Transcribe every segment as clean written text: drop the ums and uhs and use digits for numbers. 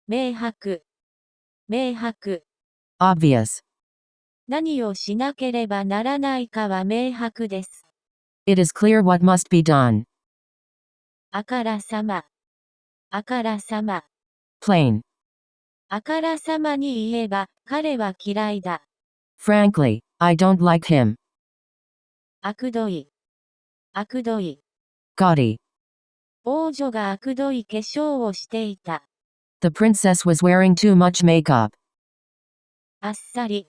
明白、明白。Obvious. 何をしなければならないかは明白です。It is clear what must be done. あからさま、あからさま。Plain. あからさまに言えば、彼は嫌いだ。Frankly, I don't like him. あくどい、あくどい。Gaudy. 王女があくどい化粧をしていた。The princess was wearing too much makeup. あっさり、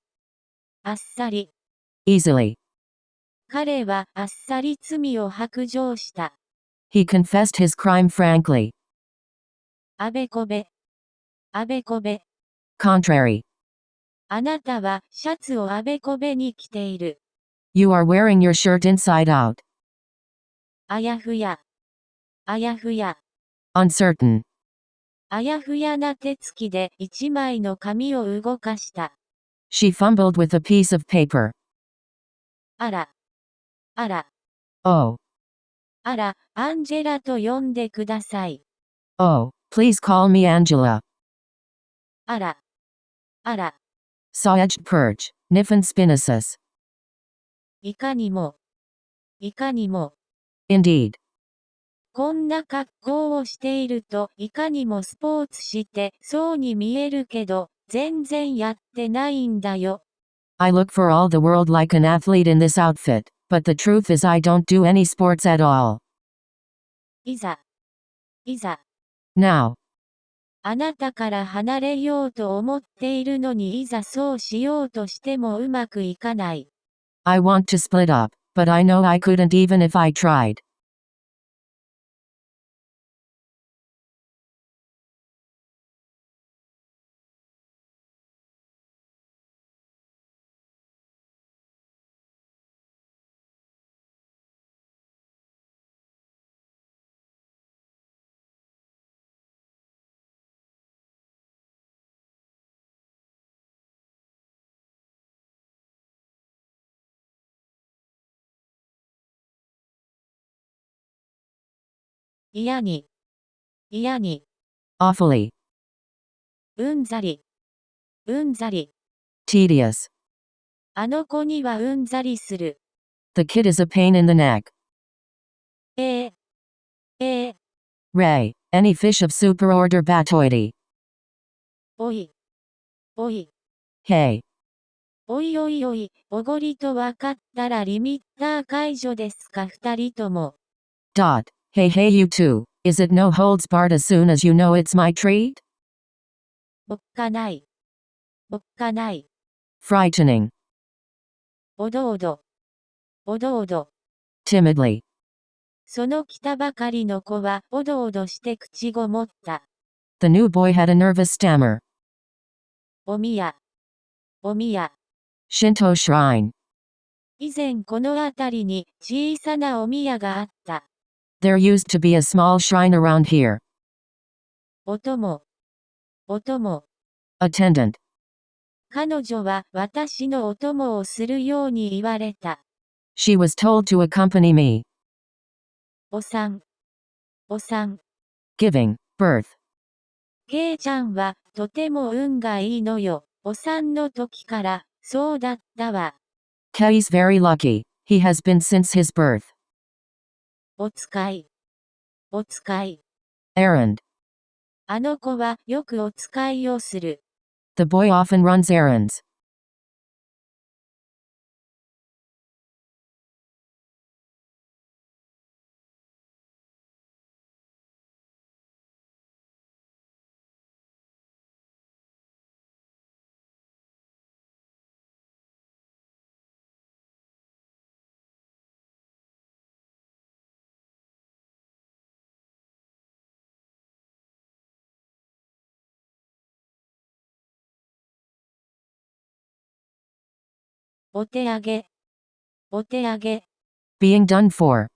あっさり。Easily. 彼はあっさり罪を白状した。He confessed his crime frankly. あべこべ、あべこべ。Contrary. あなたはシャツをあべこべに着ている。You are wearing your shirt inside out. あやふや、あやふや。Uncertain. あやふやな手つきで一枚の紙を動かした。She fumbled with a piece of paper. あら、あら、Oh. あら、アンジェラと呼んでください。Oh, please call me Angela. あら、あら。Saaj perch. Niffen spinacis. いかにも、いかにも。Indeed. こんな格好をしているといかにもスポーツしてそうに見えるけど、全然やってないんだよ。I look for all the world like an athlete in this outfit, but the truth is I don't do any sports at all. いざ、いざ。Now. あなたから離れようと思っているのにいざそうしようとしてもうまくいかない。I want to split up, but I know I couldn't even if I tried. 嫌に、嫌に。Awfully. うんざり、うんざり。Tedious. あの子にはうんざりする。The kid is a pain in the neck. ええ Ray. Any fish of superorder Batoides. おい、おい。Hey. おいおいおい、おごりとわかったらリミッター解除ですか二人とも。Dot. Hey hey you two. Is it no holds barred as soon as you know it's my treat? おっかない。おっかない。Frightening. おどおど。おどおど。Timidly. その来たばかりの子はおどおどして口ごもった。The new boy had a nervous stammer. おみや。おみや。Shinto shrine. 以前この辺りに小さなお宮があった。There used to be a small shrine around here. お供。お供。Attendant. 彼女は私のお供をするように言われた。She was told to accompany me. お産。お産。Giving birth. ケイちゃんはとても運がいいのよ。お産の時から、そうだったわ。Kei's very lucky. He has been since his birth. お使い。お使い。Errand. あの子はよくお使いをする。The boy often runs errands. お手上げ。お手上げ。Being done for.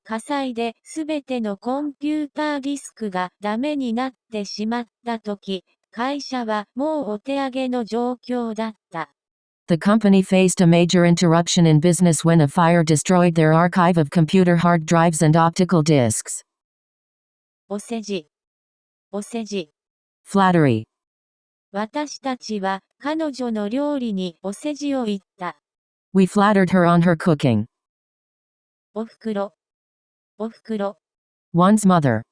火災ですべてのコンピューターディスクがダメになってしまったとき、会社はもうお手上げの状況だった。The company faced a major interruption in business when a fire destroyed their archive of computer hard drives and optical discs. お世辞。お世辞。Flattery. 私たちは彼女の料理にお世辞を言った。We flattered her on her cooking. おふくろ。おふくろ。One's mother.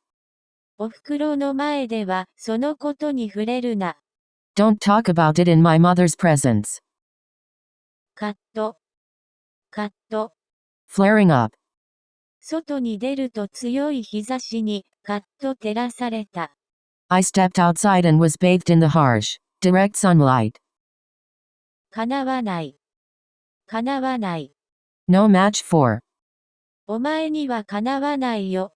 おふくろの前ではそのことに触れるな。Don't talk about it in my mother's presence. カット。カット。Flaring up. 外に出ると強い日差しにカッと照らされた。I stepped outside and was bathed in the harsh, direct sunlight. かなわない。かなわない。No match for. お前にはかなわないよ。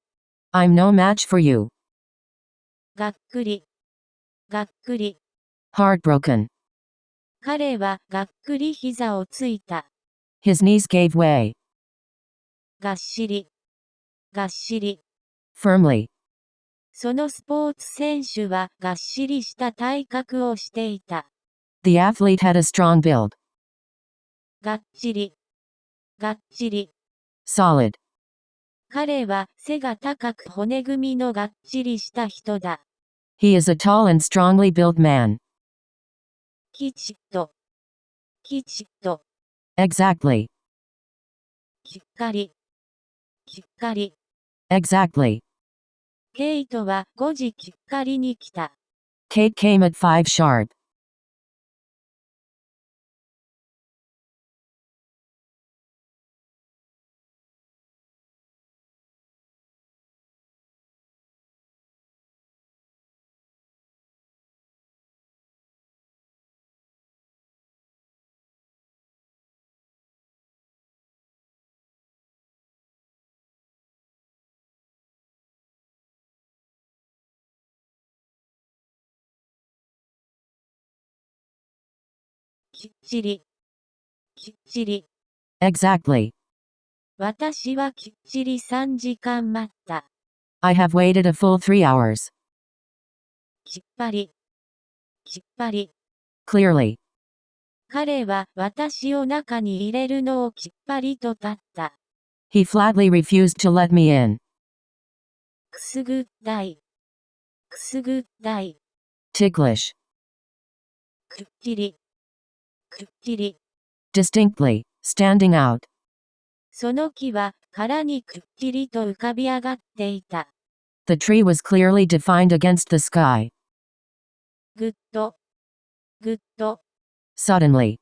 I'm no match for you. がっくり。がっくり。Heartbroken. 彼はがっくり膝をついた。His knees gave way. がっしり。がっしり。Firmly. そのスポーツ選手はがっしりした体格をしていた。The athlete had a strong build. がっちり。がっちり。Solid. 彼は背が高く骨組みのがっちりした人だ。He is a tall and strongly built man. きちっと。きちっと。Exactly. しっかり。しっかり。Exactly. ケイトは5時きっかりに来た。Kate came at 5 sharp. きっちり。きっちり。Exactly. 私はきっちり3時間待った。I have waited a full 3 hours. きっぱり。きっぱり。Clearly. 彼は私を中に入れるのをきっぱりと立った。He flatly refused to let me in. くすぐったい。くすぐったい。Ticklish. くっきり。くっきり。Distinctly. Standing out. その木は殻にくっきりと浮かび上がっていた。The tree was clearly defined against the sky. ぐっと。ぐっと。Suddenly.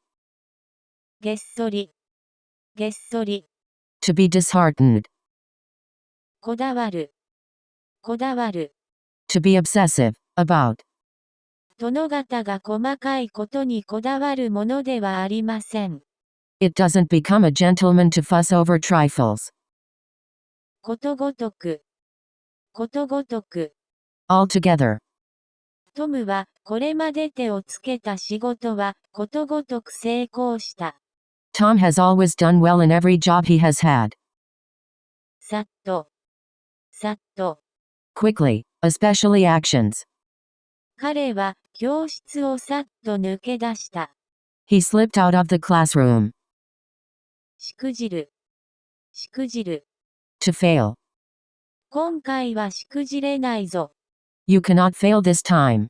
げっそり。げっそり。To be disheartened. こだわる。こだわる。To be obsessive. About. 殿方が細かいことにこだわるものではありません。It doesn't become a gentleman to fuss over trifles. ことごとく。ことごとく。Altogether. トムはこれまで手をつけた仕事はことごとく成功した。Tom has always done well in every job he has had. さっと。さっと。Quickly. Especially actions. 彼は教室をさっと抜け出した。He slipped out of the classroom. しくじる。しくじる。To fail. 今回はしくじれないぞ。You cannot fail this time.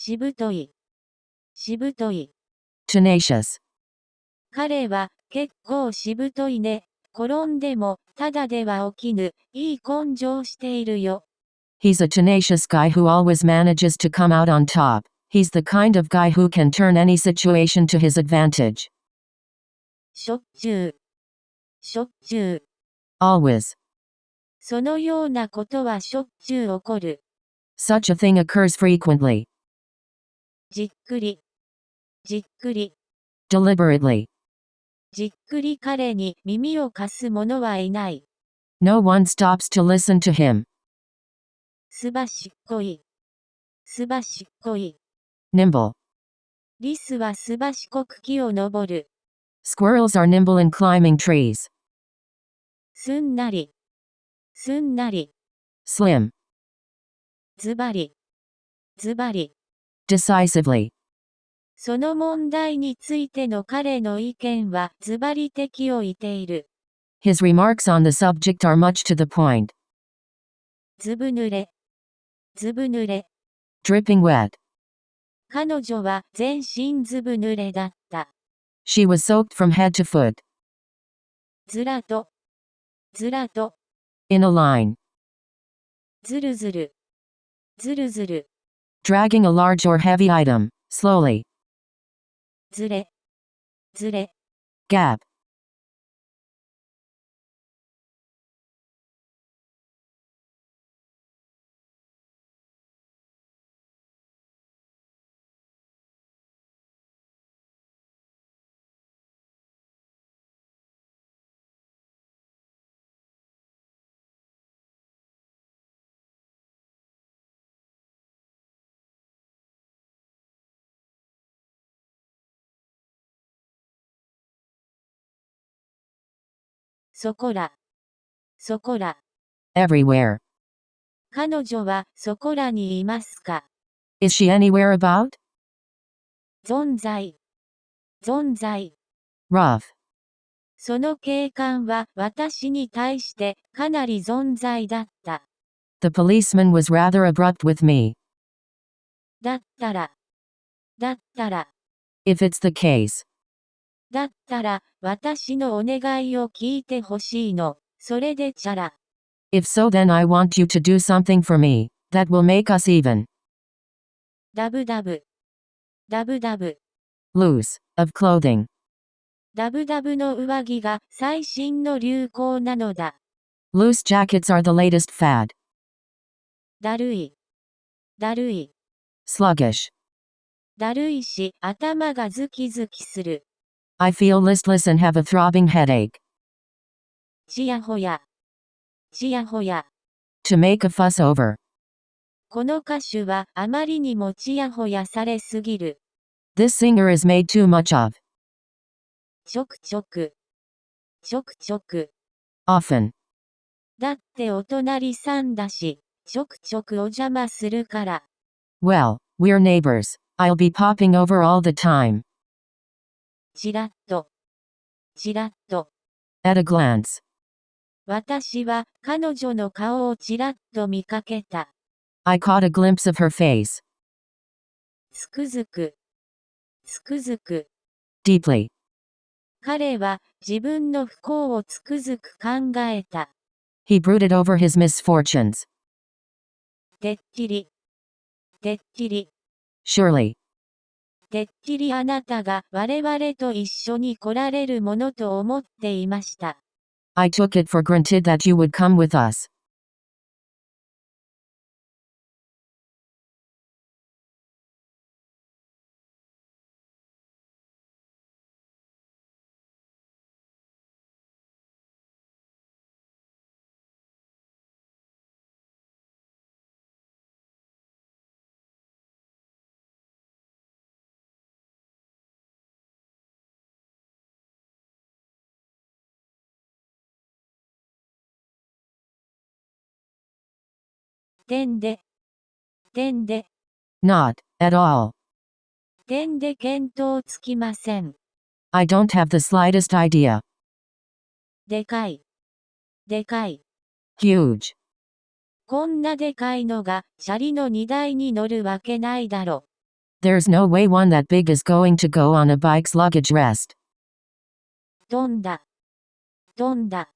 しぶとい。しぶとい。Tenacious. 彼は結構しぶといね。転んでもただでは起きぬ。いい根性しているよ。He's a tenacious guy who always manages to come out on top. He's the kind of guy who can turn any situation to his advantage. しょっちゅう。しょっちゅう。Always. そのようなことはしょっちゅう起こる。Such a thing occurs frequently. じっくり。じっくり。Deliberately. じっくり彼に耳を貸す者はいない。No one stops to listen to him. すばしっこい。すばしっこい。nimble. リスはすばしこく木を登る。Squirrels are nimble in climbing trees. すんなり。すんなり。Slim. ズバリ。ズバリ。Decisively. その問題についての彼の意見はズバリ的をいている。His remarks on the subject are much to the point. ずぶ濡れ。ずぶ濡れ。Dripping wet. 彼女は全身ずぶ濡れだった。She was soaked from head to foot. ずらと。ずらと。In a line. ずるずる。ずるずる。Dragging a large or heavy item, slowly. ずれ。ずれ。Gap. そこら。そこら。Everywhere. 彼女はそこらにいますか。Is she anywhere about? 存在。存在。Rough. その警官は私に対してかなり存在だった。The policeman was rather abrupt with me. だったら。だったら。If it's the case. だったら、私のお願いを聞いてほしいの。それでチャラ。If so, then I want you to do something for me. That will make us even. ダブダブ。ダブダブ。Loose. Of clothing. ダブダブの上着が最新の流行なのだ。Loose jackets are the latest fad. だるい。だるい。Sluggish. だるいし、頭がズキズキする。I feel listless and have a throbbing headache. ちやほや。ちやほや。To make a fuss over. この歌手はあまりにもちやほやされすぎる。This singer is made too much of. ちょくちょく。ちょくちょく。Often. だってお隣さんだし、ちょくちょくお邪魔するから。Well, we're neighbors. I'll be popping over all the time. ちらっと。ちらっと。At a glance. 私は彼女の顔をちらっと見かけた。I caught a glimpse of her face. つくづく。つくづく。Deeply. 彼は自分の不幸をつくづく考えた。He brooded over his misfortunes. てっきり。てっきり。Surely. てっきりあなたが我々と一緒に来られるものと思っていました。I took it for granted that you would come with us. 点で。点で。Not at all. 点で見当つきません。I don't have the slightest idea. でかい。でかい。Huge. こんなでかいのが、チャリの荷台に乗るわけないだろ。There's no way one that big is going to go on a bike's luggage rest. 飛んだ。飛んだ。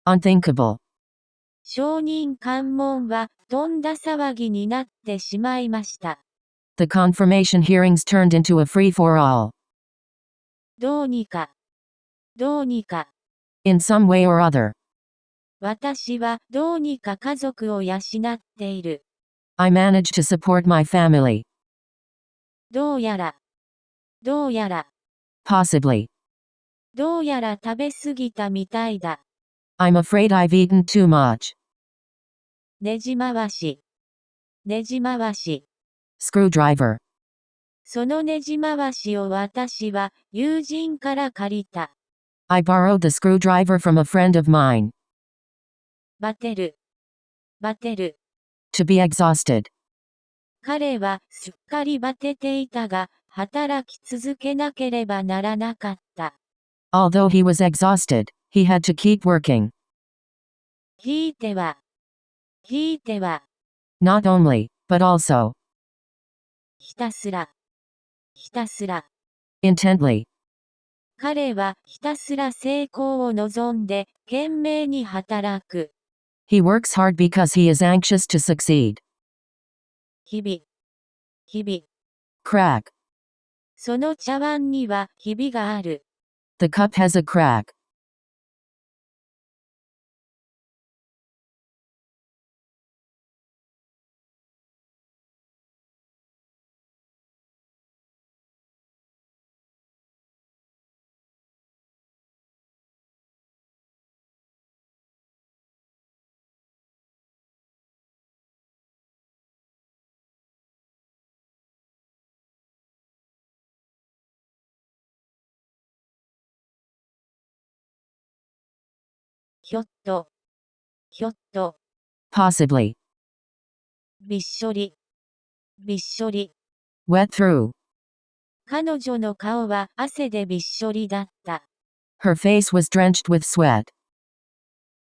Unthinkable. 証人喚問は、飛んだ騒ぎになってしまいました。The confirmation hearings turned into a free-for-all. どうにか。どうにか。In some way or other. 私はどうにか家族を養っている。I managed to support my family. どうやら。どうやら。Possibly. どうやら食べ過ぎたみたいだ。I'm afraid I've eaten too much. ねじ回し。ねじ回し。Screwdriver. そのネジ回しを私は友人から借りた。I borrowed the screwdriver from a friend of mine. バテる。バテる。To be exhausted. 彼はすっかりバテていたが、働き続けなければならなかった。Although he was exhausted, he had to keep working. ひいては。ひいては。Not only, but also. ひたすら。ひたすら。Intently. 彼はひたすら成功を望んで懸命に働く。He works hard because he is anxious to succeed. 日々。日々。Crack. その茶碗にはひびがある。The cup has a crack. ひょっと。ひょっと。Possibly. びっしょり。びっしょり。Wet through. 彼女の顔は汗でびっしょりだった。Her face was drenched with sweat.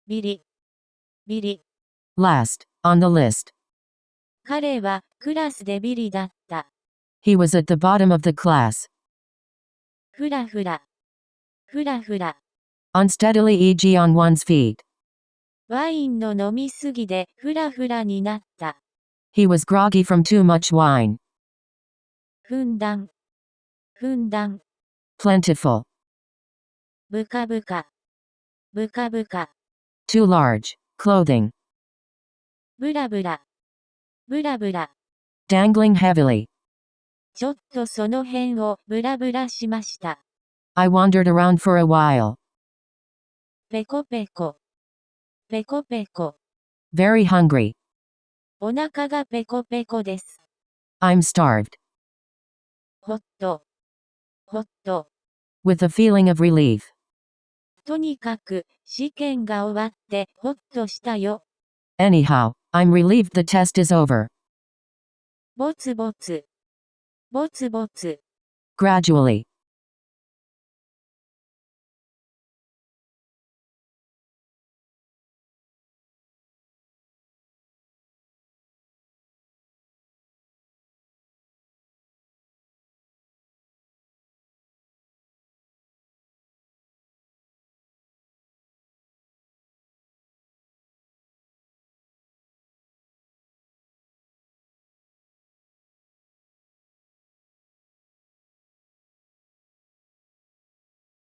ビリ。ビリ。Last, on the list. 彼はクラスでビリだった。He was at the bottom of the class. ふらふら。ふらふら。Unsteadily, e.g. on one's feet. ワインの飲みすぎでふらふらになった。He was groggy from too much wine. ふんだん。ふんだん。Plentiful. ぶかぶか。ぶかぶか。Too large. Clothing. ぶらぶら。ぶらぶら。Dangling heavily. ちょっとその辺をぶらぶらしました。I wandered around for a while. ペコペコ。ペコペコ。Very hungry. お腹がペコペコです。I'm starved. ほっと。ほっと。With a feeling of relief. とにかく、試験が終わってほっとしたよ。Anyhow, I'm relieved the test is over. ぼつぼつ。ぼつぼつ。Gradually.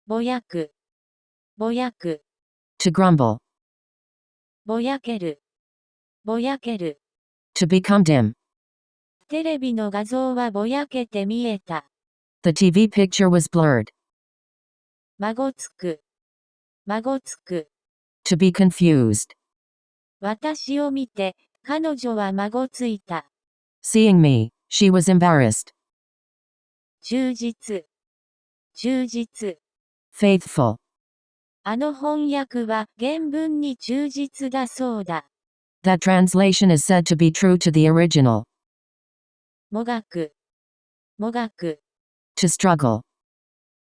ぼやく。ぼやく。To grumble. ぼやける。ぼやける。To become dim. テレビの画像はぼやけて見えた。The TV picture was blurred. まごつく。まごつく。To be confused. 私を見て、彼女はまごついた。Seeing me, she was embarrassed. 忠実。忠実。Faithful. あの翻訳は原文に忠実だそうだ。That translation is said to be true to the original. もがく。もがく。To struggle.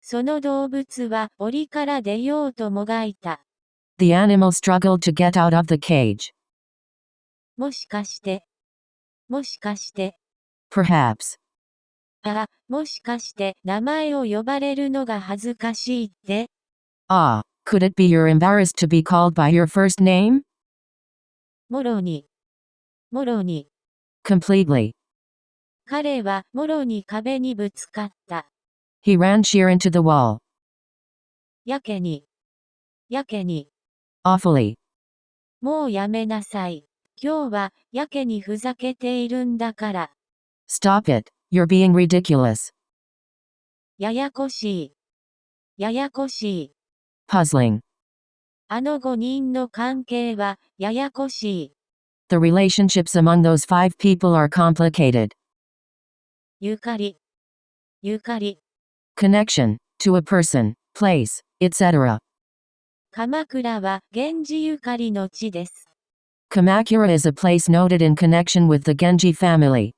その動物は檻から出ようともがいた。The animal struggled to get out of the cage. もしかして。もしかして。Perhaps. あ、もしかして名前を呼ばれるのが恥ずかしいって？ Ah, could it be you're embarrassed to be called by your first name? もろに。もろに。Completely. 彼はもろに壁にぶつかった。He ran sheer into the wall. やけに。やけに。Awfully. もうやめなさい。今日はやけにふざけているんだから。Stop it, you're being ridiculous. ややこしい。ややこしい。Puzzling. あの5人の関係はややこしい。The relationships among those 5 people are complicated. ゆかり、ゆかり。Connection, to a person, place, etc. 鎌倉は源氏ゆかりの地です。Kamakura is a place noted in connection with the Genji family.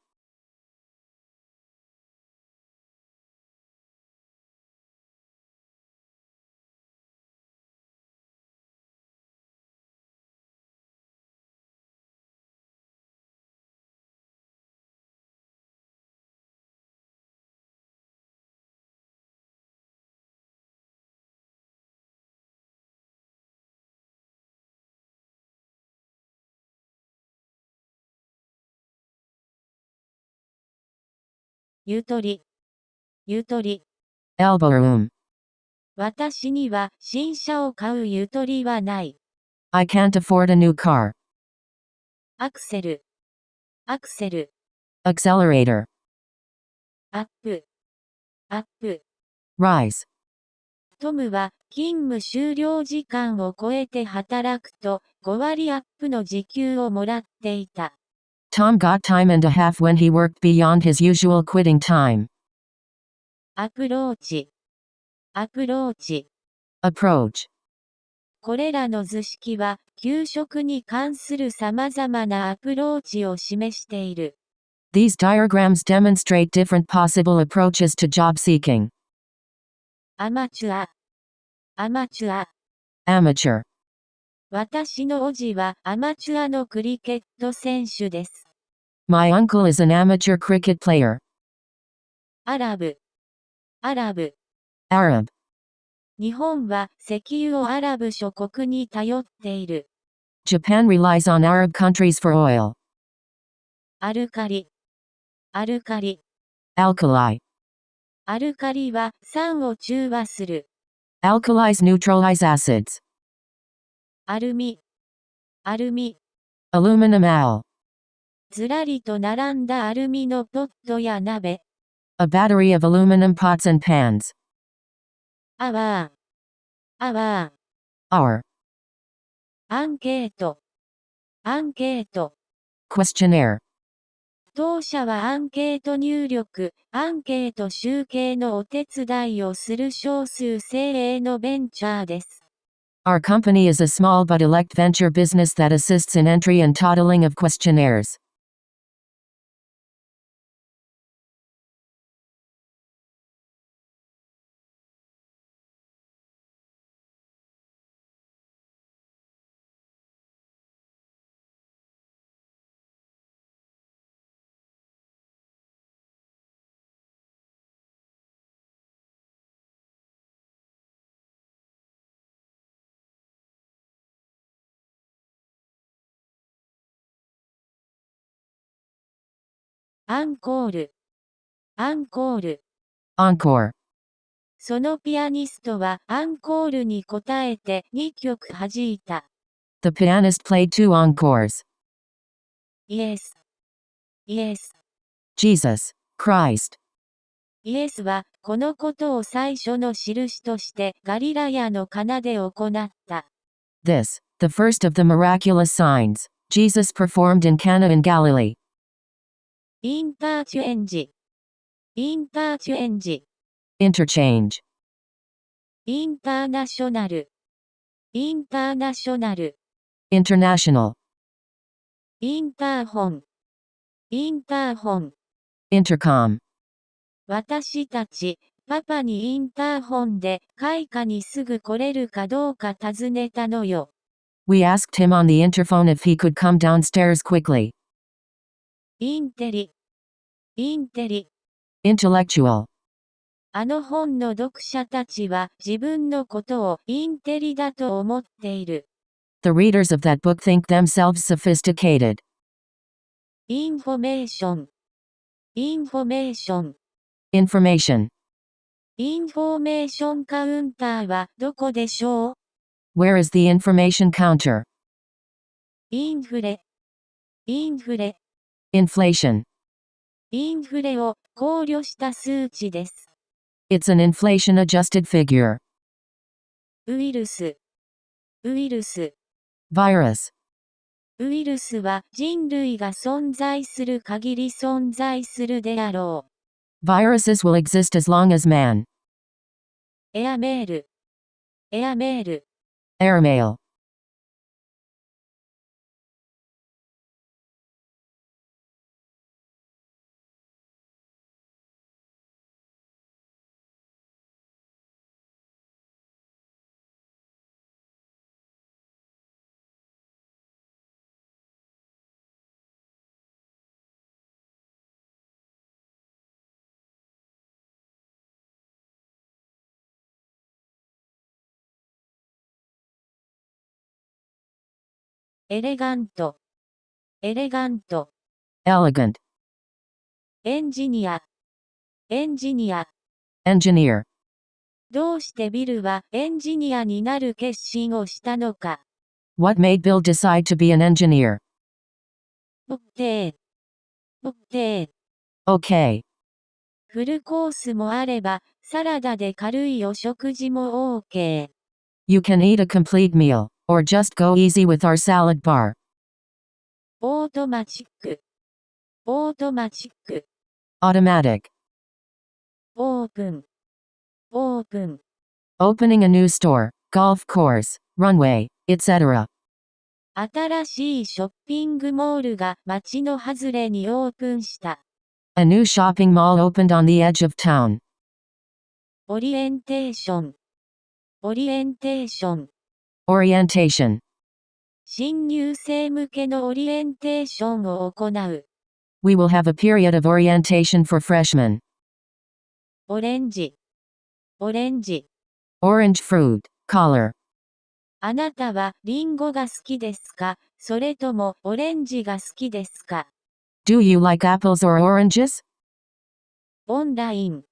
ゆとり、ゆとり。Elbow room. 私には新車を買うゆとりはない。I can't afford a new car. アクセル、アクセル。Accelerator. アップ、アップ。Rise. トムは勤務終了時間を超えて働くと5割アップの時給をもらっていた。Tom got time and a half when he worked beyond his usual quitting time. アプローチ、アプローチ。Approach. これらの図式は給食に関する様々なアプローチを示している。These diagrams demonstrate different possible approaches to job seeking. アマチュア、アマチュア。Amateur. 私の叔父はアマチュアのクリケット選手です。My uncle is an amateur cricket player. アラブ、アラブ。Arab. 日本は石油をアラブ諸国に頼っている。Japan relies on Arab countries for oil. アルカリ、アルカリ。Alkali. アルカリは酸を中和する。Alkalis neutralize acids. アルミ、アルミ。Aluminum al. ずらりと並んだアルミのポットや鍋。A battery of aluminum pots and pans. アワー、アワー。Our. アンケート、アンケート。Questionnaire. 当社はアンケート入力、アンケート集計のお手伝いをする少数精鋭のベンチャーです。Our company is a small but elect venture business that assists in entry and totaling of questionnaires. アンコール、アンコール。Encore. そのピアニストはアンコールに応えて2曲弾いた。The pianist played 2 encores. イエス、イエス。Jesus Christ. イエスはこのことを最初の印としてガリラヤのカナで行った。This, the first of the miraculous signs, Jesus performed in Cana in Galilee. インターチェンジ、インターチェンジ。Interchange. インターナショナル、インターナショナル。International. インターホン、インターホン。Intercom. 私たち、パパにインターホンで開花にすぐ来れるかどうか尋ねたのよ。We asked him on the interphone if he could come downstairs quickly. インテリ、インテリ。Intellectual. あの本の読者たちは自分のことをインテリだと思っている。The readers of that book think themselves sophisticated. インフォメーション、インフォメーション。Information. インフォメーションカウンターはどこでしょう？ Where is the information counter? インフレ、インフレ。Inflation. インフレを考慮した数値です。It's an inflation-adjusted figure. ウイルス、ウイルス。Virus. ウイルスは人類が存在する限り存在するであろう。Viruses will exist as long as man. エアメール。エアメール。Airmail. エレガント。エレガント。Elegant. エンジニア。エンジニア。Engineer. どうしてビルはエンジニアになる決心をしたのか。What made Bill decide to be an engineer? オッケー。オッケー。Okay. フルコースもあれば、サラダで軽いお食事も OK。You can eat a complete meal, or just go easy with our salad bar. オートマチック。オートマチック。Automatic. オープン。オープン。Opening a new store, golf course, runway, etc. 新しいショッピングモールが街の外れにオープンした。A new shopping mall opened on the edge of town. オリエンテーション。オリエンテーション。Orientation. 新入生向けのオリエンテーションを行う。We will have a period of orientation for freshmen. オレンジ。オレンジ。Orange fruit, color. あなたはリンゴが好きですか、それともオレンジが好きですか。Do you like apples or oranges? オンライン。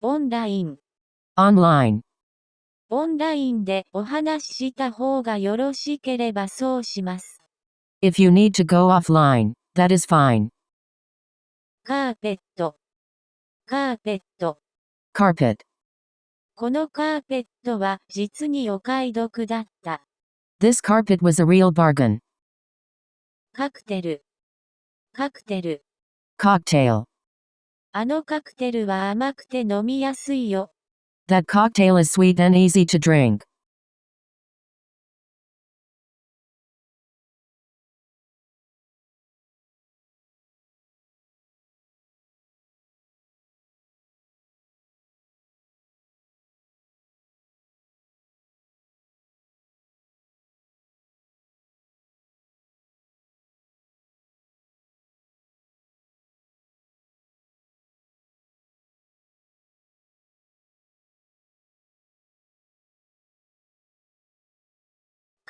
オンライン。Online. オンラインでお話しした方がよろしければそうします。If you need to go offline, that is fine. カーペット。カーペット。Carpet. このカーペットは実にお買い得だった。This carpet was a real bargain. カクテル。カクテル。Cocktail. あのカクテルは甘くて飲みやすいよ。That cocktail is sweet and easy to drink.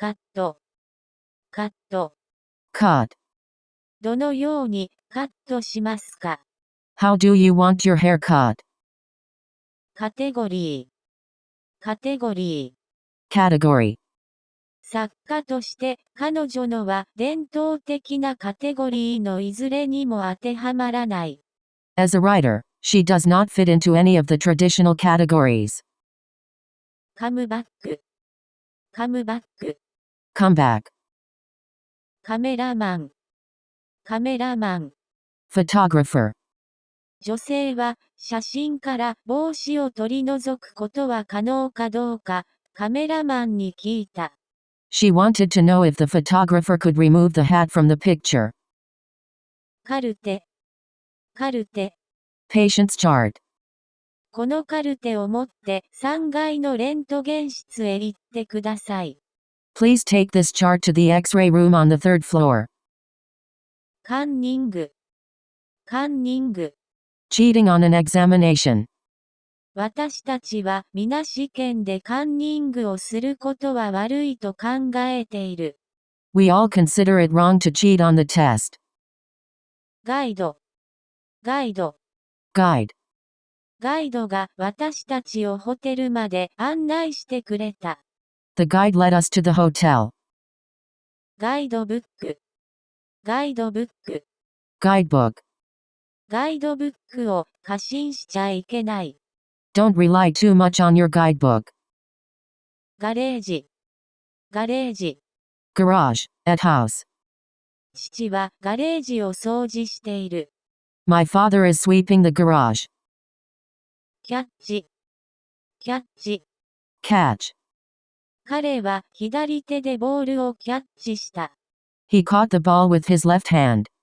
カット。カット。Cut. どのようにカットしますか。How do you want your hair cut? カテゴリー。カテゴリー。Category. 作家として彼女のは伝統的なカテゴリーのいずれにも当てはまらない。As a writer, she does not fit into any of the traditional categories. カムバック。カムバック。Come back. カメラマン。カメラマン。Photographer. 女性は写真から帽子を取り除くことは可能かどうかカメラマンに聞いた。She wanted to know if the photographer could remove the hat from the picture. カルテ。カルテ。Patient's chart. このカルテを持って3階のレントゲン室へ行ってください。Please take this chart to the X-ray room on the third floor. カンニング。カンニング。Cheating on an examination. 私たちは皆試験でカンニングをすることは悪いと考えている。We all consider it wrong to cheat on the test. ガイド。ガイド。Guide. ガイドが私たちをホテルまで案内してくれた。The guide led us to the hotel. ガイドブック。ガイドブック。Guidebook. ガイドブックを過信しちゃいけない。Don't rely too much on your guidebook. ガレージ。ガレージ。Garage. At house. 父はガレージを掃除している。My father is sweeping the garage. キャッチ、キャッチ。catch. 彼は左手でボールをキャッチした。He caught the ball with his left hand.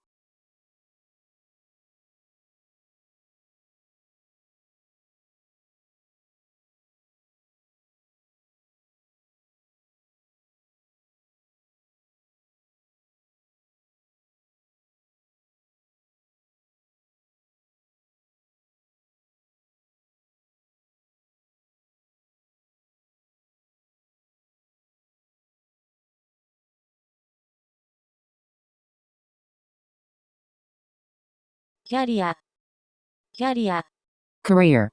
キャリア、キャリア。Career.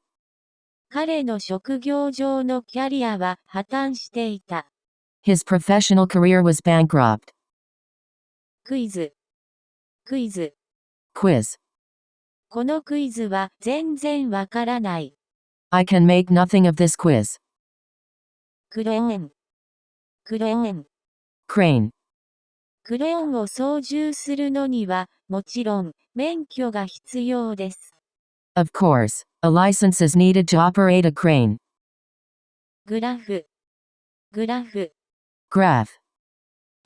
彼の職業上のキャリアは破綻していた。His professional career was bankrupt. クイズ、クイズ。Quiz. このクイズは全然わからない。I can make nothing of this quiz. クレーン、クレーン。Crane. クレーンを操縦するのには、もちろん、免許が必要です。Of course, a license is needed to operate a crane. グラフ、グラフ。Graph.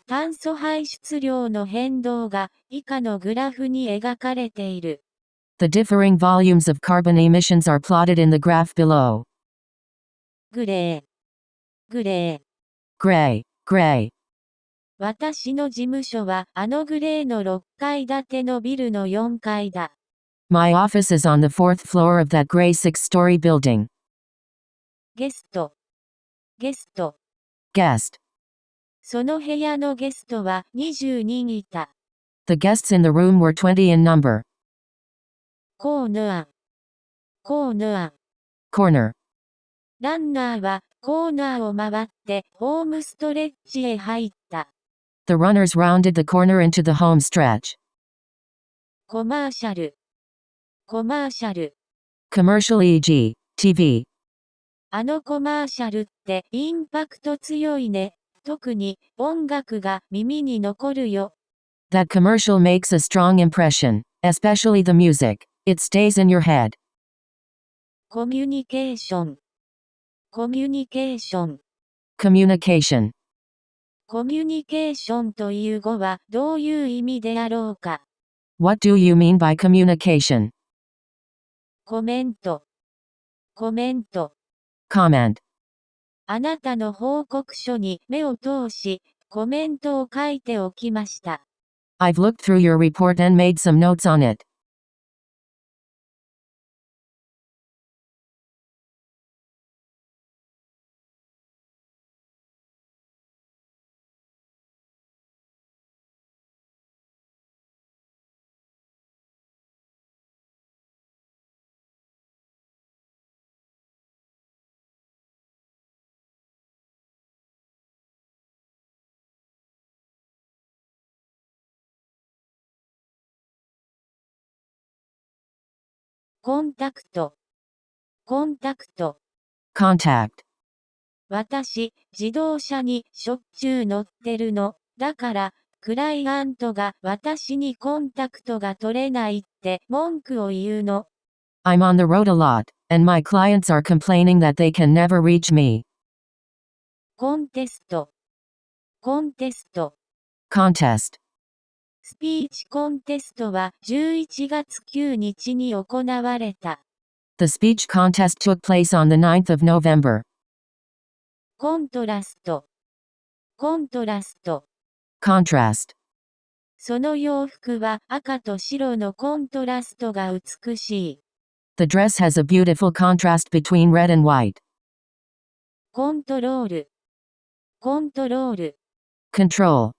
炭素排出量の変動が以下のグラフに描かれている。The differing volumes of carbon emissions are plotted in the graph below. グレー、グレー。Gray. Gray. 私の事務所はあのグレーの6階建てのビルの4階だ。My office is on the 4th floor of that gray 6-story building. ゲスト、ゲスト。Guest. その部屋のゲストは20人いた。The guests in the room were 20 in number. コーナー、コーナー。Corner. ランナーはコーナーを回ってホームストレッチへ入った。The runners rounded the corner into the home stretch. コマーシャル、コマーシャル。Commercial e.g., TV. あのコマーシャルってインパクト強いね。特に音楽が耳に残るよ。That commercial makes a strong impression, especially the music. It stays in your head. コミュニケーション、コミュニケーション。Communication. コミュニケーションという語はどういう意味であろうか。What do you mean by communication? コメント、コメント。Comment. あなたの報告書に目を通し、コメントを書いておきました。I've looked through your report and made some notes on it. コンタクト、コンタクト。Contact. 私、自動車にしょっちゅう乗ってるの。だから、クライアントが私にコンタクトが取れないって文句を言うの。I'm on the road a lot, and my clients are complaining that they can never reach me. コンテスト、コンテスト。Contest. スピーチコンテストは11月9日に行われた。The speech contest took place on the 9th of November. コントラスト、コントラスト。Contrast. その洋服は赤と白のコントラストが美しい。The dress has a beautiful contrast between red and white. コントロール、コントロール。Control.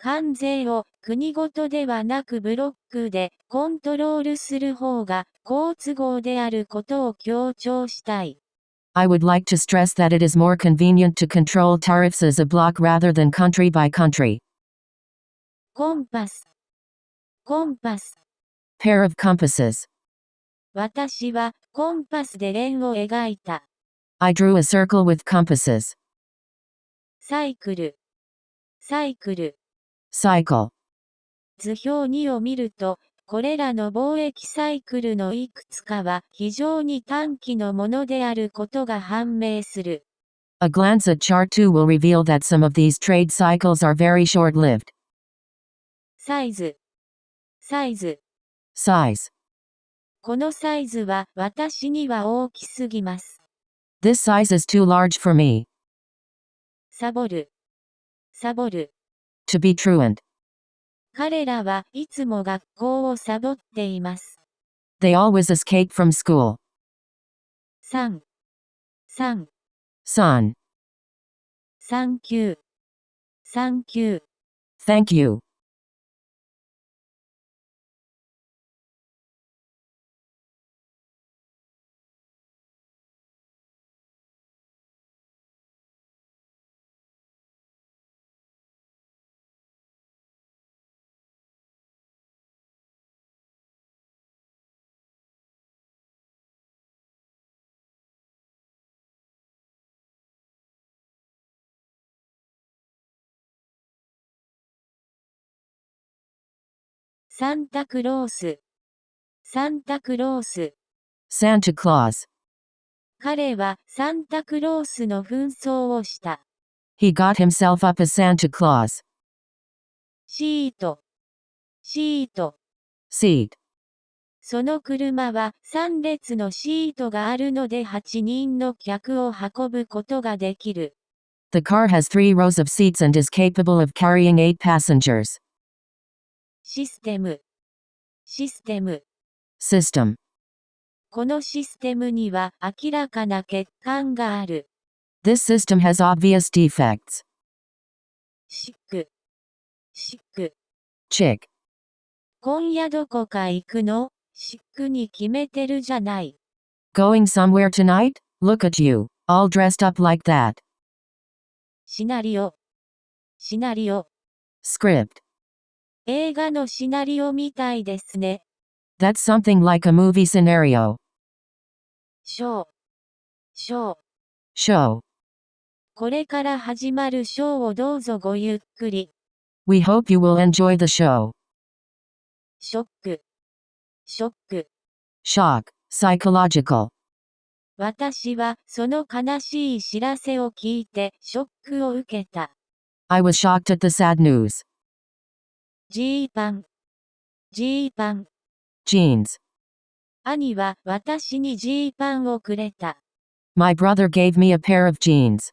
関税を国ごとではなくブロックでコントロールする方が好都合であることを強調したい。I would like to stress that it is more convenient to control tariffs as a block rather than country by country. コンパス、コンパス。Pair of compasses. 私はコンパスで円を描いた。I drew a circle with compasses. サイクル、サイクル。Cycle. 図表2を見ると、これらの貿易サイクルのいくつかは非常に短期のものであることが判明する。A glance at Chart 2 will reveal that some of these trade cycles are very short-lived. サイズ。サイズ。Size. このサイズは私には大きすぎます。This size is too large for me. サボる。サボる。To be truant. 彼らはいつも学校をサボっています。They always escape from school. 3、3、Son. サンキュー、サンキュー。Thank you. サンタクロース、サンタクロース。Santa Claus. 彼はサンタクロースの紛争をした。He got himself up as Santa Claus. シート、シート。Seat. その車は3列のシートがあるので8人の客を運ぶことができる。The car has 3 rows of seats and is capable of carrying 8 passengers. システム、システム。System. このシステムには明らかな欠陥がある。This system has obvious defects. シック、シック。Chick. 今夜どこか行くの？シックに決めてるじゃない。Going somewhere tonight? Look at you. All dressed up like that. シナリオ、シナリオ。Script. 映画のシナリオみたいですね。That's something like a movie scenario. ショー、ショー。Show. これから始まるショーをどうぞごゆっくり。We hope you will enjoy the show. ショック、ショック。Shock. Psychological. 私はその悲しい知らせを聞いてショックを受けた。I was shocked at the sad news. ジーパン、ジーパン。Jeans. 兄は私にジーパンをくれた。My brother gave me a pair of jeans.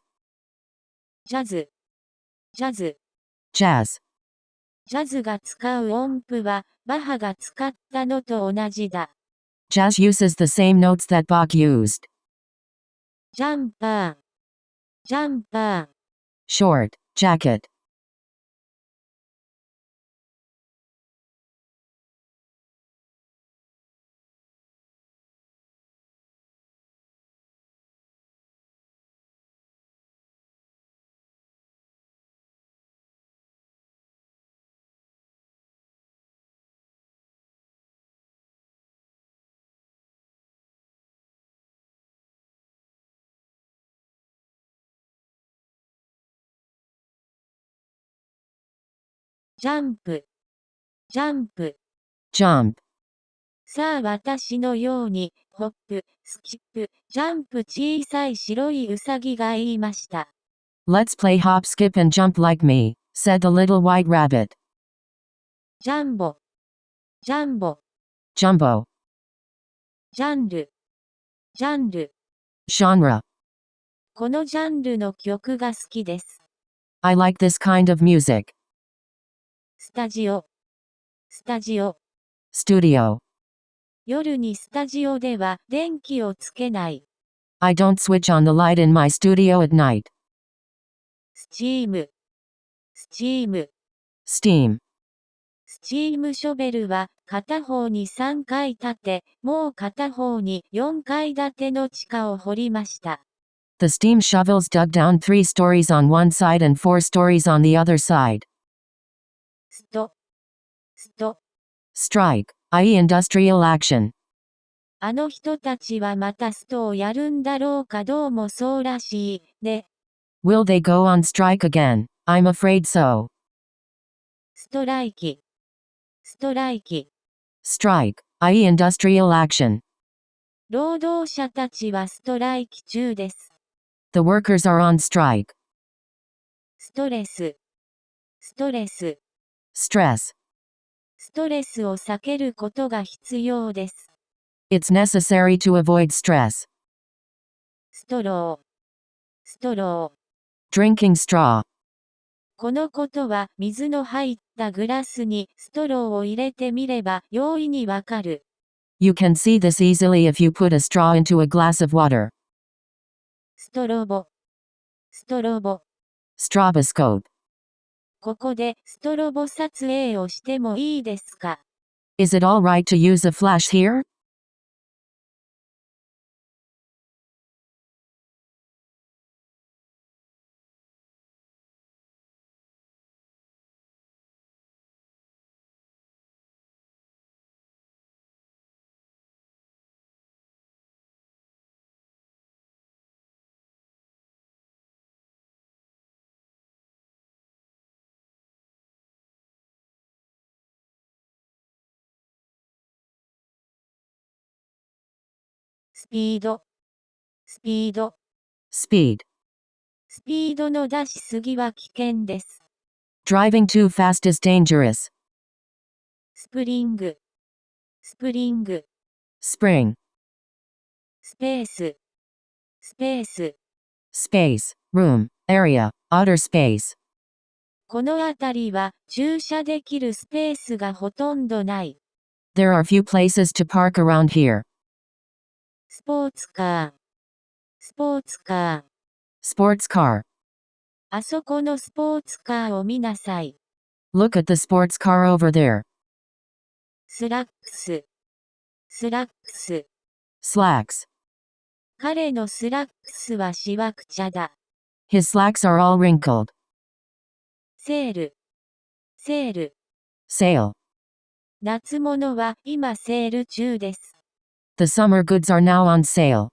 ジャズ、ジャズ。Jazz. ジャズが使う音符はバハが使ったのと同じだ。Jazz uses the same notes that Bach used. ジャンパー、ジャンパー。Short. Jacket.ジャンプ、ジャンプ。Jump. さあ私のように、ホップ、スキップ、ジャンプ小さい白いウサギが言いました。Let's play hop, skip, and jump like me, said the little white rabbit. ジャンボ、ジャンボ。Jumbo. ジャンル、ジャンル。Genre. このジャンルの曲が好きです。I like this kind of music. スタジオ、スタジオ。Studio. 夜にスタジオでは電気をつけない。I don't switch on the light in my studio at night. スチーム、スチーム。Steam. スチームショベルは片方に3階建て、もう片方に4階建ての地下を掘りました。The steam shovels dug down 3 stories on one side and 4 stories on the other side. スト、スト。Strike, i.e. industrial action. あの人たちはまたストをやるんだろうかどうもそうらしい、ね。Will they go on strike again? I'm afraid so. ストライキ、ストライキ。Strike, i.e. industrial action. 労働者たちはストライキ中です。The workers are on strike. ストレス、ストレス、Stress. ストレスを避けることが必要です。It's necessary to avoid stress. ストロー、ストロー。Drinking straw. このことは水の入ったグラスにストローを入れてみれば容易にわかる。You can see this easily if you put a straw into a glass of water. ストロボ、ストロボ。Stroboscope. ここでストロボ撮影をしてもいいですか？ Is it all right to use a flash here? スピード、スピード。Speed. スピードの出しすぎは危険です。Driving too fast is dangerous. スプリング、スプリング。Spring. スペース、スペース。Space. Room. Area. Outer space. この辺りは駐車できるスペースがほとんどない。There are few places to park around here. スポーツカー、スポーツカー。Sports car. あそこのスポーツカーを見なさい。Look at the sports car over there. スラックス、スラックス。Slacks. 彼のスラックスはしわくちゃだ。His slacks are all wrinkled. セール、セール。Sale. 夏物は今セール中です。The summer goods are now on sale.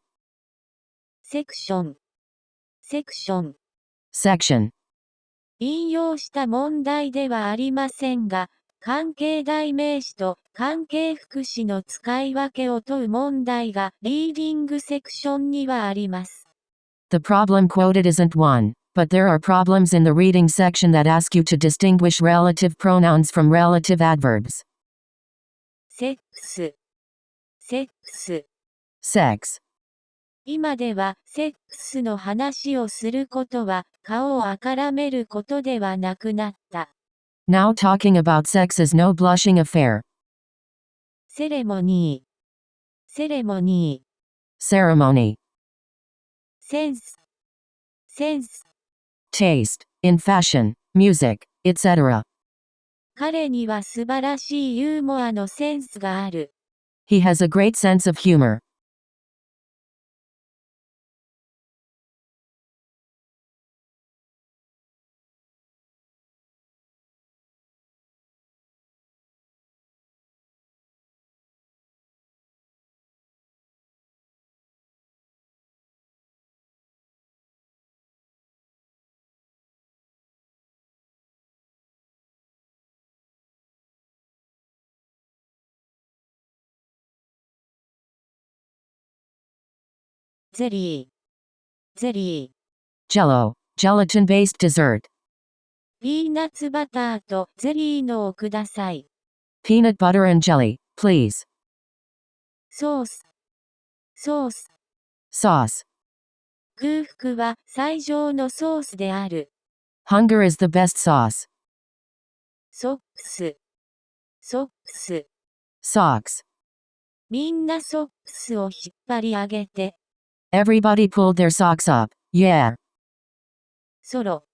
セクション、セクション。Section. 引用した問題ではありませんが、関係代名詞と関係副詞の使い分けを問う問題がリーディングセクションにはあります。The problem quoted isn't one, but there are problems in the reading section that ask you to distinguish relative pronouns from relative adverbs. セックス、セックス。Sex. 今ではセックスの話をすることは顔をあからめることではなくなった。Now talking about sex is no blushing affair. セレモニー、セレモニー。Ceremony. センス、センス。Taste. In fashion, music, etc. 彼には素晴らしいユーモアのセンスがある。He has a great sense of humor. ゼリー、ゼリー。Jello. Gelatin-based dessert. ピーナッツバターとゼリーのをください。Peanut butter and jelly, please. ソース、ソース。Sauce. 空腹は最上のソースである。Hunger is the best sauce. ソックス、ソックス。Socks. みんなソックスを引っ張り上げて。Everybody pulled their socks up. Yeah. ソロ、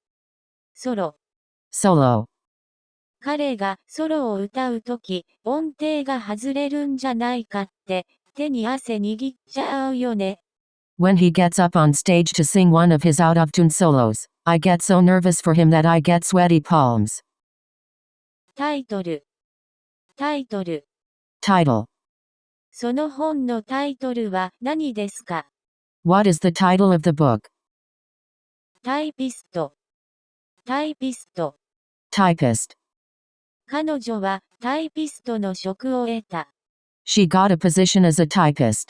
ソロ。Solo. 彼がソロを歌うとき、音程が外れるんじゃないかって、手に汗握っちゃうよね。When he gets up on stage to sing one of his out-of-tune solos, I get so nervous for him that I get sweaty palms. タイトル、タイトル。Title. その本のタイトルは何ですか？ What is the title of the book? タイピスト、タイピスト。Typist. 彼女はタイピストの職を得た。She got a position as a typist.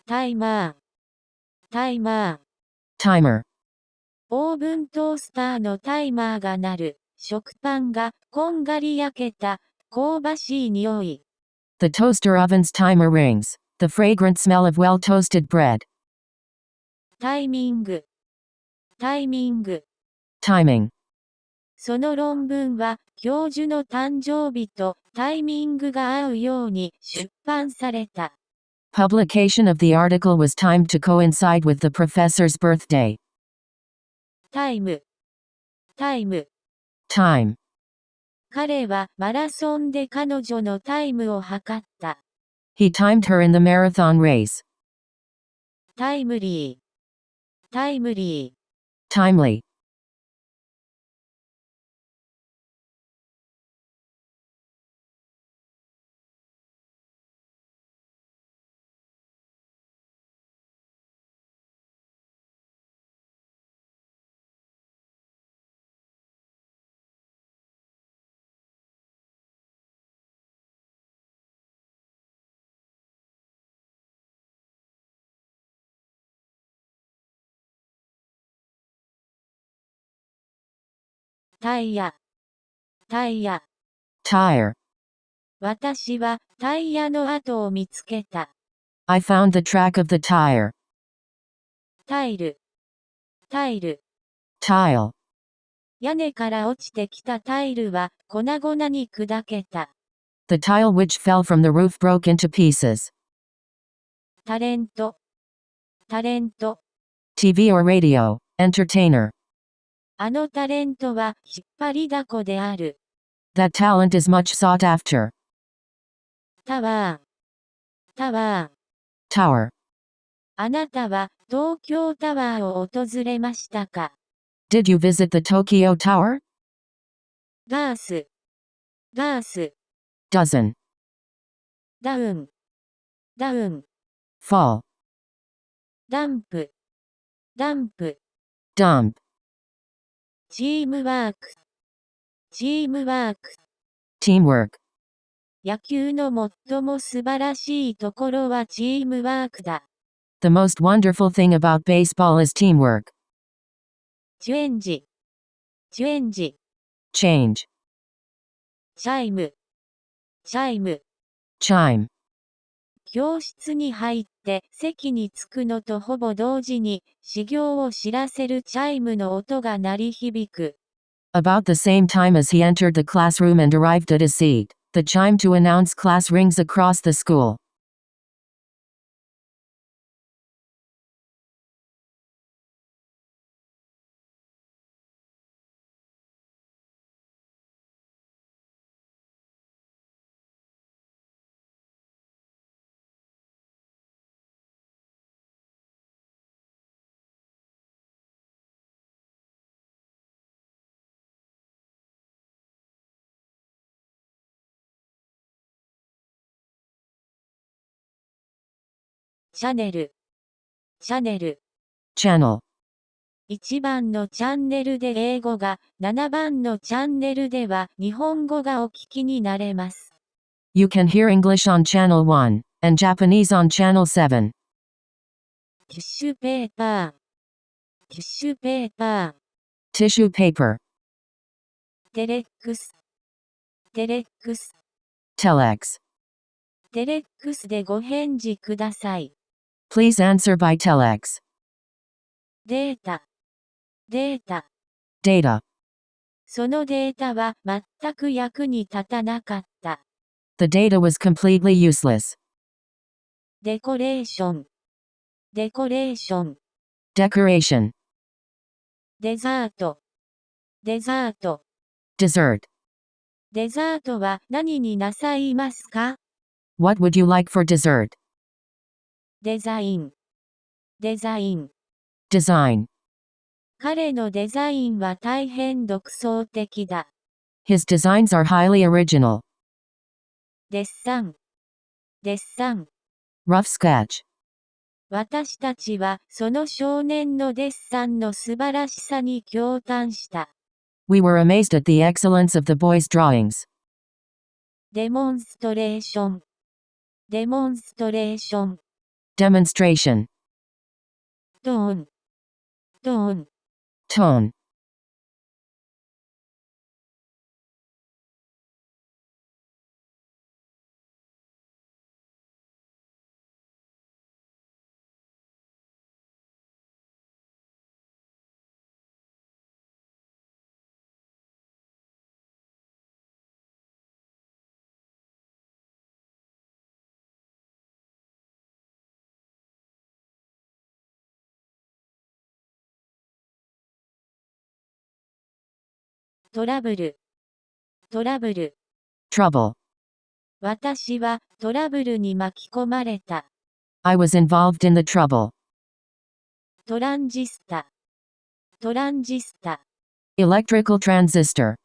タイマー。タイマー。Timer. オーブントースターのタイマーが鳴る。食パンがこんがり焼けた。香ばしい匂い。The toaster oven's timer rings. The fragrant smell of well-toasted bread. タイミング。タイミング。Timing. その論文は、教授の誕生日とタイミングが合うように出版された。Publication of the article was timed to coincide with the professor's birthday. タイム。タイム。Time. 彼はマラソンで彼女のタイムを測った。He timed her in the marathon race. タイムリー。タイムリー。Timely. タイヤ。タイヤ。Tire. 私はタイヤの跡を見つけた。I found the track of the tire. タイル。タイル。Tile. 屋根から落ちてきたタイルは粉々に砕けた。The tile which fell from the roof broke into pieces. タレント。タレント。TV or radio. Entertainer. あのタレントは引っ張りだこである。That talent is much sought after. タワー。タワー。Tower. あなたは東京タワーを訪れましたか？ Did you visit the Tokyo Tower? ガース。ガース。Dozen. ダウン。ダウン。Fall. ダンプ。ダンプ。Dump. チームワーク。チームワーク。Teamwork. 野球の最も素晴らしいところはチームワークだ。The most wonderful thing about baseball is teamwork. チェンジ。チェンジ。Change. チャイム。チャイム。Chime. 教室に入って席に着くのとほぼ同時に始業を知らせるチャイムの音が鳴り響く。About the same time as he entered the classroom and arrived at his seat, the chime to announce class rings across the school. チャネル。チャネル。Channel. 1番のチャンネルで英語が、7番のチャンネルでは日本語がお聞きになれます。You can hear English on Channel 1, and Japanese on Channel 7. ティッシュペーパー。ティッシュペーパー。Tissue paper. テレックス。テレックス。Telex. テレックスでご返事ください。Please answer by telex. データ。データ。Data. そのデータは全く役に立たなかった。The data was completely useless. デコレーション。デコレーション。Decoration. デザート。デザート。Dessert. デザートは何になさいますか？ What would you like for dessert? デザイン。デザイン。Design. 彼のデザインは大変独創的だ。His designs are highly original. デッサン。デッサン。Rough sketch. 私たちはその少年のデッサンの素晴らしさに驚嘆した。We were amazed at the excellence of the boys' drawings. デモンストレーション。デモンストレーション。Demonstration. トーン。トーン。Tone. トラブル。トラブル。Trouble. 私はトラブルに巻き込まれた。I was involved in the trouble. トランジスタ。トランジスタ。Electrical transistor.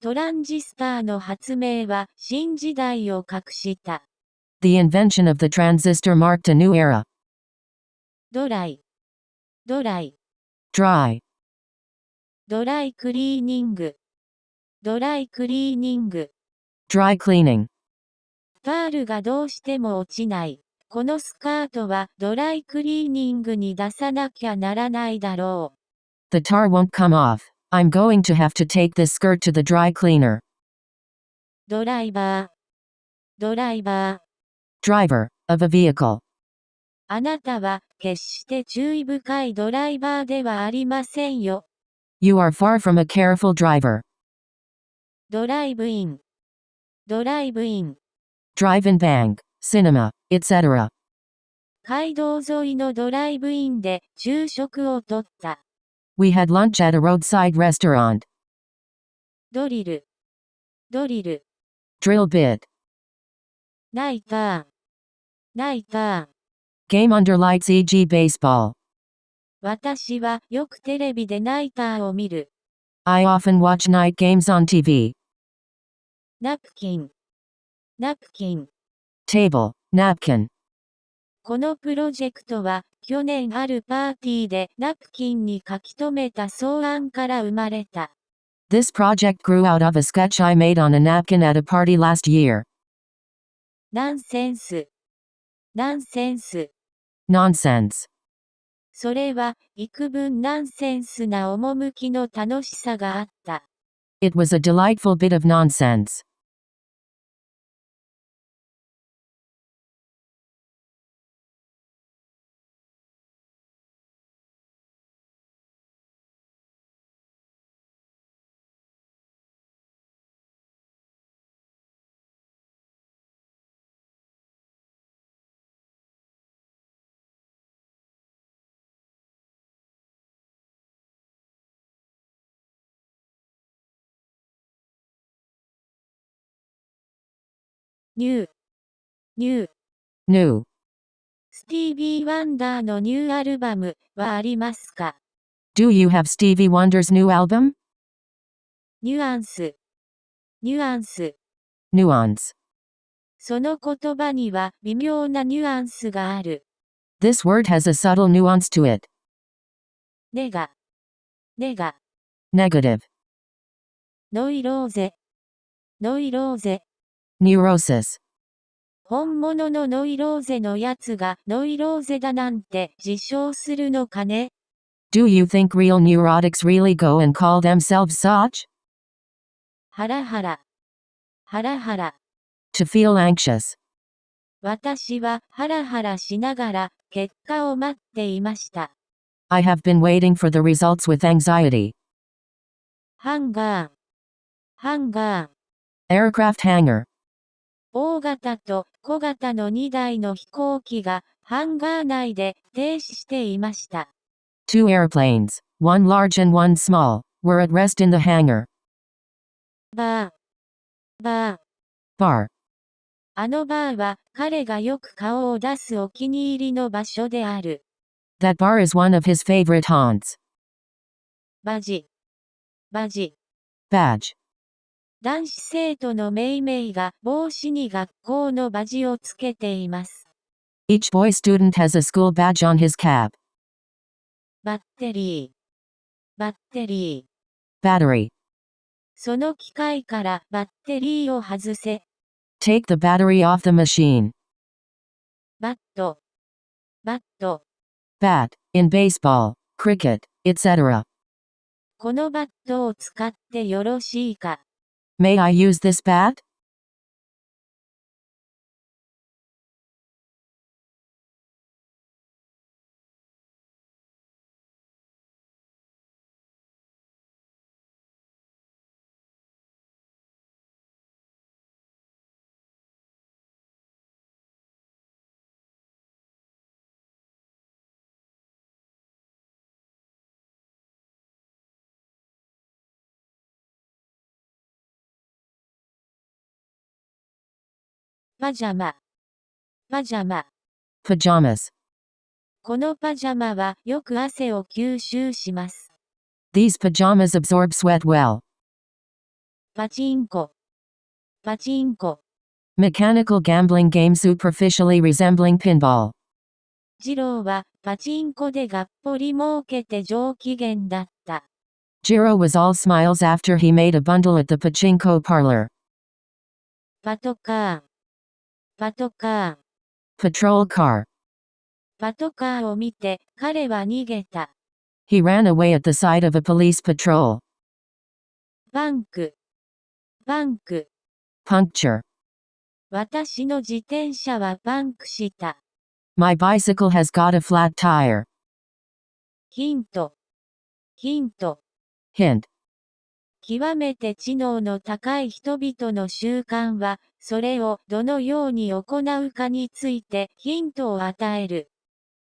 トランジスターの発明は新時代を画した。The invention of the transistor marked a new era. ドライ。ドライ。Dry. ドライクリーニング。ドライクリーニング。Dry cleaning. パールがどうしても落ちない。このスカートはドライクリーニングに出さなきゃならないだろう。The tar won't come off. I'm going to have to take this skirt to the dry cleaner. ドライバー。ドライバー。Driver of a vehicle. あなたは決して注意深いドライバーではありませんよ。You are far from a careful driver. ドライブイン。ドライブイン。Drive-in bang, cinema, etc. 街道沿いのドライブインで昼食をとった。We had lunch at a roadside restaurant. ドリル。ドリル。Drill bit. ナイター。ナイター。Game under lights e.g. baseball. 私はよくテレビでナイターを見る。I often watch night games on TV. ナプキン。ナプキン。Table, napkin. このプロジェクトは去年あるパーティーでナプキンに書き留めた草案から生まれた。This project grew out of a sketch I made on a napkin at a party last year. ナンセンス。ナンセンス。Nonsense. それは幾分ナンセンスな趣の楽しさがあった。It was a delightful bit of nonsense. ニュー。ニュー。New. スティービー・ワンダーのニューアルバムはありますか？ Do you have Stevie Wonder's new album? ニュアンス。ニュアンス。Nuance. その言葉には微妙なニュアンスがある。This word has a subtle nuance to it. ネガ。ネガ。Negative. ノイローゼ。ノイローゼ。Neurosis. 本物のノイローゼのやつがノイローゼだなんて自称するのかね？ Do you think real neurotics really go and call themselves such? ハラハラ。ハラハラ。To feel anxious. 私はハラハラしながら結果を待っていました。I have been waiting for the results with anxiety. ハンガー。ハンガー。Aircraft hangar. 大型と小型の2台の飛行機がハンガー内で停止していました。Two airplanes, one large and one small, were at rest in the hangar. バー。バー。Bar. あのバーは彼がよく顔を出すお気に入りの場所である。That bar is one of his favorite haunts. バジ。バジ。Badge. 男子生徒のメイメイが帽子に学校のバジをつけています。Each boy student has a school badge on his cap. バッテリー。バッテリー。Battery. その機械からバッテリーを外せ。Take the battery off the machine. バット、バット。Bat. In baseball, cricket, etc. このバットを使ってよろしいか。May I use this bat? パジャマ、パジャマ。Pajamas. このパジャマはよく汗を吸収します。These pajamas absorb sweat well. パチンコ、パチンコ。Mechanical gambling game superficially resembling pinball. ジローはパチンコでがっぽり儲けて上機嫌だった。Jiro was all smiles after he made a bundle at the pachinko parlor. パトカー、パトカー。Patrol car. パトカーを見て彼は逃げた。He ran away at the sight of a police patrol. バンク、バンク。Puncture. 私の自転車はパンクした。My bicycle has got a flat tire. ヒント、ヒント。Hint. 極めて知能の高い人々の習慣は、それをどのように行うかについてヒントを与える。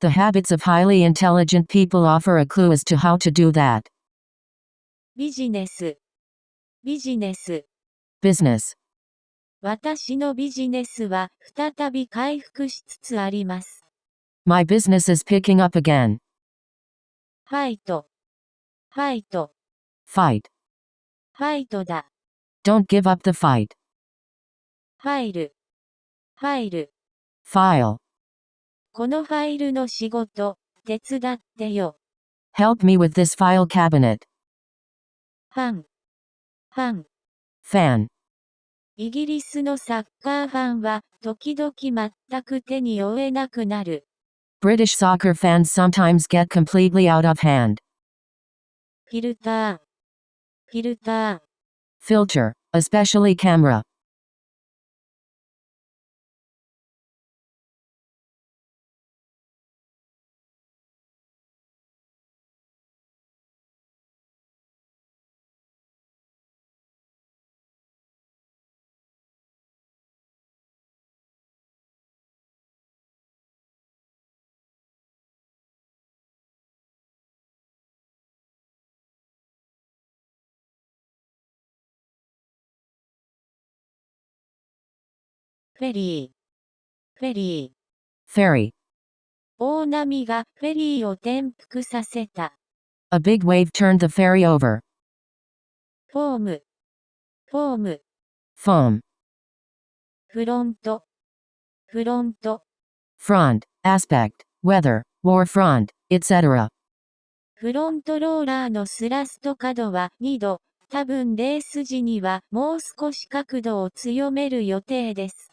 The habits of highly intelligent people offer a clue as to how to do that. ビジネス、ビジネス。Business. 私のビジネスは再び回復しつつあります。My business is picking up again. ファイト、ファイト、Fight. ファイトだ。Don't give up the fight. ファイル、ファイル。File. このファイルの仕事、手伝ってよ。Help me with this file cabinet. ファン、ファン。Fan. イギリスのサッカーファンは、時々全く手に負えなくなる。British soccer fans sometimes get completely out of hand. フィルター、フィルター。Filter, especially camera.フェリー、フェリー。Ferry. 大波がフェリーを転覆させた。A big wave turned the ferry over. フォーム、フォーム。Foam. フロント、フロント。Front, aspect, weather, war front, etc. フロントローラーのスラスト角は2度。多分レース時にはもう少し角度を強める予定です。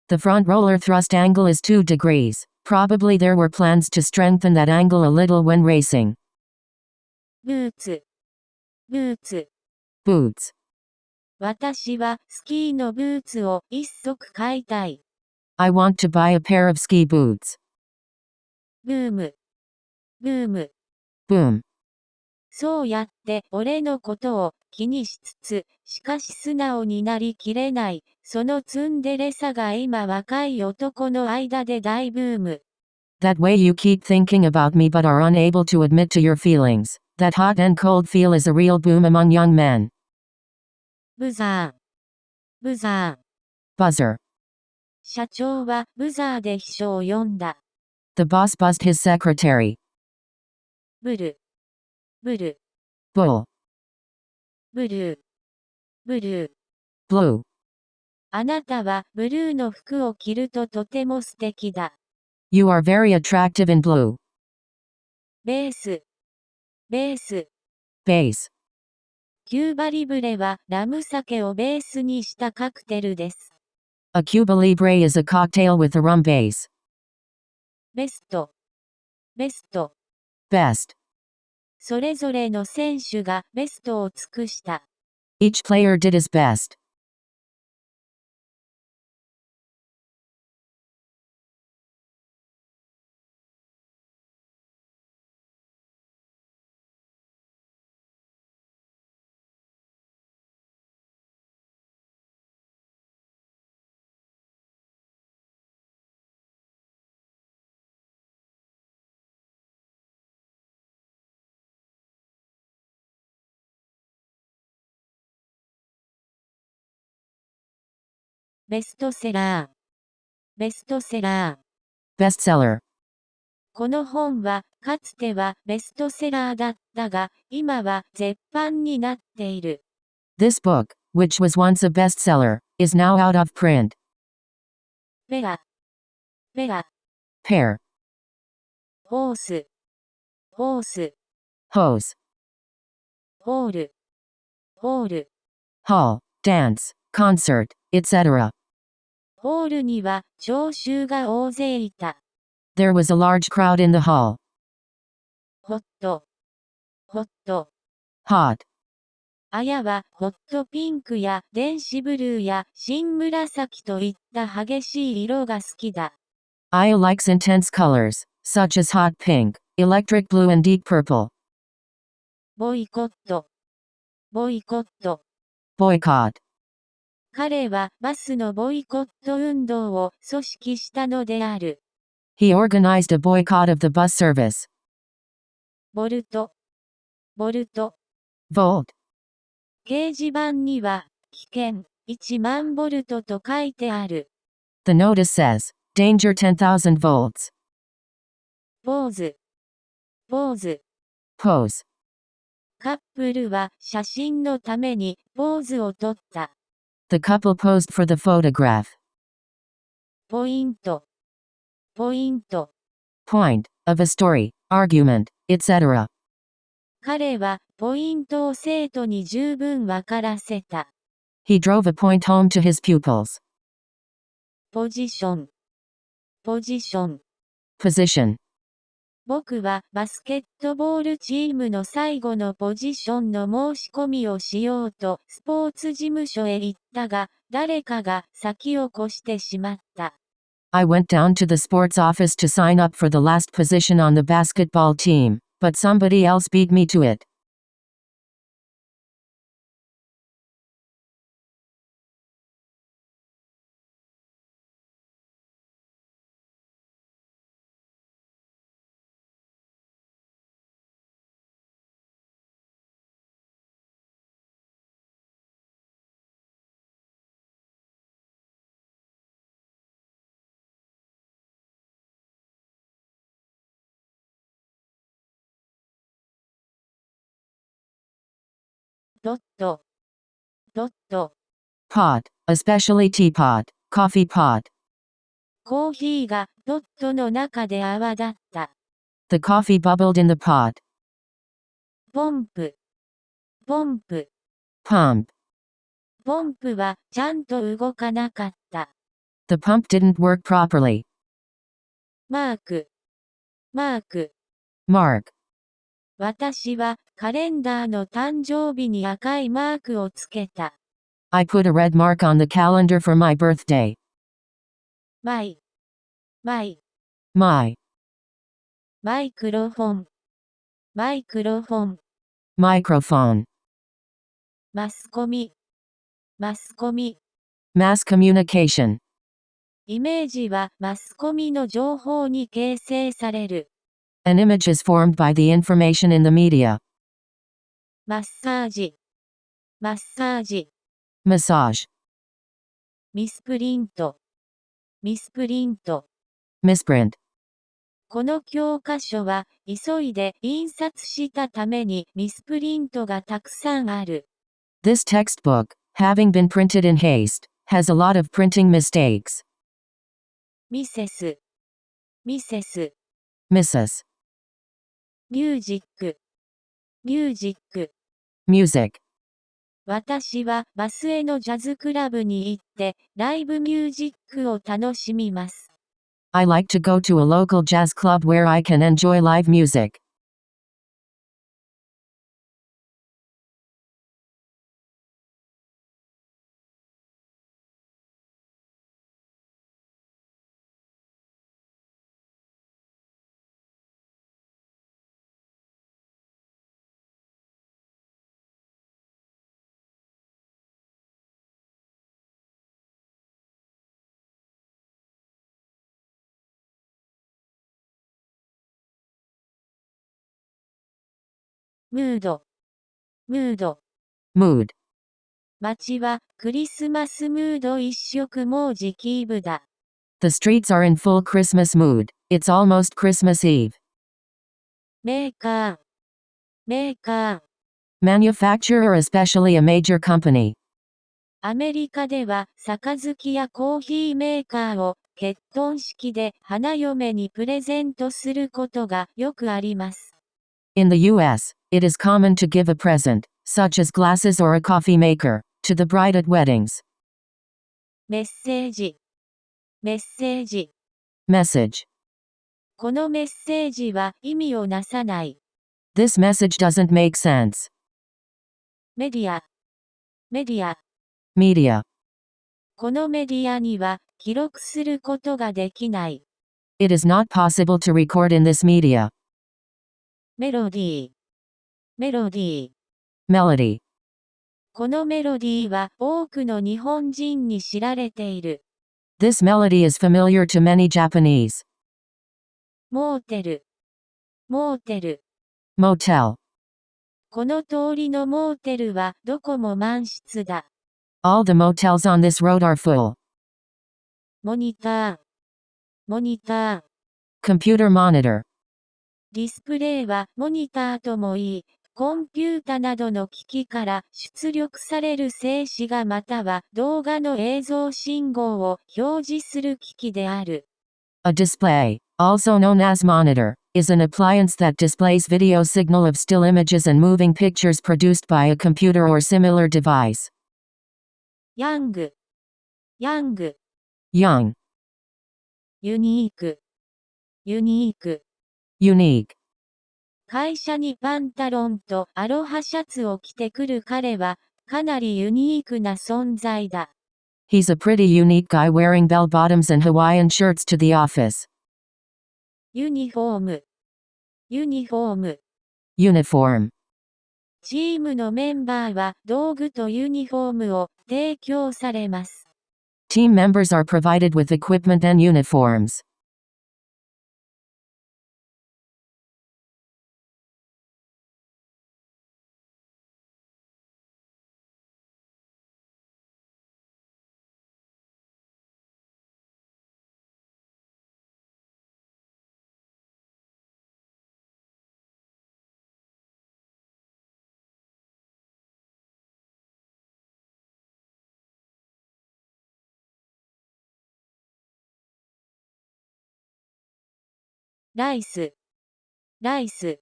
The front roller thrust angle is 2 degrees. Probably there were plans to strengthen that angle a little when racing. ブーツ、ブーツ。Boots. 私はスキーのブーツを一足買いたい。I want to buy a pair of ski boots. ブーム、ブーム。Boom. そうやって俺のことを気にしつつ、しかし素直になりきれない、そのツンデレさが今若い男の間で大ブーム。That way you keep thinking about me but are unable to admit to your feelings. That hot and cold feel is a real boom among young men. ブザー、ブザー。Buzzer. 社長はブザーで秘書を呼んだ。The boss buzzed his secretary. ブル、ブル、Bull. ブルー、ブルー。Blue. あなたはブルーの服を着るととても素敵だ。You are very attractive in blue. ベース、ベース。Base. キューバリブレはラム酒をベースにしたカクテルです。A Cuba Libre is a cocktail with a rum base. ベスト。ベスト。Best. それぞれの選手がベストを尽くした。Each player did his best. ベストセラー。ベストセラー。Bestseller. この本は、かつてはベストセラーだったが、今は絶版になっている。This book, which was once a bestseller, is now out of print. ペア。ペア。Pair. ホース。ホース。Hose. ホール。ホール。Hall. Dance. Concert. Etc. ホールには聴衆が大勢いた。There was a large crowd in the hall. ホット。ホット。Hot. あやはホットピンクや電子ブルーや新紫といった激しい色が好きだ。Aya likes intense colors, such as hot pink, electric blue and deep purple. ボイコット。ボイコット。Boycott. 彼はバスのボイコット運動を組織したのである。He organized a boycott of the bus service. ボルト。ボルト。Volt. 掲示板には、危険、1万ボルトと書いてある。The notice says, danger 10,000 volts. ポーズ。ポーズ。Pose. カップルは写真のためにポーズをとった。The couple posed for the photograph. ポイント。ポイント。Point of a story, argument, etc. 彼はポイントを生徒に十分わからせた。He drove a point home to his pupils. ポジション。ポジション。Position. 僕はバスケットボールチームの最後のポジションの申し込みをしようとスポーツ事務所へ行ったが、誰かが先を越してしまった。I went down to the sports office to sign up for the last position on the basketball team, but somebody else beat me to it. ドット。ドット。Pot, especially teapot, coffee pot. コーヒーがドットの中で泡立った。The coffee bubbled in the pot. ポンプ。ポンプ。Pump. ポンプはちゃんと動かなかった。The pump didn't work properly. マーク。マーク。Mark. 私はカレンダーの誕生日に赤いマークをつけた。I put a red mark on the calendar for my birthday. マイ。マイ。My. マイクロフォン。マイクロフォン。Microphone. マスコミ。マスコミ。Mass communication. イメージはマスコミの情報に形成される。An image is formed by the information in the media. マッサージ。マッサージ。Massage. ミスプリント。ミスプリント。Misprint. この教科書は急いで印刷したためにミスプリントがたくさんある。This textbook, having been printed in haste, has a lot of printing mistakes. ミセス。ミセス。Missus. ミュージック。ミュージック。Music. 私はバスへのジャズクラブに行って、ライブミュージックを楽しみます。I like to go to a local jazz club where I can enjoy live music. ムード、ムード。Mood. 街はクリスマスムード一色もうじきイブだ。The streets are in full Christmas mood. It's almost Christmas Eve. メーカー、メーカー。Manufacturer, especially a major company. アメリカでは、杯やコーヒーメーカーを結婚式で花嫁にプレゼントすることがよくあります。In the US, it is common to give a present, such as glasses or a coffee maker, to the bride at weddings. メッセージ、メッセージ。Message. このメッセージは意味をなさない。This message doesn't make sense. メディア、メディア。Media. このメディアには記録することができない。It is not possible to record in this media. メロディー、メロディー。Melody. このメロディーは多くの日本人に知られている。This melody is familiar to many Japanese. モーテル、モーテル。Motel. この通りのモーテルはどこも満室だ。All the motels on this road are full. モニター、モニター。Computer monitor. ディスプレイはモニターともいい、コンピュータなどの機器から出力される静止画または動画の映像信号を表示する機器である。A display, also known as monitor, is an appliance that displays video signal of still images and moving pictures produced by a computer or similar device. ヤング、ヤング。Young. ユニーク、ユニーク。Unique. 会社にパンタロンとアロハシャツを着てくる彼は、かなりユニークな存在だ。He's a pretty unique guy wearing bell bottoms and Hawaiian shirts to the office. ユニフォーム、ユニフォーム。Uniform. チームのメンバーは道具とユニフォームを提供されます。Team members are provided with equipment and uniforms. ライス、ライス。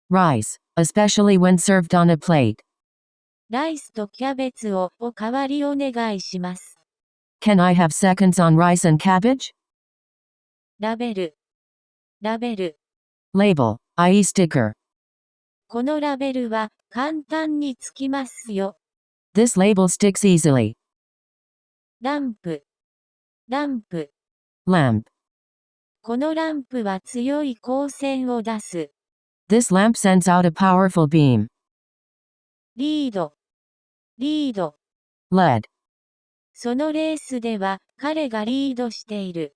Rice, especially when served on a plate. ライスとキャベツをお代わりお願いします。Can I have seconds on rice and cabbage? ラベル、ラベル。Label, i.e. sticker. このラベルは簡単につきますよ。This label sticks easily. ランプ、ランプ。Lamp. このランプは強い光線を出す。This lamp sends out a powerful beam. リード、リード。Lead. そのレースでは彼がリードしている。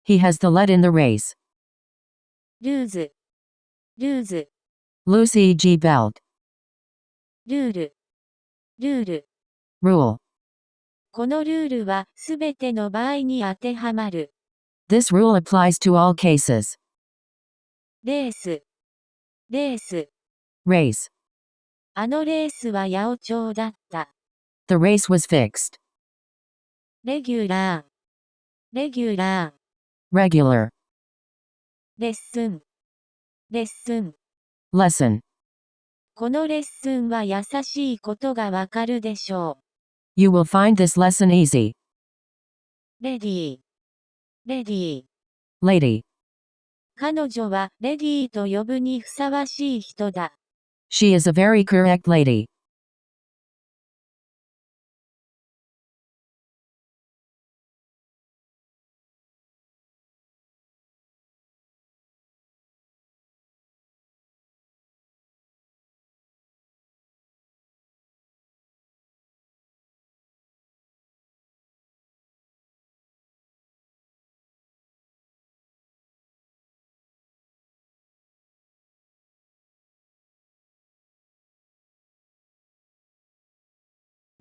He has the lead in the race. ルーズ、ルーズ。Loose e.g. belt. ルール、ルール。Rule. このルールはすべての場合に当てはまる。This rule applies to all cases. レース、レース。Race. あのレースは八百長だった。The race was fixed. レギュラー、レギュラー。Regular. レッスン、レッスン。Lesson. このレッスンは優しいことがわかるでしょ You will find this lesson easy. う。レディー。レディー。Lady. 彼女はレディーと呼ぶにふさわしい人だ。She is a very correct lady.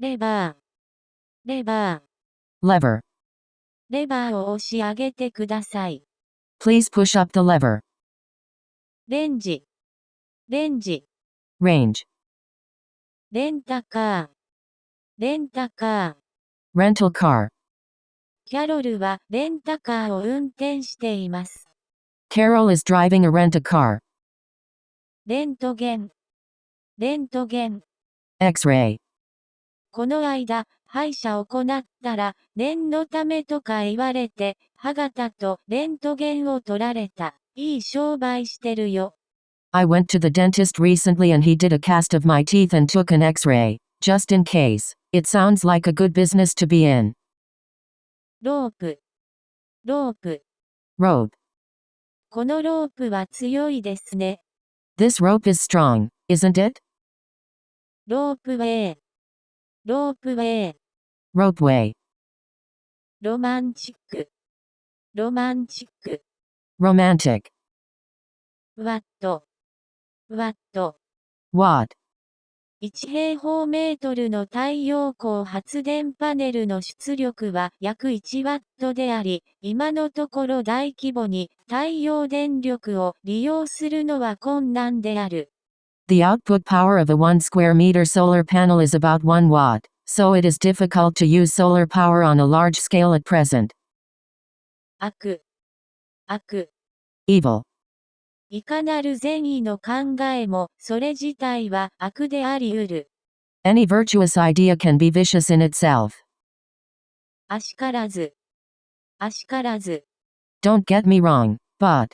レバー。レバー。Lever. レバーを押し上げてください。Please push up the lever. レンジ。レンジ。Range. レンタカー。レンタカー。Rental car. キャロルはレンタカーを運転しています。Carol is driving a rent-a-car. レントゲン。レントゲン。X-ray. この間、歯医者を行ったら、念のためとか言われて、歯型とレントゲンを取られた。いい商売してるよ。I went to the dentist recently and he did a cast of my teeth and took an X-ray, just in case. It sounds like a good business to be in. ロープ。ロープ。Rope. このロープは強いですね。This rope is strong, isn't it? ロープウェイ。ロープウェイ。Ropeway. ロマンチック。ロマンチック。Romantic. ワット。ワット。Watt. 1平方メートルの太陽光発電パネルの出力は約1ワットであり、今のところ大規模に太陽電力を利用するのは困難である。The output power of a 1 square meter solar panel is about 1 watt, so it is difficult to use solar power on a large scale at present. 悪。悪。Evil. いかなる善意の考えも、それ自体は悪であり得る。Any virtuous idea can be vicious in itself. あしからず。あしからず。Don't get me wrong, but.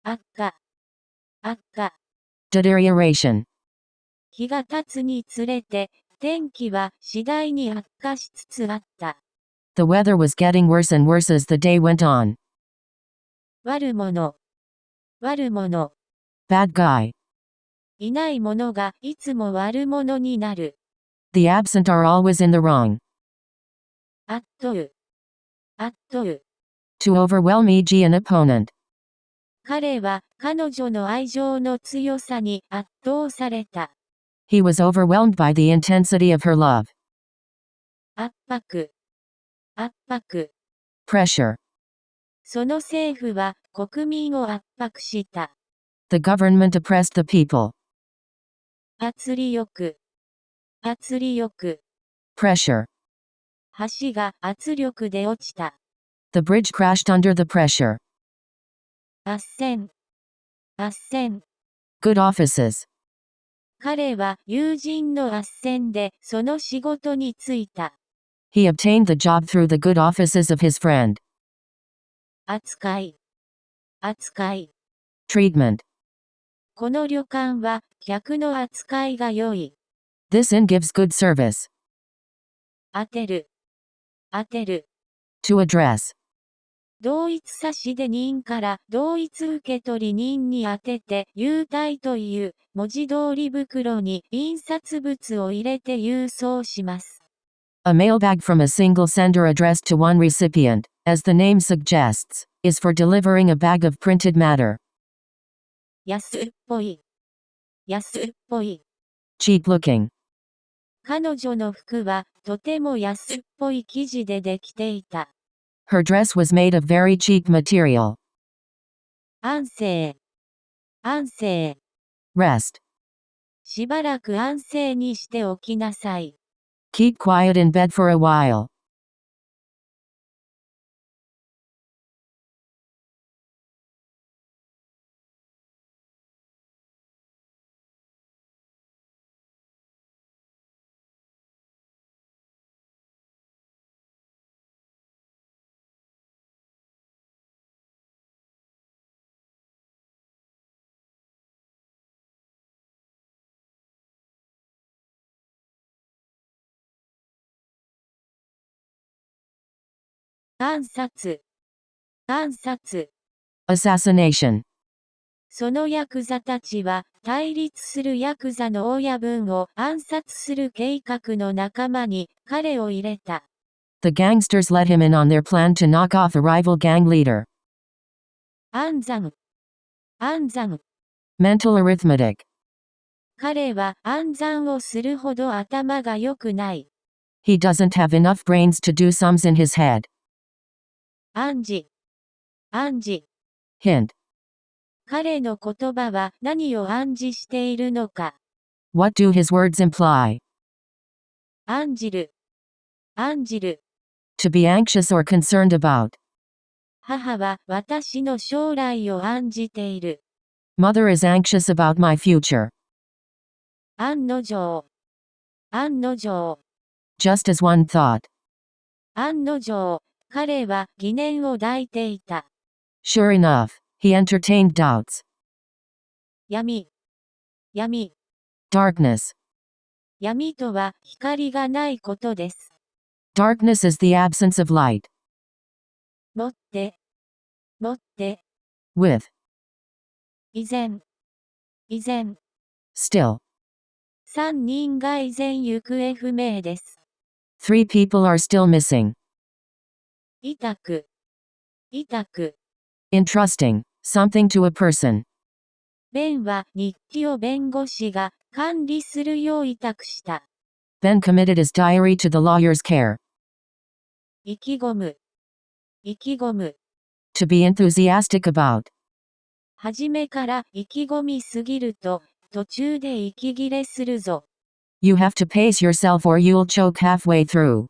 悪化。悪化。Deterioration. 日が経つにつれて、天気は次第に悪化しつつあった。The weather was getting worse and worse as the day went on. 悪者。悪者。Bad guy. いない者がいつも悪者になる。The absent are always in the wrong. 圧倒。圧倒。To overwhelm e.g. an opponent. 彼は彼女の愛情の強さに圧倒された。He was overwhelmed by the intensity of her love. 圧迫。圧迫。Pressure. その政府は国民を圧迫した。The government oppressed the people. 圧力。圧力。Pressure. 橋が圧力で落ちた。The bridge crashed under the pressure. 斡旋。斡旋。Good offices. 彼は友人の斡旋でその仕事に就いた。He obtained the job through the good offices of his friend. 扱い。扱い。Treatment. この旅館は客の扱いが良い。This inn gives good service. 当てる。当てる。To address. 同一差し出人から同一受け取り人に当てて優待という文字通り袋に印刷物を入れて郵送します。A mailbag from a single sender addressed to one recipient, as the name suggests, is for delivering a bag of printed matter. 安っぽい。安っぽい。cheap looking. 彼女の服はとても安っぽい生地でできていた。Her dress was made of very cheap material. 安静。安静。Rest. しばらく安静にしておきなさい。Keep quiet in bed for a while. 暗殺。暗殺。Assassination. そのヤクザたちは、対立するヤクザの親分を暗殺する計画の仲間に彼を入れた。The gangsters let him in on their plan to knock off a rival gang leader. 暗算。暗算。Mental arithmetic. 彼は暗算をするほど頭が良くない。He doesn't have enough brains to do sums in his head. 暗示。暗示。Hint. 彼の言葉は何を暗示しているのか。What do his words imply? 案じる。案じる。To be anxious or concerned about. 母は私の将来を案じている。Mother is anxious about my future. 案の定。案の定。Just as one thought. 案の定。彼は疑念を抱いていた。Sure enough, he entertained doubts. 闇。闇。Darkness. 闇とは光がないことです。Darkness is the absence of light. 持って。持って。With. 依然。依然。Still. 3人が依然行方不明です。3 people are still missing. 委託。委託。Entrusting something to a person. ベンは日記を弁護士が管理するよう委託した。Ben committed his diary to the lawyer's care. 意気込む。意気込む。To be enthusiastic about. 初めから意気込みすぎると、途中で息切れするぞ。You have to pace yourself or you'll choke halfway through.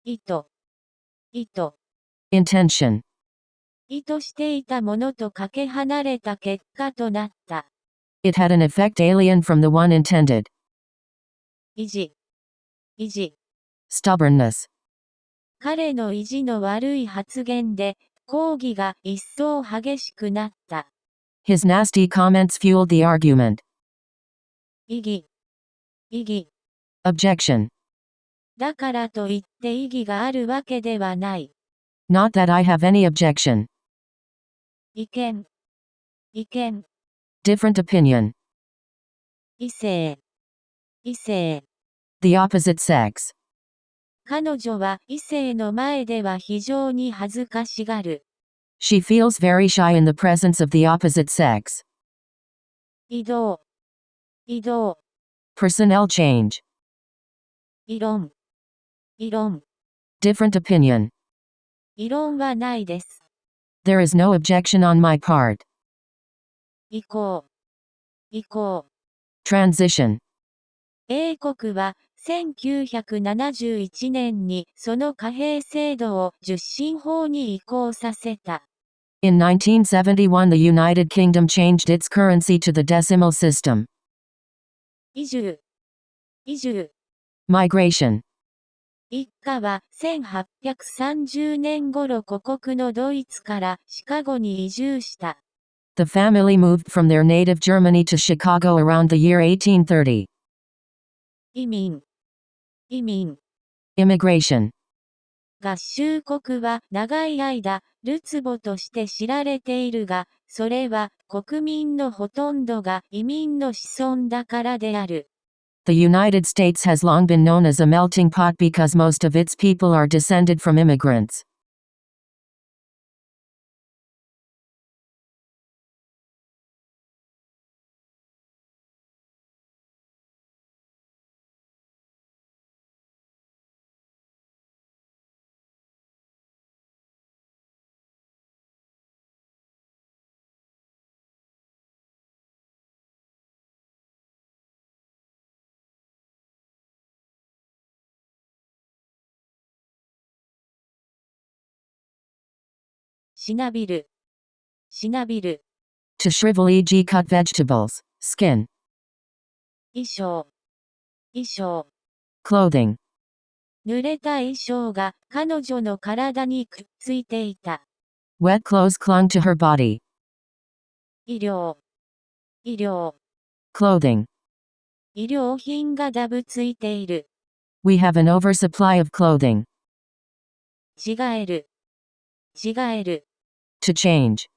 意図。意図。Intention. 意図していたものとかけ離れた結果となった。It had an effect alien from the one intended. 意地。意地。Stubbornness. 彼の意地の悪い発言で、抗議が一層激しくなった。His nasty comments fueled the argument. 異議。異議。Objection. だからといって異議があるわけではない。Not that I have any objection. 意見。意見。Different opinion. 異性。異性。The opposite sex. 彼女は異性の前では非常に恥ずかしがる。She feels very shy in the presence of the opposite sex. 移動。移動。Personnel change. 異論。異論。Different opinion. 異論はないです。There is no objection on my part. 移行。移行。Transition. 英国は1971年にその貨幣制度を10進法に移行させた。In 1971, the United Kingdom changed its currency to the decimal system. 移住。移住。Migration. 一家は1830年頃故国のドイツからシカゴに移住した。The family moved from their native Germany to Chicago around the year 1830. 移民。移民。Immigration. 合衆国は長い間、るつぼとして知られているが、それは国民のほとんどが移民の子孫だからである。The United States has long been known as a melting pot because most of its people are descended from immigrants. しなびる。しなびる。To shrivel, e.g., cut vegetables. Skin. 衣装。衣装。Clothing. 濡れた衣装が彼女の体にくっついていた。Wet clothes clung to her body. 医療。医療。Clothing. 医療品がダブついている。We have an oversupply of clothing. 違える。違える。To change.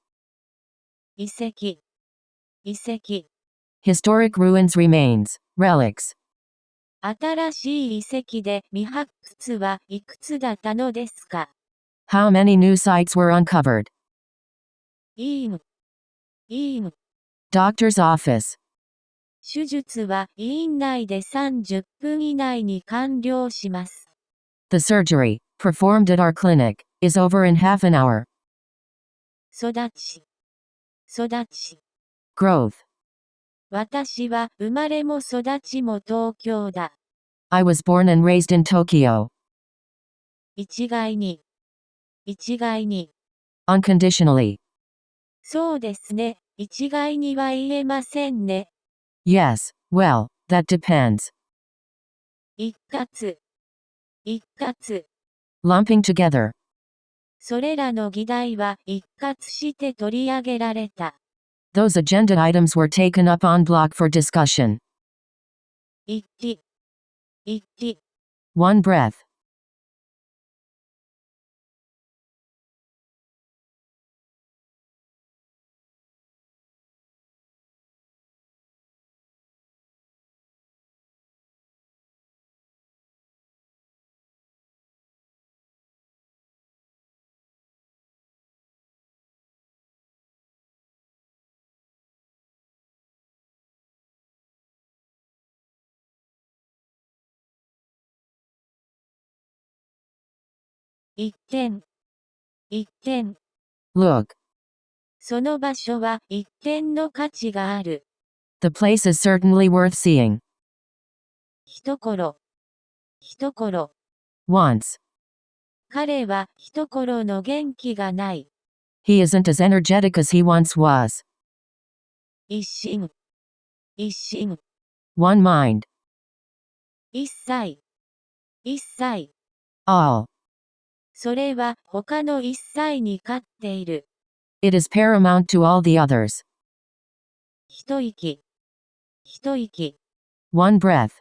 遺跡。遺跡。Historic ruins remains. Relics. 新しい遺跡で未発掘はいくつだったのですか？ How many new sites were uncovered? 医院。医院。Doctor's office. 手術は医院内で30分以内に完了します。The surgery, performed at our clinic, is over in half an hour. 育ち。育ち。Growth. 私は生まれも育ちも東京だ。I was born and raised in Tokyo. 一概に。一概に。Unconditionally. そうですね。一概には言えませんね。Yes, well, that depends. 一括。一括。Lumping together. それらの議題は一括して取り上げられた。Those agenda items were taken up en bloc for discussion. 一気。一気。One breath. 一点。一点。Look. その場所は一点の価値がある。The place is certainly worth seeing. 一頃。一頃。Once. 彼は一頃の元気がない。He isn't as energetic as he once was. 一心。一心。One mind. 一切。一切。All. それは他の一切に勝っている。It is paramount to all the others. 一息。一息。One breath.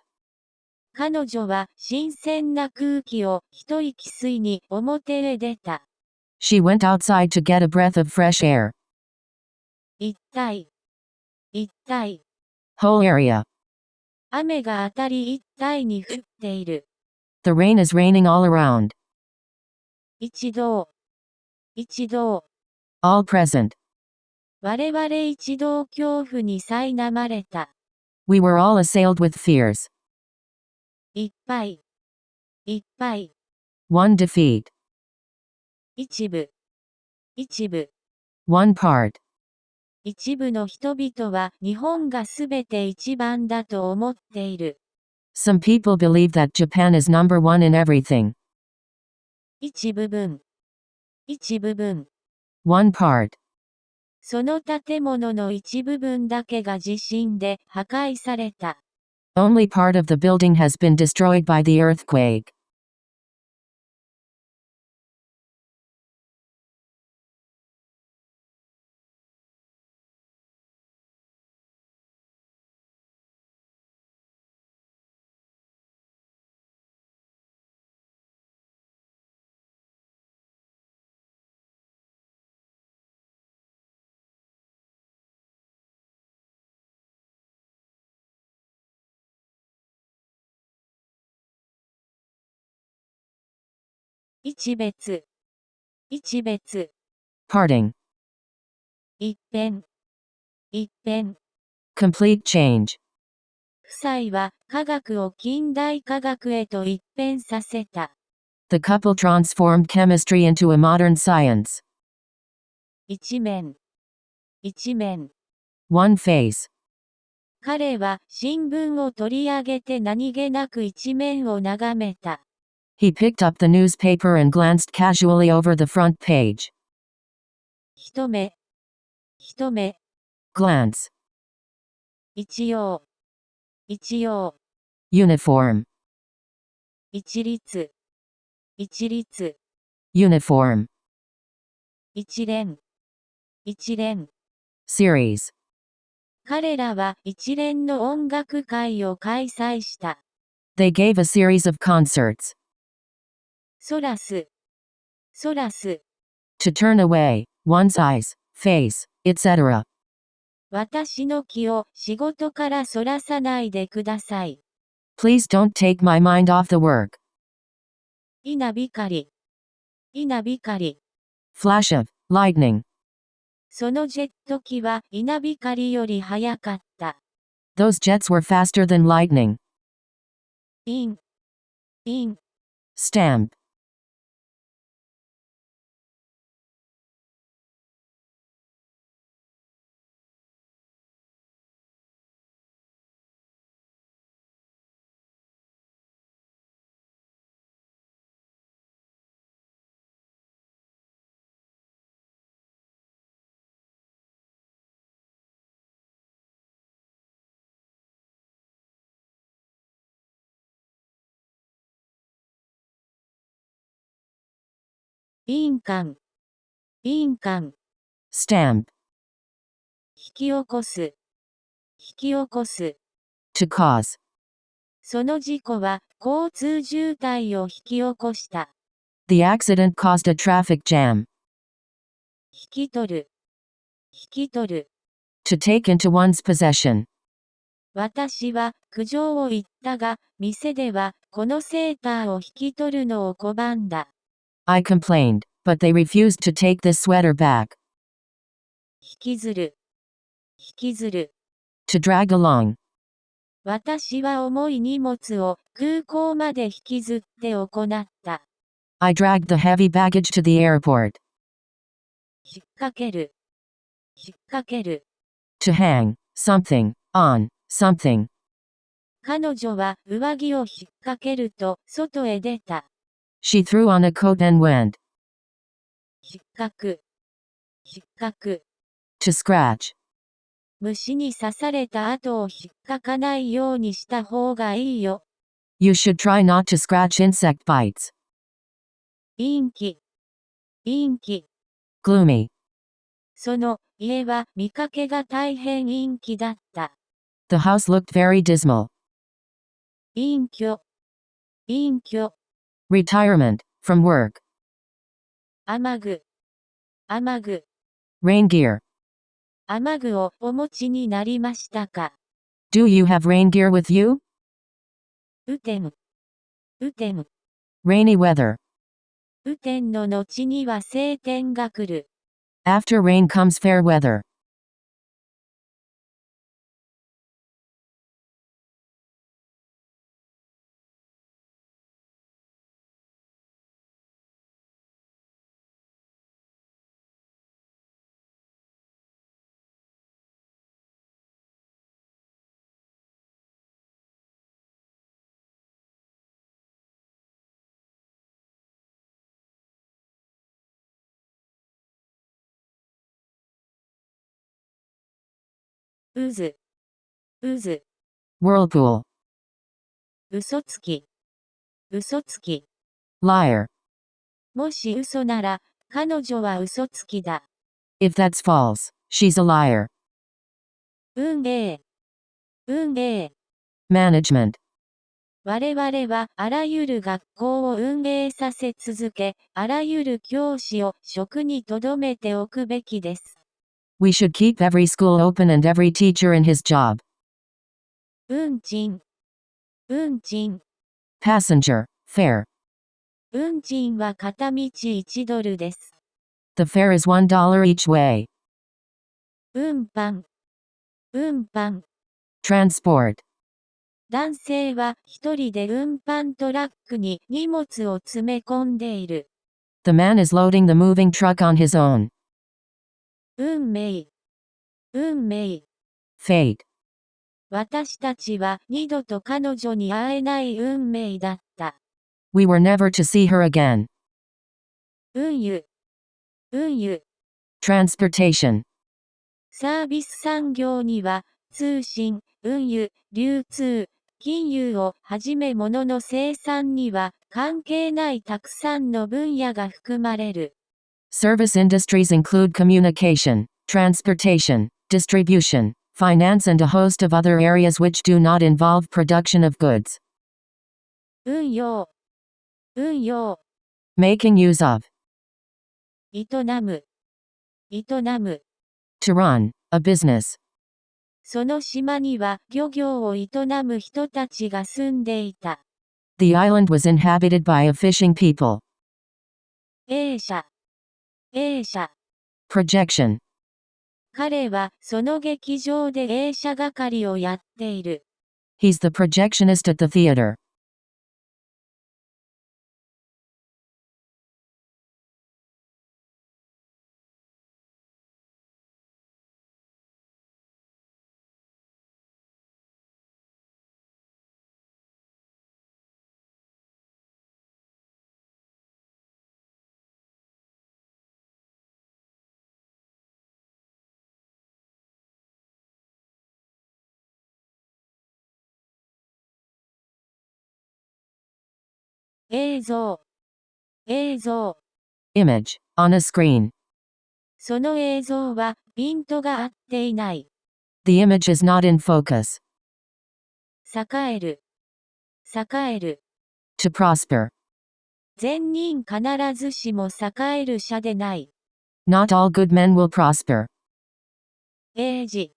彼女は新鮮な空気を一息吸いに表へ出た。She went outside to get a breath of fresh air. 一体。一体。Whole area. 雨が当たり一体に降っている。The rain is raining all around. 一同。一同。All present. 我々一同恐怖に苛まれた。We were all assailed with fears. いっぱい。いっぱい。One defeat. 一部。一部。One part. 一部の人々は日本がすべて一番だと思っている。Some people believe that Japan is number one in everything. 一部分。一部分。One part. その建物の一部分だけが地震で破壊された。Only part of the building has been destroyed by the earthquake. 一別、一別。Parting. 一変、一変。Complete change. 夫妻は科学を近代科学へと一変させた。The couple transformed chemistry into a modern science. 一面、一面。One face. 彼は新聞を取り上げて何気なく一面を眺めた。He picked up the newspaper and glanced casually over the front page. 一目、一目。Glance. 一様、一様。Uniform. 一律、一律。Uniform. 一連、一連。Series. 彼らは一連の音楽会を開催した。They gave a series of concerts. そらす、そらす。To turn away, one's eyes, face, etc. 私の気を仕事からそらさないでください。Please don't take my mind off the work. 稲光、稲光。Flash of lightning. そのジェット機は稲光より速かった。Those jets were faster than lightning. 印、印。Stamp. 印鑑、印鑑。Stamp. 引き起こす、引き起こす。To cause. その事故は交通渋滞を引き起こした。The accident caused a traffic jam. 引き取る、引き取る。To take into one's possession. 私は苦情を言ったが、店ではこのセーターを引き取るのを拒んだ。I complained, but they refused to take this sweater back. 引きずる、引きずる。To drag along. 私は重い荷物を空港まで引きずって行った。I dragged the heavy baggage to the airport. 引っ掛ける、引っ掛ける。To hang something on something. 彼女は上着を引っ掛けると外へ出た。She threw on a coat and went. 引っかく、引っかく。To scratch. 虫に刺された後を引っかかないようにした方がいいよ。You should try not to scratch insect bites. 陰気、陰気。Gloomy. その家は見かけが大変陰気だった。The house looked very dismal. 隠居、隠居。Retirement from work. 雨具、雨具。Rain gear. 雨具をお持ちになりましたか？ Do you have rain gear with you? 雨天、雨天。Rainy weather. 雨天の後には晴天が来る。After rain comes fair weather.渦、渦。Whirlpool. 嘘つき、嘘つき。Liar. もし嘘なら、彼女は嘘つきだ。If that's false, she's a liar. 運営、運営。Management. 我々はあらゆる学校を運営させ続け、あらゆる教師を職に留めておくべきです。We should keep every school open and every teacher in his job. 運賃、運賃。Passenger. Fare. 運賃は片道$1です。The fare is $1 each way. 運搬。運搬。Transport. 男性は一人で運搬トラックに荷物を詰め込んでいる。The man is loading the moving truck on his own. 運命。運命。Fate. 私たちは二度と彼女に会えない運命だった。We were never to see her again. 運輸。運輸。Transportation. サービス産業には、通信、運輸、流通、金融をはじめ物の生産には関係ないたくさんの分野が含まれる。Service industries include communication, transportation, distribution, finance and a host of other areas which do not involve production of goods. 運用。運用。Making use of. 営む。営む。To run, a business. その島には漁業を営む人たちが住んでいた。The island was inhabited by a fishing people. 映写。映写。Projection. 彼はその劇場で映写係をやっている。He's the projectionist at the theater. 映像。映像。Image. On a screen. その映像はピントが合っていない。The image is not in focus. 栄える。栄える。To prosper. 善人必ずしも栄える者でない。Not all good men will prosper. 英字。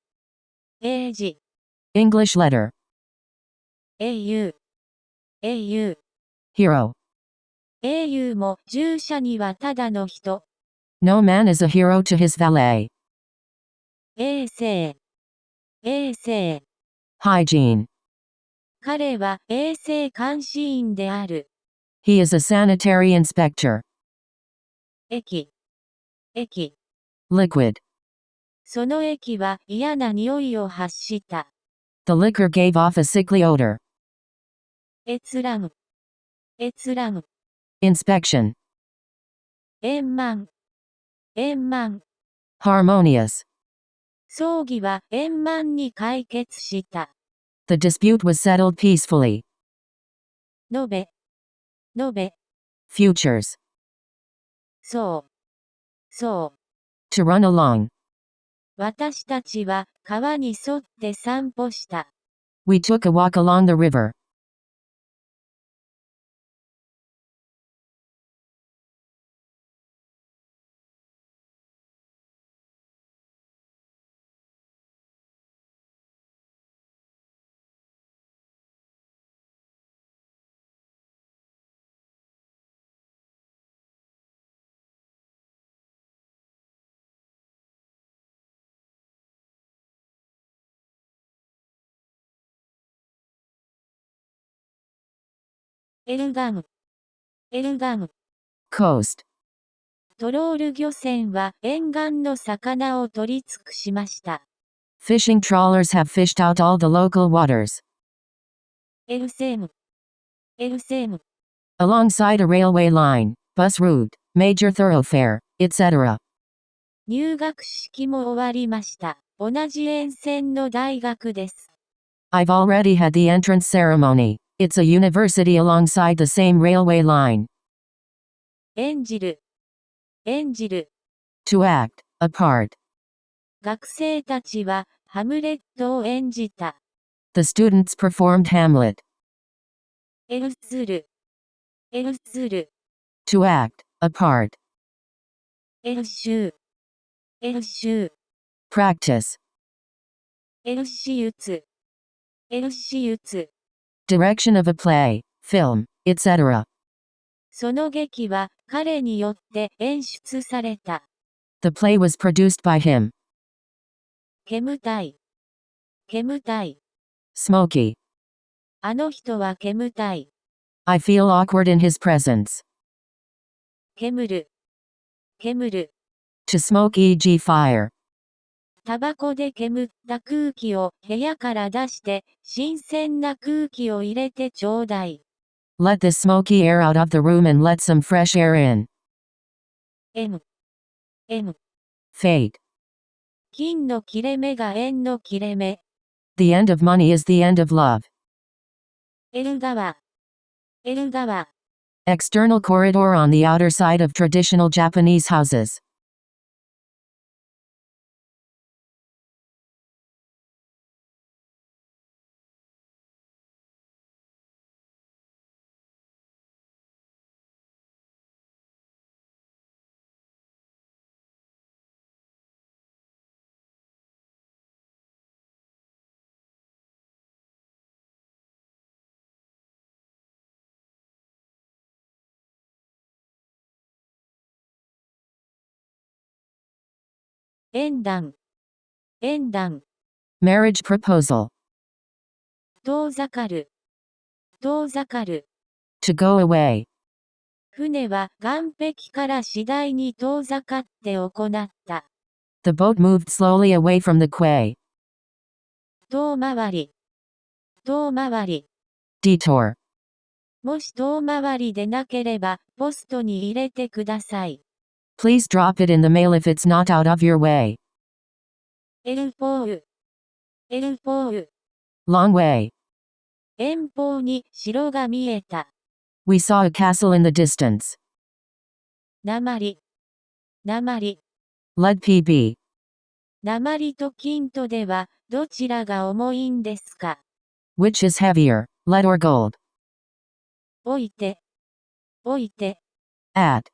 英字。English letter. 英雄。英雄。Hero. 英雄も従者にはただの人。No man is a hero to his valet. 衛生。衛生。Hygiene. 彼は衛生監視員である。He is a sanitary inspector. 液。液。Liquid. その液は嫌な匂いを発した。The liquor gave off a sickly odor. 閲覧。閲覧。Inspection. 円満。円満。Harmonious. 葬儀は円満に解決した。The dispute was settled peacefully. 述べ。述べ。Futures. そう。そう。To run along. 私たちは川に沿って散歩した。We took a walk along the river. エルガン。エルガン。Coast. トロール漁船は沿岸の魚を取り尽くしました。Fishing trawlers have fished out all the local waters. エルセム。エルセム。Alongside a railway line, bus route, major thoroughfare, etc. 入学式も終わりました。同じ沿線の大学です。I've already had the entrance ceremony. It's a university alongside the same railway line. 演じる。演じる。To act, a part. 学生たちはハムレットを演じた。The students performed Hamlet. エルズル。エルズル。To act, a part. エルシュー。エルシュー。Practice. エルシユツ。エルシユツ。Direction of a play, film, etc. その劇は彼によって演出された。The play was produced by him. 煙たい。煙たい。Smoky. あの人は煙たい。I feel awkward in his presence. 煙る。煙る。To smoke e.g. fire. タバコで煙った空気を部屋から出して、新鮮な空気を入れてちょうだい。Let the smoky air out of the room and let some fresh air in. M。Fate. 金の切れ目が円の切れ目。The end of money is the end of love. エル川。External corridor on the outer side of traditional Japanese houses. 縁談。Marriage proposal. 遠ざかる。To go away. 船は岸壁から次第に遠ざかって行った。The boat moved slowly away from the quay. 遠回り。Detour. もし遠回りでなければ、ポストに入れてください。Please drop it in the mail if it's not out of your way. エルポール。Long way. 遠方に城が見えた。We saw a castle in the distance. 鉛。Lead PB. 鉛と金とでは、どちらが重いんですか？ Which is heavier, lead or gold? 置いて。At.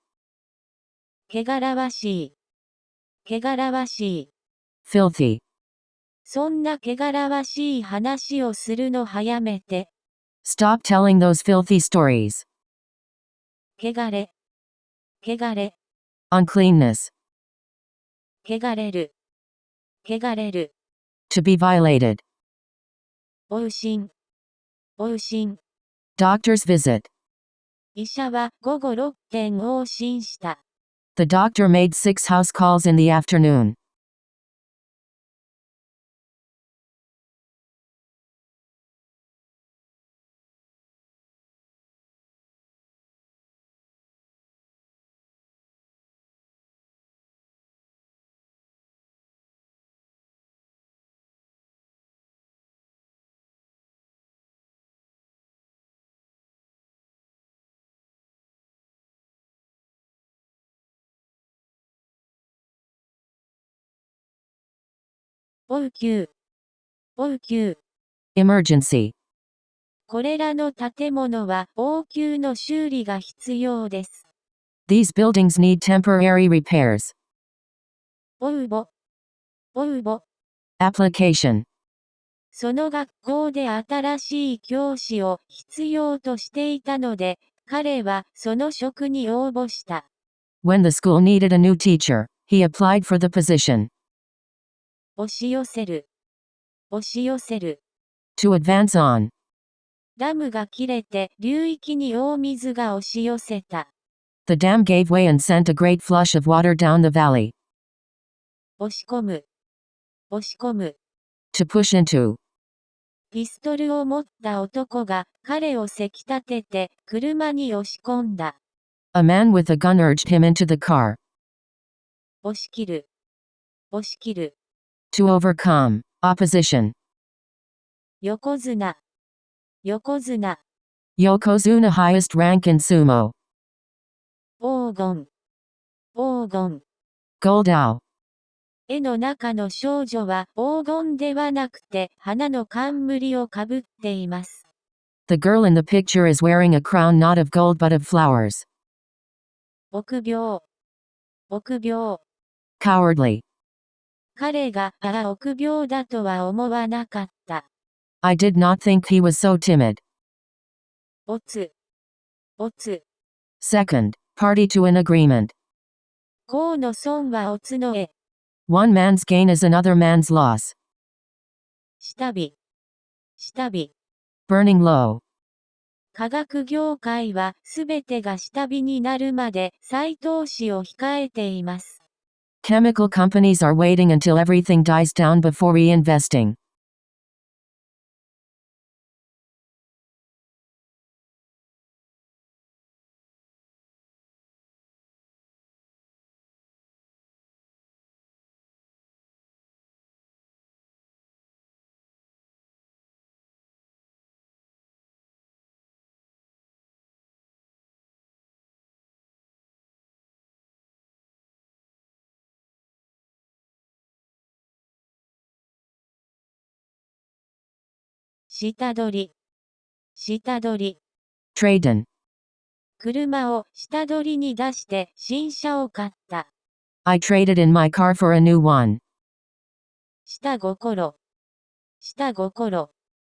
汚らわしい。Filthy. そんな汚らわしい話をするの早めて。Stop telling those filthy stories. 汚れ。Uncleanness. 汚れる。To be violated. 往診。Doctor's visit. 医者は午後6点往診した。The doctor made 6 house calls in the afternoon. 応急。Emergency. これらの建物は応急の修理が必要です。These buildings need temporary repairs. 応募。Application. その学校で新しい教師を必要としていたので、彼はその職に応募した。When the school needed a new teacher, he applied for the position. 押し寄せる。To advance on. ダムが切れて流域に大水が押し寄せた。The dam gave way and sent a great flush of water down the valley. 押し込む。To push into. ピストルを持った男が彼をせき立てて車に押し込んだ。A man with a gun urged him into the car. 押し切る。To overcome. Opposition. 横綱。Yokozuna highest rank in sumo. 黄金。Gold owl. 絵の中の少女は黄金ではなくて花の冠をかぶっています。The girl in the picture is wearing a crown not of gold but of flowers. 臆病。Cowardly. 彼が臆病だとは思わなかった。I did not think he was so timid. おつ。Second, party to an agreement. 甲の損は乙の得。One man's gain is another man's loss. 下火。下火。Burning low. 化学業界はすべてが下火になるまで再投資を控えています。Chemical companies are waiting until everything dies down before reinvesting. 下取り。下取り。Trade-in. 車を下取りに出して新車を買った。I traded in my car for a new one. 下心。下心。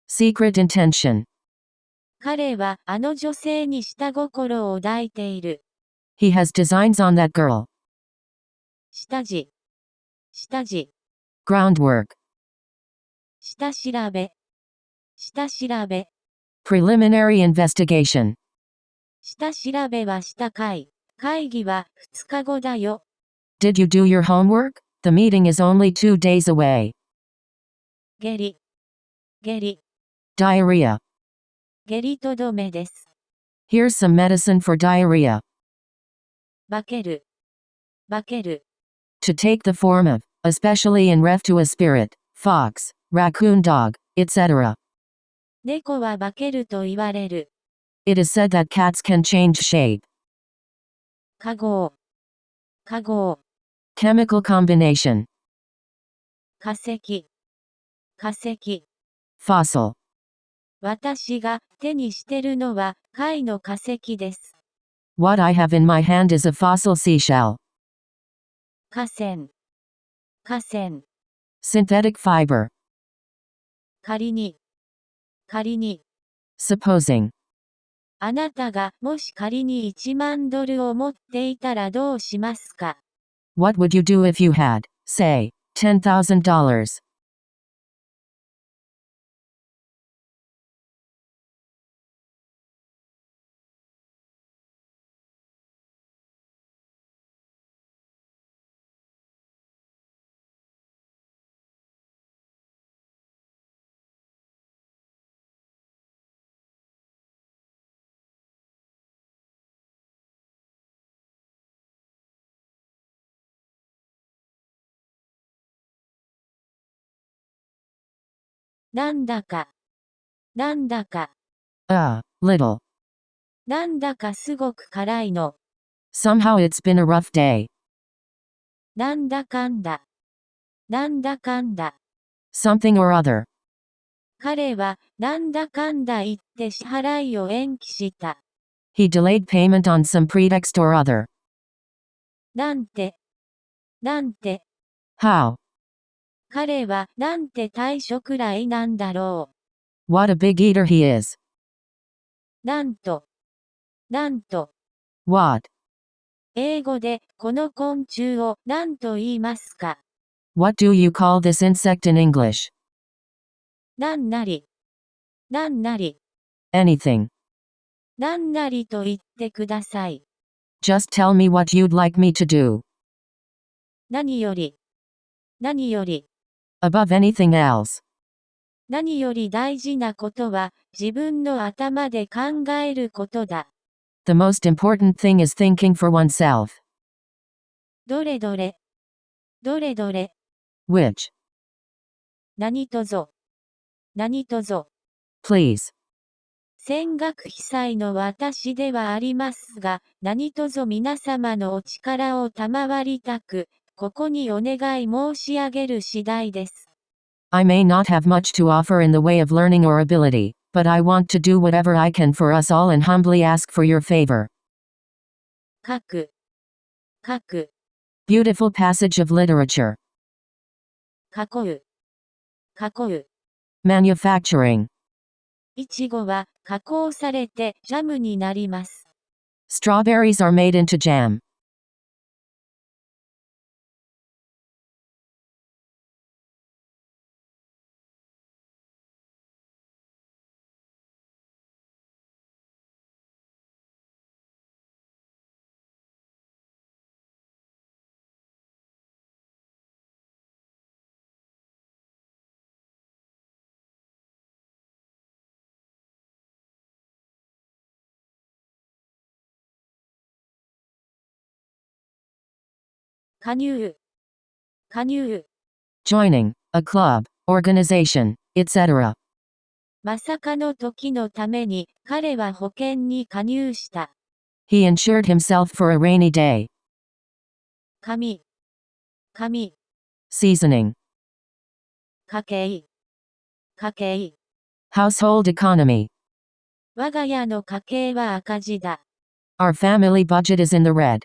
Secret intention. 彼はあの女性に下心を抱いている。He has designs on that girl. 下地。下地。Groundwork. 下調べ。下調べ。Preliminary investigation. 下調べはした会。会議は2日後だよ。Did you do your homework? The meeting is only 2 days away. 下痢。下痢。Diarrhea. 下痢とどめです。Here's some medicine for diarrhea. 化ける。化ける。To take the form of, especially in ref to a spirit, fox, raccoon dog, etc. 猫は化けると言われる。It is said that cats can change shape. 化合。化合。Chemical combination. 化石。化石。Fossil. 私が手にしてるのは貝の化石です。What I have in my hand is a fossil seashell. 河川。河川。Synthetic fiber. 仮に。仮に。Supposing. あなたがもし仮に1万ドルを持っていたらどうしますか？ What would you do if you had, say, $10,000? なんだか。なんだか。Little. なんだかすごく辛いの。Somehow it's been a rough day. なんだかんだ。なんだかんだ。Something or other. 彼はなんだかんだ言って支払いを延期した。He delayed payment on some pretext or other. なんて。なんて。How? 彼はなんて大所くらいなんだろう。What a big eater he is. なんと。なんと。What? 英語でこの昆虫を何と言いますか？ What do you call this insect in English? なんなり。なんなり。Anything. なんなりと言ってください。Just tell me what you'd like me to do. 何より。何より。Above anything else. 何より大事なことは自分の頭で考えることだ。The most important thing is thinking for oneself. どれどれ。どれどれ。Which? 何とぞ。何とぞ。Please. 泉岳被災の私ではありますが、何とぞ皆様のお力を賜りたく、ここにお願い申し上げる次第です。I may not have much to offer in the way of learning or ability, but I want to do whatever I can for us all and humbly ask for your favor. 書く。書く。Beautiful passage of literature. 囲う。囲う。Manufacturing. いちごは加工されてジャムになります。Strawberries are made into jam.加入、加入、 Joining, a club, organization, etc. まさかの時のために、彼は保険に加入した。He insured himself for a rainy day. 紙、紙、 Seasoning. 家計、家計、 Household economy. 我が家の家計は赤字だ。Our family budget is in the red.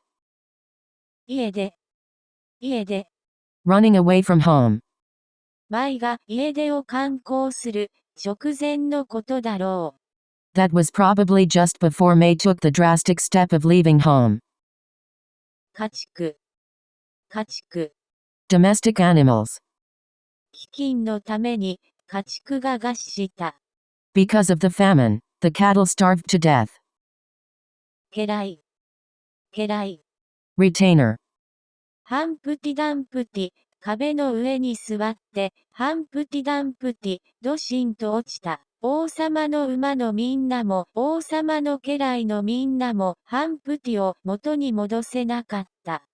家で、家で、 Running away from home. 舞が家出を観光する直前のことだろう。 That was probably just before May took the drastic step of leaving home. 家畜、家畜、 Domestic animals. 飢饉のために家畜が餓死した。 Because of the famine, the cattle starved to death. 家来、家来、 Retainer. ハンプティダンプティ、壁の上に座って、ハンプティダンプティ、ドシンと落ちた。王様の馬のみんなも、王様の家来のみんなも、ハンプティを元に戻せなかった。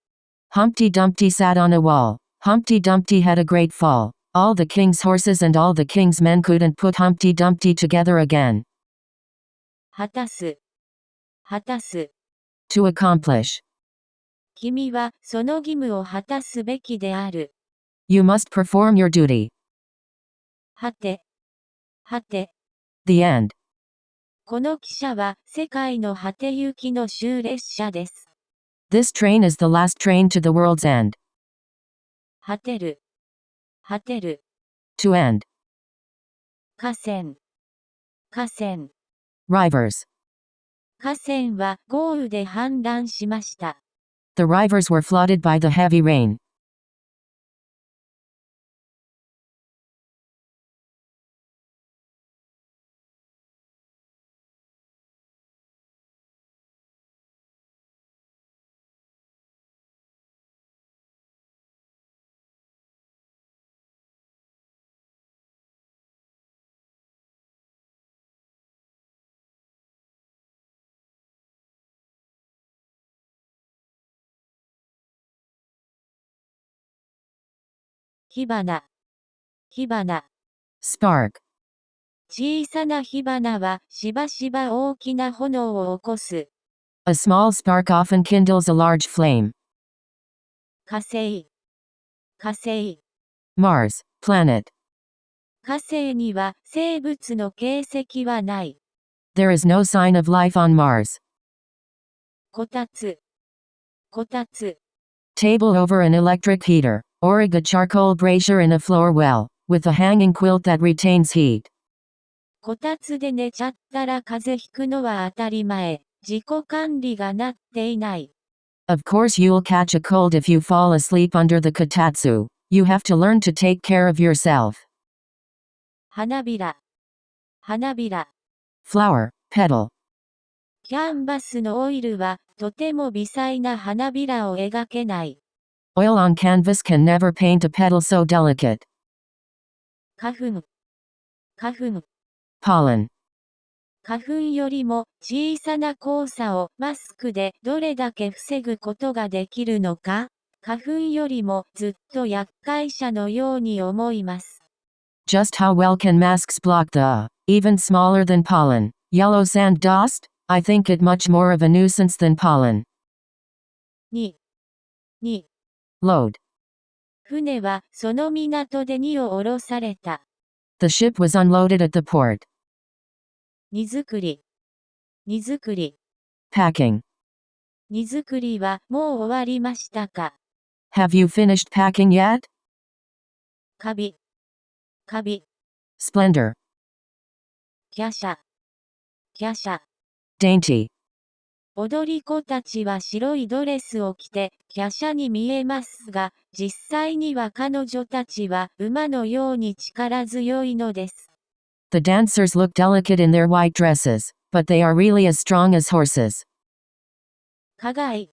Humpty Dumpty sat on a wall. Humpty Dumpty had a great fall. All the king's horses and all the king's men couldn't put Humpty Dumpty together again. 果たす、果たす。 To accomplish. 君はその義務を果たすべきである。 You must perform your duty. はて、はて。 The end. この汽車は世界の果て行きの終列車です。 This train is the last train to the world's end. 果てる、果てる。 To end. 河川、河川。 Rivers. 河川は豪雨で氾濫しました。 The rivers were flooded by the heavy rain. 火花、火花。 Spark. 小さな火花はしばしば大きな炎を起こす。 A small spark often kindles a large flame. 火星、火星。 Mars, planet. 火星には生物の形跡はない。 There is no sign of life on Mars. こたつ、こたつ。 Table over an electric heater. Orig a charcoal brazier in a floor well, with a hanging quilt that retains heat. こたつで寝ちゃったら風邪ひくのは当たり前。自己管理がなっていない。 Of course you'll catch a cold if you fall asleep under the kotatsu. You have to learn to take care of yourself. 花びら、花びら。 Flower, petal. キャンバスのオイルはとても微細な花びらを描けない。 Oil on canvas can never paint a petal so delicate. 花粉、花粉。 Pollen. 花粉よりも小さな黄砂をマスクでどれだけ防ぐことができるのか、花粉よりもずっと厄介者のように思います。 Just how well can masks block the, even smaller than pollen, yellow sand dust? I think it much more of a nuisance than pollen. 2、2。 Load. 船はその港で荷を下ろされた。 The ship was unloaded at the port. 荷造り、荷造り。 Packing. 荷造りはもう終わりましたか？ Have you finished packing yet? カビ、カビ。 Splendor. 華奢、華奢。 Dainty. 踊り子たちは白いドレスを着て、華奢に見えますが、実際には彼女たちは馬のように力強いのです。The dancers look delicate in their white dresses, but they are really as strong as horses. 課外。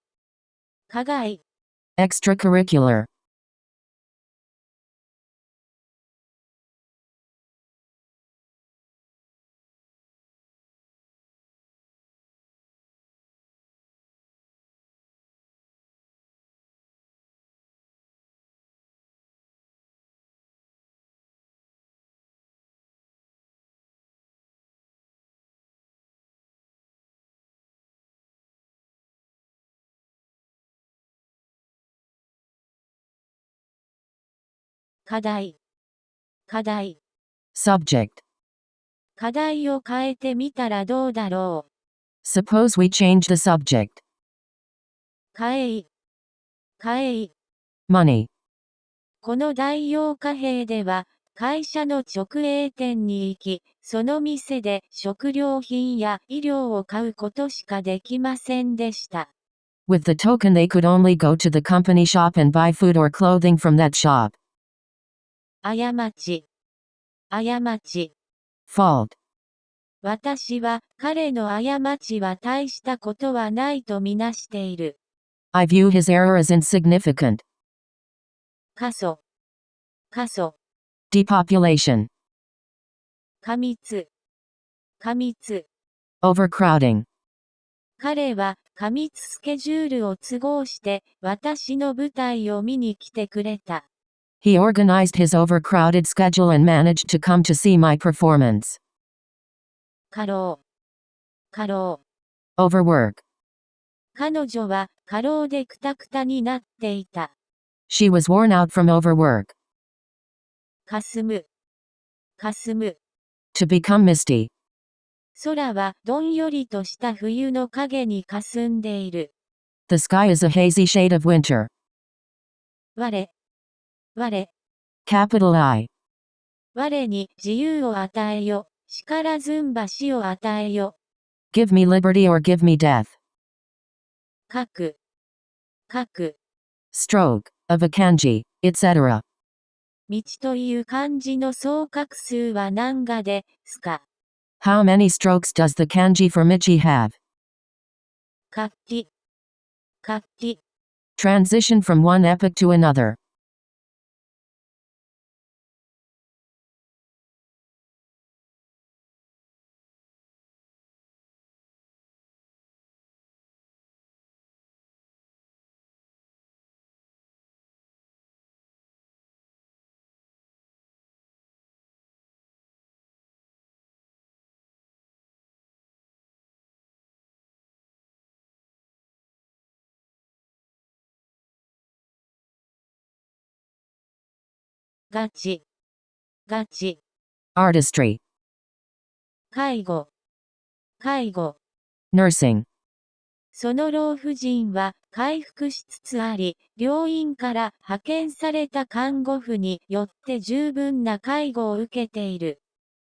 課外。Extracurricular. 課題。課題。Subject. 課題を変えてみたらどうだろう。Suppose we change the subject. 変え。変え。Money. この代用貨幣では、会社の直営店に行き、その店で食料品や衣料を買うことしかできませんでした。With the token they could only go to the company shop and buy food or clothing from that shop. 過ち。過ち。Fault. 私は彼の過ちは大したことはないとみなしている。I view his error as insignificant. 過疎。過疎。Depopulation. 過密。過密。Overcrowding. 彼は過密スケジュールを都合して私の舞台を見に来てくれた。He organized his overcrowded schedule and managed to come to see my performance. 過労。過労。Overwork. 彼女は過労でクタクタになっていた。She was worn out from overwork. かすむ。かすむ。To become misty. 空はどんよりとした冬の影にかすんでいる。The sky is a hazy shade of winter. 我。我。Capital I. 我に自由を与えよ。力ずんばしを与えよ。Give me liberty or give me death. 書く。書く。Stroke. Of a kanji, etc. 道という漢字の総画数は何がですか。How many strokes does the kanji for Michi have? 活気。活気。Transition from one epoch to another. ガチ。ガチ。Artistry. 介護。介護。Nursing. その老婦人は回復しつつあり、病院から派遣された看護婦によって十分な介護を受けている。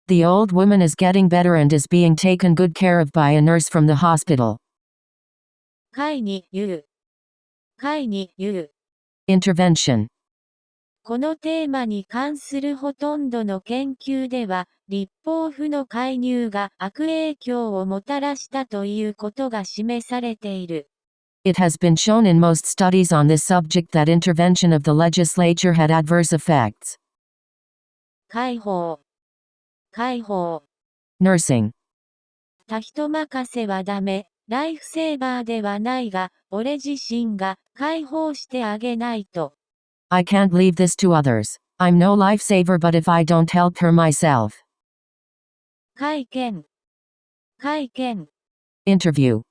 The old woman is getting better and is being taken good care of by a nurse from the hospital. 会に言う。会に言う。Intervention. このテーマに関するほとんどの研究では、立法府の介入が悪影響をもたらしたということが示されている。It has been shown in most studies on this subject that intervention of the legislature had adverse effects. 介抱。介抱。Nursing. 他人任せはダメ。ライフセーバーではないが、俺自身が解放してあげないと。I can't leave this to others. I'm no lifesaver, but if I don't help her myself. 会見。会見。Interview.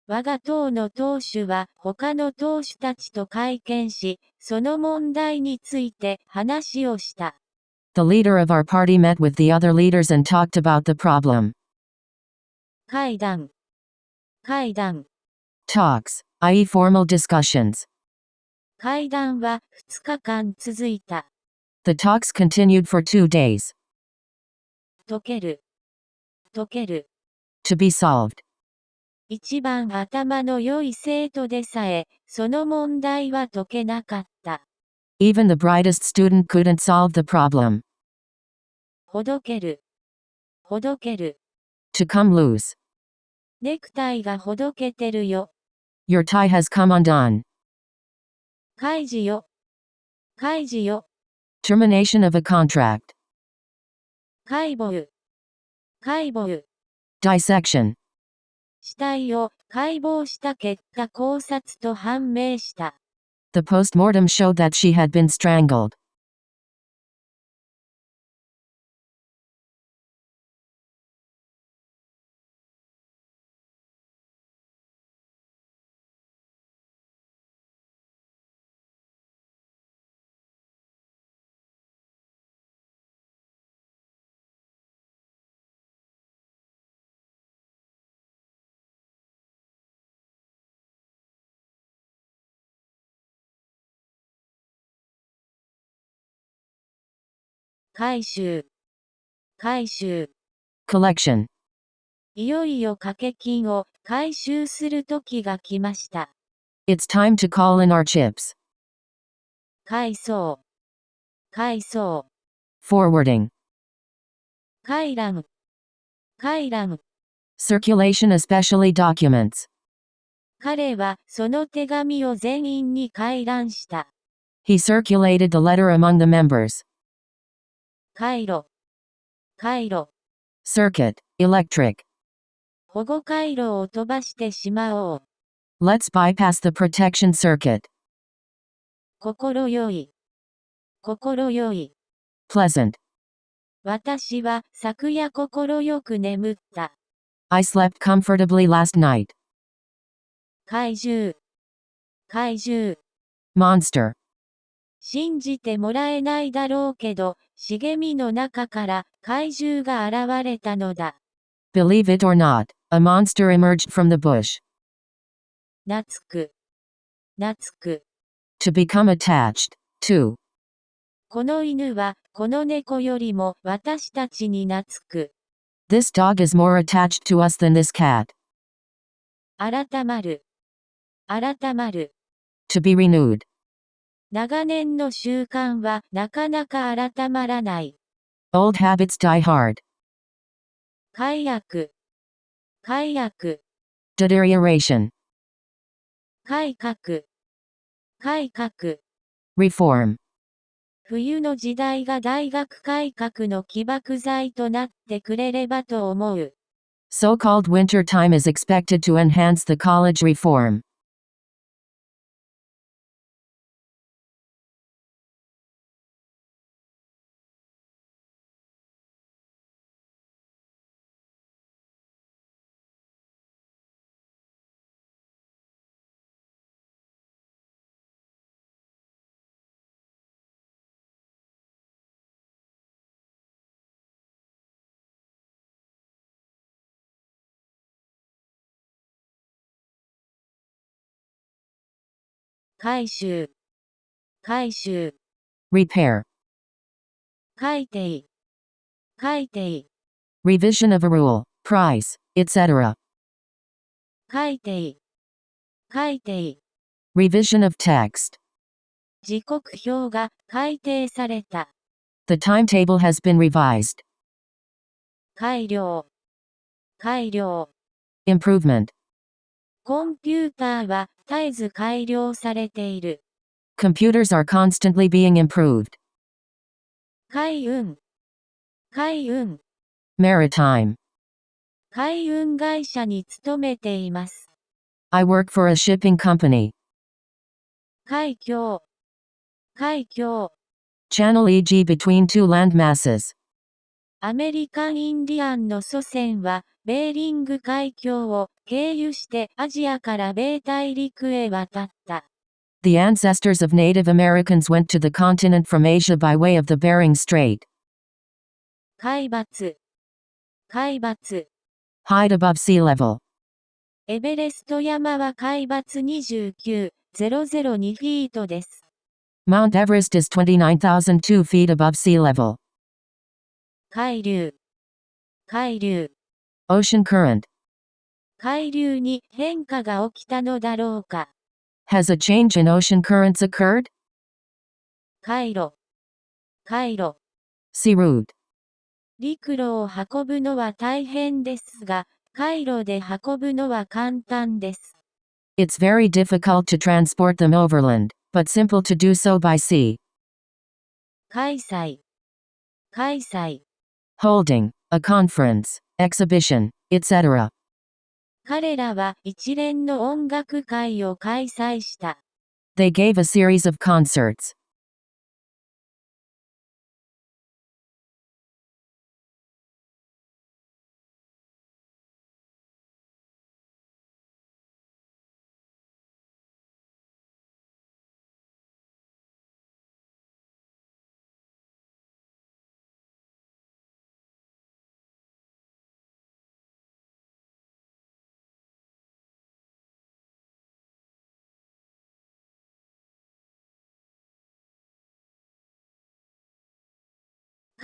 我が党の党首は他の党首たちと会見し、その問題について話をした。The leader of our party met with the other leaders and talked about the problem. 会談。会談。Talks, i.e., formal discussions. 会談は2日間続いた。The talks continued for 2 days. 解ける。解ける。To be solved. 一番頭の良い生徒でさえ、その問題は解けなかった。Even the brightest student couldn't solve the problem. ほどける。ほどける。To come loose. ネクタイがほどけてるよ。Your tie has come undone. 開示よ。開示よ。Termination of a contract. 解剖。解剖。Dissection. 死体を解剖した結果絞殺と判明した。The postmortem showed that she had been strangled. 回収。回収。Collection. いよいよ掛け金を回収する時が来ました。It's time to call in our chips. 回送。回送。Forwarding. 回覧。回覧。Circulation, especially documents. 彼はその手紙を全員に回覧した。He circulated the letter among the members. 回路。回路。Circuit. Electric. 保護回路を飛ばしてしまおう。Let's bypass the protection circuit. 心よい。心よい。Pleasant. 私は昨夜心よく眠った。I slept comfortably last night. 怪獣。怪獣。Monster. 信じてもらえないだろうけど、茂みの中から怪獣が現れたのだ。Believe it or not, a monster emerged from the bush. 懐く。懐く。To become attached. To. この犬は、この猫よりも私たちに懐く。This dog is more attached to us than this cat. 改まる。改まる。To be renewed. 長年の習慣はなかなか改まらない。Old habits die hard. 改悪。改悪。Deterioration. 改革。改革。Reform. 冬の時代が大学改革の起爆剤となってくれればと思う。So-called winter time is expected to enhance the college reform. 回収。回収。Repair. 改定。改定。Revision of a rule, price, etc. 改定。改定。Revision of text. 時刻表が改定された。The timetable has been revised. 改良。改良。Improvement. コンピューターは絶えず改良されている。Computers are constantly being improved. 海運。海運。Maritime. 海運会社に勤めています。I work for a shipping company. 海峡。海峡。Channel e.g. between two land masses. アメリカン・インディアンの祖先は、ベーリング海峡を経由してアジアから米大陸へ渡った。The ancestors of Native Americans went to the continent from Asia by way of the Bering Strait. 海抜。海抜。Height above sea level. エベレスト山は海抜29,002フィートです。Mount Everest is 29,002 feet above sea level. 海流。海流。Ocean current. 海流に変化が起きたのだろうか。Has a change in ocean currents occurred? 海路。海路。Sea route. 陸路を運ぶのは大変ですが、海路で運ぶのは簡単です。It's very difficult to transport them overland, but simple to do so by sea. 開催。開催。Holding, a conference, exhibition, etc. 彼らは一連の音楽会を開催した。They gave a series of concerts.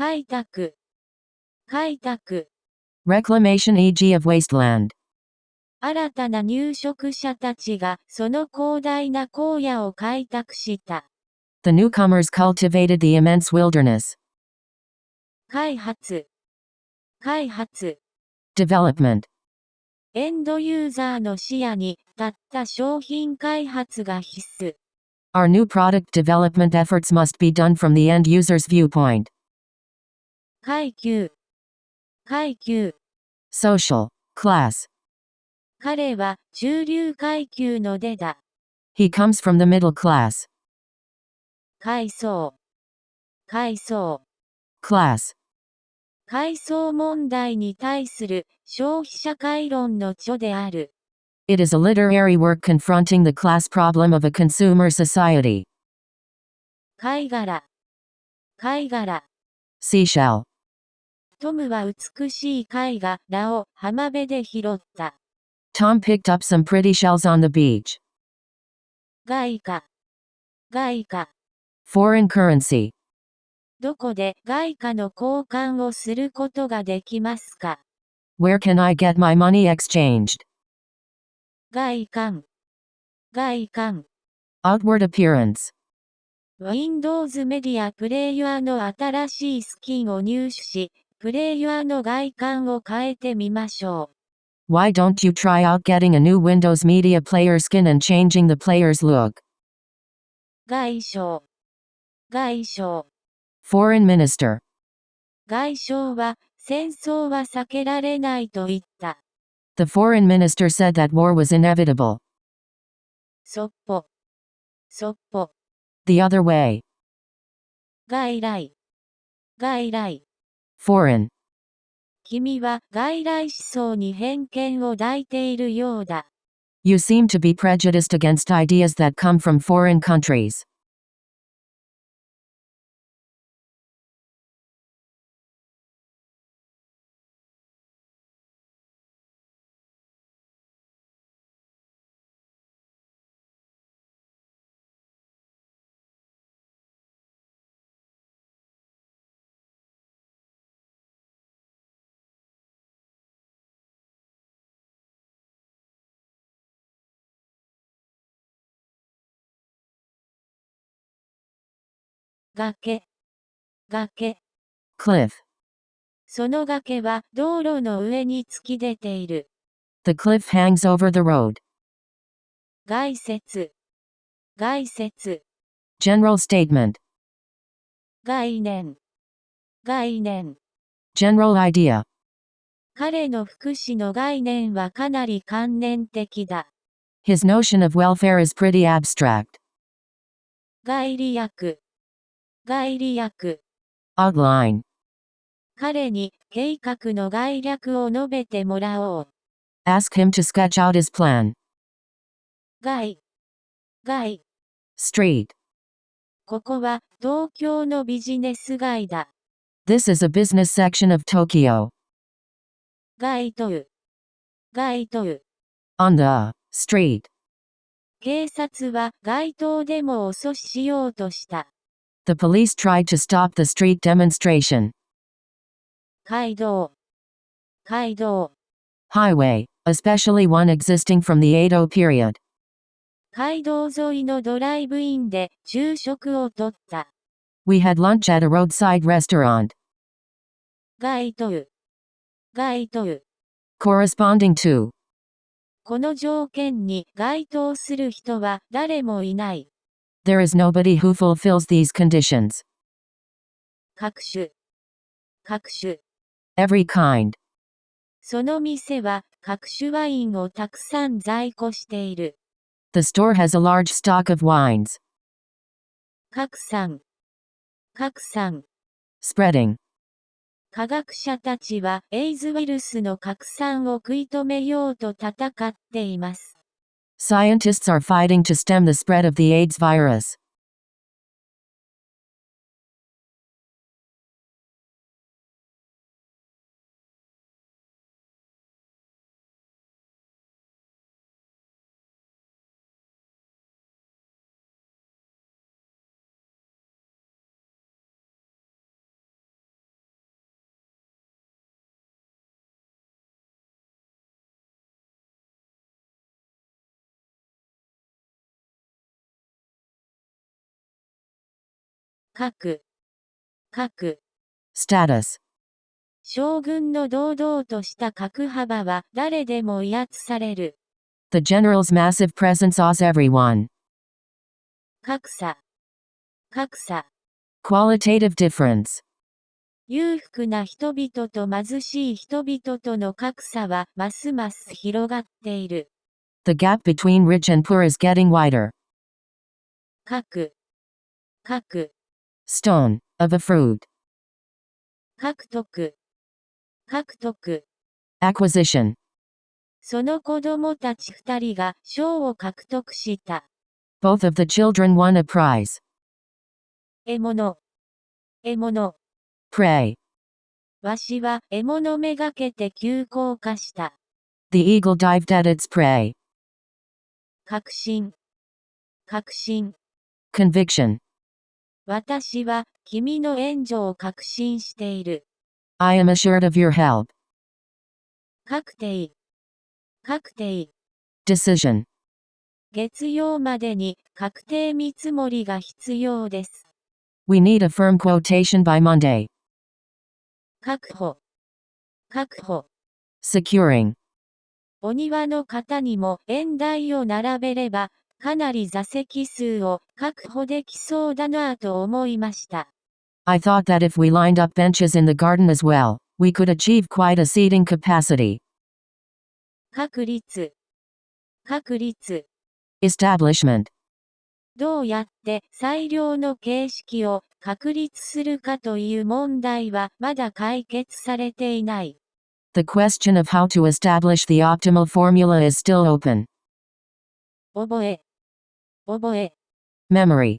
開拓。開拓。Reclamation e.g. of wasteland. 新たな入植者たちがその広大な荒野を開拓した。The newcomers cultivated the immense wilderness. 開発。開発。Development. エンドユーザーの視野に立った商品開発が必須。Our new product development efforts must be done from the end user's viewpoint. 階級。階級。Social, class. 彼は中流階級の出だ。He comes from the middle class. 階層。階層。Class. 階層問題に対する消費社会論の著である。It is a literary work confronting the class problem of a consumer society. 貝殻。貝殻。Seashell. トムは美しい貝殻を浜辺で拾った。Tom picked up some pretty shells on the beach. 外貨。外貨。Foreign currency. どこで外貨の交換をすることができますか？ Where can I get my money exchanged? 外観。外観。Outward appearance. Windows メディアプレイヤーの新しいスキンを入手し、プレイヤーの外観を変えてみましょう。Why don't you try out getting a new Windows Media Player skin and changing the player's look? 外相。外相。Foreign minister. 外相は、戦争は避けられないと言った。The foreign minister said that war was inevitable. そっぽ。そっぽ。The other way. 外来。外来。Foreign. 君は外来思想に偏見を抱いているようだ。You seem to be prejudiced against ideas that come from foreign countries. 崖。崖。Cliff. その崖は道路の上に突き出ている。The cliff hangs over the road. 概説。概説。General statement. 概念。概念。General idea. 彼の福祉の概念はかなり観念的だ。His notion of welfare is pretty abstract. 概理訳。概理訳。Outline. 彼に計画の概略を述べてもらおう。Ask him to sketch out his plan. 街。街。Street. ここは東京のビジネス街だ。This is a business section of Tokyo. 街頭。街頭。On the street. 警察は街頭デモを阻止しようとした。The police tried to stop the street demonstration. 街道。街道。Highway. especially one existing from the Edo period. 街道沿いのドライブインで昼食をとった。We had lunch at a roadside restaurant. 該当。該当。Corresponding to. この条件に該当する人は誰もいない。There is nobody who fulfills these conditions. 各種。各種。Every kind. その店は各種ワインをたくさん在庫している。The store has a large stock of wines. 拡散。拡散。Spreading. 科学者たちはエイズウイルスの拡散を食い止めようと戦っています。Scientists are fighting to stem the spread of the AIDS virus. 各。各。Status. 将軍の堂々とした核幅は誰でも威圧される。The general's massive presence awes everyone. 格差。格差。Qualitative difference. 裕福な人々と貧しい人々との格差はますます広がっている。The gap between rich and poor is getting wider. 各。各。Stone, of a fruit. 獲得。獲得。Acquisition. その子供たち2人が賞を獲得した。Both of the children won a prize. 獲物。獲物。Prey. わしは獲物めがけて急降下した。The eagle dived at its prey. 確信。確信。Conviction. 私は君の援助を確信している。I am assured of your help. 確定。確定。Decision. 月曜までに確定見積もりが必要です。We need a firm quotation by Monday. 確保。確保。Securing. お庭の方にも縁台を並べれば、かなり座席数を確保できそうだなぁと思いました。I thought that if we lined up benches in the garden as well, we could achieve quite a seating capacity. 確立。確立。Establishment. どうやって最良の形式を確立するかという問題はまだ解決されていない。The question of how to establish the optimal formula is still open. 覚え。覚え。Memory.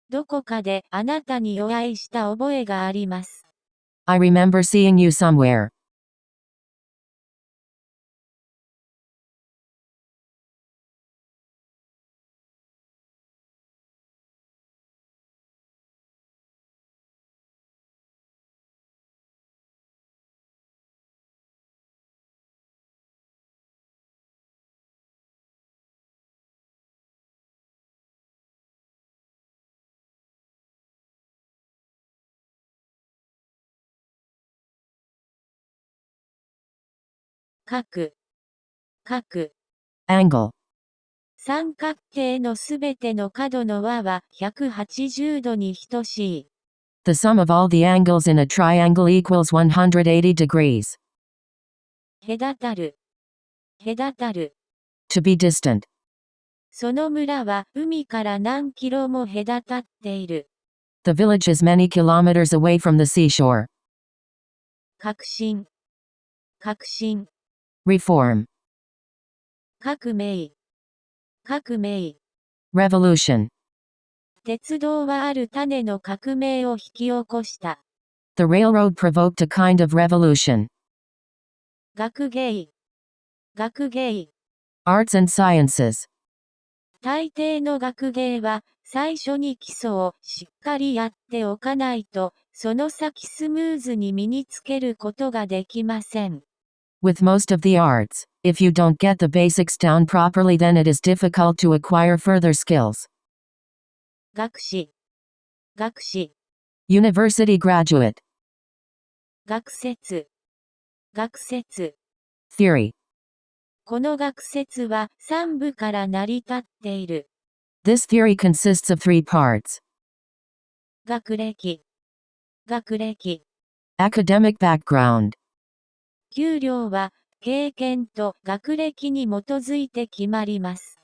どこかであなたにお会いした覚えがあります。I remember seeing you somewhere. 各。各。Angle. 三角形のすべての角の和は180度に等しい。The sum of all the angles in a triangle equals 180 degrees. 隔たる。隔たる。To be distant. その村は海から何キロも隔たっている。The village is many kilometers away from the seashore. 革新。革新。Reform. 革命。革命。Revolution. 鉄道はある種の革命を引き起こした。The railroad provoked a kind of revolution. 学芸。学芸。Arts and sciences. 大抵の学芸は最初に基礎をしっかりやっておかないと、その先スムーズに身につけることができません。With most of the arts, If you don't get the basics down properly, then it is difficult to acquire further skills. 学士、学士、 University graduate. 学説、学説。 Theory. この学説は3部から成り立っている。This theory consists of 3 parts. 学歴、学歴。 Academic background. 給料は経験と学歴に基づいて決まります。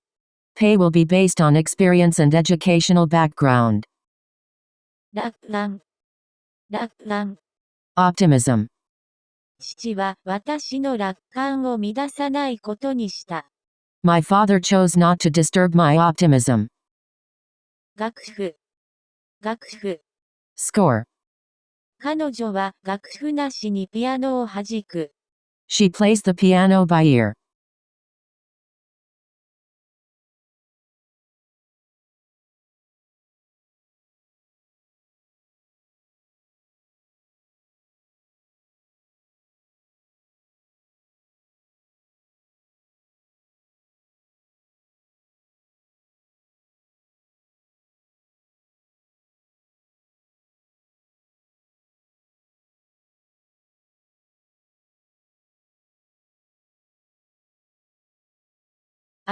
Pay will be based on experience and educational background. 楽観、楽観。 Optimism. 父は私の楽観を乱さないことにした。My father chose not to disturb my optimism. 楽譜、楽譜。 Score. 彼女は楽譜なしにピアノを弾く。She plays the piano by ear.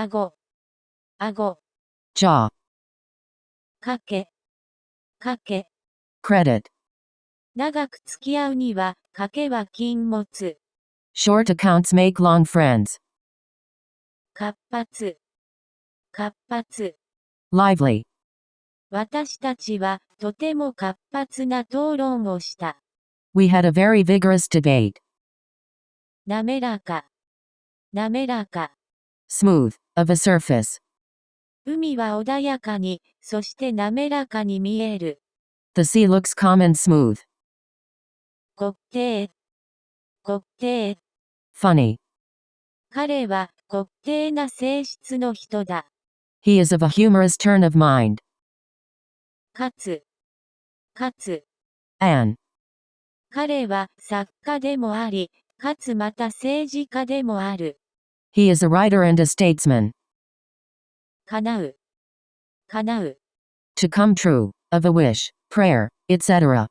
顎、顎。 Jaw. かけ、かけ。 Credit. 長く付き合うには、かけは禁物。 Short accounts make long friends. 活発、活発。 Lively. 私たちはとても活発な討論をした。We had a very vigorous debate. 滑らか、滑らか。 Smooth. Of a surface. 海は穏やかに、そして滑らかに見える。 The sea looks calm and smooth. 滑稽、滑稽。 Funny. 彼は滑稽な性質の人だ。 He is of a humorous turn of mind. かつ、かつ。 Anne. 彼は作家でもあり、かつまた政治家でもある。 He is a writer and a statesman. 叶う、叶う。 To come true. Of a wish, prayer, etc.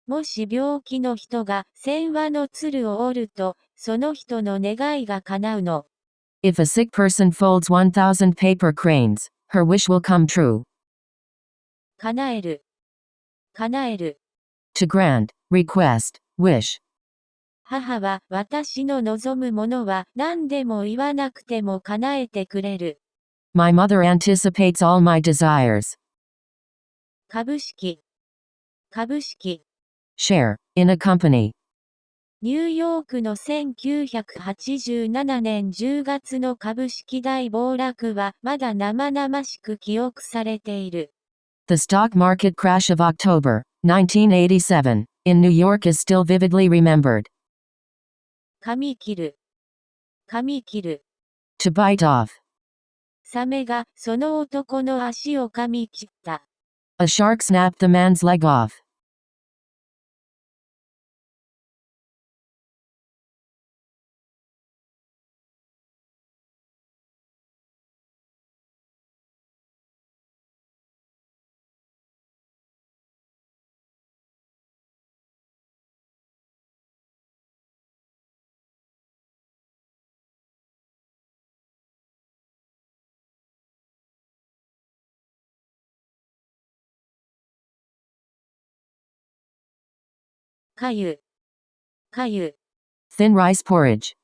もし病気の人が千羽の鶴を折ると、その人の願いが叶うの。 If a sick person folds 1,000 paper cranes, her wish will come true. 叶える、叶える。 To grant, request, wish. 母は私の望むものは何でも言わなくても叶えてくれる。 My mother anticipates all my desires. 株式、株式。 Share, in a company. ニューヨークの1987年10月の株式大暴落はまだ生々しく記憶されている。 The stock market crash of October, 1987, in New York is still vividly remembered. 髪切る、髪切る。 To bite off. サメがその男の足を噛み切った。 A shark snapped the man's leg off. かゆ、かゆ。 Thin rice porridge.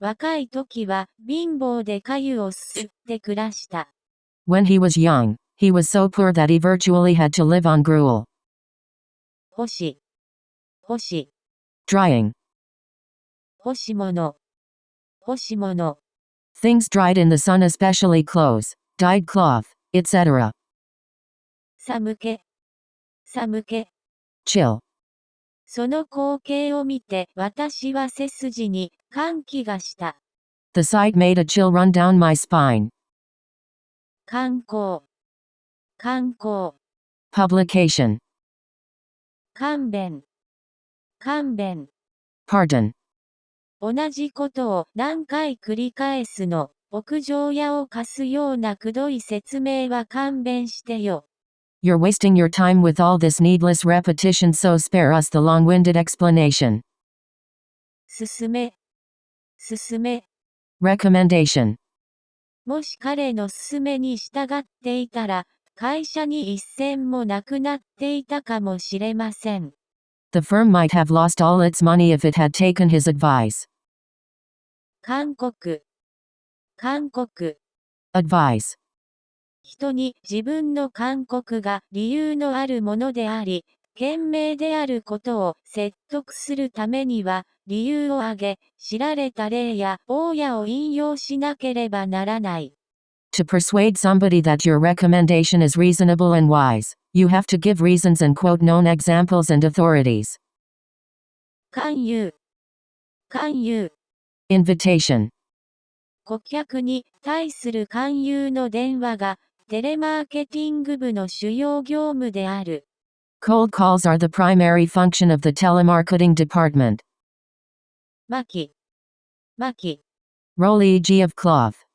若い時は貧乏でかゆをすって暮らした。 When he was young, he was so poor that he virtually had to live on gruel. 干し、干し。 Drying. 干し物、干し物。 Things dried in the sun, especially clothes, dyed cloth, etc. 寒気、寒気。 Chill. その光景を見て私は背筋に歓喜がした。 The sight made a chill run down my spine. 観光、観光。 Publication. 勘弁、勘弁。 Pardon. 同じことを何回繰り返すの。屋上屋を貸すようなくどい説明は勘弁してよ。You're wasting your time with all this needless repetition, so spare us the long-winded explanation. 進め。進め。Recommendation. もし彼の勧めに従っていたら、会社に一銭もなくなっていたかもしれません。The firm might have lost all its money if it had taken his advice. 勧告。勧告。Advice. 人に自分の勧告が理由のあるものであり、賢明であることを説得するためには、理由を挙げ、知られた例や大家を引用しなければならない。To persuade somebody that your recommendation is reasonable and wise, you have to give reasons and quote known examples and authorities. 勧誘。勧誘。Invitation. 顧客に対する勧誘の電話が、テレマーケティング部の主要業務である。Cold calls are the primary function of the telemarketing department. 巻。巻。Roll e.g. of cloth.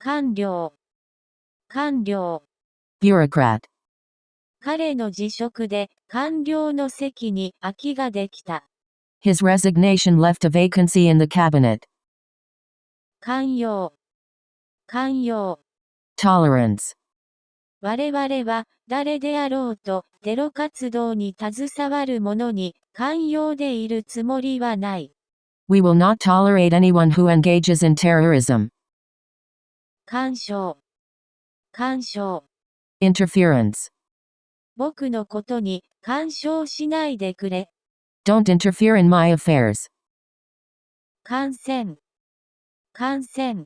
官僚。官僚。Bureaucrat. 彼の辞職で官僚の席に空きができた。His resignation left a vacancy in the cabinet. 寛容。寛容。Tolerance. 我々は誰であろうとテロ活動に携わる者に寛容でいるつもりはない。We will not tolerate anyone who engages in terrorism. 干渉。干渉。Interference. 僕のことに干渉しないでくれ。Don't interfere in my affairs. 感染。感染。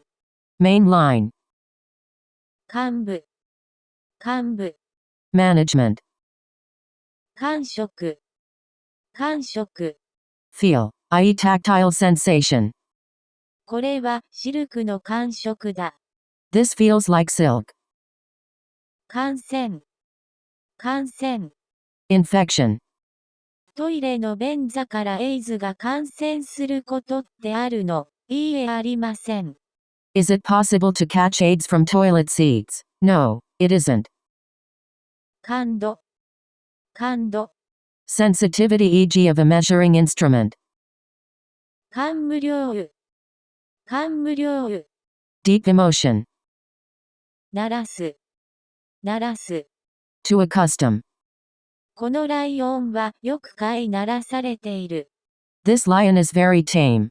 Main line. 幹部。幹部。Management. 感触。感触。Feel, i.e. tactile sensation. これはシルクの感触だ。This feels like silk. 感染。感染。Infection. トイレの便座からエイズが感染することってあるの？いいえ、ありません。Is it possible to catch AIDS from toilet seats? No, it isn't. 感度。感度。Sensitivity e.g. of a measuring instrument. 感無量雨。感無量雨。Deep emotion. 鳴らす。鳴らす。To accustom. このライオンはよく飼いならされている。This lion is very tame.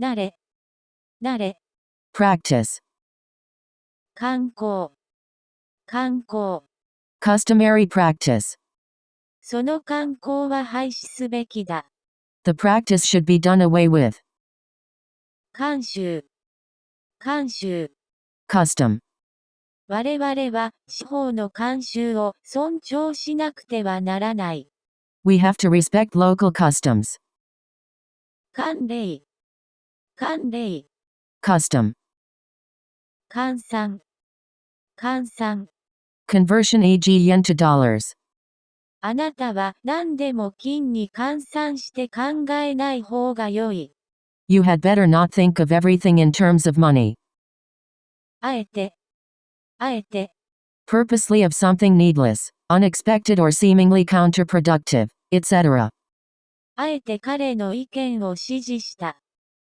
慣れ。慣れ。Practice. 観光。観光。Customary practice. その観光は廃止すべきだ。The practice should be done away with. 慣習。慣習。Custom. 我々は司法の慣習を尊重しなくてはならない。We have to respect local customs. 慣例。慣例。Custom. 換算。換算。Conversion e.g. yen to dollars. あなたは何でも金に換算して考えない方が良い。You had better not think of everything in terms of money. あえて。あえて。Purposely of something needless, unexpected or seemingly counterproductive, etc. あえて彼の意見を支持した。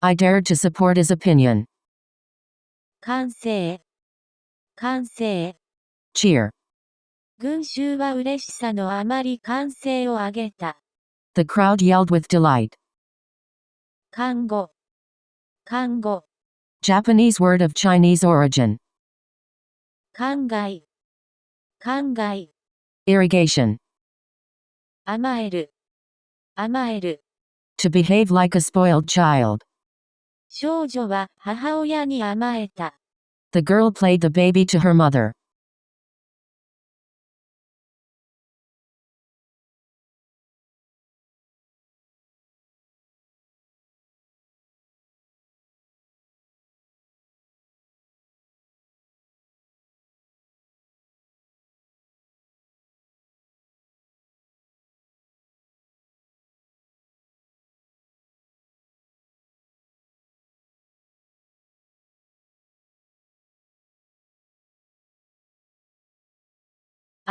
I dared to support his opinion. 歓声。歓声。Cheer. 群衆は嬉しさのあまり歓声を上げた。The crowd yelled with delight. 看護。看護。Japanese word of Chinese origin. 灌漑。灌漑。Irrigation. 甘える。甘える。To behave like a spoiled child. 少女は母親に甘えた。The girl played the baby to her mother.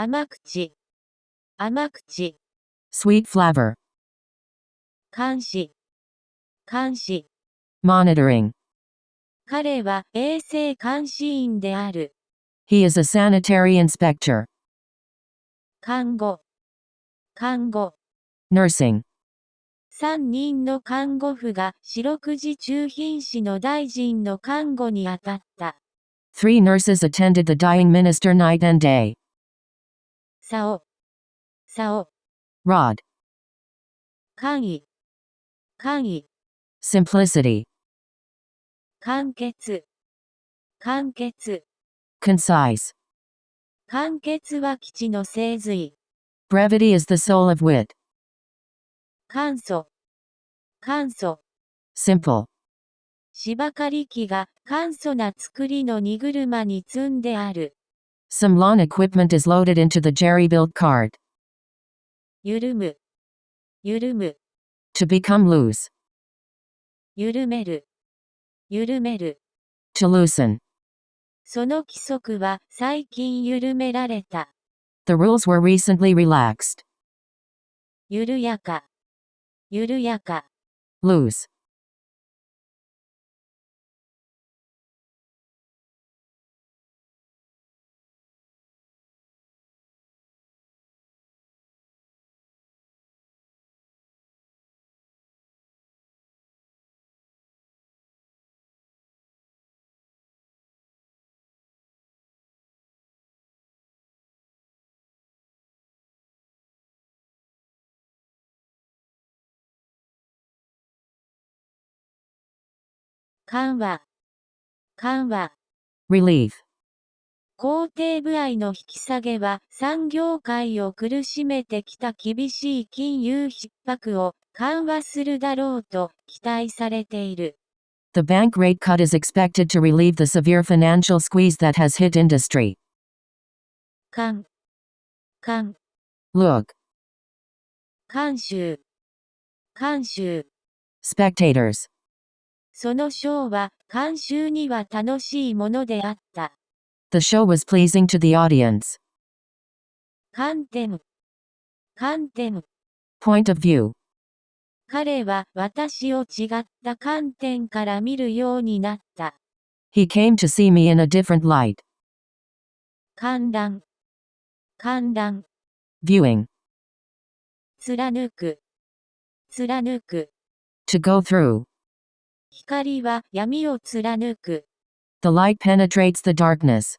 甘口。甘口。Sweet flavor. 監視。監視。Monitoring. 彼は衛生監視員である。He is a sanitary inspector. 看護。看護。Nursing. 3人の看護婦が四六時中瀕死の大臣の看護に当たった。3 nurses attended the dying minister night and day. 竿。竿。Rod. 簡易。簡易。Simplicity. 簡潔。簡潔。Concise. 簡潔は基地の精髄。Brevity is the soul of wit. 簡素。簡素。Simple. 芝刈り機が簡素な作りの荷車に積んである。Some lawn equipment is loaded into the jerry-built cart. 緩む。緩む。To become loose. 緩める。緩める。To loosen. その規則は最近緩められた。The rules were recently relaxed. 緩やか。緩やか。Loose. 緩和。緩和。Relief. 工程部合の引き下げは産業界を苦しめてきた厳しい金融逼迫を緩和するだろうと期待されている。The bank rate cut is expected to relieve the severe financial squeeze that has hit industry. 監。監。Look. 監修。監修。Spectators. そのショーは観衆には楽しいものであった。The show was pleasing to the audience. 観点。観点。Point of view. 彼は私を違った観点から見るようになった。He came to see me in a different light. 観覧。観覧。Viewing. 貫く。貫く。To go through. 光は闇を貫く。The light penetrates the darkness.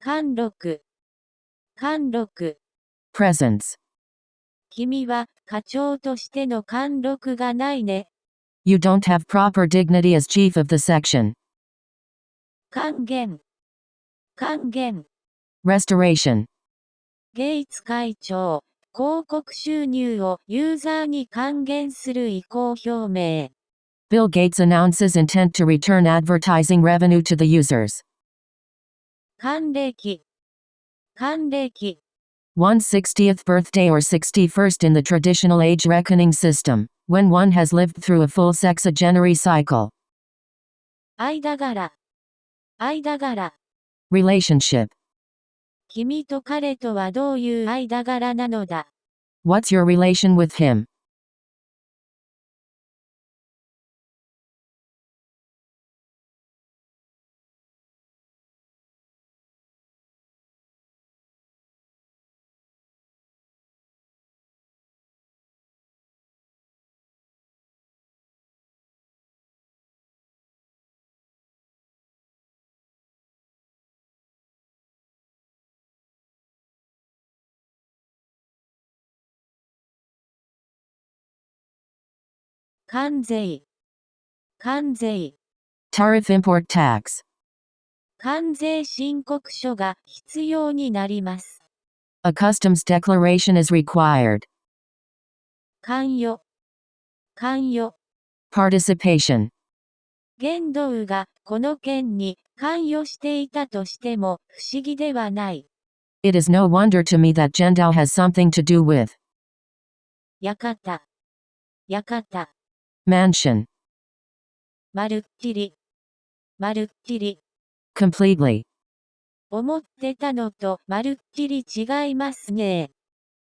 貫禄。貫禄。Presence. 君は課長としての貫禄がないね。You don't have proper dignity as chief of the section. 還元。還元。Restoration. ゲイツ会長、広告収入をユーザーに還元する意向表明。Bill Gates announces intent to return advertising revenue to the users. 還暦。還暦。One's 60th birthday or 61st in the traditional age reckoning system, when one has lived through a full sexagenary cycle. 間柄。間柄。Relationship. 君と彼とはどういう間柄なのだ。What's your relation with him? 関税、関税、Tariff import tax. 関税申告書が必要になります。A customs declaration is required. 関与、関与。Participation. 玄道がこの件に関与していたとしても不思議ではない。It is no wonder to me that Gendao has something to do with. 館、館。Mansion. まるっきり、まるっきり。Completely. 思ってたのとまるっきり違いますね。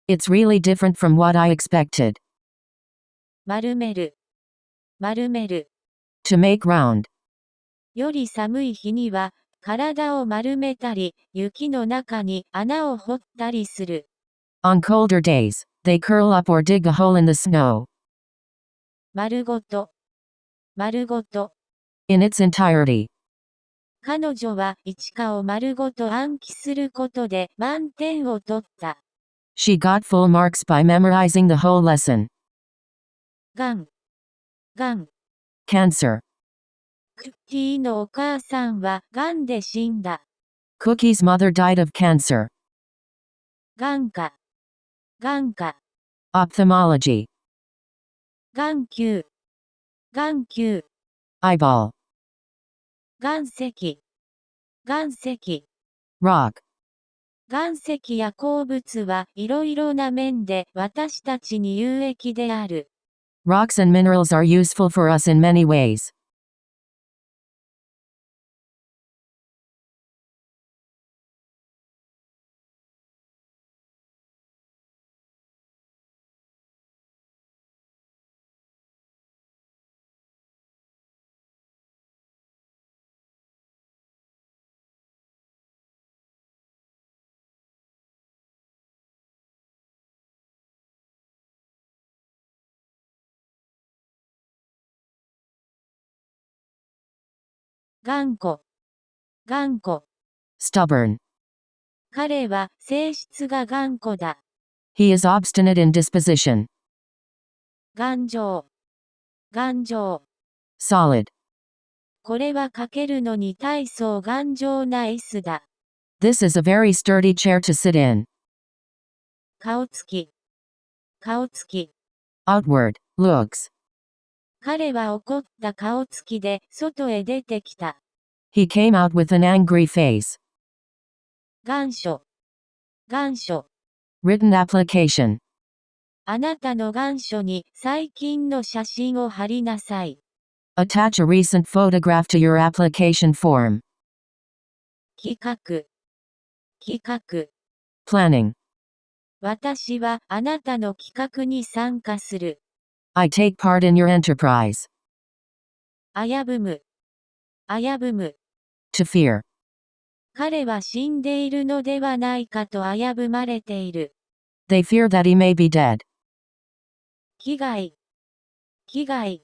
It's really different from what I expected. 丸める、丸める。To make round. より寒い日には体を丸めたり、雪の中に穴を掘ったりする。On colder days, they curl up or dig a hole in the snow. 丸ごと、丸ごと。In its entirety. 彼女は一花を丸ごと暗記することで満点を取った。She got full marks by memorizing the whole lesson. がん、がん。Cancer. クッキーのお母さんはがんで死んだ。Cookie's mother died of cancer. 眼科、眼科。Ophthalmology. 眼球、眼球。Eyeball. 岩石、岩石。Rock. 岩石や鉱物はいろいろな面で私たちに有益である。Rocks and minerals are useful for us in many ways. 頑固、頑固。Stubborn. 彼は性質が頑固だ。He is obstinate in disposition. 頑丈、頑丈。Solid. これはかけるのに大層頑丈な S だ。This is a very sturdy chair to sit in. 顔つき、顔つき。Outward. Looks. 彼は怒った顔つきで外へ出てきた。He came out with an angry face. 願書、願書。Written application. あなたの願書に最近の写真を貼りなさい。Attach a recent photograph to your application form. 企画、企画。Planning. 私はあなたの企画に参加する。I take part in your enterprise. 危ぶむ、危ぶむ。To fear. 彼は死んでいるのではないかと危ぶまれている。They fear that he may be dead. 危害、危害。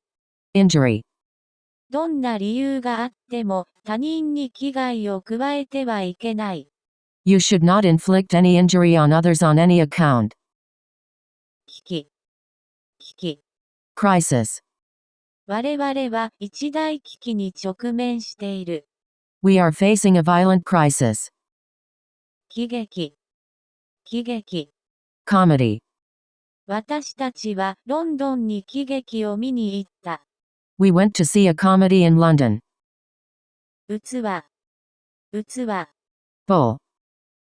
Injury. どんな理由があっても他人に危害を加えてはいけない。You should not inflict any injury on others on any account. 危機、危機。Crisis. 我々は一大危機に直面している。We are facing a violent crisis. 喜劇、喜劇。Comedy. 私たちはロンドンに喜劇を見に行った。We went to see a comedy in London. 器、器。Bowl.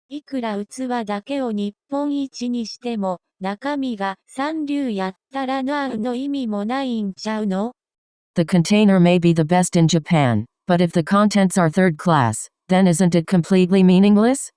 いくら器だけを日本一にしても、中身が三流やったら何の意味もないんちゃうの？ The container may be the best in Japan, but if the contents are third class, then isn't it completely meaningless?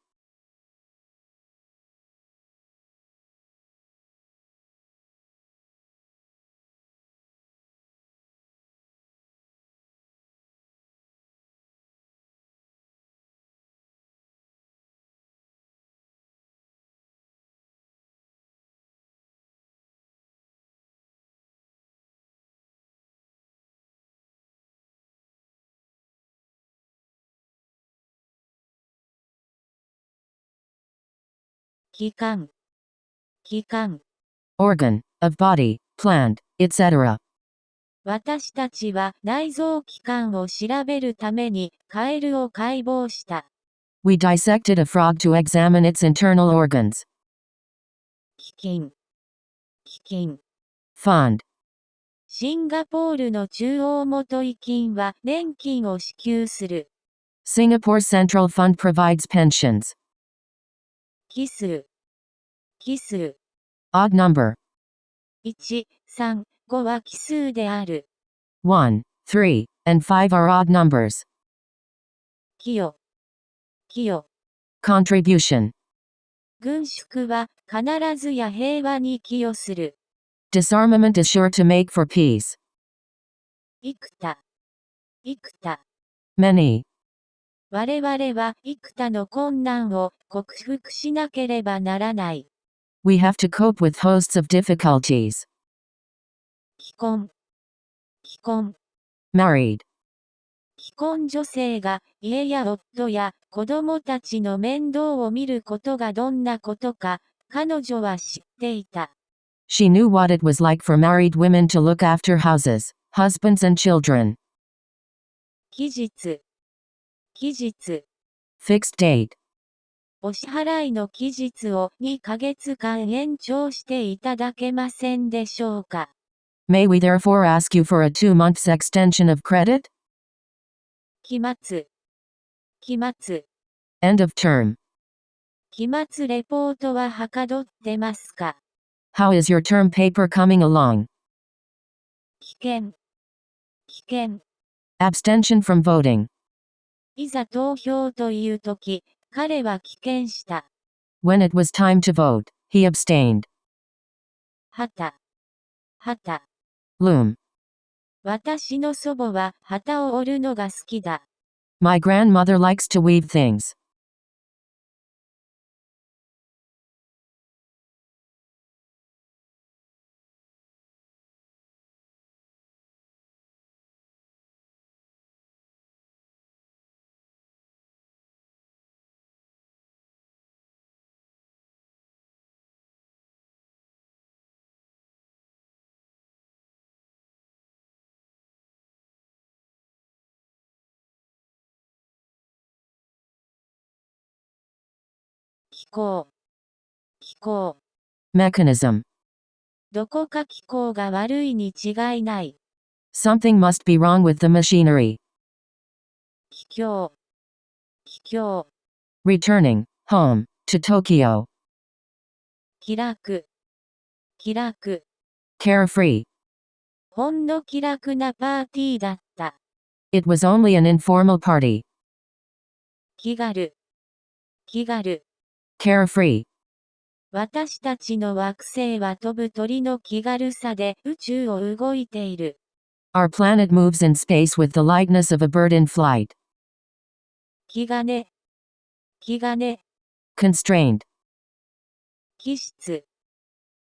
器官、器官。Organ, of body, plant, etc. 私たちは内臓器官を調べるためにカエルを解剖した。We dissected a frog to examine its internal organs. 基金。基金。Fund. シンガポールの中央元位金は年金を支給する。Singapore Central Fund provides pensions. 奇数。奇数。Odd number. 1、3、5は奇数である。1, 3, and 5 are odd numbers. 寄与。寄与。Contribution. 軍縮は必ずや平和に寄与する。Disarmament is sure to make for peace. 幾多。幾多。Many. 我々は幾多の困難を克服しなければならない。We have to cope with hosts of difficulties. 既婚。既婚。Married. 既婚女性が家や夫や子供たちの面倒を見ることがどんなことか、彼女は知っていた。She knew what it was like for married women to look after houses, husbands and children. 期日。期日。Fixed date. お支払いの期日を2ヶ月間延長していただけませんでしょうか。May we therefore ask you for a 2 months extension of credit? 期末。期末。End of term. 期末レポートははかどってますか。How is your term paper coming along? 棄権。棄権。Abstention from voting. いざ投票というとき、彼は棄権した。When it was time to vote, he abstained. 旗。旗。Loom. 私の祖母は旗を織るのが好きだ。My grandmother likes to weave things.機構。機構。Mechanism. どこか機構が悪いに違いない。Something must be wrong with the machinery. 帰郷。帰郷。Returning, home, to Tokyo. 気楽。気楽。Carefree. ほんの気楽なパーティーだった。It was only an informal party. 気軽。気軽。Carefree. 私たちの惑星は飛ぶ鳥の気軽さで宇宙を動いている。Our planet moves in space with the lightness of a bird in flight. 気兼。気兼。Constrained. 気質。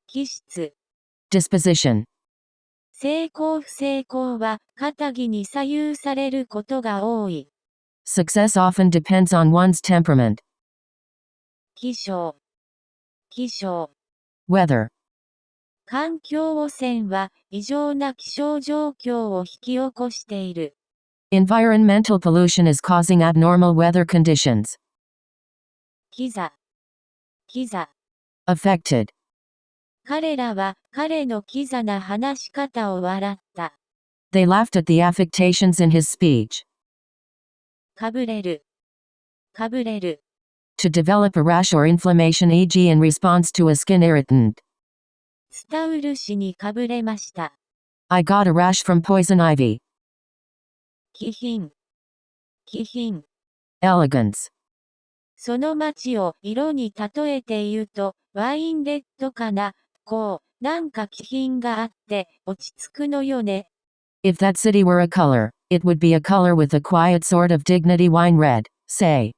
気質。Disposition. 成功不成功は肩着に左右されることが多い。Success often depends on one's temperament. 気象。気象。Weather. 環境汚染は異常な気象状況を引き起こしている。Environmental pollution is causing abnormal weather conditions. キザ。キザ。Affected. 彼らは彼のキザな話し方を笑った。They laughed at the affectations in his speech. かぶれる。かぶれる。To develop a rash or inflammation, e.g., in response to a skin irritant. ツタウル氏にかぶれました。I got a rash from poison ivy. 気品。気品。Elegance. その街を色に例えて言うと、ワインレッドかな、こう、なんか気品があって、落ち着くのよね。If that city were a color, it would be a color with a quiet sort of dignity. Wine red, say.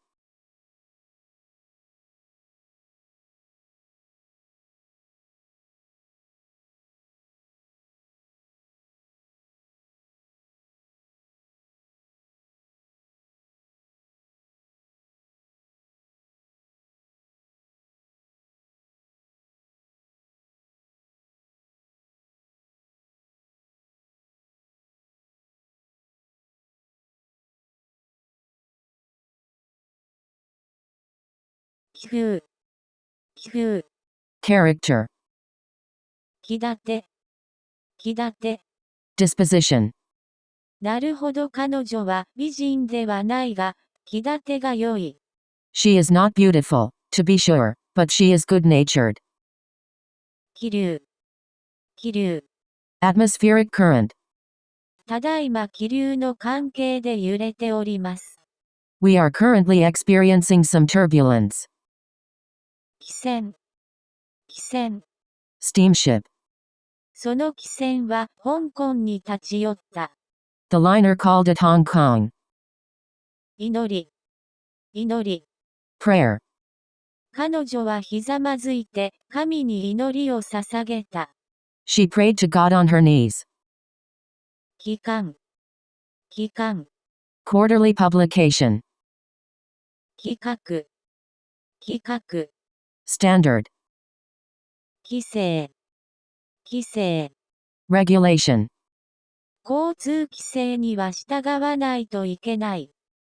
気風、気風、character, 気立て、気立て。disposition. なるほど彼女は美人ではないが、気立てが良い。She is not beautiful, to be sure, but she is good-natured. 気流、気流。Atmospheric current. ただいま気流の関係で揺れております。We are currently experiencing some turbulence. 汽船、汽船。Steamship. その汽船は香港に立ち寄った。The liner called at Hong Kong. 祈り、祈り。Prayer. 彼女はひざまずいて神に祈りを捧げた。She prayed to God on her knees. 期間、期間。Quarterly publication. 規格、規格。Standard. 規制、規制。Regulation. 交通規制には従わないといけない。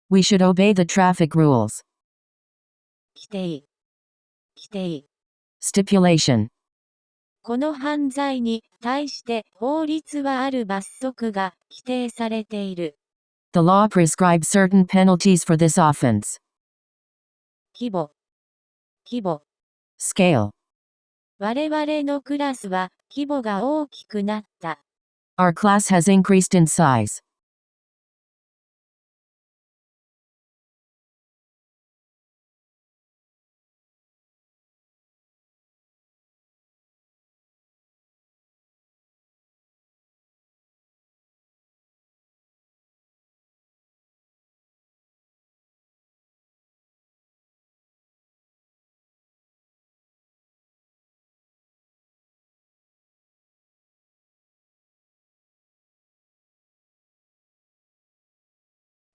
We should obey the traffic rules. 規定、規定。Stipulation. この犯罪に対して法律はある罰則が規定されている。The law prescribes certain penalties for this offense. 規模、規模。Scale. 我々のクラスは規模が大きくなった。Our class has increased in size.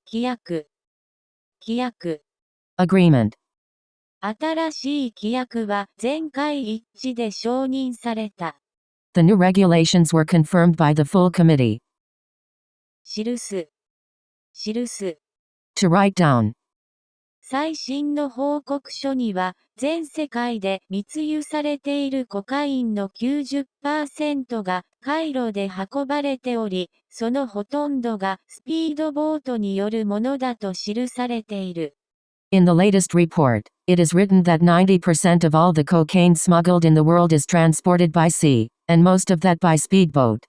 規約、規約。Agreement. 新しい規約は全会一致で承認された。The new regulations were confirmed by the full committee. 記す、記す。To write down. 最新の報告書には、全世界で密輸されているコカインの 90% が海路で運ばれており、そのほとんどがスピードボートによるものだと記されている。In the latest report, it is written that 90% of all the cocaine smuggled in the world is transported by sea, and most of that by speedboat.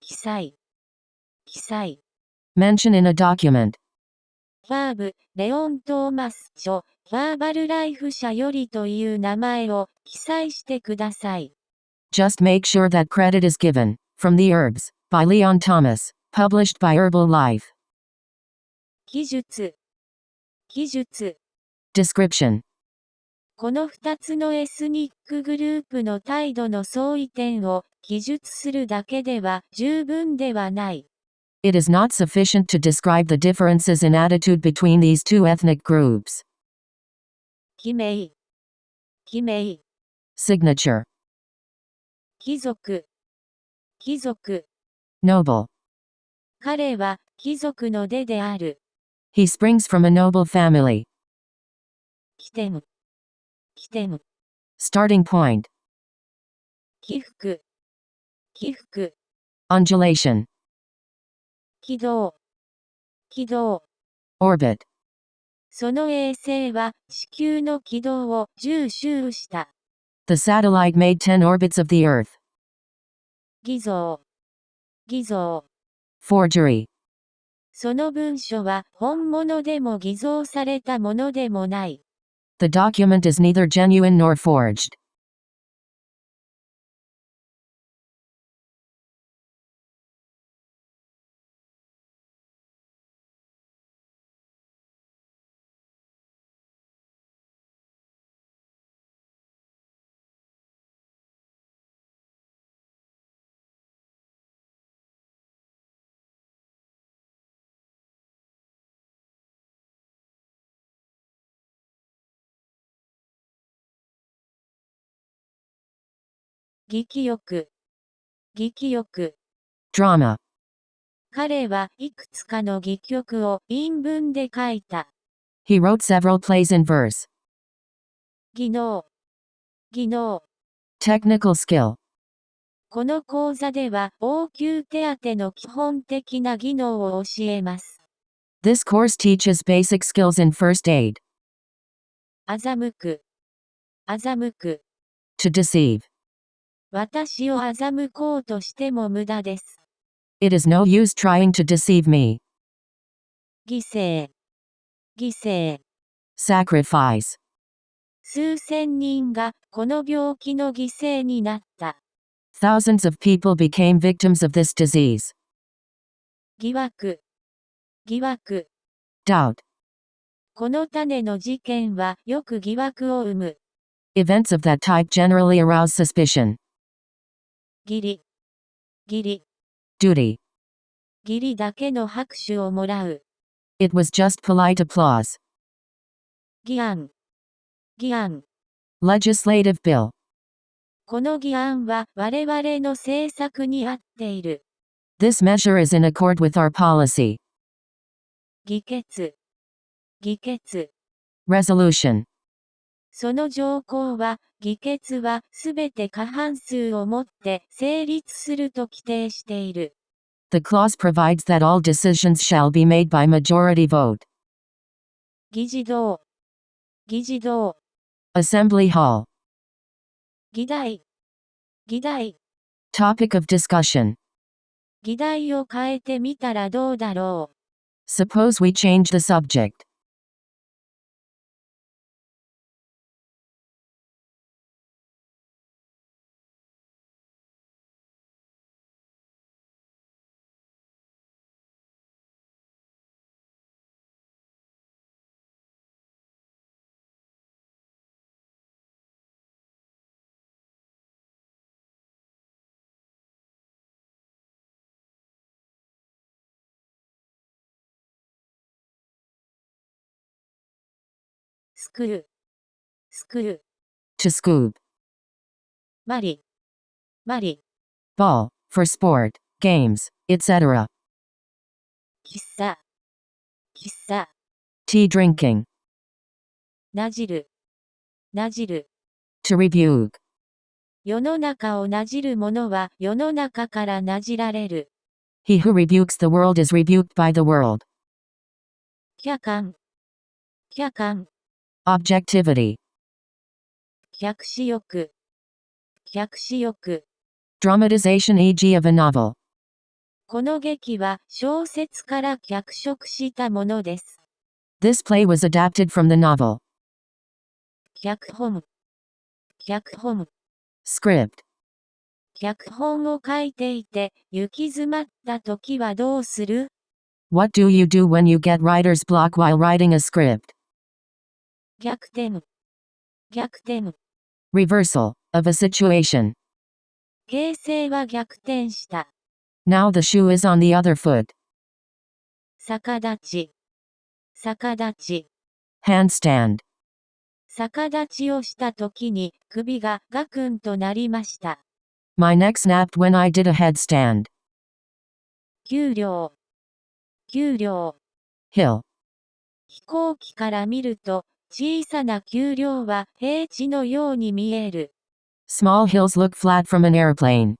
記載、記載。Mention in a document. ファーブ、レオン・トーマス著、ファーバルライフ社よりという名前を記載してください。Just make sure that credit is given. From the Herbs, by Leon Thomas, published by Herbal Life. 記述、記述。Description. この2つのエスニックグループの態度の相違点を記述するだけでは十分ではない。It is not sufficient to describe the differences in attitude between these two ethnic groups. 記名、記名。Signature. 貴族、貴族。Noble. 彼は貴族の出である。He springs from a noble family. 起点、起点。Starting point. 起伏、起伏。Undulation. 軌道、軌道。Orbit. その衛星は地球の軌道を10周した。The satellite made 10 orbits of the Earth. 偽造、偽造。Forgery. その文書は本物でも偽造されたものでもない。The document is neither genuine nor forged. 戯曲、戯曲。Drama. 彼はいくつかの戯曲を韻文で書いた。He wrote several plays in verse. 技能。技能。Technical skill. この講座では応急手当の基本的な技能を教えます。This course teaches basic skills in first aid. 欺く。欺く。To deceive. 私を欺こうとしても無駄です。It is no use trying to deceive me. 犠牲。犠牲。Sacrifice. 数千人がこの病気の犠牲になった。Thousands of people became victims of this disease. 疑惑。疑惑。Doubt. この種の事件はよく疑惑を生む。Events of that type generally arouse suspicion. 義理。義理。Duty. 義理だけの拍手をもらう。It was just polite applause. 議案。議案。Legislative bill. この議案は我々の政策に合っている。This measure is in accord with our policy. 議決。議決。Resolution. その条項は、議決はすべて過半数をもって成立すると規定している。The clause provides that all decisions shall be made by majority vote. 議事堂。議事堂。Assembly hall. 議題。議題。Topic of discussion. 議題を変えてみたらどうだろう。Suppose we change the subject. スクル。スクル。To scoop. マリ。マリ。Ball. For sport, games, etc. 喫茶。喫茶。Tea drinking. なじる。なじる。To rebuke. 世の中をなじる者は世の中からなじられる。He who rebukes the world is rebuked by the world. 客観。客観。Objectivity. 百視欲。百視欲。Dramatization e.g. of a novel. この劇は小説から脚色したものです。This play was adapted from the novel. 脚本。脚本。Script. 脚本を書いていて行き詰まった時はどうする？ What do you do when you get writer's block while writing a script? 逆転。逆転。Reversal of a situation. 形勢は逆転した。Now the shoe is on the other foot. 逆立ち。逆立ち。Handstand. 逆立ちをした時に首がガクンとなりました。My neck snapped when I did a headstand. 給料。給料。Hill. 飛行機から見ると小さな給料は平地のように見える。Small hills look flat from an airplane.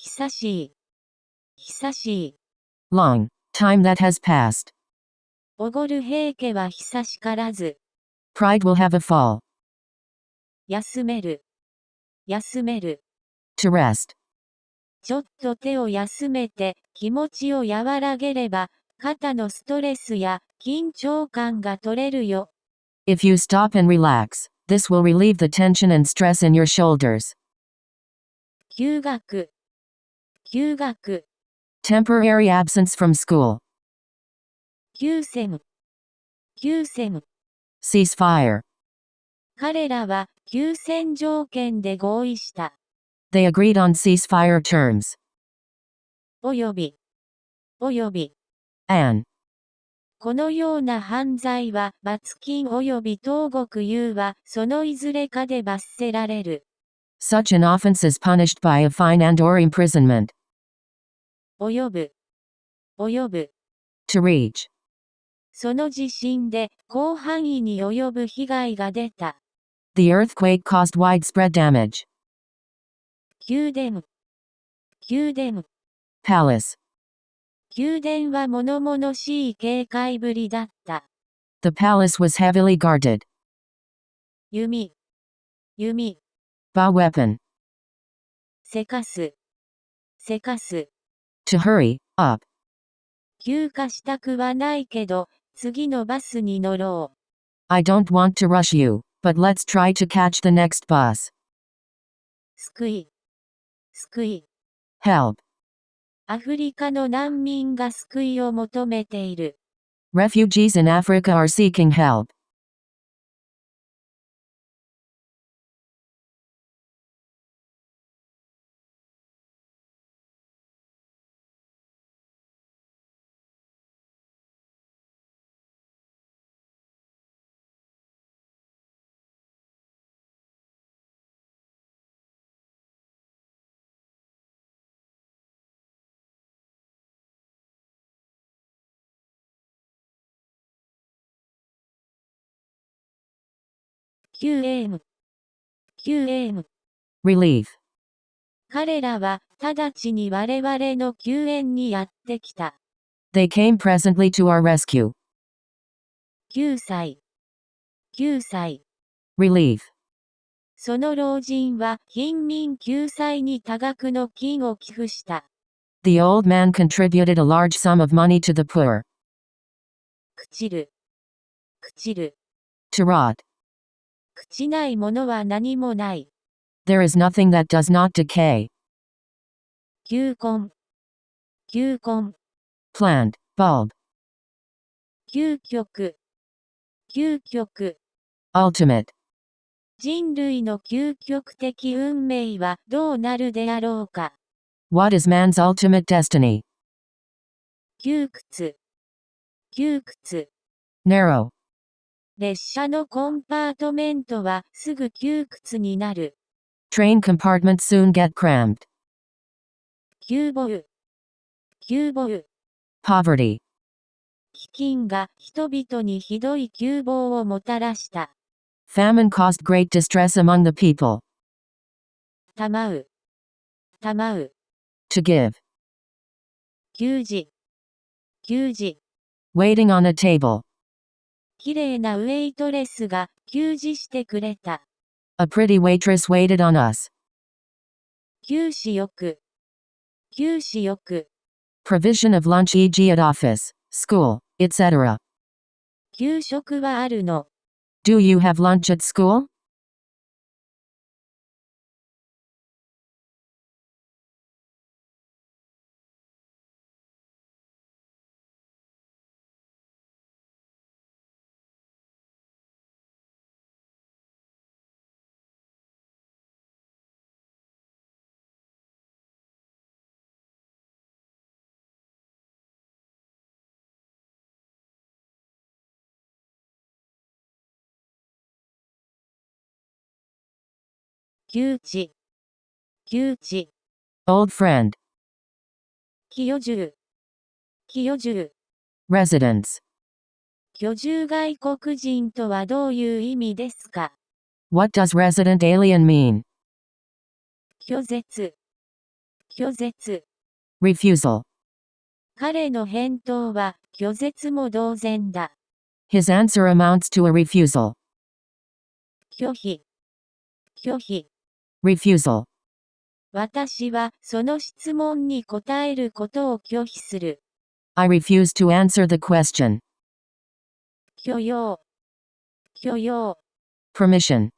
久しい。久しい。Long. Time that has passed. おごる平家は久しからず。Pride will have a fall. 休める。休める。To rest. ちょっと手を休めて気持ちを和らげれば、肩のストレスや緊張感が取れるよ。If you stop and relax, this will relieve the tension and stress in your shoulders. 休学。休学。Temporary absence from school. 休戦。休戦。Ceasefire. 彼らは休戦条件で合意した。They agreed on ceasefire terms. および An. このような犯罪は罰金及び投獄猶はそのいずれかで罰せられる。Such an offense is punished by a fine and/or imprisonment. 及ぶ To reach. その地震で広範囲に及ぶ被害が出た。The earthquake caused widespread damage. 宮殿 Palace. 宮殿は物々しい警戒ぶりだった。The palace was heavily guarded. 弓 Bow weapon. せかす To hurry, up. 休暇したくはないけど、次のバスに乗ろう。I don't want to rush you, but let's try to catch the next bus. 救い Help. アフリカの難民が救いを求めている。Refugees in Africa are seeking help. 救援 Relief. 彼らは直ちに我々の救援にやってきた。They came presently to our rescue. 9歳 Relief. その老人は貧民救済に多額の金を寄付した。The old man contributed a large sum of money to the poor. 朽ちる To rot. 朽ちないものは何もない。There is nothing that does not decay. 球根 Plant, bulb. 究極 Ultimate. 人類の究極的運命はどうなるであろうか。What is man's ultimate destiny? 窮屈 Narrow. 列車のコンパートメントはすぐ窮屈になる。Train compartments soon get cramped. 窮乏 Poverty. 飢饉が人々にひどい窮乏をもたらした。Famine caused great distress among the people. たまう To give. 給仕 Waiting on a table. きれいなウェイトレスが給仕してくれた。A pretty waitress waited on us. 給仕よく Provision of lunch e.g. at office, school, etc. 給食はあるの。Do you have lunch at school?窮地 Old friend. 居住 Residence. 居住外国人とはどういう意味ですか。 What does resident alien mean? 拒絶 Refusal. 彼の返答は拒絶も同然だ。His answer amounts to a refusal. 拒否 Refusal. 私はその質問に答えることを拒否する。I refuse to answer the question. 許容 Permission.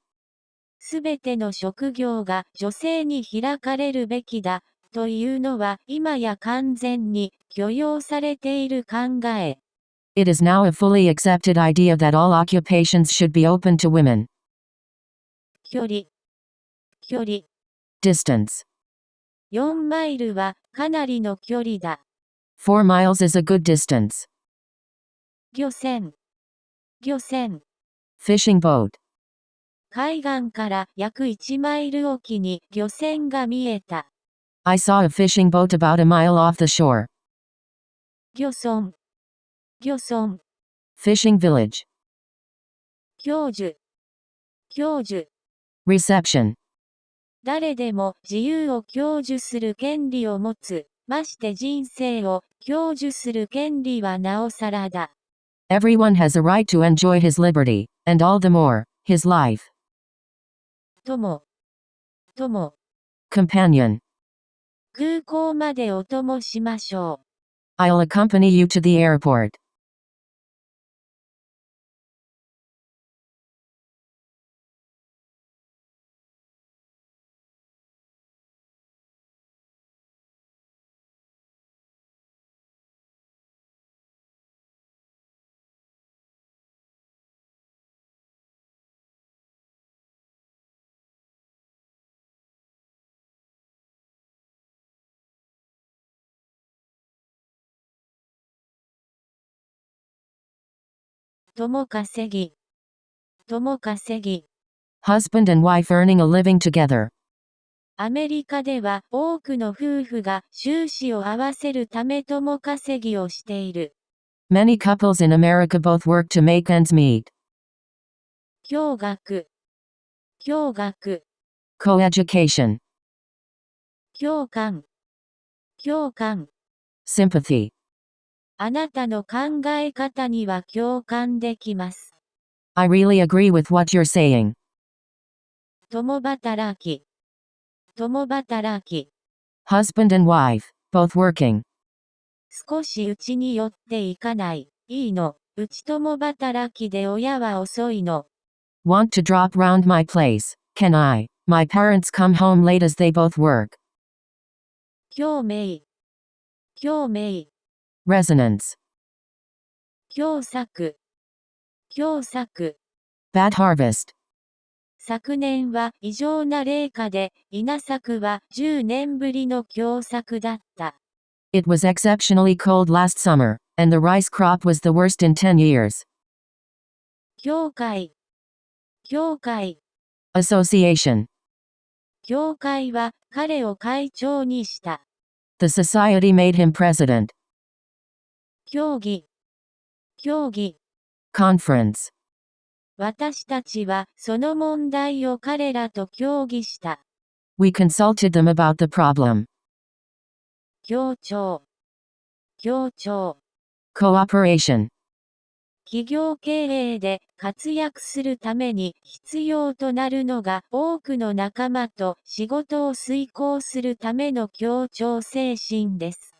すべての職業が女性に開かれるべきだというのは今や完全に許容されている考え。It is now a fully accepted idea that all occupations should be open to women. 距離、距離。Distance. 4マイルはかなりの距離だ。4 miles is a good distance. 漁船、漁船。Fishing boat. 海岸から約1マイル沖に漁船が見えた。I saw a fishing boat about a mile off the shore. 漁村、漁村。Fishing village. 享受、享受。Reception. 誰でも自由を享受する権利を持つ。まして人生を享受する権利はなおさらだ。Everyone has a right to enjoy his liberty, and all the more, his life. 友、友。Companion. 空港までお供しましょう。I'll accompany you to the airport. 共稼ぎ、共稼ぎ。Husband and wife earning a living together. アメリカでは多くの夫婦が収支を合わせるため共稼ぎをしている。Many couples in America both work to make ends meet. 共学、共学。Coeducation. 共感、共感。Sympathy. あなたの考え方には共感できます。I really agree with what you're saying. 共働き、共働き。Husband and wife, both working. 少しうちに寄っていかない。いいの。うち共働きで親は遅いの。Want to drop round my place, can I? My parents come home late as they both work. 共鳴、共鳴。Resonance. 共作、共作。Bad harvest. 昨年は異常な冷夏で、稲作は10年ぶりの凶作だった。It was exceptionally cold last summer, and the rice crop was the worst in 10 years. 協会、協会。Association. 協会は彼を会長にした。The society made him president. 協議、協議。Conference. 私たちはその問題を彼らと協議した。We consulted them about the problem. 協調、協調。Cooperation. 企業経営で活躍するために必要となるのが多くの仲間と仕事を遂行するための協調精神です。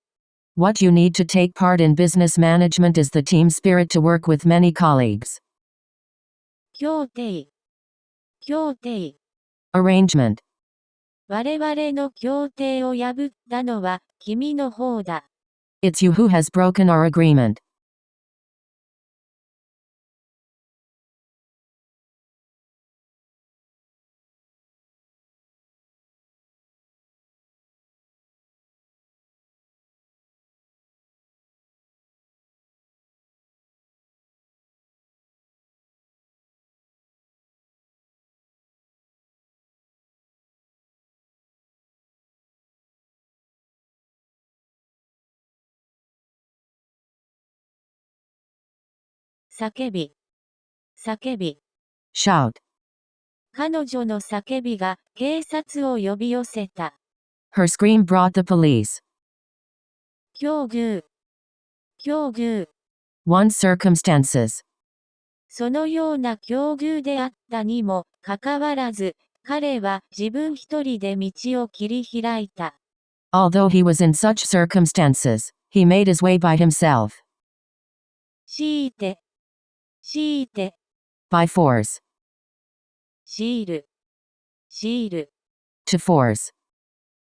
What you need to take part in business management is the team spirit to work with many colleagues. 協定、協定。Arrangement. 我々の協定を破ったのは君の方だ。It's you who has broken our agreement.叫び、叫び。Shout. 彼女の叫びが警察を呼び寄せた。Her scream brought the police. 境遇、境遇。One circumstances. そのような境遇であったにもかかわらず、彼は自分一人で道を切り開いた。Although he was in such circumstances, he made his way by himself. 強いて、強いて。By force. 強いる、強いる。To force.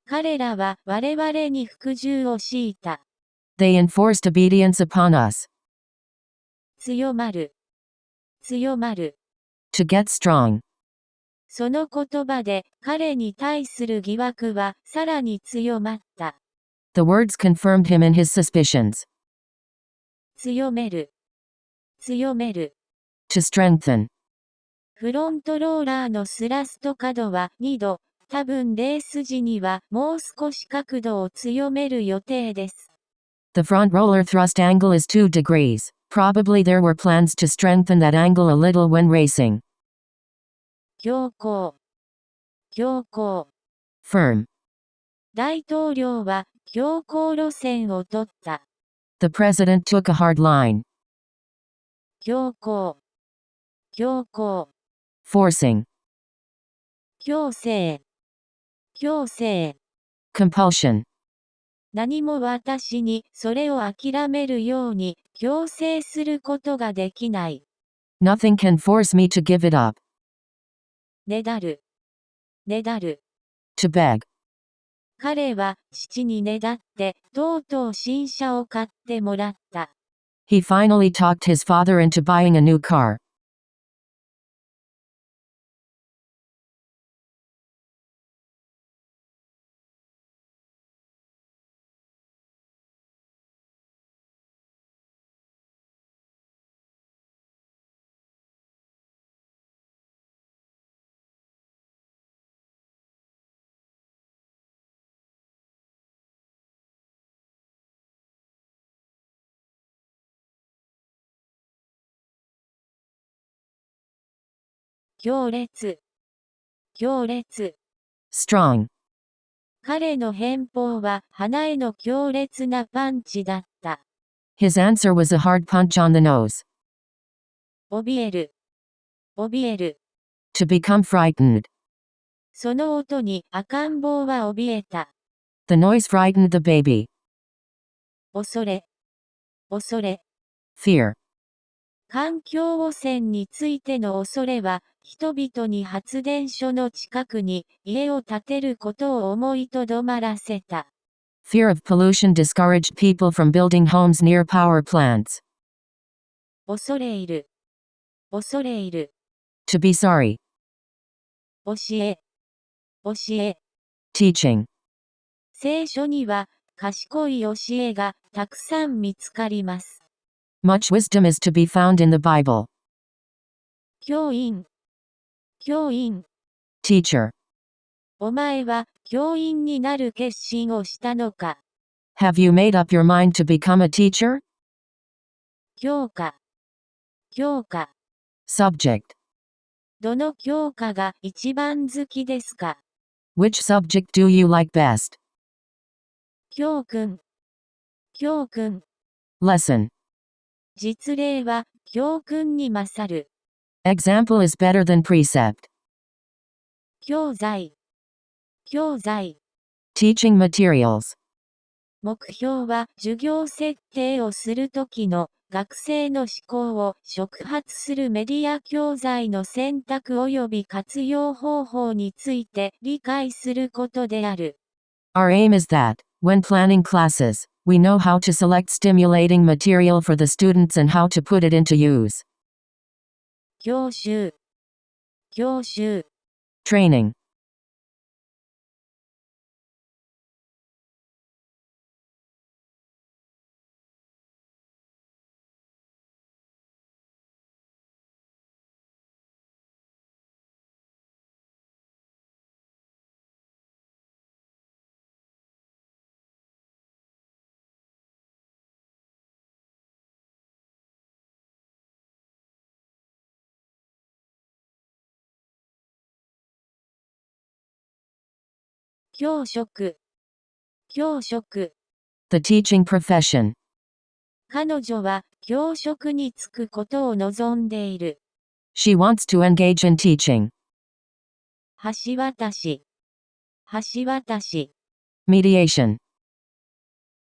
彼らは我々に服従を強いた。They enforced obedience upon us. 強まる、強まる。To get strong. その言葉で彼に対する疑惑はさらに強まった。The words confirmed him in his suspicions. 強める。強める。To strengthen. フロントローラーのスラスト角は2度、多分レース時にはもう少し角度を強める予定です。The front roller thrust angle is 2 degrees. Probably there were plans to strengthen that angle a little when racing. 強硬。強硬。Firm. 大統領は強硬路線を取った。The president took a hard line. 強硬。強硬。Forcing. 強制。強制。Compulsion. 何も私にそれを諦めるように強制することができない。Nothing can force me to give it up. ねだる。ねだる。To beg. 彼は父にねだってとうとう新車を買ってもらった。He finally talked his father into buying a new car. 強烈。強烈。Strong. 彼の返報は鼻への強烈なパンチだった。His answer was a hard punch on the nose. 怯える。怯える。To become frightened. その音に赤ん坊は怯えた。The noise frightened the baby. 恐れ。恐れ。Fear. 環境汚染についての恐れは、人々に発電所の近くに家を建てることを思いとどまらせた。Fear of pollution discouraged people from building homes near power plants. 恐れ入る。恐れ入る。To be sorry. 教え。教え。Teaching. 聖書には、賢い教えがたくさん見つかります。Much wisdom is to be found in the Bible. 教員。教員。Teacher. お前は教員になる決心をしたのか。Have you made up your mind to become a teacher? 教科。教科。Subject. どの教科が一番好きですか。Which subject do you like best? 教訓。教訓。Lesson. 実例は教訓に勝る。Example is better than precept. 教材。教材。Teaching materials. 目標は授業設定をするときの学生の思考を触発するメディア教材の選択及び活用方法について理解することである。Our aim is that, when planning classes, we know how to select stimulating material for the students and how to put it into use. 教習。教習。Training.教職。教職。The teaching profession. 彼女は教職に就くことを望んでいる。She wants to engage in teaching. 橋渡し。橋渡し。Mediation.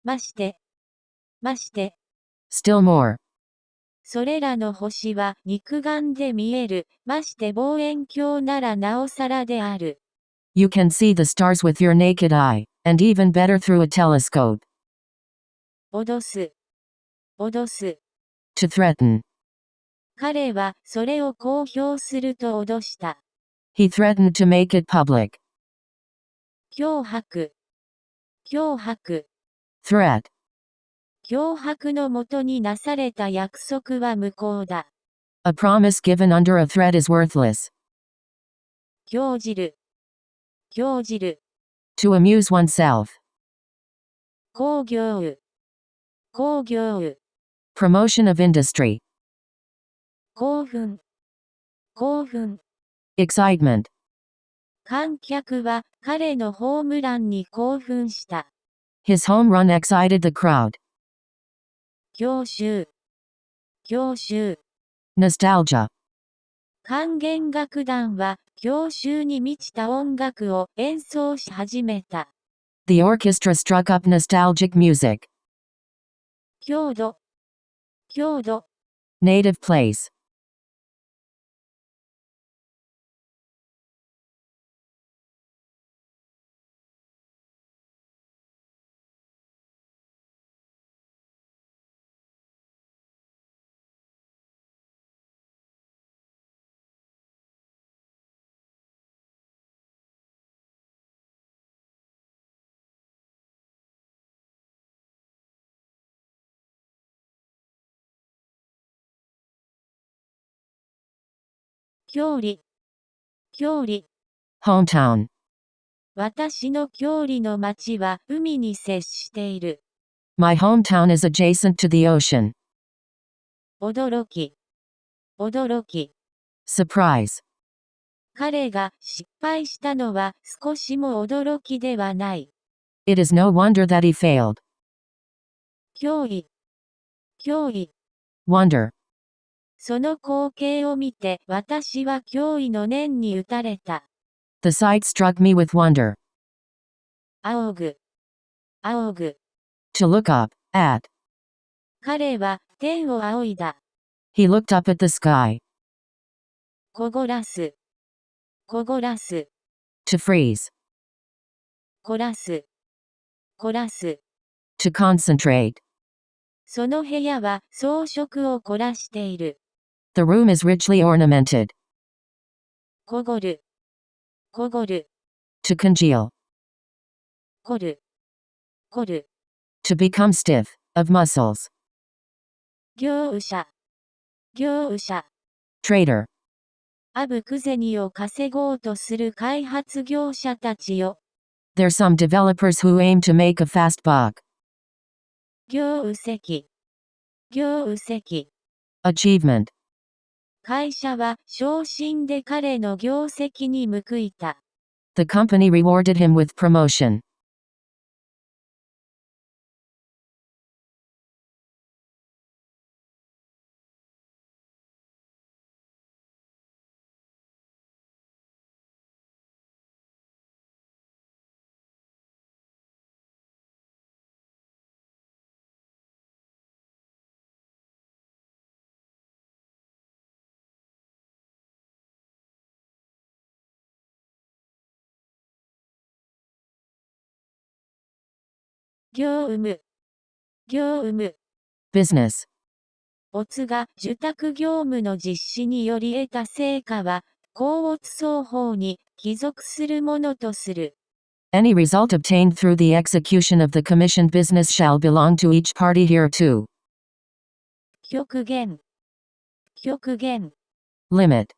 まして。まして。Still more. それらの星は肉眼で見える。まして望遠鏡ならなおさらである。You can see the stars with your naked eye, and even better through a telescope. 脅す。脅す。To threaten. 彼はそれを公表すると脅した。He threatened to make it public. 脅迫。脅迫。Threat. 脅迫のもとになされた約束は無効だ。A promise given under a threat is worthless. 興じる。興じる。To amuse oneself. 工業。工業。Promotion of industry. 興奮。興奮。Excitement. 観客は彼のホームランに興奮した。His home run excited the crowd. 郷愁。郷愁。Nostalgia. 管弦楽団は郷愁に満ちた音楽を演奏し始めた。The orchestra struck up nostalgic music. 郷土。郷土。Native place. 郷里。郷里。Hometown. 私の郷里の町は海に接している。My hometown is adjacent to the ocean. 驚き。驚き。Surprise. 彼が失敗したのは少しも驚きではない。It is no wonder that he failed. 脅威。脅威。Wonder. その光景を見て私は驚異の念に打たれた。The sight struck me with wonder. 仰ぐ。仰ぐ。To look up, at. 彼は天を仰いだ。He looked up at the sky. 凍らす。凍らす。To freeze. 凝らす。凝らす。To concentrate. その部屋は装飾を凝らしている。The room is richly ornamented. 凍る。凍る。To congeal. 凝る。凝る。To become stiff, of muscles. 業者。業者。Trader. あぶく銭を稼ごうとする開発業者たちよ。There's some developers who aim to make a fast buck. 業績。業績。Achievement. 会社は昇進で彼の業績に報いた。The company rewarded him with promotion. 業務。業務。Business. オツが受託業務の実施により得た成果は、甲乙双方に帰属するものとする。Any result obtained through the execution of the commissioned business shall belong to each party hereto. 極限。極限。Limit.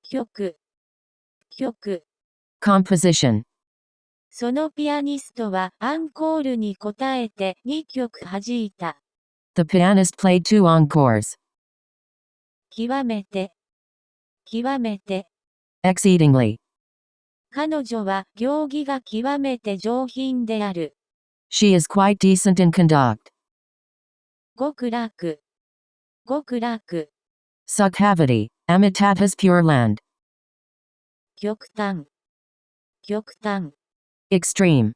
曲。曲。Composition. そのピアニストはアンコールに応えて2曲弾いた。The pianist played 2 encores. 極めて。極めて。Exceedingly. 彼女は行儀が極めて上品である。She is quite decent in conduct. 極楽。極楽。Sukhavati. Amitatas Pure Land. 極端。極端。Extreme.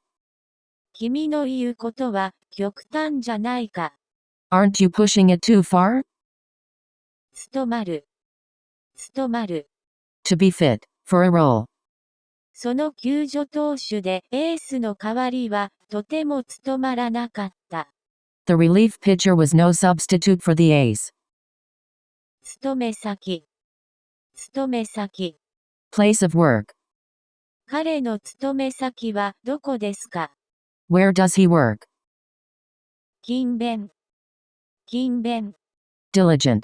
君の言うことは極端じゃないか。Aren't you pushing it too far? 務まる。務まる。To be fit for a role. その救助投手でエースの代わりはとても務まらなかった。The relief pitcher was no substitute for the ace. 勤め先。勤め先。Place of work. 彼の勤め先はどこですか？ Where does he work? 勤勉。勤勉。Diligent.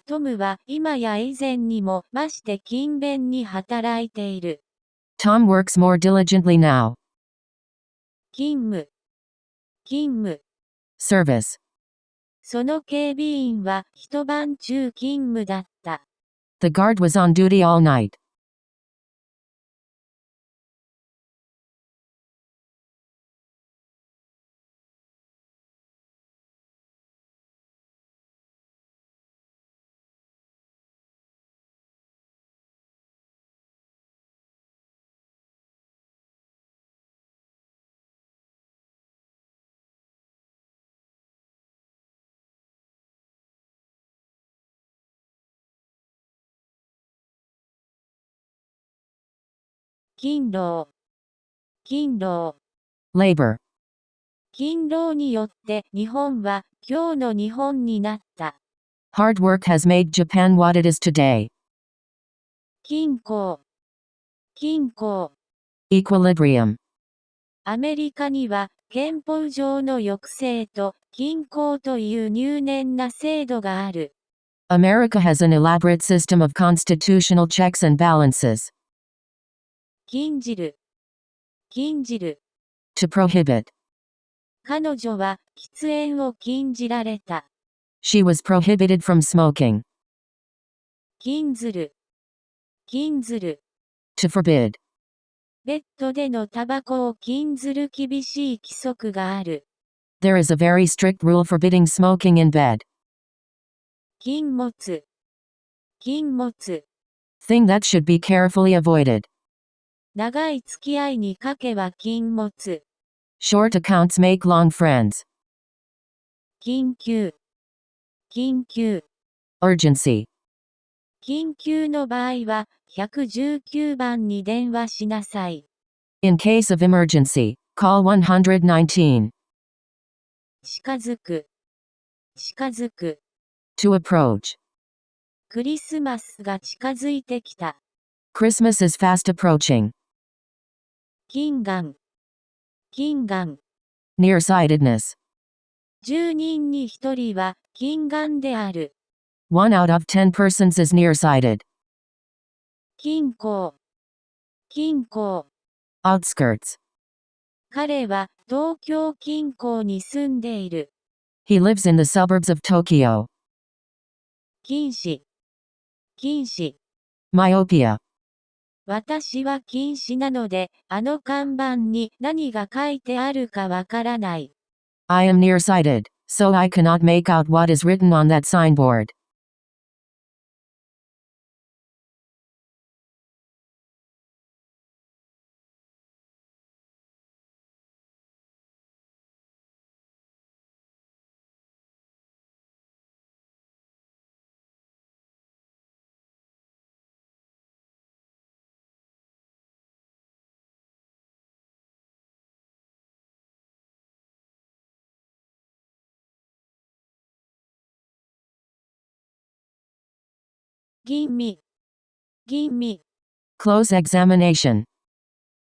トムは今や以前にも増して勤勉に働いている。Tom works more diligently now. 勤務。勤務。Service. その警備員は一晩中勤務だった。The guard was on duty all night. 勤労。勤労。Labor. 勤労によって日本は今日の日本になった。Hard work has made Japan what it is today. 均衡。均衡。Equilibrium. アメリカには憲法上の抑制と均衡という入念な制度がある。America has an elaborate system of constitutional checks and balances. 禁じる。禁じる。To prohibit. 彼女は喫煙を禁じられた。She was prohibited from smoking. 禁ずる。禁ずる。To forbid. ベッドでのタバコを禁ずる厳しい規則がある。There is a very strict rule forbidding smoking in bed. 禁物。禁物。Thing that should be carefully avoided. 長い付き合いにかけは禁物。Short accounts make long friends. 緊急。緊急。Urgency. 緊急の場合は119番に電話しなさい。In case of emergency, call 119. 近づく。近づく。To approach. クリスマスが近づいてきた。Christmas is fast approaching. 近眼。近眼。Nearsightedness. 10人に1人は近眼である。1 out of 10 persons is nearsighted. 近郊。近郊。Outskirts. 彼は東京近郊に住んでいる。He lives in the suburbs of Tokyo. 近視。近視。Myopia. 私は近視なので、あの看板に何が書いてあるかわからない。I am nearsighted, so I cannot make out what is written on that signboard. 吟味。吟味。Close examination.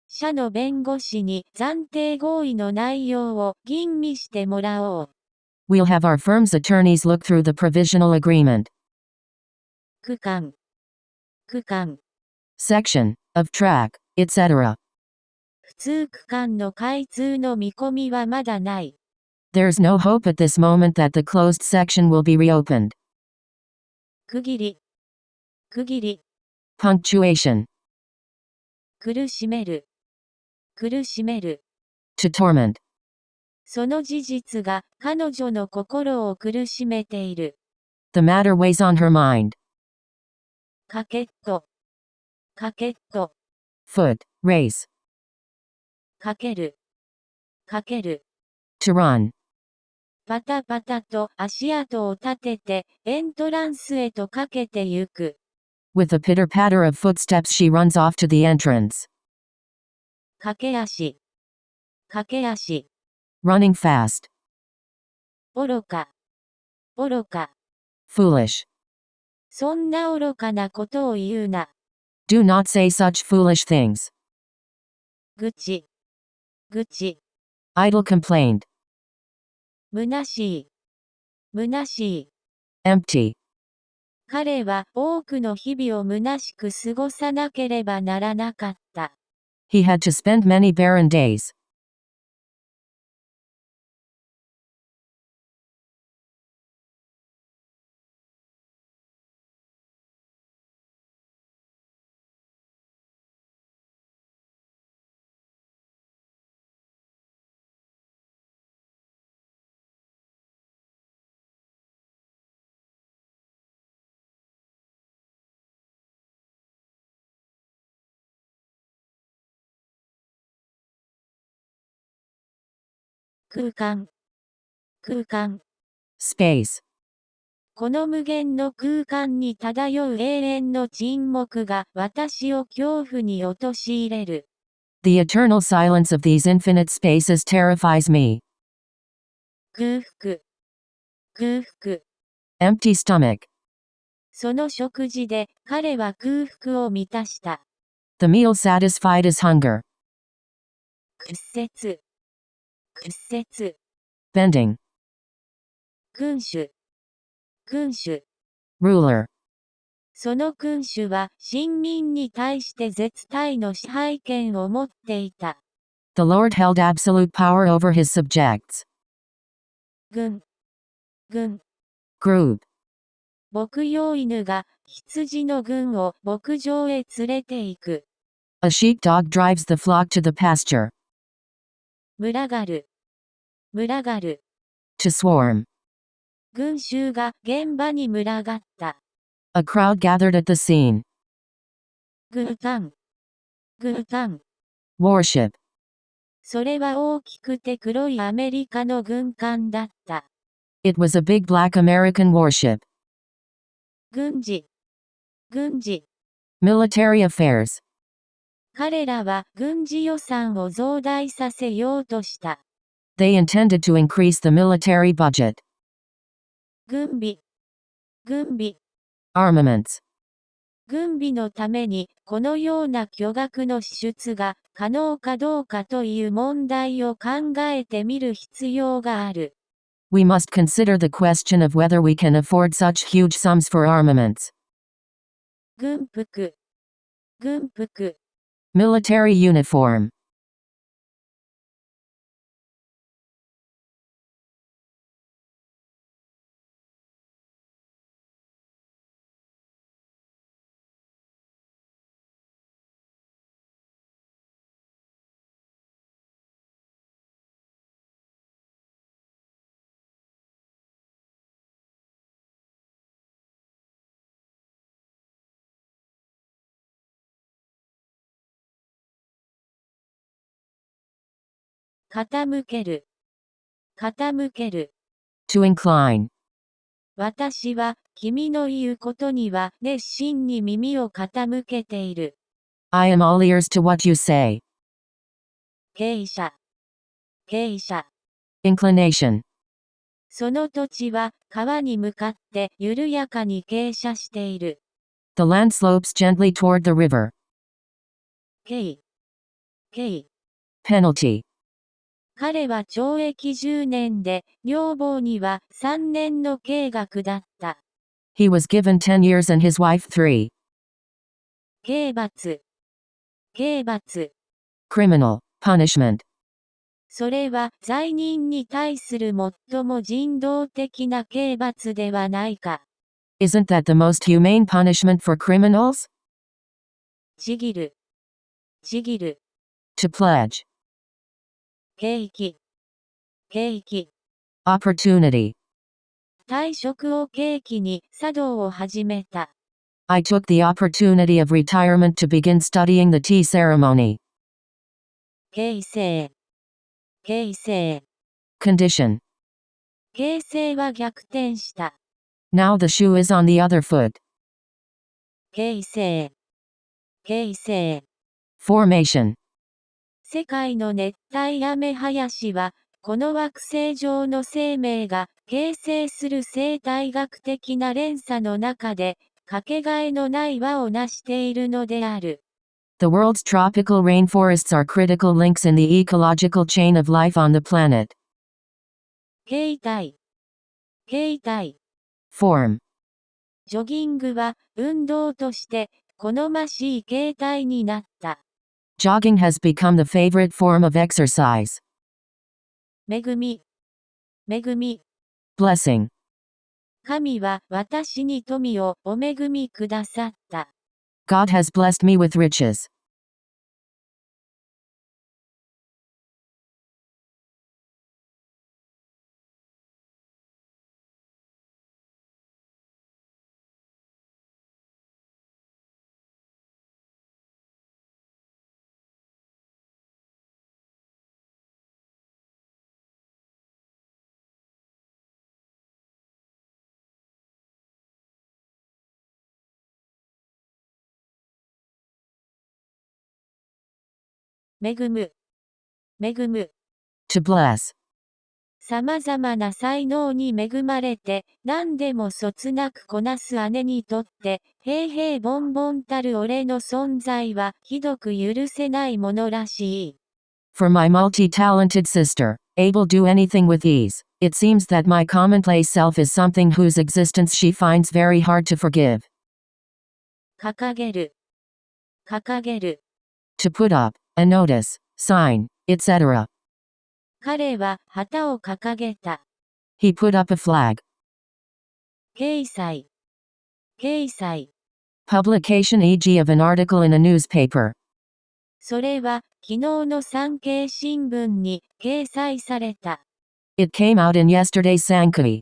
社の弁護士に暫定合意の内容を吟味してもらおう。We'll have our firm's attorneys look through the provisional agreement. 区間。区間。Section. Of track, etc. 普通区間の開通の見込みはまだない。There's no hope at this moment that the closed section will be reopened. 区切り。区切り。Punctuation. 苦しめる。苦しめる。To torment. その事実が彼女の心を苦しめている。The matter weighs on her mind. カケット。カケット。Foot. Race. かける。かける。To run. パタパタと足跡を立ててエントランスへとかけてゆく。With a pitter-patter of footsteps she runs off to the entrance. 駆け足。駆け足。Running fast. 愚か。愚か。Foolish. そんな愚かなことを言うな。Do not say such foolish things. 愚痴。愚痴。Idle complaint. 虚しい。虚しい。Empty. 彼は多くの日々を虚しく過ごさなければならなかった。He had to spend many barren days. 空間。空間。Space. この無限の空間に漂う永遠の沈黙が私を恐怖に陥れる。The eternal silence of these infinite spaces terrifies me. 空腹。空腹。Empty stomach. その食事で彼は空腹を満たした。The meal satisfied his hunger. 屈折。屈折。Bending. 君主。君主。Ruler. その君主は臣民に対して絶対の支配権を持っていた。The Lord held absolute power over his subjects. 軍。軍。Group. 牧羊犬が羊の群を牧場へ連れて行く。A sheepdog drives the flock to the pasture. 群がる。群がる。To swarm. 群衆が現場に群がった。A crowd gathered at the scene. 軍艦。軍艦。Warship. それは大きくて黒いアメリカの軍艦だった。It was a big black American warship. 軍事。軍事。Military affairs. 彼らは軍事予算を増大させようとした。They intended to increase the military budget. 軍備。軍備。Armaments. 軍備のためにこのような巨額の支出が可能かどうかという問題を考えてみる必要がある。We must consider the question of whether we can afford such huge sums for armaments. 軍服。軍服。Military uniform. 傾ける。傾ける。To incline. 私は君の言うことには熱心に耳を傾けている。I am all ears to what you say. 傾斜。傾斜。Inclination. その土地は川に向かって緩やかに傾斜している。The land slopes gently toward the river. 刑。刑。Penalty. 彼は懲役10年で、女房には3年の刑が下った。He was given 10 years and his wife 3. 刑罰。刑罰。Criminal. Punishment. それは罪人に対する最も人道的な刑罰ではないか。Isn't that the most humane punishment for criminals? ちぎる。ちぎる。To pledge. 景気。景気。Opportunity. 退職を契機に茶道を始めた。I took the opportunity of retirement to begin studying the tea ceremony. 形成。形成。Condition. 形成は逆転した。Now the shoe is on the other foot. 形成。形成。Formation. 世界の熱帯雨林は、この惑星上の生命が形成する生態学的な連鎖の中で、かけがえのない輪を成しているのである。The world's tropical rainforests are critical links in the ecological chain of life on the planet. 形態。形態。Form. ジョギングは運動として好ましい形態になった。Jogging has become the favorite form of exercise. 恵み。恵み。Blessing. 神は私に富をお恵みくださった。God has blessed me with riches. 恵む。恵む。To bless. 様々な才能に恵まれて、何でもそつなくこなす姉にとって、平々凡々たる俺の存在は、ひどく許せないものらしい。For my multi-talented sister, able do anything with ease, it seems that my commonplace self is something whose existence she finds very hard to forgive. 掲げる。掲げる。To put up, a notice, sign, etc. 彼は旗を掲げた。He put up a flag. 掲載。掲載。Publication e.g. of an article in a newspaper. それは、昨日の産経新聞に掲載された。It came out in yesterday's Sankei.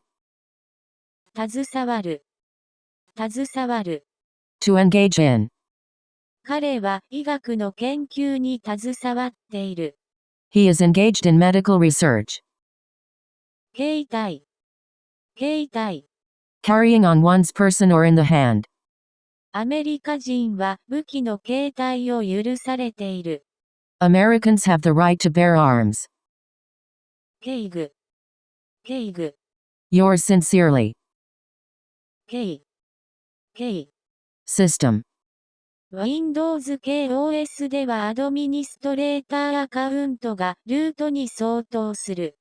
携わる。携わる。To engage in. 彼は医学の研究に携わっている。He is engaged in medical research. 携帯。携帯。Carrying on one's person or in the hand. アメリカ人は武器の携帯を許されている。Americans have the right to bear arms. 警具。警具。Yours sincerely. 警。警。System. Windows 系 OS ではアドミニストレーターアカウントがルートに相当する。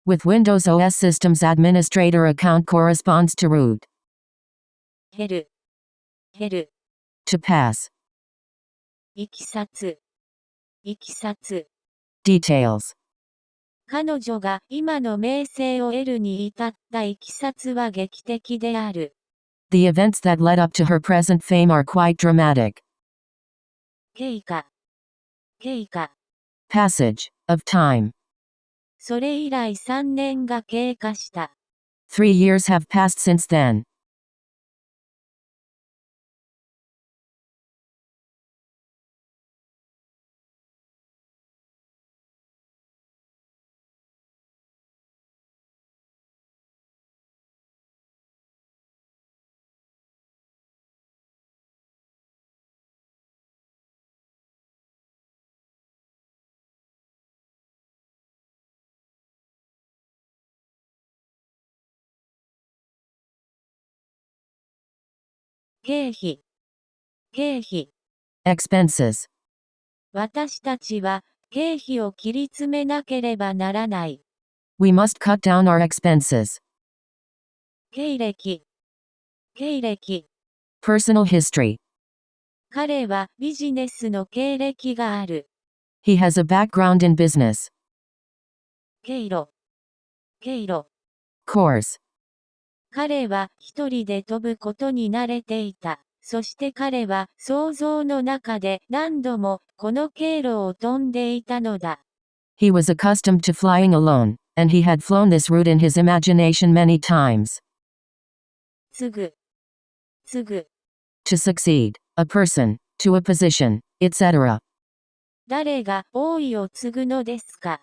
With Windows OS systems administrator account corresponds to root. 減る。減る。To pass. いきさつ。いきさつ。Details. 彼女が今の名声を得るに至ったいきさつは劇的である。The events that led up to her present fame are quite dramatic. 経過。経過。Passage of time. それ以来3年が経過した。3 years have passed since then. 経費。経費。Expenses. 私たちは経費を切り詰めなければならない。We must cut down our expenses. 経歴。経歴。Personal history. 彼はビジネスの経歴がある。He has a background in business. 経路。経路。Course. 彼は一人で飛ぶことに慣れていた。そして彼は想像の中で何度もこの経路を飛んでいたのだ。He was accustomed to flying alone, and he had flown this route in his imagination many times. 継ぐ。継ぐ。To succeed. A person. To a position. Etc. 誰が王位を継ぐのですか。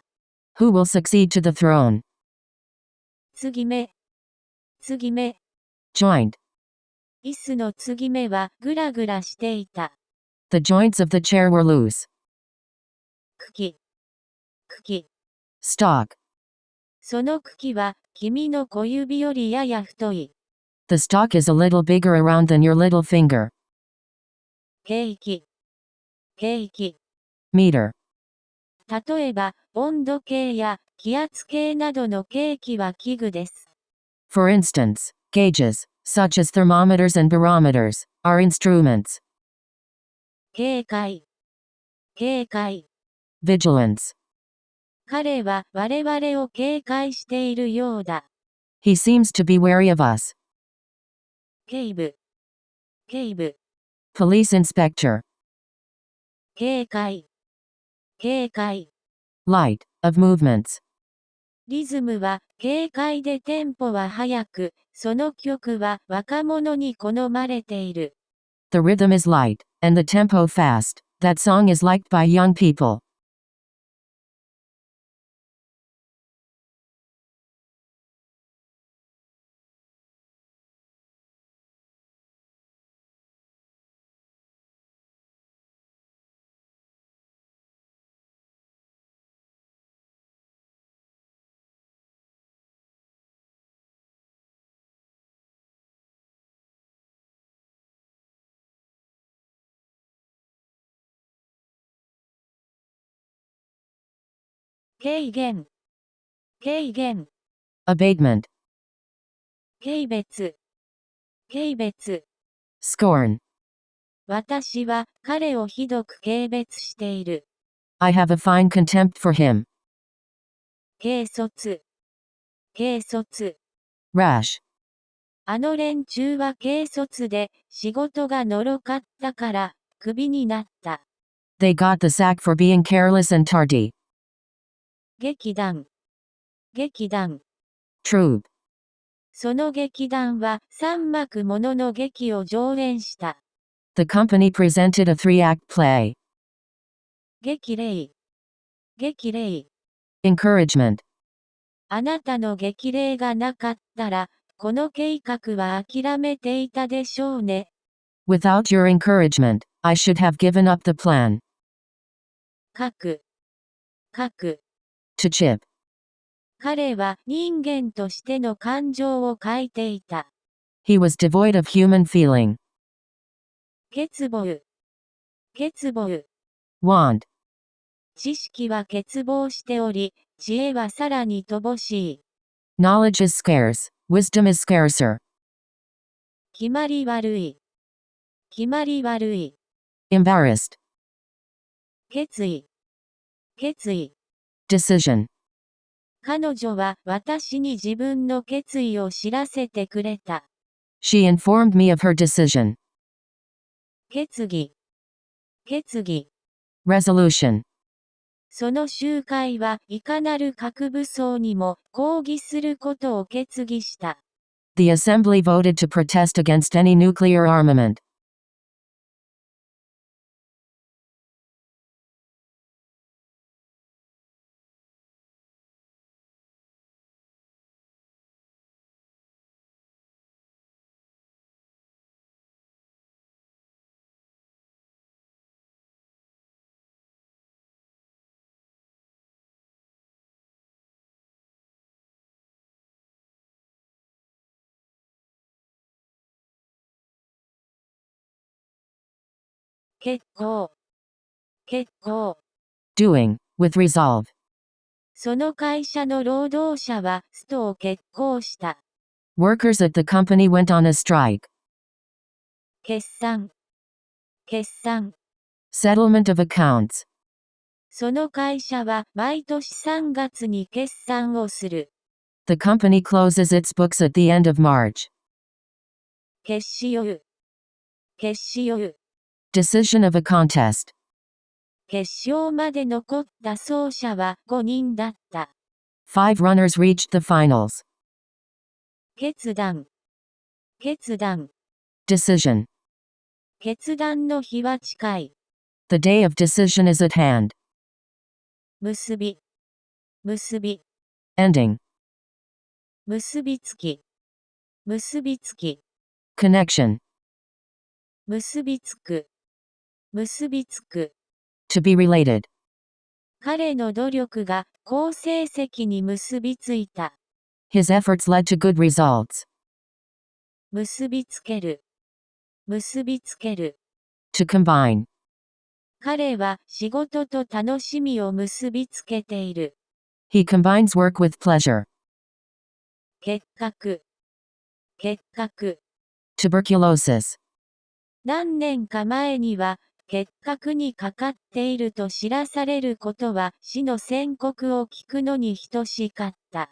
Who will succeed to the throne? 継ぎ目。継ぎ目。Joint. 椅子の継ぎ目はぐらぐらしていた。The joints of the chair were loose. 茎。茎。Stalk. その茎は君の小指よりやや太い。The stalk is a little bigger around than your little finger. 計器、計器。Meter. 例えば、温度計や気圧計などの計器は器具です。For instance, gauges, such as thermometers and barometers, are instruments. 警戒、警戒。Vigilance. 彼は我々を警戒しているようだ。He seems to be wary of us. 警部、警部。Police inspector. 警戒、警戒。Light, of movements. リズムは軽快でテンポは速く、その曲は若者に好まれている。The rhythm is light, and the tempo fast. That song is liked by young people. 軽減、軽減。Abatement. 軽蔑、軽蔑。Scorn. 私は彼をひどく軽蔑している。I have a fine contempt for him. 軽率、軽率。Rash. あの連中は軽率で、仕事がのろかったから、クビになった。They got the sack for being careless and tardy. 劇団、劇団。Troop. その劇団は3幕ものの劇を上演した。The company presented a 3-act play. 激励、激励。Encouragement. あなたの激励がなかったら、この計画は諦めていたでしょうね。Without your encouragement, I should have given up the plan. 書く、書く。To chip. 彼は人間としての感情を書いていた。He was devoid of human feeling. 欠乏、欠乏。Want. 知識は欠乏しており、知恵はさらに乏しい。Knowledge is scarce. Wisdom is scarcer. 決まり悪い。決まり悪い。Embarrassed. 決意。決意。Decision. 彼女は私に自分の決意を知らせてくれた。She informed me of her decision. 決議。決議。Resolution. その集会はいかなる核武装にも抗議することを決議した。The assembly voted to protest against any nuclear armament. 結構。結構。Doing. With resolve. その会社の労働者はストを決行した。Workers at the company went on a strike. 決算。決算。Settlement of accounts. その会社は毎年3月に決算をする。The company closes its books at the end of March. 決しよう。決しよう。Decision of a contest. 決勝まで残った走者は5人だった。5 runners reached the finals. 決断。決断。Decision. 決断の日は近い。The day of decision is at hand. 結び。結び。Ending. 結びつき。結びつき。Connection. 結びつく。結びつく。To be related. 彼の努力が好成績に結びついた。His efforts led to good results. 結びつける。結びつける。To combine. 彼は仕事と楽しみを結びつけている。He combines work with pleasure. 結核。結核。Tuberculosis. 何年か前には、結核にかかっていると知らされることは死の宣告を聞くのに等しかった。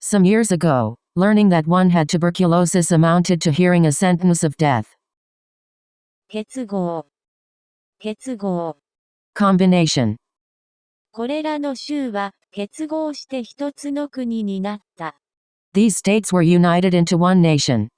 Some years ago, learning that one had tuberculosis amounted to hearing a sentence of death. 結合。結合。Combination. これらの州は結合して一つの国になった。These states were united into one nation.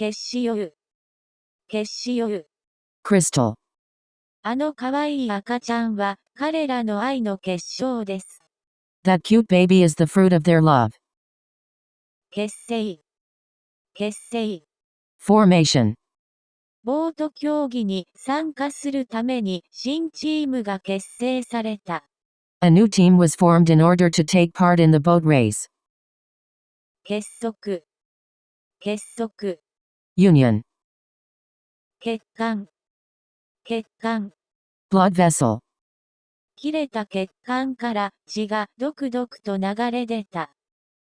結しよ結しよ Crystal. あの可愛い赤ちゃんは彼らの愛の結晶です。That cute baby is the fruit of their love. 結成。結成。Formation. ボート競技に参加するために新チームが結成された。A new team was formed in order to take part in the boat race. 結束。結束。Union. 血管。血管。Blood vessel. 切れた血管から血がドクドクと流れ出た。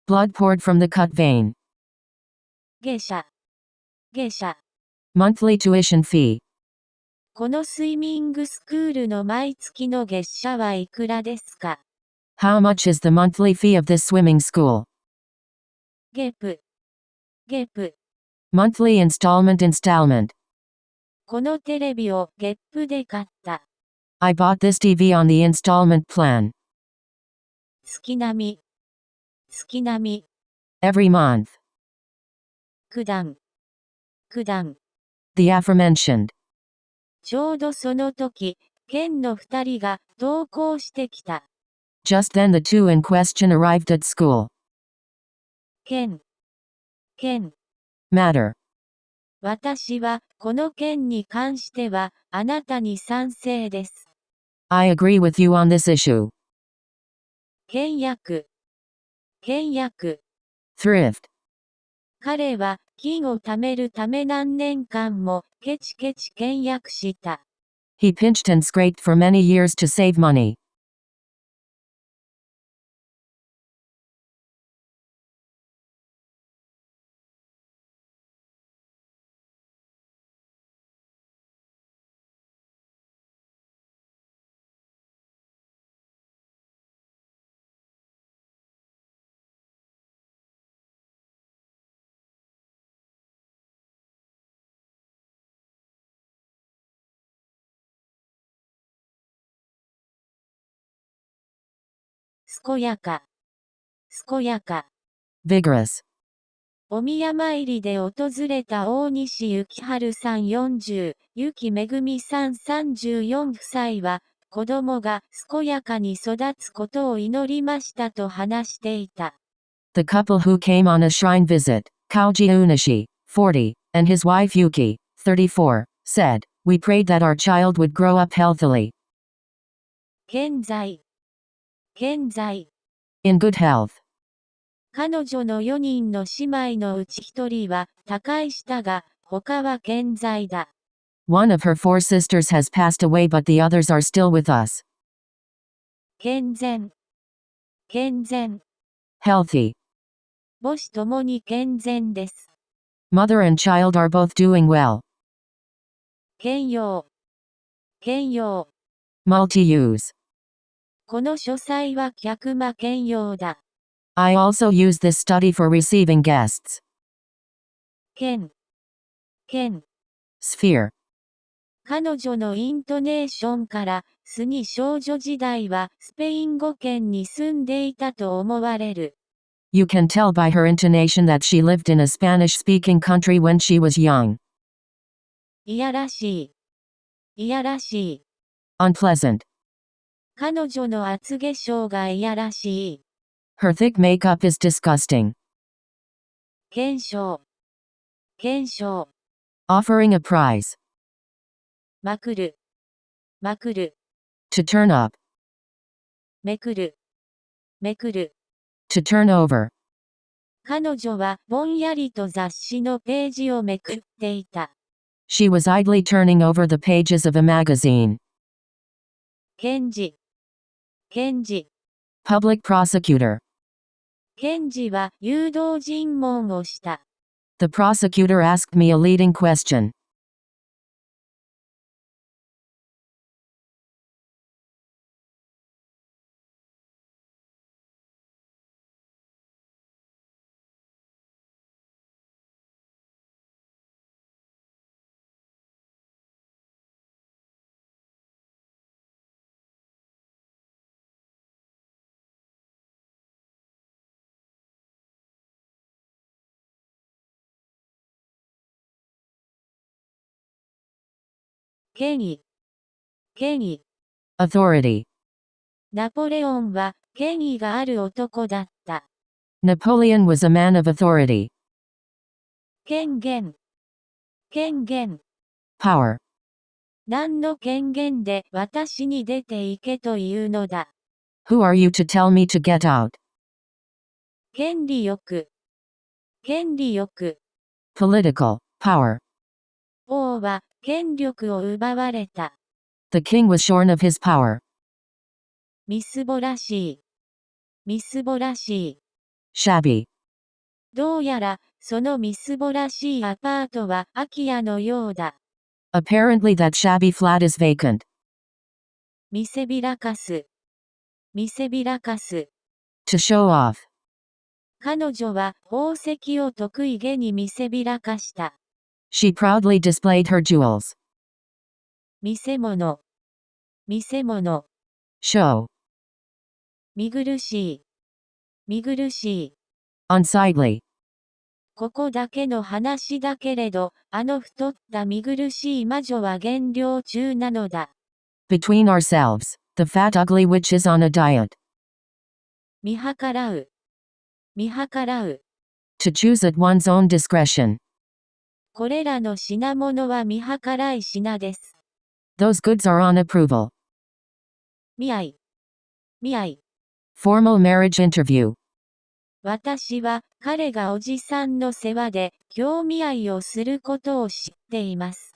Blood poured from the cut vein. 下車。下車。Monthly tuition fee. このスイミングスクールの毎月の月謝はいくらですか？ How much is the monthly fee of this swimming school? ゲプ。ゲプ。Monthly installment. このテレビをゲップで買った。I bought this TV on the installment plan. 月並み。月並み。Every month. 九段。九段。The aforementioned. ちょうどその時、県の二人が登校してきた。Just then the two in question arrived at school. 県。県。Matter. 私は、この件に関しては、あなたに賛成です。I agree with you on this issue. 倹約。倹約。Thrift. 彼は、金を貯めるため何年間も、ケチケチ倹約した。He pinched and scraped for many years to save money. 健やか。健やか。Vigorous. お宮参りで訪れた大西幸春さん40、幸めぐみさん34夫妻は、子供が健やかに育つことを祈りましたと話していた。The couple who came on a shrine visit, Kauji Unishi, 40, and his wife Yuki, 34, said, "We prayed that our child would grow up healthily." 現在。現在。In good health. 彼女の4人の姉妹のうち1人は他界したが、他は健在だ。One of her four sisters has passed away but the others are still with us. 健全。健全。Healthy. 母子ともに健全です。Mother and child are both doing well. 兼用。兼用。Multi-use. この書斎は客間兼用だ。I also use this study for receiving guests. 兼。兼。Sphere. 彼女のイントネーションから、スに少女時代はスペイン語圏に住んでいたと思われる。You can tell by her intonation that she lived in a Spanish-speaking country when she was young. いやらしい。いやらしい。Unpleasant. 彼女の厚化粧がいやらしい。Her thick makeup is disgusting. 検証。検証。Offering a prize. まくる。まくる。To turn up. めくる。めくる。To turn over. 彼女はぼんやりと雑誌のページをめくっていた。She was idly turning over the pages of a magazine. 検事。検事。Public prosecutor. 検事は誘導尋問をした。The prosecutor asked me a leading question. 権威。権威。Authority. ナポレオンは権威がある男だった。Napoleon was a man of authority. 権限。権限。Power. 何の権限で私に出て行けというのだ。Who are you to tell me to get out? 権利よく。権利よく。Political. Power. 王は権力を奪われた。The king was shorn of his power. みすぼらしい。みすぼらしい。Shabby. どうやら、そのみすぼらしいアパートは空き家のようだ。Apparently that shabby flat is vacant. 見せびらかす。見せびらかす。To show off. 彼女は宝石を得意げに見せびらかした。She proudly displayed her jewels. 見せ物。見せ物。Show. 見苦しい。見苦しい。Unsightly. ここだけの話だけれど、あの太った見苦しい魔女は減量中なのだ。Between ourselves, the fat ugly witch is on a diet. 見計らう。見計らう。To choose at one's own discretion. これらの品物は見計らい品です。Those goods are on approval. 見合い。見合い。Formal marriage interview. 私は彼がおじさんの世話で興味合いをすることを知っています。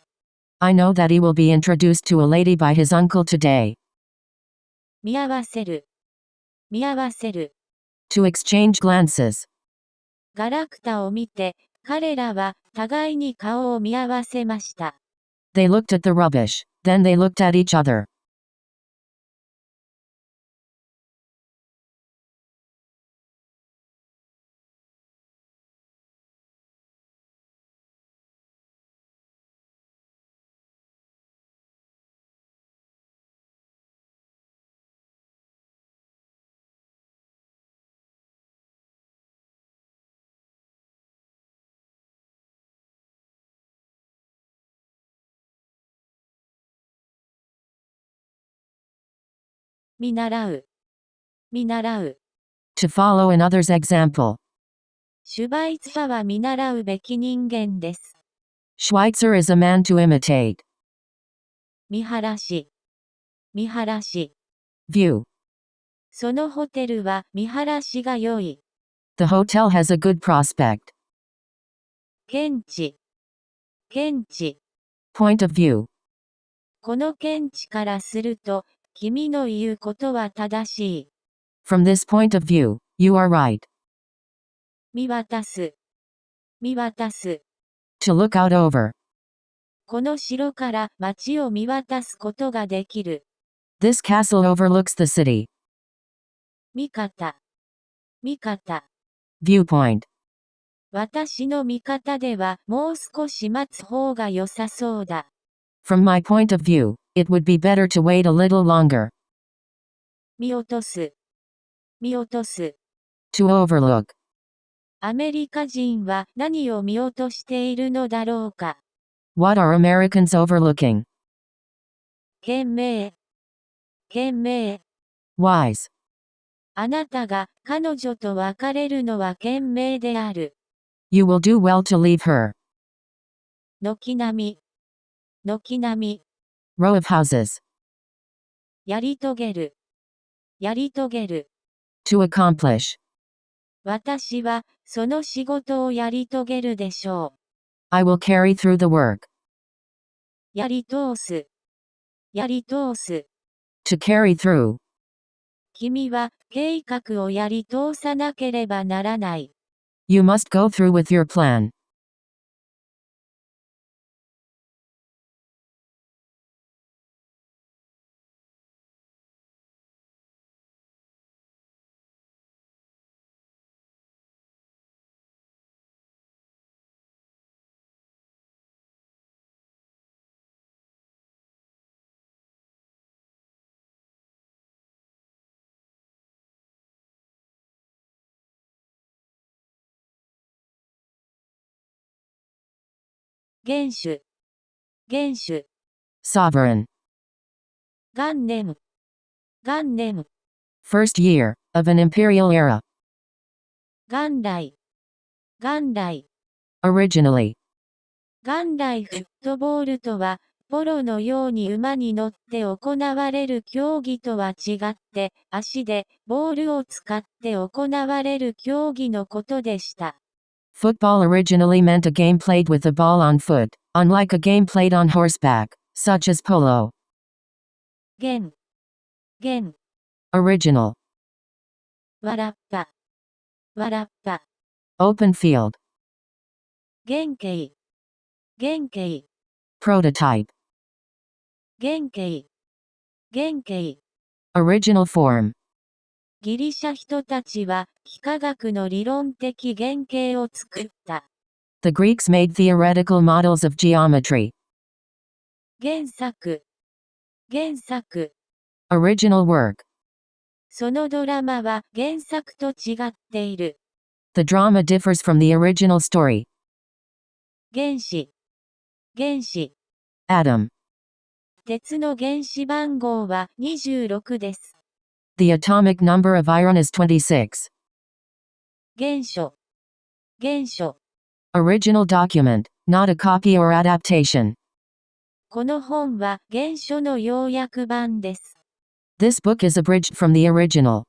I know that he will be introduced to a lady by his uncle today. 見合わせる。見合わせる。To exchange glances. ガラクタを見て、彼らは互いに顔を見合わせました。They looked at the rubbish, then they looked at each other. 見習う。見習う。To follow another's example. シュバイツァは見習うべき人間です。Schweitzer is a man to imitate. 見晴らし。見晴らし。View. そのホテルは見晴らしが良い。The hotel has a good prospect. 見地。見地。Point of view. この見地からすると、君の言うことは正しい。From this point of view, you are right. 見渡す。見渡す。To look out over. この城から街を見渡すことができる。This castle overlooks the city. 見方。見方。Viewpoint. 私の見方ではもう少し待つ方が良さそうだ。From my point of view, it would be better to wait a little longer. 見落とす。見落とす。To overlook. アメリカ人は何を見落としているのだろうか。What are Americans overlooking? 賢明。賢明。Wise. あなたが彼女と別れるのは賢明である。You will do well to leave her. 軒並み。軒並み。Row of houses. やり遂げる。やり遂げる。To accomplish. 私はその仕事をやり遂げるでしょう。I will carry through the work. やり通す。やり通す。To carry through. 君は計画をやり通さなければならない。You must go through with your plan. 元首。元首。Sovereign. 元年。元年。First year of an imperial era. 元来。元来。Originally. 元来フットボールとは、ポロのように馬に乗って行われる競技とは違って、足でボールを使って行われる競技のことでした。Football originally meant a game played with the ball on foot, unlike a game played on horseback, such as polo. 元。元。Original. わらっぱ。わらっぱ。Open field. 原型。原型。Prototype. 原型。原型。Original form. ギリシャ人たちは、幾何学の理論的原型を作った。The Greeks made theoretical models of geometry. 原作。原作。Original work. そのドラマは原作と違っている。The drama differs from the original story. 原子。原子。Atom. 鉄の原子番号は26です。The atomic number of iron is 26. 原書。原書。Original document, not a copy or adaptation. この本は原書の要約版です。This book is abridged from the original.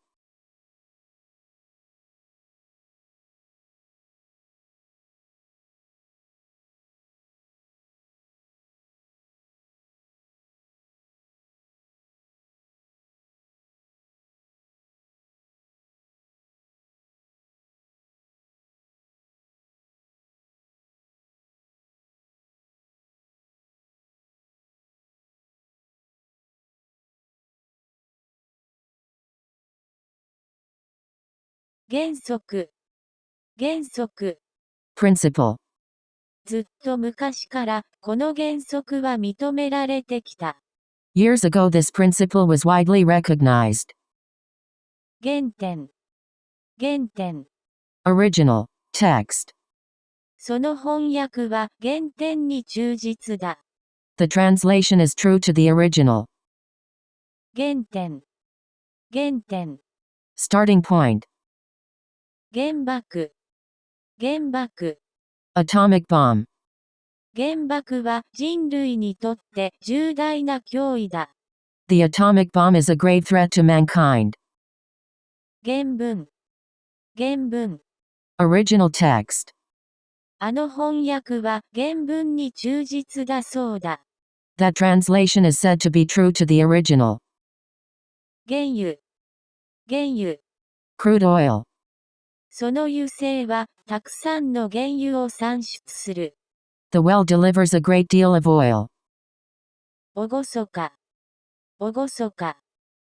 原則。原則。Principle. ずっと昔からこの原則は認められてきた。Years ago this principle was widely recognized. 原点。原点。Original. Text. その翻訳は原点に忠実だ。The translation is true to the original. 原点。原点。Starting point. 原爆。原爆。Atomic bomb. 原爆は人類にとって重大な脅威だ。The atomic bomb is a grave threat to mankind. 原文。原文。Original text. あの翻訳は原文に忠実だそうだ。That translation is said to be true to the original. 原油。原油。Crude oil. その油性はたくさんの原油を産出する。The well delivers a great deal of oil. 厳か。厳か。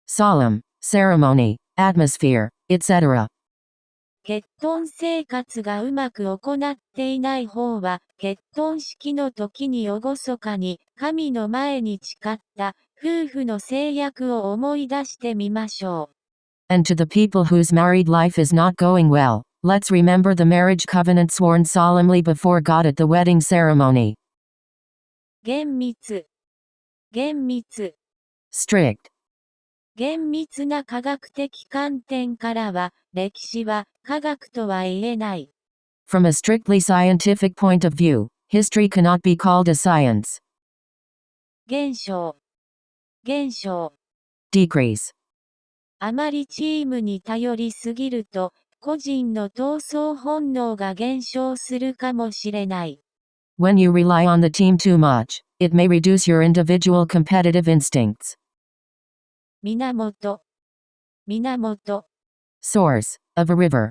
Solemn, ceremony, atmosphere, etc. 結婚生活がうまく行っていない方は、結婚式の時に厳かに、神の前に誓った夫婦の誓約を思い出してみましょう。And to the people whose married life is not going well, Let's remember the marriage covenant sworn solemnly before God at the wedding ceremony. 厳密。厳密。Strict. 厳密な科学的観点からは、歴史は科学とは言えない。From a strictly scientific point of view, history cannot be called a science. 減少。減少。Decrease. あまりチームに頼りすぎると、個人の闘争本能が減少するかもしれない。When you rely on the team too much, it may reduce your individual competitive instincts. 源。源。Source of a river.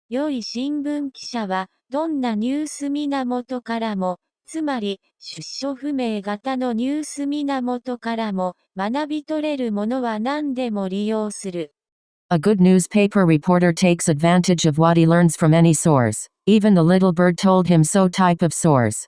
良い新聞記者は、どんなニュース源からも、つまり、出所不明型のニュース源からも、学び取れるものは何でも利用する。A good newspaper reporter takes advantage of what he learns from any source, even the little bird told him so type of source.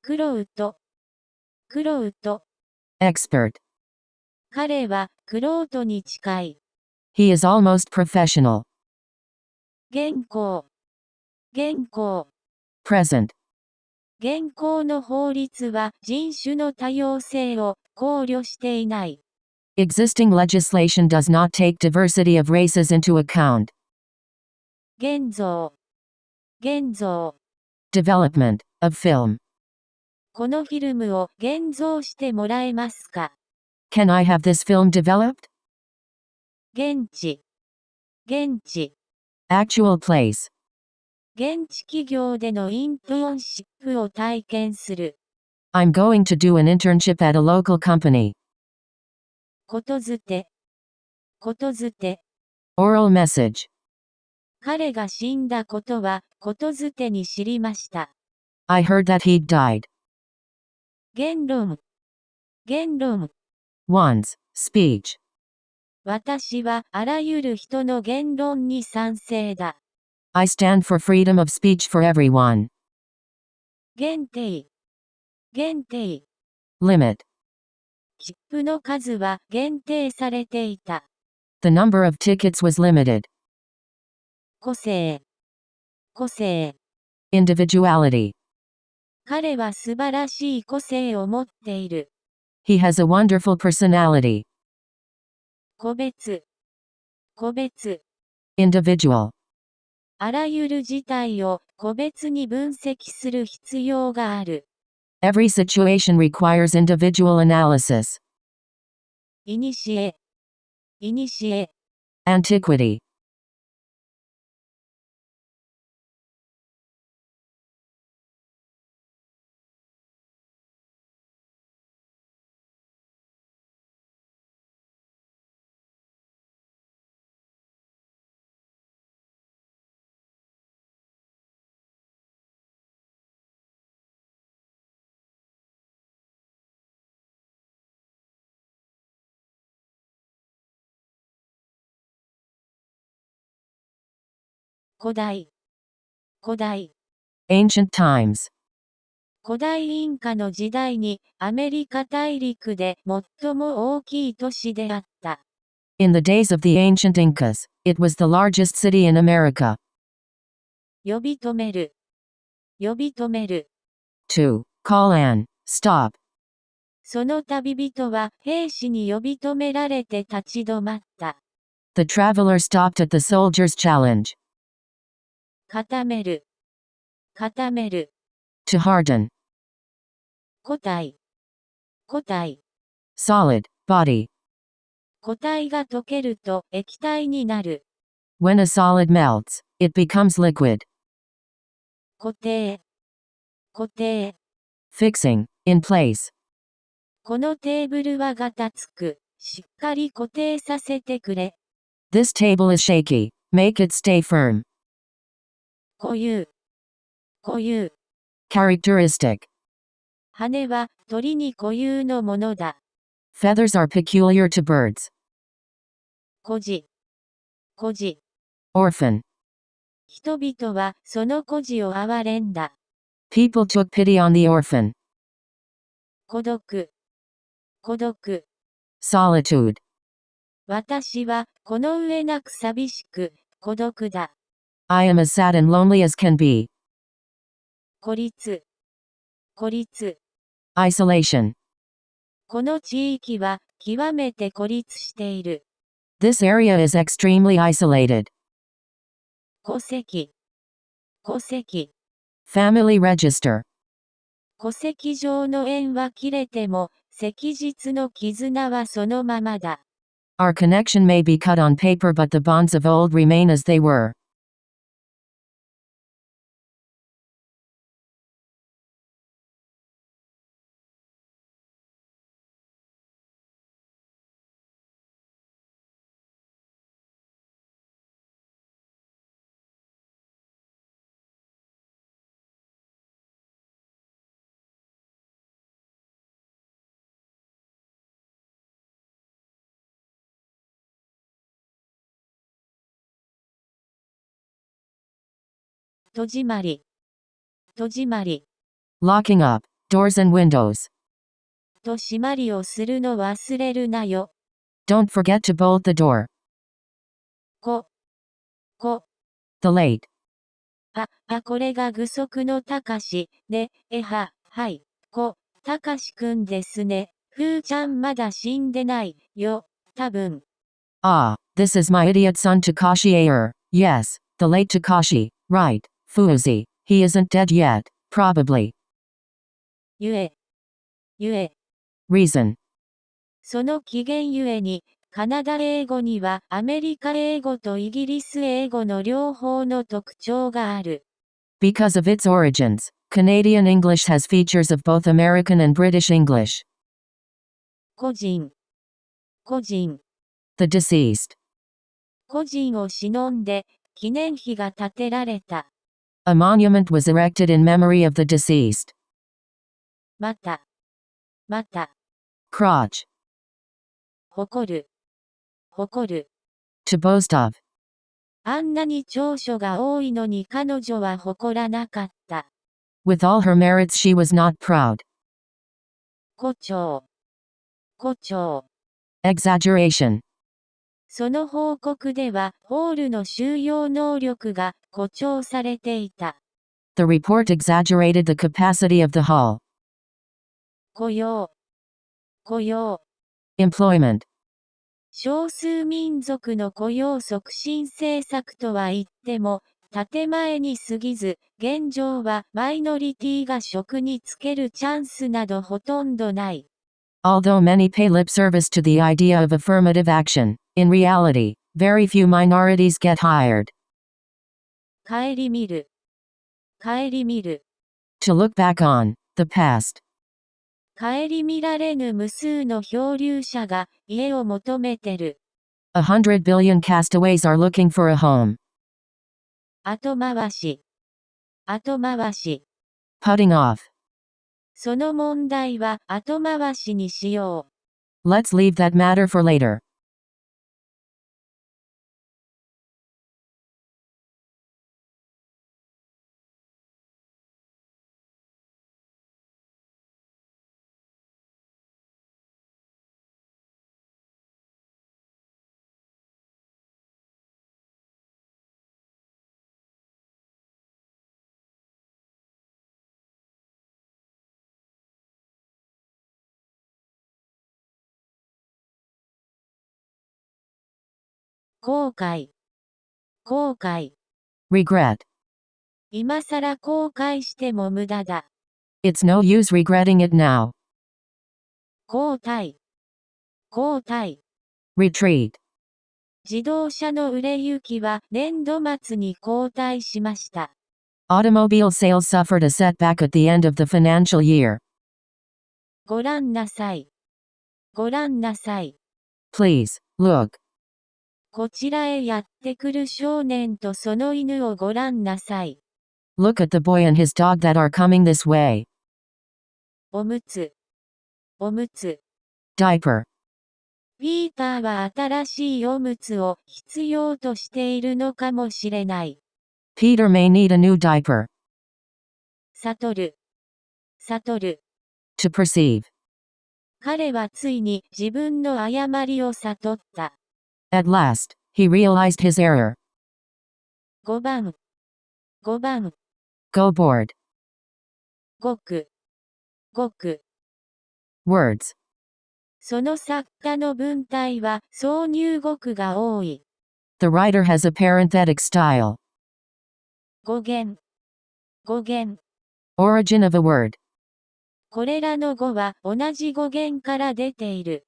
クロウト。クロウト。Expert. 彼は、クロートに近い。He is almost professional. 現行。現行。Present. 現行の法律は人種の多様性を考慮していない。Existing legislation does not take diversity of races into account. 現像。現像。Development of film. このフィルムを現像してもらえますか？ Can I have this film developed? 現地。現地。Actual place. 現地企業でのインターンシップを体験する。I'm going to do an internship at a local company. ことづて。ことづて。Oral message. 彼が死んだことは、ことづてに知りました。I heard that he'd died. 言論。言論。One's speech. 私はあらゆる人の言論に賛成だ。I stand for freedom of speech for everyone. 限定。限定。Limit. 切符の数は限定されていた。The number of tickets was limited. 個性。個性。Individuality. 彼は素晴らしい個性を持っている。He has a wonderful personality. 個別。個別。Individual. あらゆる事態を個別に分析する必要がある。Every situation requires individual analysis. いにしえ。いにしえ。Antiquity. 古代。古代。Ancient times. 古代インカの時代にアメリカ大陸で最も大きい都市であった。In the days of the ancient Incas, it was the largest city in America. 呼び止める。呼び止める。To call an stop. その旅人は兵士に呼び止められて立ち止まった。The traveler stopped at the soldier's challenge. 固める。固める。To harden. 固体。固体。Solid body. 固体が溶けると液体になる。When a solid melts, it becomes liquid. 固定。固定。Fixing in place. このテーブルはガタつく。しっかり固定させてくれ。This table is shaky. Make it stay firm. 固有。固有。Characteristic. 羽は鳥に固有のものだ。Feathers are peculiar to birds. 孤児。孤児。Orphan. 人々はその孤児を憐れんだ。People took pity on the orphan. 孤独。孤独。Solitude. 私はこの上なく寂しく、孤独だ。I am as sad and lonely as can be. 孤立。孤立。Isolation. この地域は極めて孤立している。This area is extremely isolated. 戸籍。戸籍。Family register. 戸籍上の縁は切れても、昔日の絆はそのままだ。Our connection may be cut on paper, but the bonds of old remain as they were. 戸締まり。戸締まり。Locking up doors and windows. 戸締まりをするの忘れるなよ。Don't forget to bolt the door. こ。The late. これが具足のたかし、ね、はい、たかしくんですね。ふーちゃんまだ死んでないよ、多分。Ah, this is my idiot son Takashi Ayer. Yes, the late Takashi. Right, Fuzi. He isn't dead yet, probably. ゆえ。Reason. その起源ゆえに、カナダ英語にはアメリカ英語とイギリス英語の両方の特徴がある。Because of its origins, Canadian English has features of both American and British English. 個人。The deceased. 個人を偲んで、記念碑が建てられた。A monument was erected in memory of the deceased. また。Crotch. 誇る。To boast of. あんなに長所が多いのに彼女は誇らなかった。With all her merits she was not proud. 誇張。Exaggeration. その報告では、ホールの収容能力が誇張されていた。The report exaggerated the capacity of the hall. 雇用。Employment. 少数民族の雇用促進政策とは言っても、建前に過ぎず、現状はマイノリティが職に就けるチャンスなどほとんどない。Although many pay lip service to the idea of affirmative action, in reality, very few minorities get hired. 顧みる。To look back on the past. 顧みられぬ無数の漂流者が家を求めてる。100 billion castaways are looking for a home. 後回し。Putting off. その問題は後回しにしよう。Let's leave that matter for later. 後悔。Regret. 今さら後悔しても無駄だ。It's no use regretting it now. 後退。Retreat. 自動車の売れ行きは年度末に後退しました。Automobile sales suffered a setback at the end of the financial year. ご覧なさい。Please, look. こちらへやってくる少年とその犬をご覧なさい。Look at the boy and his dog that are coming this way. おむつ。おむつ。Diaper. ピーターは新しいおむつを必要としているのかもしれない。Peter may need a new diaper. 悟る。悟る。To perceive. 彼はついに自分の誤りを悟った。At last, he realized his error. 5番。5番。Go board. ごく。ごく。Words. その作家の文体は挿入語句が多い。The writer has a parenthetic style. 語源。語源。Origin of a word. これらの語は同じ語源から出ている。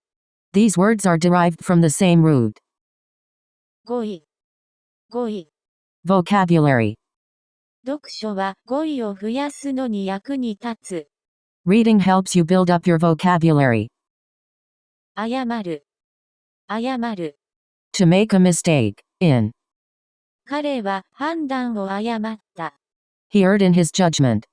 These words are derived from the same root. 語彙。語彙。Vocabulary. 読書は語彙を増やすのに役に立つ。Reading helps you build up your vocabulary. 誤る。誤る。To make a mistake. In. 彼は判断を誤った。He erred in his judgment.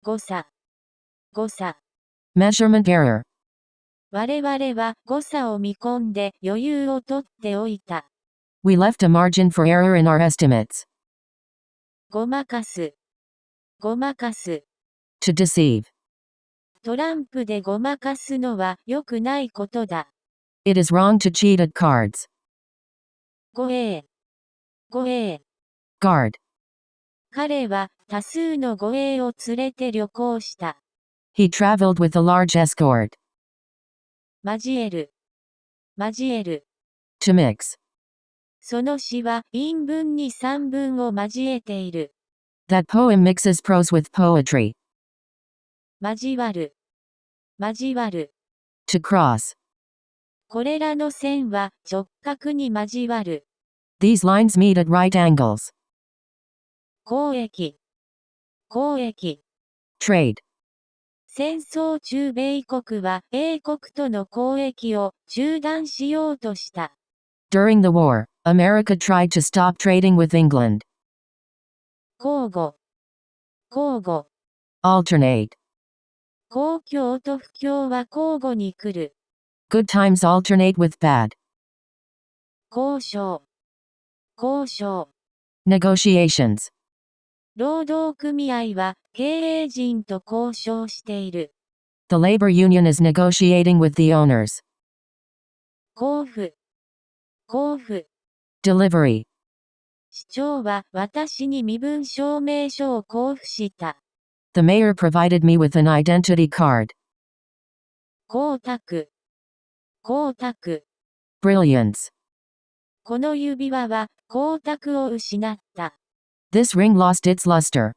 誤差。誤差。Measurement error. 我々は誤差を見込んで余裕を取っておいた。We left a margin for error in our estimates. ごまかす。ごまかす。To deceive. トランプでごまかすのは良くないことだ。It is wrong to cheat at cards. 護衛。護衛。Guard. 彼は多数の護衛を連れて旅行した。He traveled with a large escort. 交える。交える。To mix. その詩は韻文に散文を交えている。That poem mixes prose with poetry. 交わる。交わる。To cross. これらの線は直角に交わる。These lines meet at right angles. 交易。交易。Trade. 戦争中米国は英国との交易を中断しようとした。During the war, America tried to stop trading with England. 交互。交互。Alternate. 好況と不況は交互に来る。Good times alternate with bad. 交渉。交渉。Negotiations. 労働組合は経営陣と交渉している。The labor union is negotiating with the owners. 交付。交付。Delivery. 市長は私に身分証明書を交付した。The mayor provided me with an identity card. 光沢。光沢。Brilliance. この指輪は光沢を失った。This ring lost its luster.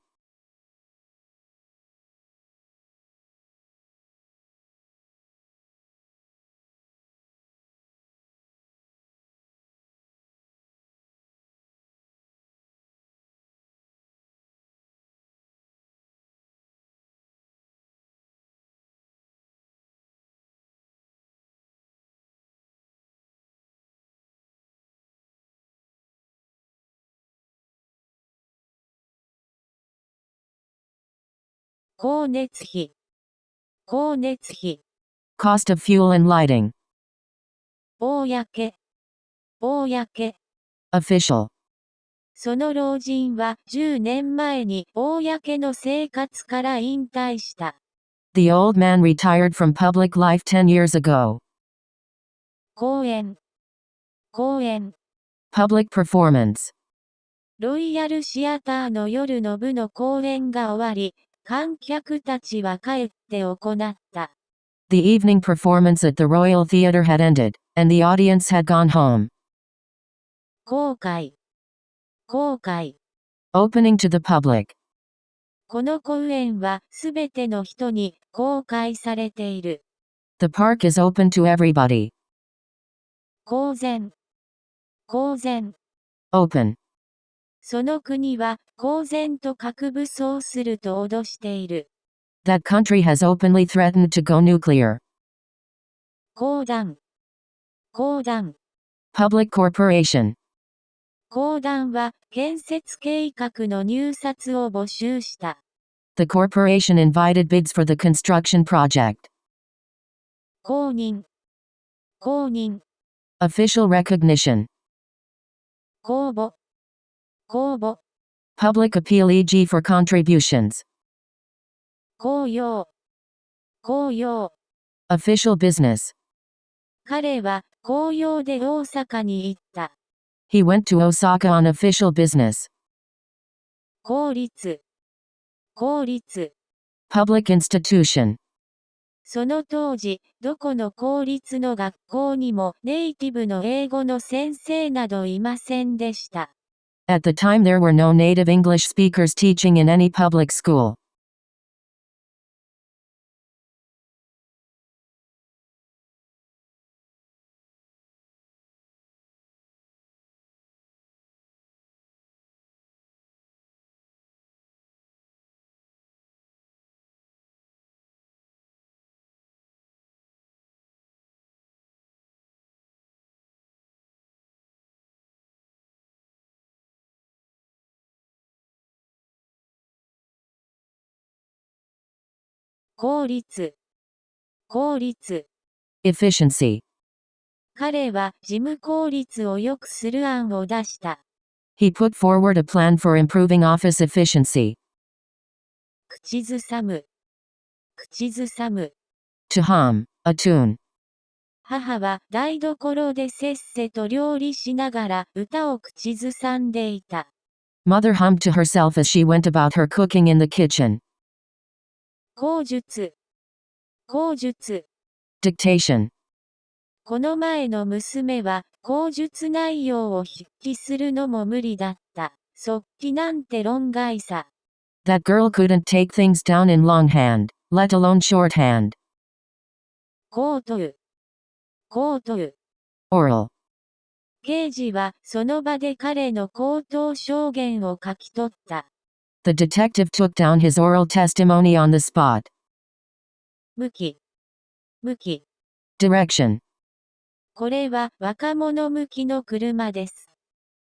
光熱費。光熱費。Cost of fuel and lighting. 公。公。Official. その老人は10年前に公の生活から引退した。The old man retired from public life 10 years ago. 公演。公演。Public performance. ロイヤルシアターの夜の部の公演が終わり、観客たちは帰って行った。The evening performance at the Royal Theatre had ended. and the audience had gone home. 公開。公開。Opening to the public. この公園はすべての人に公開されている。The park is open to everybody. 公然。公然。Open. その国は公然と核武装すると脅している。That country has openly threatened to go nuclear. 公団。公団。Public corporation. 公団は建設計画の入札を募集した。The corporation invited bids for the construction project. 公認。公認。Official recognition. 公募。公募。Public appeal e.g. for contributions. 公用。公用。Official business. 彼は公用で大阪に行った。He went to Osaka on official business. 公立。公立。Public institution. その当時、どこの公立の学校にもネイティブの英語の先生などいませんでした。At the time there were no native English speakers teaching in any public school. 効率。効率。Efficiency. 彼は事務効率を良くする案を出した。He put forward a plan for improving office efficiency. 口ずさむ。口ずさむ。To hum, attune. 母は台所でせっせと料理しながら歌を口ずさんでいた。Mother hummed to herself as she went about her cooking in the kitchen. 口述。口述。Dictation. この前の娘は口述内容を筆記するのも無理だった。速記なんて論外さ。That girl couldn't take things down in longhand, let alone shorthand. 口頭。口頭。Oral. 刑事はその場で彼の口頭証言を書き取った。The detective took down his oral testimony on the spot. 向き。向き。Direction. これは若者向きの車です。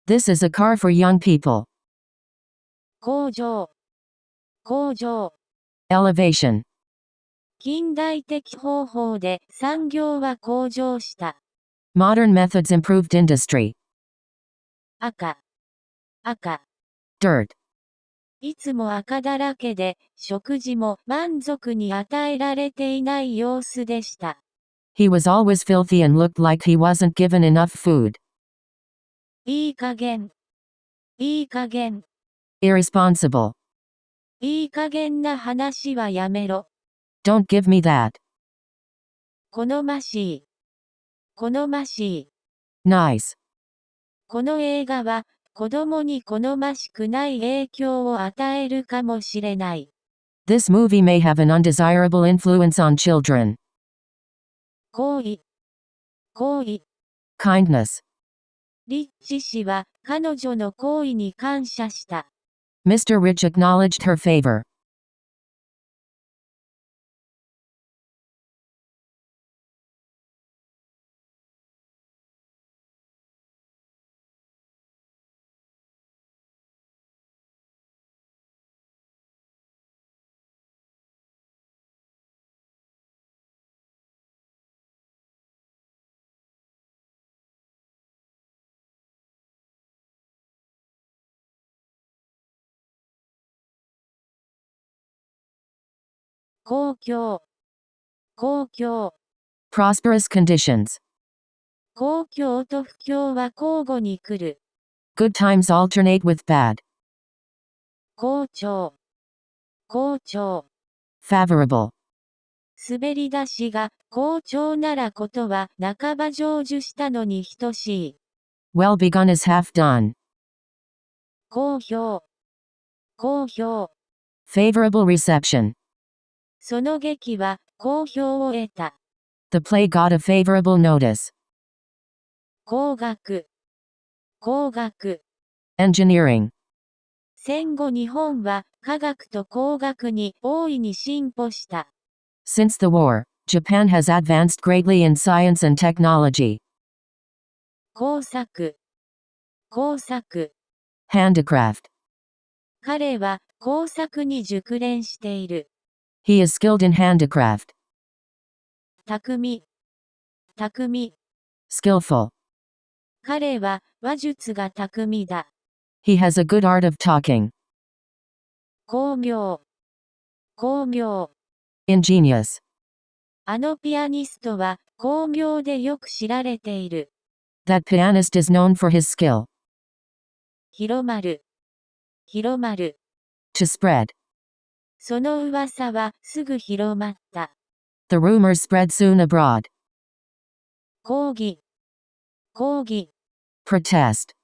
This is a car for young people. 向上。向上。Elevation. 近代的方法で産業は向上した。Modern methods improved industry. 赤。赤。Dirt. いつも赤だらけで、食事も満足に与えられていない様子でした。He was always filthy and looked like he wasn't given enough food. いい加減。いい加減。Irresponsible. いい加減な話はやめろ。Don't give me that. 好ましい。好ましい。Nice. この映画は、子供に好ましくない影響を与えるかもしれない。This movie may have an undesirable influence on children. 好意。好意。Kindness. リッチ氏は彼女の行為に感謝した。Mr. Rich acknowledged her favor. 公共。公共。Prosperous conditions. 公共と不況は交互に来る。Good times alternate with bad. 好調。好調。Favorable. 滑り出しが好調ならことは半ば成就したのに等しい。Well begun is half done. 好評。好評。Favorable reception. その劇は好評を得た。The play got a favorable notice. 工学。工学。Engineering. 戦後日本は科学と工学に大いに進歩した。Since the war, Japan has advanced greatly in science and technology. 工作。工作。Handicraft. 彼は工作に熟練している。He is skilled in handicraft. 巧。巧。Skillful. 彼は話術が巧みだ。He has a good art of talking. 巧妙。巧妙。Ingenious. あのピアニストは巧妙でよく知られている。That pianist is known for his skill. 広まる。広まる。To spread. その噂はすぐ広まった。The rumors spread soon abroad. 抗議。抗議。Protest.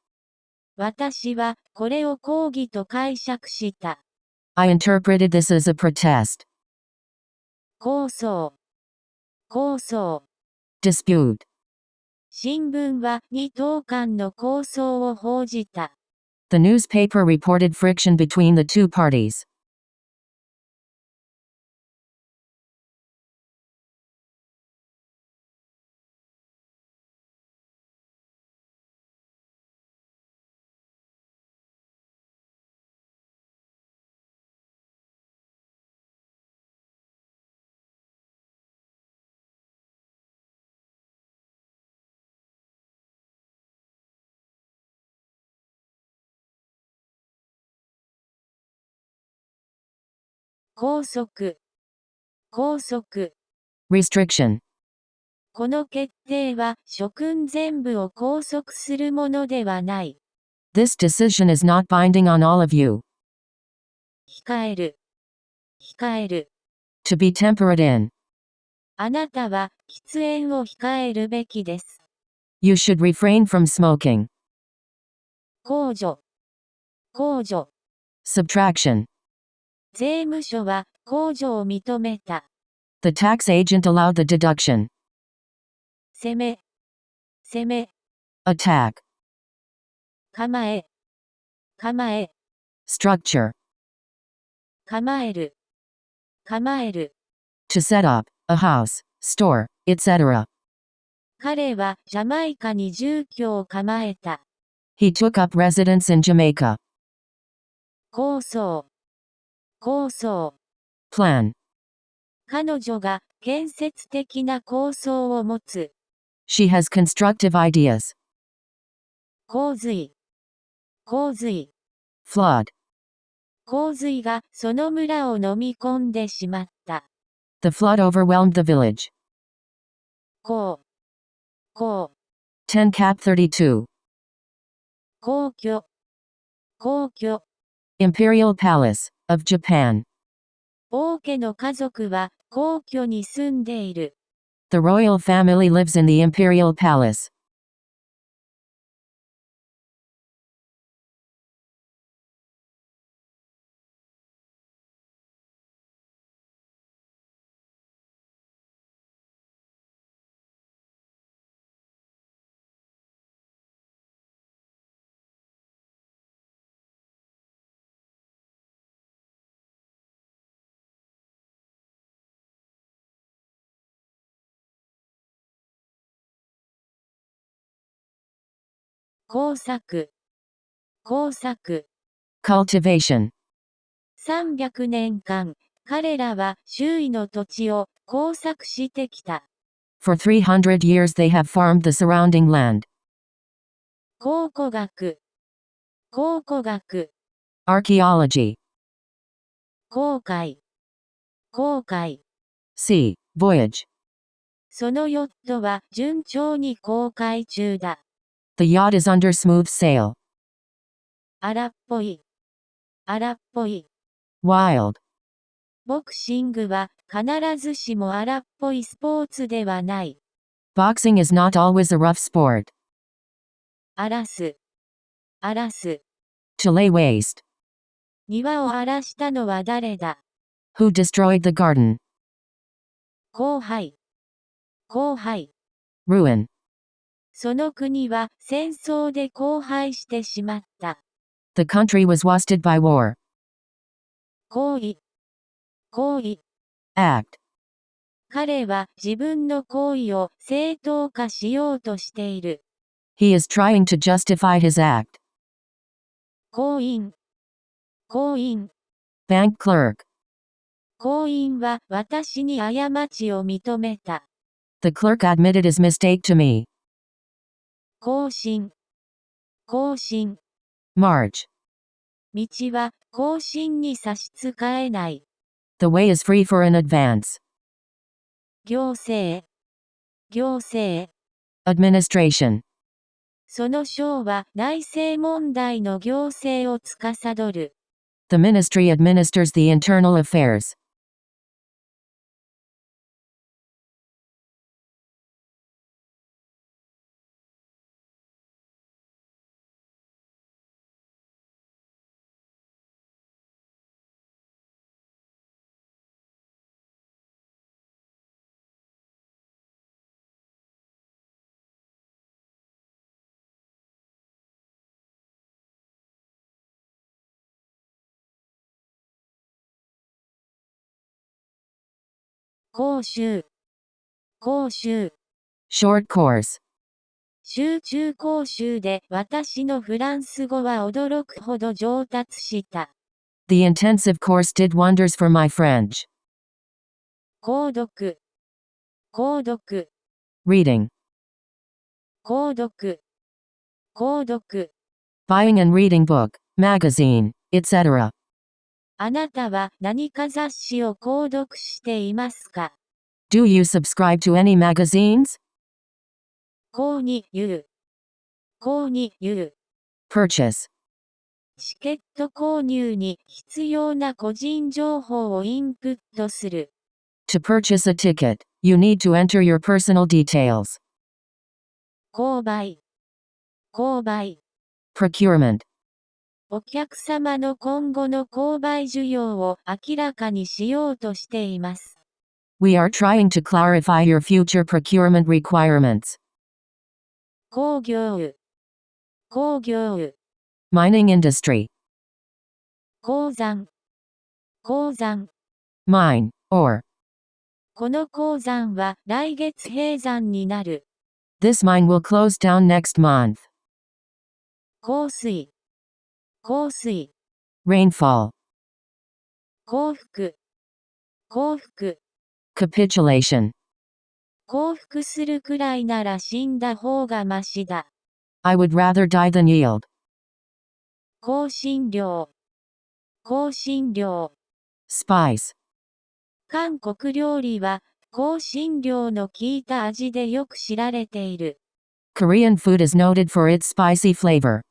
私はこれを抗議と解釈した。I interpreted this as a protest. 抗争。抗争。Dispute. 新聞は2党間の抗争を報じた。The newspaper reported friction between the two parties. 拘束。拘束。Restriction. この決定は諸君全部を拘束するものではない。This decision is not binding on all of you. 控える。控える。To be temperate in. あなたは喫煙を控えるべきです。You should refrain from smoking. 控除。控除。Subtraction. 税務署は控除を認めた。The tax agent allowed the deduction. 攻め。攻め。Attack. 構え。構え。Structure. 構える。構える。To set up a house, store, etc. 彼はジャマイカに住居を構えた。He took up residence in Jamaica. 構想。構想。Plan. 彼女が建設的な構想を持つ。She has constructive ideas. 洪水。洪水。Flood. 洪水がその村を飲み込んでしまった。The flood overwhelmed the village. こう。こう。 10 Cap 32. 皇居。皇居。Imperial Palace of Japan. 王家の家族は皇居に住んでいる。The royal family lives in the Imperial Palace.工作。工作。Cultivation. 300年間、彼らは周囲の土地を工作してきた。For 300 years they have farmed the surrounding land. 考古学。考古学。Archaeology. 航海。航海。Sea. Voyage. そのヨットは順調に航海中だ。The yacht is under smooth sail. 荒っぽい。荒っぽい。Wild. ボクシングは必ずしも荒っぽいスポーツではない。Boxing is not always a rough sport. 荒らす。荒らす。To lay waste. 庭を荒らしたのは誰だ。Who destroyed the garden? 荒廃。荒廃。Ruin. その国は戦争で荒廃してしまった。The country was wasted by war. 行為。行為。Act. 彼は自分の行為を正当化しようとしている。He is trying to justify his act. 行員。行員。Bank clerk. 行員は私に過ちを認めた。The clerk admitted his mistake to me. 更新。更新。March. 道は更新に差し支えない。The way is free for an advance. 行政。行政。Administration. その省は内政問題の行政を司る。The ministry administers the internal affairs. 講習。講習。Short course. 集中講習で私のフランス語は驚くほど上達した。The intensive course did wonders for my French. 購読。購読。Reading. 購読。購読。Buying and reading book, magazine, etc. あなたは何か雑誌を購読していますか。Do you subscribe to any magazines? 購入。購入。Purchase. チケット購入に必要な個人情報をインプットする。To purchase a ticket, you need to enter your personal details. 購買。購買。Procurement. お客様の今後の購買需要を明らかにしようとしています。We are trying to clarify your future procurement requirements. 工業。工業。Mining industry. 鉱山。鉱山。Mine, or. この鉱山は来月閉山になる。This mine will close down next month. 降水。降水。Rainfall. 降伏。降伏。Capitulation. 降伏するくらいなら死んだ方がましだ。I would rather die than yield. 香辛料。香辛料。Spice. 韓国料理は香辛料の効いた味でよく知られている。Korean food is noted for its spicy flavor.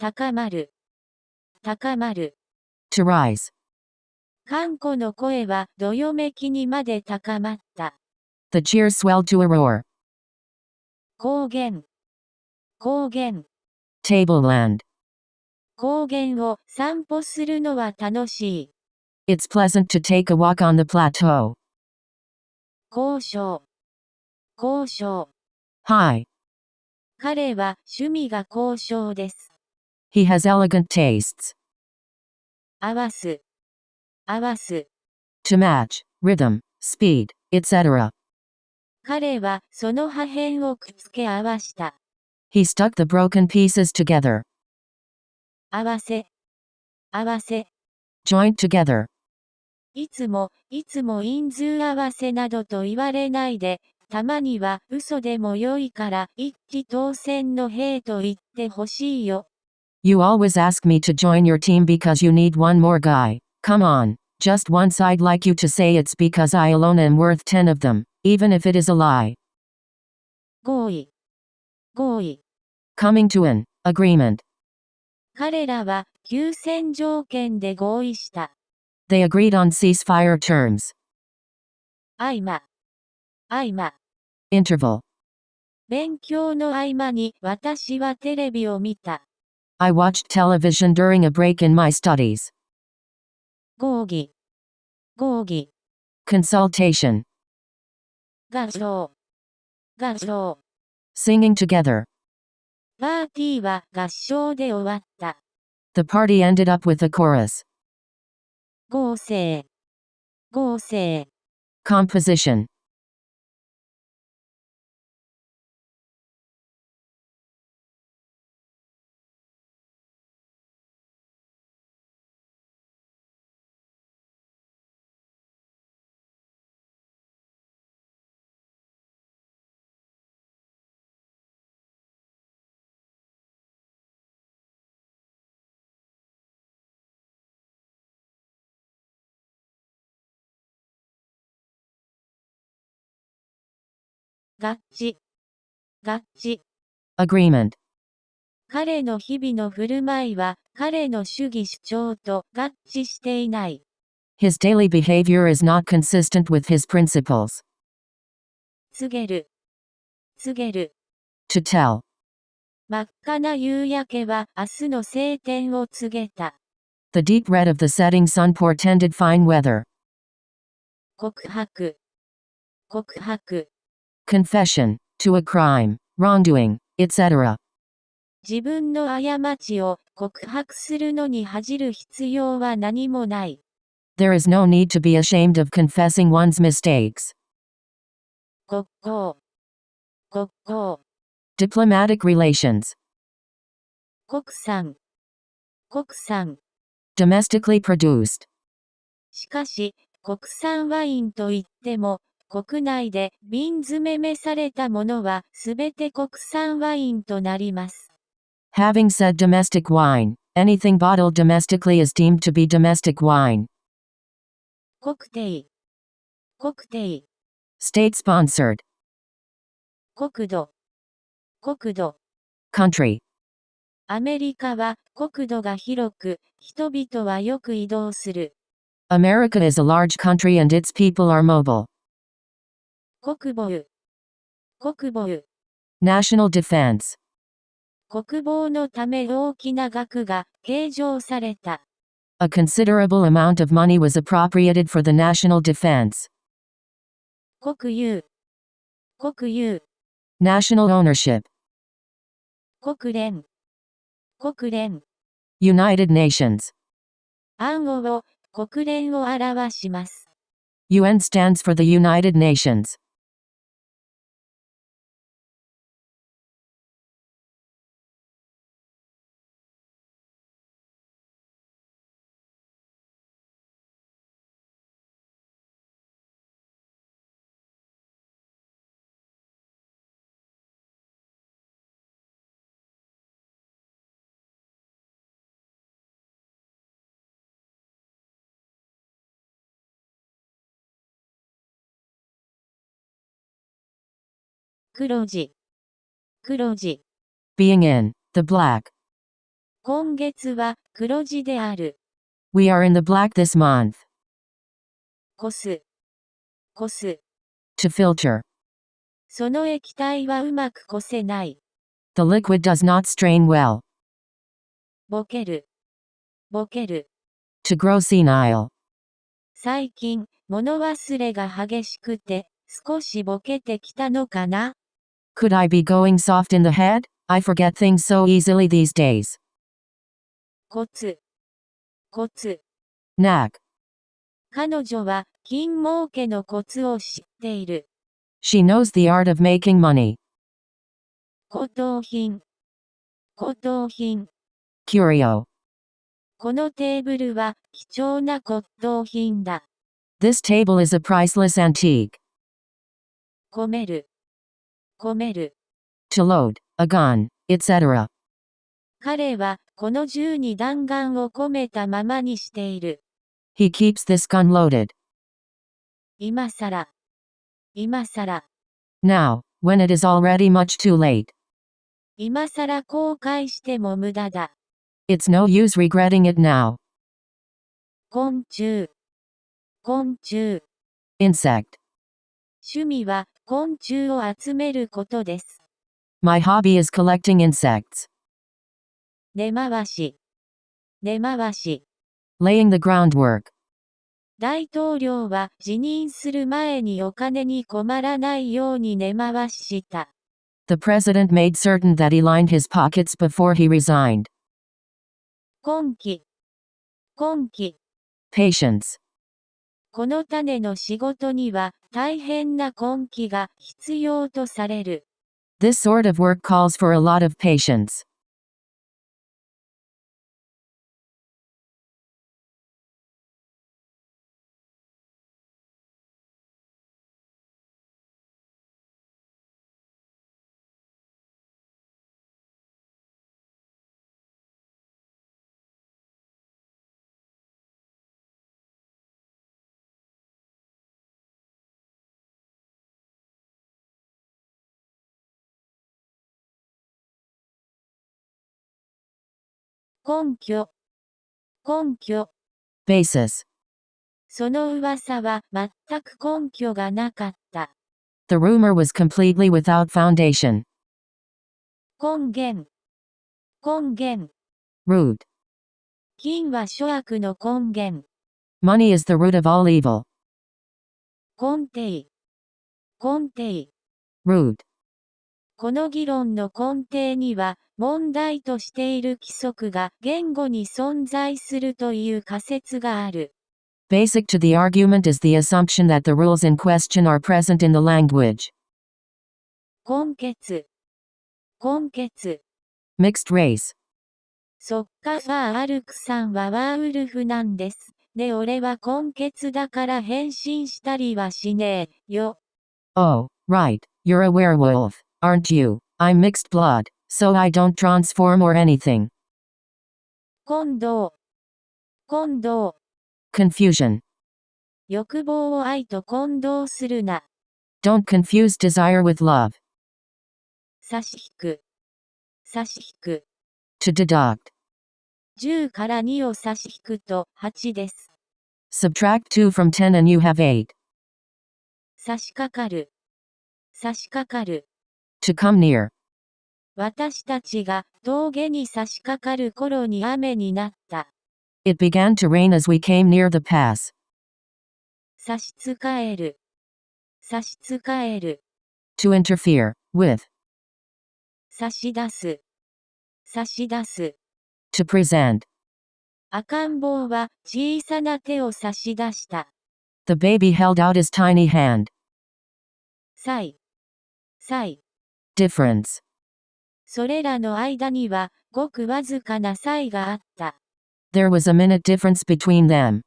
高まる。高まる。To rise. 韓国の声はどよめきにまで高まった。The cheers swelled to a roar. 高原。高原。Tableland. 高原を散歩するのは楽しい。It's pleasant to take a walk on the plateau. 交渉。交渉。High. 彼は趣味が交渉です。He has elegant tastes. 合わす。合わす。To match, rhythm, speed, etc. 彼はその破片をくっつけ合わした。He stuck the broken pieces together. 合わせ。合わせ。Joint together. いつも因数合わせなどと言われないで、たまには嘘でも良いから一騎当選の兵と言ってほしいよ。You always ask me to join your team because you need one more guy. Come on. Just once I'd like you to say it's because I alone am worth 10 of them, even if it is a lie. 合意。合意。Coming to an agreement. 彼らは休戦条件で合意した。They agreed on ceasefire terms. 合間。Interval. 勉強の合間に私はテレビを見た。I watched television during a break in my studies. 合議。Consultation. 合唱。Singing together. パーティーは合唱で終わった。The party ended up with a chorus. 合成。Composition. 合致。Agreement. 彼の日々の振る舞いは彼の主義主張と合致していない。His daily behavior is not consistent with his principles. 告げる。To tell. 真っ赤な夕焼けは明日の晴天を告げた。The deep red of the setting sun portended fine weather. 告白。Confession. To a crime, wrongdoing, etc. 自分の過ちを告白するのに恥じる必要は何もない。There is no need to be ashamed of confessing one's mistakes. 国交。Diplomatic relations. 国産。Domestically produced. しかし、国産ワインといっても、国内で瓶詰めされたものはすべて国産ワインとなります。Having said domestic wine, anything bottled domestically is deemed to be domestic wine. 国定。State-sponsored. 国土。Country. アメリカは国土が広く、人々はよく移動する。America is a large country and its people are mobile. 国防。National defense. 国防のため大きな額が計上された。A considerable amount of money was appropriated for the national defense. 国有。National ownership. 国連。United Nations. 暗号を国連を表します。UN stands for the United Nations.黒字。Being in the black. 今月は黒字である。We are in the black this month. こす。To filter. その液体はうまくこせない。The liquid does not strain well. ボケる。To grow senile. 最近、物忘れが激しくて、少しボケてきたのかな？ Could I be going soft in the head? I forget things so easily these days. コツ。Knack. 彼女は金儲けのコツを知っている。She knows the art of making money. 骨董品。Curio. このテーブルは貴重な骨董品だ。This table is a priceless antique. 込める。込める。To load, a gun, etc. 彼は、この銃に弾丸を込めたままにしている。He keeps this gun loaded. 今さら。今さら。Now, when it is already much too late. 今さら後悔しても無駄だ。It's no use regretting it now. 昆虫。昆虫。Insect. 趣味は昆虫を集めることです。My hobby is collecting insects. 根回し。根回し。Laying the groundwork. 大統領は辞任する前にお金に困らないように根回しした。The president made certain that he lined his pockets before he resigned. 根気。根気。Patience. この種の仕事には大変な根気が必要とされる。This sort of work calls for a lot of patience. 根拠。根拠。Basis. その噂は全く根拠がなかった。The rumor was completely without foundation. 根源。根源。Root. 金は諸悪の根源。Money is the root of all evil. 根底。根底。Root. この議論の根底には、問題としている規則が言語に存在するという仮説がある。Basic to the argument is the assumption that the rules in question are present in the language. 根血。根血。Mixed race. そっかアルクさんはワーウルフなんです。で俺は根血だから変身したりはしねえよ。Oh, right, you're a werewolf, aren't you? I'm mixed blood, so I don't transform or anything. 混同。混同。Confusion. 欲望を愛と混同するな。Don't confuse desire with love. 差し引く。差し引く。To deduct. 10から2を差し引くと8です。Subtract 2 from 10 and you have 8. 差し掛かる。差し掛かる。To come near. 私たちが峠に差し掛かる頃に雨になった。It began to rain as we came near the pass. 差し支える。差し支える。To interfere, with. 差し出す。差し出す。To present. 赤ん坊は小さな手を差し出した。The baby held out his tiny hand. 差異。差異。Difference. それらの間にはごくわずかな差異があった。There was a minute difference between them.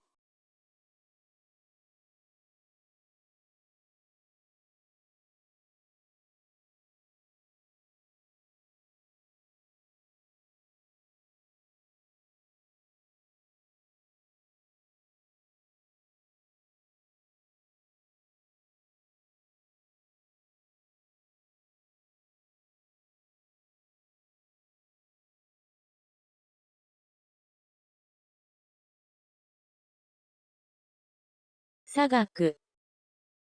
差額。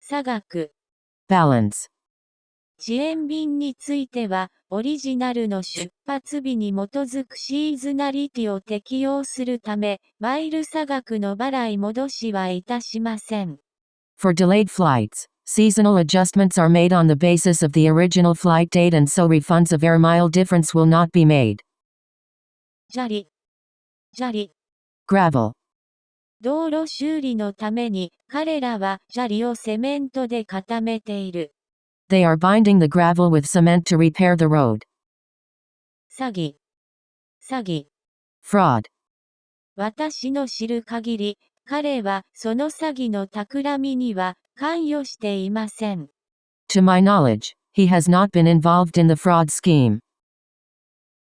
差額。Balance. 遅延便については、オリジナルの出発日に基づくシーズナリティを適用するため、マイル差額の払い戻しはいたしません。For delayed flights, seasonal adjustments are made on the basis of the original flight date and so refunds of air mile difference will not be made. 砂利。砂利。Gravel. 道路修理のために、彼らは砂利をセメントで固めている。They are binding the gravel with cement to repair the road. 詐欺。詐欺。Fraud. 私の知る限り、彼はその詐欺の企みには関与していません。To my knowledge, he has not been involved in the fraud scheme.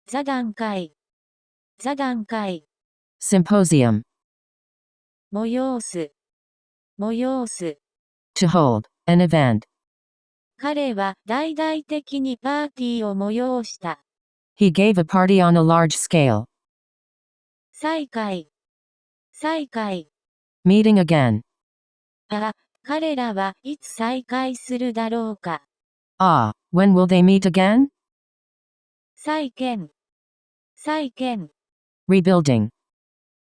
座談会。座談会。Symposium. 催す。催す。To hold. An event. 彼は大々的にパーティーを催した。He gave a party on a large scale. 再会。再会。Meeting again. 彼らはいつ再会するだろうか。When will they meet again? 再建。再建。Rebuilding.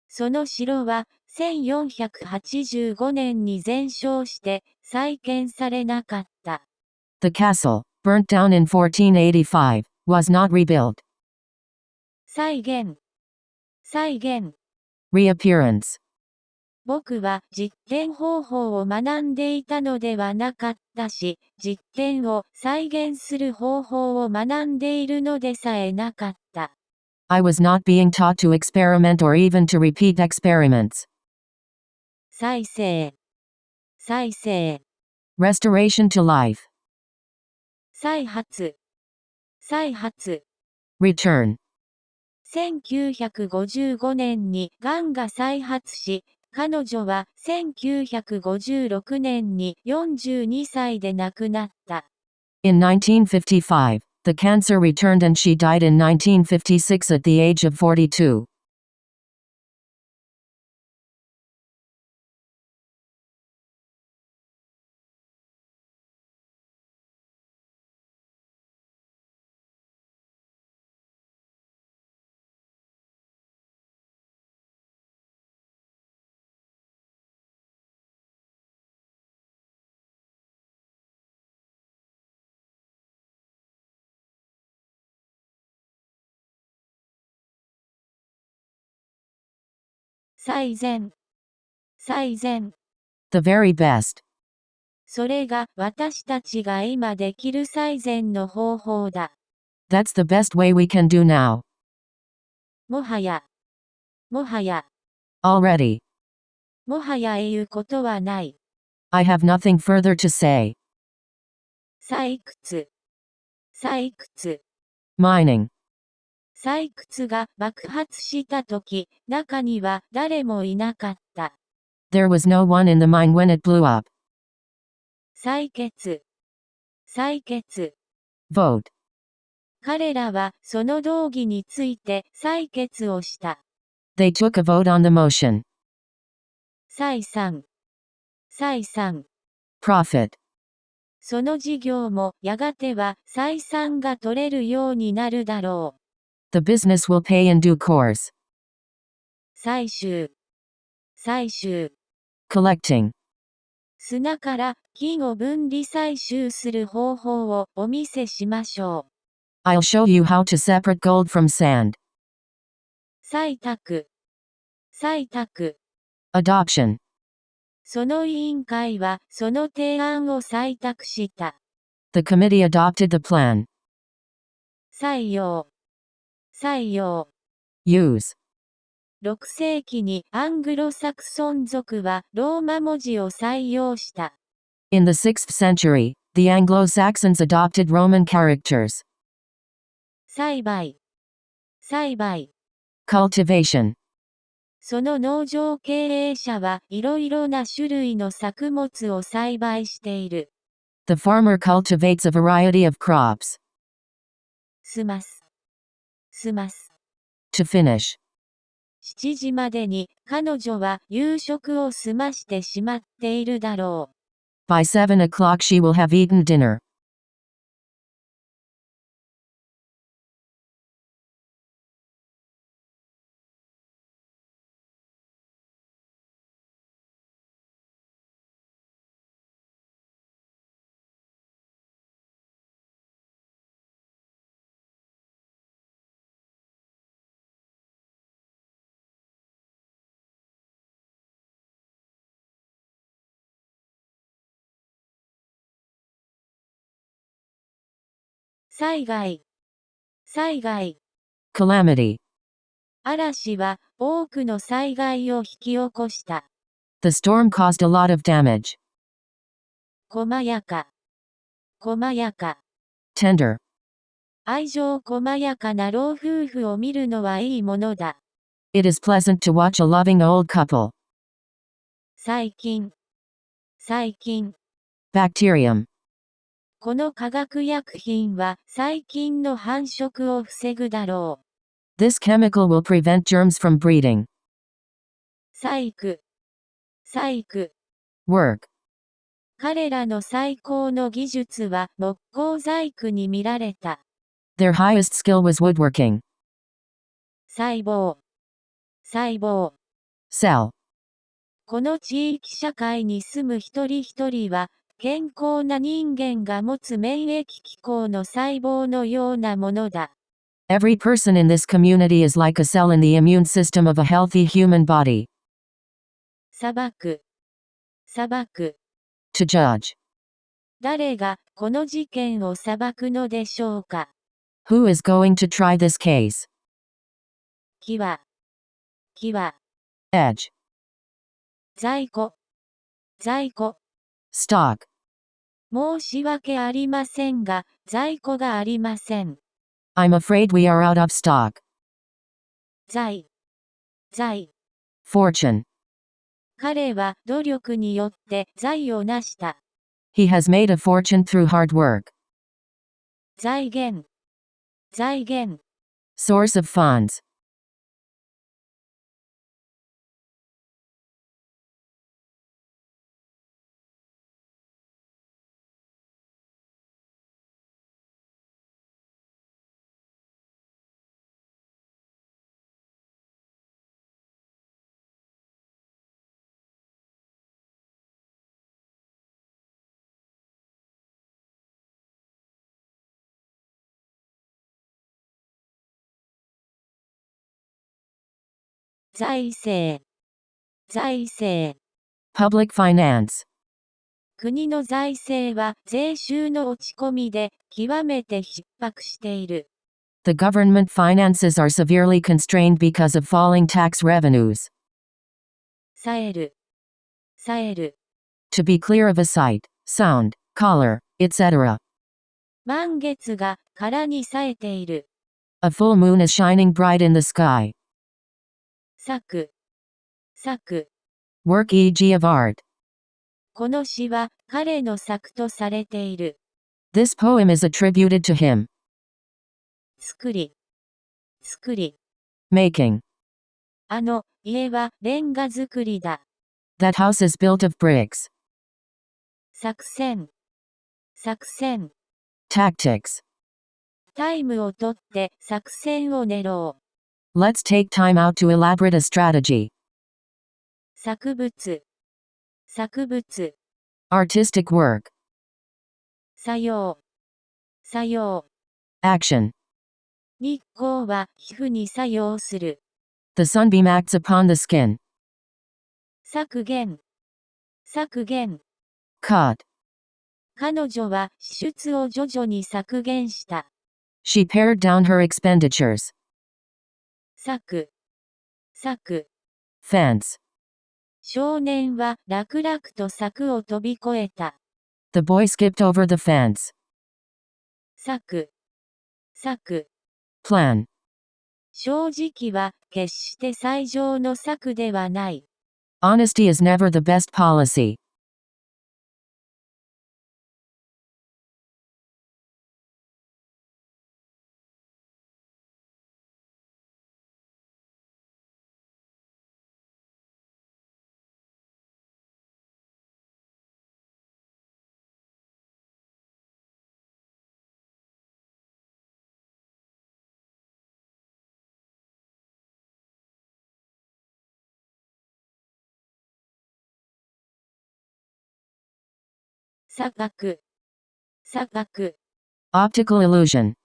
その城は1485年に全焼して再建されなかった。The castle, burnt down in 1485, was not rebuilt. 再現。再現。Reappearance. 僕は実験方法を学んでいたのではなかったし、実験を再現する方法を学んでいるのでさえなかった。I was not being taught to experiment or even to repeat experiments. 再生。再生。Restoration to life. 再発。再発。Return. 1955年にがんが再発し、彼女は1956年に42歳で亡くなった。In 1955, the cancer returned and she died in 1956 at the age of 42. 最善。最善。The very best. それが私たちが今できる最善の方法だ。That's the best way we can do now. もはや。もはや。Already. もはや言うことはない。I have nothing further to say. 採掘。採掘。Mining. 採掘が爆発したとき、中には誰もいなかった。There was no one in the mine when it blew up. 採決。採決。Vote. 彼らはその動議について採決をした。They took a vote on the motion. 採算。採算。Profit. その事業もやがては採算が取れるようになるだろう。The business will pay in due course. 採集。採集。Collecting. 砂から金を分離採集する方法をお見せしましょう。I'll show you how to separate gold from sand. 採択。採択。Adoption. その委員会はその提案を採択した。The committee adopted the plan. 採用。採用。Use. 6世紀にアングロサクソン族はローマ文字を採用した。In the 6th century, the Anglo-Saxons adopted Roman characters. 栽培。栽培。Cultivation. その農場経営者はいろいろな種類の作物を栽培している。The farmer cultivates a variety of crops. 済ます。済ます。To finish. 7時までに彼女は夕食を済ましてしまっているだろう。By 7 o'clock she will have eaten dinner. 災害。災害。Calamity. 嵐は多くの災害を引き起こした。The storm caused a lot of damage. 細やか。細やか。Tender. 愛情細やかな老夫婦を見るのはいいものだ。It is pleasant to watch a loving old couple. 細菌。細菌。Bacterium. この化学薬品は細菌の繁殖を防ぐだろう。This chemical will prevent germs from breeding. 細工。細工。Work. 彼らの最高の技術は木工細工に見られた。Their highest skill was woodworking. 細胞。細胞。Cell. この地域社会に住む一人一人は、健康な人間が持つ免疫機構の細胞のようなものだ。Every person in this community is like a cell in the immune system of a healthy human body. 裁く。裁く。To judge. 誰がこの事件を裁くのでしょうか。Who is going to try this case? 際。際。Edge. 在庫。在庫。Stock. 申し訳ありませんが、在庫がありません。I'm afraid we are out of stock. 財。財。Fortune. 彼は努力によって財を成した。He has made a fortune through hard work. 財源。財源。Source of funds. 財政。財政。Public finance. 国の財政は税収の落ち込みで極めて逼迫している。The government finances are severely constrained because of falling tax revenues. 冴える。冴える。To be clear of a sight, sound, color, etc. 満月が空に冴えている。A full moon is shining bright in the sky. 作。作。Work e.g. of art. この詩は彼の作とされている。This poem is attributed to him. 作り。作り。Making. あの家はレンガ造りだ。That house is built of bricks. 作戦。作戦。Tactics. タイムをとって作戦を練ろう。Let's take time out to elaborate a strategy. 作物。作物。Artistic work. 作用。作用。Action. 日光は皮膚に作用する。The sunbeam acts upon the skin. 削減。削減。Cut. 彼女は支出を徐々に削減した。She pared down her expenditures. 削。削。Fence. 少年は楽々と柵を飛び越えた。The boy skipped over the fence. 策。策。Plan. 正直は決して最上の策ではない。Honesty is never the best policy. 錯覚。錯覚。Optical illusion.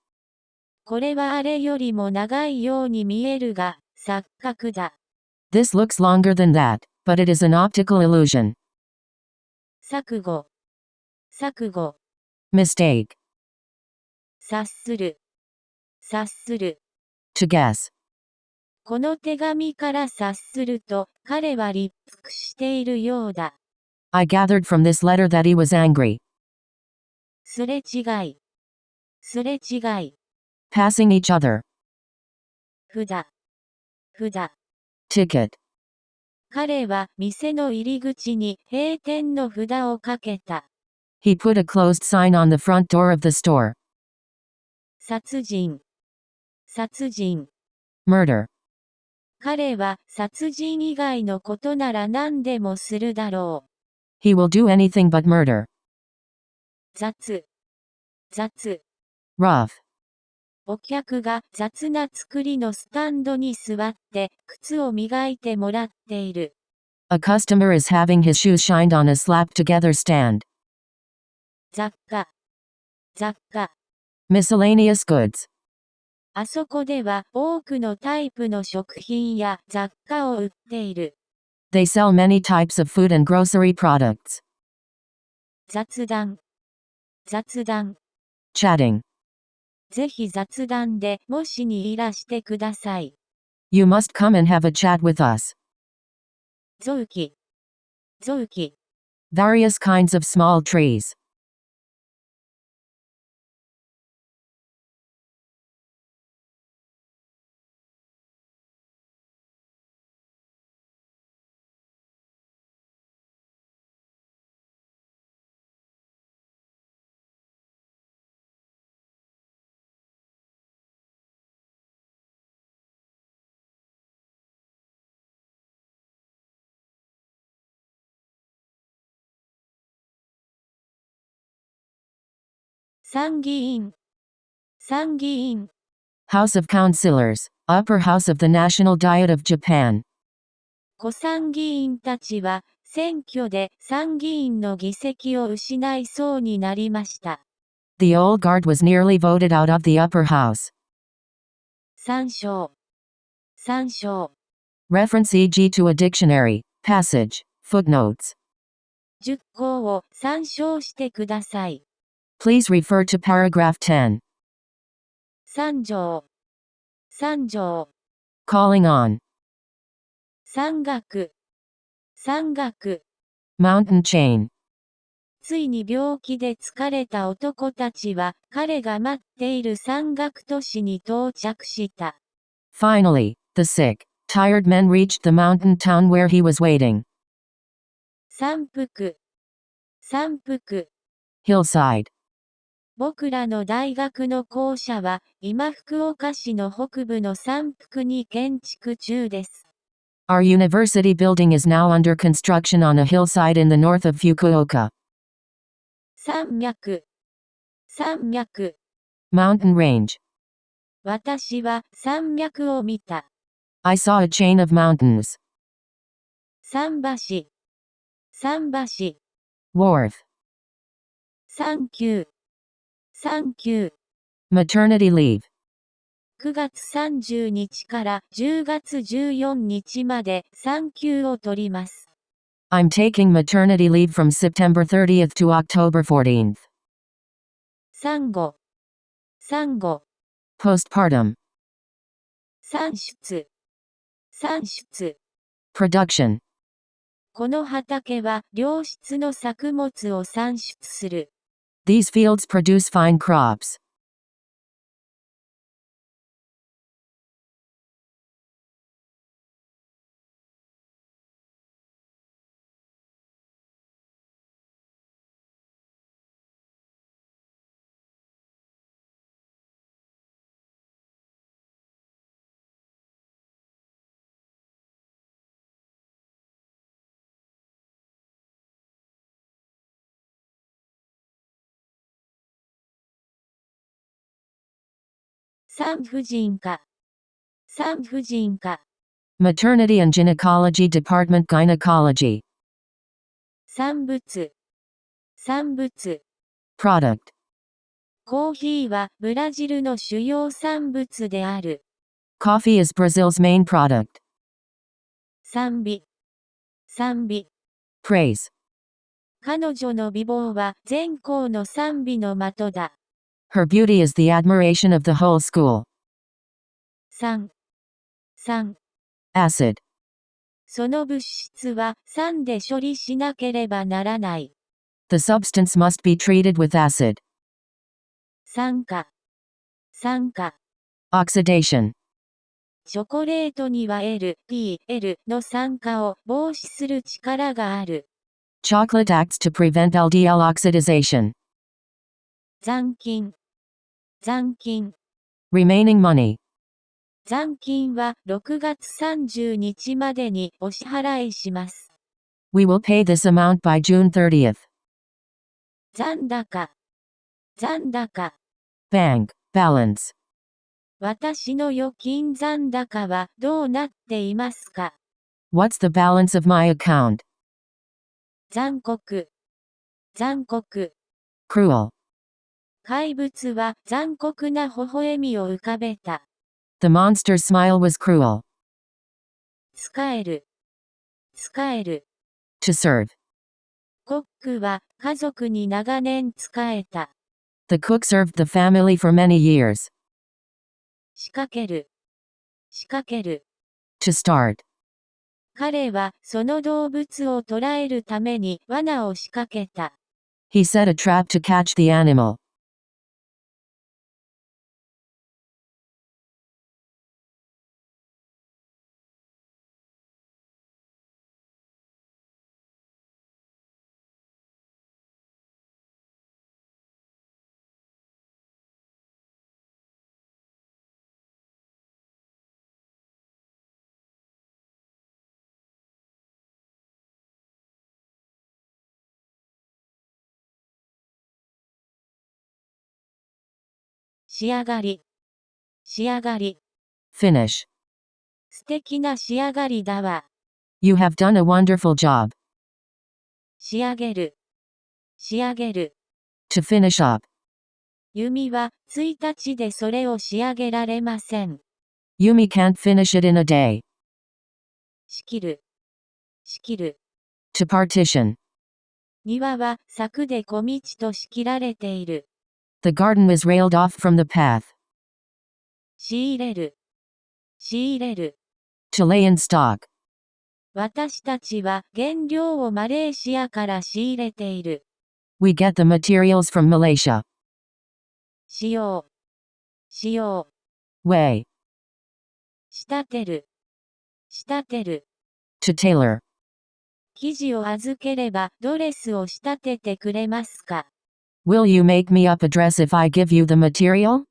これはあれよりも長いように見えるが、錯覚だ。This looks longer than that, but it is an optical illusion. 錯誤。錯誤。Mistake. 察する。察する。To guess. この手紙から察すると、彼は立腹しているようだ。I gathered from this letter that he was angry. すれ違い。すれ違い。Passing each other. 札。札。Ticket. 彼は店の入り口に閉店の札をかけた。He put a closed sign on the front door of the store. 殺人。殺人。Murder. 彼は殺人以外のことなら何でもするだろう。He will do anything but murder. 雑。雑。Rough. お客が雑な作りのスタンドに座って靴を磨いてもらっている。A customer is having his shoes shined on a slap-together stand. 雑貨。雑貨。Miscellaneous goods. あそこでは多くのタイプの食品や雑貨を売っている。They sell many types of food and grocery products. 雑談。雑談。Chatting. ぜひ雑談でもしにいらしてください。You must come and have a chat with us. 臓器。臓器。Various kinds of small trees.参議院。参議院。House of Councillors. Upper House of the National Diet of Japan. 古参議院たちは選挙で参議院の議席を失いそうになりました。The old guard was nearly voted out of the upper house. 参照。参照。Reference e.g. to a dictionary, passage, footnotes. 10項を参照してください。Please refer to paragraph 10. 三条。三条。Calling on. 山岳。山岳。Mountain chain. ついに病気で疲れた男たちは彼が待っている山岳都市に到着した。Finally, the sick, tired men reached the mountain town where he was waiting. 山腹。山腹。Hillside. 僕らの大学の校舎は今福岡市の北部の山腹に建築中です。Our university building is now under construction on a hillside in the north of Fukuoka. 山脈。山脈。Mountain range. 私は山脈を見た。I saw a chain of mountains. 桟橋。桟橋。Wharf. 産休。産休。Maternity leave. 9月30日から10月14日まで産休を取ります。I'm taking maternity leave from September 30th to October 14th. 産後。産後。Postpartum. 産出。産出。Production. この畑は良質の作物を産出する。These fields produce fine crops. 産婦人科。産婦人科。Maternity and Gynecology Department Gynecology. 産物。産物。Product. コーヒーはブラジルの主要産物である。Coffee is Brazil's main product. 賛美。賛美。Praise. 彼女の美貌は全校の賛美の的だ。Her beauty is the admiration of the whole school. 3。3。Acid. その物質は酸で処理しなければならない。The substance must be treated with acid. 酸化。酸化。Oxidation. チョコレートには LPL の酸化を防止する力がある。Chocolate acts to prevent LDL oxidization. 残金。残金。Remaining money. 残金は6月30日までにお支払いします。We will pay this amount by June 30th. 残高。残高。Bank balance. 私の預金残高はどうなっていますか？ What's the balance of my account? 残酷。残酷。Cruel. 怪物は残酷な微笑みを浮かべた。The monster's smile was cruel. 使える。使える。To serve. コックは家族に長年使えた。The cook served the family for many years. 仕掛ける。仕掛ける。To start. 彼はその動物を捕らえるために罠を仕掛けた。He set a trap to catch the animal. 仕上がり。仕上がり。Finish. 素敵な仕上がりだわ。You have done a wonderful job. 仕上げる。仕上げる。To finish up. 弓は1日でそれを仕上げられません。Yumi can't finish it in a day. 仕切る。仕切る。To partition. 庭は柵で小道と仕切られている。The garden was railed off from the path. 仕入れる。仕入れる。To lay in stock. 私たちは原料をマレーシアから仕入れている。We get the materials from Malaysia. 使用。使用。Way. 仕立てる。仕立てる。To tailor. 生地を預ければドレスを仕立ててくれますか？ Will you make me up a dress if I give you the material?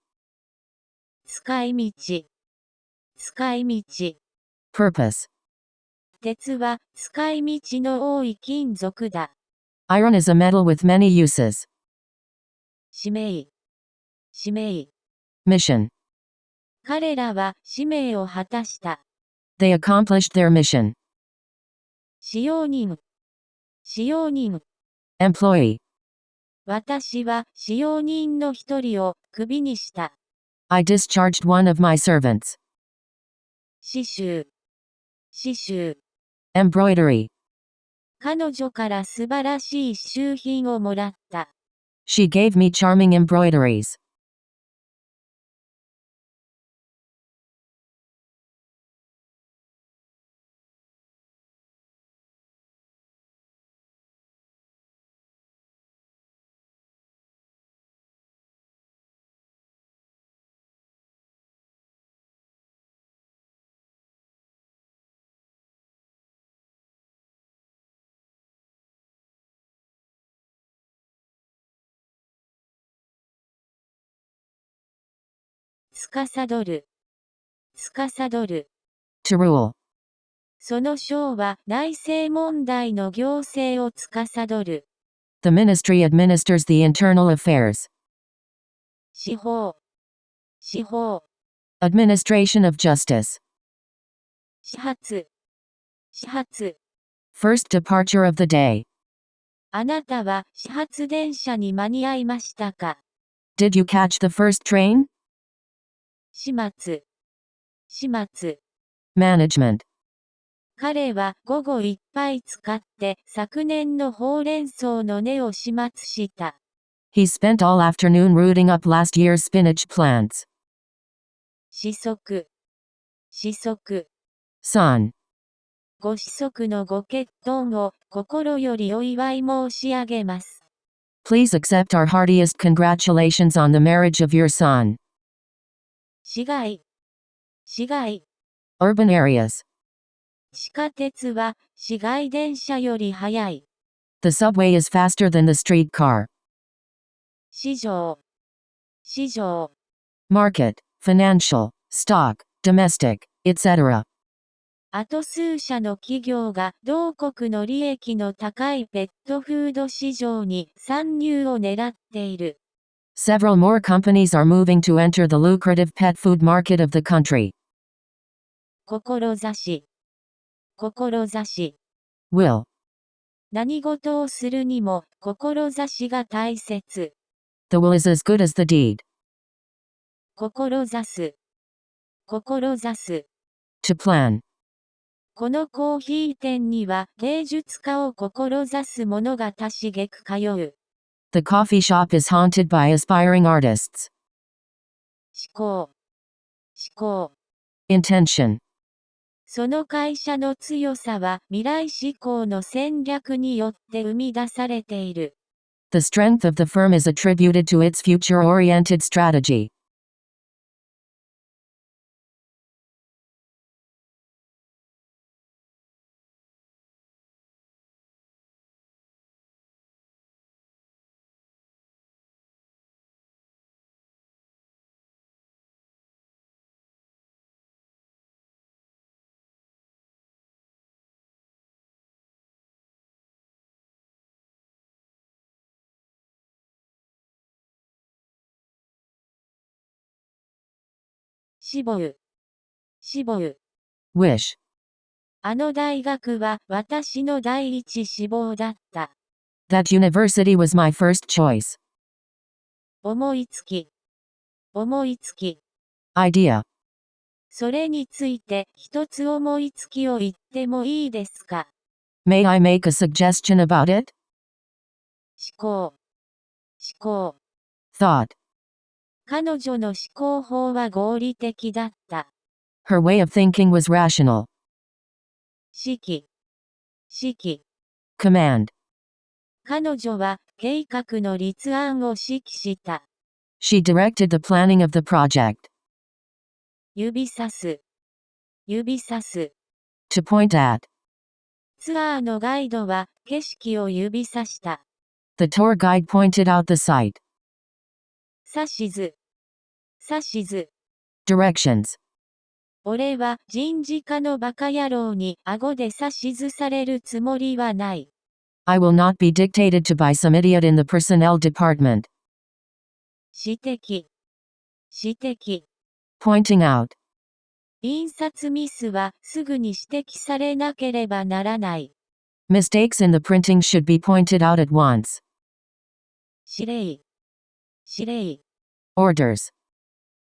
使い道。使い道。Purpose. 鉄は使い道の多い金属だ。Iron is a metal with many uses. 使命。使命。Mission. 彼らは使命を果たした。They accomplished their mission. 使用人。使用人。Employee. 私は使用人の一人をクビにした。I discharged one of my servants. 刺繍。刺繍。Embroidery. 彼女から素晴らしい刺繍品をもらった。She gave me charming embroideries. 司る。司る。To rule. その省は内政問題の行政を司る。The ministry administers the internal affairs. 司法。司法。Administration of justice. 始発。始発。First departure of the day. あなたは始発電車に間に合いましたか？ Did you catch the first train? 始末。始末。Management. 彼は午後いっぱい使って昨年のほうれん草の根を始末した。He spent all afternoon rooting up last year's spinach plants. 子息。子息。Son. ご子息のご結婚を心よりお祝い申し上げます。Please accept our heartiest congratulations on the marriage of your son. 市街。市街。Urban areas. 地下鉄は市街電車より速い。The subway is faster than the streetcar. 市場。市場。Market, financial, stock, domestic, etc. あと数社の企業が同国の利益の高いペットフード市場に参入を狙っている。Several more companies are moving to enter the lucrative pet food market of the country. 志。志。Will. 何事をするにも志が大切。The will is as good as the deed. 志す。志す。To plan. このコーヒー店には芸術家を志す者が多しげく通う。The coffee shop is haunted by aspiring artists. 思考。思考。Intention. その会社の強さは未来志向の戦略によって生み出されている。The strength of the firm is attributed to its future-oriented strategy. 志望。志望。Wish. あの大学は私の第一志望だった。That university was my first choice. 思いつき。思いつき。Idea. それについて一つ思いつきを言ってもいいですか？ May I make a suggestion about it? 思考。思考。Thought. 彼女の思考法は合理的だった。Her way of thinking was rational. 指揮。指揮。Command. 彼女は計画の立案を指揮した。She directed the planning of the project. 指さす。指さす。To point at. ツアーのガイドは景色を指さした。The tour guide pointed out the site. 指図。指図。Directions. 俺は人事課のバカ野郎に顎で指図されるつもりはない。I will not be dictated to by some idiot in the personnel department. 指摘。指摘。Pointing out. 印刷ミスはすぐに指摘されなければならない。Mistakes in the printing should be pointed out at once. 指令。指令。Orders.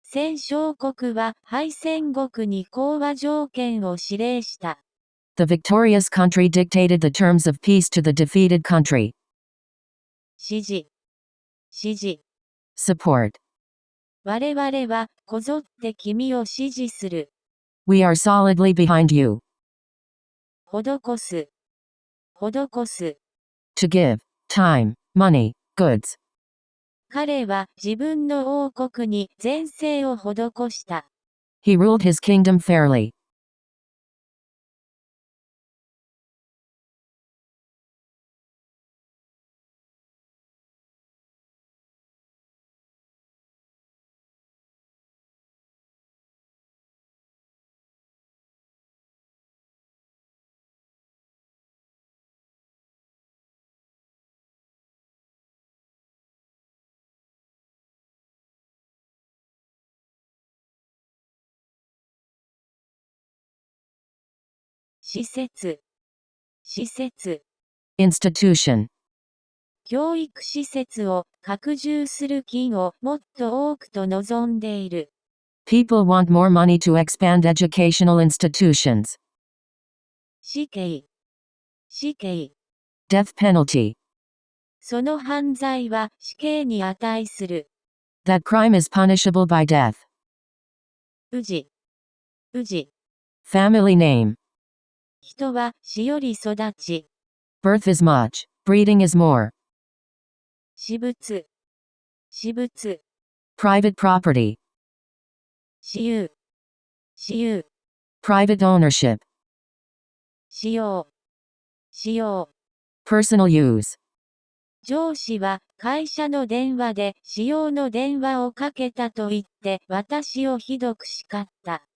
戦勝国は敗戦国に講和条件を指令した。The victorious country dictated the terms of peace to the defeated country. 指示。指示。Support. 我々はこぞって君を支持する。We are solidly behind you. 施す。施す。To give. Time. Money. Goods. 彼は自分の王国に善政を施した。He ruled his kingdom fairly. 施設。施設。Institution. 教育施設を拡充する金をもっと多くと望んでいる。People want more money to expand educational institutions. 死刑。死刑。Death penalty. その犯罪は死刑に値する。That crime is punishable by death. 氏。氏。Family name. 人は死より育ち。Birth is much. Breeding is more. 私物。私物。Private property. 私有。私有。Private ownership. 使用。使用。Personal use. 上司は会社の電話で私用の電話をかけたと言って私をひどく叱った。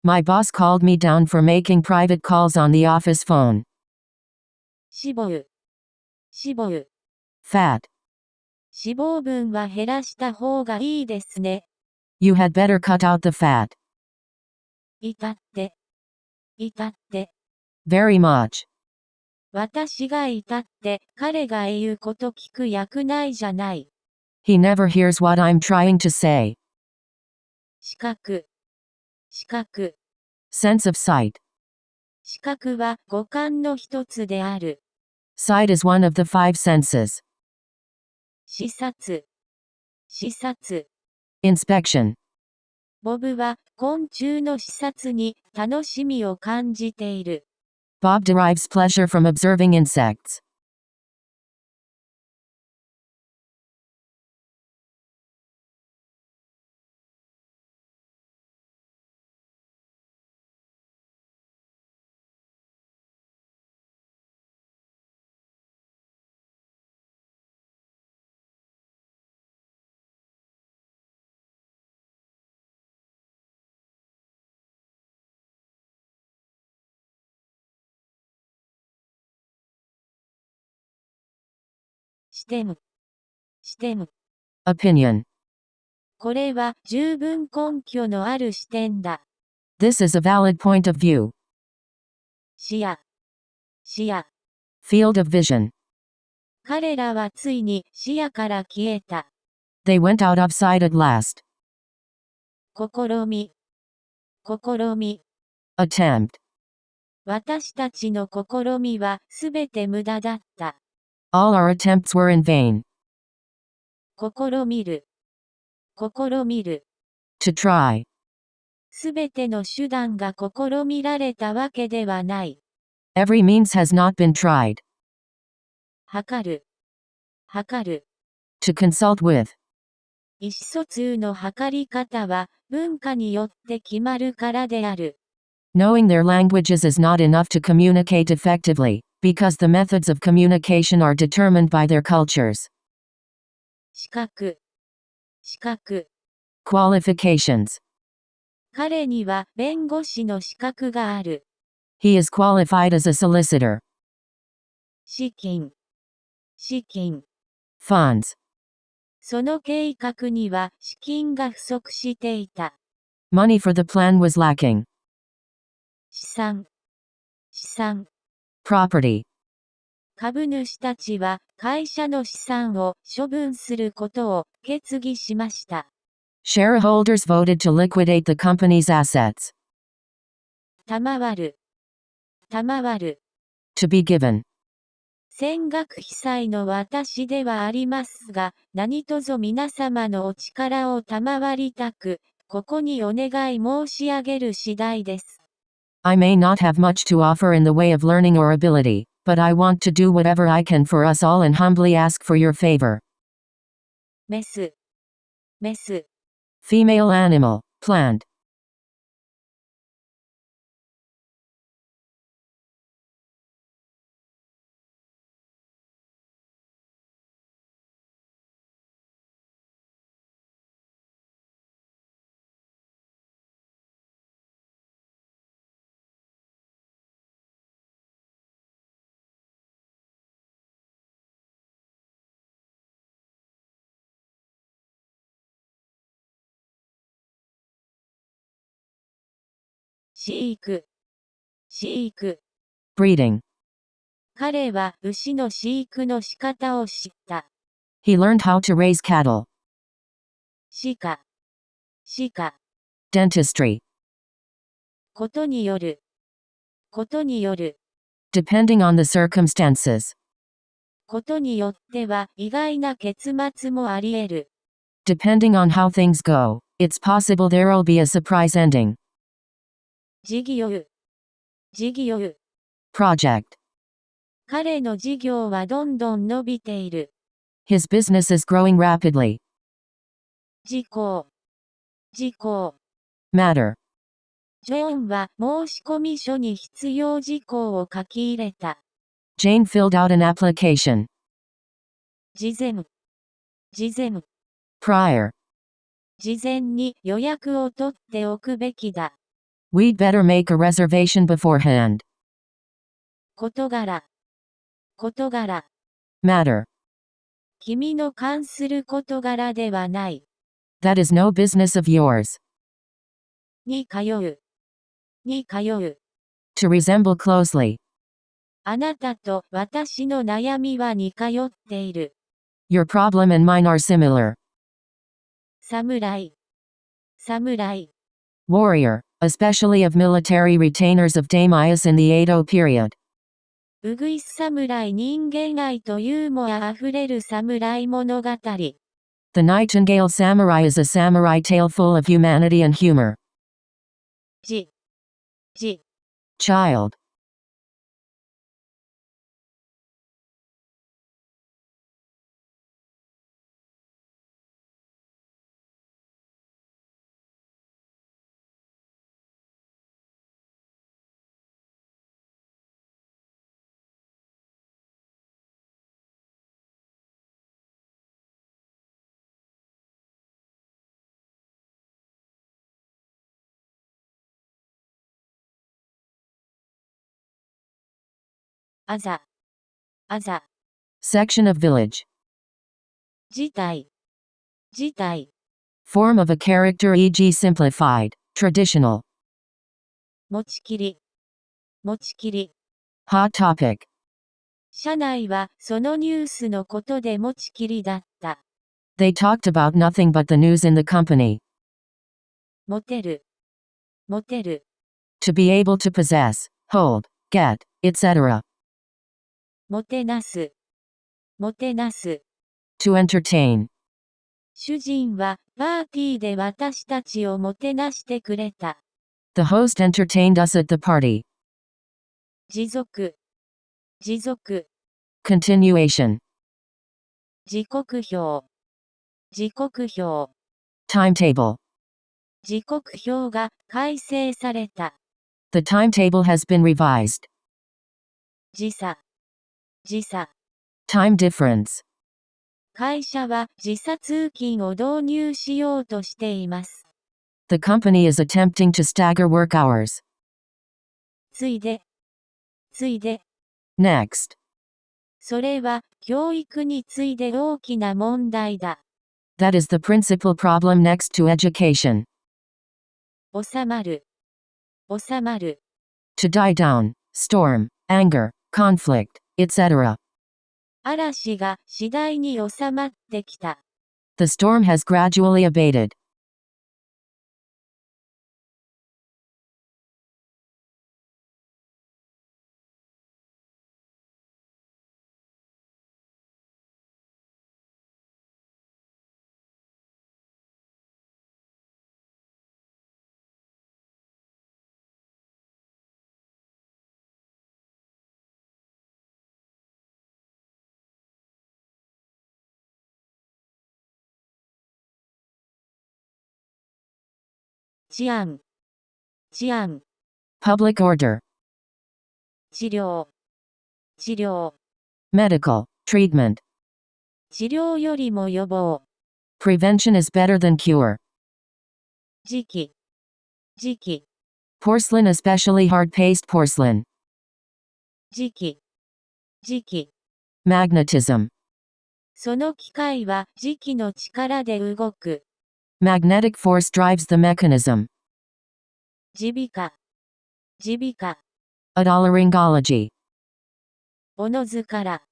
My boss called me down for making private calls on the office phone. 脂肪。脂肪。Fat. 脂肪分は減らした方がいいですね。You had better cut out the fat. 至って。至って。Very much. 私が至って彼が言うこと聞く役ないじゃない。He never hears what I'm trying to say. 視覚。視覚。Sense of sight. 視覚は五感の一つである。Sight is one of the five senses. 視察。視察。Inspection. ボブは昆虫の視察に楽しみを感じている。Bob derives pleasure from observing insects. 視点。視点。Opinion. これは十分根拠のある視点だ。This is a valid point of view. 視野。視野。Field of vision. 彼らはついに視野から消えた。They went out of sight at last. 試み。試み。Attempt. 私たちの試みはすべて無駄だった。All our attempts were in vain. 試みる。試みる。To try. すべての手段が試みられたわけではない。Every means has not been tried. 測る。測る。To consult with. 意思疎通の測り方は文化によって決まるからである。Knowing their languages is not enough to communicate effectively, because the methods of communication are determined by their cultures. 資格。資格。Qualifications. 彼には弁護士の資格がある。He is qualified as a solicitor. 資金。資金。Funds. その計画には資金が不足していた。Money for the plan was lacking. 資産。資産。Property. 株主たちは会社の資産を処分することを決議しました。Shareholders voted to liquidate the company's assets. 賜る。賜る。To be given. 泉岳被災の私ではありますが、何卒皆様のお力を賜りたく、ここにお願い申し上げる次第です。I may not have much to offer in the way of learning or ability, but I want to do whatever I can for us all and humbly ask for your favor. メス。メス。Female animal, plant. 飼育。飼育。Breeding. 彼は牛の飼育の仕方を知った。He learned how to raise cattle. 歯科。歯科。Dentistry. ことによる。ことによる。Depending on the circumstances. ことによっては意外な結末もあり得る。Depending on how things go, it's possible there'll be a surprise ending. 事業。事業。project. 彼の事業はどんどん伸びている。His business is growing rapidly. 事項。事項。Matter. ジョンは申込書に必要事項を書き入れた。Jane filled out an application. 事前。事前。Prior. 事前に予約を取っておくべきだ。We'd better make a reservation beforehand. 事柄。事柄。Matter. 君の関する事柄ではない。That is no business of yours. に通う。に通う。To resemble closely. あなたと私の悩みは似通っている。Your problem and mine are similar. 侍。侍。Warrior, especially of military retainers of Damias in the Edo period. うぐいす侍人間愛とユーモアあふれる侍物語。The Nightingale Samurai is a samurai tale full of humanity and humor. じ。じ。Child. あざ。あざ。Section of village. 自体。自体。Form of a character, e.g. simplified, traditional. 持ちきり。持ちきり。Hot topic. 社内はそのニュースのことで持ちきりだった。They talked about nothing but the news in the company. 持てる。持てる。To be able to possess, hold, get, etc. もてなす。もてなす。To entertain. 主人はパーティーで私たちをもてなしてくれた。The host entertained us at the party. 持続。持続。Continuation. 時刻表。時刻表。Timetable. 時刻表が改正された。The timetable has been revised. 時差。時差。Time difference. 会社は時差通勤を導入しようとしています。The company is attempting to stagger work hours. ついで。ついで。Next. それは教育に次いで大きな問題だ。That is the principal problem next to education. 収まる。収まる。To die down, storm, anger, conflict, etc. 嵐が次第に収まってきた。The storm has gradually abated. 治安。治安。Public order. 治療。治療。Medical, treatment. 治療よりも予防。Prevention is better than cure. 時期。時期。Porcelain, especially hard-paced porcelain. 時期。時期。Magnetism. その機械は磁気の力で動く。Magnetic force drives the mechanism. 耳鼻科。耳鼻科。Otolaryngology. おのずから。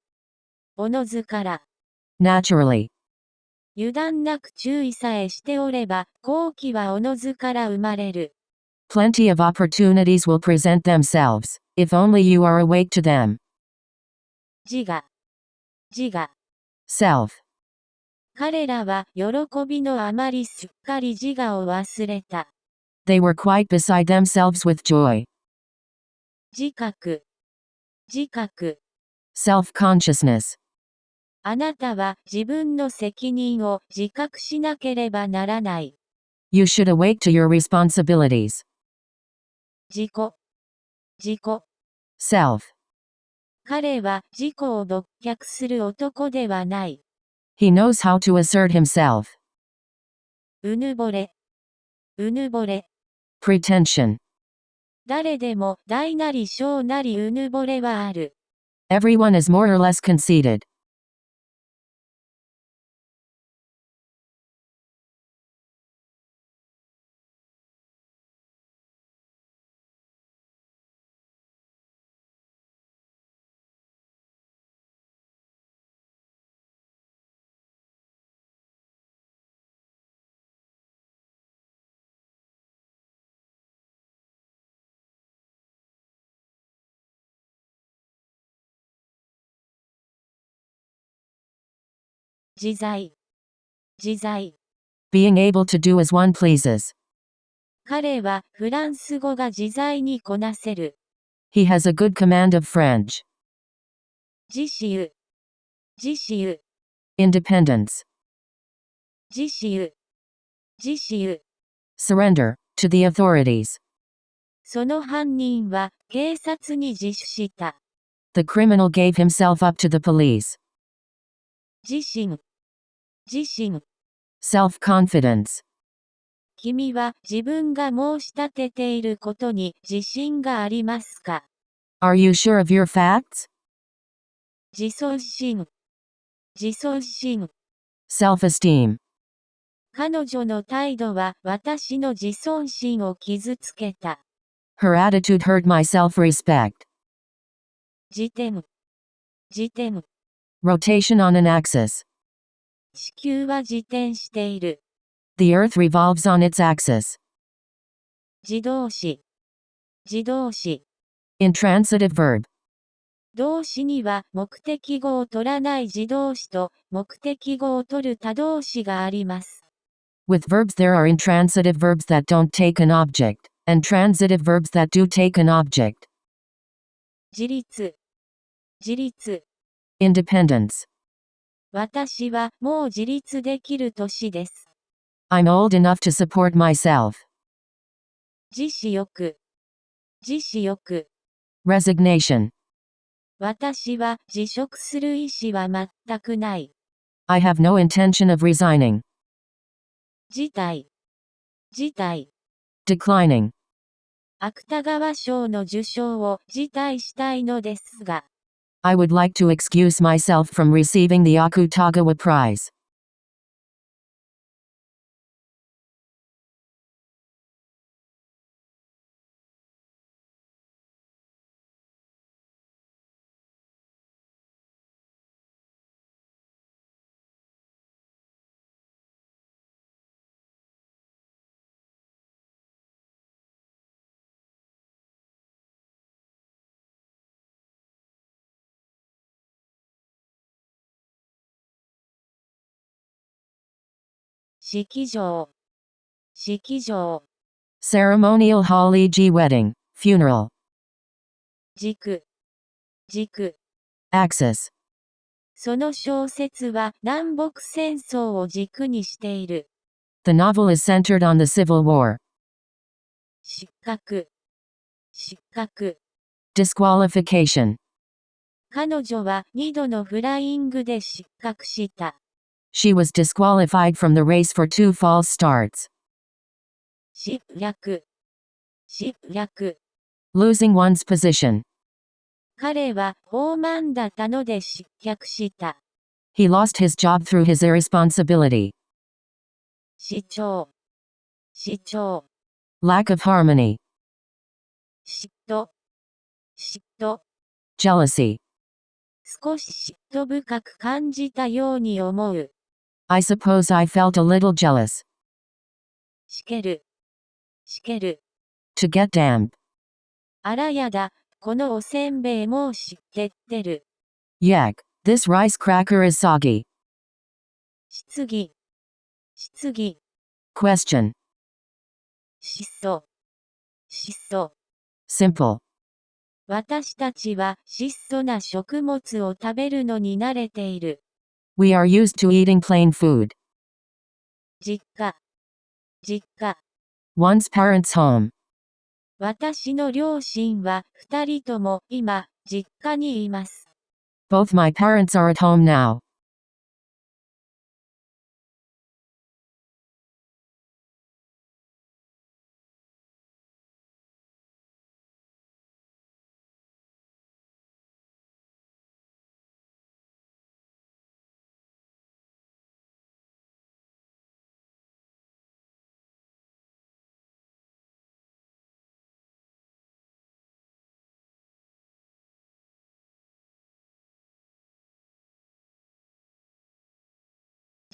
おのずから。Naturally. 油断なく注意さえしておれば、好機はおのずから生まれる。Plenty of opportunities will present themselves, if only you are awake to them. 自我。自我。Self. 彼らは喜びのあまりすっかり自我を忘れた。They were quite beside themselves with joy. 自覚、自覚。Self-consciousness. あなたは自分の責任を自覚しなければならない。You should awake to your responsibilities. 自己、自己。Self. 彼は自己を脱却する男ではない。He knows how to assert himself. うぬぼれ、うぬぼれ。Pretension. 誰でも大なり小なりうぬぼれはある。Everyone is more or less conceited. 自在、自在。Being able to do as one pleases. 彼はフランス語が自在にこなせる。He has a good command of French. 自主、自主、Independence. 自主、自主。Surrender to the authorities. その犯人は警察に自首した。The criminal gave himself up to the police. 自信、自信。Self-confidence. 君は自分が申し立てていることに自信がありますか？ Are you sure of your facts? 自尊心、自尊心。Self-esteem. 彼女の態度は私の自尊心を傷つけた。Her attitude hurt my self-respect. 自転、自転。Rotation on an axis. 地球は自転している。The earth revolves on its axis. 自動詞、自動詞。Intransitive verb. 動詞には目的語を取らない自動詞と目的語を取る他動詞があります。With verbs there are intransitive verbs that don't take an object, and transitive verbs that do take an object. 自立、自立。Independence. 私はもう自立できる年です。I'm old enough to support myself. 自死欲、自死欲。Resignation. 私は辞職する意思は全くない。I have no intention of resigning. 辞退、辞退。Declining. 芥川賞の受賞を辞退したいのですが。I would like to excuse myself from receiving the Akutagawa Prize. 式場、式場。Ceremonial hall e.g. wedding, funeral. 軸、軸。Axis. その小説は南北戦争を軸にしている。The novel is centered on the Civil War. 失格、失格。Disqualification. 彼女は2度のフライングで失格した。She was disqualified from the race for 2 false starts. 失略、失略。Losing one's position. 彼は傲慢だったので失脚した。He lost his job through his irresponsibility. 主張、主張。Lack of harmony. 嫉妬、嫉妬。Jealousy. 少し嫉妬深く感じたように思う。I suppose I felt a little jealous. しける、しける。To get damp. あらやだ、このおせんべいもう知ってってる。Yak. This rice cracker is soggy. 質疑、質疑。Question. 質素、質素。Simple. 私たちは質素な食物を食べるのに慣れている。We are used to eating plain food. 実家。実家。One's parents' home. 私の両親は2人とも今、実家にいます。Both my parents are at home now.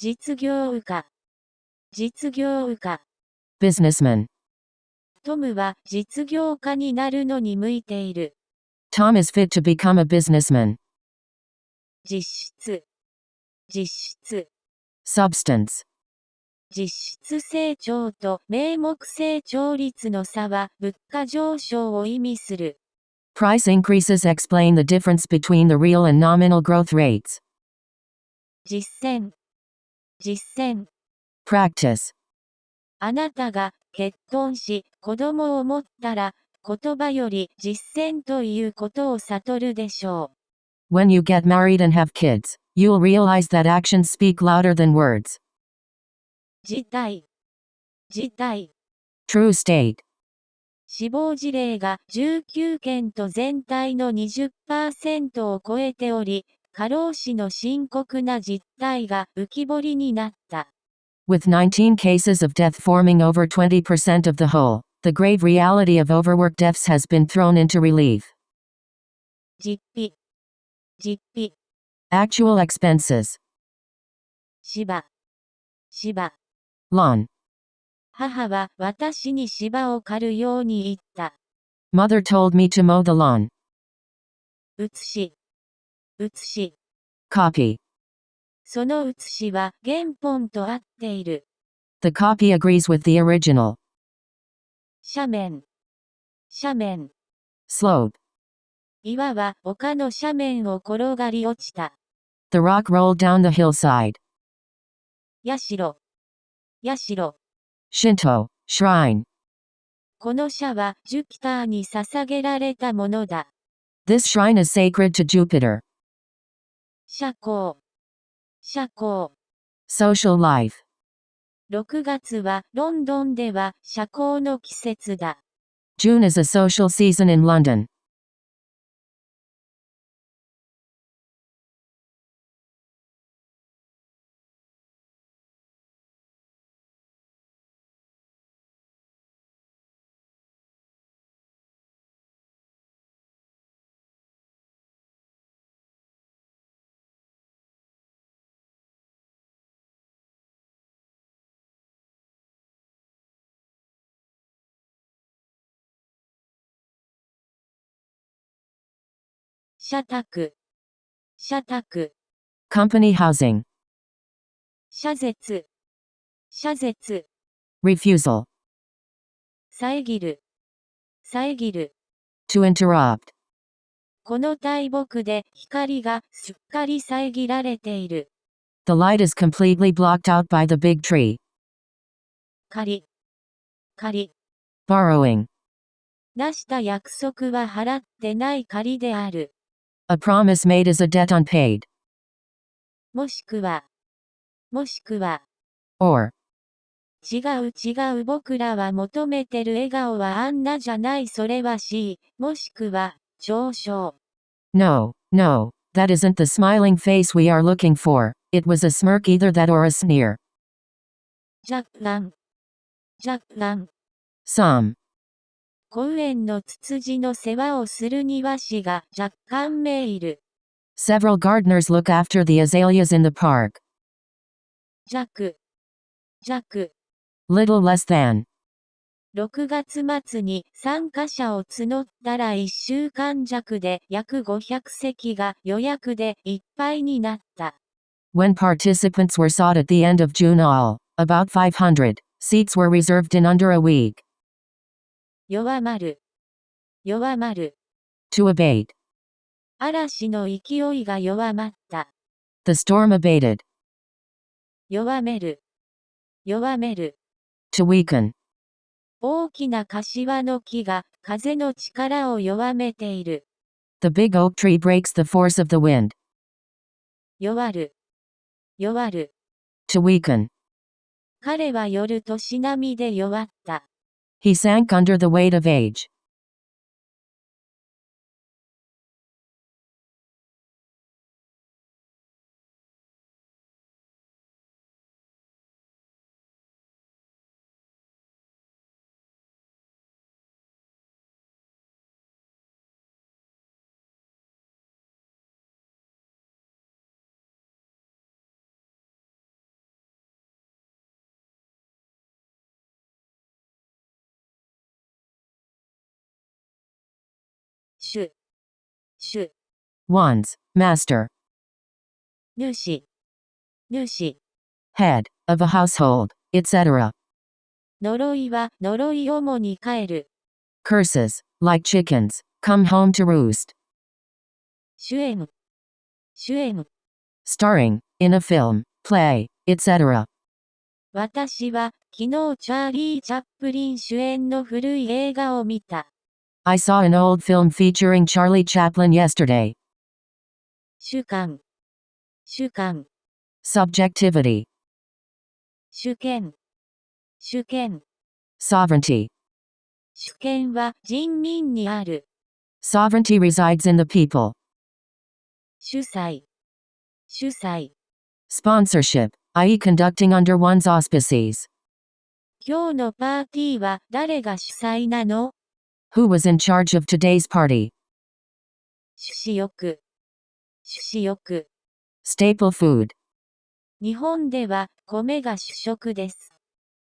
実業家。実業家。Businessman. トムは実業家になるのに向いている。Tom is fit to become a businessman. 実質。実質。Substance. 実質成長と名目成長率の差は物価上昇を意味する。Price increases explain the difference between the real and nominal growth rates. 実践。実践。Practice. あなたが結婚し子供を持ったら言葉より実践ということを悟るでしょう。When you get married and have kids, you'll realize that actions speak louder than words. 事態。事態。True state. 死亡事例が19件と全体の 20% を超えており、過労死の深刻な実態が浮き彫りになった。With 19 cases of death forming over 20% of the whole, the grave reality of overwork deaths has been thrown into relief. 実費。実費。Actual expenses. 芝。芝。Lawn. 母は私に芝を刈るように言った。Mother told me to mow the lawn. 写し。写し。Copy. その写しは原本と合っている。The copy agrees with the original. 斜面。斜面。Slope. 岩は丘の斜面を転がり落ちた。The rock rolled down the hillside. 社。社。Shinto. Shrine. この社はジュピターに捧げられたものだ。This shrine is sacred to Jupiter. 社交。社交。Social life. 6月はロンドンでは社交の季節だ。June is a social season in London. 社宅。社宅。Company housing. 社絶。社絶。Refusal. 遮る。遮る。To interrupt. この大木で光がすっかり遮られている。The light is completely blocked out by the big tree. 借り。借り。Borrowing. 出した約束は払ってない借りである。A promise made is a debt unpaid. もしくは。もしくは。Or. 違う違う僕らは求めてる笑顔はあんなじゃないそれは C、もしくは、嘲笑。No, no, that isn't the smiling face we are looking for. It was a smirk either that or a sneer. 若干。若干。Some. 公園のツツジの世話をする庭師が若干めいる。Several gardeners look after the azaleas in the park. 弱。弱。Little less than. 6月末に参加者を募ったら1週間弱で約500席が予約でいっぱいになった。When participants were sought at the end of June about 500, seats were reserved in under a week. 弱まる。弱まる。To abate. 嵐の勢いが弱まった。The storm abated. 弱める。弱める。To weaken. 大きな柏の木が風の力を弱めている。The big oak tree breaks the force of the wind. 弱る。弱る。To weaken. 彼は夜年並みで弱った。He sank under the weight of age. 主。主。Wands. Master. 主。主。Head. Of a household. Etc. 呪いは呪い主に帰る。Curses. Like chickens. Come home to roost. 主演。主演。Starring. In a film. Play. Etc. 私は昨日チャーリー・チャップリン主演の古い映画を見た。I saw an old film featuring Charlie Chaplin yesterday. 主観。主観。Subjectivity. 主権。主権。Sovereignty. 主権は人民にある。Sovereignty resides in the people. 主催。主催。Sponsorship, i.e. conducting under one's auspices. 今日のパーティーは誰が主催なの？ Who was in charge of today's party? 主食欲。主食欲。Staple food. 日本では米が主食です。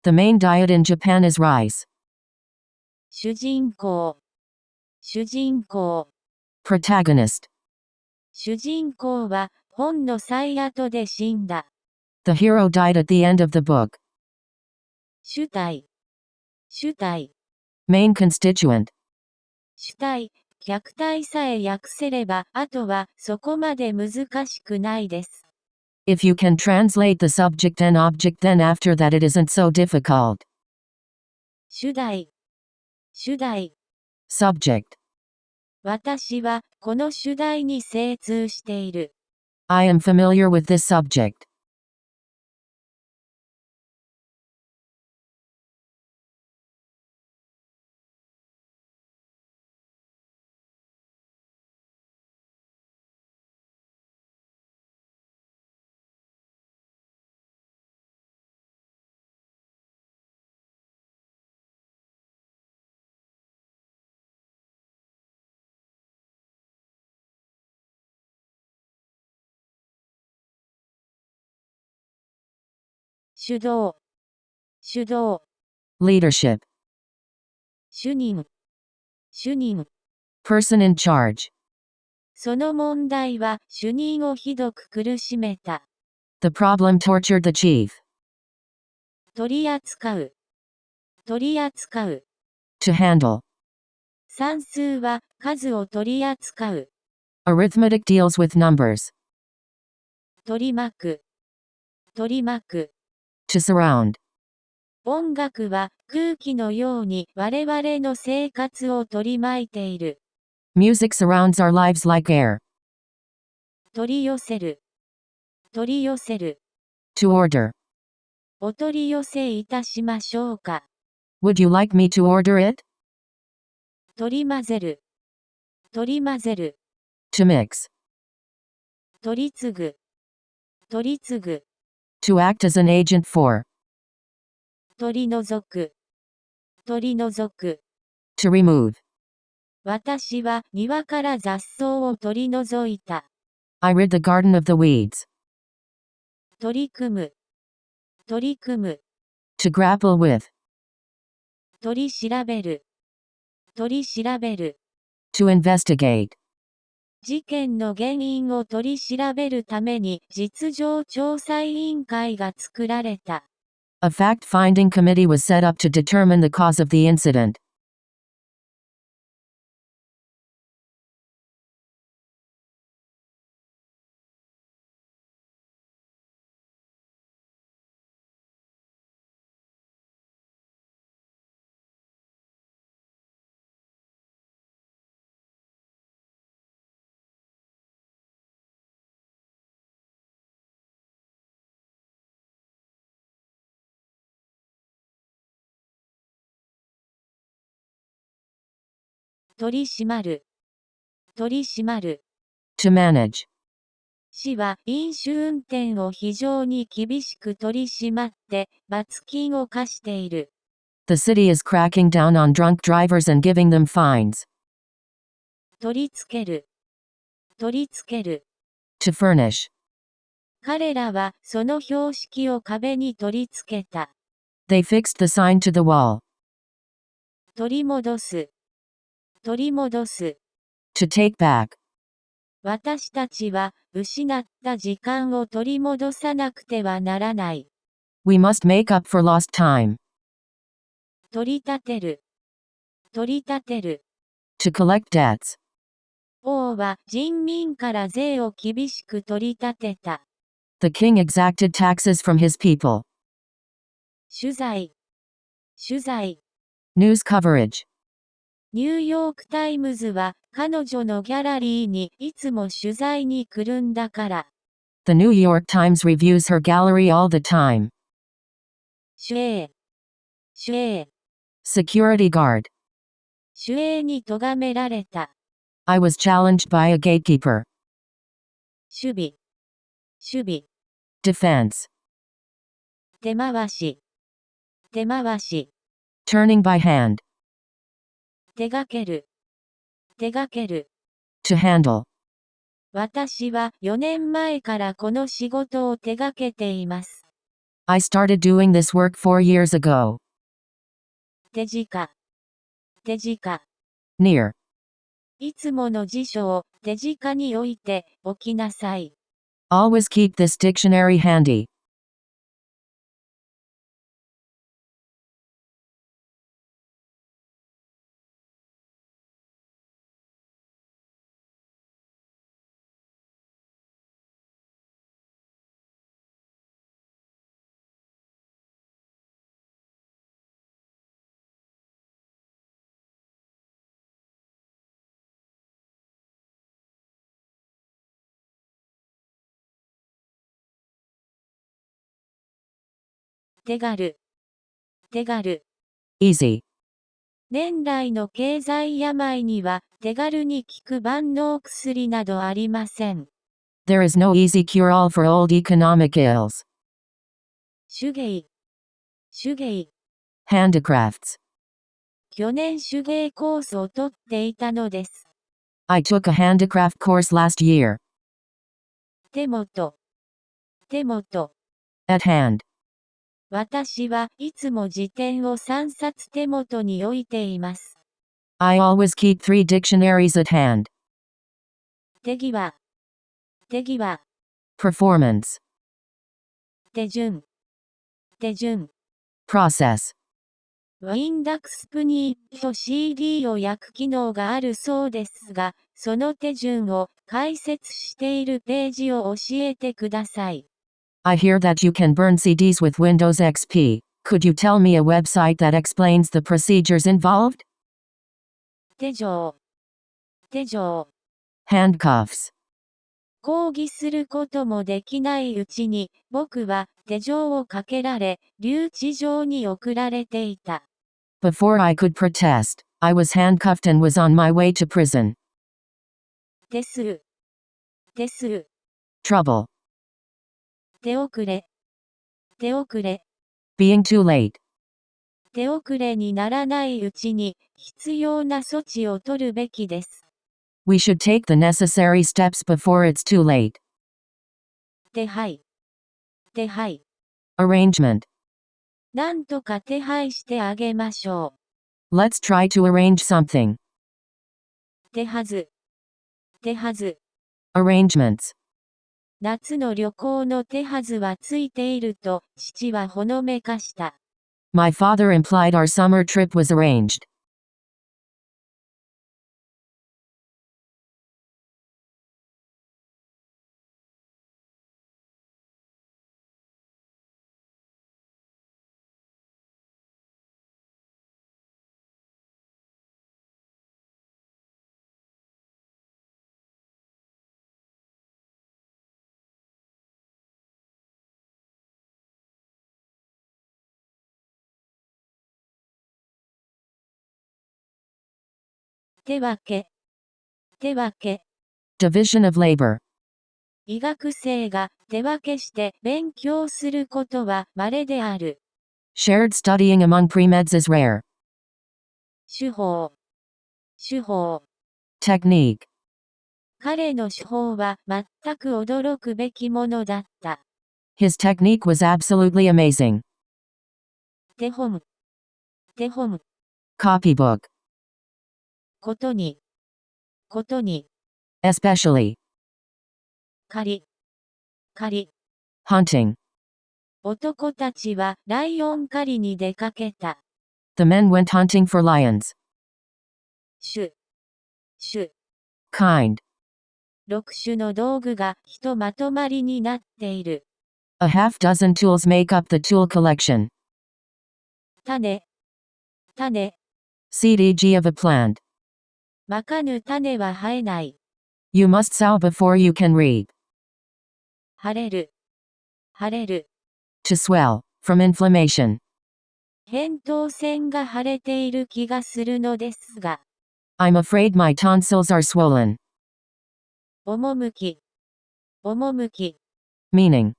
The main diet in Japan is rice. 主人公。主人公。Protagonist. 主人公は本の最後で死んだ。The hero died at the end of the book. 主体。主体。Main constituent. 主体、客体さえ訳せれば、あとはそこまで難しくないです。If you can translate the subject and object, then after that it isn't so difficult. 主題。主題。Subject. 私はこの主題に精通している。I am familiar with this subject. 主導。主導。Leadership. 主任。主任。Person in charge. その問題は主任をひどく苦しめた。The problem tortured the chief. 取り扱う。取り扱う。To handle. 算数は数を取り扱う。Arithmetic deals with numbers. 取り巻く。取り巻く。To surround. 音楽は空気のように我々の生活を取り巻いている。Music surrounds our lives like air. 取り寄せる。取り寄せる。To order. お取り寄せいたしましょうか。Would you like me to order it? 取り混ぜる。取り混ぜる。To mix. 取り継ぐ。取り継ぐ。To act as an agent for. 取り除く。取り除く。To remove. 私は庭から雑草を取り除いた。I rid the garden of the weeds. 取り組む。取り組む。To grapple with. 取り調べる。取り調べる。To investigate. 事件の原因を取り調べるために実情調査委員会が作られた。A fact-finding committee was set up to determine the cause of the incident. 取り締まる。取り締まる。To manage. 市は飲酒運転を非常に厳しく取り締まって罰金を課している。The city is cracking down on drunk drivers and giving them fines. 取り付ける。取り付ける。To furnish. 彼らはその標識を壁に取り付けた。They fixed the sign to the wall. 取り戻す。取り戻す。To take back. 私たちは失った時間を取り戻さなくてはならない。We must make up for lost time. 取り立てる。取り立てる。To collect debts. 王は人民から税を厳しく取り立てた。The king exacted taxes from his people. 取材。取材。News coverage. ニューヨークタイムズは彼女のギャラリーにいつも取材に来るんだから。The New York Times reviews her gallery all the time. 守衛。守衛。Security guard. 守衛に咎められた。I was challenged by a gatekeeper. 守備。守備。Defense. 手回し。手回し。Turning by hand. 手がける。手がける。To handle. 私は4年前からこの仕事を手がけています。I started doing this work 4 years ago. 手近。手近。Near. いつもの辞書を手近に置いておきなさい。Always keep this dictionary handy. 手軽。手軽。Easy. 年来の経済病には手軽に効く万能薬などありません。There is no easy cure-all for old economic ills. 手芸。手芸。Handicrafts. 去年手芸コースを取っていたのです。I took a handicraft course last year. 手元。手元。At hand. 私はいつも辞典を3冊手元に置いています。I always keep 3 dictionaries at hand. 手際。手際。Performance. 手順。手順。Process. ワインダックスプニーと CD を焼く機能があるそうですが、その手順を解説しているページを教えてください。I hear that you can burn CDs with Windows XP. Could you tell me a website that explains the procedures involved? 手錠。手錠。Handcuffs. 抗議することもできないうちに、僕は手錠をかけられ、留置場に送られていた。Before I could protest, I was handcuffed and was on my way to prison. 手数。手数。Trouble. 手遅れ。手遅れ。Being too late. 手遅れにならないうちに、必要な措置を取るべきです。We should take the necessary steps before it's too late. 手配。手配。Arrangement. なんとか手配してあげましょう。Let's try to arrange something. 手はず。手はず。Arrangements. 夏の旅行の手はずはついていると、父はほのめかした。My father implied our summer trip was arranged. 手分け、手分け。Division of labor. 医学生が手分けして勉強することは稀である。Shared studying among pre-meds is rare. 手法、手法。Technique. 彼の手法は全く驚くべきものだった。His technique was absolutely amazing. 手本、手本。Copybook. ことに、ことに。Especially. 狩り、狩り。Hunting. 男たちはライオン狩りに出かけた。The men went hunting for lions. 種、種。Kind. 6種の道具がひとまとまりになっている。A half dozen tools make up the tool collection. 種、種。Seed of a plant. まかぬ種は生えない。You must sow before you can reap. 腫れる、腫れる。To swell. From inflammation. 扁桃腺が腫れている気がするのですが。I'm afraid my tonsils are swollen. 趣、趣。Meaning.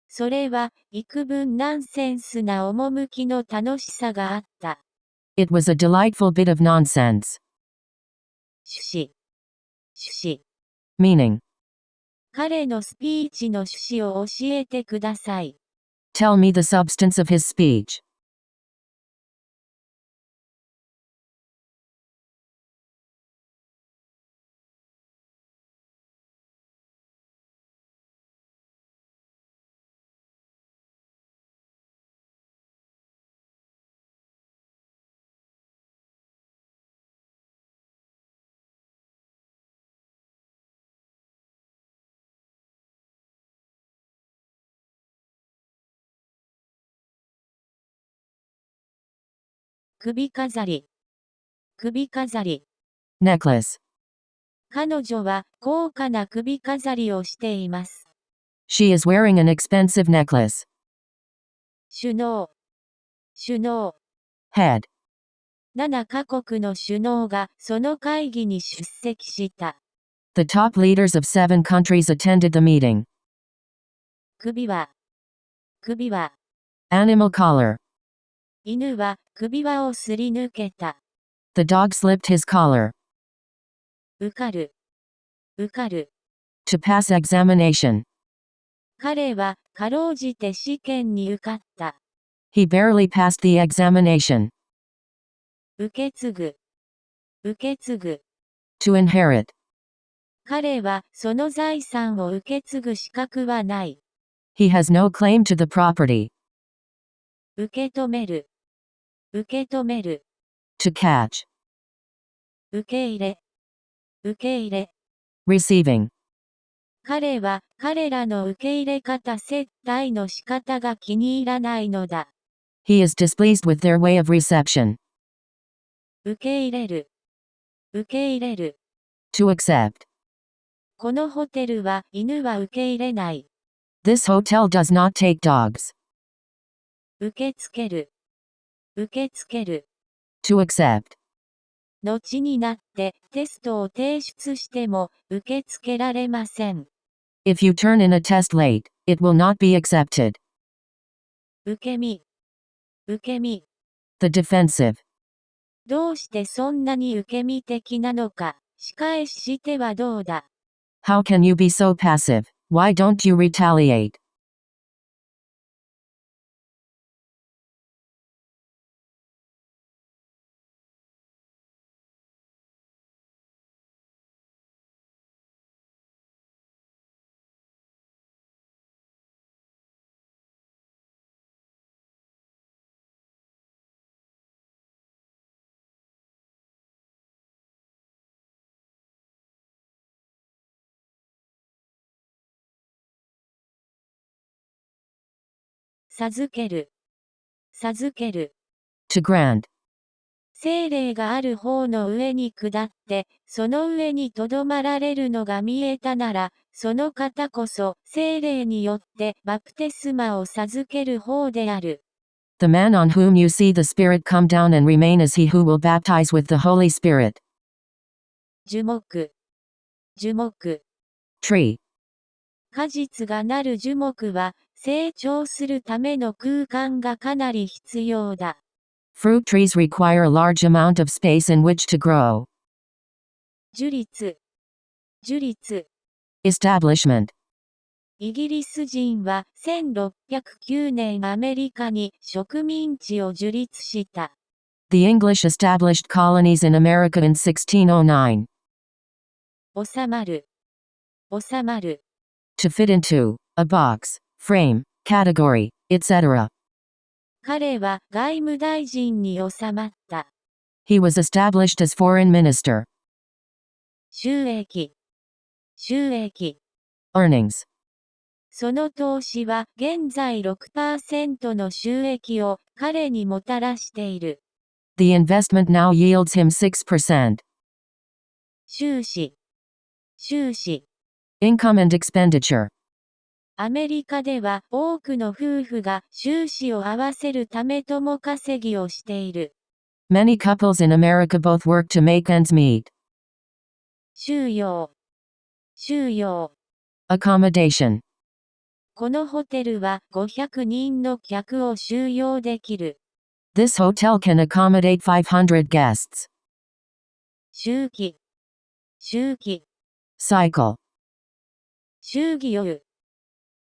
それは幾分ナンセンスな趣の楽しさがあった。It was a delightful bit of nonsense. 趣旨、趣旨。Meaning. 彼のスピーチの趣旨を教えてください。Tell me the substance of his speech. 首飾り、首飾り。Necklace. 彼女は高価な首飾りをしています。She is wearing an expensive necklace. 首脳、首脳。Head. 7カ国の首脳がその会議に出席した。The top leaders of 7 countries attended the meeting. 首輪、首輪。Animal collar. 犬は首輪をすり抜けた。The dog slipped his collar. 受かる、受かる。To pass examination. 彼はかろうじて試験に受かった。He barely passed the examination. 受け継ぐ、受け継ぐ。To inherit. 彼はその財産を受け継ぐ資格はない。He has no claim to the property. 受け止める、受け止める。To catch. 受け入れ、受け入れ。Receiving. 彼は彼らの受け入れ方接待の仕方が気に入らないのだ。He is displeased with their way of reception. 受け入れる、受け入れる。To accept. このホテルは犬は受け入れない。This hotel does not take dogs. 受け付ける、受け付ける。To accept. 後になってテストを提出しても受け付けられません。If you turn in a test late, it will not be accepted. 受け身、受け身。The defensive. どうしてそんなに受け身的なのか、仕返ししてはどうだ。How can you be so passive? Why don't you retaliate? 授ける、授ける。To grant. 精霊がある方の上に下って、その上にとどまられるのが見えたなら、その方こそ精霊によってバプテスマを授ける方である。The man on whom you see the Spirit come down and remain is he who will baptize with the Holy Spirit. 樹木、樹木。tree, 果実がなる樹木は、成長するための空間がかなり必要だ。fruit trees require a large amount of space in which to grow. 樹立、樹立。Establishment, イギリス人は1609年アメリカに植民地を樹立した。the English established colonies in America in 1609. 収まる、収まる。To fit into, a box, frame, category, etc. 彼は外務大臣に収まった。He was established as foreign minister. 収益、収益。Earnings, その投資は現在 6% の収益を彼にもたらしている。the investment now yields him 6%. 収支、収支。Income and expenditure. アメリカでは多くの夫婦が収支を合わせるため共稼ぎをしている。Many couples in America both work to make ends meet. 収容、収容。Accommodation. このホテルは500人の客を収容できる。This hotel can accommodate 500 guests. 周期、周期。Cycle. 祝儀よる、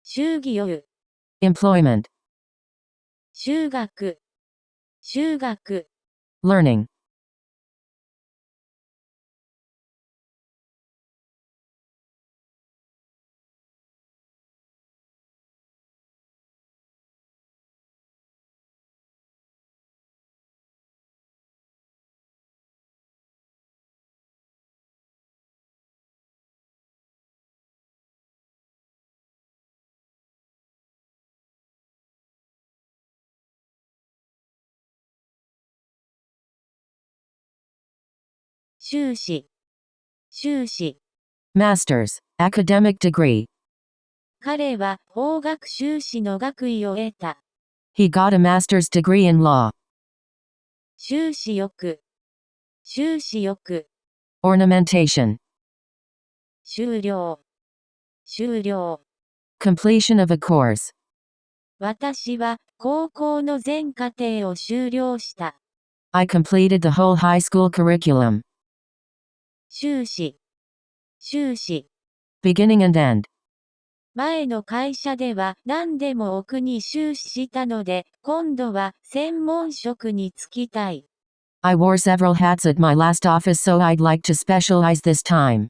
祝儀よる。Employment. 修学、修学。Learning. 修士、修士。Masters. Academic degree. 彼は法学修士の学位を得た。He got a master's degree in law. 修士欲、修士欲。Ornamentation. 修了、修了。Completion of a course. 私は高校の全課程を修了した。I completed the whole high school curriculum. 修士、修士。Beginning and end. 前の会社では何でも奥に修士したので、今度は専門職に就きたい。I wore several hats at my last office, so I'd like to specialize this time.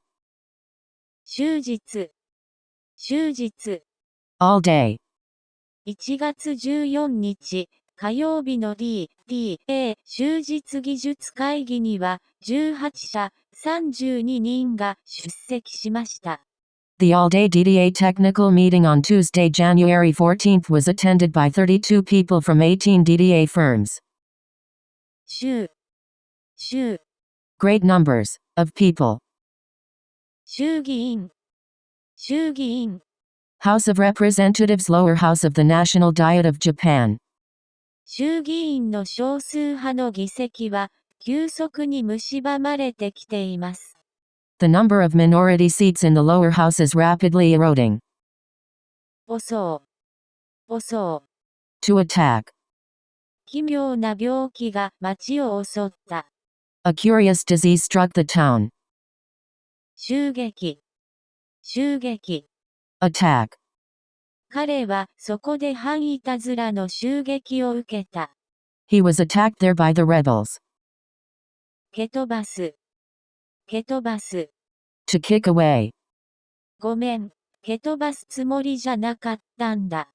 終日、終日。All day. 1月14日、火曜日の DTA 終日技術会議には18社32人が出席しました。The all-day DDA technical meeting on Tuesday, January 14th was attended by 32 people from 18 DDA firms. 州、州。Great numbers of people. 衆議院、衆議院。House of Representatives, lower house of the National Diet of Japan. 衆議院の少数派の議席は急速に蝕まれてきています。The number of minority seats in the lower house is rapidly eroding. 遅う、遅う。To attack. 奇妙な病気が町を襲った。A curious disease struck the town. 襲撃、襲撃。Attack. 彼はそこで反いたずらの襲撃を受けた。He was attacked there by the rebels. 蹴飛ばす、蹴飛ばす。To kick away. ごめん、蹴飛ばすつもりじゃなかったんだ。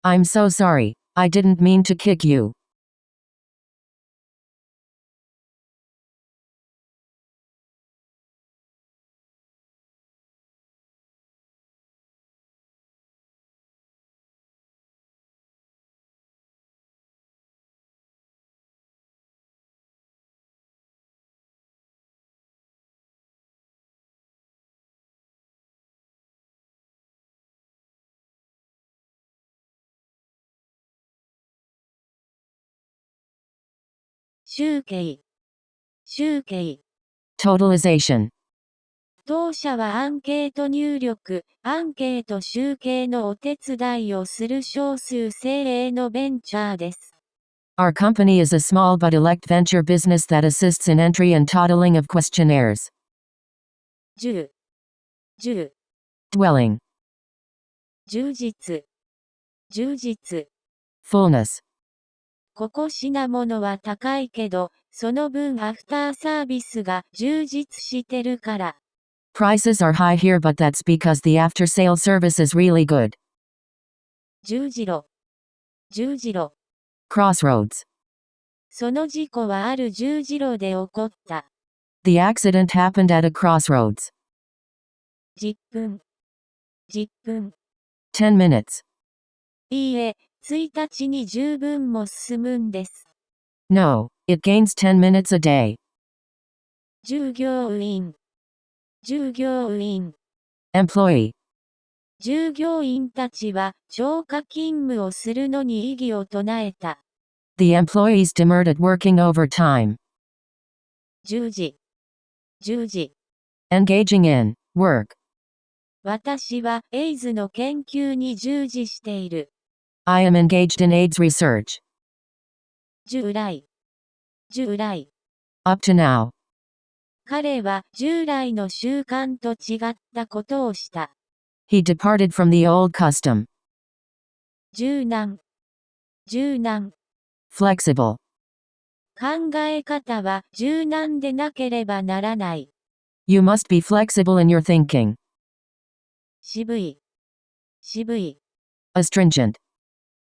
I'm so sorry. I didn't mean to kick you. 集計、集計。Totalization. 当社はアンケート入力、アンケート集計のお手伝いをする少数精鋭のベンチャーです。Our company is a small but elect venture business that assists in entry and totaling of questionnaires. 10、10、Dwelling. 充実、充実。Fullness. ここ品物は高いけど、その分アフターサービスが充実してるから。Prices are high here, but that's because the after-sale service is really good. 十字路、十字路。Crossroads. その事故はある十字路で起こった。The accident happened at a crossroads. 10分、10分。10 minutes. いいえ、1日に十分も進むんです。No, it gains 10 minutes a day. 従業員、従業員。Employee. 従業員たちは超過勤務をするのに異議を唱えた。The employees demurred at working overtime. 10時、10時。Engaging in work. 私はエイズの研究に従事している。I am engaged in AIDS research. 従来、従来。Up to now. 彼は従来の習慣と違ったことをした。He departed from the old custom. 柔軟、柔軟。Flexible. 考え方は柔軟でなければならない。You must be flexible in your thinking. 渋い、渋い。Astringent.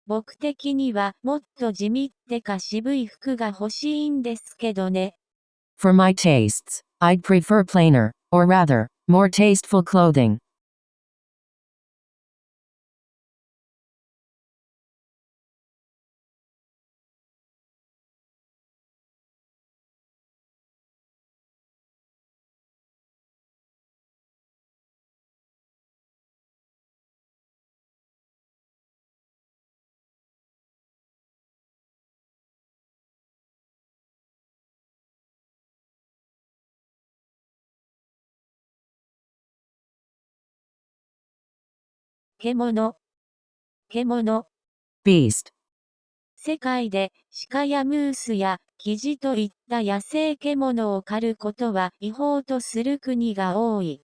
僕的にはもっと地味ってか渋い服が欲しいんですけどね。For my tastes, I'd prefer plainer, or rather, more tasteful clothing. 獣、獣。Beast. 世界で鹿やムースやキジといった野生獣を狩ることは違法とする国が多い。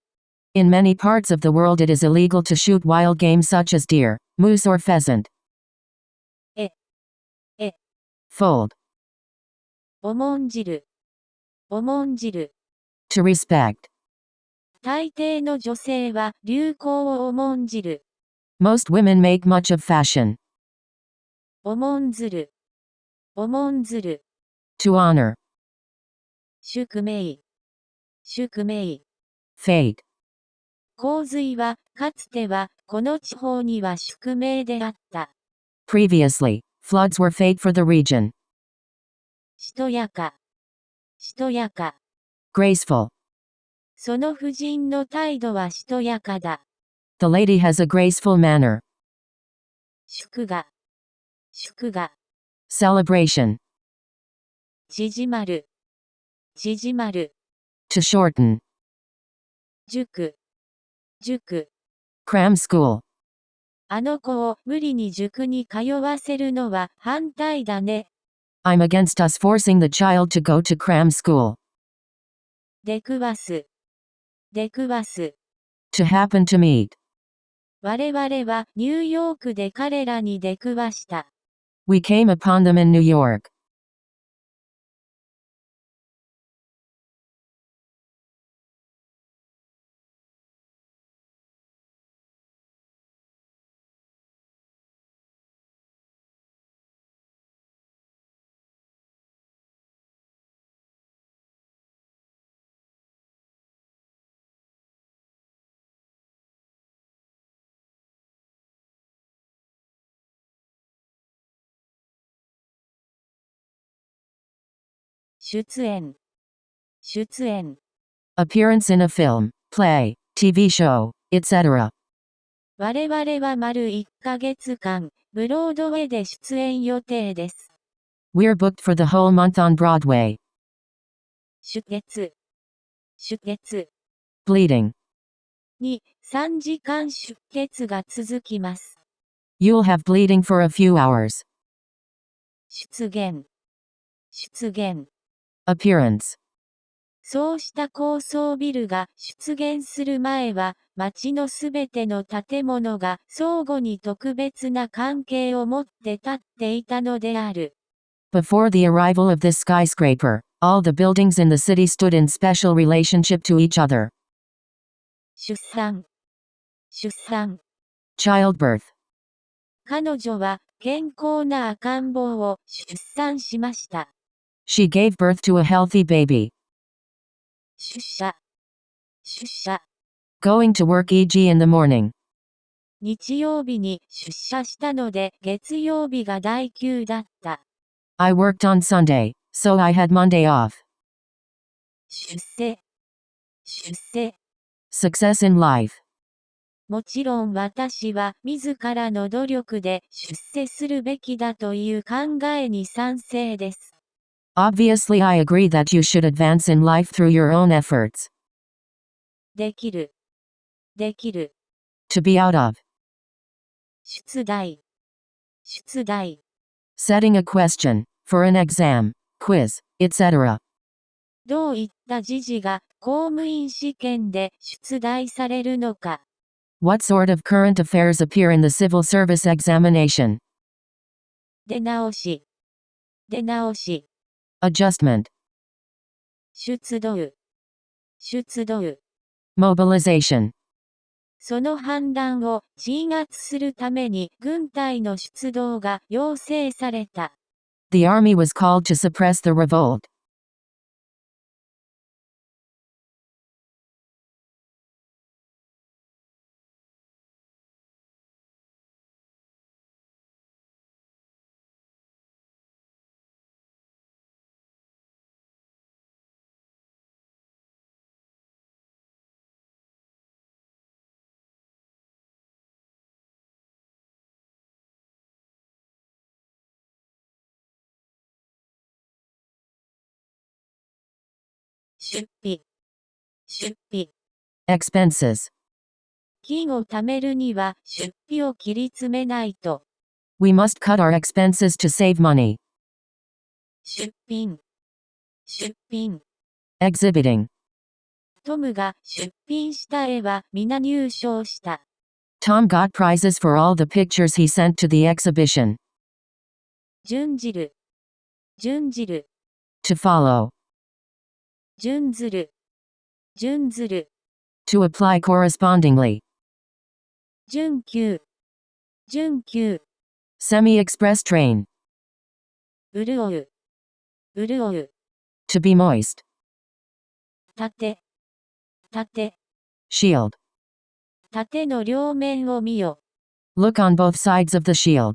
In many parts of the world it is illegal to shoot wild game such as deer, moose or pheasant. え、え。Fold. 重んじる、重んじる。To respect. 大抵の女性は流行を重んじる。Most women make much of fashion. 重んずる、重んずる。To honor. 宿命、宿命。Fate. 洪水は、かつては、この地方には宿命であった。Previously, floods were fate for the region. しとやか、しとやか。Graceful. その婦人の態度はしとやかだ。The lady has a graceful manner. 祝賀、祝賀。Celebration. 縮まる、縮まる。To shorten. 塾、塾。Cram school. あの子を無理に塾に通わせるのは反対だね。I'm against us forcing the child to go to cram school. 出くわす、出くわす。To happen to meet. 我々はニューヨークで彼らに出くわした。We came upon them in New York. 出演、出演。Appearance in a film, play, TV show, etc. 我々は丸1ヶ月間、ブロードウェイで出演予定です。We're booked for the whole month on Broadway. 出月、出月。Bleeding. 2、3時間出血が続きます。You'll have bleeding for a few hours. 出現。出現。Appearance. そうした高層ビルが出現する前は、街のすべての建物が相互に特別な関係を持って立っていたのである。Before the arrival of this skyscraper, all the buildings in the city stood in special relationship to each other. 出産。出産。Childbirth. 彼女は健康な赤ん坊を出産しました。She gave birth to a healthy baby. 出社。出社。Going to work e.g. in the morning. 日曜日に出社したので月曜日が第休だった。I worked on Sunday, so I had Monday off. 出世。出世。Success in life. もちろん私は自らの努力で出世するべきだという考えに賛成です。Obviously, I agree that you should advance in life through your own efforts. できる。できる。To be out of. 出題。出題。Setting a question, for an exam, quiz, etc. どういった時事が公務員試験で出題されるのか。What sort of current affairs appear in the civil service examination? 出直し。出直し。Adjustment. 出動。出動。Mobilization. その反乱を鎮圧するために軍隊の出動が要請された。The army was called to suppress the revolt. 出費。出費。Expenses. 金を貯めるには出費を切り詰めないと。We must cut our expenses to save money. 出品。出品。Exhibiting. トムが出品した絵は皆入賞した。Tom got prizes for all the pictures he sent to the exhibition. 準じる。準じる。To follow. 準ずる。準ずる。To apply correspondingly. 準急。準急。Semi-express train. 潤う。潤う。To be moist. 盾。盾。Shield. 盾の両面を見よ。Look on both sides of the shield.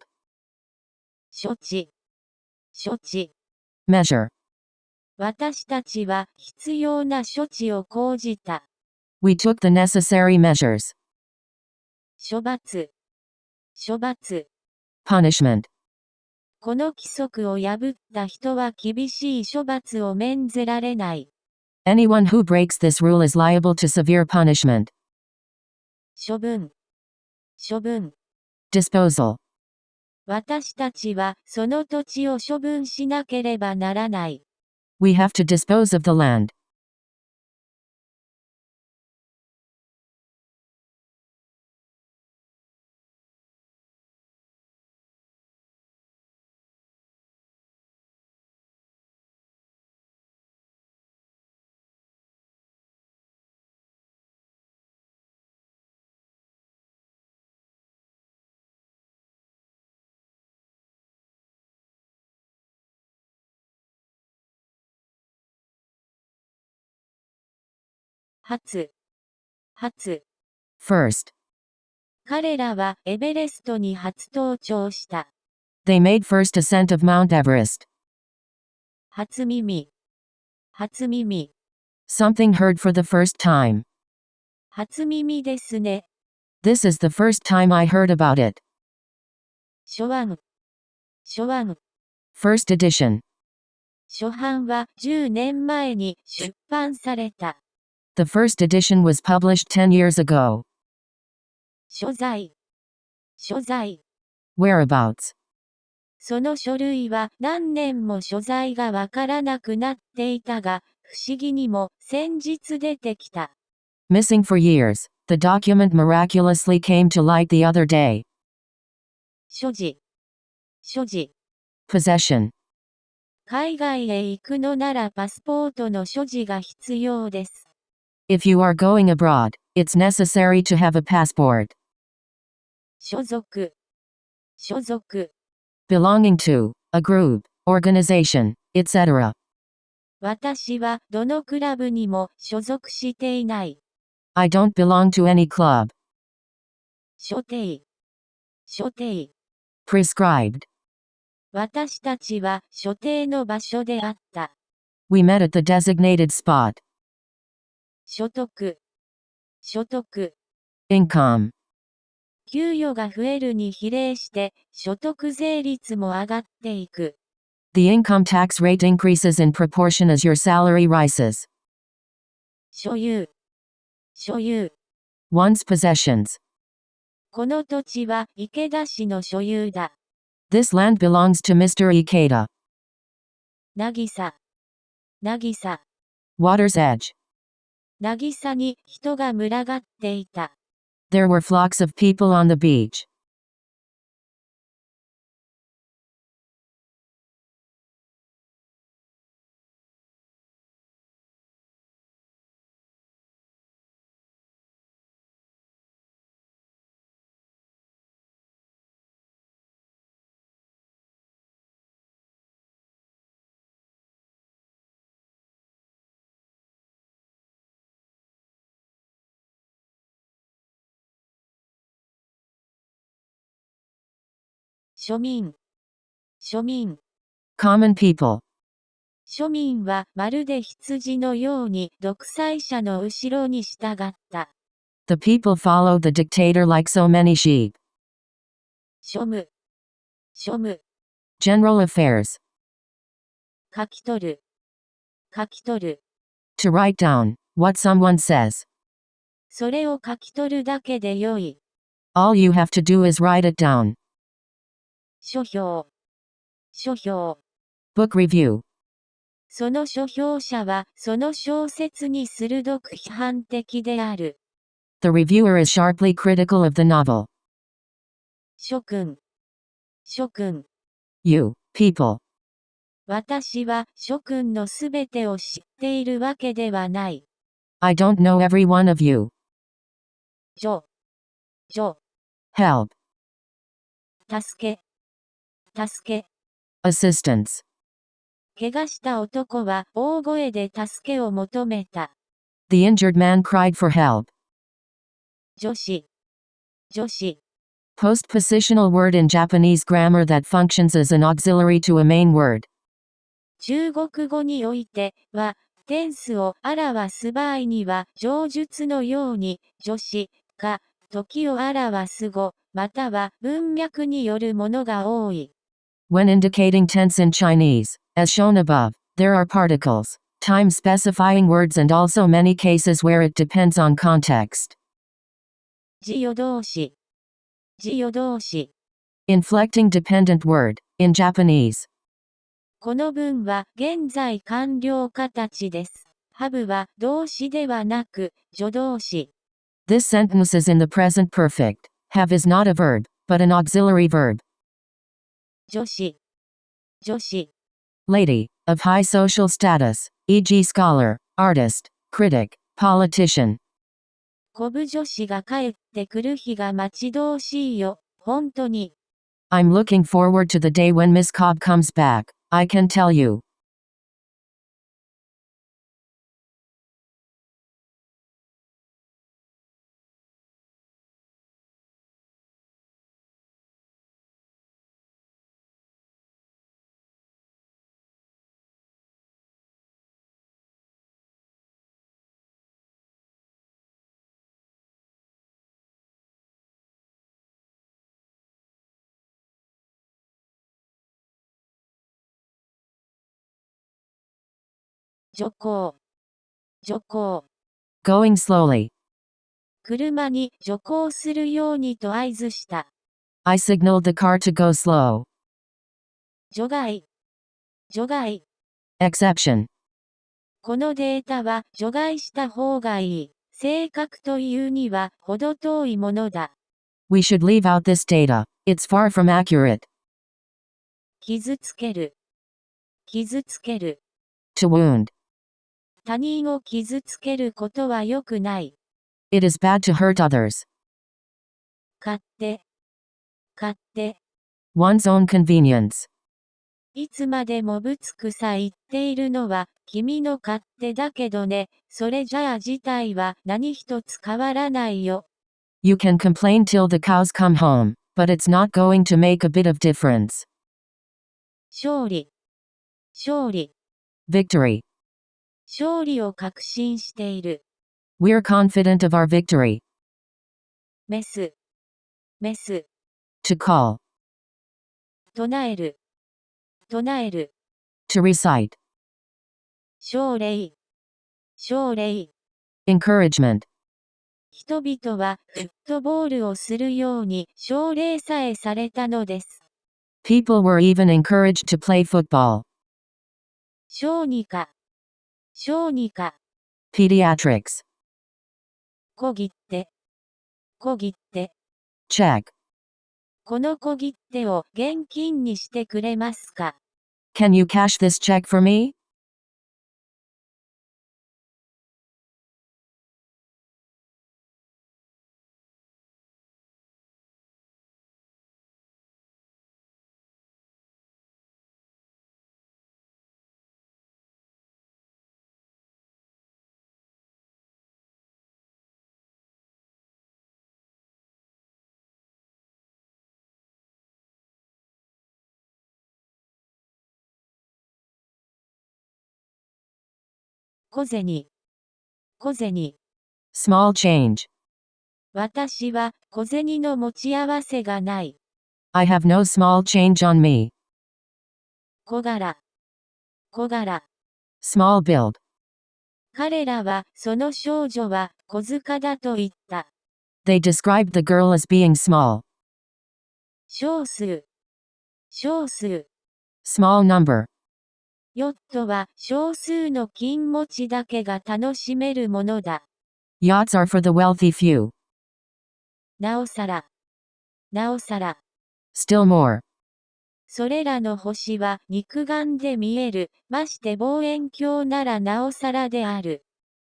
処置。処置。Measure. 私たちは必要な処置を講じた。We took the necessary measures. 処罰。処罰。Punishment. この規則を破った人は厳しい処罰を免ぜられない。Anyone who breaks this rule is liable to severe punishment. 処分。処分。Disposal. 私たちはその土地を処分しなければならない。We have to dispose of the land. 初。初。First. 彼らはエベレストに初登頂した。They made first ascent of Mount Everest. 初耳。初耳。Something heard for the first time. 初耳ですね。This is the first time I heard about it. 初案。初案。First edition. 初版は10年前に出版された。The first edition was published 10 years ago. 所在。所在。Whereabouts. その書類は何年も所在がわからなくなっていたが、不思議にも先日出てきた。Missing for years, the document miraculously came to light the other day. 所持。所持。Possession. 海外へ行くのならパスポートの所持が必要です。If you are going abroad, it's necessary to have a passport. 所属。所属。Belonging to, a group, organization, etc. 私はどのクラブにも所属していない。I don't belong to any club. 所定。所定。Prescribed. 私たちは所定の場所であった。We met at the designated spot. 所得。所得。Income. 給与が増えるに比例して所得税率も上がっていく。The income tax rate increases in proportion as your salary rises. 所有。所有。One's possessions. この土地は池田氏の所有だ。This land belongs to Mr. Ikeda. 渚。渚。Water's edge. 渚に人が群がっていた。There were flocks of people on the beach. 庶民。庶民。Common people. 庶民はまるで羊のように独裁者の後ろに従った。The people followed the dictator like so many sheep. 庶務。庶務。General affairs. 書き取る。書き取る。To write down what someone says. それを書き取るだけでよい。All you have to do is write it down. 書評。書評。Book review. その書評者はその小説に鋭く批判的である。The reviewer is sharply critical of the novel. 諸君。諸君。You, people. 私は諸君のすべてを知っているわけではない。I don't know every one of you. 助。助。Help. 助け。助け。Assistance. 怪我した男は大声で助けを求めた。The injured man cried for help. 助詞。助詞。Postpositional word in Japanese grammar that functions as an auxiliary to a main word. 中国語においては、テンスを表す場合には、上述のように、助詞か、時を表す語、または文脈によるものが多い。When indicating tense in Chinese, as shown above, there are particles, time specifying words and also many cases where it depends on context. 授与動詞。授与動詞。Inflecting dependent word, in Japanese. この文は現在完了形です。have は動詞ではなく、助動詞。This sentence is in the present perfect. Have is not a verb, but an auxiliary verb. 助詞。助詞。Lady, of high social status, e.g. scholar, artist, critic, politician. コブ女子が帰ってくる日が待ち遠しいよ、本当に。I'm looking forward to the day when Miss Cobb comes back, I can tell you. 徐行。徐行。Going slowly. 車に徐行するようにと合図した。I signaled the car to go slow. 除外。除外。Exception. このデータは除外した方がいい。正確というには程遠いものだ。We should leave out this data. It's far from accurate. 傷つける。傷つける。To wound. 他人を傷つけることは良くない。It is bad to hurt others. 勝手。勝手。One's own convenience. いつまでもぶつくさ言っているのは君の勝手だけどね。それじゃあ事態は何一つ変わらないよ。You can complain till the cows come home, but it's not going to make a bit of difference. 勝利。勝利。Victory. 勝利を確信している。We're confident of our victory. メス。メス。To call. 唱える。唱える。To recite. 奨励。奨励。Encouragement. 人々はフットボールをするように奨励さえされたのです。People were even encouraged to play football. 小児科。小児科。Pediatrics. 小切手。小切手。Check. この小切手を現金にしてくれますか？ Can you cash this check for me? 小銭。小銭。Small change. 私は小銭の持ち合わせがない。I have no small change on me. 小柄。小柄。Small build. 彼らはその少女は小塚だと言った。They described the girl as being small. 少数。少数。Small number. ヨットは少数の金持ちだけが楽しめるものだ。Yachts are for the wealthy few. なおさら。なおさら。Still more. それらの星は肉眼で見える。まして望遠鏡ならなおさらである。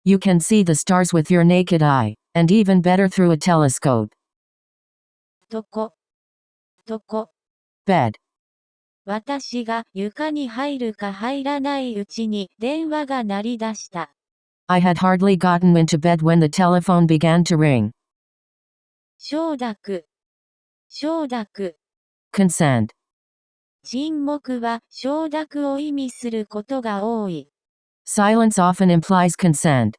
You can see the stars with your naked eye, and even better through a telescope. とこ。とこ。Bed. 私が床に入るか入らないうちに電話が鳴り出した。I had hardly gotten into bed when the telephone began to ring. 承諾。承諾。Consent. 沈黙は承諾を意味することが多い。Silence often implies consent.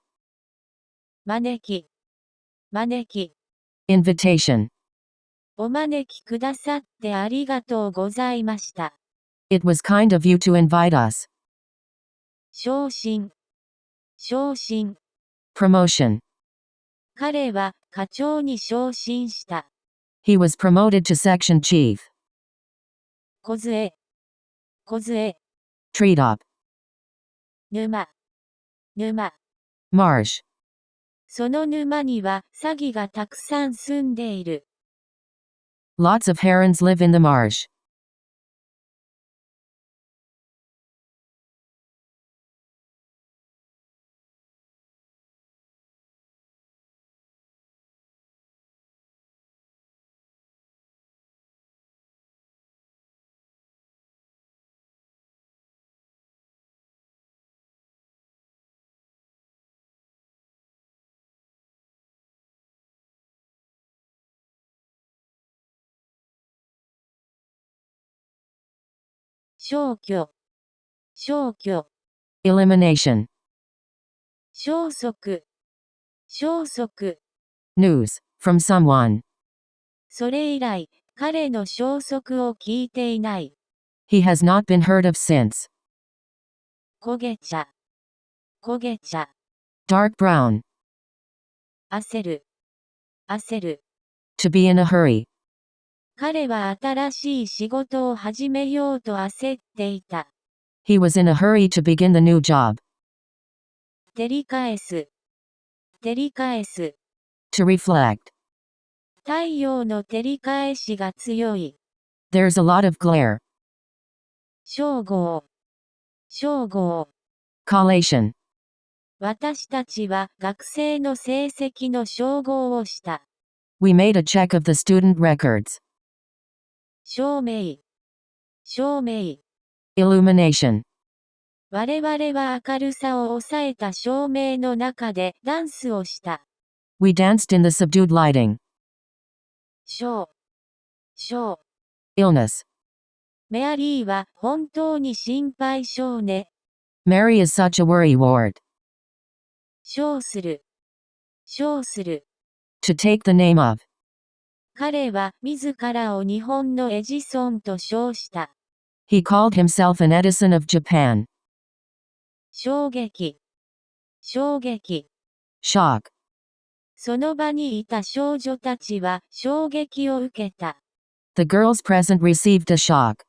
招き。招き。Invitation. お招きくださってありがとうございました。It was kind of you to invite us. 昇進。昇進。Promotion. 彼は課長に昇進した。He was promoted to section chief. 梢。梢。Treat up. 沼。沼。Marsh. その沼にはサギがたくさん住んでいる。Lots of herons live in the marsh.消去。消去。Elimination. 消息。消息。News. From someone. それ以来、彼の消息を聞いていない。He has not been heard of since. 焦げ茶。焦げ茶。Dark brown. 焦る、焦る。To be in a hurry. 彼は新しい仕事を始めようと焦っていた。He was in a hurry to begin the new job. 照り返す、照り返す。To reflect. 太陽の照り返しが強い。There's a lot of glare. 称号、称号。Collation. 私たちは学生の成績の照合をした。We made a check of the student records. 照明、照明。Illumination. 我々は明るさを抑えた照明の中でダンスをした。We danced in the subdued lighting. 小、小。Illness. メアリーは本当に心配性ね。Mary is such a worry ward. 称する、称する。To take the name of. 彼は自らを日本のエジソンと称した。He called himself an Edison of Japan. 衝撃、衝撃。Shock. その場にいた少女たちは衝撃を受けた。The girls present received a shock.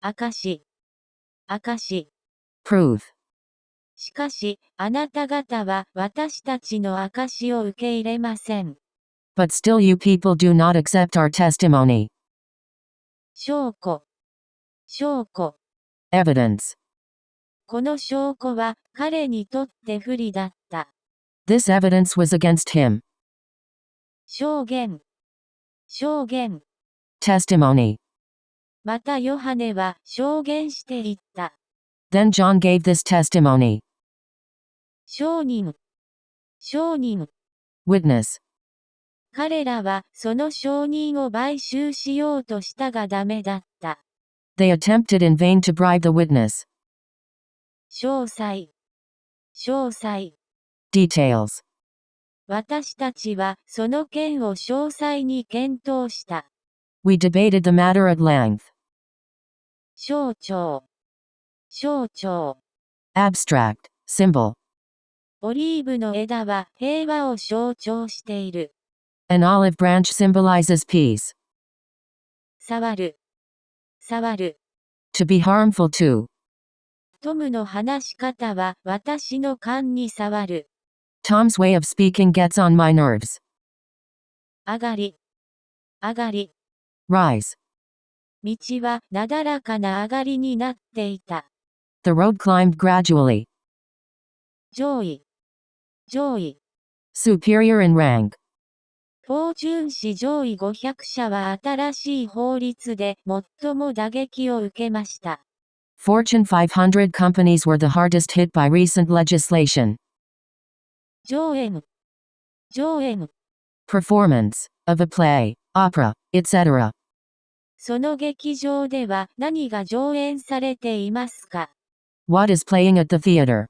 証、証。Proof. しかし、あなた方は私たちの証を受け入れません。But still you people do not accept our testimony. 証拠、証拠。Evidence. この証拠は彼にとって不利だった。This evidence was against him. 証言、証言。Testimony. またヨハネは証言していった。Then John gave this testimony. 証人、証人。Witness. 彼らはその証人を買収しようとしたがダメだった。They attempted in vain to bribe the witness. 詳細、詳細。Details. 私たちはその件を詳細に検討した。We debated the matter at length. 象徴、象徴。Abstract. Symbol. オリーブの枝は平和を象徴している。An olive branch symbolizes peace. 触る、触る。To be harmful to. トムの話し方は私の勘に触る。Tom's way of speaking gets on my nerves. 上がり、上がり。Rise. 道はなだらかな上がりになっていた。The road climbed gradually. 上位、上位。Superior in rank. フォーチュン市上位500社は新しい法律で最も打撃を受けました。Fortune 500 companies were the hardest hit by recent legislation. 上演、上演。Performance of a play, opera, etc. その劇場では何が上演されていますか？ What is playing at the theater?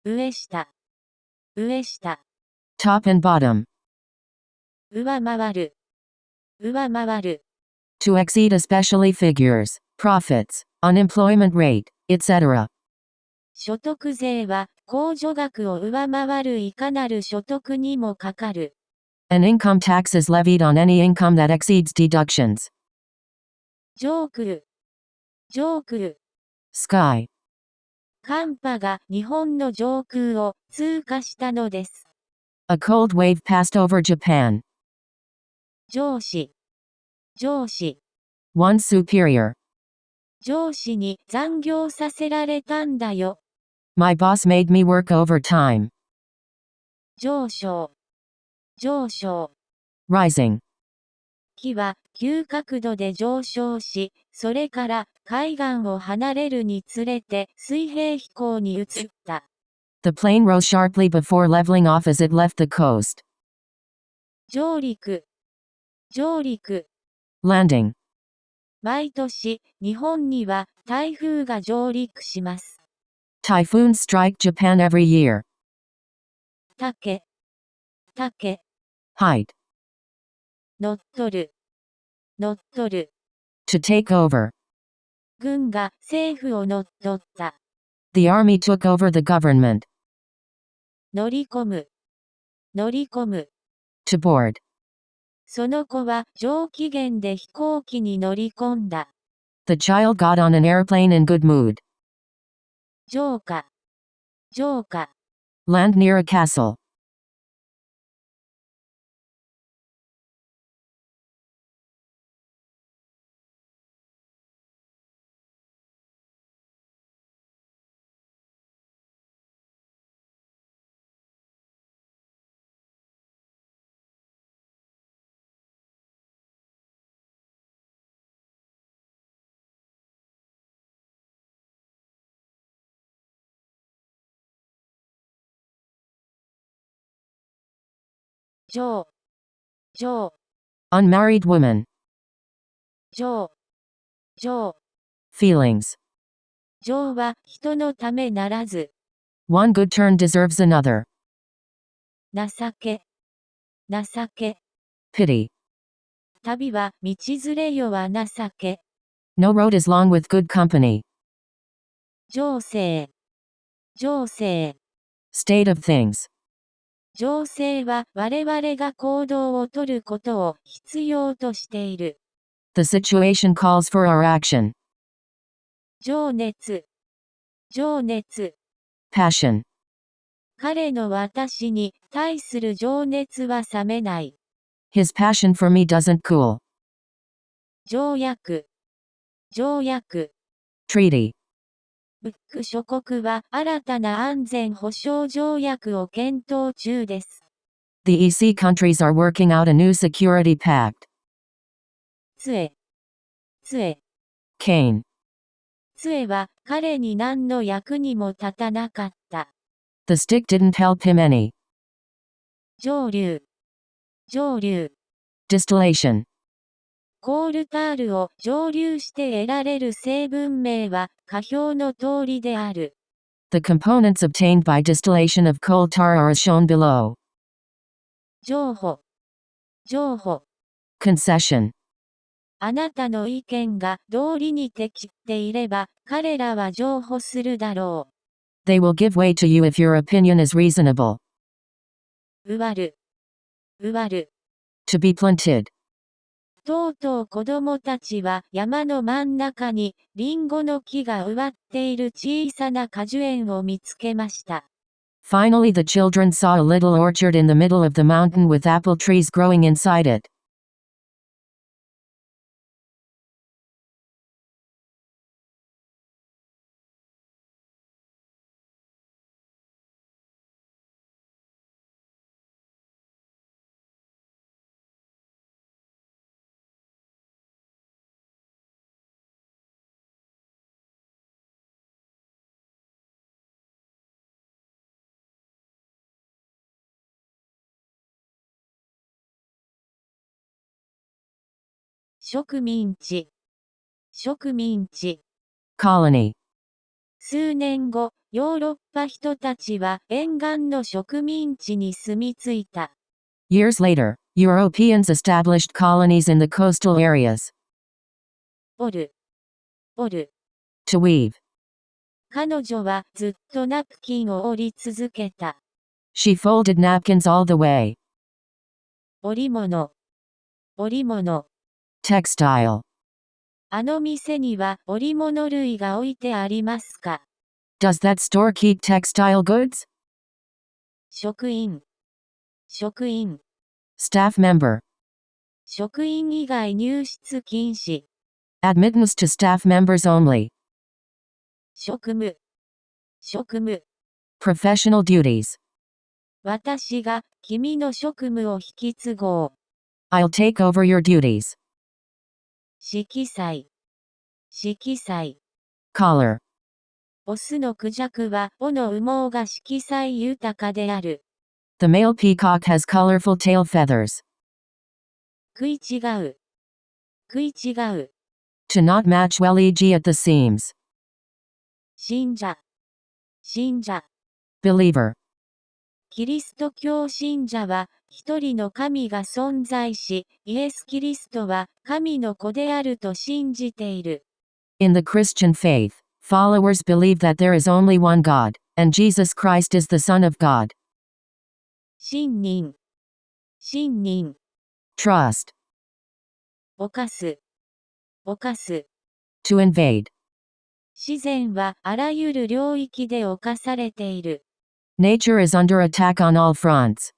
上下、上下。Top and bottom. 上回る、上回る。To exceed especially figures, profits, unemployment rate, etc. 所得税は控除額を上回るいかなる所得にもかかる。An income tax is levied on any income that exceeds deductions. 上空、上空。Sky. 寒波が日本の上空を通過したのです。A cold wave passed over Japan. 上司、上司、One superior. 上司に残業させられたんだよ。My boss made me work overtime. 上昇、上昇。Rising. 気は急角度で上昇し、それから海岸を離れるにつれて水平飛行に移った。The plane rose sharply before leveling off as it left the coast. 上陸、上陸。Landing. 毎年、日本には台風が上陸します。Typhoons strike Japan every year. 竹、竹。Height. 乗っ取る、乗っ取る。To take over. 軍が政府を乗っ取った。The army took over the government. 乗り込む、乗り込む。To board. その子は上機嫌で飛行機に乗り込んだ。The child got on an airplane in good mood. 城下、城下。Land near a castle. 城、城。Unmarried woman. 城、城。Feelings. 情は人のためならず。One good turn deserves another. 情け、情け。Pity. 旅は道連れよは情け。No road is long with good company. 情勢、情勢。State of things. 情勢は我々が行動をとることを必要としている。The situation calls for our action. 情熱、情熱。Passion. 彼の私に対する情熱は冷めない。His passion for me doesn't cool. 条約、条約。Treaty. ブック諸国は新たな安全保障条約を検討中です。The EC countries are working out a new security pact. 杖、杖。Cane. 杖は彼に何の役にも立たなかった。The stick didn't help him any. 蒸留、蒸留。Distillation. コールタールを蒸留して得られる成分名は下表の通りである。The components obtained by distillation of coal tar are as shown below. 譲歩、譲歩。Concession. あなたの意見が道理に適っていれば、彼らは譲歩するだろ They will give way to you if your opinion is reasonable. う。植わる、植わる。To be planted. とうとう子供たちは山の真ん中にリンゴの木が植わっている小さな果樹園を見つけました。Finally, the children saw a little orchard in the middle of the mountain with apple trees growing inside it. 植民地、植民地。Colony. 数年後、ヨーロッパ人たちは沿岸の植民地に住み着いた。Years later, Europeans established colonies in the coastal areas. 織る、織る。To weave. 彼女はずっとナプキンを織り続けた。She folded napkins all the way. 織物、織物。Textile. あの店には織物類が置いてありますか？ Does that store keep textile goods? 職員、職員、 Staff member. 職員以外入室禁止。 Admittance to staff members only. 職務、職務、 Professional duties. 私が君の職務を引き継ごう。 I'll take over your duties. 色彩、色彩、 Collar. オスのクジャクは尾の羽毛が色彩豊かである。 The male peacock has colorful tail feathers. 食い違う、食い違う、 To not match well, e.g. at the seams. 信者、信者、 Believer. キリスト教信者は一人の神が存在し、イエス・キリストは神の子であると信じている。 In the Christian faith, followers believe that there is only one God, and Jesus Christ is the Son of God. 信任、信任、 Trust. 犯す、犯す。 To invade. 自然はあらゆる領域で侵されている。 Nature is under attack on all fronts.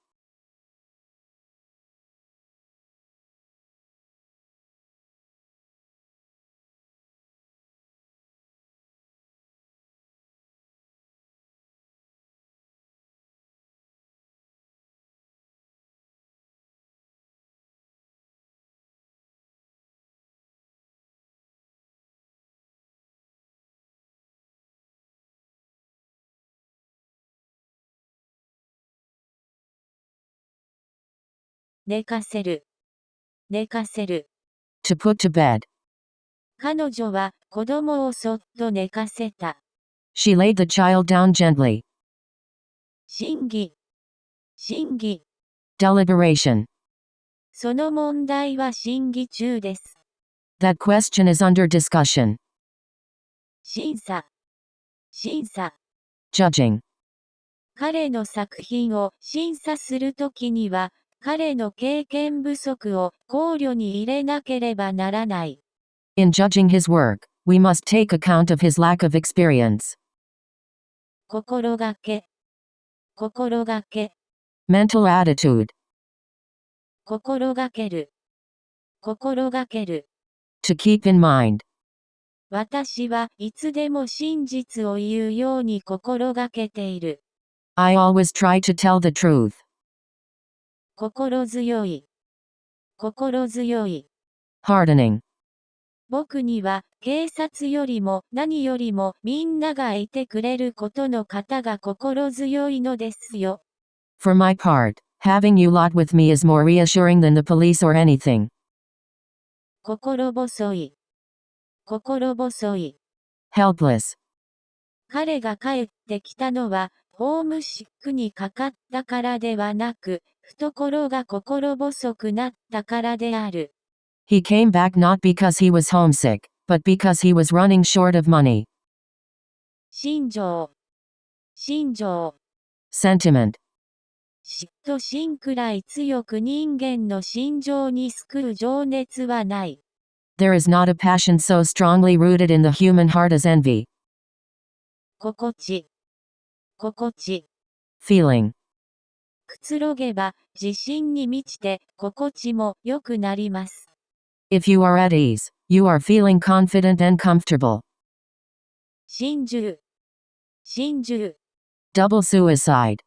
寝かせる、寝かせる。 To put to bed. 彼女は子供をそっと寝かせた。 She laid the child down gently. 審議、審議。 Deliberation. その問題は審議中です。 That question is under discussion. 審査、審査。 Judging. 彼の作品を審査するときには、彼の経験不足を考慮に入れなければならない。 In judging his work, we must take account of his lack of experience. 心がけ、心がけ、 Mental attitude. 心がける、心がける。 To keep in mind. 私はいつでも真実を言うように心がけている。 I always try to tell the truth. 心強い、心強い。 Hardening. 僕には警察よりも何よりもみんながいてくれることの方が心強いのですよ。 For my part, having you lot with me is more reassuring than the police or anything. 心細い、心細い。 Helpless. 彼が帰ってきたのはホームシックにかかったからではなく、懐が心細くなったからである。 He came back not because he was homesick, but because he was running short of money. 心情、心情。 Sentiment. 嫉妬心くらい強く人間の心情に救う情熱はない。 There is not a passion so strongly rooted in the human heart as envy. 心地、心地。 Feeling. くつろげば自信に満ちて心地も良くなります。 If you are at ease, you are feeling confident and comfortable. 心中、心中。 Double suicide.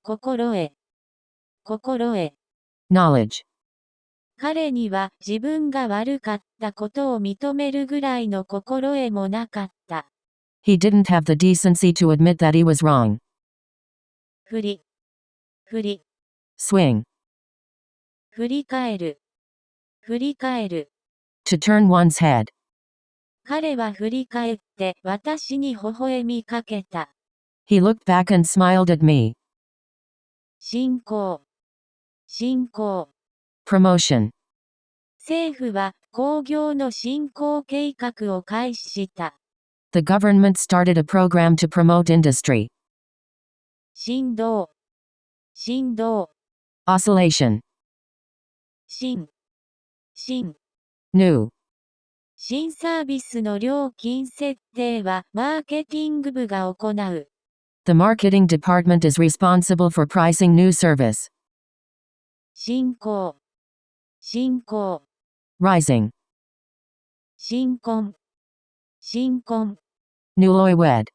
心得、心得。 Knowledge. 彼には自分が悪かったことを認めるぐらいの心得もなかった。 He didn't have the decency to admit that he was wrong. 振り、振り、 Swing. 振り返る、振り返る。 To turn one's head. 彼は振り返って私に微笑みかけた。He looked back and smiled at me. 進行。進行。Promotion. 政府は工業の振興計画を開始した。The government started a program to promote industry. 振動。振動。Oscillation. 新。新。New. 新サービスの料金設定はマーケティング部が行う。The marketing department is responsible for pricing new service. 進行。進行。Rising. 新婚。新婚。Newlywed.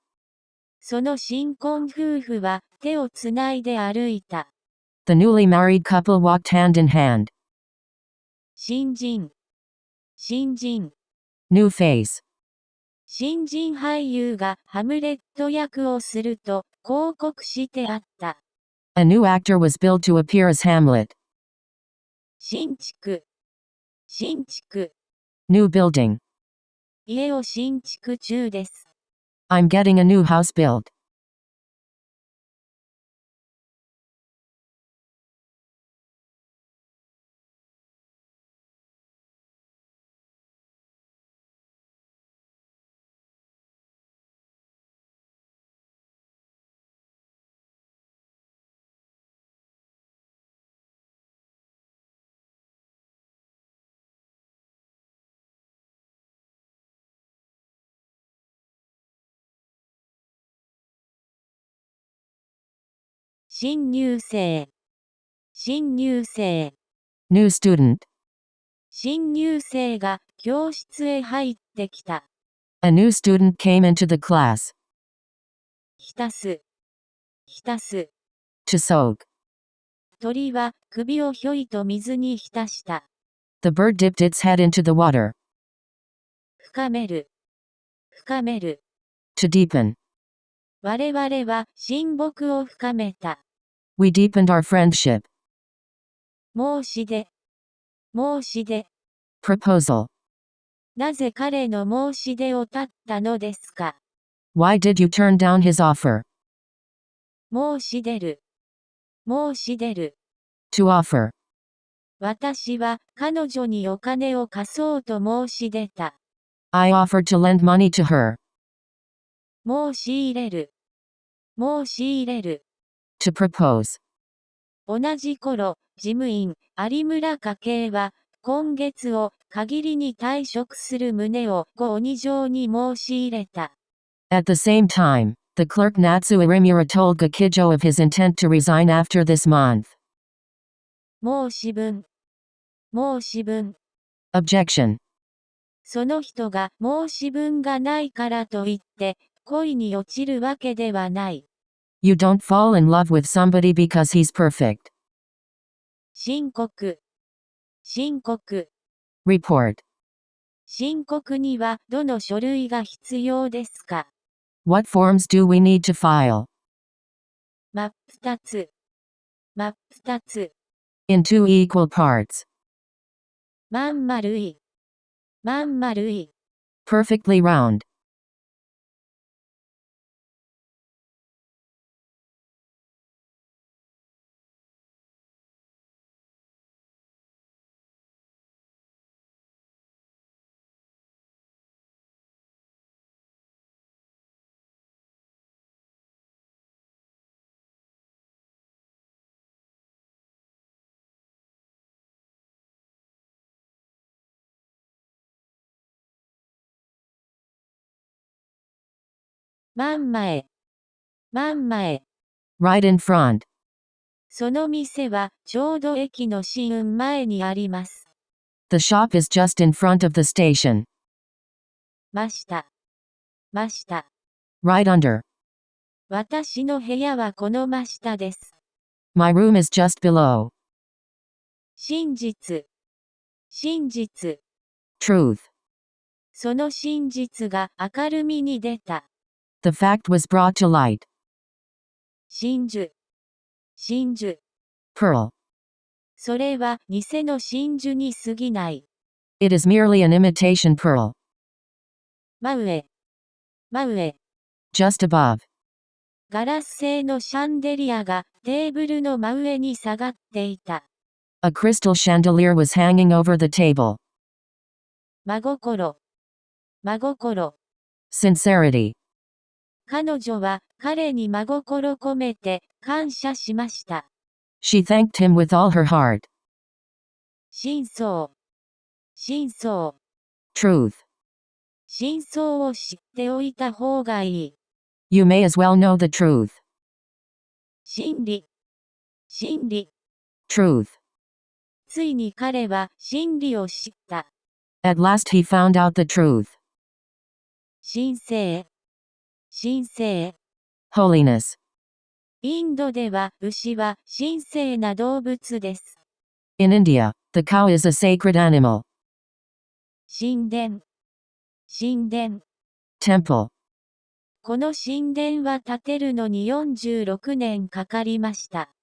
その新婚夫婦は手をつないで歩いた。The newly married couple walked hand in hand. 新人。新人。New face. 新人俳優がハムレット役をすると広告してあった。A new actor was billed to appear as Hamlet. 新築。新築。New building. 家を新築中です。I'm getting a new house built. 新入生。新入生。New student. 新入生が教室へ入ってきた。A new student came into the class. 浸す。浸す。To soak. 鳥は首をひょいと水に浸した。The bird dipped its head into the water. 深める。深める。To deepen. 我々は親睦を深めた。We deepened our friendship. 申し出。申し出。Proposal. なぜ彼の申し出を絶ったのですか。 Why did you turn down his offer? 申し出る。申し出る。To offer. 私は彼女にお金を貸そうと申し出た。I offered to lend money to her. 申し入れる。申し入れる。To propose. 同じ頃、事務員、有村家系は、今月を限りに退職する旨をご二条に申し入れた。At the same time, the clerk Natsu Irimura told Gakijo of his intent to resign after this month. 申し分。申し分。Objection. その人が申し分がないからといって、恋に落ちるわけではない。You don't fall in love with somebody because he's perfect. 申告。申告。Report. 申告にはどの書類が必要ですか。 What forms do we need to file? 真っ二つ。真っ二つ。In two equal parts. まん丸い。まん丸い。Perfectly round. 真ん前。真ん前。Right in front. その店はちょうど駅の試運前にあります。The shop is just in front of the station. 真下。真下。Right under. 私の部屋はこの真下です。My room is just below. 真実。真実。Truth. その真実が明るみに出た。The fact was brought to light. 真珠。真珠。Pearl. それは偽の真珠に過ぎない。It is merely an imitation pearl. 真上、真上。Just above. ガラス製のシャンデリアがテーブルの真上に下がっていた。A crystal chandelier was hanging over the table. 真心、真心。Sincerity. 彼女は彼に真心込めて感謝しました。She thanked him with all her heart. 真相、真相。Truth. 真相を知っておいた方がいい。You may as well know the truth. 真理、真理。Truth. ついに彼は真理を知った。At last he found out the truth. 神聖、神聖。Holiness. インドでは牛は神聖な動物です。In India, the cow is a sacred animal. 神殿、神殿。Temple. この神殿は建てるのに46年かかりました。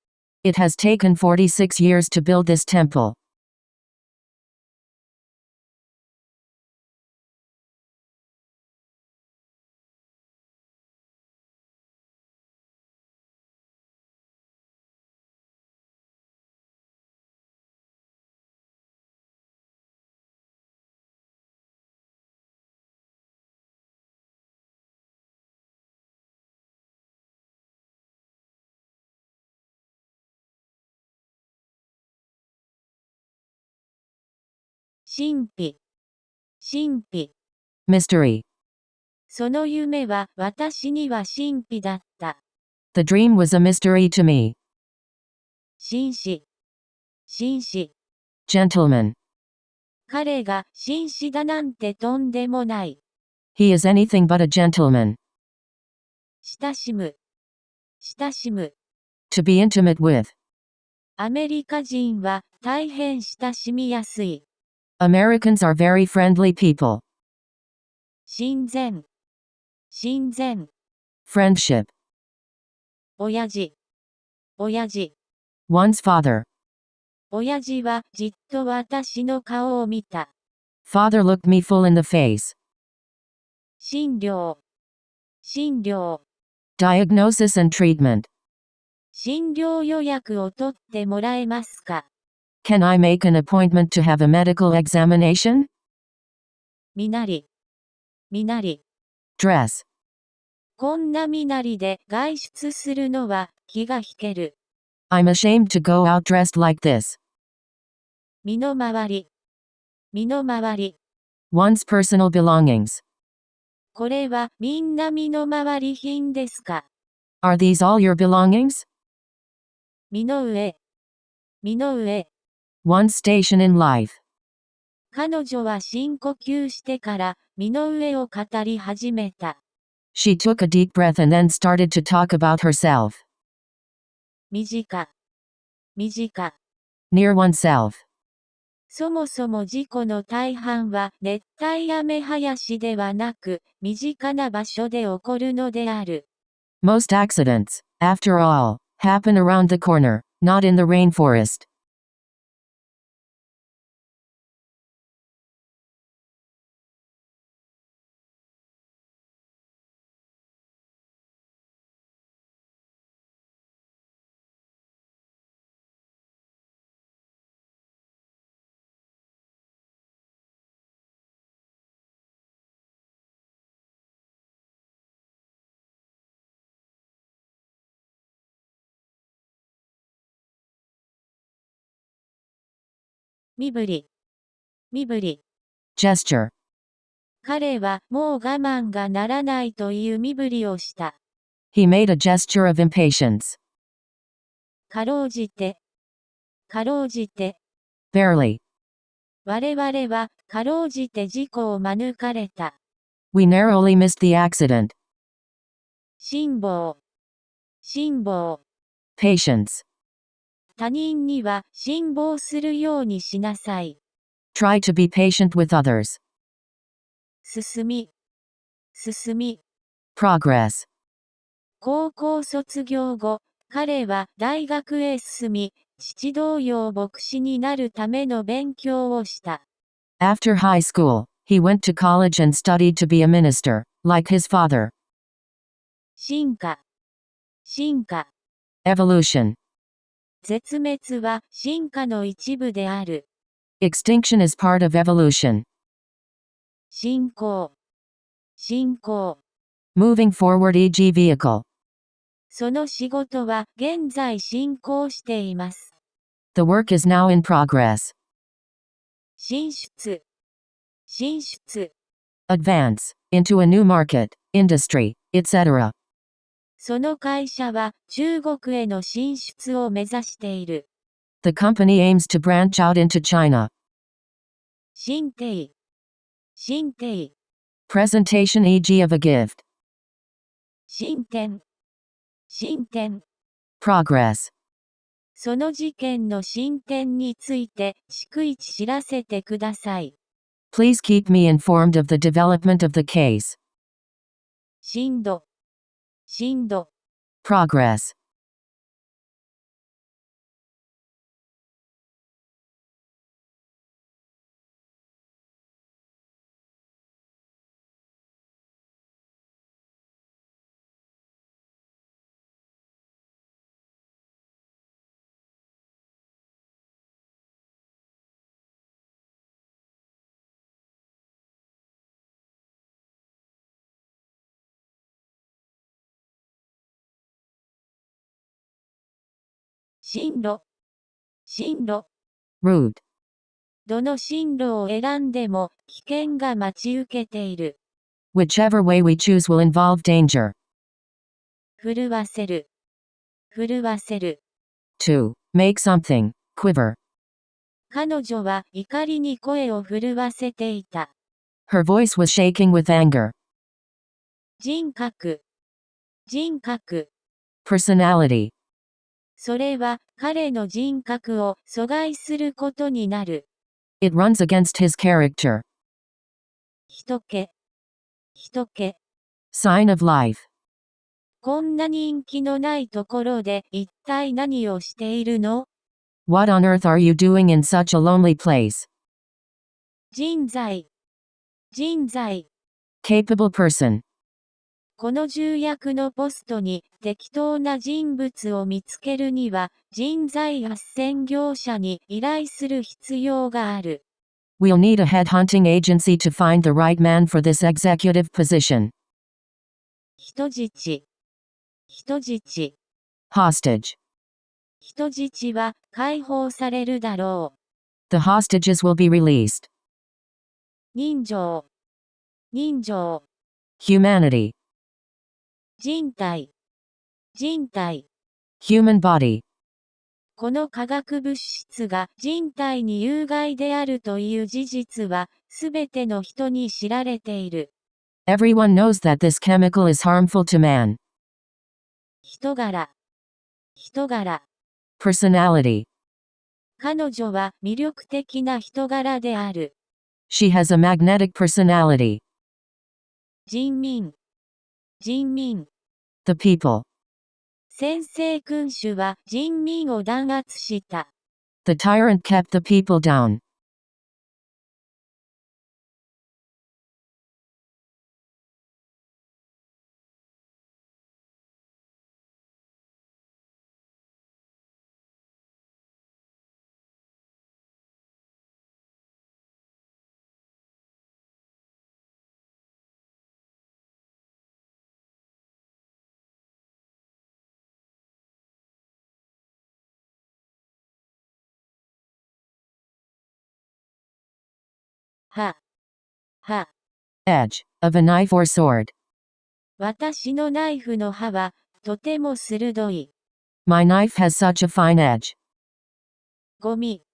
It has taken 46 years to build this temple. 神秘、神秘。Mystery. その夢は私には神秘だった。The dream was a mystery to me. 紳士、紳士。Gentleman. 彼が紳士だなんてとんでもない。He is anything but a gentleman. 親しむ、親しむ。To be intimate with. アメリカ人は大変親しみやすい。Americans are very friendly people. 親善、親善。Friendship. 親父、親父。One's father. 親父はじっと私の顔を見た。Father looked me full in the face. 診療、診療。Diagnosis and treatment. 診療予約を取ってもらえますか？ Can I make an appointment to have a medical examination? 身なり、身なり。Dress. こんな身なりで外出するのは気が引ける。I'm ashamed to go out dressed like this. 身の回り、身の回り。One's personal belongings. これはみんな身の回り品ですか？ Are these all your belongings? 身の上、身の上。One's station in life. 彼女は深呼吸してから身の上を語り始めた。She took a deep breath and then started to talk about herself. 身近、身近。Near oneself. そもそも事故の大半は熱帯雨林ではなく身近な場所で起こるのである。Most accidents, after all, happen around the corner, not in the rainforest. 身振り、身振り。Gesture. 彼はもう我慢がならないという身振りをした。He made a gesture of impatience. かろうじて、かろうじて。Barely. 我々はかろうじて事故を免れた。We narrowly missed the accident. 辛抱、辛抱。Patience. 他人には辛抱するようにしなさい。Try to be patient with others. 進み、進み。Progress. 高校卒業後、彼は大学へ進み、父同様牧師になるための勉強をした。After high school, He went to college and studied to be a minister, like his father. 進化。進化。Evolution. 絶滅は進化の一部である。Extinction is part of evolution. 進行。進行。Moving forward, e.g. vehicle. その仕事は現在進行しています。The work is now in progress. 進出。進出。Advance. Into a new market, industry, etc. その会社は中国への進出を目指している。The company aims to branch out into China. 進呈。進呈。Presentation, e.g. of a gift. 進展。進展。Progress. その事件の進展について逐一知らせてください。Please keep me informed of the development of the case. 進度。進度。Progress.進路。進路。Route. どの進路を選んでも危険が待ち受けている。Whichever way we choose will involve danger. 震わせる。震わせる。To make something quiver. 彼女は怒りに声を震わせていた。Her voice was shaking with anger. 人格。人格。Personality. それは彼の人格を阻害することになる。It runs against his character. 人気。人気。Sign of life. こんな人気のないところで一体何をしているの？ What on earth are you doing in such a lonely place? 人材。人材。Capable person. この重役のポストに適当な人物を見つけるには人材斡旋業者に依頼する必要がある。We'll need a headhunting agency to find the right man for this executive position. 人質。人質。Hostage. 人質は解放されるだろう。The hostages will be released. 人情。人情。Humanity. 人体。人体。Human body. この化学物質が人体に有害であるという事実は、すべての人に知られている。Everyone knows that this chemical is harmful to man. 人柄。人柄。Personality. 彼女は魅力的な人柄である。She has a magnetic personality. 人民。人民。The people. 専制君主は人民を弾圧した。The tyrant kept the people down. Ha. Edge. Of a knife or sword. 私のナイフの刃はとても鋭い。My knife has such a fine edge. ゴミ。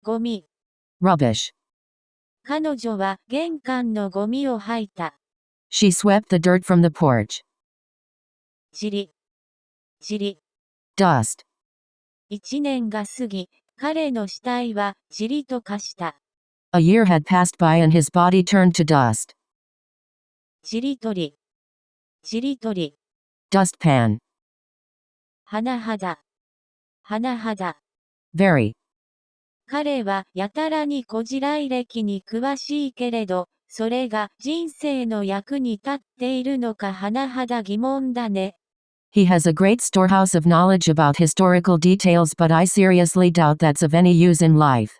ゴミ。Rubbish. 彼女は玄関のゴミを吐いた。She swept the dirt from the porch. 塵。塵。Dust. 1年が過ぎ、彼の死体は塵と化した。A year had passed by and his body turned to dust. 塵取り。塵取り。Dustpan. 甚だ。甚だ。Very. 彼はやたらにこじらい歴に詳しいけれど、それが人生の役に立っているのか甚だ疑問だね。He has a great storehouse of knowledge about historical details, but I seriously doubt that's of any use in life.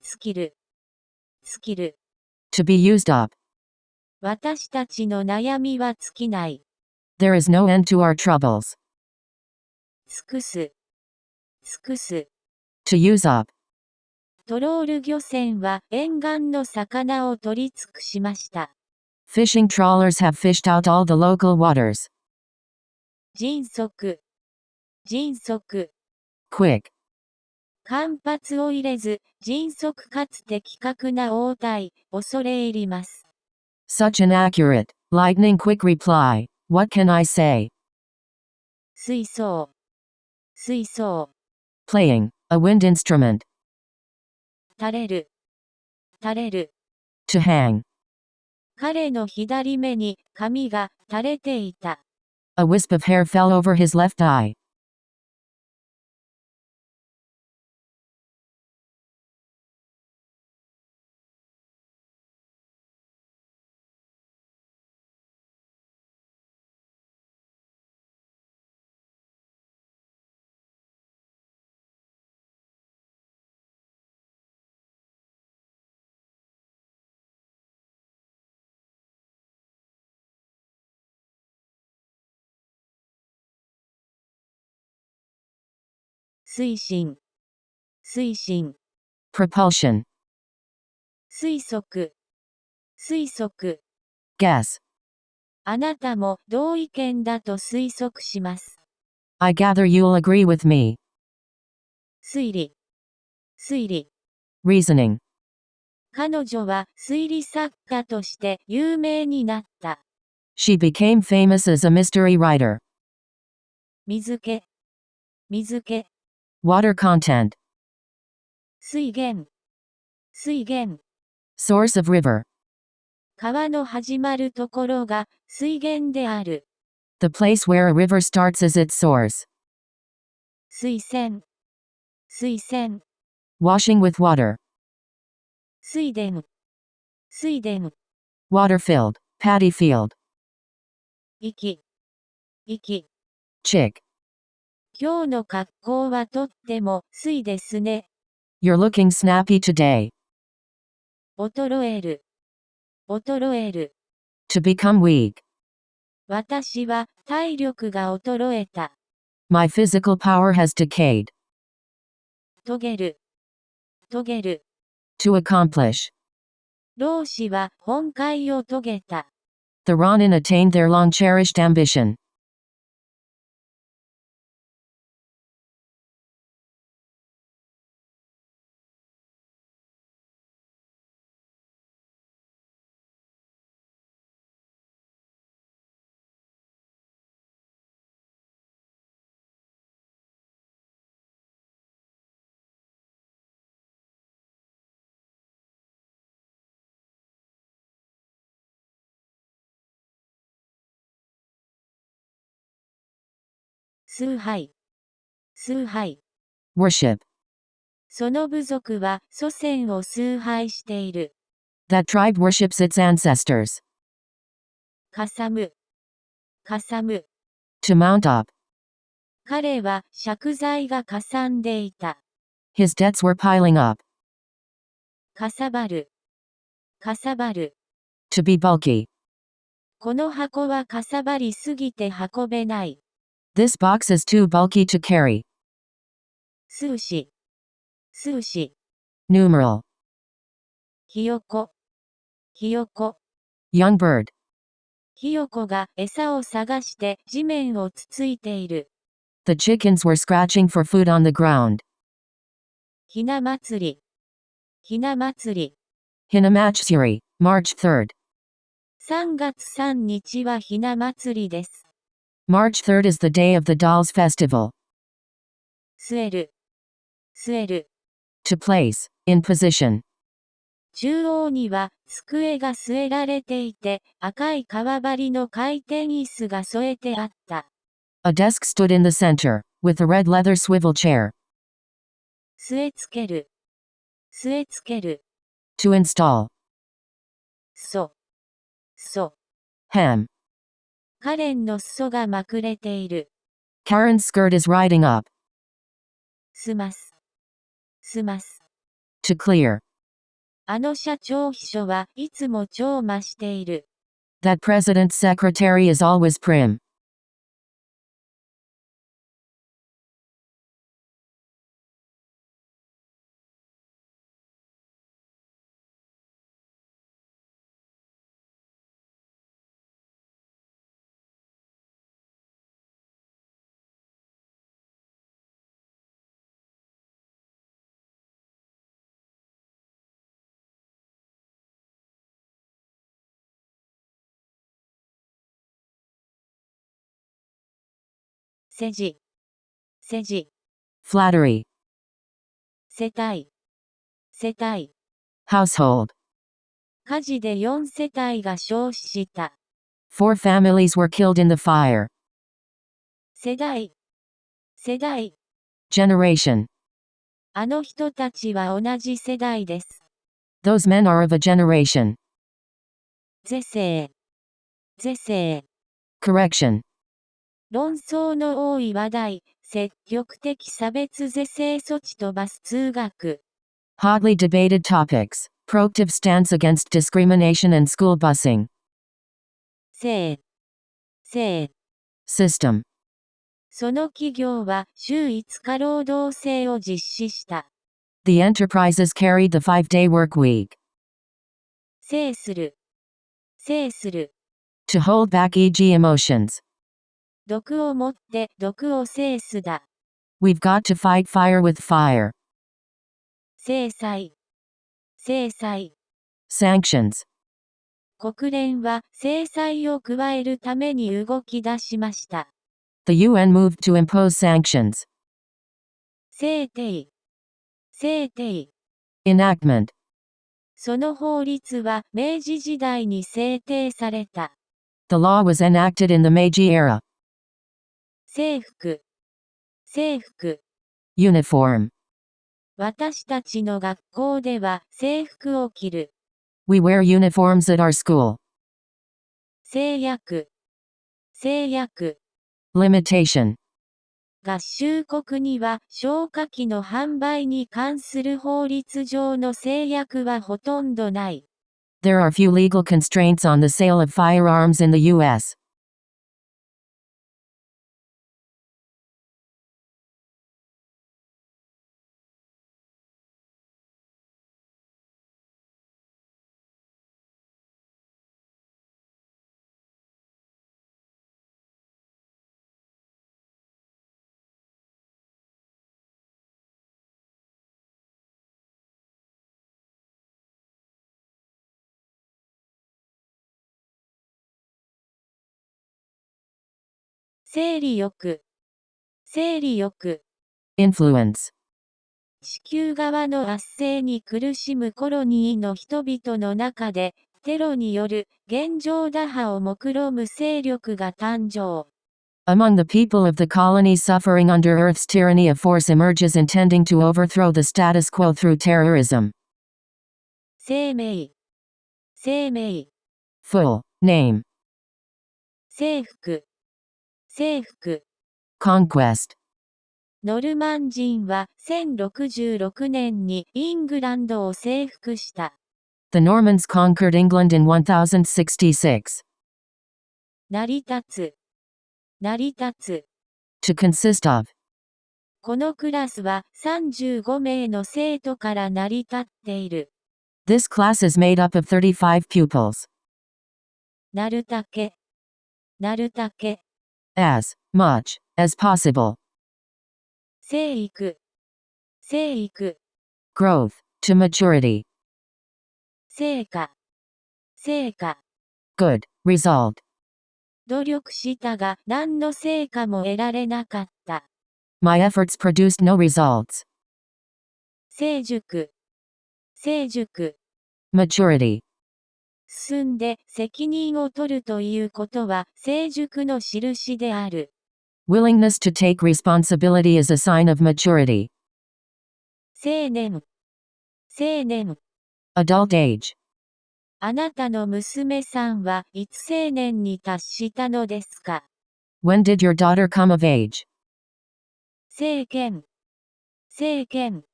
スキル。スキル。To be used up. 私たちの悩みは尽きない。There is no end to our troubles. 尽くす。尽くす。To use up. トロール漁船は沿岸の魚を取り尽くしました。Fishing trawlers have fished out all the local waters. 迅速。迅速。Quick. 間髪を入れず、迅速かつ的確な応対、恐れ入ります。Such an accurate, lightning quick reply. What can I say? 水槽。水槽。Playing, a wind instrument. 垂れる。垂れる。To hang. 彼の左目に髪が垂れていた。A wisp of hair fell over his left eye. 推進。推進。Propulsion. 推測。推測。Guess. あなたも同意見だと推測します。I gather you'll agree with me. 推理。推理。Reasoning. 彼女は推理作家として有名になった。She became famous as a mystery writer. 水気。水気。Water content. 水源。水源。Source of river. 川の始まるところが水源である。The place where a river starts is its source. 水洗。水洗。Washing with water. 水田。水田。Water-filled. Paddy field. 息。息。Chick. 今日の格好はとっても水ですね。You're looking snappy today. 衰える。衰える。To become weak. 私は体力が衰えた。My physical power has decayed. 遂げる。遂げる。To accomplish. 老子は本懐を遂げた。The Ronin attained their long-cherished ambition. 崇拝。崇拝。Worship. その部族は祖先を崇拝している。That tribe worships its ancestors. かさむ。かさむ。To mount up. 彼は借財がかさんでいた。His debts were piling up. かさばる。かさばる。To be bulky. この箱はかさばりすぎて運べない。This box is too bulky to carry. 数詞。数詞。Numeral. ひよこ。ひよこ。Young bird. ひよこが餌を探して地面をつついている。The chickens were scratching for food on the ground. ひな祭り。ひな祭り。Hinamatsuri, March 3rd. 3月3日はひな祭りです。March 3rd is the day of the Dolls Festival. 据える。据える。To place, in position. 中央には机が据えられていて、赤い革張りの回転椅子が添えてあった。A desk stood in the center, with a red leather swivel chair. 据え付ける。据え付ける。To install. Hem. カレンの裾がまくれている。Karen's skirt is riding up. すます。To clear. あの社長秘書はいつも超増している。That president's secretary is always prim. 世辞。Flattery. 世帯。Household. 火事で4世帯が焼死した。4 families were killed in the fire. 世代。Generation. あの人たちは同じ世代です。Those men are of a generation. 是正。Correction. 論争の多い話題、積極的差別是正措置とバス通学。Hotly debated topics. Proactive stance against discrimination and school busing. 正。 System. その企業は週5日労働制を実施した。The enterprises carried the 5-day work week. 制する。To hold back e.g. emotions. 毒をもって毒を制すだ。We've got to fight fire with fire. 制裁。Sanctions. 国連は制裁を加えるために動き出しました。The UN moved to impose sanctions. 制定。Enactment. その法律は明治時代に制定された。The law was enacted in the Meiji era. 制服。Uniform. 私たちの学校では制服を着る。We wear uniforms at our school. 制約。Limitation. 合衆国には消火器の販売に関する法律上の制約はほとんどない。There are few legal constraints on the sale of firearms in the U.S. 生理欲。Influence. 地球側の圧政に苦しむコロニーの人々の中で、テロによる現状打破を目論む勢力が誕生。Among the people of the colonies suffering under Earth's tyranny, a force emerges intending to overthrow the status quo through terrorism. 生命。Full name. 征服。Conquest. ノルマン人は1066年にイングランドを征服した。The Normans conquered England in 1066. 成り立つ。To consist of. このクラスは35名の生徒から成り立っている。This class is made up of 35 pupils. なるたけ。As much as possible. 生育。Growth to maturity. 成果。Good result. 努力したが何の成果も得られなかった。My efforts produced no results. 成熟。Maturity. 進んで責任を取るということは成熟の印である。Willingness to take responsibility is a sign of maturity. 青年。Adult age. あなたの娘さんはいつ成年に達したのですか？ When did your daughter come of age? 政権。政権。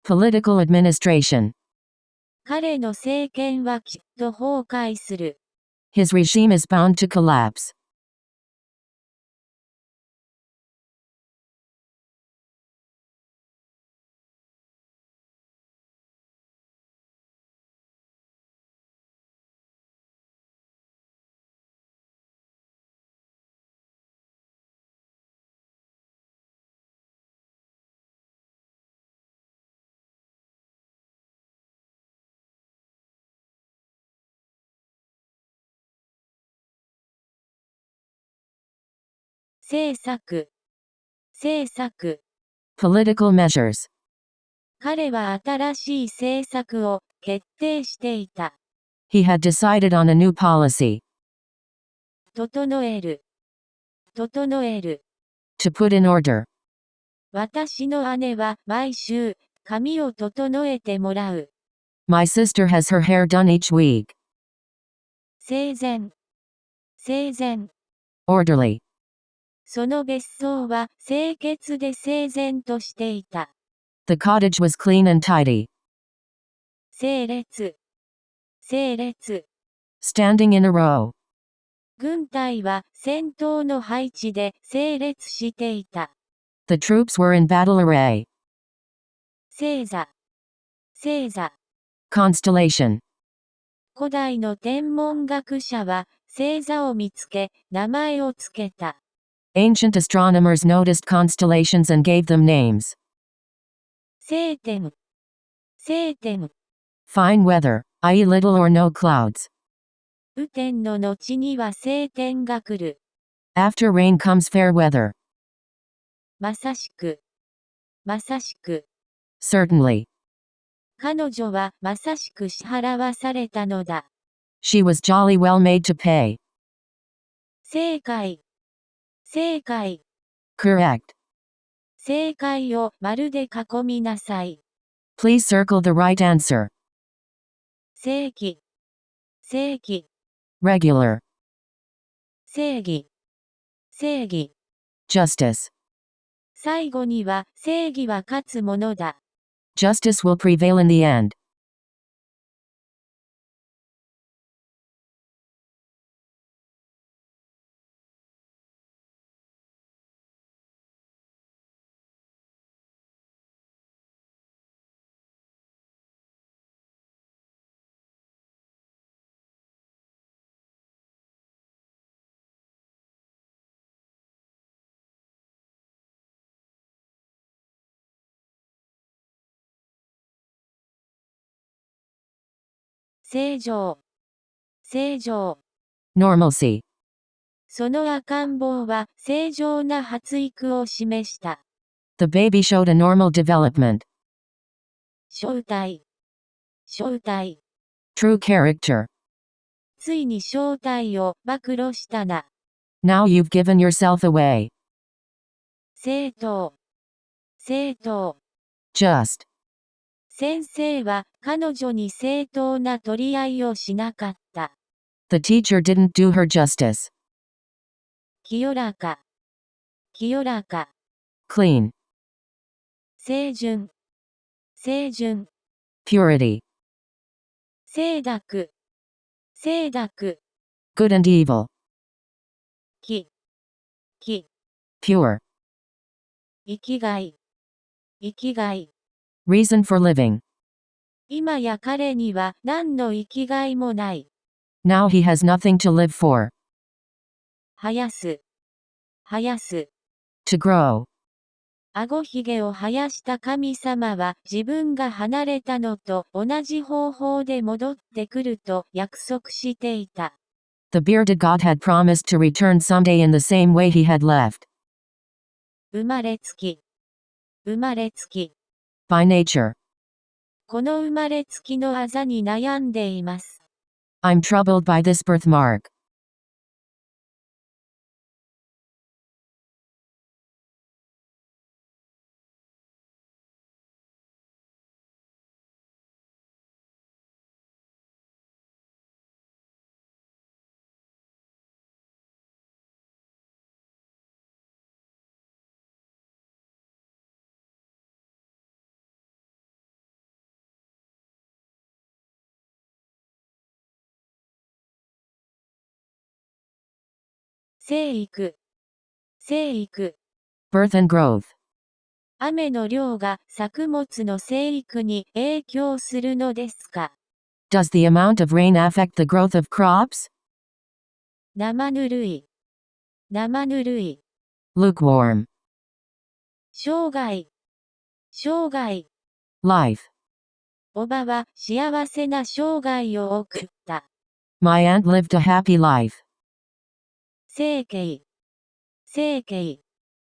Political administration. 彼の政権はきっと崩壊する。His regime is bound to collapse. 政策。政策。Political measures. 彼は新しい政策を決定していた。He had decided on a new policy. 整える。整える。To put in order. 私の姉は毎週、髪を整えてもらう。My sister has her hair done each week. 生前。生前。Orderly. その別荘は清潔で整然としていた。The cottage was clean and tidy. 整列。整列。Standing in a row. 軍隊は戦闘の配置で整列していた。The troops were in battle array. 星座。星座。Constellation. 古代の天文学者は星座を見つけ、名前をつけた。Ancient astronomers noticed constellations and gave them names. 晴天。晴天。Fine weather, i.e. little or no clouds. 雨天の後には晴天が来る。After rain comes fair weather. まさしく。まさしく。Certainly. 彼女はまさしく支払わされたのだ。She was jolly well made to pay. 正解。正解。Correct. 正解を丸で囲みなさい。Please circle the right answer. 正規。正規。Regular. 正義。正義。Justice. 最後には正義は勝つものだ。Justice will prevail in the end.正常。正常。Normalcy. その赤ん坊は正常な発育を示した。The baby showed a normal development. 正体。正体。True character. ついに正体を暴露したな。Now you've given yourself away. 正当。正当。Just. 先生は彼女に正当な取り合いをしなかった。The teacher didn't do her justice. 清らか。清らか。Clean. 清純。清純。Purity. 清濁。清濁。Good and evil. き。き。Pure. 生きがい。生きがい。Reason for living. 今や彼には何の生きがいもない。Now he has nothing to live for. 生やす。生やす。To grow. 顎ひげを生やした神様は自分が離れたのと同じ方法で戻ってくると約束していた。The bearded god had promised to return someday in the same way he had left. 生まれつき。生まれつき。By nature. この生まれつきのあざに悩んでいます。I'm troubled by this birthmark. 生育、生育。Birth and growth. 雨の量が作物の生育に影響するのですか？ Does the amount of rain affect the growth of crops? 生ぬるい、生ぬるい。Lukewarm. 生涯、生涯。Life. おばは幸せな生涯を送った。My aunt lived a happy life. 生計、生計。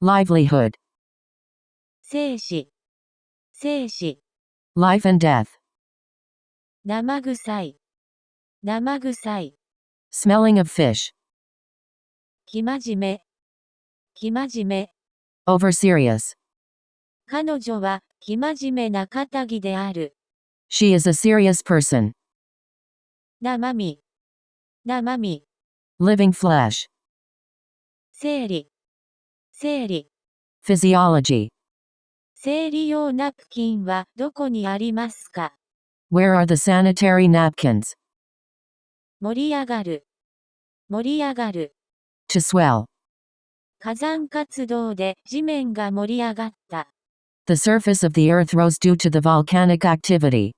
Livelihood. 生死、生死。Life and death. 生臭い、生臭い。Smelling of fish. 生真面目、生真面目。Over serious. 彼女は生真面目な堅気である。She is a serious person. 生身、生身。Living flesh. 生理、生理。Physiology. 生理用ナプキンはどこにありますか？ Where are the sanitary napkins? 盛り上がる、盛り上がる。To swell. 火山活動で地面が盛り上がった。The surface of the earth rose due to the volcanic activity.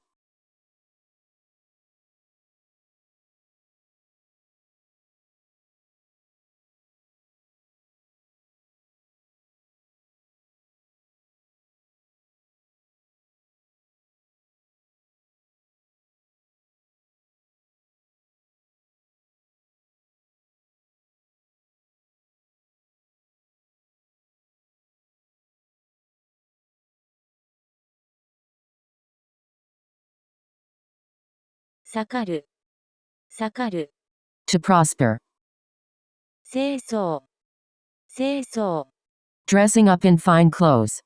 盛る、盛る。To prosper. 清掃、清掃。Dressing up in fine clothes.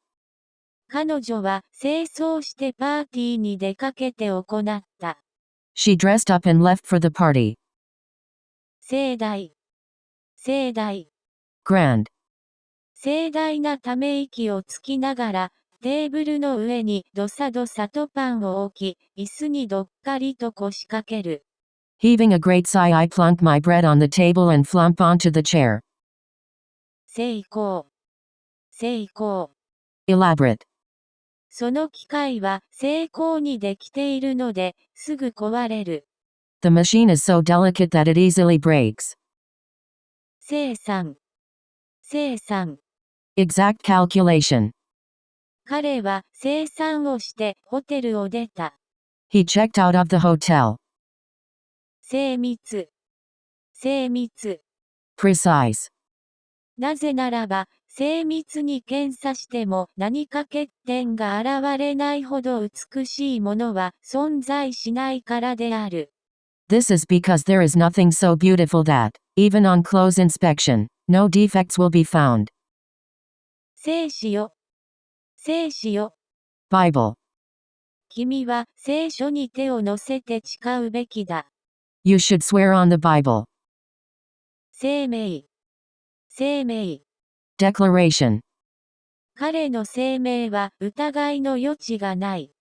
彼女は清掃してパーティーに出かけて行った。She dressed up and left for the party. 盛大、盛大。Grand. 盛大なため息をつきながら、テーブルの上にどさどさとパンを置き、椅子にどっかりと腰掛ける。Heaving a great sigh, I plunk my bread on the table and flump onto the chair. 成功、成功。Elaborate. その機械は精巧にできているので、すぐ壊れる。The machine is so delicate that it easily breaks. 生産、生産。Exact calculation. 彼は生産をしてホテルを出た。He checked out of the hotel. 精密、精密。Precise. なぜならば、精密に検査しても何か欠点が現れないほど美しいものは存在しないからである。This is because there is nothing so beautiful that, even on close inspection, no defects will be found. 聖子よ、聖子よ。Bible. 君は聖書に手を乗せて誓うべきだ。You should swear on the Bible. 生命、生命。Declaration. 彼の声明は疑いの余地がない。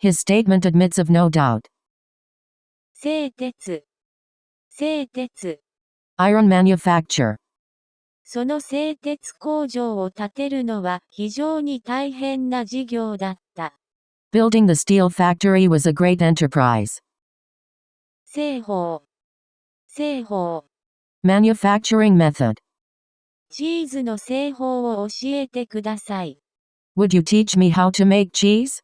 His statement admits of no doubt. 製鉄、製鉄。Iron manufacture. その製鉄工場を建てるのは非常に大変な事業だった。Building the steel factory was a great enterprise. 製法、製法。Manufacturing method. チーズの製法を教えてください。Would you teach me how to make cheese?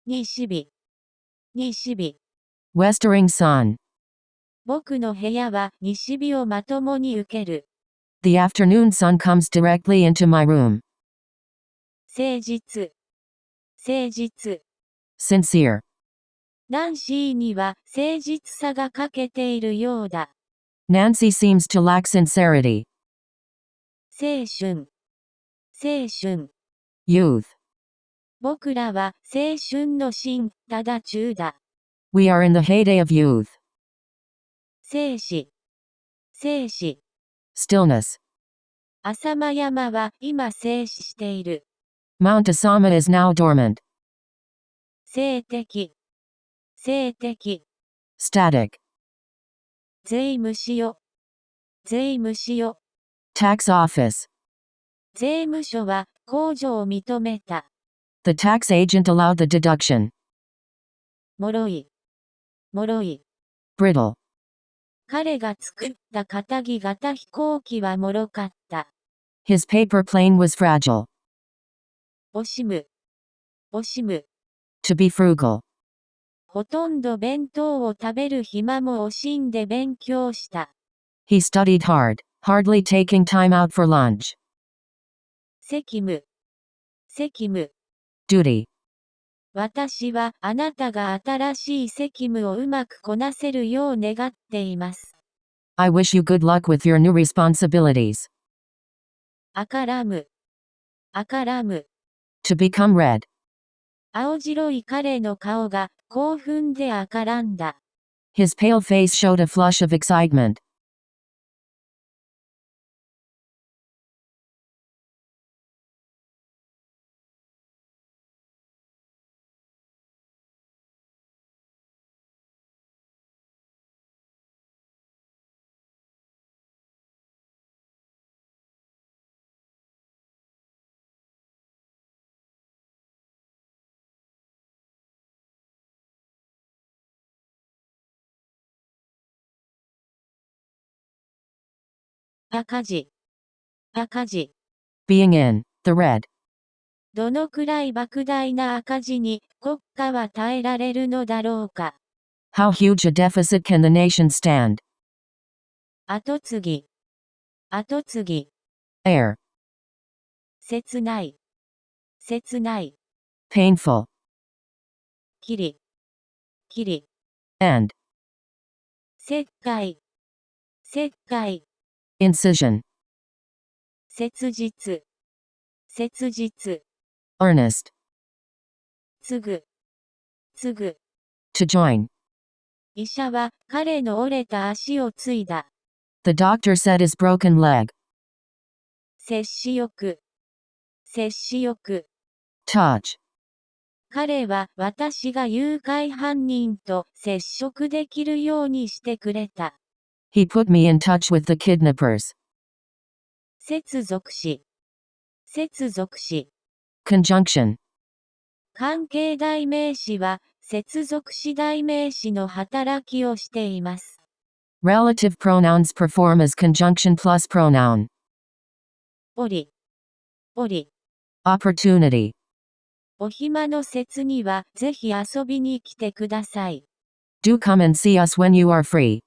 西日、西日。Westering sun. 僕の部屋は西日をまともに受ける。The afternoon sun comes directly into my room. 誠実、誠実。Sincere. ナンシーには誠実さが欠けているようだ。Nancy seems to lack sincerity. 青春。青春。Youth. 僕らは青春の真ただ中だ。We are in the heyday of youth. 静止。静止。Stillness. 浅間山は今静止している。Mount Asama is now dormant. 静的。静的。Static. 税務署よ。税務署よ。Tax office. 税務署は控除を認めた。The tax agent allowed the deduction. 脆い。脆い。Brittle. 彼が作った片木型飛行機は脆かった。His paper plane was fragile. 惜しむ。惜しむ。To be frugal. ほとんど弁当を食べる暇も惜しんで勉強した。He studied hard, hardly taking time out for lunch. 責務。責務。Duty. 私はあなたが新しい責務をうまくこなせるよう願っています。I wish you good luck with your new responsibilities. 赤ラム。赤ラム。To become red. 青白い彼の顔が興奮で赤らんだ。His pale face showed a flush of excitement. 赤字。赤字。Being in the red. どのくらい莫大な赤字に国家は耐えられるのだろうか。How huge a deficit can the nation stand? 後継ぎ。後継ぎ。Heir. 切ない。切ない。Painful. きり。きり。End. 切開。切開。Incision. 切実。切実。Earnest. 継ぐ。継ぐ。To join. 医者は彼の折れた足を継いだ。The doctor said his broken leg. 接しよく。接しよく。Touch. 彼は私が誘拐犯人と接触できるようにしてくれた。He put me in touch with the kidnappers. 接続詞。接続詞。Conjunction. 関係代名詞は接続詞代名詞の働きをしています。Relative pronouns perform as conjunction plus pronoun. おり。おり。Opportunity. お暇の節にはぜひ遊びに来てください。Do come and see us when you are free.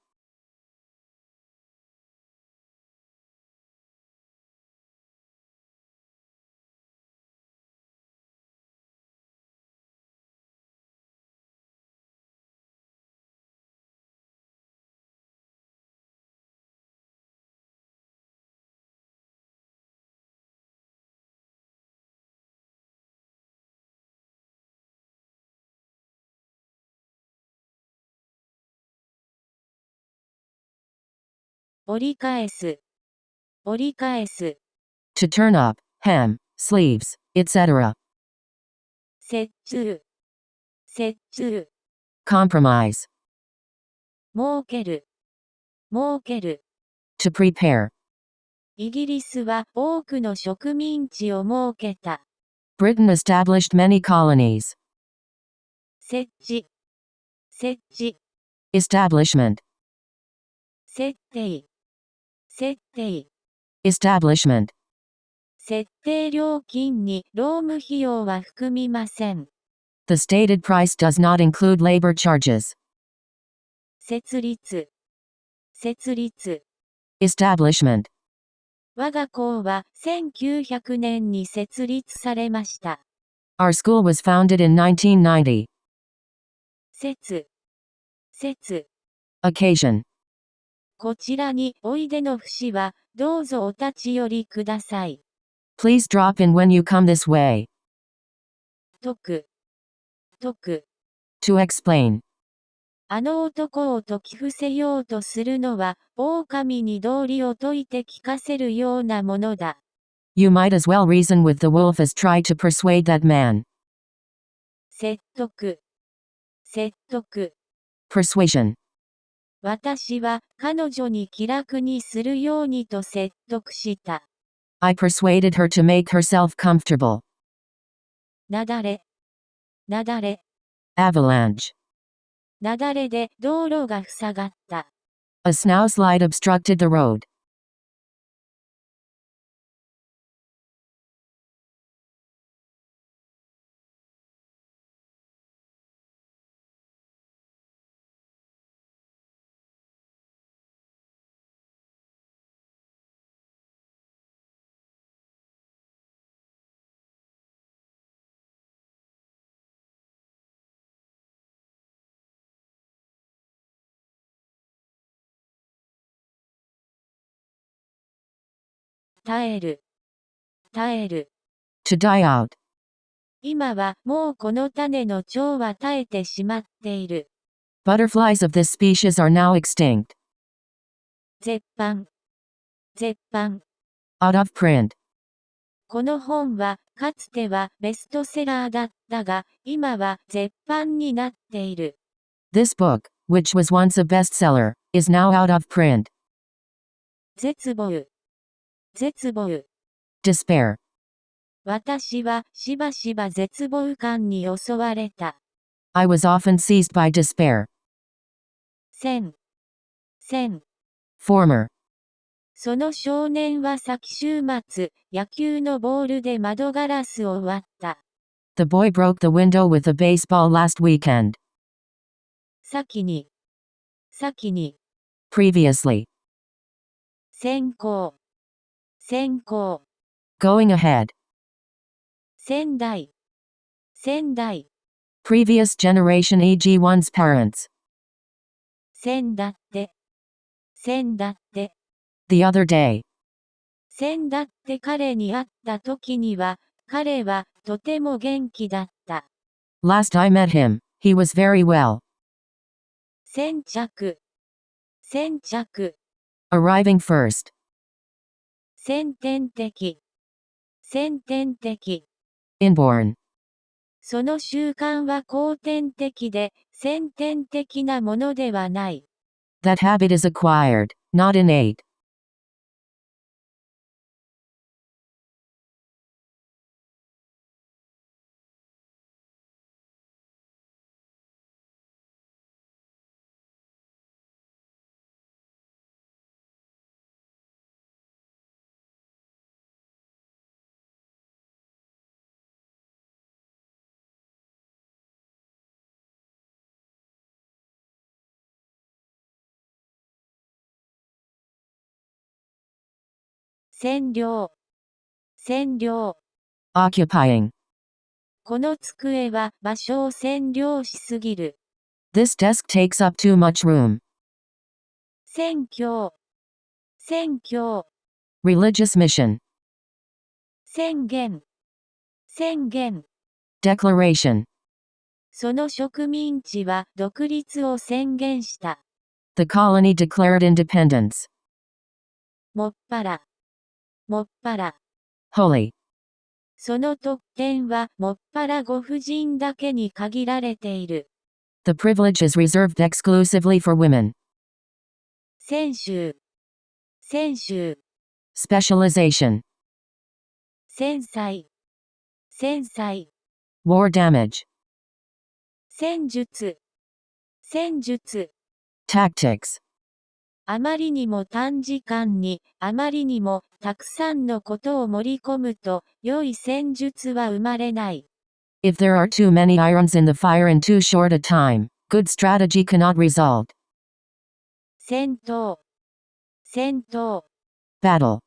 折り返す。折り返す。To turn up, hem, sleeves, etc. 接中。接中。Compromise. 設ける。設ける。To prepare. イギリスは多くの植民地を設けた。Britain established many colonies. 設置。設置。Establishment. 設定。設定。Establishment. 設定料金に労務費用は含みません。The stated price does not include labor charges. 設立。設立。Establishment. 我が校は1900年に設立されました。Our school was founded in 1990. 節。節。Occasion. こちらにおいでの節は、どうぞお立ち寄りください。Please drop in when you come this way. 解く。To explain. あの男を説き伏せようとするのは、狼に道理を説いて聞かせるようなものだ。You might as well reason with the wolf as try to persuade that man. 説得。Persuasion. 私は彼女に気楽にするようにと説得した。I persuaded her to make herself comfortable. 雪崩。Avalanche. 雪崩で道路が塞がった。A snowslide obstructed the road. 耐える。To die out. 今はもうこの種の蝶は耐えてしまっている。Butterflies of this species are now extinct. 絶版。Out of print. この本はかつてはベストセラーだったが、今は絶版になっている。This book, which was once a bestseller, is now out of print. 絶望。Despair. 私はしばしば絶望感に襲われた。I was often seized by despair. 戦。Former. その少年は先週末、野球のボールで窓ガラスを割った。The boy broke the window with a baseball last weekend. 先に。Previously. 先行。Going ahead. 先代。Previous generation, e.g. one's parents. 先だって。The other day. 先だって彼に会った時には、彼はとても元気だった。Last I met him, he was very well. 先着。Arriving first. 先天的。Inborn. その習慣は後天的で、先天的なものではない。That habit is acquired, not innate. 占領。Occupying. この机は場所を占領しすぎる。This desk takes up too much room. 宣教。Religious mission. 宣言。Declaration. その植民地は独立を宣言した。The colony declared independence. もっぱら。Holy. その特権はもっぱらご婦人だけに限られている。The privilege is reserved exclusively for women. 専修。Specialization. 戦災。War damage. 戦術。Tactics. あまりにも短時間に、あまりにもたくさんのことを盛り込むと、良い戦術は生まれない。If there are too many irons in the fire in too short a time, good strategy cannot result. 戦闘。Battle.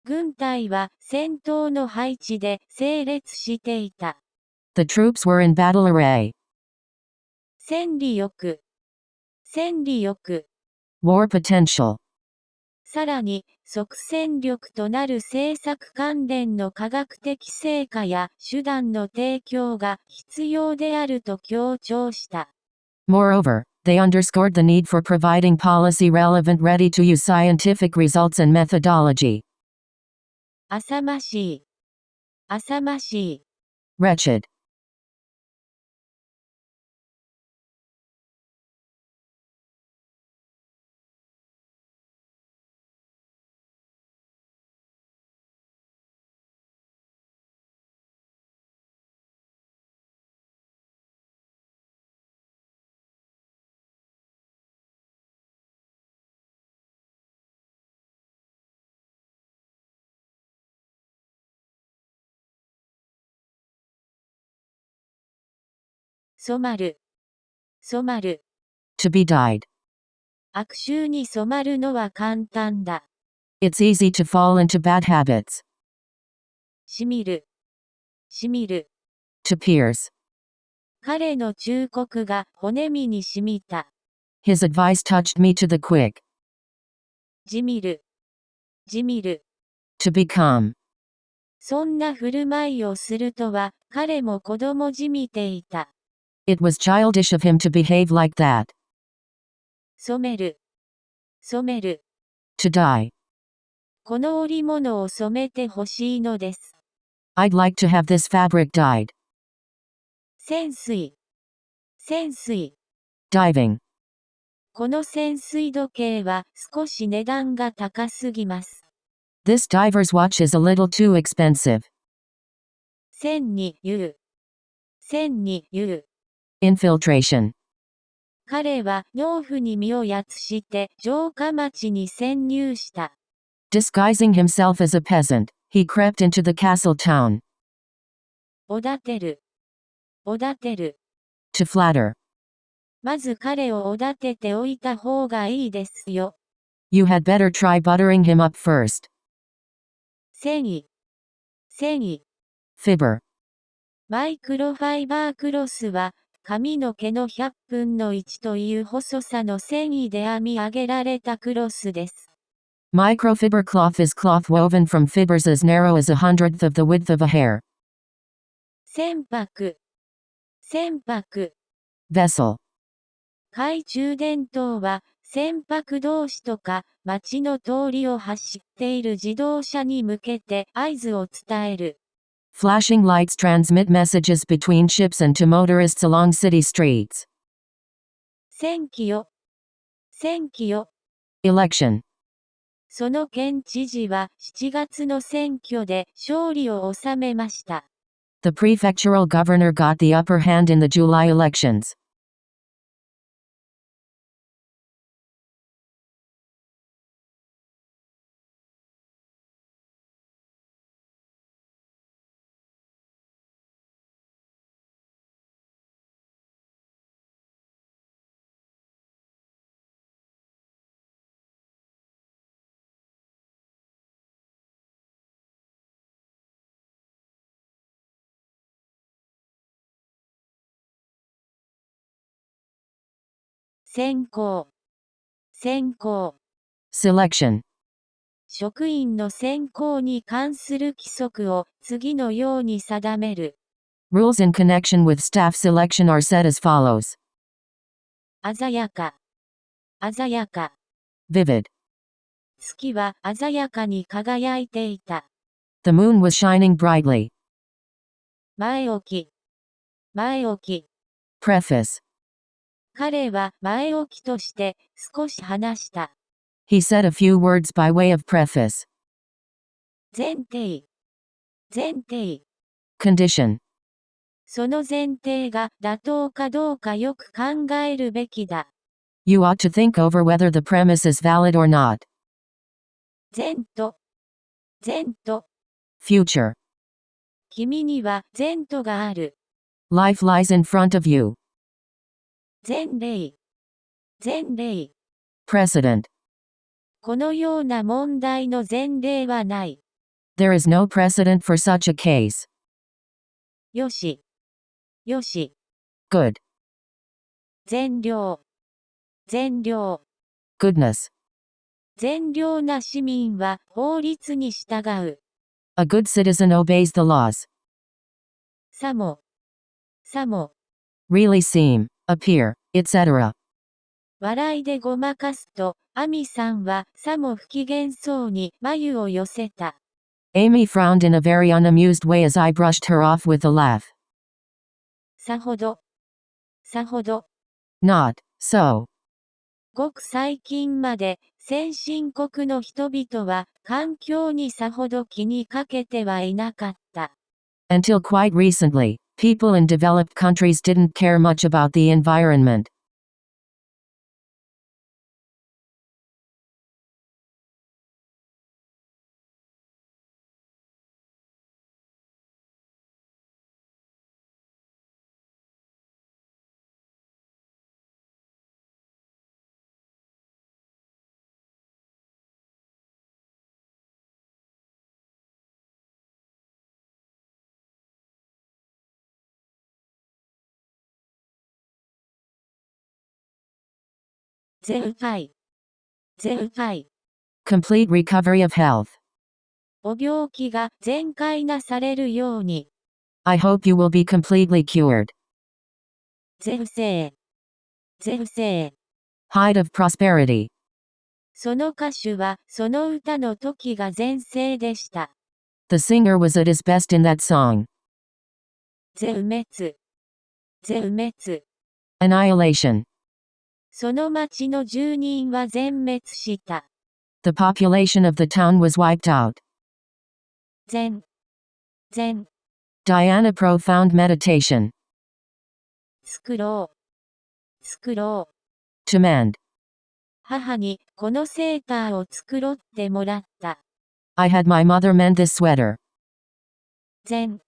軍隊は戦闘の配置で整列していた。The troops were in battle array. 戦利欲。War potential. さらに、即戦力となる政策関連の科学的成果や手段の提供が必要であると強調した。Moreover, they underscored the need for providing policy-relevant ready-to-use scientific results and methodology. 浅ましい。浅ましい。Wretched. 染まる。染まる。To be dyed. 悪臭に染まるのは簡単だ。It's easy to fall into bad habits. しみる。しみる。To pierce. 彼の忠告が骨身に染みた。His advice touched me to the quick. じみる。じみる。To become. そんな振る舞いをするとは、彼も子供じみていた。It was childish of him to behave like that. 染める。染める。To dye. この織物を染めてほしいのです。I'd like to have this fabric dyed. 潜水。潜水。Diving. この潜水時計は少し値段が高すぎます。This diver's watch is a little too expensive. 潜に言う。潜に言う。Infiltration. 彼は農夫に身をやつして城下町に潜入した。Disguising himself as a peasant, he crept into the castle town. おだてる。おだてる。To flatter. まず彼をおだてておいた方がいいですよ。You had better try buttering him up first. 繊維。繊維。Fibber. マイクロファイバークロスは、髪の毛の100分の1という細さの繊維で編み上げられたクロスです。Microfiber cloth is cloth woven from fibers as narrow as 1/100th of the width of a hair. 船舶。船舶。Vessel. 懐中電灯は、船舶同士とか、街の通りを走っている自動車に向けて合図を伝える。Flashing lights transmit messages between ships and to motorists along city streets. 選挙よ。選挙よ。Election. その県知事は7月の選挙で勝利を収めました。The prefectural governor got the upper hand in the July elections. 選考。選考。Selection. 職員の選考に関する規則を次のように定める。Rules in connection with staff selection are set as follows. 鮮やか。鮮やか。Vivid. 月は鮮やかに輝いていた。The moon was shining brightly. 前置き。前置き。Preface. 彼は前置きとして少し話した。He said a few words by way of preface. 前提。前提。Condition. その前提が妥当かどうかよく考えるべきだ。You ought to think over whether the premise is valid or not. 前途。前途。Future. 君には前途がある。Life lies in front of you. 前例。前例。Precedent. このような問題の前例はない。There is no precedent for such a case. よし。よし。Good. 善良。善良。Goodness. 善良な市民は法律に従う。A good citizen obeys the laws. さも。Really seem, appear, etc. 笑いでごまかすと、アミさんはさも不機嫌そうに眉を寄せた。Amy frowned in a very unamused way as I brushed her off with a laugh. さほど。Not so. ごく最近まで、先進国の人々は、環境にさほど気にかけてはいなかった。Until quite recently, people in developed countries didn't care much about the environment. 全廃。Complete recovery of health. お病気が全開なされるように。I hope you will be completely cured. 全盛。Height of prosperity. その歌手は、その歌の時が全盛でした。The singer was at his best in that song. 全滅。Annihilation. その町の住人は全滅した。The population of the town was wiped out. 全。Diana profound meditation. 作ろう。Demand. 母に、このセーターを作ろってもらった。I had my mother mend this sweater. 全。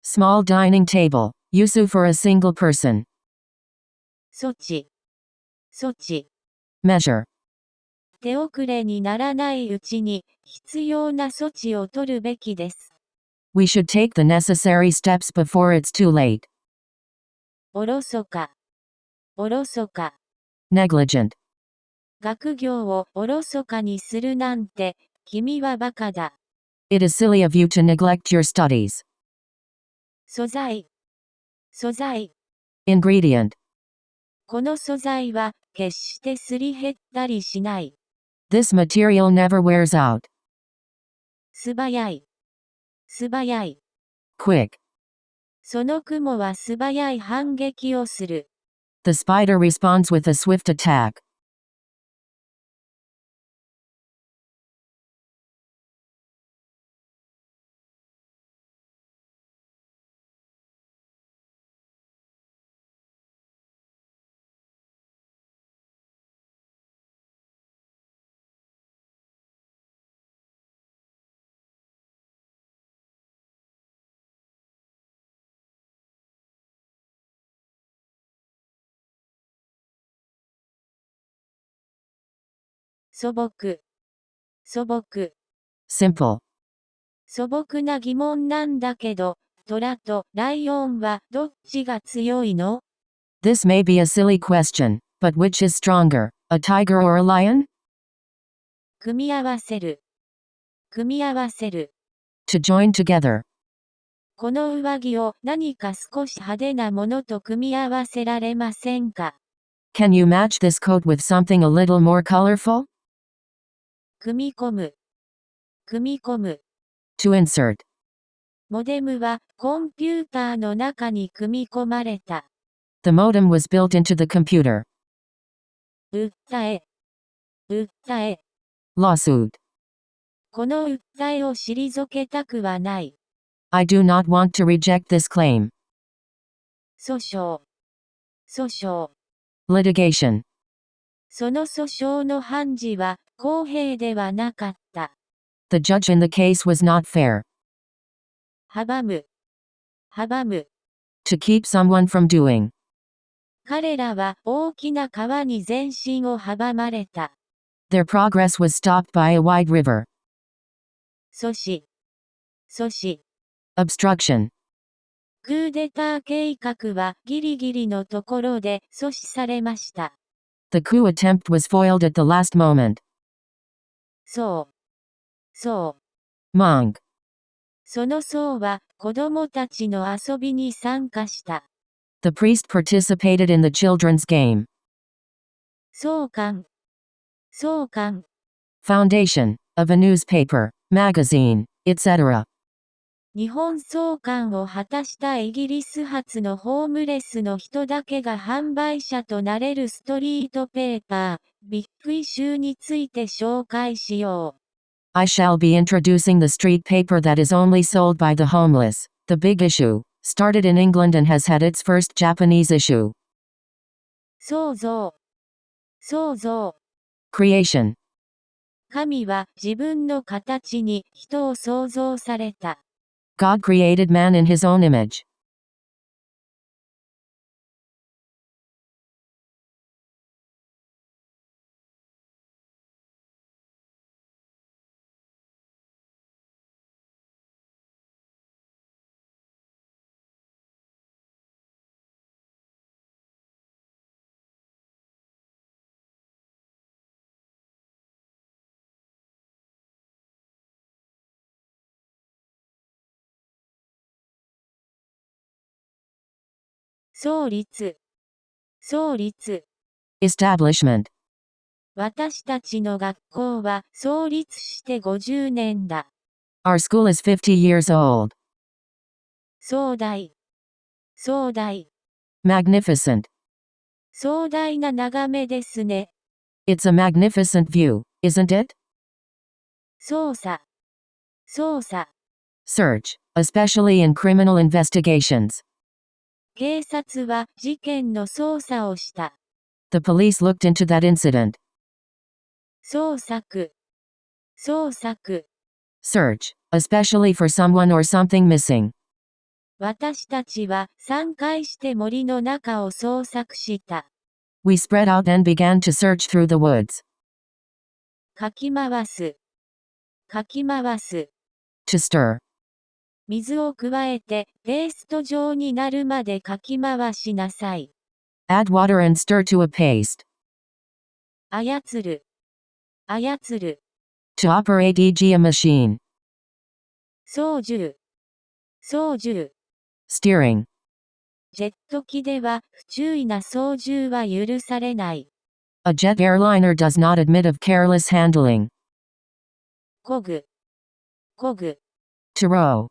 Small dining table. Use for a single person. 措置。Measure. 手遅れにならないうちに、必要な措置を取るべきです。We should take the necessary steps before it's too late. おろそか。Negligent. 学業をおろそかにするなんて、君はバカだ。It is silly of you to neglect your studies. 素材。Ingredient. この素材は、決してすり減ったりしない。This material never wears out. 素早い。Quick. その雲は素早い反撃をする。The spider responds with a swift attack. 素朴。Simple. 素朴な疑問なんだけど、虎とライオンはどっちが強いの？ This may be a silly question, but which is stronger, a tiger or a lion? 組み合わせる。To join together. この上着を何か少し派手なものと組み合わせられませんか？ Can you match this coat with something a little more colorful? 組み込む。To insert. モデムはコンピューターの中に組み込まれた。The modem was built into the computer. 訴え。Lawsuit. この訴えを退けたくはない。I do not want to reject this claim. 訴訟。Litigation. その訴訟の判事は公平ではなかった。The judge in the case was not fair. 阻む。To keep someone from doing. 彼らは大きな川に前進を阻まれた。Their progress was stopped by a wide river. 阻止。Obstruction. クーデター計画はギリギリのところで阻止されました。The coup attempt was foiled at the last moment. そう。そう。Monk. その僧は子供たちの遊びに参加した。The priest participated in the children's game. 創刊。創刊。Foundation. Of a newspaper, magazine, etc. 日本創刊を果たしたイギリス発のホームレスの人だけが販売者となれるストリートペーパー、ビッグイシューについて紹介しよう。I shall be introducing the street paper that is only sold by the homeless. The Big Issue. Started in England and has had its first Japanese issue. 創造。創造。Creation. 神は自分の形に人を創造された。God created man in his own image. 創立。創立。Establishment. 私たちの学校は創立して50年だ。Our school is 50 years old. 壮大。壮大。Magnificent. 壮大な眺めですね。It's a magnificent view, isn't it? 捜査。捜査。Search, especially in criminal investigations. 警察は事件の捜査をした。The police looked into that incident. 捜索。捜索。Search, especially for someone or something missing. 私たちは散開して森の中を捜索した。We spread out and began to search through the woods. かき回す。かき回す。To stir. 水を加えてペースト状になるまでかき回しなさい。Add water and stir to a paste. 操る。操る。To operate e.g. a machine. 操縦。操縦。Steering. ジェット機では不注意な操縦は許されない。A jet airliner does not admit of careless handling. 漕ぐ。漕ぐ。To row.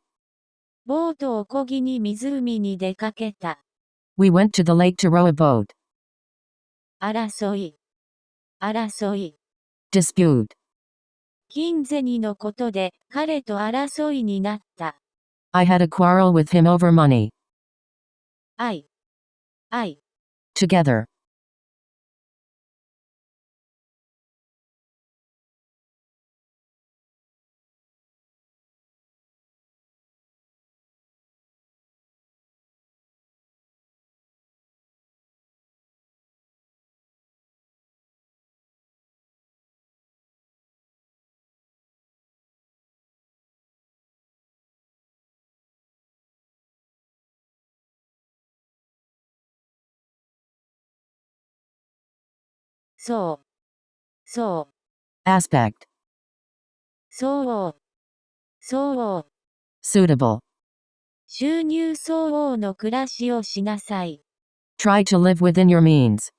ボートを漕ぎに湖に出かけた。We went to the lake to row a boat. 争い。争い。Dispute. 金銭のことで彼と争いになった。I had a quarrel with him over money. 愛。愛。Together. そう。そう。Aspect. 相応。相応。Suitable. 収入相応の暮らしをしなさい。Try to live within your means.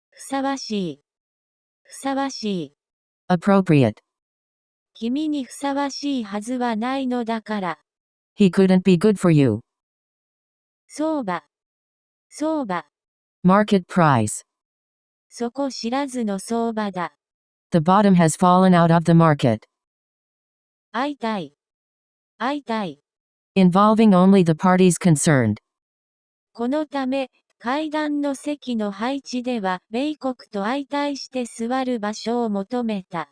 ふさわしい。ふさわしい。Appropriate. 君にふさわしいはずはないのだから。He couldn't be good for you. 相場。相場。Market price. そこ知らずの相場だ。The bottom has fallen out of the market. 会いたい。会いたい。Involving only the parties concerned. このため、階段の席の配置では、米国と相対して座る場所を求めた。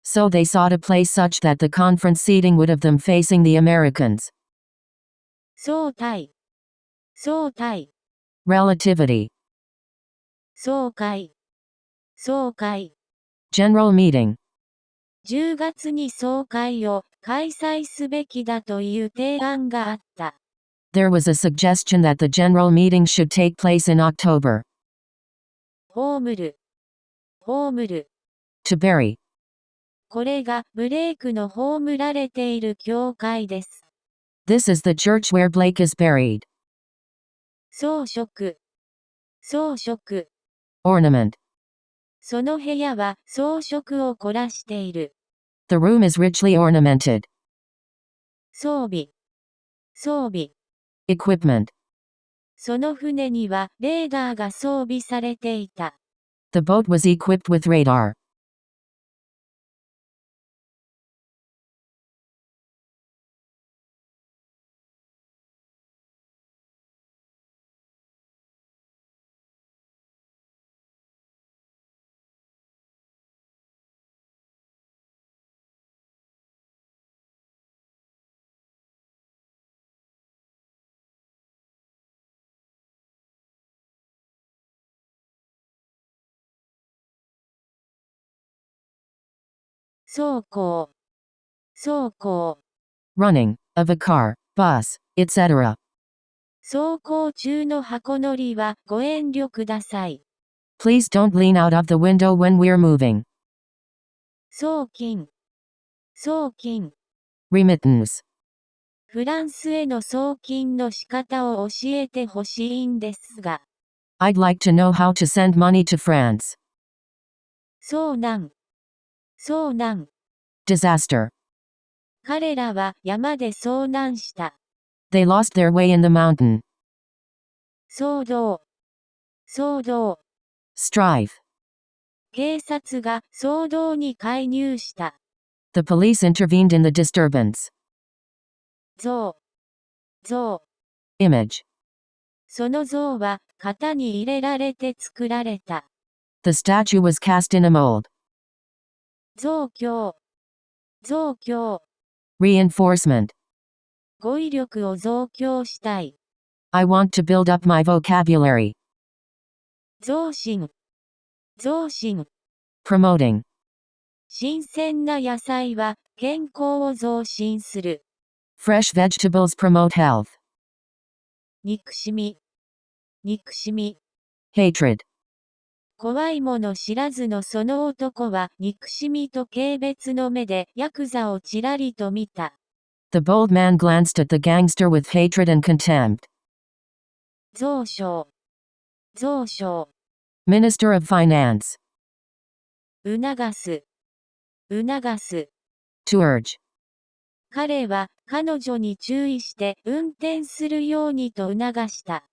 So they sought a place such that the conference seating would have them facing the Americans. 相対。相対。Relativity. 総会。総会。General meeting. 10月に総会を開催すべきだという提案があった。There was a suggestion that the general meeting should take place in October. 葬る。葬る。To bury. これがブレイクの葬られている教会です。This is the church where Blake is buried. 装飾。装飾。Ornament. その部屋は装飾を凝らしている。The room is richly ornamented. 装備。装備。Equipment. その船にはレーダーが装備されていた。The boat was equipped with radar. 走行。走行。Running. Of a car, bus, etc. 走行中の箱乗りはご遠慮ください。Please don't lean out of the window when we're moving. 送金。送金。Remittance. フランスへの送金の仕方を教えてほしいんですが。I'd like to know how to send money to France. 遭難。遭難。Disaster. 彼らは山で遭難した。They lost their way in the mountain. 騒動。騒動。Strife. 警察が騒動に介入した。The police intervened in the disturbance. 像。像。Image. その像は型に入れられて作られた。The statue was cast in a mold. 増強。増強。Reinforcement. 語彙力を増強したい。I want to build up my vocabulary. 増進。増進。Promoting. 新鮮な野菜は健康を増進する。Fresh vegetables promote health. 憎しみ。憎しみ。Hatred. 怖いもの知らずのその男は憎しみと軽蔑の目でヤクザをちらりと見た。The bold man glanced at the gangster with hatred and contempt. 増床。増床。Minister of Finance. 促す。促す。To urge. 彼は彼女に注意して運転するようにと促した。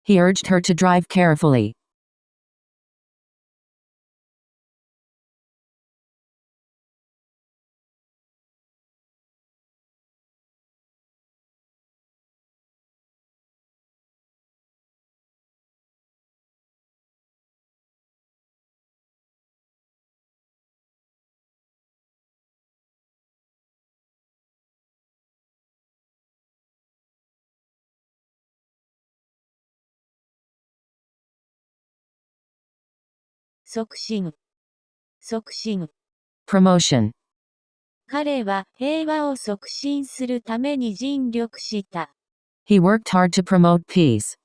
He urged her to drive carefully. 促進。促進。Promotion. 彼は平和を促進するために尽力した。He worked hard to promote peace.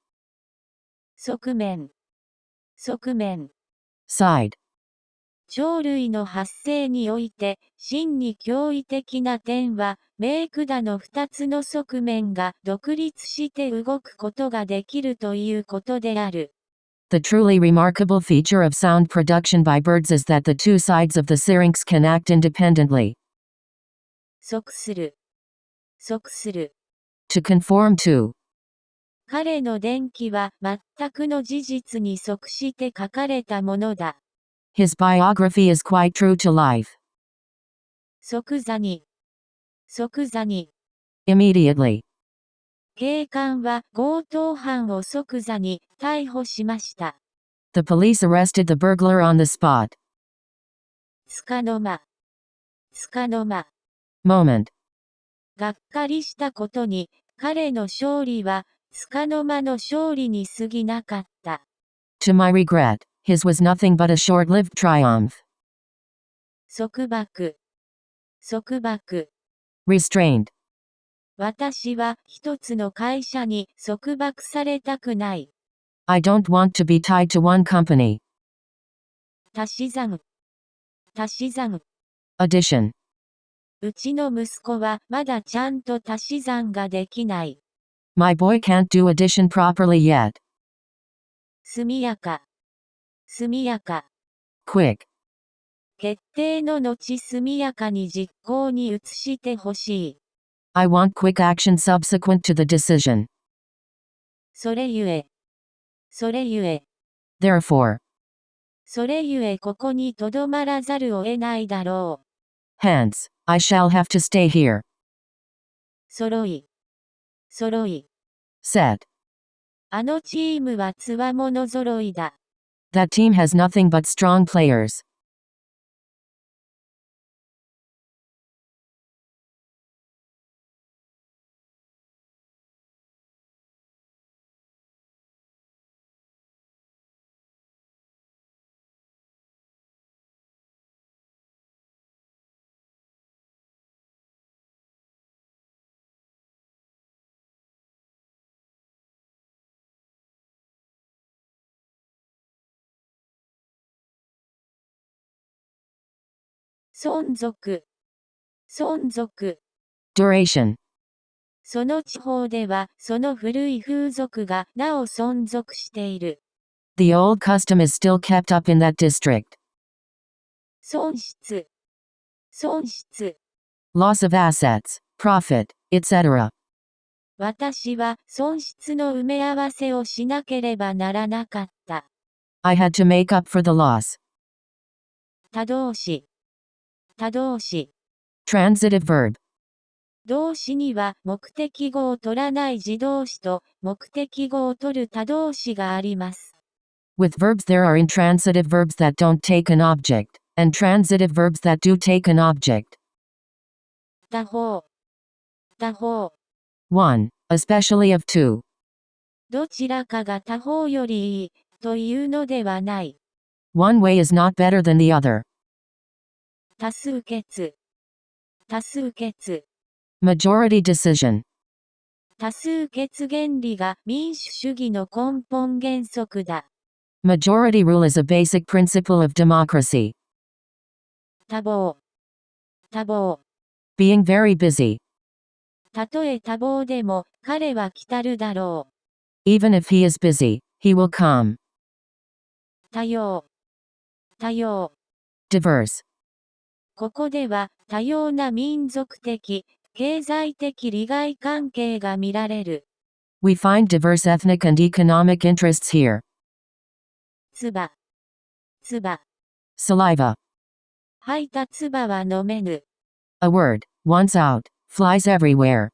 側面。側面。Side. 鳥類の発生において、真に驚異的な点は、名管の2つの側面が独立して動くことができるということである。The truly remarkable feature of sound production by birds is that the two sides of the syrinx can act independently. 即する。即する。To conform to. 彼の伝記は全くの事実に即して書かれたものだ。His biography is quite true to life. 即座に。即座に。Immediately. 警官は強盗犯を即座に逮捕しました。The police arrested the burglar on the spot. つかの間。つかの間。Moment. がっかりしたことに、彼の勝利は、つかの間の勝利に過ぎなかった。To my regret, his was nothing but a short-lived triumph. 束縛。束縛。Restrained. 私は一つの会社に束縛されたくない。I don't want to be tied to one company. 足し算。足し算。Addition. うちの息子はまだちゃんと足し算ができない。My boy can't do addition properly yet. 速やか。速やか。Quick. 決定の後速やかに実行に移してほしい。I want quick action subsequent to the decision. それゆえ。それゆえ。Therefore. それゆえここにとどまらざるを得ないだろう。Hence, I shall have to stay here. 揃い。揃い。Set. あのチームはつわもの揃いだ。That team has nothing but strong players. 存続。存続。Duration. その地方ではその古い風俗がなお存続している。The old custom is still kept up in that district. 損失。損失。Loss of assets, profit, etc. 私は損失の埋め合わせをしなければならなかった。I had to make up for the loss. 他動詞。他動詞。Transitive verb. 動詞には目的語を取らない自動詞と目的語を取る他動詞があります。With verbs there are intransitive verbs that don't take an object, and transitive verbs that do take an object. 他方。他方。 1. Especially of 2. どちらかが他方よりいいというのではない。One way is not better than the other. 多数決。多数決。Majority decision. 多数決原理が民主主義の根本原則だ。Majority rule is a basic principle of democracy. 多忙。多忙。Being very busy. たとえ多忙でも彼は来たるだろう。Even if he is busy, he will come. 多様。多様。Diverse. ここでは多様な民族的、経済的利害関係が見られる。We find diverse ethnic and economic interests here. 唾。唾。Saliva. 吐いた唾は飲めぬ。A word, once out, flies everywhere.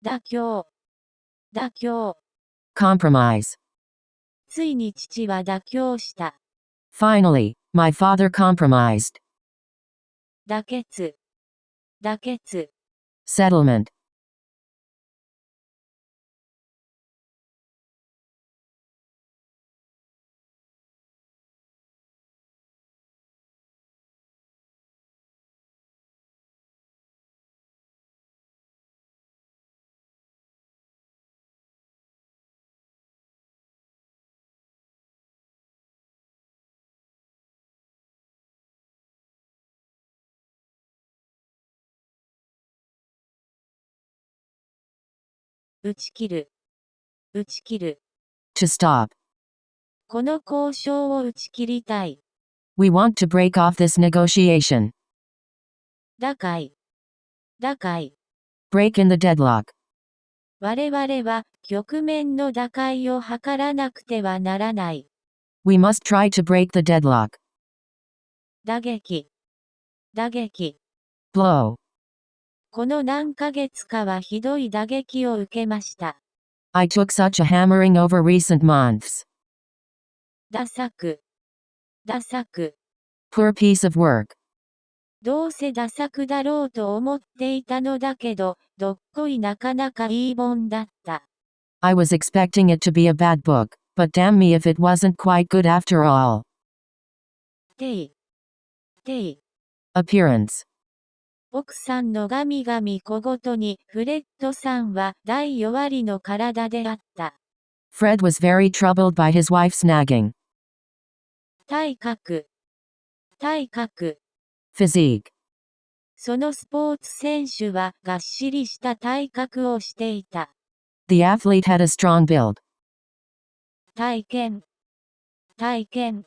妥協。妥協。Compromise. ついに父は妥協した。Finally, my father compromised. 妥結。妥結。Settlement. 打ち切る。打ち切る。To stop. この交渉を打ち切りたい。We want to break off this negotiation. 打開。打開。Break in the deadlock. 我々は局面の打開を図らなくてはならない。We must try to break the deadlock. 打撃。打撃。Blow. この何ヶ月かはひどい打撃を受けました。I took such a hammering over recent months. ダ作。ダ作。Poor piece of work. どうせダ作だろうと思っていたのだけど、どっこいなかなかいい本だった。I was expecting it to be a bad book, but damn me if it wasn't quite good after all. 定。定。Appearance. 奥さんのガミガミ小言にフレッドさんは大弱りの体であった。Fred was very troubled by his wife's nagging. 体格。体格。physique. そのスポーツ選手はがっしりした体格をしていた。The athlete had a strong build. 体験。体験。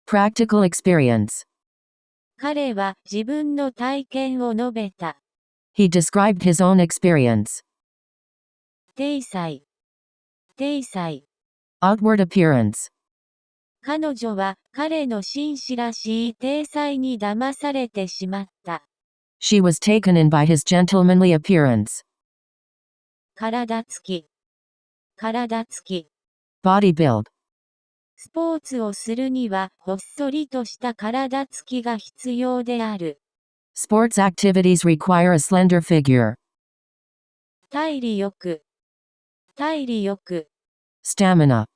Practical experience. 彼は自分の体験を述べた。He described his own experience. 体裁。体裁。Outward appearance. 彼女は彼の紳士らしい体裁に騙されてしまった。She was taken in by his gentlemanly appearance. 体つき。体つき。Body build. スポーツをするにはほっそりとした体つきが必要である。Sports activities require a slender figure. 体力。体力。Stamina.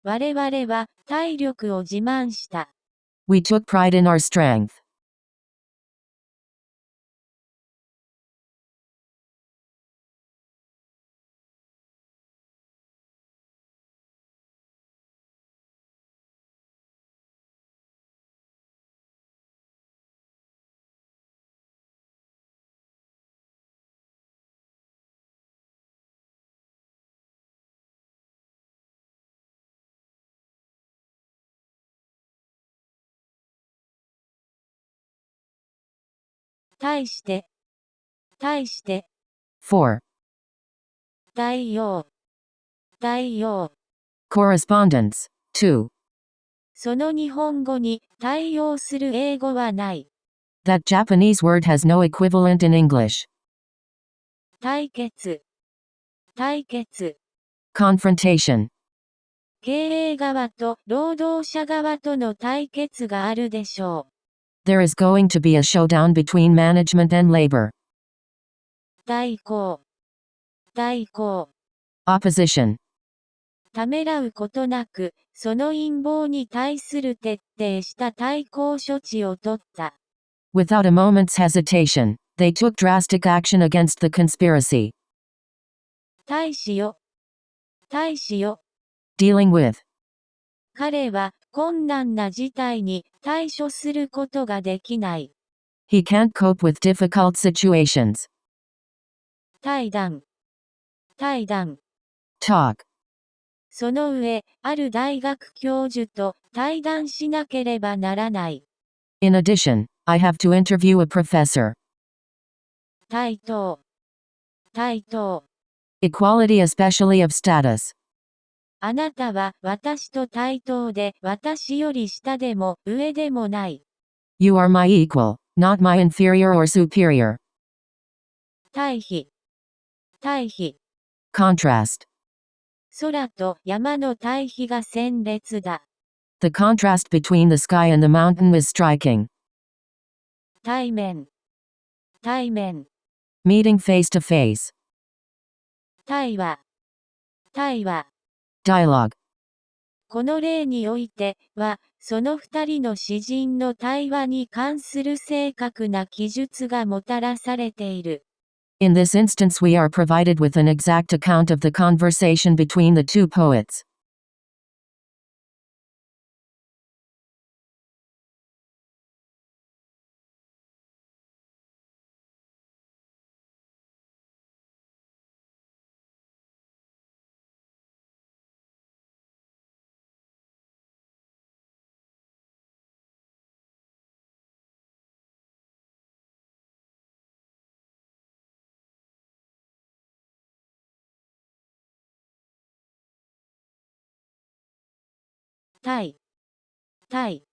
我々は体力を自慢した。We took pride in our strength. 対して。対して。4. 対応。対応。Correspondence. 2. その日本語に対応する英語はない。That Japanese word has no equivalent in English. 対決。対決。Confrontation. 経営側と労働者側との対決があるでしょう。There is going to be a showdown between management and labor. 対抗。対抗。Opposition. ためらうことなく、その陰謀に対する徹底した対抗処置を取った。Without a moment's hesitation, they took drastic action against the conspiracy. 対しよ。対しよ。Dealing with. 彼は困難な事態に対処することができない。He can't cope with difficult situations. 対談。対談。Talk. その上、ある大学教授と対談しなければならない。In addition, I have to interview a professor. 対等。対等。Equality, especially of status. あなたは私と対等で私より下でも上でもない。You are my equal, not my inferior or superior. 対比。対比。Contrast. 空と山の対比が鮮烈だ。The contrast between the sky and the mountain is striking. 対面。対面。Meeting face to face. 対話。対話。Dialogue. この例においては、その二人の詩人の対話に関する正確な記述がもたらされている。In this instance, we are provided with an exact account of the conversation between the two poets. 対。対。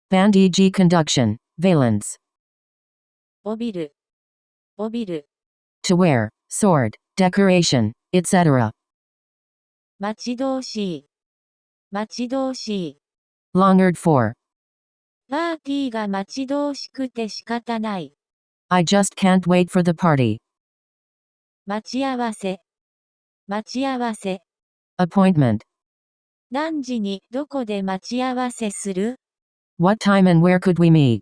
Band e.g. conduction, valence. 帯びる。帯びる。To wear, sword, decoration, etc. 待ち遠しい。待ち遠しい。Longered for. パーティーが待ち遠しくて仕方ない。I just can't wait for the party. 待ち合わせ。待ち合わせ。Appointment. 何時にどこで待ち合わせする？ What time and where could we meet?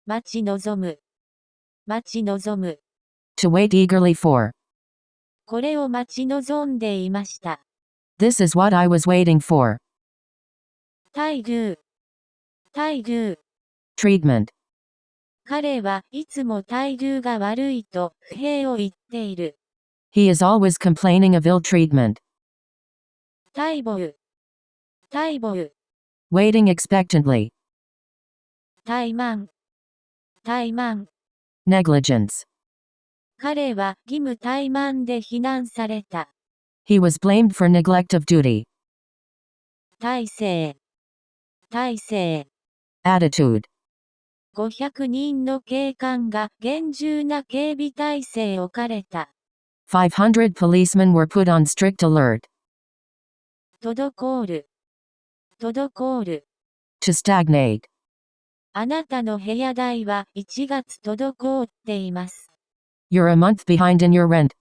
待ち望む。待ち望む。To wait eagerly for. これを待ち望んでいました。This is what I was waiting for. 待遇。待遇。Treatment. 彼はいつも待遇が悪いと不平を言っている。He is always complaining of ill treatment. 待望。待望。Waiting expectantly. 怠慢。怠慢。Negligence. 彼は義務怠慢で非難された。He was blamed for neglect of duty. 体制。体制。Attitude. 500人の警官が厳重な警備態勢を置かれた。500 policemen were put on strict alert. 滞る。滞る。To stagnate. あなたの部屋代は1月滞っています。You're a month behind in your rent.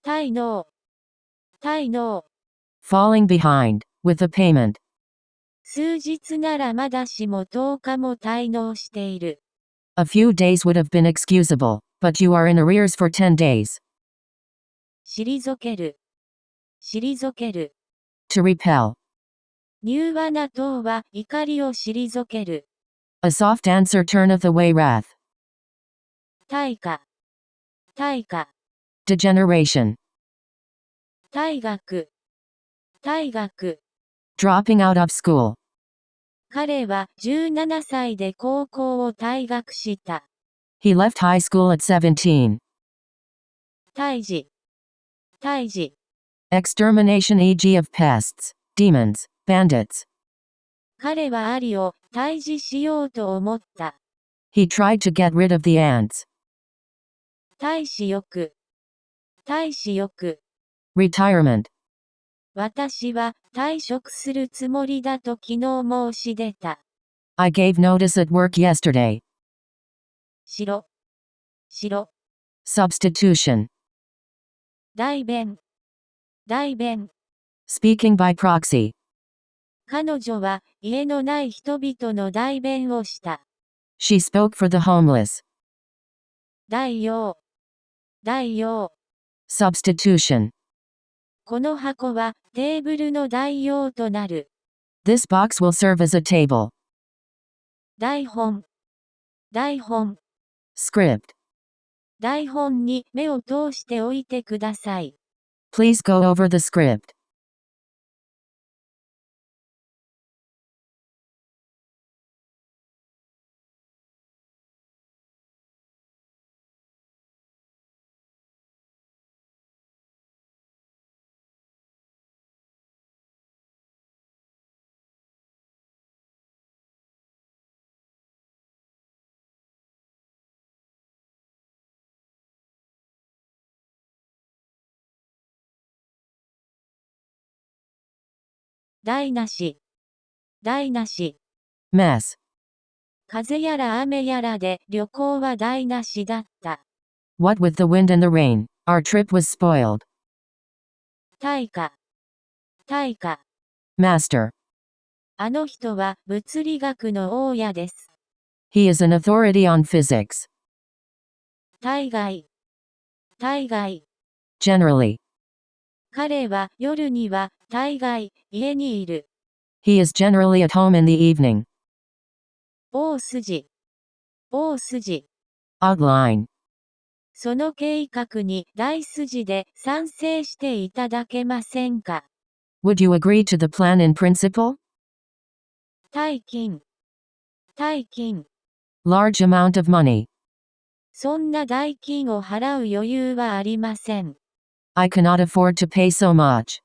滞納。滞納。Falling behind. With a payment. 数日ならまだしも10日も滞納している。A few days would have been excusable, but you are in arrears for 10 days. 退ける。退ける。To repel. 柔和な答は怒りを退ける。A soft answer turneth away wrath. 退化。退化。Degeneration. 退学。退学。Dropping out of school. 彼は17歳で高校を退学した。He left high school at 17. 退治。退治。Extermination e.g. of pests, demons, bandits. 彼はアリを退治しようと思った。He tried to get rid of the ants. 退死欲。退死欲。Retirement. 私は退職するつもりだと昨日申し出た。I gave notice at work yesterday. しろ。しろ。Substitution. 代弁。代弁。Speaking by proxy. 彼女は家のない人々の代弁をした。She spoke for the homeless. 代用。代用。Substitution. この箱はテーブルの代用となる。This box will serve as a table. 台本。台本。Script. 台本に目を通しておいてください。Please go over the script. 台無し。台無し。Mess. 風やら雨やらで旅行は台無しだった。What with the wind and the rain, our trip was spoiled. 対価。対価。Master. あの人は物理学の大家です。He is an authority on physics. 大概。大概。Generally. 彼は夜には大概家にいる。He is generally at home in the evening. 大筋。大筋。Outline. その計画に大筋で賛成していただけませんか。Would you agree to the plan in principle? 大金。大金。Large amount of money. そんな代金を払う余裕はありません。I cannot afford to pay so much.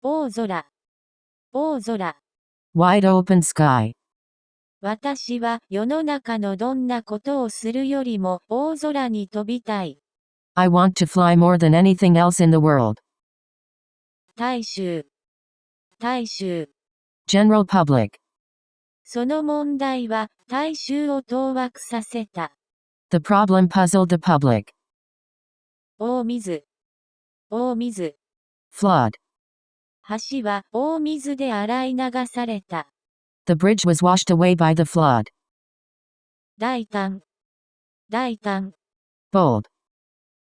大空。大空。Wide open sky. 私は世の中のどんなことをするよりも大空に飛びたい。I want to fly more than anything else in the world. 大衆。大衆。General public. その問題は大衆を当惑させた。The problem puzzled the public. 大水。大水。Flood. 橋は大水で洗い流された。The bridge was washed away by the flood. 大胆。大胆。Bold.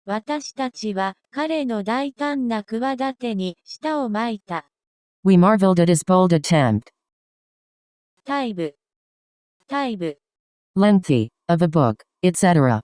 私たちは彼の大胆な企てに舌を巻いた。We marveled at his bold attempt. 大部。大部。Lengthy, of a book, etc.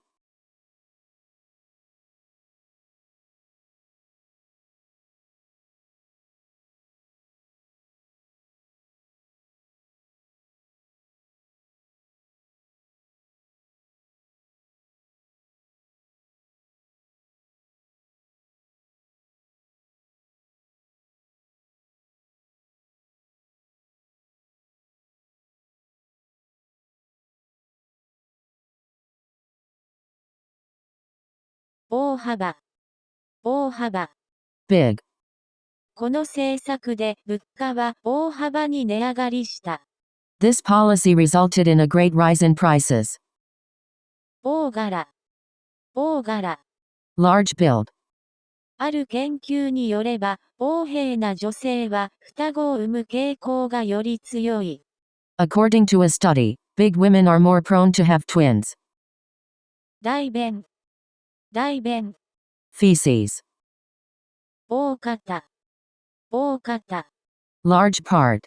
大幅。大幅。Big. この政策で物価は大幅に値上がりした。This policy resulted in a great rise in prices. 大柄。大柄。Large build. ある研究によれば、横柄な女性は双子を産む傾向がより強い。According to a study, big women are more prone to have twins. 大便。大便。Feces. 大方。大方。Large part.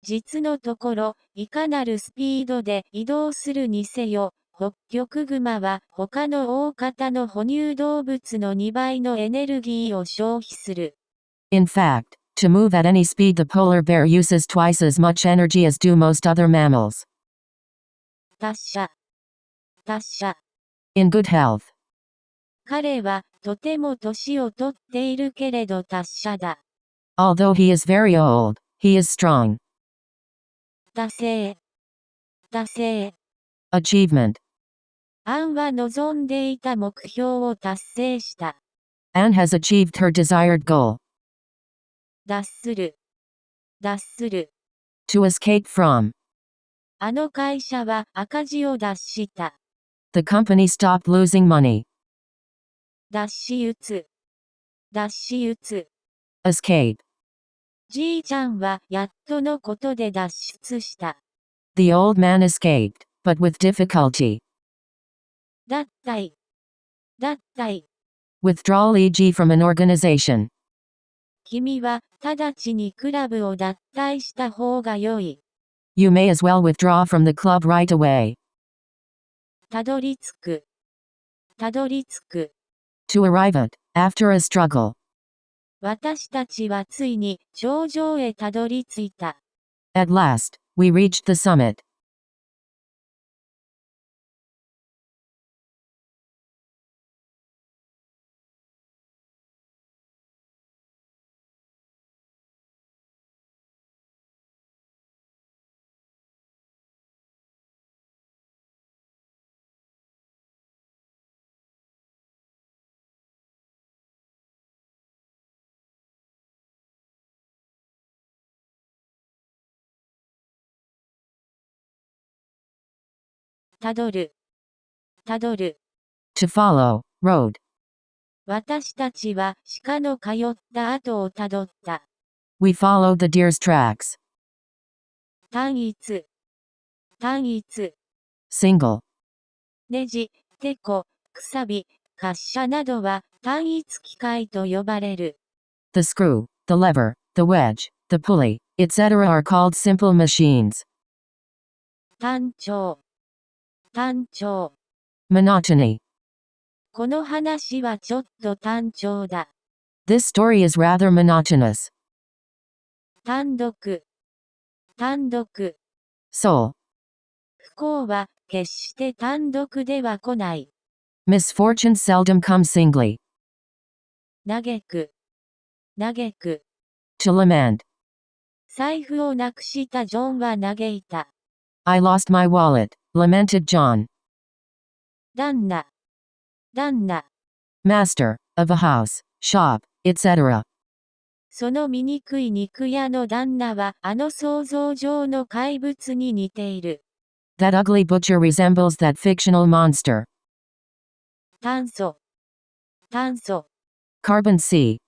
実のところ、いかなるスピードで移動するにせよ、ホッキョクグマは他の大方の哺乳動物の2倍のエネルギーを消費する。In fact, to move at any speed, the polar bear uses twice as much energy as do most other mammals. 達者。達者。In good health. 彼はとても年をとっているけれど達者だ。Although he is very old, he is strong. 達成。達成。Achievement. アンは望んでいた目標を達成した。Anne has achieved her desired goal. 脱する。脱する。To escape from. あの会社は赤字を脱した。The company stopped losing money. 脱し打つ。脱し打つ。Escape. じいちゃんはやっとのことで脱出した。The old man escaped, but with difficulty. 脱退。脱退。Withdrawal e.g. from an organization. 君は直ちにクラブを脱退した方が良い。You may as well withdraw from the club right away. たどり着く。たどり着く。To arrive at, after a struggle. 私たちはついに頂上へたどり着いた。At last, we reached the summit. たどる。たどる。To follow, road. 私たちは鹿の通った跡をたどった。We followed the deer's tracks. 単一。単一。Single. ネジ、テコ、くさび、滑車などは単一機械と呼ばれる。The screw, the lever, the wedge, the pulley, etc. are called simple machines. 単調。単調。Monotony. この話はちょっと単調だ。This story is rather monotonous. 単独。単独。Soul. 不幸は決して単独では来ない。Misfortune seldom comes singly. 嘆く。嘆く。To lament. 財布をなくしたジョンは嘆いた。I lost my wallet, lamented John. 旦那。旦那。Master, of a house, shop, etc. その醜い肉屋の旦那はあの想像上の怪物に似ている。That ugly butcher resembles that fictional monster. 炭素。炭素。Carbon C.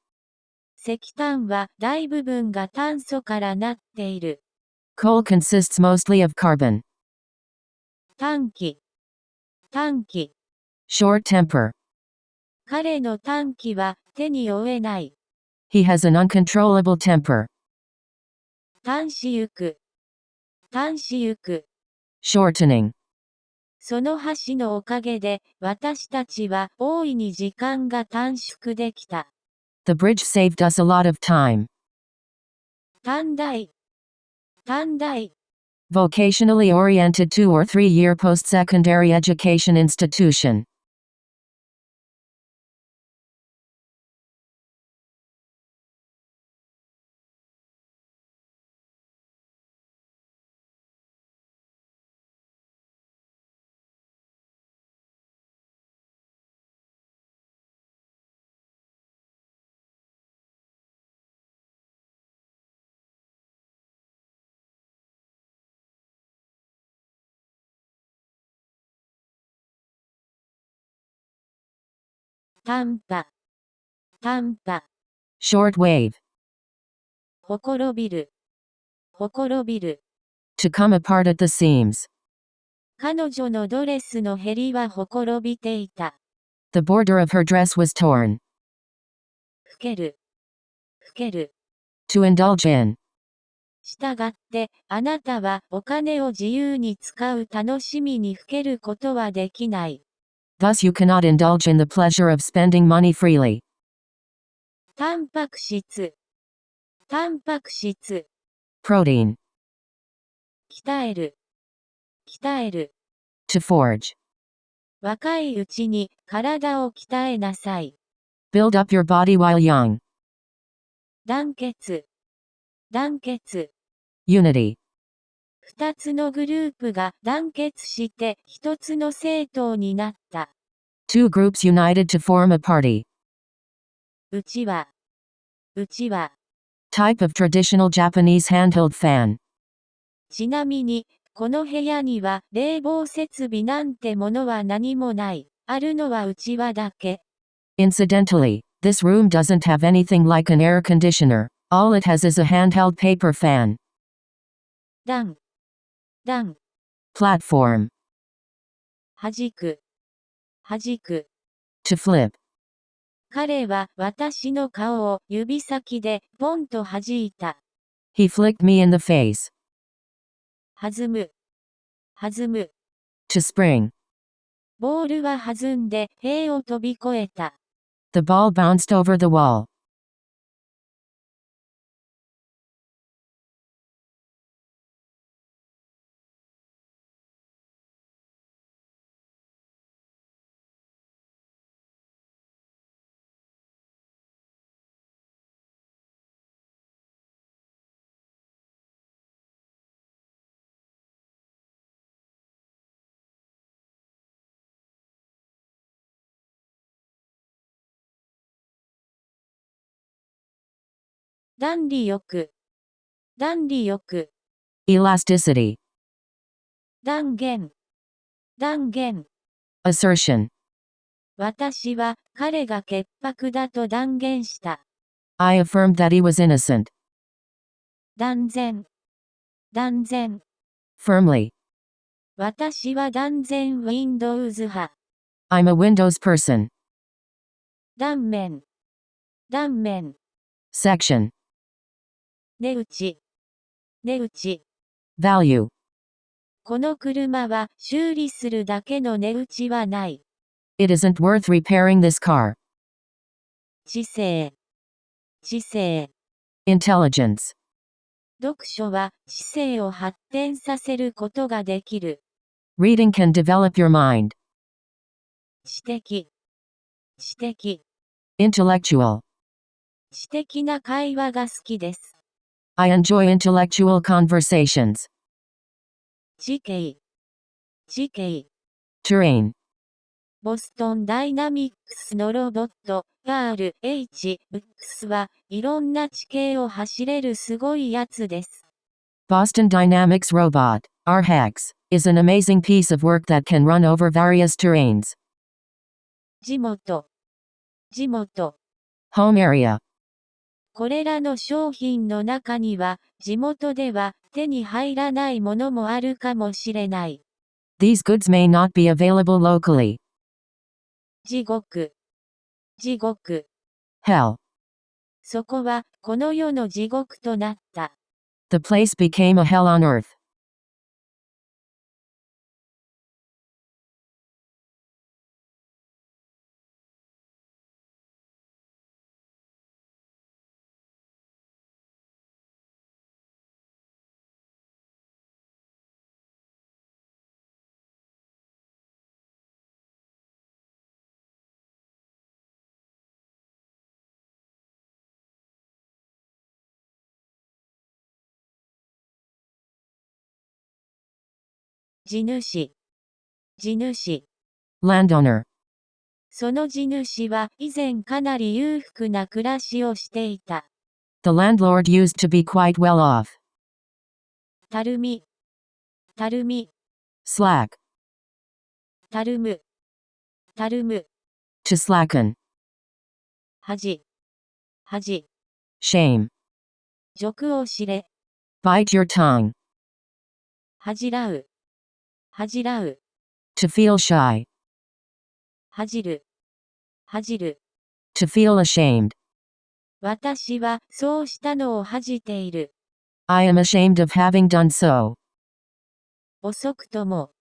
石炭は大部分が炭素からなっている。Coal consists mostly of carbon. 短気。短気。Short temper. 彼の短気は手に負えない。He has an uncontrollable temper. 短しゆく。短しゆく。Shortening. その橋のおかげで私たちは大いに時間が短縮できた。The bridge saved us a lot of time. 短大。短大。Vocationally oriented 2 or 3-year post-secondary education institution. 短波。短波。Short wave. ほころびる。ほころびる。To come apart at the seams. 彼女のドレスのへりはほころびていた。The border of her dress was torn. ふける。ふける。To indulge in. したがって、あなたはお金を自由に使う楽しみにふけることはできない。Thus you cannot indulge in the pleasure of spending money freely. タンパク質。タンパク質。Protein. 鍛える。鍛える。To forge. 若いうちに体を鍛えなさい。Build up your body while young. 団結。団結。Unity. 二つのグループが団結して一つの政党になった。Two groups united to form a party. うちわ。うちわ。Type of traditional Japanese handheld fan. ちなみに、この部屋には冷房設備なんてものは何もない。あるのはうちわだけ。Incidentally, this room doesn't have anything like an air conditioner. All it has is a handheld paper fan. 段。段。Platform. 弾く。弾く。To flip. 彼は私の顔を指先でポンと弾いた。He flicked me in the face. 弾む。弾む。To spring. ボールは弾んで塀を飛び越えた。The ball bounced over the wall. 段理欲。段理欲。Elasticity. 断言。断言。Assertion. 私は彼が潔白だと断言した。I affirmed that he was innocent. 断然。断然。Firmly. 私は断然 Windows 派。I'm a Windows person. 断面。断面。Section. 値打ち。値打ち。Value. この車は修理するだけの値打ちはない。It isn't worth repairing this car. 知性。知性。Intelligence. 読書は知性を発展させることができる。Reading can develop your mind. 知的。知的。Intellectual. 知的な会話が好きです。I enjoy intellectual conversations. 地形。地形。Terrain. ボストンダイナミックスのロボット、RH-X はいろんな地形を走れるすごいやつです。Boston Dynamics robot, RH-X, is an amazing piece of work that can run over various terrains. 地元。Home area. これらの商品の中には、地元では手に入らないものもあるかもしれない。These goods may not be available locally. 地獄。Hell. そこは、この世の地獄となった。The place became a hell on earth. 地主。Landowner. その地主は以前かなり裕福な暮らしをしていた。The landlord used to be quite well off. たるみ。Slack. たるむ。To slacken. 恥。Shame. 辱を知れ。Bite your tongue. 恥じらう。To feel shy. 恥じる。To feel ashamed. 私はそうしたのを恥じている。I am ashamed of having done so. 遅くとも。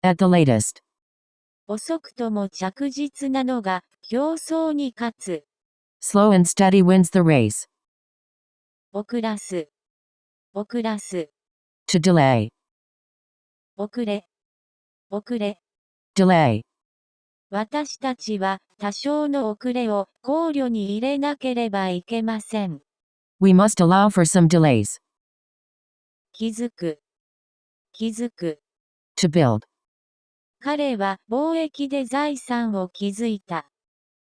At the latest. 遅くとも着実なのが競争に勝つ。Slow and steady wins the race. 遅らす。To delay. 遅れ。Delay. 私たちは多少の遅れを考慮に入れなければいけません。We must allow for some delays. 築く。To build. 彼は貿易で財産を築いた。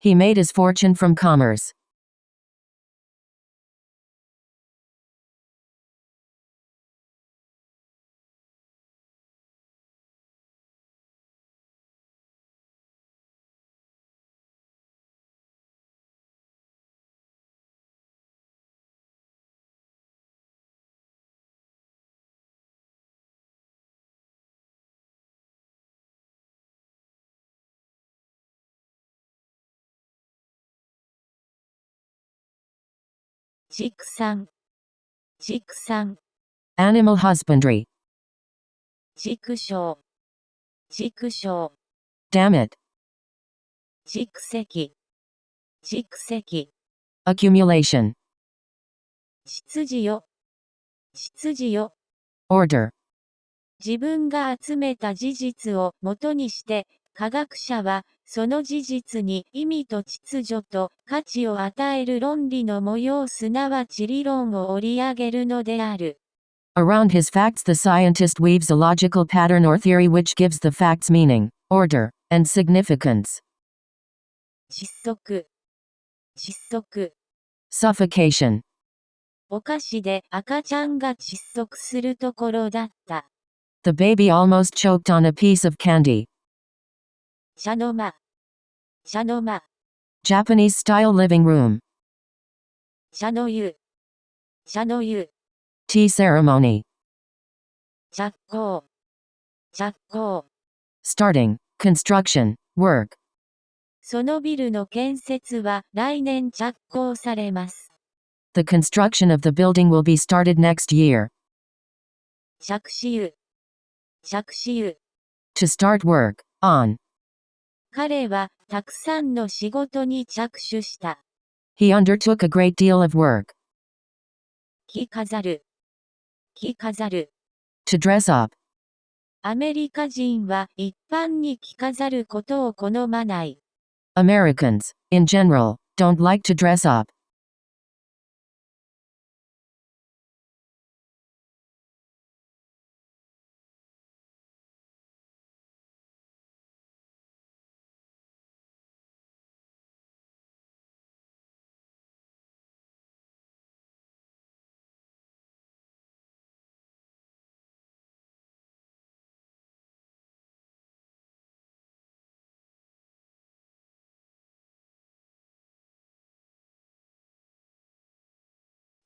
He made his fortune from commerce. 畜産。Animal husbandry. 畜生。Damn it. 蓄積。Accumulation. 秩序よ。Order. 自分が集めた事実を元にして、科学者は、その事実に意味と秩序と価値を与える論理の模様すなわち理論を織り上げるのである。Around his facts, the scientist weaves a logical pattern or theory which gives the facts meaning, order, and significance. 窒息。Suffocation. お菓子で赤ちゃんが窒息するところだった。The baby almost choked on a piece of candy. 茶の間。Japanese style living room. 茶の湯。Tea ceremony. 着工。Starting. Construction. Work. そのビルの建設は来年着工されます。The construction of the building will be started next year. 着手湯。To start work. On. 彼はたくさんの仕事に着手した。He undertook a great deal of work. 着飾る。To dress up. アメリカ人は一般に着飾ることを好まない。Americans, in general, don't like to dress up.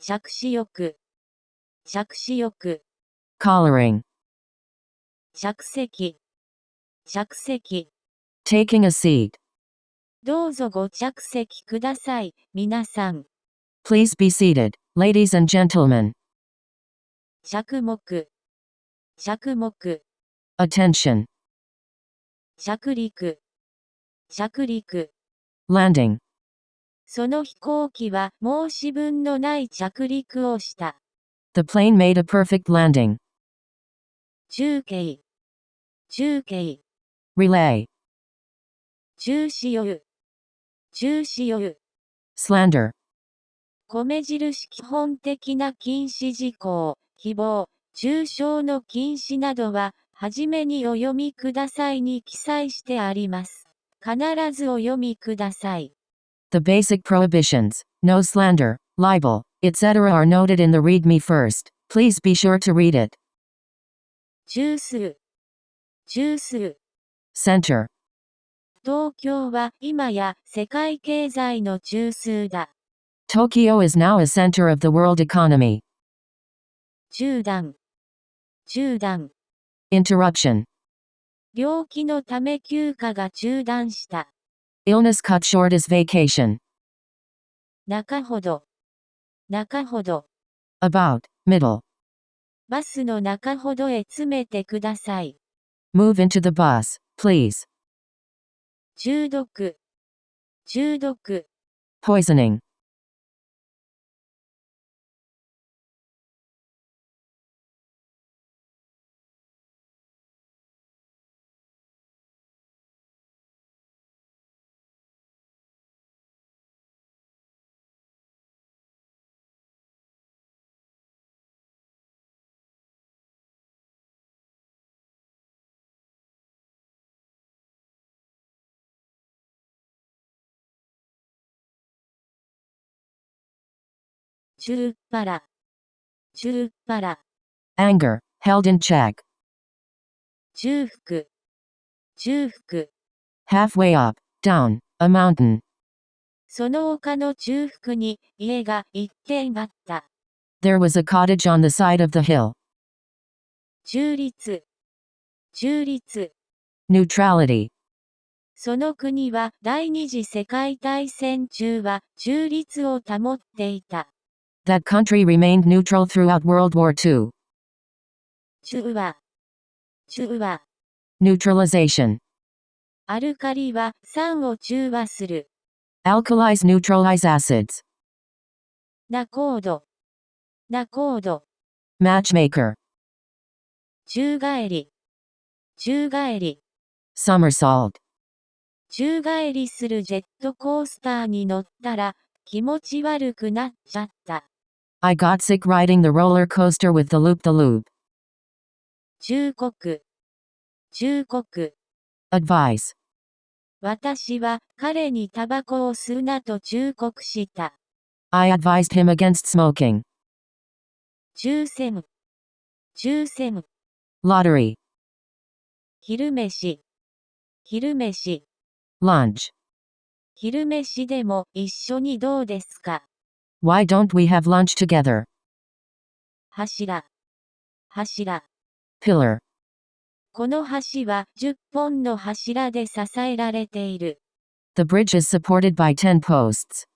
着手欲、着手欲、collaring, 着席、着席、taking a seat. どうぞご着席ください、皆さん。Please be seated, ladies and gentlemen. 着目、着目、Attention, 着陸、着陸。landing. その飛行機は申し分のない着陸をした。The plane made a perfect landing. 中継、中継、Relay, 中止よゆ、中止よゆ。slander, 米印基本的な禁止事項、誹謗、中傷の禁止などは、はじめにお読みくださいに記載してあります。必ずお読みください。the basic prohibitions, no slander, libel, etc. are noted in the read me first. Please be sure to read it. 中枢、中枢。Center, 東京は今や世界経済の中枢だ。Tokyo is now a center of the world economy. 中断、中断。Interruption, 病気のため休暇が中断した。illness cut short his vacation. 中ほど、中ほど。About, middle, バスの中ほどへ詰めてください。move into the bus, please. 中毒、中毒。Poisoning, 中っ腹、中っ腹。anger, held in check. 中腹、中腹。Halfway up, down, a mountain. その丘の中腹に家が一軒あった。There was a cottage on the side of the hill. 中立、中立。Neutrality, その国は第二次世界大戦中は中立を保っていた。that country remained neutral throughout World War II. 中和、中和。Neutralization, アルカリは酸を中和する。alkalize neutralize acids. ナコード、ナコード。Matchmaker, 宙返り、宙返り。somersault. 宙返りするジェットコースターに乗ったら気持ち悪くなっちゃった。I got sick riding the roller coaster with the loop-the-loop. 忠告、忠告。Advise, 私は彼にタバコを吸うなと忠告した。I advised him against smoking. 抽選、抽選。Lottery, 昼飯、昼飯。lunch. 昼飯でも一緒にどうですか。 Why don't we have lunch together? 柱、柱。Pillar, この橋は10本の柱で支えられている。the bridge is supported by 10 posts.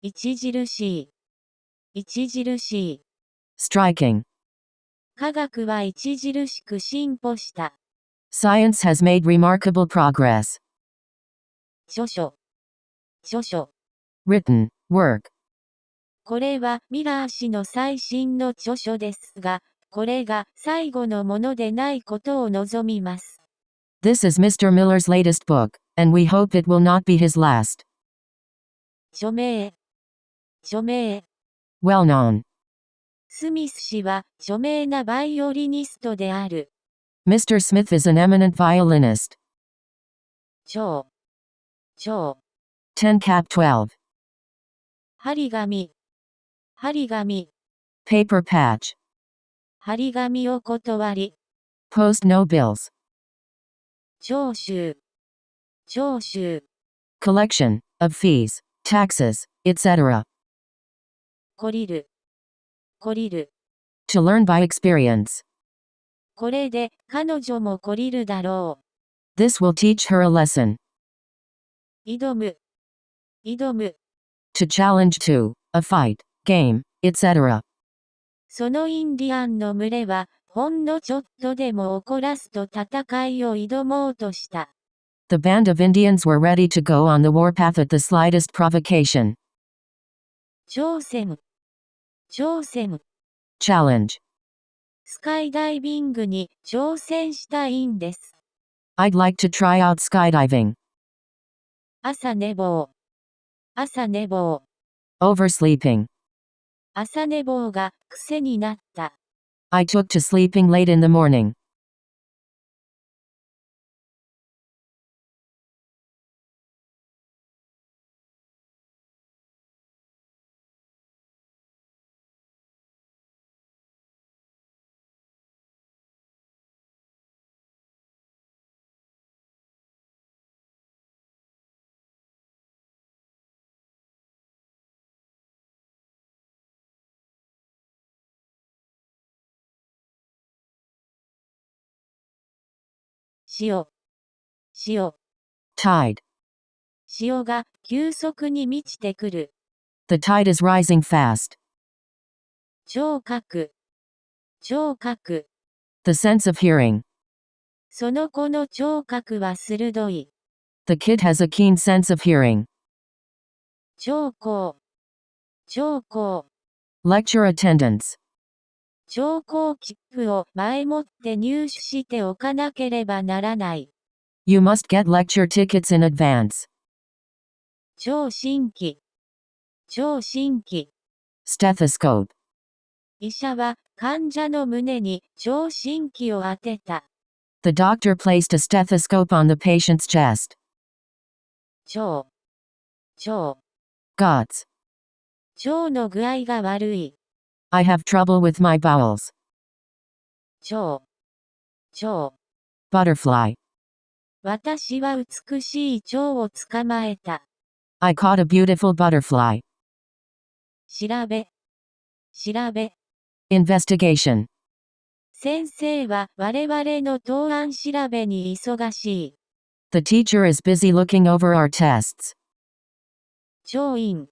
著しい、著しい。Striking, 科学は著しく進歩した。science has made remarkable progress. 著書、著書。Written, work. これはミラー氏の最新の著書ですが、これが最後のものでないことを望みます。This is Mr. Miller's latest book, and we hope it will not be his last. 署名、著名。Well known. スミス氏は著名なバイオリニストである。Mr. Smith is an eminent violinist. 超 10 cap 12. 張り紙 Paper patch. 張り紙を断り Post no bills. 徴収 Collection of fees, taxes, etc. 懲りる To learn by experience. これで彼女も懲りるだろ This will teach her a lesson. う。挑む To challenge to, a fight, game, etc. そのインディアンの群れはほんのちょっとでも怒らすと戦いを挑もうとした。The band of Indians were ready to go on the warpath at the slightest provocation. 挑戦 Challenge. スカイダイビングに挑戦したいんです。I'd like to try out skydiving. 朝寝坊 Oversleeping. 朝寝坊が癖になった。I took to sleeping late in the morning. 潮 Tide. 潮が急速に満ちてくる。The tide is rising fast. 聴覚 The sense of hearing. その子の聴覚は鋭い。The kid has a keen sense of hearing. 聴講 Lecture attendance. 聴講切符を前もって入手しておかなければならない。You must get lecture tickets in advance. 聴診器 Stethoscope. 医者は患者の胸に聴診器を当てた。The doctor placed a stethoscope on the patient's chest. 腸 Guts. 腸の具合が悪い。I have trouble with my bowels. 腸 Butterfly. 私は美しい蝶を捕まえた。I caught a beautiful butterfly. 調べ Investigation. 先生は我々の答案調べに忙しい。The teacher is busy looking over our tests. 調印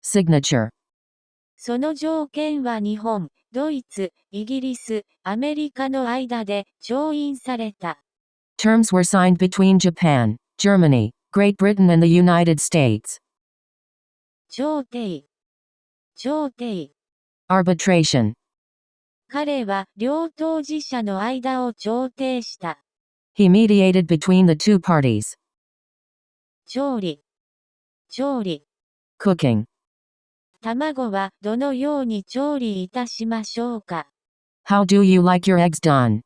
Signature. その条件は日本、ドイツ、イギリス、アメリカの間で調印された。Terms were signed between Japan, Germany, Great Britain and the United States. 調停 Arbitration. 彼は両当事者の間を調停した。He mediated between the two parties. 調理 Cooking. 卵はどのように調理いたしましょうか。How do you like your eggs done?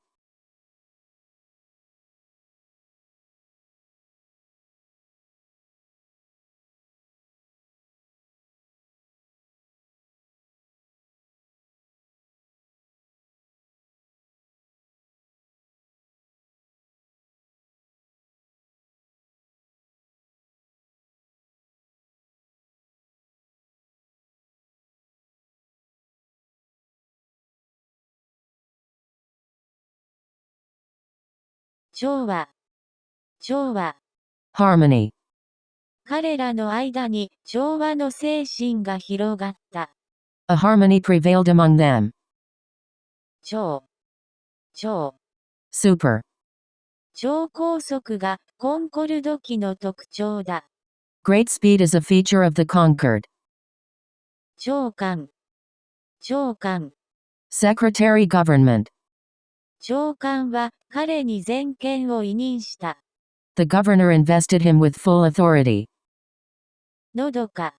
調和 Harmony. 彼らの間に調和の精神が広がった。A harmony prevailed among them. 超 Super. 超高速がコンコルド機の特徴だ。Great speed is a feature of the Concorde. 長官 Secretary Government. 長官は彼に全権を委任した。The governor invested him with full authority. のどか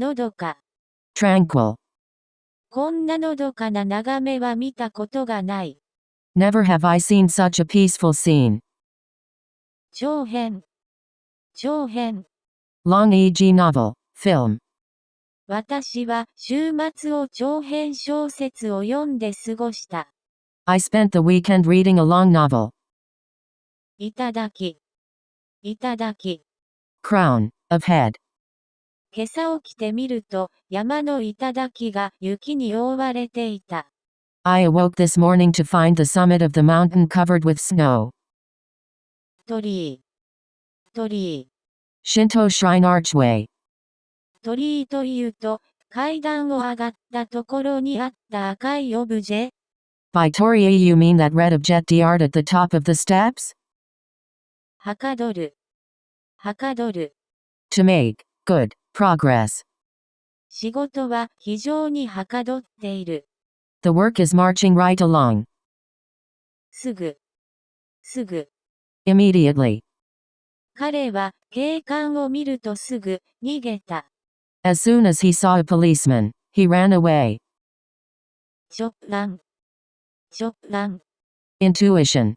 のどか。tranquil. こんなのどかな眺めは見たことがない。Never have I seen such a peaceful scene. 長編。長編。Long e.g. novel, film. 私は週末を長編小説を読んで過ごした。I spent the weekend reading a long novel. いただき。いただき。Crown, of head. 今朝起きてみると、山の頂が雪に覆われていた。I awoke this morning to find the summit of the mountain covered with snow. 鳥居。鳥居。Shinto Shrine Archway. 鳥居というと、階段を上がったところにあった赤いオブジェ？ By Torii you mean that red object art at the top of the steps? はかどる。はかどる。To make good progress. 仕事は非常にはかどっている。The work is marching right along. すぐ。すぐ。Immediately. 彼は警官を見るとすぐ逃げた。As soon as he saw a policeman, he ran away. 直感。直感。Intuition.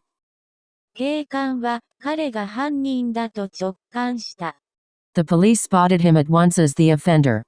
警官は彼が犯人だと直感した。The police spotted him at once as the offender.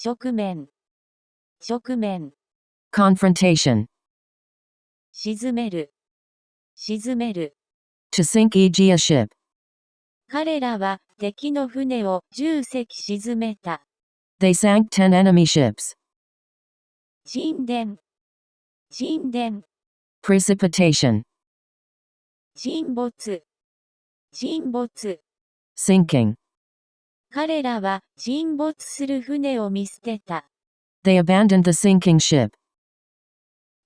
直面。直面。Confrontation. 沈める。沈める。To sink e.g. a ship. 彼らは敵の船を10隻沈めた。They sank 10 enemy ships. 沈殿。沈殿。Precipitation. 沈没。沈没。Sinking. 彼らは沈没する船を見捨てた。They abandoned the sinking ship.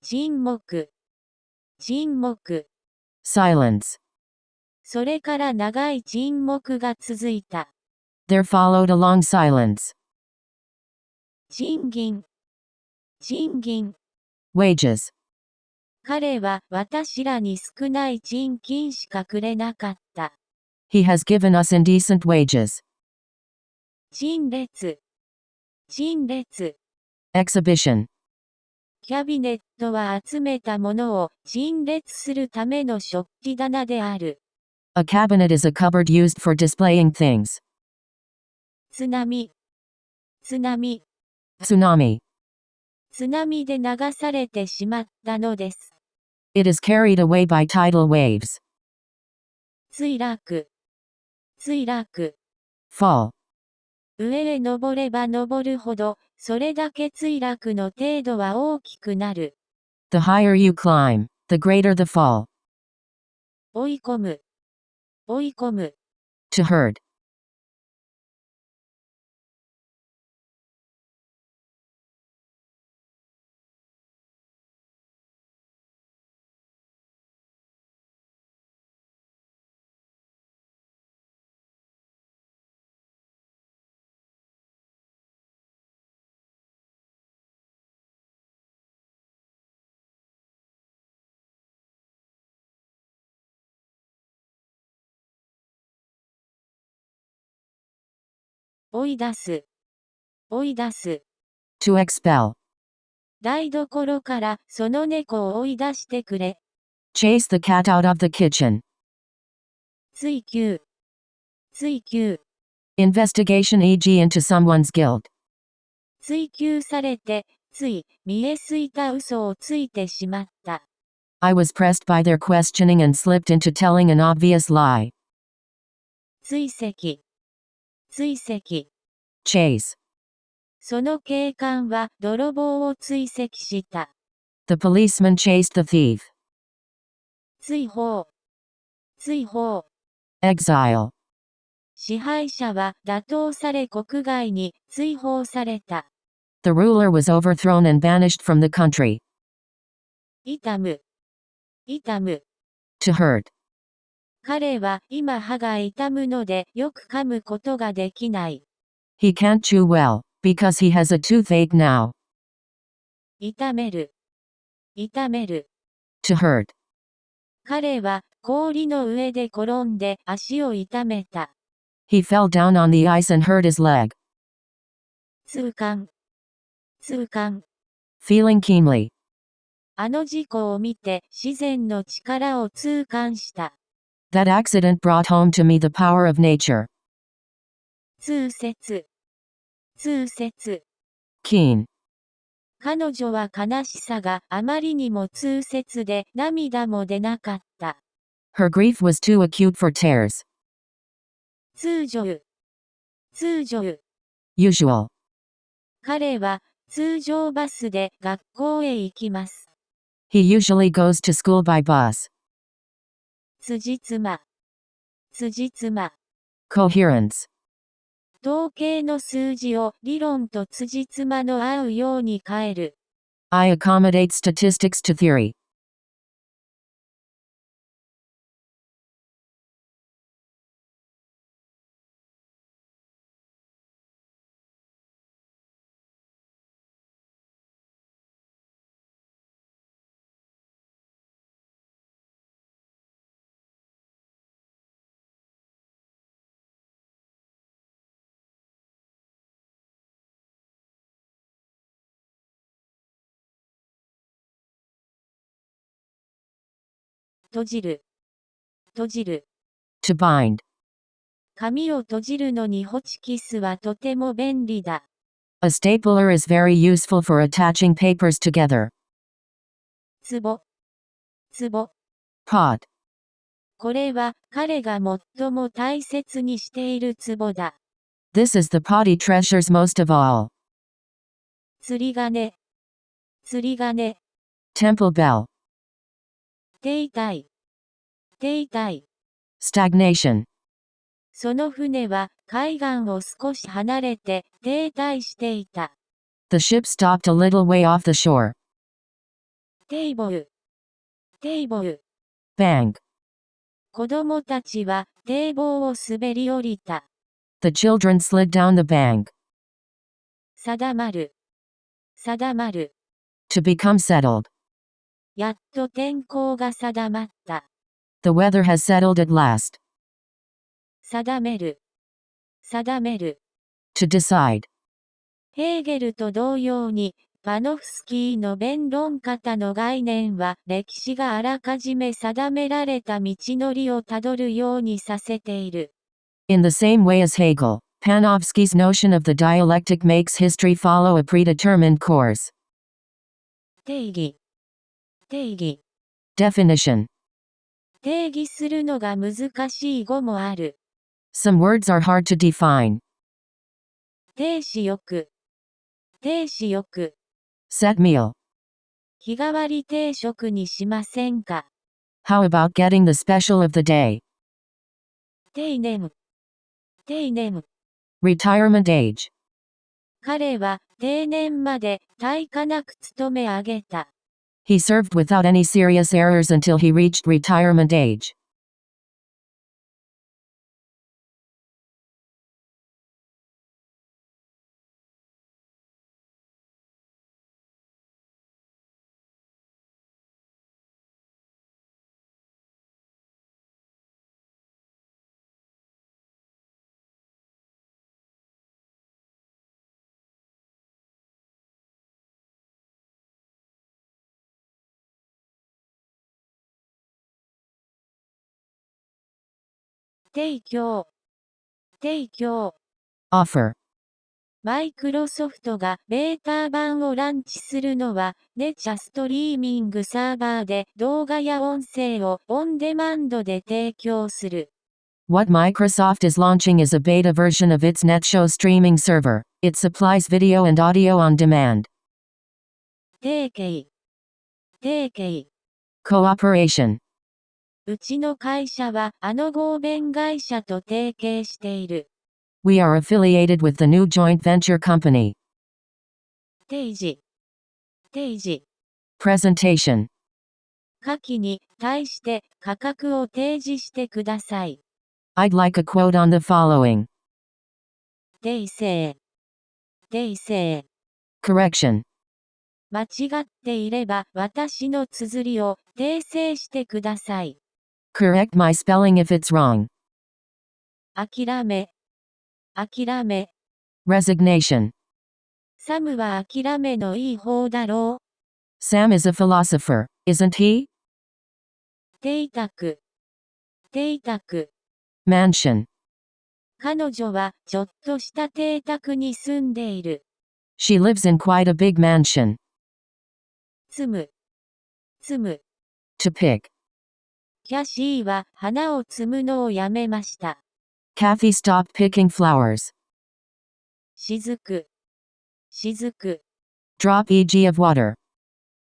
沈黙。沈黙。Silence. それから長い沈黙が続いた。There followed a long silence. 賃金。賃金。Wages. 彼は私らに少ない賃金しかくれなかった。He has given us indecent wages. 陳列。陳列。Exhibition. キャビネットは集めたものを陳列するための食器棚である。A cabinet is a cupboard used for displaying things. 津波。津波。Tsunami. 津波で流されてしまったのです。It is carried away by tidal waves. 墜落。墜落。Fall. 上へ登れば登るほど、それだけ墜落の程度は大きくなる。The higher you climb, the greater the fall. 追い込む。追い込む。To herd. 追い出す。追い出す。To expel. 台所からその猫を追い出してくれ。Chase the cat out of the kitchen. 追求。追求。Investigation e.g. into someone's guilt. 追求されて、つい、見えすいた嘘をついてしまった。I was pressed by their questioning and slipped into telling an obvious lie. 追跡。追跡。Chase. その警官は泥棒を追跡した。The policeman chased the thief. 追放。追放。Exile. 支配者は打倒され国外に追放された。The ruler was overthrown and banished from the country. 痛む。痛む。To hurt. 彼は今歯が痛むのでよく噛むことができない。He can't chew well, because he has a toothache now. 痛める。痛める。To hurt. 彼は氷の上で転んで足を痛めた。He fell down on the ice and hurt his leg. 痛感。痛感。Feeling keenly. あの事故を見て自然の力を痛感した。That accident brought home to me the power of nature. 痛切。痛切。Keen. 彼女は悲しさがあまりにも痛切で涙も出なかった。Her grief was too acute for tears. 通常。通常。Usual. 彼は通常バスで学校へ行きます。He usually goes to school by bus. 辻褄。辻褄。Coherence. 統計の数字を理論と辻褄の合うように変える。I accommodate statistics to theory. 閉じる。閉じる。To bind. 紙を閉じるのにホチキスはとても便利だ。A stapler is very useful for attaching papers together. 壺。壺。Pot. これは彼が最も大切にしている壺だ。This is the pot he treasures most of all. 釣り鐘。釣り鐘。Temple bell. 停滞。停滞。Stagnation. その船は海岸を少し離れて停滞していた。The ship stopped a little way off the shore. テーブル。テーブル。Bank. 子供たちは堤防を滑り降りた。The children slid down the bank. 定まる。定まる。To become settled. やっと天候が定まった。The weather has settled at last. 定める。定める。To decide. ヘーゲルと同様に、パノフスキーの弁論方の概念は歴史があらかじめ定められた道のりをたどるようにさせている。In the same way as Hegel, Panofsky's notion of the dialectic makes history follow a predetermined course. 定義。定義。Definition. 定義するのが難しい語もある。Some words are hard to define. 定子よく。定子よく。Set meal. 日替わり定食にしませんか。How about getting the special of the day? 定年。定年。Retirement age. 彼は定年まで退化なく勤め上げた。He served without any serious errors until he reached retirement age. 提供。提供。Offer. マイクロソフトがベータ版をランチするのは、ネチャストリーミングサーバーで動画や音声をオンデマンドで提供する。What Microsoft is launching is a beta version of its NetShow streaming server. It supplies video and audio on demand. 提携。提携。Cooperation. うちの会社はあの合弁会社と提携している。We are affiliated with the new joint venture company. 提示。提示。Presentation. 下記に対して価格を提示してください。I'd like a quote on the following. 訂正。訂正。Correction. 間違っていれば私の綴りを訂正してください。Correct my spelling if it's wrong. 諦め。諦め。Resignation. サムは諦めのいい方だろう。Sam is a philosopher, isn't he? 邸宅。邸宅。Mansion. 彼女はちょっとした邸宅に住んでいる。She lives in quite a big mansion. 摘む。摘む。To pick. キャシーは花を摘むのをやめました。Kathy stopped picking flowers. 雫。雫。Drop e.g. of water.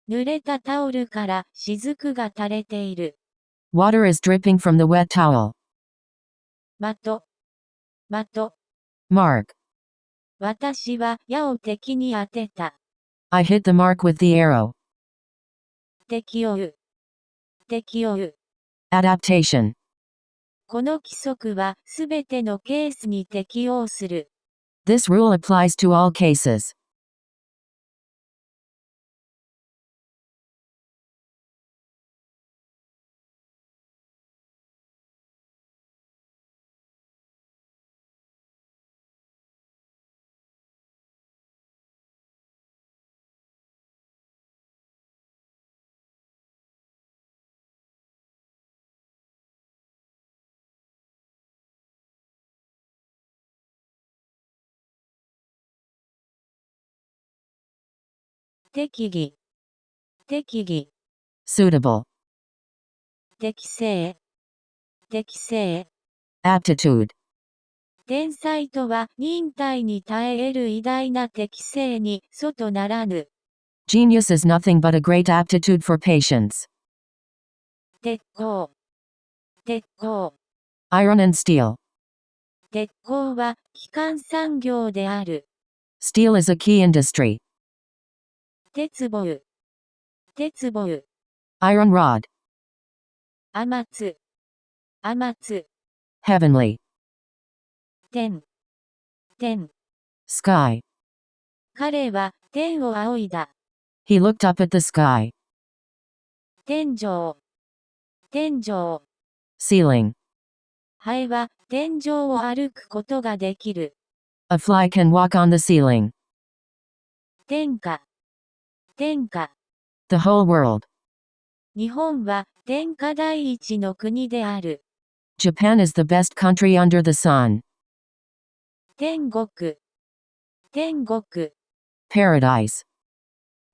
濡れたタオルから雫が垂れている。Water is dripping from the wet towel. 的。的。Mark. 私は矢を敵に当てた。I hit the mark with the arrow. 適応。適応。Adaptation. この規則はすべてのケースに適用する。This rule applies to all cases. 適宜。適宜。Suitable. 適正。適正。Aptitude. 天才とは忍耐に耐え得る偉大な適性に外ならぬ。Genius is nothing but a great aptitude for patience. 鉄鋼。鉄鋼。Iron and steel. 鉄鋼は基幹産業である。Steel is a key industry. 鉄棒。鉄棒。Iron rod. 天津。天津。Heavenly. 天。天。Sky. 彼は天を仰いだ。He looked up at the sky. 天井。天井。Ceiling. ハエは天井を歩くことができる。A fly can walk on the ceiling. 天下。天下。The whole world. 日本は天下第一の国である。Japan is the best country under the sun. 天国。天国。Paradise.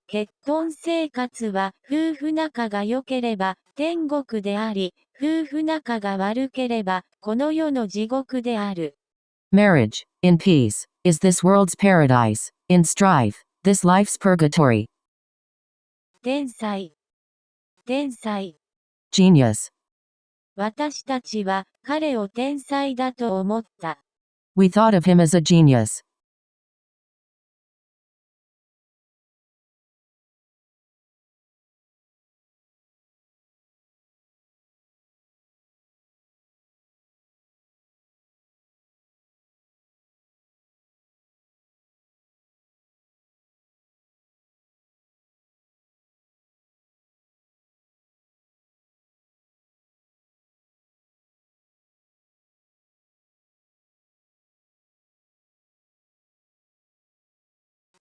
結婚生活は夫婦仲が良ければ天国であり、夫婦仲が悪ければこの世の地獄である。Marriage, in peace, is this world's paradise. In strife, this life's purgatory. 天才。天才。Genius. 私たちは彼を天才だと思った。We thought of him as a genius.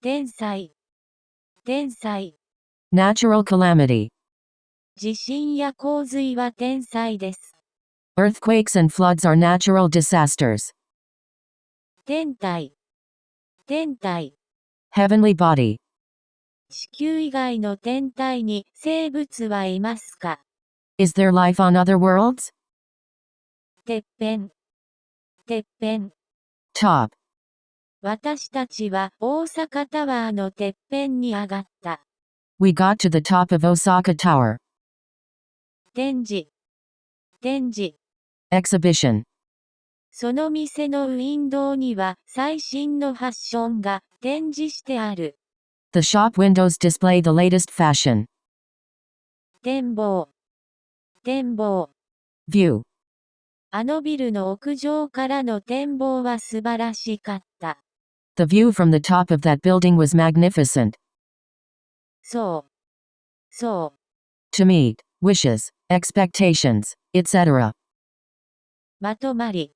天才。天才。Natural calamity. 地震や洪水は天才です。Earthquakes and floods are natural disasters. 天体。天体。Heavenly body. 地球以外の天体に生物はいますか？ Is there life on other worlds? てっぺん。てっぺん。Top. 私たちは大阪タワーのてっぺんに上がった。We got to the top of Osaka Tower. 展示。展示。Exhibition. その店のウィンドウには最新のファッションが展示してある。The shop windows display the latest fashion. 展望。展望。View. あのビルの屋上からの展望は素晴らしかった。The view from the top of that building was magnificent. そう。そう。To meet wishes, expectations, etc. まとまり。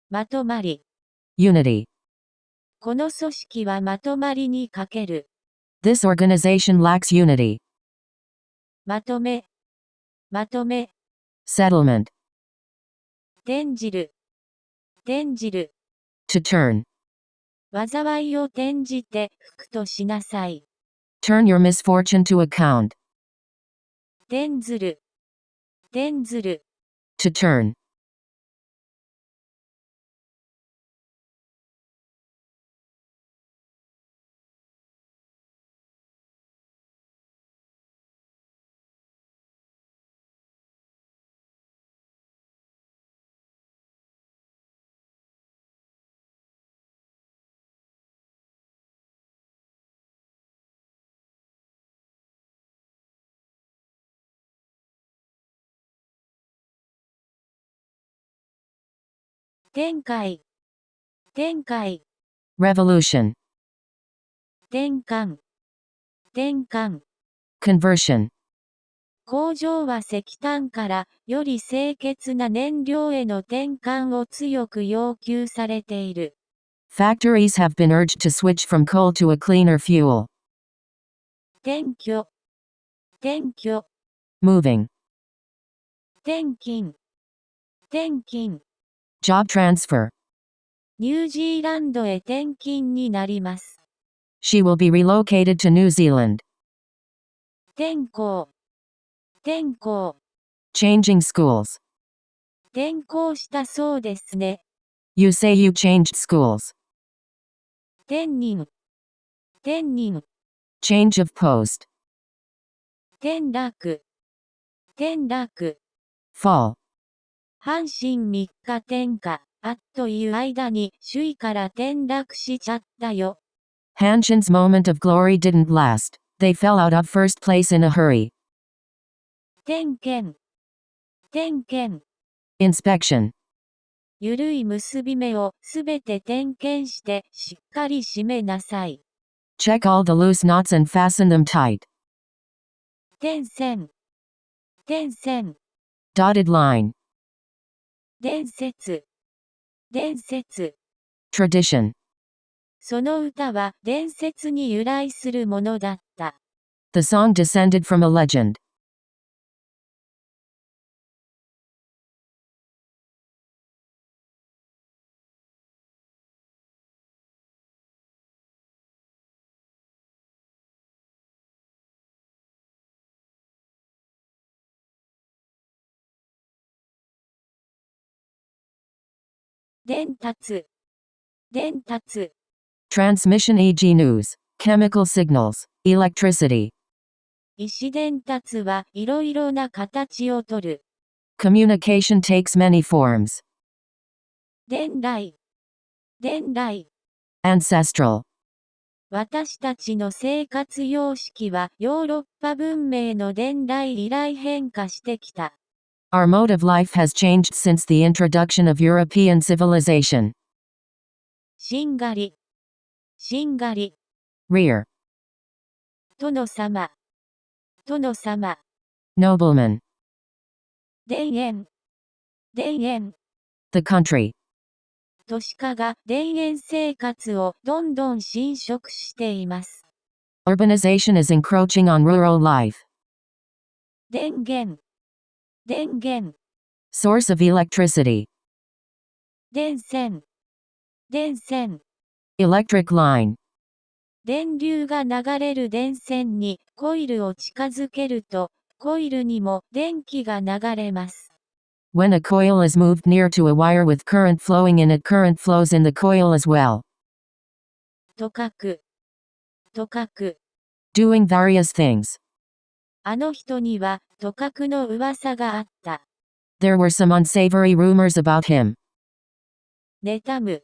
まとまり。Unity. この組織はまとまりに欠ける。This organization lacks unity. まとめ。まとめ。Settlement. 転じる。転じる。To turn. 災いを転じて福としなさい。Turn your misfortune to account. 転ずる。転ずる。To turn. 展開。展開。Revolution. 転換。転換。Conversion. 工場は石炭からより清潔な燃料への転換を強く要求されている。Factories have been urged to switch from coal to a cleaner fuel. 転居。転居。Moving. 転勤。転勤。Job transfer. ニュージーランドへ転勤になります。She will be relocated to New Zealand. 転校。転校。Changing schools. 転校したそうですね。You say you changed schools. 転任。転任。Change of post. 転落。転落。Fall. 阪神3日転下、あっという間に首位から転落しちゃったよ。Hanshin's moment of glory didn't last. They fell out of first place in a hurry. 点検。点検。Inspection. ゆるい結び目をすべて点検してしっかり締めなさい。Check all the loose knots and fasten them tight. 点線。点線。Dotted line. 伝説。伝説。Tradition. その歌は伝説に由来するものだった。The song descended from a legend. 伝達。伝達。Transmission e.g. news, chemical signals, electricity. 意思伝達はいろいろな形をとる。Communication takes many forms. 伝来。伝来。Ancestral. 私たちの生活様式はヨーロッパ文明の伝来以来変化してきた。Our mode of life has changed since the introduction of European civilization. しんがり。しんがり。Rear. 殿様。殿様。Nobleman. 田園。田園。The country. 都市化が田園生活をどんどん侵食しています。Urbanization is encroaching on rural life. 電源。電源。Source of electricity. 電線。電線。Electric line. 電流が流れる電線にコイルを近づけると、コイルにも電気が流れます。When a coil is moved near to a wire with current flowing in it, current flows in the coil as well. とかく。とかく。Doing various things. あの人には、とかくの噂があった。There were some unsavory rumors about him. 妬む。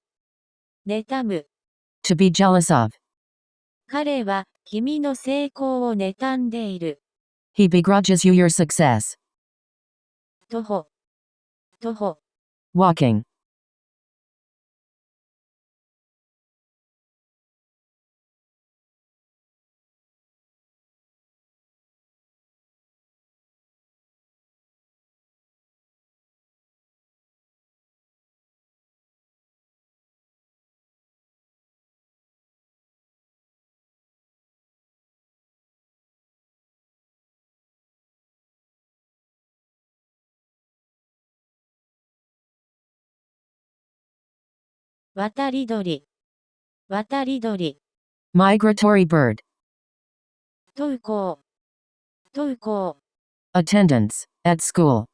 妬む。To be jealous of. 彼は君の成功を妬んでいる。He begrudges you your success. 徒歩。徒歩。Walking. 渡り鳥。渡り鳥。Migratory bird. 登校。登校。Attendance. At school.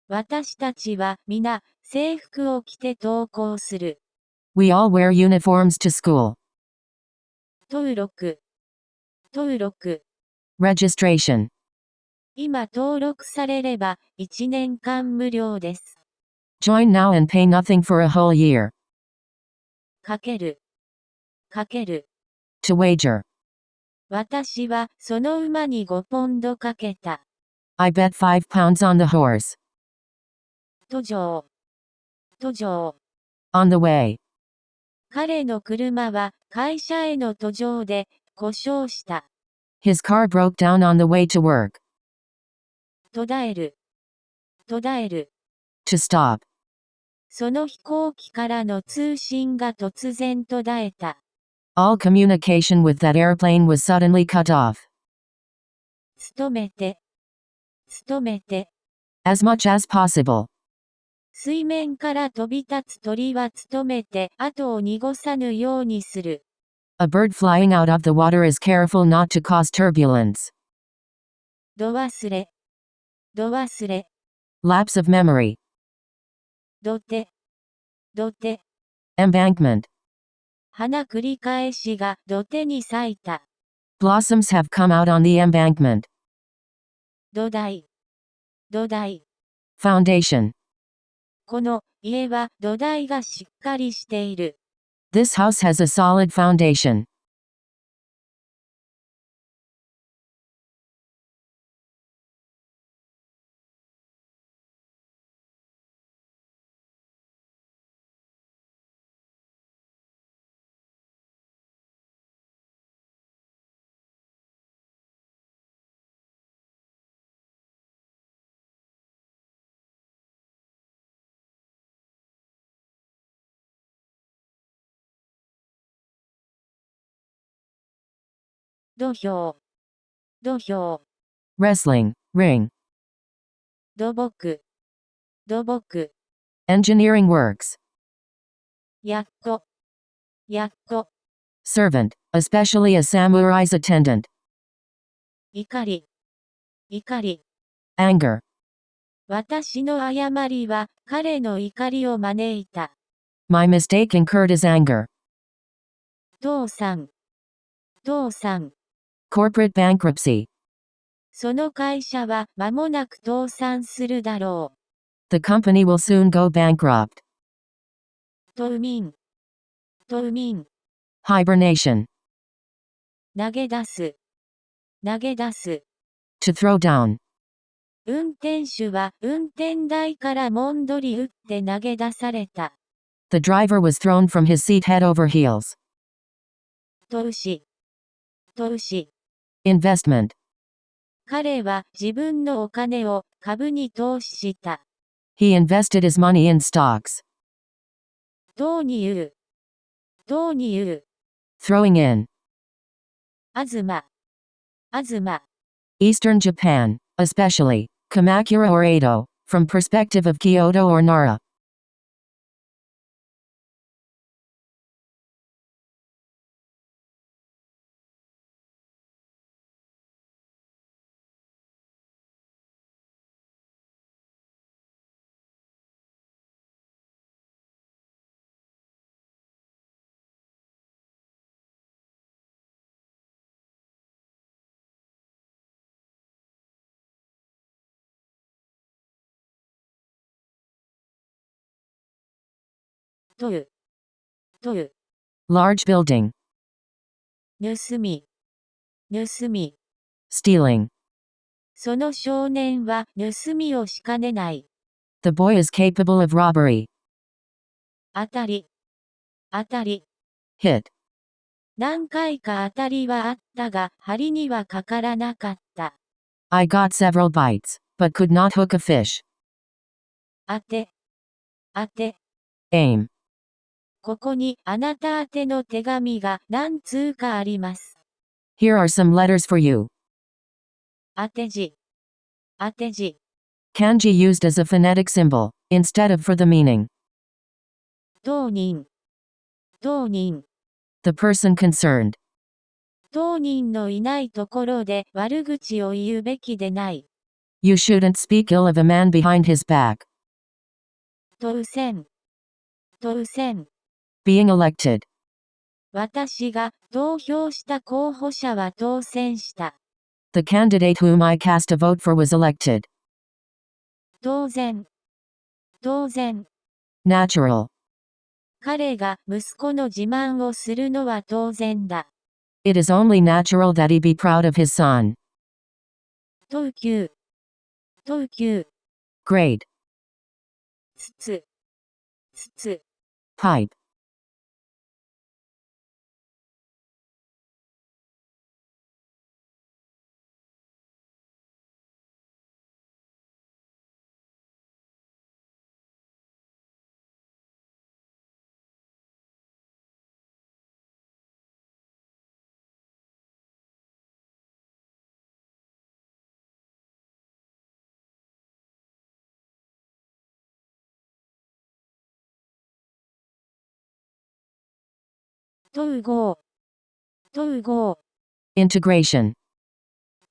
私たちは皆制服を着て登校する。We all wear uniforms to school. 登録。登録。Registration. 今登録されれば1年間無料です。Join now and pay nothing for a whole year. かける。かける。To wager. 私はその馬に5ポンドかけた。I bet 5 pounds on the horse. 途上。途上。On the way. 彼の車は会社への途上で故障した。His car broke down on the way to work. 途絶える。途絶える。To stop. その飛行機からの通信が突然途絶えた。All communication with that airplane was suddenly cut off. 努めて。努めて。As much as possible. 水面から飛び立つ鳥は努めて後を濁さぬようにする。A bird flying out of the water is careful not to cause turbulence. 度忘れ。度忘れ。Lapse of memory. 土手。土手。Embankment. 花繰り返しが土手に咲いた。Blossoms have come out on the embankment. 土台。土台。Foundation. この家は土台がしっかりしている。This house has a solid foundation.土俵。土俵。Wrestling. Ring. 土木。土木。Engineering works. やっと。やっと。Servant, especially a samurai's attendant. 怒り。怒り。Anger. 私の誤りは彼の怒りを招いた。My mistake incurred his anger. 倒産。倒産。Corporate bankruptcy. その会社は間もなく倒産するだろう。The company will soon go bankrupt. 冬眠。冬眠。Hibernation. 投げ出す。投げ出す。To throw down. 運転手は運転台からもんどり打って投げ出された。The driver was thrown from his seat head over heels. 投資。投資。Investment. 彼は自分のお金を株に投資した。He invested his money in stocks. 投入。投入。Throwing in. 東。東。Eastern Japan, especially Kamakura or Edo, from perspective of Kyoto or Nara. とう、とう、 Large building. 盗み、盗み。Stealing. その少年は盗みをしかねない。The boy is capable of robbery. 当たり、当たり。Hit. 何回か当たりはあったが、針にはかからなかった。I got several bites, but could not hook a fish. 当て、当て。Aim. ここにあなた宛ての手紙が何通かあります。Here are some letters for you. 当て字、当て字。Kanji used as a phonetic symbol, instead of for the meaning. 当人、当人。The person concerned. 当人のいないところで悪口を言うべきでない。You shouldn't speak ill of a man behind his back. 当選、当選。Being elected. 私が投票した候補者は当選した。The candidate whom I cast a vote for was elected. 当然、当然。Natural. 彼が息子の自慢をするのは当然だ。It is only natural that he be proud of his son. 等級、等級。Grade. 筒、筒。Pipe. 統合、統合。Integration.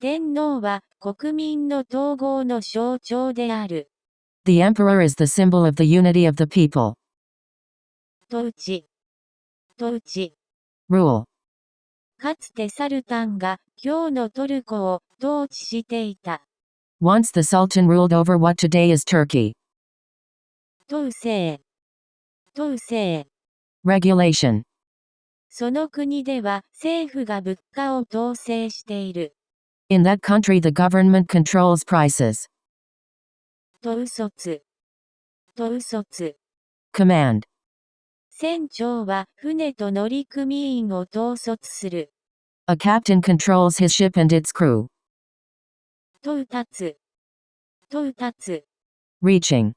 天皇は国民の統合の象徴である。The emperor is the symbol of the unity of the people. 統治、統治。Rule. かつてサルタンが今日のトルコを統治していた。Once the Sultan ruled over what today is Turkey. 統制、統制。Regulation. その国では政府が物価を統制している。In that country the government controls prices. 統率、統率。Command. 船長は船と乗組員を統率する。A captain controls his ship and its crew. 到達、到達。Reaching.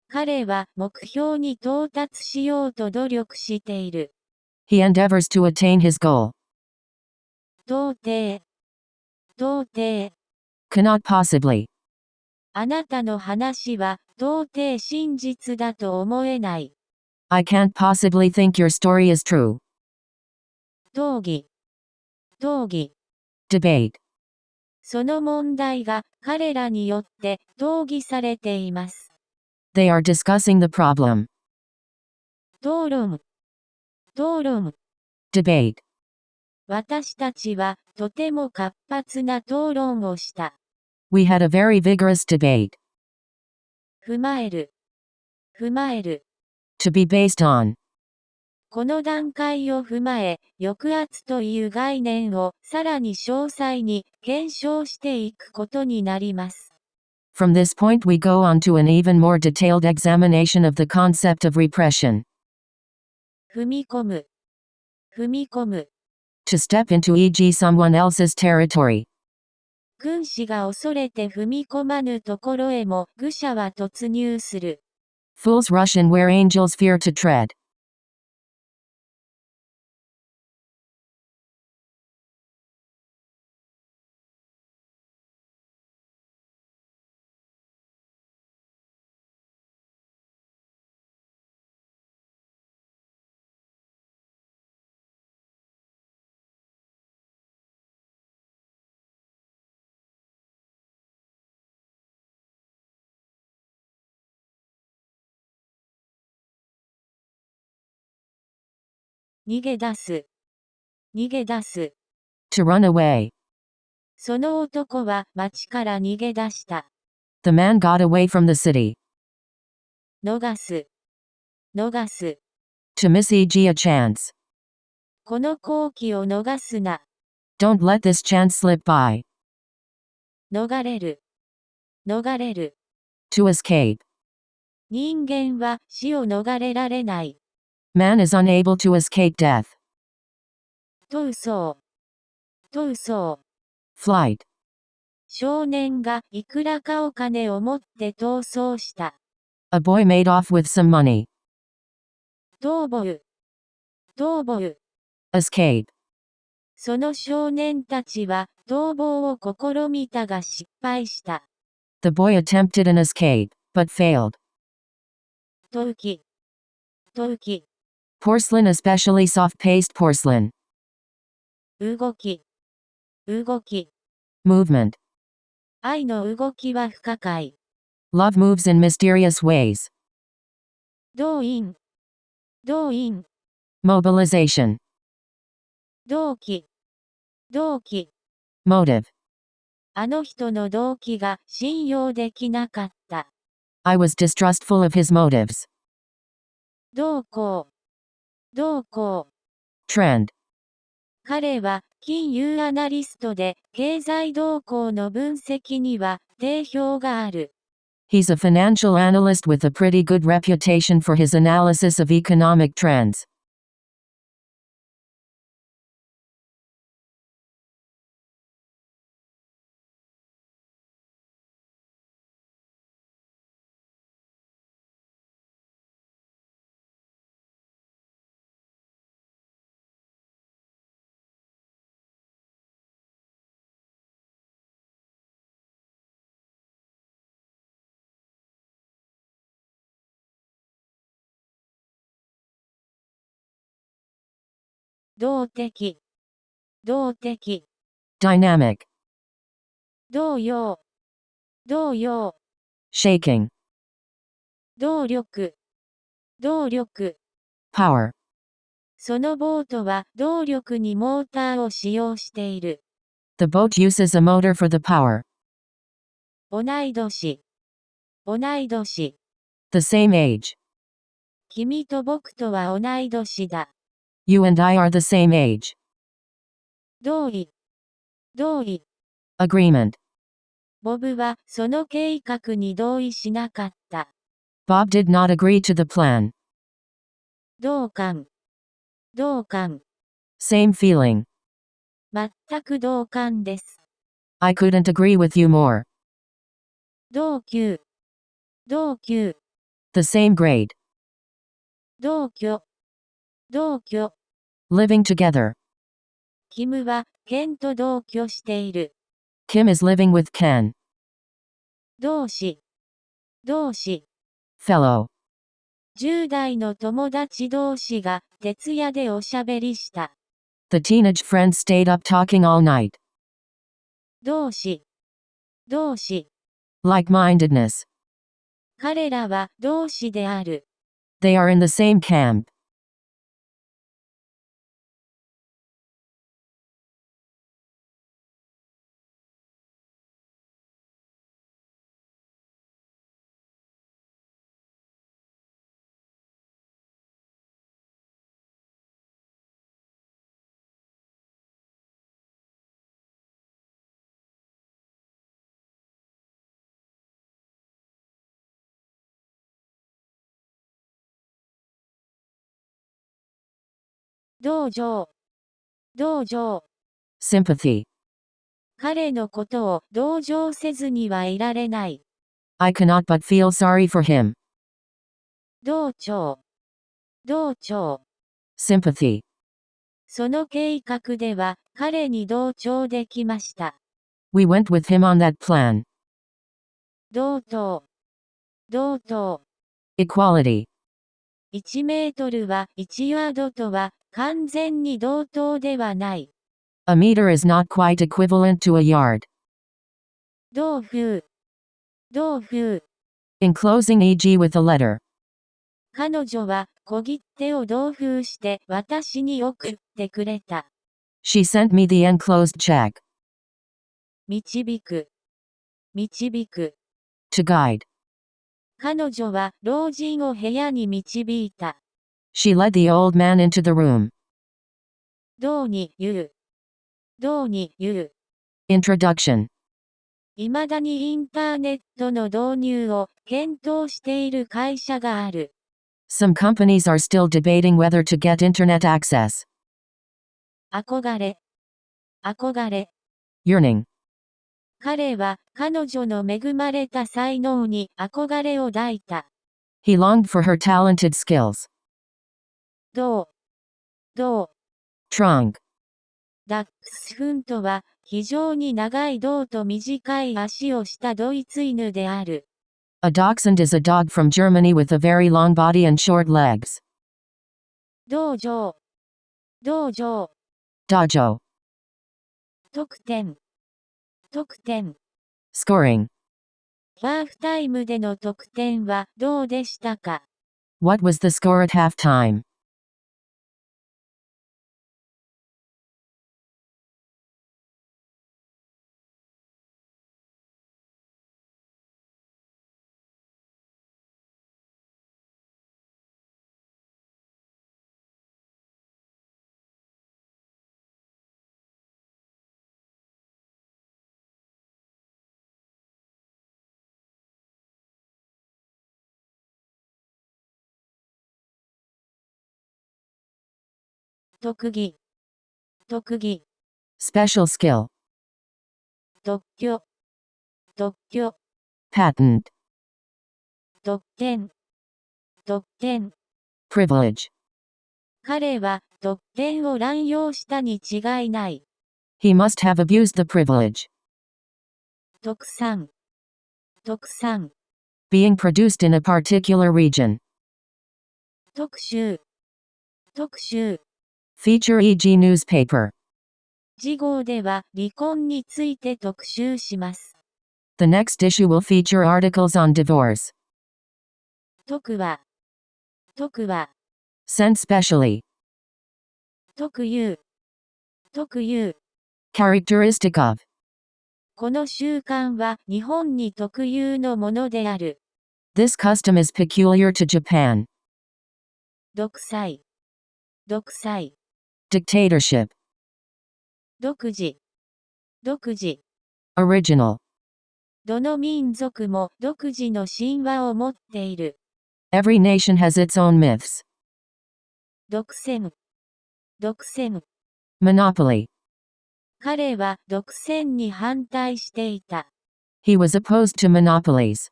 彼は目標に到達しようと努力している。He endeavors to attain his goal. 到底、到底。Cannot possibly. あなたの話は到底真実だと思えない。I can't possibly think your story is true. 討議、討議。Debate. その問題が彼らによって討議されています。They are discussing the problem. 討論、討論。Debate. 私たちはとても活発な討論をした。We had a very vigorous debate. 踏まえる、踏まえる。To be based on. この段階を踏まえ、抑圧という概念をさらに詳細に検証していくことになります。From this point we go on to an even more detailed examination of the concept of repression. 踏み込む、踏み込む。To step into e.g. someone else's territory. 君子が恐れて踏み込まぬところへも愚者は突入する。Fools rush in where angels fear to tread. 逃げ出す、逃げ出す。To run away. その男は町から逃げ出した。The man got away from the city. 逃す、逃す。To miss e.g. a chance. この好機を逃すな。Don't let this chance slip by. 逃れる。逃れる。To escape. 人間は死を逃れられない。Man is unable to escape death. 逃走。逃走。Flight. 少年がいくらかお金を持って逃走した。A boy made off with some money. 逃亡。逃亡。Escape. その少年たちは逃亡を試みたが失敗した。The boy attempted an escape, but failed. 陶器。陶器。Porcelain, especially soft-paced porcelain. 動き。動き。Movement. 愛の動きは不可解。Love moves in mysterious ways. 動員。動員。Mobilization. 動機。動機。Motive. あの人の動機が信用できなかった。I was distrustful of his motives. 動向。動向。Trend. 彼は金融アナリストで経済動向の分析には定評がある。He's a financial analyst with a pretty good reputation for his analysis of economic trends. 動的。動的。Dynamic. 動揺。動揺。Shaking. 動力。動力。Power. そのボートは動力にモーターを使用している。The boat uses a motor for the power. 同い年。同い年。The same age. 君と僕とは同い年だ。You and I are the same age. 同意。同意。Agreement. ボブはその計画に同意しなかった。Bob did not agree to the plan. 同感。同感。Same feeling. 全く同感です。I couldn't agree with you more. 同級。同級。The same grade. 同居。同居。Living together. キムはケンと同居している。Kim is living with Ken. 同志。同志。Fellow. 10代の友達同士が徹夜でおしゃべりした。The teenage friends stayed up talking all night. 同志。同志。Like-mindedness. 彼らは同志である。They are in the same camp. 同情。同情。Sympathy. 彼のことを同情せずにはいられない。I cannot but feel sorry for him. 同調。同調。Sympathy. その計画では彼に同調できました。We went with him on that plan. 同等。同等。Equality. 1メートルは1ヤードとは完全に同等ではない。A meter is not quite equivalent to a yard. 同封。同封。 Enclosing e.g. with a letter. 彼女は小切手を同封して私に送ってくれた。She sent me the enclosed check. 導く。導く。To guide. 彼女は老人を部屋に導いた。She led the old man into the room. どうに言う。どうに言う。Introduction. 未だにインターネットの導入を検討している会社がある。Some companies are still debating whether to get internet access. 憧れ。憧れ。Yearning. 彼は彼女の恵まれた才能に憧れを抱いた。He longed for her talented skills. どう。どう。Trunk. ダックスフントは非常に長い胴と短い足をしたドイツ犬である。A dachshund is a dog from Germany with a very long body and short legs. 道場。道場。Dojo. 得点。得点。Scoring. ハーフタイムでの得点はどうでしたか？ What was the score at halftime? 特技。特技。Special skill. 特許。特許。Patent. 特典。特典。Privilege. 彼は特典を乱用したに違いない。He must have abused the privilege. 特産。特産。Being produced in a particular region. 特集。特集。Feature e.g. newspaper. 次号では離婚について特集します。The next issue will feature articles on divorce. 特は。特は。Sent specially. 特有。特有。Characteristic of. この習慣は日本に特有のものである。This custom is peculiar to Japan. 独裁。独裁。Dictatorship. 独自。独自。Original. どの民族も独自の神話を持っている。Every nation has its own myths. 独占。独占。Monopoly. 彼は独占に反対していた。He was opposed to monopolies.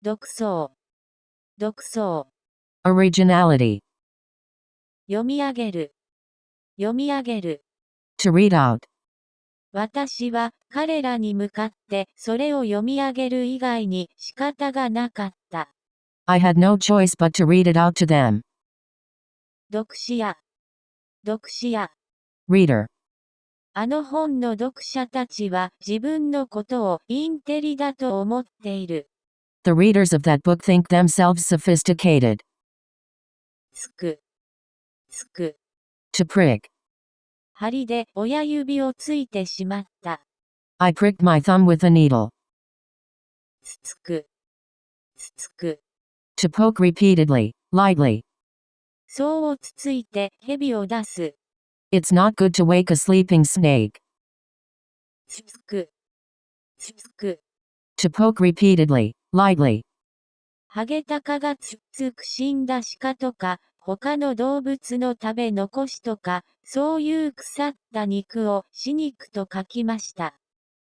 独創。独創。Originality. 読み上げる。読み上げる。To read out. 私は彼らに向かってそれを読み上げる以外に仕方がなかった。I had no choice but to read it out to them. 読詩や。読詩や。Reader. あの本の読者たちは自分のことをインテリだと思っている。The readers of that book think themselves sophisticated. つく。つく。To prick. 針で親指をついてしまった。I pricked my thumb with a needle. つつく。つつく。To poke repeatedly, lightly. そうをつついて蛇を出す。It's not good to wake a sleeping snake. つつく。つつく。To poke repeatedly, lightly. ハゲタカがつっつく死んだ鹿とか、他の動物の食べ残しとか、そういう腐った肉を死肉と書きました。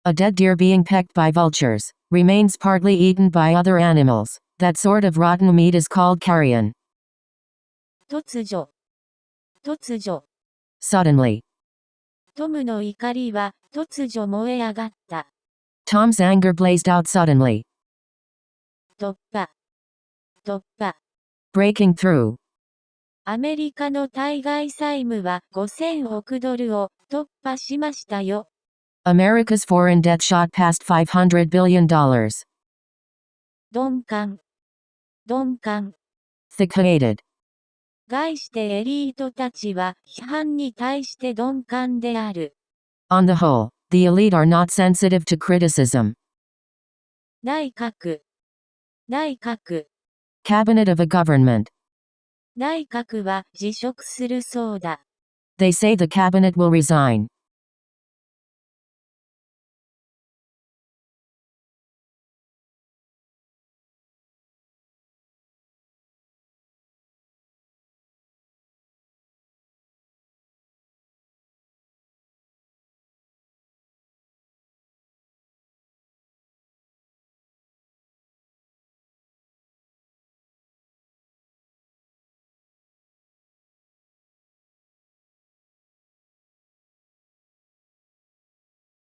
A dead deer being pecked by vultures. Remains partly eaten by other animals. That sort of rotten meat is called carrion. 突如。突如。Suddenly. トムの怒りは突如燃え上がった。Tom's anger blazed out suddenly. 突破。突破。breaking through. アメリカの対外債務は5000億ドルを突破しましたよ。America's foreign debt shot past $500 billion. 鈍感。鈍感。Thick-headed. 概してエリートたちは批判に対して鈍感である。On the whole, the elite are not sensitive to criticism. 内閣。内閣。Cabinet of a government. 内閣は辞職するそうだ。They say the cabinet will resign.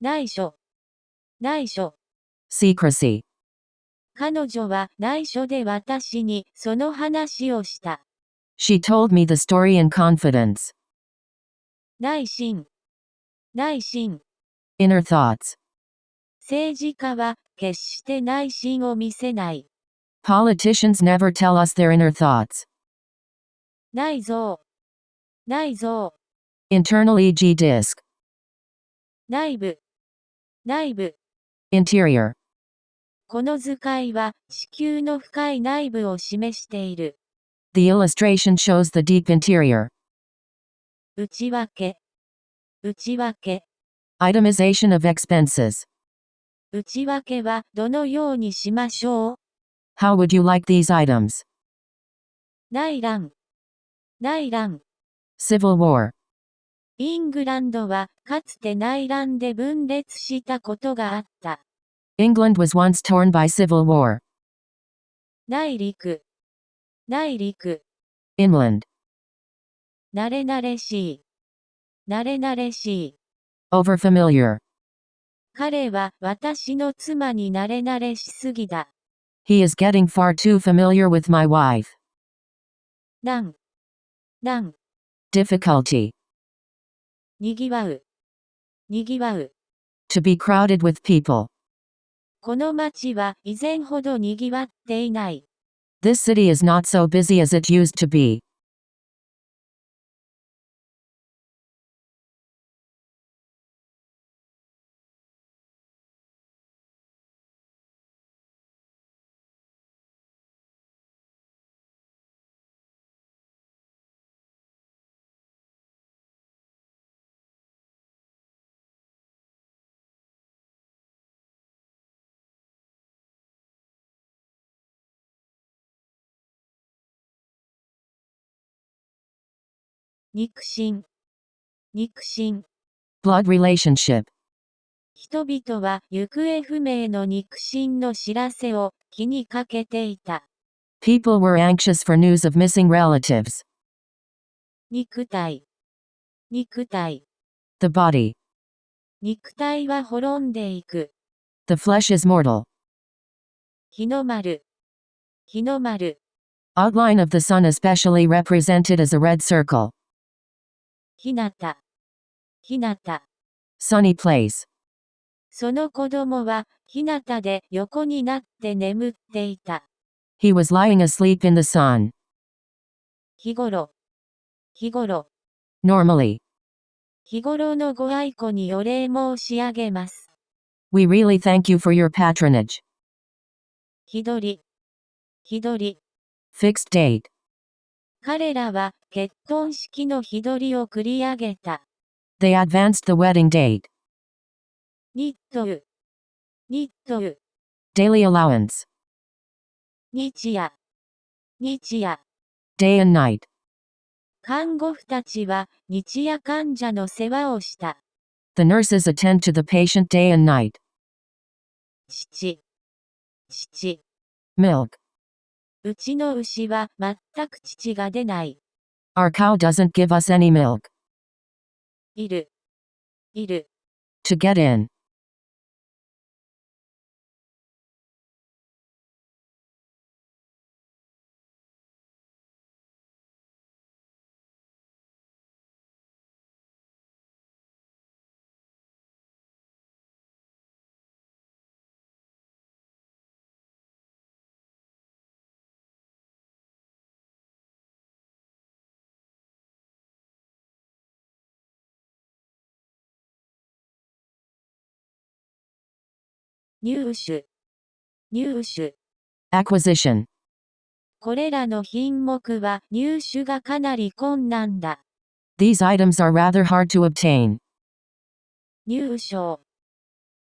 内緒。内緒。Secrecy. 彼女は内緒で私にその話をした。She told me the story in confidence. 内心。内心。Inner thoughts. 政治家は決して内心を見せない。Politicians never tell us their inner thoughts. 内臓。内臓。Internal EG disc. 内部。内部。Interior. この図解は地球の深い内部を示している。The illustration shows the deep interior. 内訳。内訳。Itemization of expenses. 内訳はどのようにしましょう？ How would you like these items? 内乱。内乱。Civil war. イングランドはかつて内乱で分裂したことがあった。England was once torn by civil war. 内陸。内陸。Inland. 慣れ慣れしい。慣れ慣れしい。Overfamiliar. 彼は私の妻に慣れ慣れしすぎだ。He is getting far too familiar with my wife. 難。難。Difficulty. にぎわう。にぎわう。To be crowded with people. この街は以前ほどにぎわっていない。This city is not so busy as it used to be. 肉親。肉親。Blood relationship. 人々は行方不明の肉親の知らせを気にかけていた。People were anxious for news of missing relatives. 肉体。肉体。The body. 肉体は滅んでいく。The flesh is mortal. 日の丸。日の丸。Outline of the sun especially represented as a red circle. ひなた。ひなた。Sunny place. その子供は日向で横になって眠っていた。He was lying asleep in the sun. 日頃。日頃。Normally. 日頃のご愛顧にお礼申し上げます。We really thank you for your patronage. 日取り。日取り。Fixed date. 彼らは結婚式の日取りを繰り上げた。They advanced the wedding date. 日当。日当。Daily allowance. 日夜。日夜。Day and night. 看護婦たちは日夜患者の世話をした。The nurses attend to the patient day and night. 乳。乳。Milk. うちの牛は全く乳が出ない。Our cow doesn't give us any milk. いる。いる。To get in. 入手、入手。acquisition. これらの品目は入手がかなり困難だ。These items are rather hard to obtain. 入賞、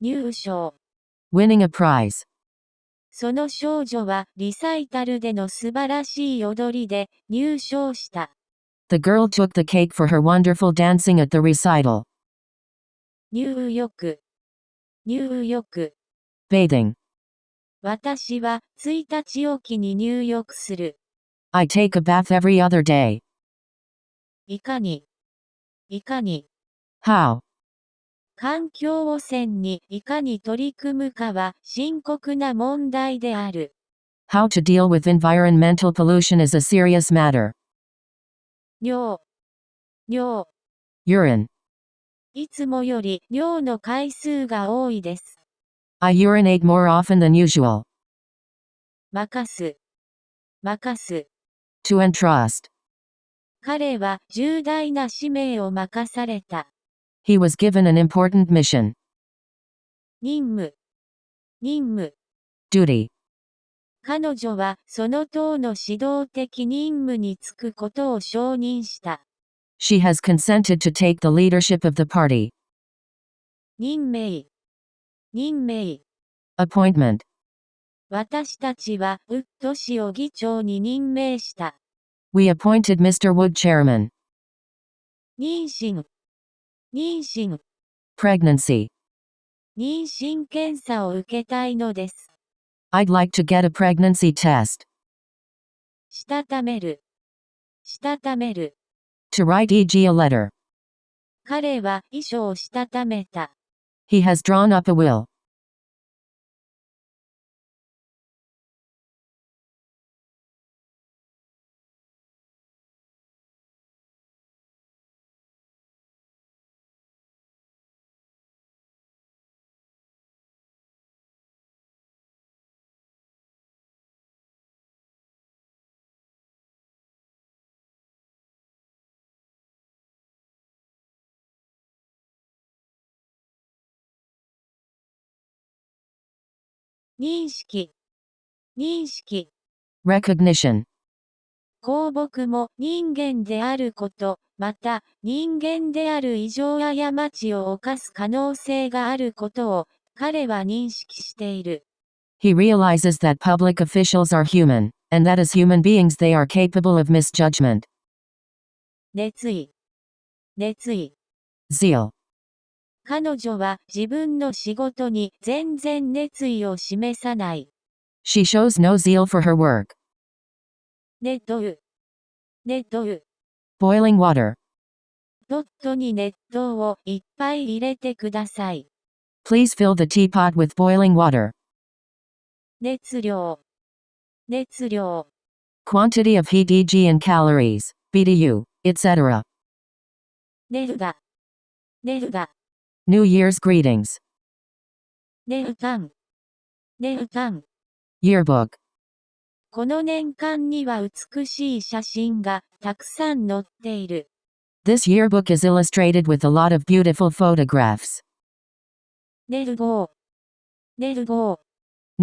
入賞。Winning a prize. その少女はリサイタルでの素晴らしい踊りで入賞した。The girl took the cake for her wonderful dancing at the recital. 入浴、入浴。Bathing. 私は1日おきに入浴する。I take a bath every other day. いかに、いかに。How? 環境汚染にいかに取り組むかは深刻な問題である。How to deal with environmental pollution is a serious matter. 尿、尿。Urine. いつもより尿の回数が多いです。I urinate more often than usual. 任す、任す。To entrust. 彼は重大な使命を任された。He was given an important mission. 任務、任務。Duty. 彼女はその党の指導的任務に就くことを承認した。She has consented to take the leadership of the party. 任命、任命。Appointment. 私たちはウッド氏を議長に任命した。We appointed Mr. Wood chairman. 妊娠、妊娠。Pregnancy. 妊娠検査を受けたいのです。I'd like to get a pregnancy test. したためる、したためる。To write e.g. a letter. 彼は遺書をしたためた。He has drawn up a will. 認識、認識。Recognition. 公僕も人間であること、また人間である異常や過ちを犯す可能性があることを彼は認識している。He realizes that public officials are human, and that as human beings they are capable of misjudgment. 熱意、熱意。Zeal. 彼女は自分の仕事に全然熱意を示さない。She shows no zeal for her work. 熱湯、熱湯。Boiling water. ポットに熱湯をいっぱい入れてください。Please fill the teapot with boiling water. 熱量、熱量。Quantity of heat e.g. in calories, BTU, etc. ネルガ、ネルガ。New Year's greetings. 年間、年間。Yearbook. この年間には美しい写真がたくさん載っている。This yearbook is illustrated with a lot of beautiful photographs. ネルゴー、ネルゴー。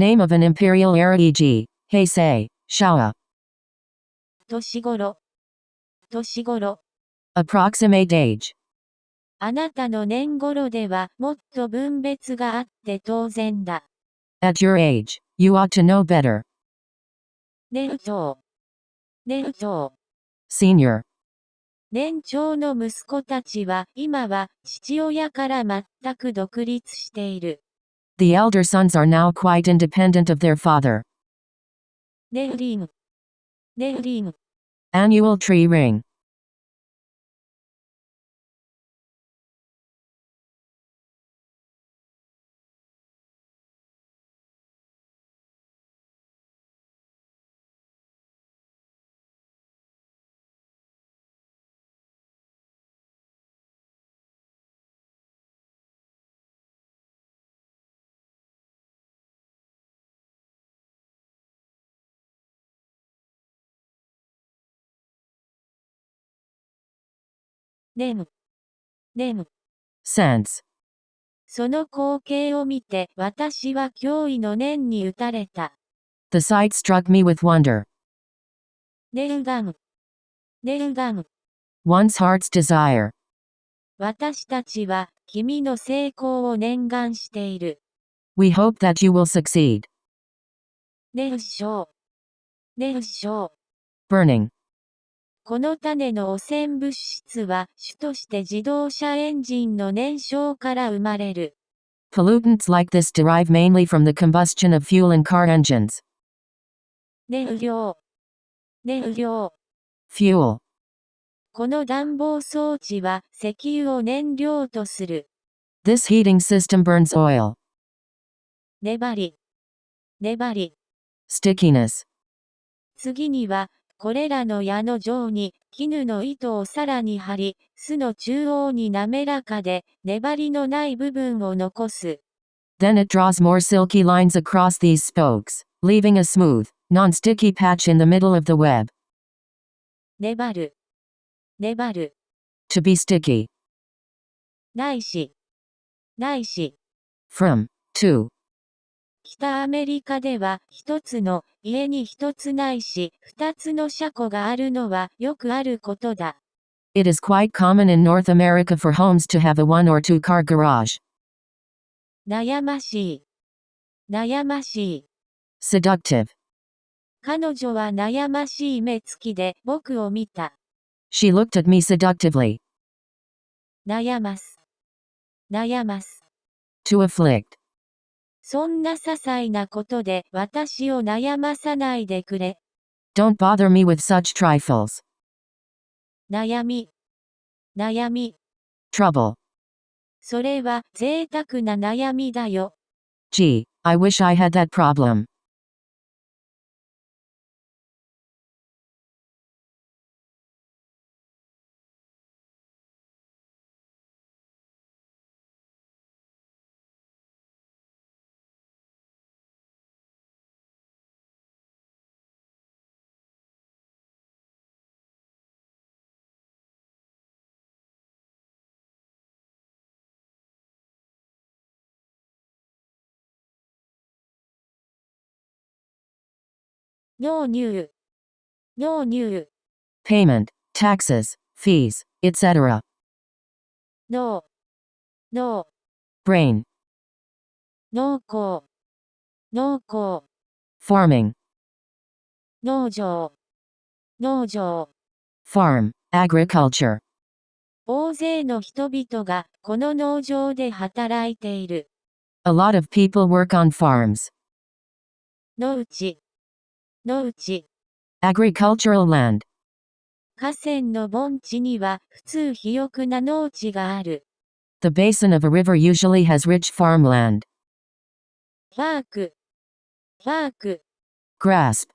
Name of an imperial era e.g. Heisei, Showa. 年頃、年頃。Approximate age. あなたの年頃ではもっと分別があって当然だ。At your age, you ought to know better. 年長、年長。Senior. 年長の息子たちは今は父親から全く独立している。The elder sons are now quite independent of their father. 年輪、年輪。Annual tree ring.年、年。Sense. その光景を見て私は驚異の念に打たれた。The sight struck me with wonder. 念願。念願。One's heart's desire. 私たちは君の成功を念願している。We hope that you will succeed. 燃焼。燃焼。Burning. この種の汚染物質は主として自動車エンジンの燃焼から生まれる。Pollutants like this derive mainly from the combustion of fuel in car engines. 燃料。燃料。Fuel. この暖房装置は石油を燃料とする。This heating system burns oil. 粘り。粘り。Stickiness. 次には、これらの矢の状に、絹の糸をさらに張り、巣の中央に滑らかで、粘りのない部分を残す。Then it draws more silky lines across these spokes, leaving a smooth, non-sticky patch in the middle of the web. 粘る。粘る。To be sticky. ないし。ないし。From. To. 北アメリカでは、一つの家に一つないし、二つの車庫があるのはよくあることだ。It is quite common in North America for homes to have a one or two car garage. 悩ましい。悩ましい。Seductive. 彼女は悩ましい目つきで僕を見た。She looked at me seductively. 悩ます。悩ます。To afflict. そんな些細なことで私を悩まさないでくれ。Don't bother me with such trifles. 悩み。悩み。Trouble. それは贅沢な悩みだよ。Gee, I wish I had that problem. 納入。納入。Payment, taxes, fees, etc. 脳。脳。Brain. 農耕。農耕。Farming. 農場。農場。Farm. Agriculture. 大勢の人々がこの農場で働いている。A lot of people work on farms. 農地。農地。Agricultural land. 河川の盆地には普通肥沃な農地がある。The basin of a river usually has rich farmland. ファーク。ファーク。Grasp.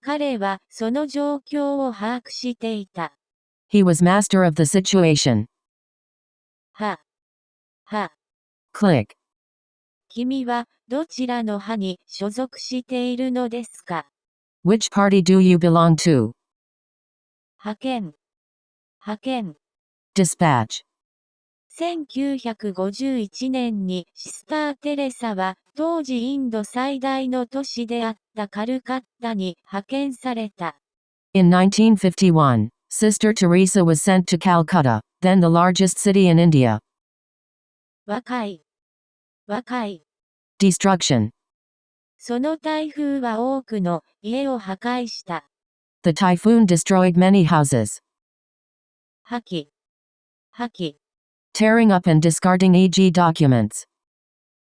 彼はその状況を把握していた。He was master of the situation. は。は。Click. 君はどちらの派に所属しているのですか？ Which party do you belong to? 派遣。派遣。Dispatch. 1951年にシスター・テレサは当時インド最大の都市であったカルカッタに派遣された。In 1951, Sister Teresa was sent to Calcutta, then the largest city in India. 和解。和解。Destruction. その台風は多くの家を破壊した。The typhoon destroyed many houses. 破棄。破棄。Tearing up and discarding e.g. documents.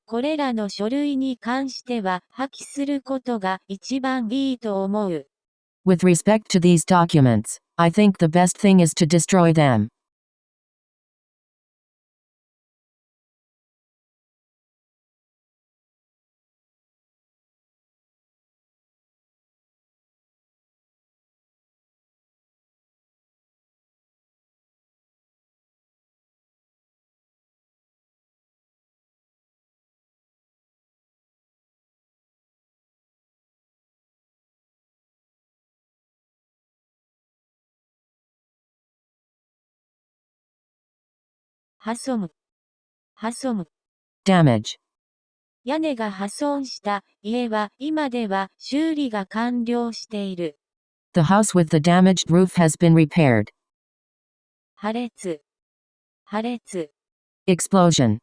これらの書類に関しては破棄することが一番いいと思う。With respect to these documents, I think the best thing is to destroy them. 挟む。挟む。Damage. 屋根が破損した家は今では修理が完了している。The house with the damaged roof has been repaired. 破裂。破裂。Explosion.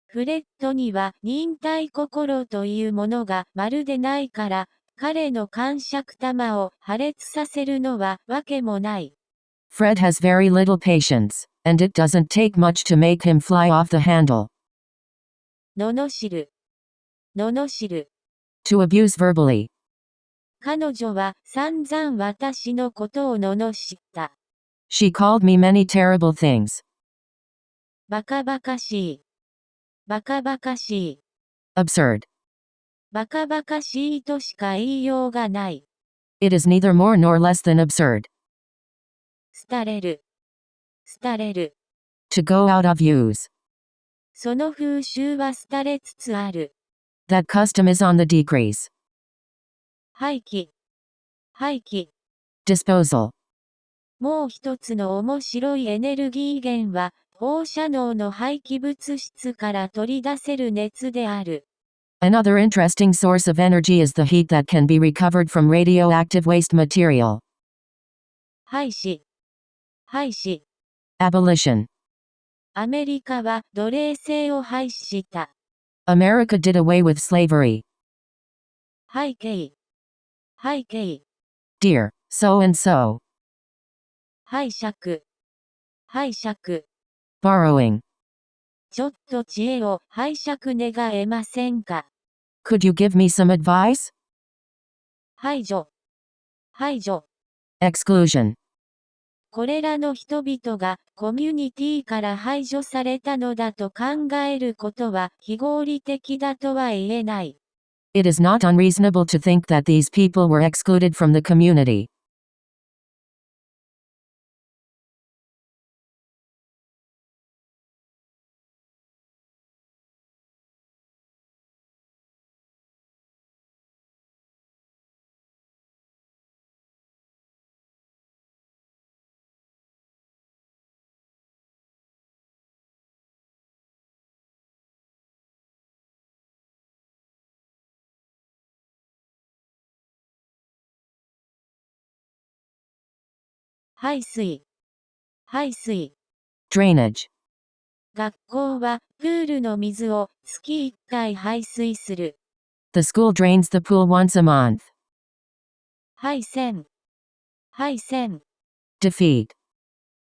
フレッドには忍耐心というものがまるでないから、彼の感触玉を破裂させるのはわけもない。Fred has very little patience, and it doesn't take much to make him fly off the handle. 罵る。罵る。To abuse verbally. 彼女は散々私のことを罵った。She called me many terrible things. バカバカしい。バカバカしい。Absurd. バカバカしいとしか言いようがない。It is neither more nor less than absurd. 廃れる。廃れる。To go out of use. その風習は廃れつつある。That custom is on the decrease. 廃棄。廃棄。Disposal. もう一つの面白いエネルギー源は、放射能の廃棄物質から取り出せる熱である。Another interesting source of energy is the heat that can be recovered from radioactive waste material. 廃止。廃止。Abolition. アメリカは奴隷制を廃止した。America did away with slavery. 背景。背景。Dear, so and so. 拝借。拝借。Borrowing. ちょっと知恵を拝借願えませんか。Could you give me some advice? 排除。排除。Exclusion. これらの人々がコミュニティから排除されたのだと考えることは非合理的だとは言えない。It is not unreasonable to think that these people were excluded from the community. 排水。排水。Drainage. 学校はプールの水を月1回排水する。The school drains the pool once a month. 敗戦。敗戦。Defeat.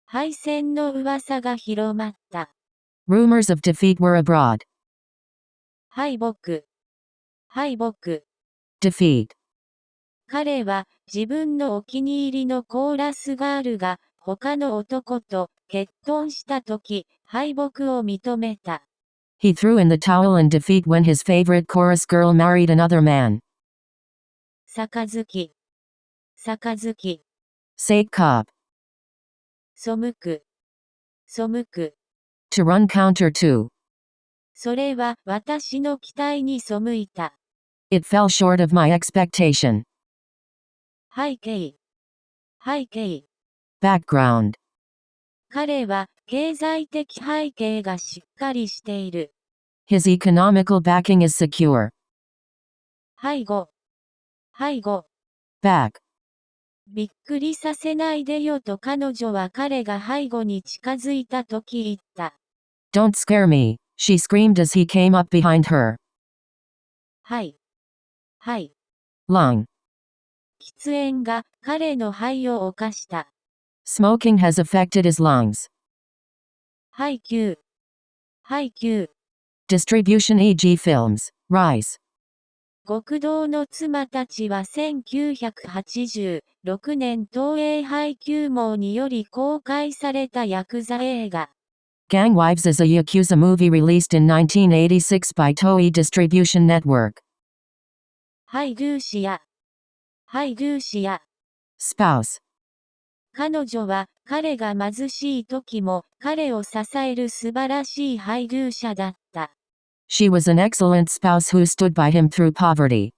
敗戦の噂が広まった。Rumors of defeat were abroad. 敗北。敗北。Defeat. 彼は自分のお気に入りのコーラスガールが他の男と結婚した時、敗北を認めた。He threw in the towel in defeat when his favorite chorus girl married another man. 杯。杯。Sake cop. 背く。背く。To run counter to. それは私の期待に背いた。It fell short of my expectation. 背景。背景。Background. 彼は経済的背景がしっかりしている。His economical backing is secure. 背後。背後。Back. びっくりさせないでよと彼女は彼が背後に近づいた時言った。Don't scare me, she screamed as he came up behind her. はい。はい。Lung. 喫煙が彼の肺を侵した。Smoking has affected his lungs. 配給。配給。Distribution e.g. films. Rise. 極道の妻たちは1986年東映配給網により公開されたヤクザ映画。Gang Wives is a Yakuza movie released in 1986 by Toei Distribution Network. 配偶者や。配偶者や。Spouse. 彼女は彼が貧しい時も彼を支える素晴らしい配偶者だった。She was an excellent spouse who stood by him through poverty.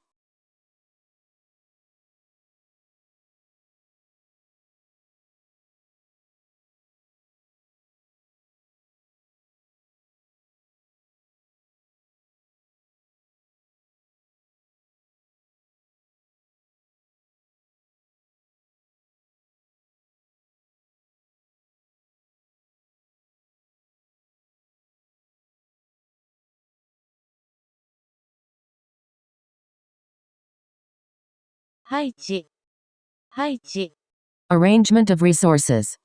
配置、配置。Arrangement of resources.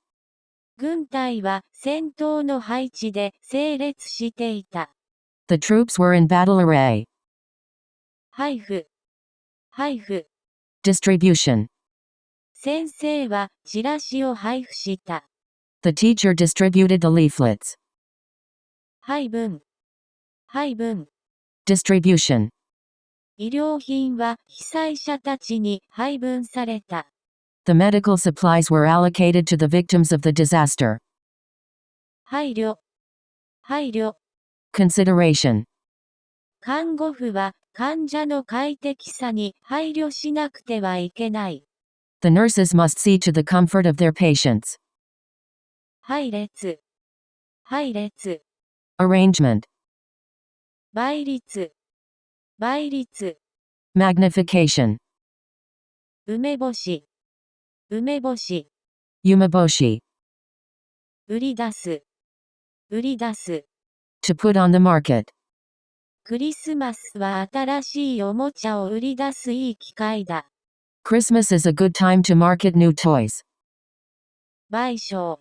軍隊は戦闘の配置で整列していた。The troops were in battle array. 配布、配布。Distribution. 先生はチラシを配布した。The teacher distributed the leaflets. 配分、配分。Distribution. 医療品は被災者たちに配分された。The medical supplies were allocated to the victims of the disaster. 配慮、配慮。Consideration. 看護婦は患者の快適さに配慮しなくてはいけない。The nurses must see to the comfort of their patients. 配列、配列。Arrangement. 倍率、倍率。Magnification. 梅干し、梅干し。Umeboshi. 売り出す、売り出す。To put on the market. クリスマスは新しいおもちゃを売り出すいい機会だ。Christmas is a good time to market new toys. 賠償、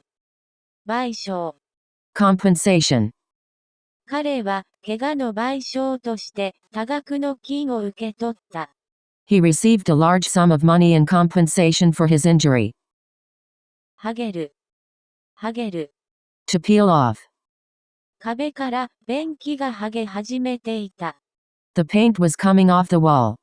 賠償。Compensation. 彼は怪我の賠償として多額の金を受け取った。He received a large sum of money in compensation for his injury. 剥げる、剥げる。To peel off. 壁からペンキが剥げ始めていた。The paint was coming off the wall.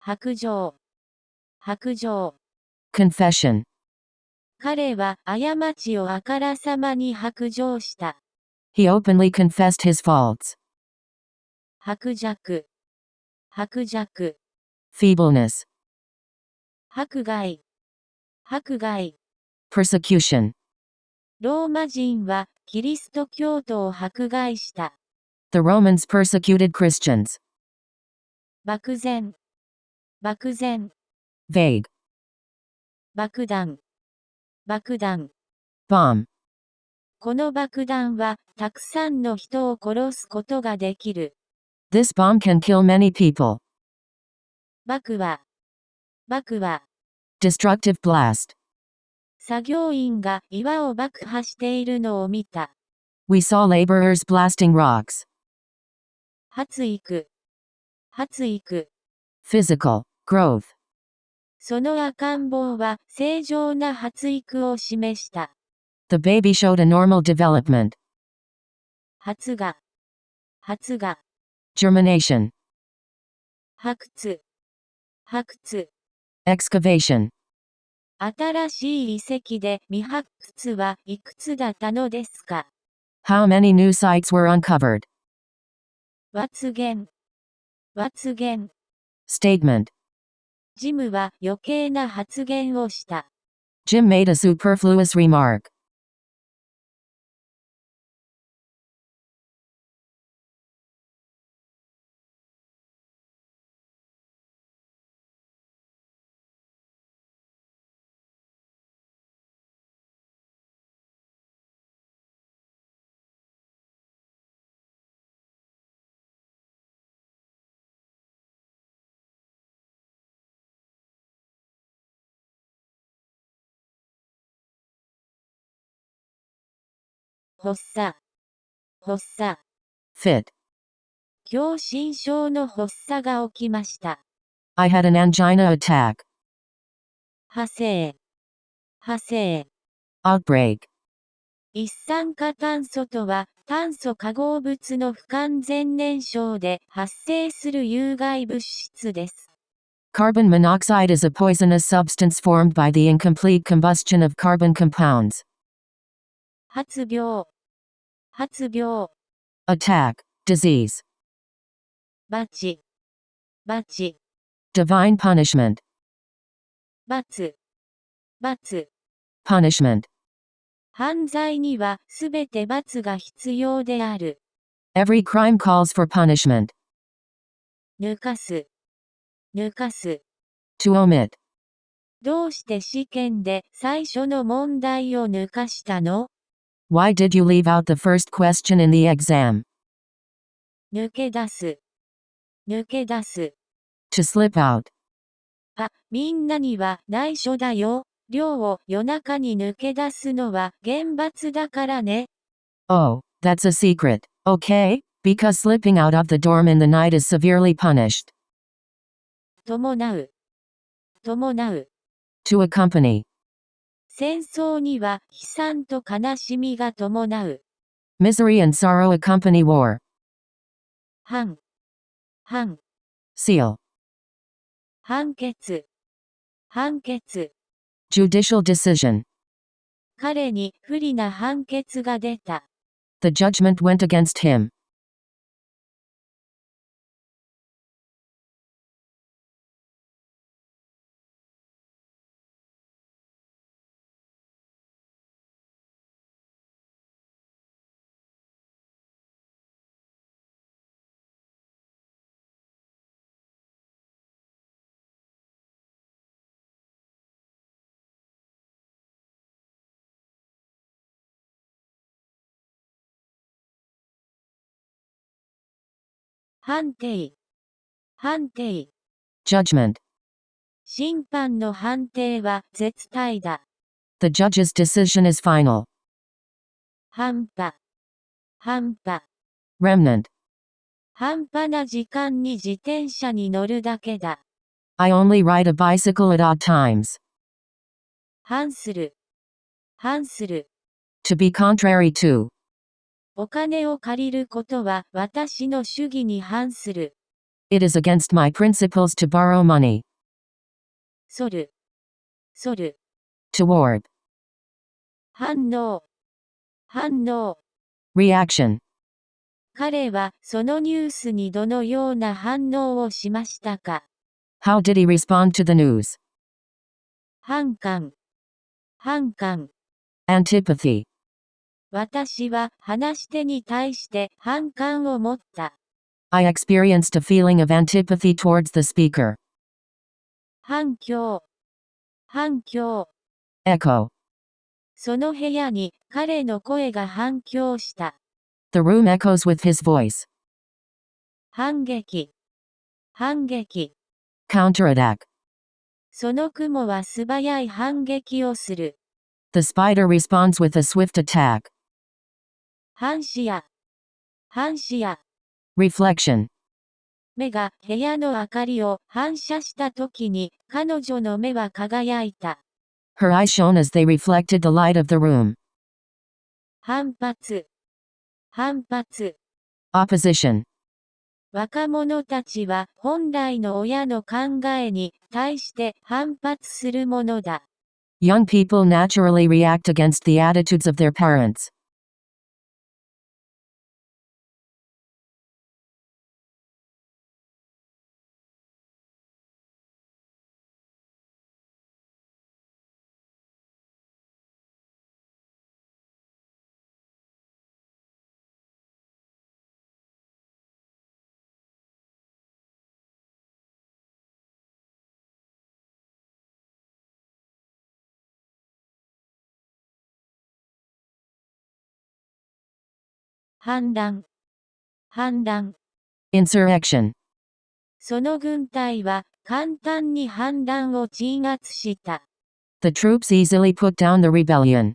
白状、白状。Confession. 彼は過ちをあからさまに白状した。He openly confessed his faults. 薄弱、薄弱。Feebleness. 迫害、迫害。Persecution. ローマ人はキリスト教徒を迫害した。The Romans persecuted Christians. 漠然、漠然。Vague. 爆弾、爆弾。Bomb. この爆弾はたくさんの人を殺すことができる。This bomb can kill many people. 爆破、爆破。Destructive blast. 作業員が岩を爆破しているのを見た。We saw laborers blasting rocks. 発育、発育。Physical. Growth. その赤ん坊は正常な発育を示した。The baby showed a normal development. 発芽、発芽。Germination. 発掘、発掘。Excavation. 新しい遺跡で未発掘はいくつだったのですか？ How many new sites were uncovered? 発言、発言。Statement. ジムは余計な発言をした。Jim made a superfluous remark. 発作、発作。Fit. 狭心症の発作が起きました。I had an angina attack. 派生、派生。Outbreak. 一酸化炭素とは、炭素化合物の不完全燃焼で発生する有害物質です。Carbon monoxide is a poisonous substance formed by the incomplete combustion of carbon compounds. 発病、発病。Attack. Disease. バチ、バチ。Divine punishment. 罰、罰。Punishment. 犯罪にはすべて罰が必要である。Every crime calls for punishment. 抜かす、抜かす。To omit. どうして試験で最初の問題を抜かしたの？ Why did you leave out the first question in the exam? 抜け出す、抜け出す。To slip out. あ、みんなには内緒だよ。寮を夜中に抜け出すのは厳罰だからね。Oh, that's a secret, okay? Because slipping out of the dorm in the night is severely punished. 伴う、伴う。To accompany. 戦争には悲惨と悲しみが伴う。Misery and sorrow accompany war. 判、判。Seal. 判決、判決。Judicial decision. 彼に不利な判決が出た。The judgment went against him. 判定、判定。Judgment. 審判の判定は絶対だ。The judge's decision is final. 半端、半端。Remnant. 半端な時間に自転車に乗るだけだ。I only ride a bicycle at odd times. 反する、反する。To be contrary to. お金を借りることは私の主義に反する。It is against my principles to borrow money. 反る、反る。Toward. 反応、反応。Reaction. 彼はそのニュースにどのような反応をしましたか？ How did he respond to the news? 反感、反感。Antipathy. 私は話し手に対して反感を持った。I experienced a feeling of antipathy towards the speaker. 反響、反響。Echo. その部屋に彼の声が反響した。The room echoes with his voice. 反撃、反撃。Counterattack. その雲は素早い反撃をする。The spider responds with a swift attack. 反視野、反視野。Reflection. 目が部屋の明かりを反射したときに彼女の目は輝いた。Her eyes shone as they reflected the light of the room. 反発、反発。Opposition. 若者たちは本来の親の考えに対して反発するものだ。Young people naturally react against the attitudes of their parents. 反乱、反乱。Insurrection. その軍隊は簡単に反乱を鎮圧した。The troops easily put down the rebellion.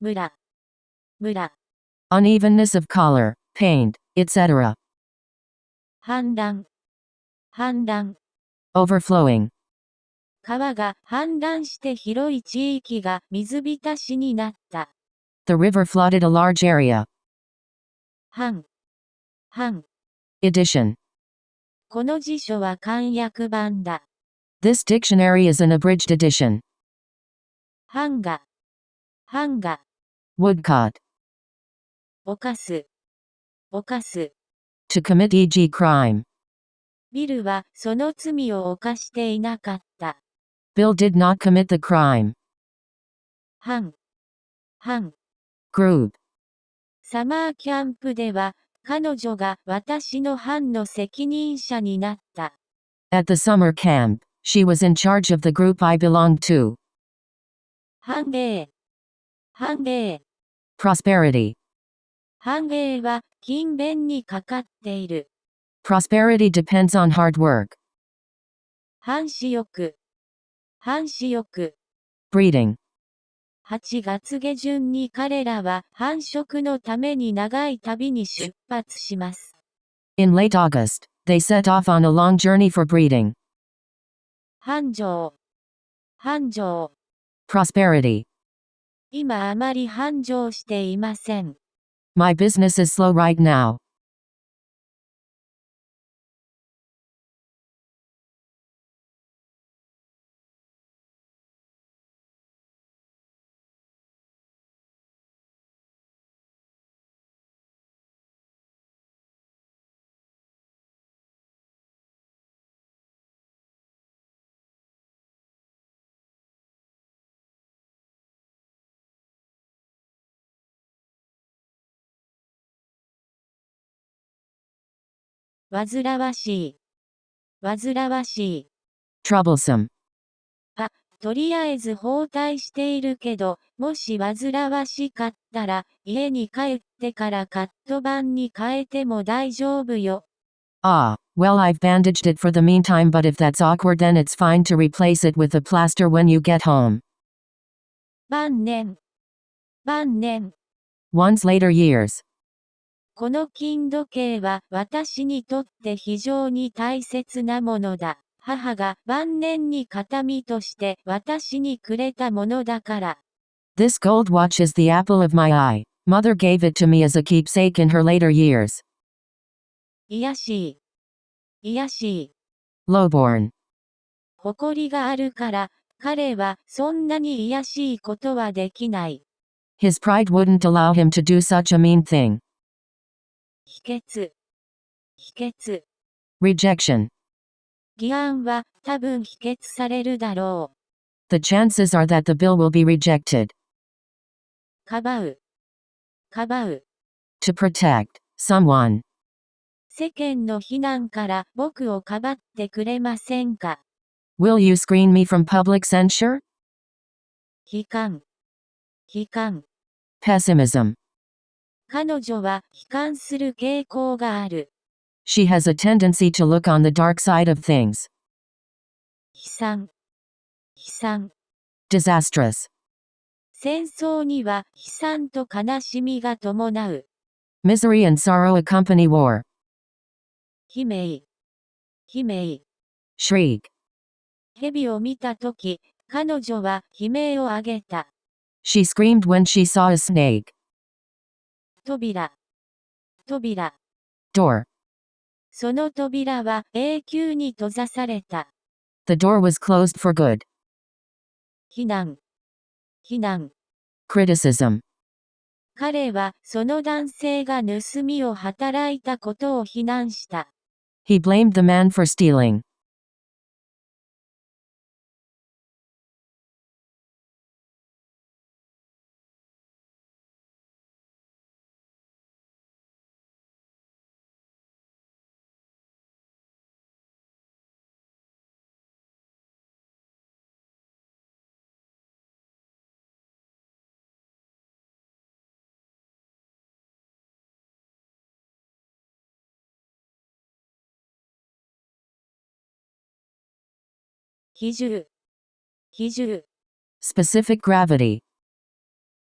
村、村。Unevenness of color, paint, etc. 反乱、反乱。Overflowing. 川が氾濫して広い地域が水浸しになった。The river flooded a large area. 反、反。Edition. この辞書は簡約版だ。This dictionary is an abridged edition. 版画、版画。Woodcut. 犯す、犯す。To commit e.g. crime. ビルはその罪を犯していなかった。Bill did not commit the crime. 班 Group. サマーキャンプでは、彼女が私の班の責任者になった。At the summer camp, she was in charge of the group I belonged to. 繁栄 Prosperity. 繁栄は勤勉にかかっている。Prosperity depends on hard work. 繁殖欲 Breeding. 8月下旬に彼らは繁殖のために長い旅に出発します。In late August, they set off on a long journey for breeding. 繁盛 Prosperity. 今あまり繁盛していません。My business is slow right now. 煩わしい。Troublesome. とりあえず包帯しているけど、もし煩わしかったら、家に帰ってからカット板に変えても大丈夫よ。Ah, well, I've bandaged it for the meantime, but if that's awkward, then it's fine to replace it with a plaster when you get home. 晩年 One's later years. この金時計は私にとって非常に大切なものだ。母が晩年に形見として私にくれたものだから。This gold watch is the apple of my eye. Mother gave it to me as a keepsake in her later years. いやしい。Lowborn. 誇りがあるから、彼はそんなにいやしいことはできない。His pride wouldn't allow him to do such a mean thing. 否決 Rejection. 議案は多分否決されるだろう。The chances are that the bill will be rejected. かばう To protect someone. 世間の非難から僕をかばってくれませんか Will you screen me from public censure? 悲観 Pessimism. 彼女は悲観する傾向がある。She has a tendency to look on the dark side of things. 悲惨 Disastrous. 戦争には悲惨と悲しみが伴う。Misery and sorrow accompany war. 悲鳴 Shriek. 蛇を見たとき、彼女は悲鳴を上げた。She screamed when she saw a snake. 扉 Door. その扉は永久に閉ざされた。The door was closed for good. 非難 Criticism. 彼はその男性が盗みを働いたことを非難した。He blamed the man for stealing. 比重 Specific gravity.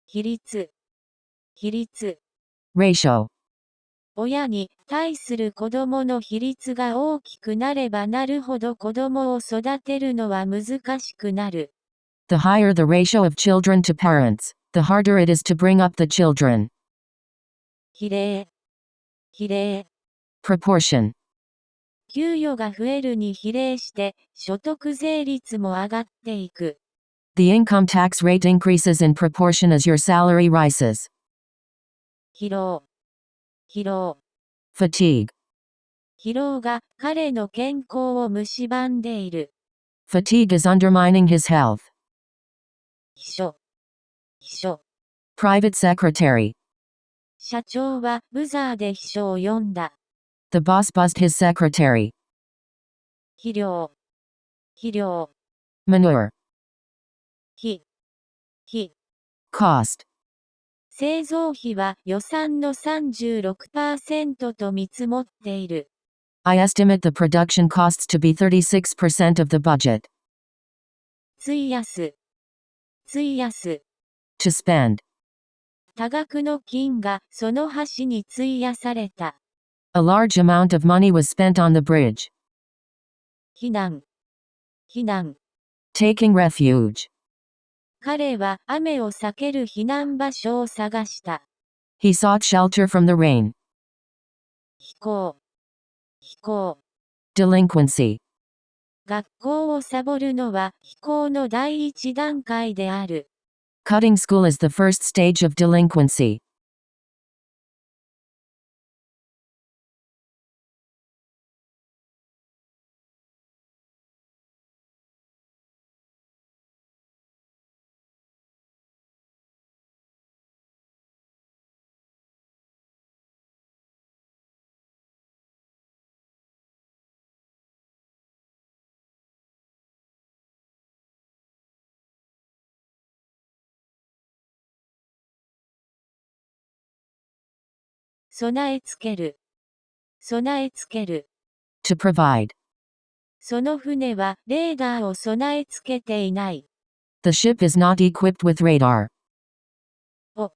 比率 Ratio. 親に対する子供の比率が大きくなればなるほど子供を育てるのは難しくなる。The higher the ratio of children to parents, the harder it is to bring up the children. 比例 Proportion. 給与が増えるに比例して所得税率も上がっていく。The income tax rate increases in proportion as your salary rises. 疲労 Fatigue. 疲労が彼の健康を蝕んでいる。Fatigue is undermining his health. 秘書。秘書。Private secretary. 社長はブザーで秘書を呼んだ。The boss buzzed his secretary. 肥料。肥料。Manure. 費。費。Cost. 製造費は予算の 36% と見積もっている。I estimate the production costs to be 36% of the budget. 費やす。費やす。To spend. 多額の金がその橋に費やされた。A large amount of money was spent on the bridge. 避難。避難。Taking refuge. 彼は雨を避ける避難場所を探した。He sought shelter from the rain. 非行。非行。Delinquency. 学校をサボるのは非行の第一段階である。Cutting school is the first stage of delinquency. 備え付ける。備え付ける。To provide. その船はレーダーを備え付けていない。The ship is not equipped with radar. お。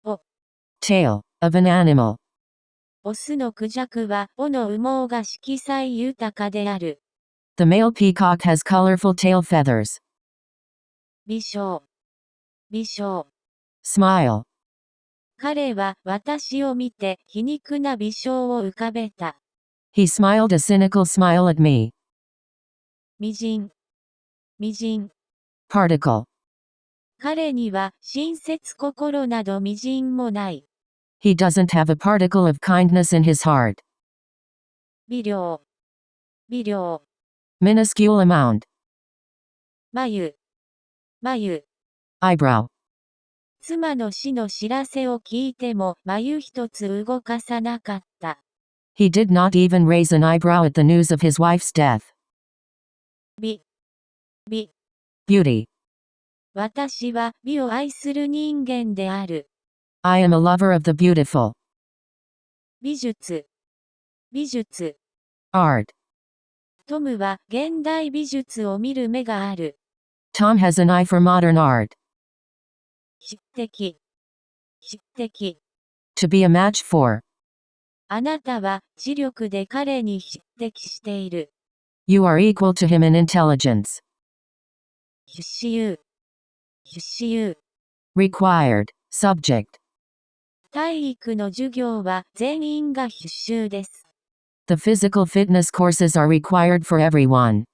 お。Tail. Of an animal. オスのクジャクは尾の羽毛が色彩豊かである。The male peacock has colorful tail feathers. 微笑。微笑。Smile. 彼は私を見て皮肉な微笑を浮かべた。He smiled a cynical smile at me. 微塵。微塵。Particle. 彼には親切心など微塵もない。He doesn't have a particle of kindness in his heart. 微量。微量。Minuscule amount. 眉。眉。Eyebrow. 妻の死の知らせを聞いても眉一つ動かさなかった。He did not even raise an eyebrow at the news of his wife's death. 美。美。Beauty. 私は美を愛する人間である。I am a lover of the beautiful. 美術。美術。Art. トムは現代美術を見る目がある。Tom has an eye for modern art. 匹敵。匹敵。To be a match for. あなたは知力で彼に匹敵している。You are equal to him in intelligence. 必修。必修。Required. Subject. 体育の授業は全員が必修です。The physical fitness courses are required for everyone.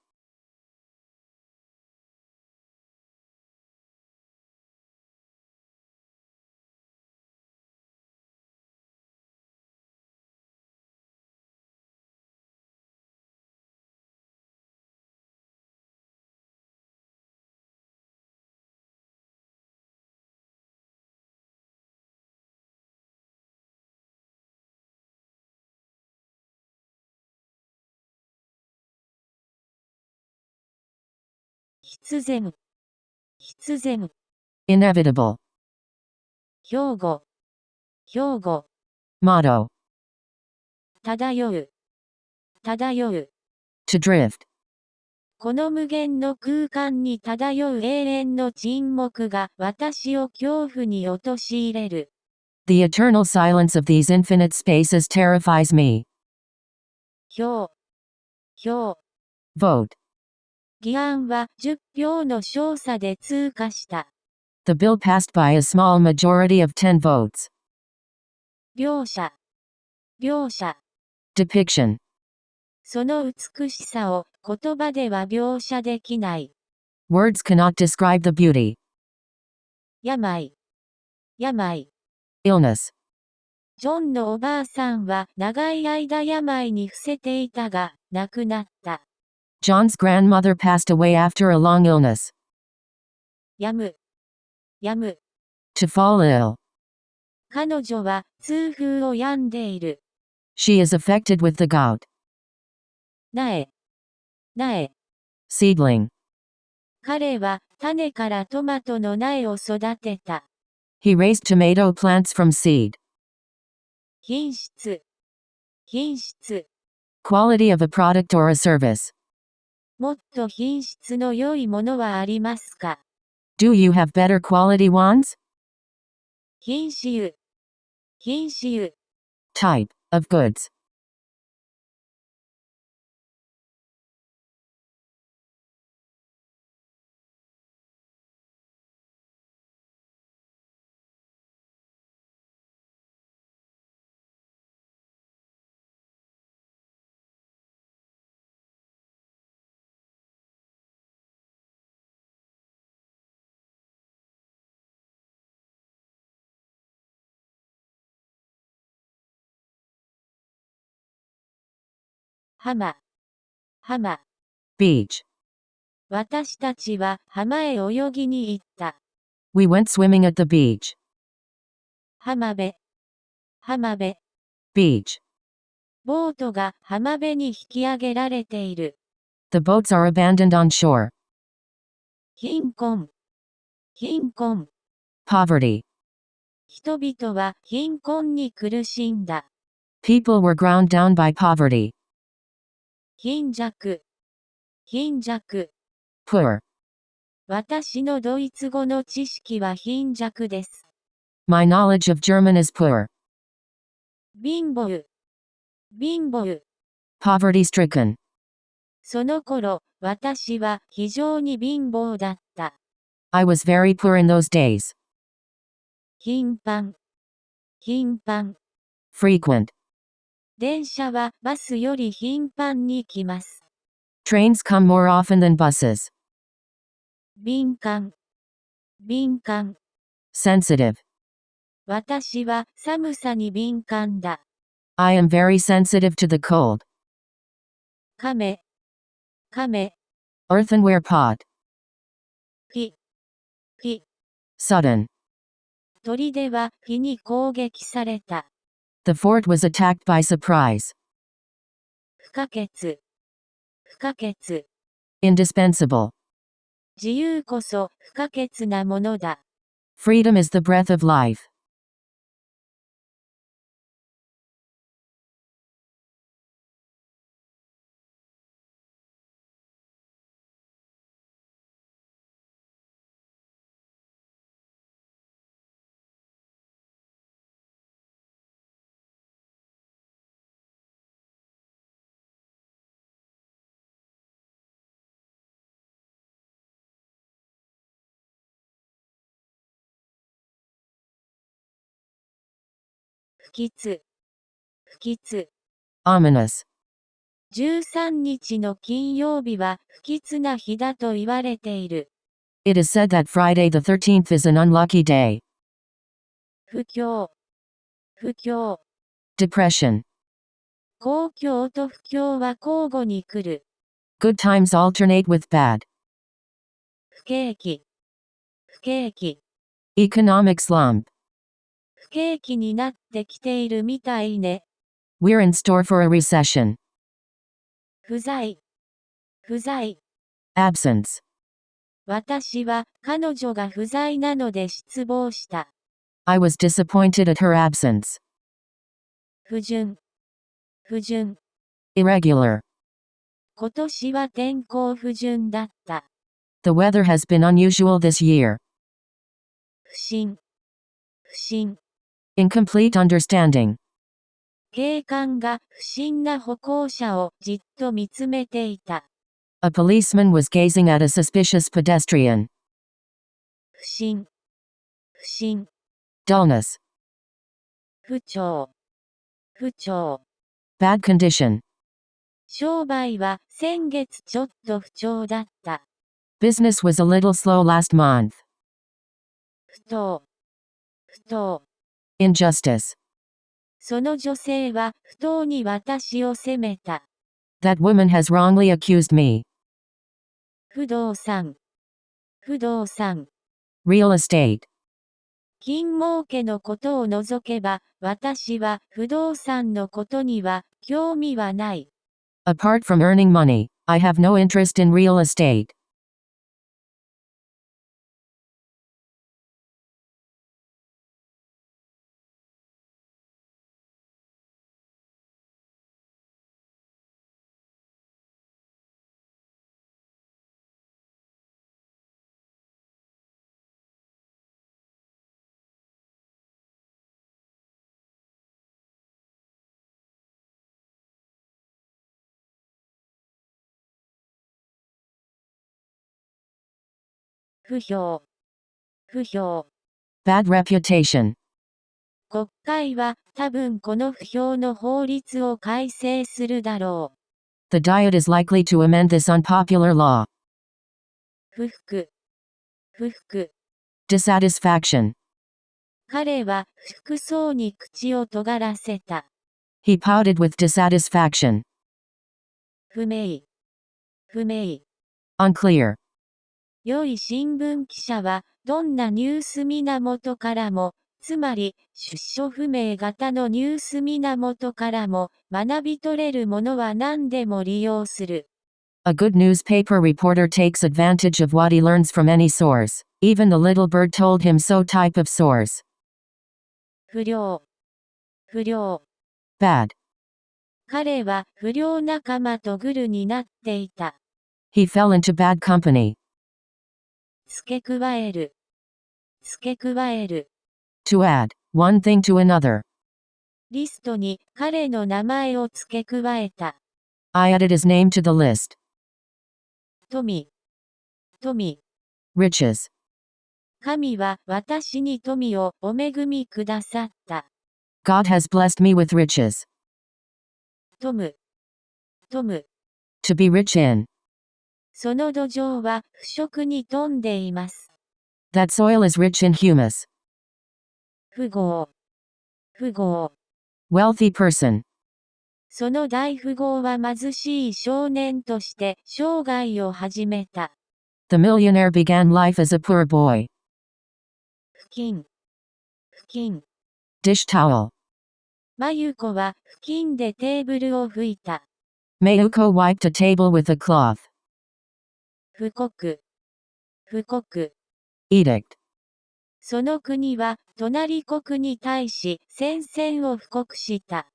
必然。必然。Inevitable. 兵庫。兵庫。Motto. 漂う。漂う。To drift. この無限の空間に漂う永遠の沈黙が私を恐怖に陥れる。The eternal silence of these infinite spaces terrifies me. 票。票。Vote. 議案は10票の少差で通過した。The bill passed by a small majority of 10 votes. 描写。描写。Depiction. その美しさを言葉では描写できない。Words cannot describe the beauty. 病。病。Illness. ジョンのおばあさんは長い間病に伏せていたが、亡くなった。John's grandmother passed away after a long illness. 病む。To fall ill. 彼女は痛風を病んでいる。She is affected with the gout. 苗。Seedling. 彼は種からトマトの苗を育てた。He raised tomato plants from seed. 品質。Quality of a product or a service. もっと品質の良いものはありますか？ Do you have better quality ones? 品種。Type of goods. 浜。Beach. 私たちは浜へ泳ぎに行った。We went swimming at the beach. 浜辺。Beach. ボートが浜辺に引き上げられている。The boats are abandoned on shore. 貧困。Poverty. 人々は貧困に苦しんだ。People were ground down by poverty. 貧弱。Poor. 私のドイツ語の知識は貧弱です。My knowledge of German is poor. 貧乏。Poverty stricken. その頃、私は非常に貧乏だった。I was very poor in those days. 頻繁。Frequent. 電車はバスより頻繁に来ます。Trains come more often than buses. 敏感。Sensitive. 私は寒さに敏感だ。I am very sensitive to the cold. 亀。Earthenware pot. 火。Sudden. 砦は火に攻撃された。The fort was attacked by surprise. 不可欠。Indispensable. 自由こそ不可欠なものだ。Freedom is the breath of life. 不吉。Ominous. 13日の金曜日は不吉な日だと言われている。It is said that Friday the 13th is an unlucky day. 不況。Depression. 好況と不況は交互に来る。Good times alternate with bad. 不景気。Economic slump. 不景気になってきているみたいね。We're in store for a recession. 不在。Absence. 私は彼女が不在なので失望した。I was disappointed at her absence. 不順。Irregular. 今年は天候不順だった。The weather has been unusual this year. 不審。Incomplete understanding. 警官が不審な歩行者をじっと見つめていた。A policeman was gazing at a suspicious pedestrian. 不審。Dullness. 不調。Bad condition. 商売は先月ちょっと不調だった。Business was a little slow last month. 不当。 Injustice. その女性は不当に私を責めた。That woman has wrongly accused me. 不動産。不動産。Real estate. 金儲けのことを除けば、私は不動産のことには興味はない。Apart from earning money, I have no interest in real estate. 不評。不評。Bad reputation. 国会は多分この不評の法律を改正するだろう。The Diet is likely to amend this unpopular law. 不服。不服。Dissatisfaction. 彼は不服そうに口を尖らせた。He pouted with dissatisfaction. 不明。不明。Unclear. 良い新聞記者は、どんなニュース源からも、つまり、出所不明型のニュース源からも、学び取れるものは何でも利用する。A good newspaper reporter takes advantage of what he learns from any source, even the little bird told him so type of source. 不良。不良。Bad. 彼は不良仲間とグルになっていた。He fell into bad company. 付け加える。付け加える。To add one thing to another. リストに彼の名前を付け加えた。I added his name to the list. 富。富。Riches. 神は私に富をお恵みくださった。God has blessed me with riches. 富む。富む。To be rich in. その土壌は腐食に富んでいます。That soil is rich in humus. 富豪。富豪。Wealthy person. その大富豪は貧しい少年として生涯を始めた。The millionaire began life as a poor boy. 布巾。布巾。Dish towel. まゆこは布巾でテーブルを拭いた。Mayuko wiped a table with a cloth. 布告。布告。Edict. その国は隣国に対し宣戦を布告した。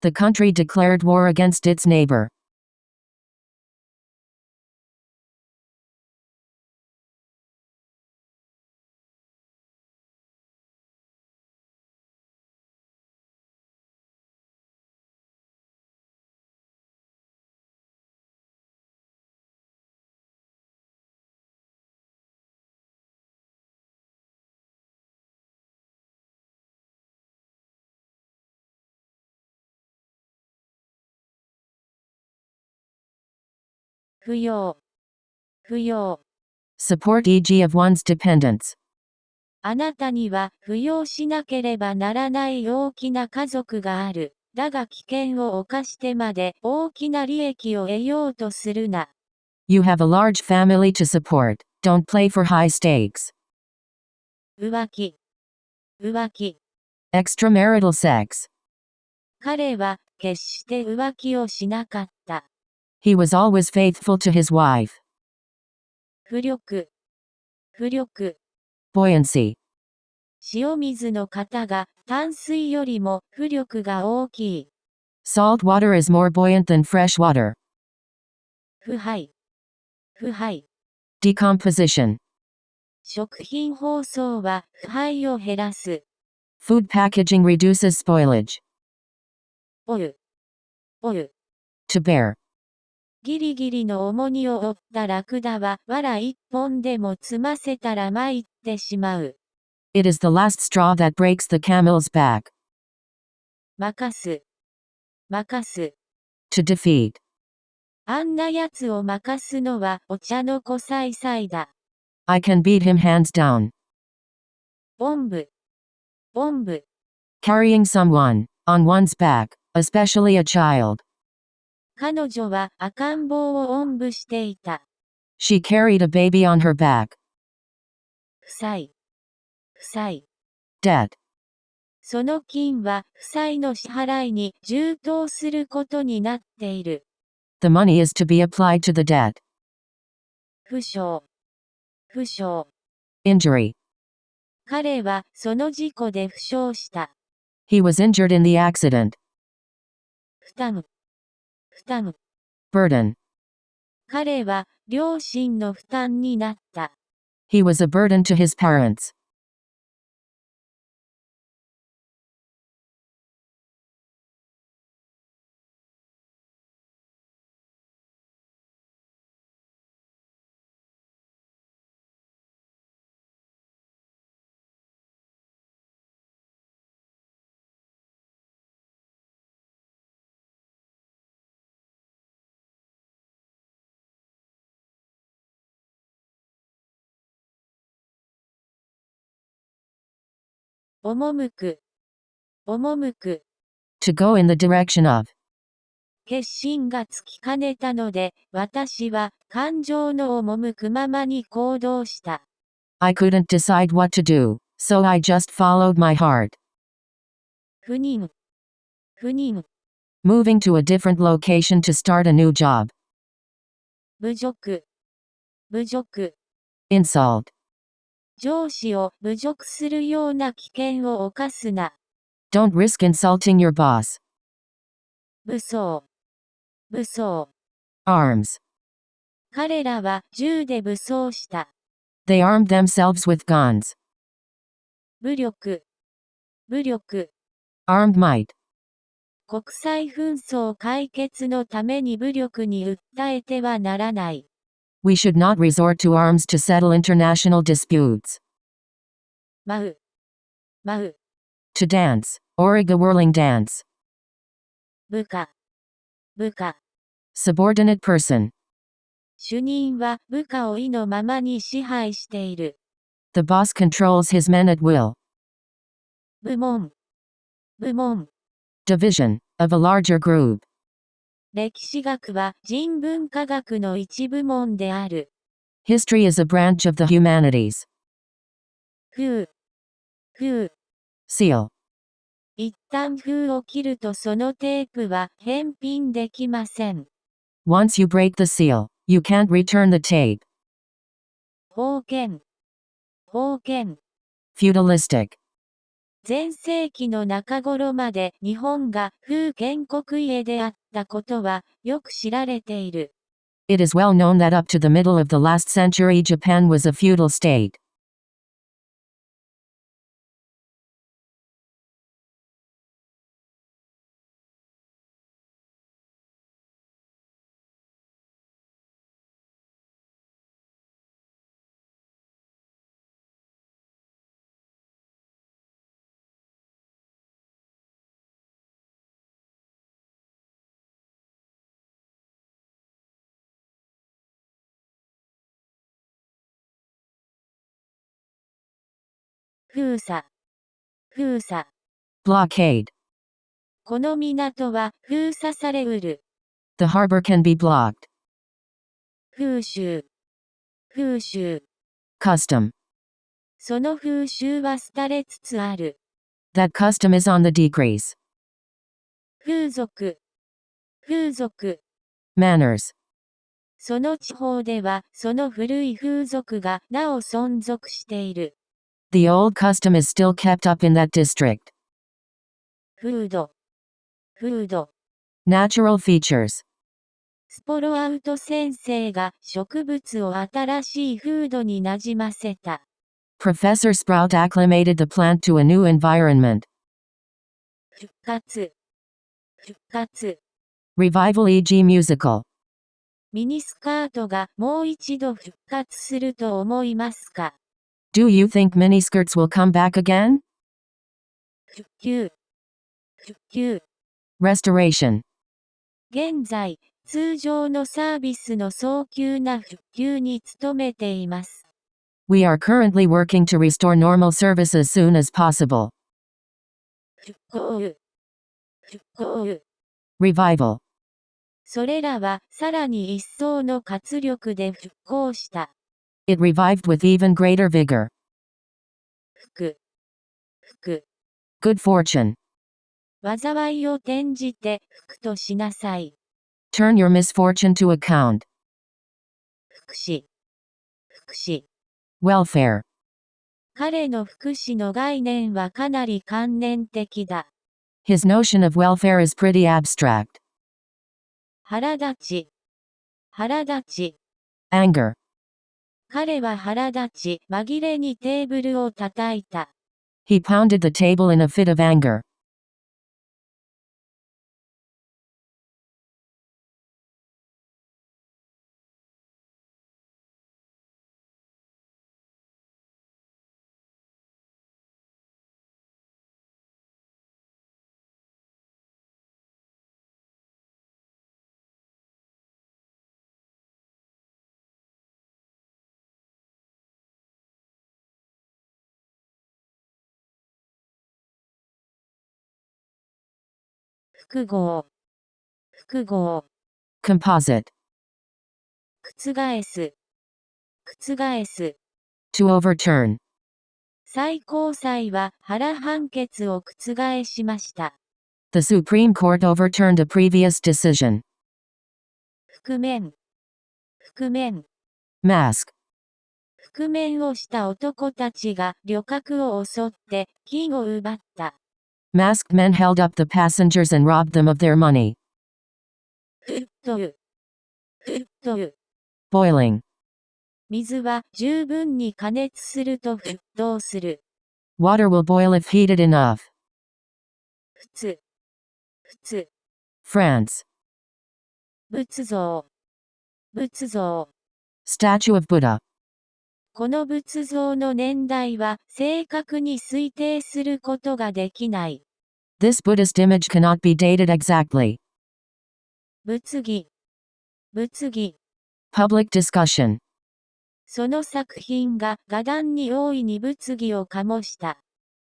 The country declared war against its neighbor. 扶養。扶養。Support e.g. of one's dependents. あなたには扶養しなければならない大きな家族がある。だが危険を冒してまで大きな利益を得ようとするな。You have a large family to support. Don't play for high stakes. 浮気。浮気。Extramarital sex. 彼は決して浮気をしなかった。He was always faithful to his wife. 浮力。浮力。Buoyancy. 塩水の型が淡水よりも浮力が大きい。Salt water is more buoyant than fresh water. 腐敗。腐敗。Decomposition. 食品包装は腐敗を減らす。Food packaging reduces spoilage. 負う。負う。To bear. ギリギリの重荷を負ったラクダは藁一本でも積ませたら参ってしまう。It is the last straw that breaks the camel's back. 任す。任す。To defeat. あんなやつを任すのはお茶の子さいさいだ。I can beat him hands down. おんぶ。おんぶ。Carrying someone. on one's back, especially a child. 彼女は赤ん坊をおんぶしていた。She carried a baby on her back. 負債。負債。Debt. その金は負債の支払いに充当することになっている。The money is to be applied to the debt. 負傷。負傷。Injury. 彼はその事故で負傷した。He was injured in the accident. 負担。負担。Burden. 彼は両親の負担になった。He was a burden to his parents. 赴く。赴く。To go in the direction of. 決心がつきかねたので、私は感情の赴くままに行動した。I couldn't decide what to do, so I just followed my heart. 赴任。赴任。Moving to a different location to start a new job. 侮辱。侮辱。Insult. 上司を侮辱するような危険を冒すな。Don't risk insulting your boss. 武装。武装。Arms. 彼らは銃で武装した。They armed themselves with guns. 武力。武力。Armed might. 国際紛争解決のために武力に訴えてはならない。We should not resort to arms to settle international disputes. 舞う。舞う。To dance, or a whirling dance. 部下。部下。Subordinate person. 主任は部下を意のままに支配している。The boss controls his men at will. 部門。部門。Division, of a larger group. 歴史学は人文科学の一部門である。History is a branch of the humanities. 封。封。Seal. 一旦封を切るとそのテープは返品できません。Once you break the seal, you can't return the tape. 封建。封建。Feudalistic. 前世紀の中頃まで日本が封建国家であったことはよく知られている。It is well known that up to the middle of the last century Japan was a feudal state. 封鎖。封鎖。Blockade. この港は封鎖されうる。The harbor can be blocked. 風習。風習。Custom. その風習は廃れつつある。That custom is on the decrease. 風俗。風俗。Manners. その地方ではその古い風俗がなお存続している。The old custom is still kept up in that district. 風土。風土。Natural features. スポロアウト先生が植物を新しい風土になじませた。Professor Sprout acclimated the plant to a new environment. 復活。復活。Revival e.g. musical. ミニスカートがもう一度復活すると思いますか？ Do you think miniskirts will come back again? 復旧。復旧。Restoration. 現在、通常のサービスの早急な復旧に努めています。We are currently working to restore normal service as soon as possible. 復興。復興。Revival. それらはさらに一層の活力で復興した。It revived with even greater vigor. 福。福。Good fortune. 災いを転じて福としなさい。Turn your misfortune to account. 福祉。福祉。Welfare. 彼の福祉の概念はかなり観念的だ。His notion of welfare is pretty abstract. 腹立ち。腹立ち。Anger. 彼は腹立ち、紛れにテーブルを叩いた。He pounded the table in a fit of anger. 複合。複合。Composite. 覆す。覆す。To overturn. 最高裁は原判決を覆しました。The Supreme Court overturned a previous decision. 覆面。覆面。Mask. 覆面をした男たちが旅客を襲って金を奪った。Masked men held up the passengers and robbed them of their money. 沸騰。沸騰。Boiling. 水は十分に加熱すると沸騰する。Water will boil if heated enough. 仏。仏。France. 仏像。仏像。Statue of Buddha. この仏像の年代は正確に推定することができない。This Buddhist image cannot be dated exactly. 物議。物議。Public discussion. その作品が画壇に大いに物議を醸した。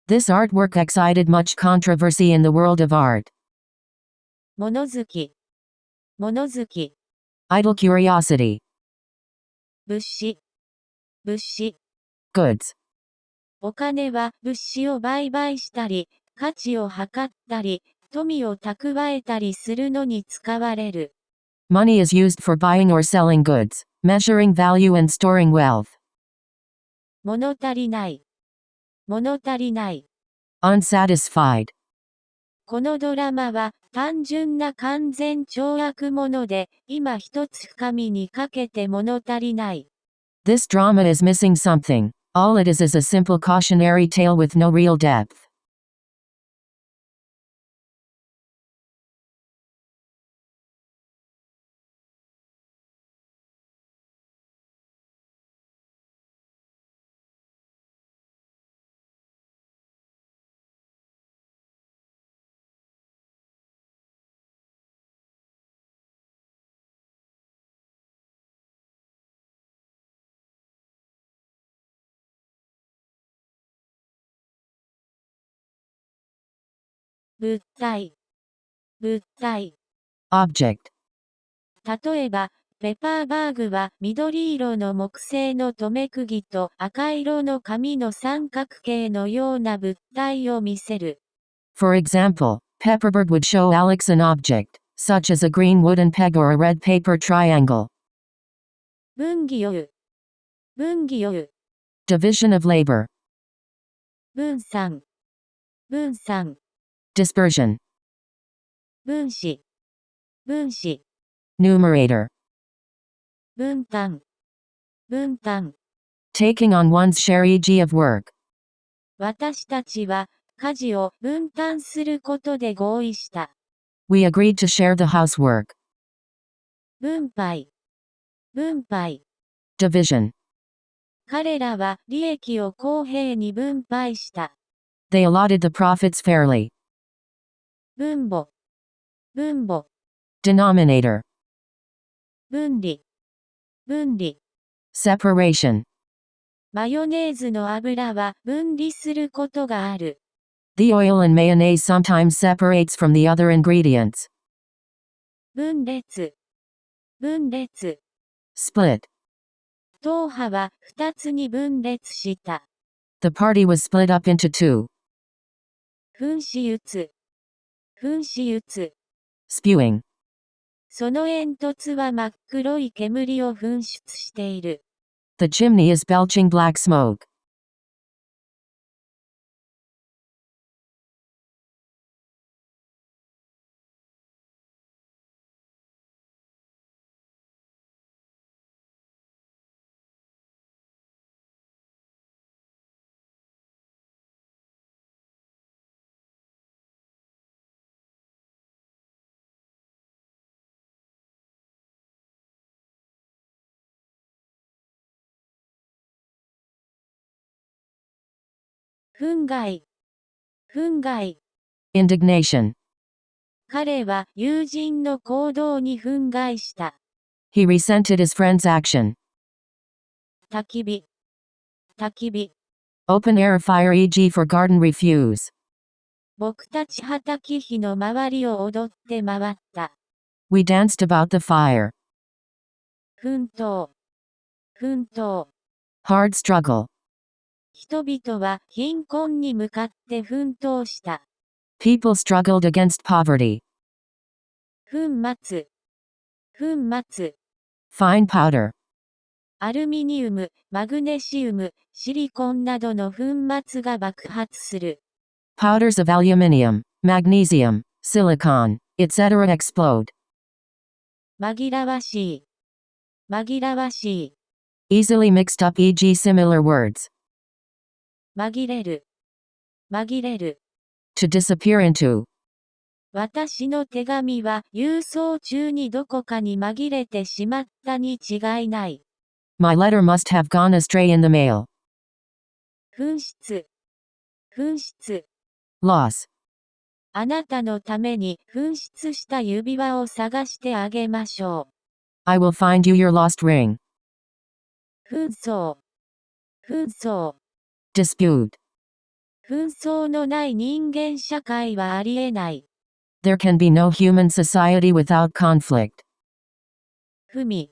This artwork excited much controversy in the world of art. 物好き。物好き。Idle curiosity. 物資。物資。Goods. お金は物資を売買したり、価値を測ったり、富を蓄えたりするのに使われる。Money is used for buying or selling goods, measuring value and storing wealth. 物足りない。物足りない。Unsatisfied. このドラマは単純な完全懲悪もので、今一つ深みにかけて物足りない。This drama is missing something. All it is a simple cautionary tale with no real depth.物体。物体。Object. 例えば、ペパーバーグは緑色の木製の留め釘と赤色の紙の三角形のような物体を見せる。For example, Pepperberg would show Alex an object, such as a green wooden peg or a red paper triangle. 分岐をう。分岐をう。Division of labor. 分散。分散。Dispersion. 分子。分子。Numerator. 分担。分担。Taking on one's share e.g. of work. 私たちは家事を分担することで合意した。We agreed to share the housework. 分配。分配。Division. 彼らは利益を公平に分配した。They allotted the profits fairly. 分母。分母。Denominator. 分離。分離。Separation. マヨネーズの油は分離することがある。The oil in mayonnaise sometimes separates from the other ingredients. 分裂。分裂。Split. 党派は2つに分裂した。The party was split up into two. 噴子打つ。噴子打つ。Spewing. その煙突は真っ黒い煙を噴出している。The chimney is belching black smoke. 憤慨。憤慨。Indignation. 彼は友人の行動に憤慨した。He resented his friend's action. 焚き火。焚き火。Open air fire e.g. for garden refuse. 僕たちは焚き火の周りを踊って回った。We danced about the fire. 奮闘。奮闘。Hard struggle. 人々は貧困に向かって奮闘した。People struggled against poverty. 粉末。粉末。Fine powder. アルミニウム、マグネシウム、シリコンなどの粉末が爆発する。Powders of aluminium, magnesium, silicon, etc. explode. 紛らわしい。紛らわしい。Easily mixed up e.g. similar words. 紛れる。紛れる。To disappear into. 私の手紙は郵送中にどこかに紛れてしまったに違いない。My letter must have gone astray in the mail. 紛失。紛失。Loss. あなたのために紛失した指輪を探してあげましょう。I will find you your lost ring. 紛争。紛争。Dispute. 紛争のない人間社会はありえない。There can be no human society without conflict. 文。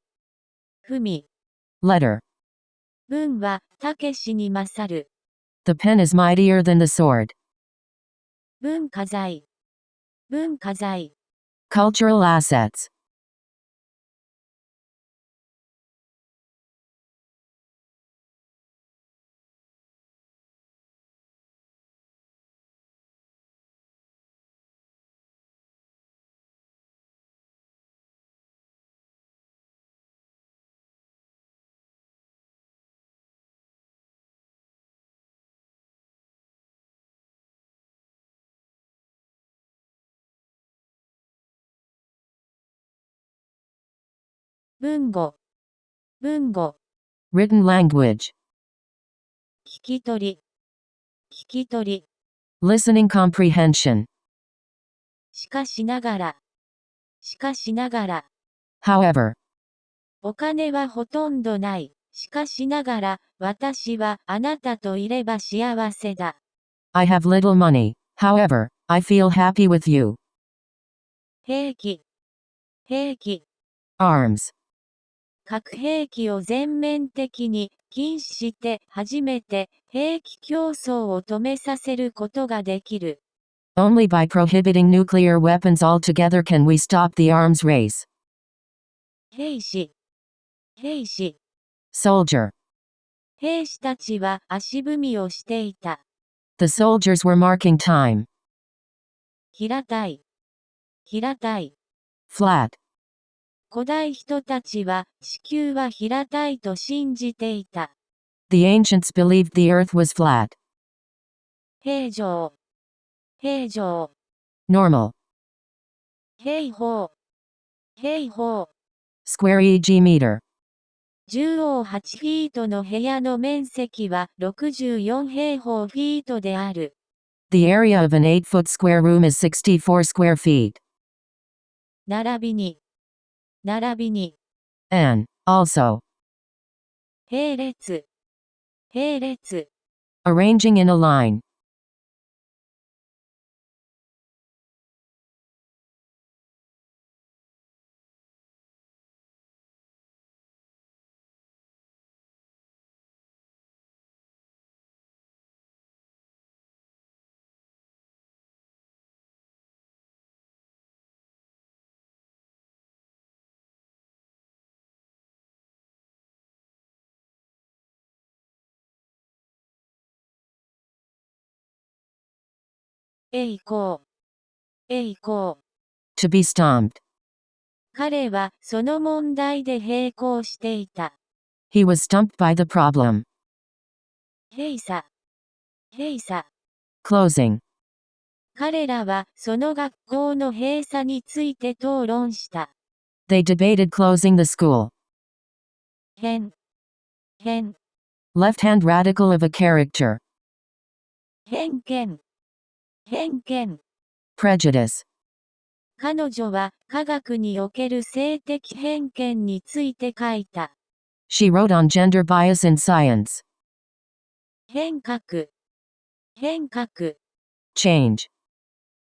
文。Letter. 文はたけしに勝る。The pen is mightier than the sword. 文化財。文化財。Cultural assets.文語。文語。Written language. 聞き取り。聞き取り。Listening comprehension. しかしながら。しかしながら。However. お金はほとんどない。しかしながら、私はあなたといれば幸せだ。I have little money. However, I feel happy with you. 兵器。兵器。Arms. 核兵器を全面的に禁止して初めて兵器競争を止めさせることができる。Only by prohibiting nuclear weapons altogether can we stop the arms race. 兵士。兵士。Soldier. 兵士たちは足踏みをしていた。The soldiers were marking time. 平たい。平たい。Flat. 古代人たちは地球は平たいと信じていた。The ancients believed the earth was flat. 平常。平常。Normal. 平方。平方。Square e.g. meter. 縦横8フィートの部屋の面積は64平方フィートである。The area of an 8-foot square room is 64 square feet. 並びに。並びに。And, also. 並列。並列。Arranging in a line. 栄光。栄光。To be stomped. 彼はその問題で並行していた。He was stumped by the problem. 閉鎖。閉鎖。Closing. 彼らはその学校の閉鎖について討論した。They debated closing the school. 偏。偏。Left-hand radical of a character. 偏見。偏見。Prejudice. 彼女は科学における性的偏見について書いた。She wrote on gender bias in science. 変革。変革。Change.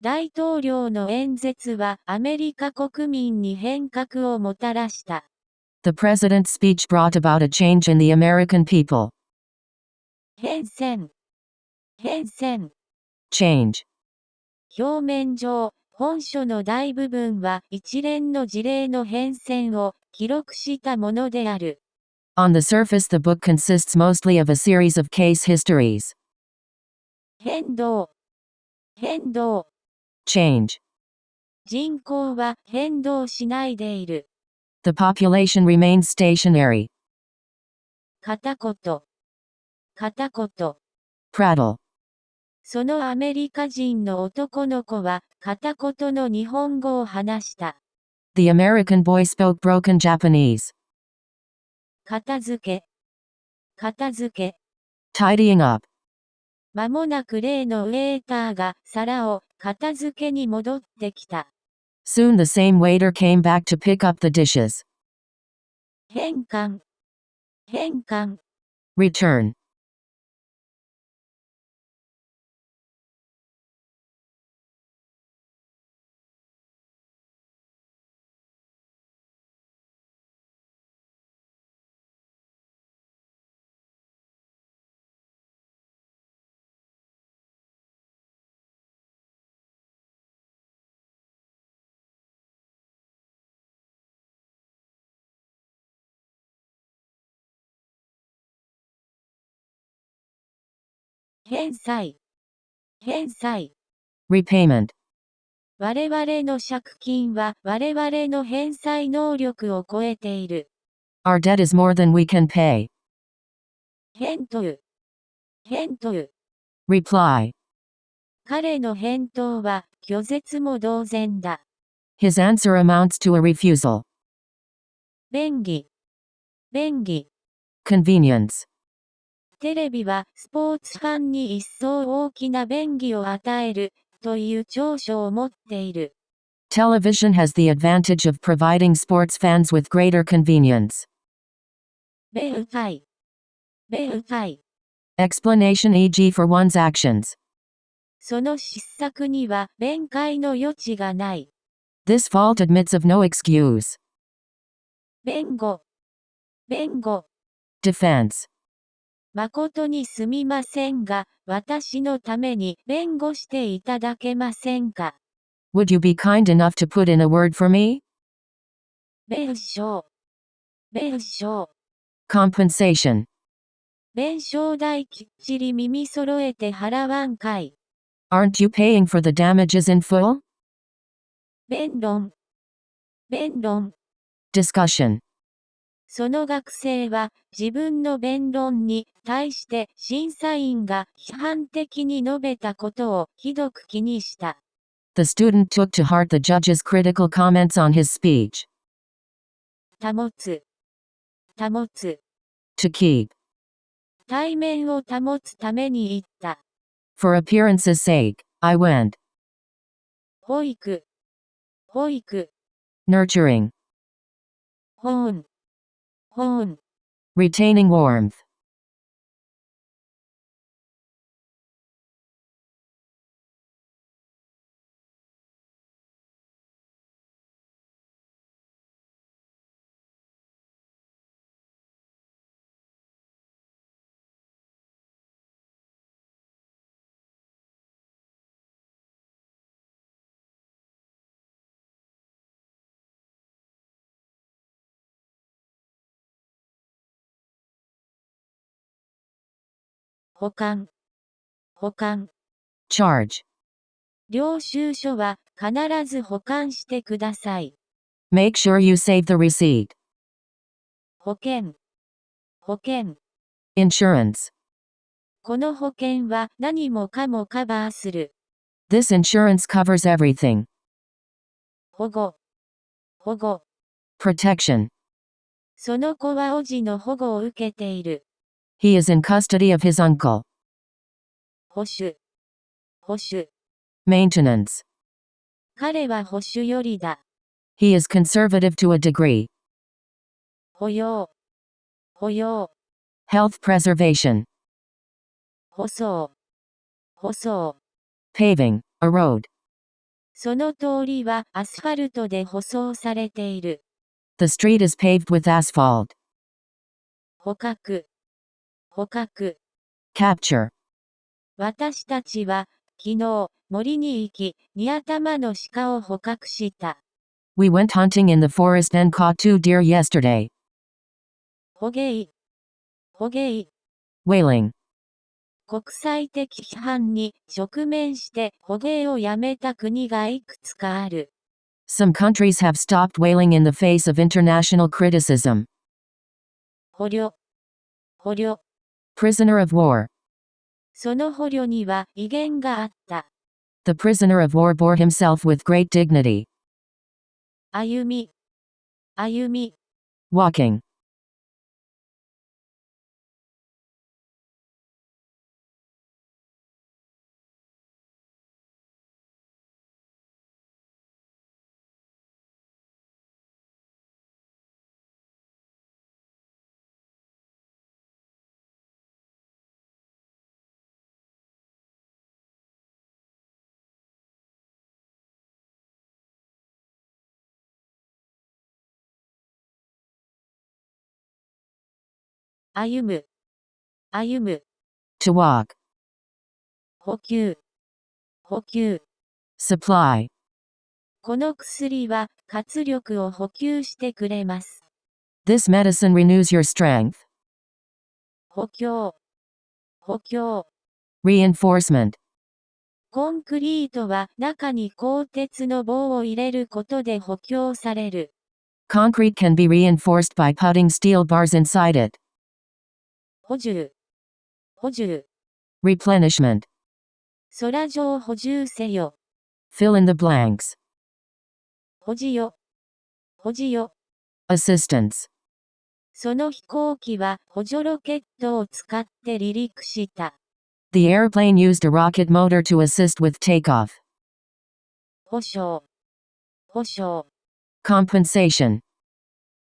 大統領の演説はアメリカ国民に変革をもたらした。The president's speech brought about a change in the American people. 変遷。変遷。Change. 表面上、本書の大部分は一連の事例の変遷を記録したものである。On the surface, the book consists mostly of a series of case histories. 変動。変動。Change. 人口は変動しないでいる。The population remains stationary. 片言。片言。Prattle. そのアメリカ人の男の子は片言の日本語を話した。The American boy spoke broken Japanese. 片付け。片付け。Tidying up. 間もなく例のウェーターが皿を片付けに戻ってきた。Soon the same waiter came back to pick up the dishes. 変換。変換。Return. 返済。返済。Repayment. 我々の借金は我々の返済能力を超えている。Our debt is more than we can pay. 返答。返答。Reply. 彼の返答は拒絶も同然だ。His answer amounts to a refusal. 便宜。便宜。Convenience. テレビはスポーツファンに一層大きな便宜を与えるという長所を持っている。Television has the advantage of providing sports fans with greater convenience. 弁解。弁解。Explanation e.g. for one's actions. その失策には弁解の余地がない。This fault admits of no excuse. 弁護。弁護。Defense. 誠にすみませんが、私のために弁護していただけませんか。Would you be kind enough to put in a word for me? 弁償。弁償。Compensation. 弁償代きっちり耳揃えて払わんかい。Aren't you paying for the damages in full? 弁論。弁論。Discussion. その学生は自分の弁論に対して審査員が批判的に述べたことをひどく気にした。The student took to heart the judge's critical comments on his speech. 保つ。保つ。To keep. 対面を保つために言った。For appearance's sake, I went. 保育。保育。Nurturing. 保温。保温。Retaining warmth.保管。保管。 charge。 Charge. 領収書は必ず保管してください。Make sure you save the receipt. 保険。保険。Insurance. この保険は何もかもカバーする。This insurance covers everything. 保護。保護。Protection. その子は叔父の保護を受けている。He is in custody of his uncle. 保守。保守。Maintenance. 彼は保守よりだ。He is conservative to a degree. 保養。保養。Health preservation. 舗装。舗装。Paving, a road. その通りはアスファルトで舗装されている。The street is paved with asphalt. 捕獲。捕獲。Capture. 私たちは昨日森に行き、2頭の鹿を捕獲した。We went hunting in the forest and caught 2 deer yesterday. 捕鯨。捕鯨。Whaling. 国際的批判に直面して捕鯨をやめた国がいくつかある。Some countries have stopped whaling in the face of international criticism. 捕虜。捕虜。Prisoner of war. その捕虜には威厳があった。The prisoner of war bore himself with great dignity. 歩み。歩み。Walking. 歩む。歩む。To walk. 補給。補給。Supply. この薬は活力を補給してくれます。This medicine renews your strength. 補強。補強。Reinforcement. コンクリートは中に鋼鉄の棒を入れることで補強される。Concrete can be reinforced by putting steel bars inside it. 補充。補充。Replenishment. 空上補充せよ。Fill in the blanks. 補充よ。補充よ。Assistance. その飛行機は補助ロケットを使って離陸した。The airplane used a rocket motor to assist with takeoff. 保証。保証。Compensation.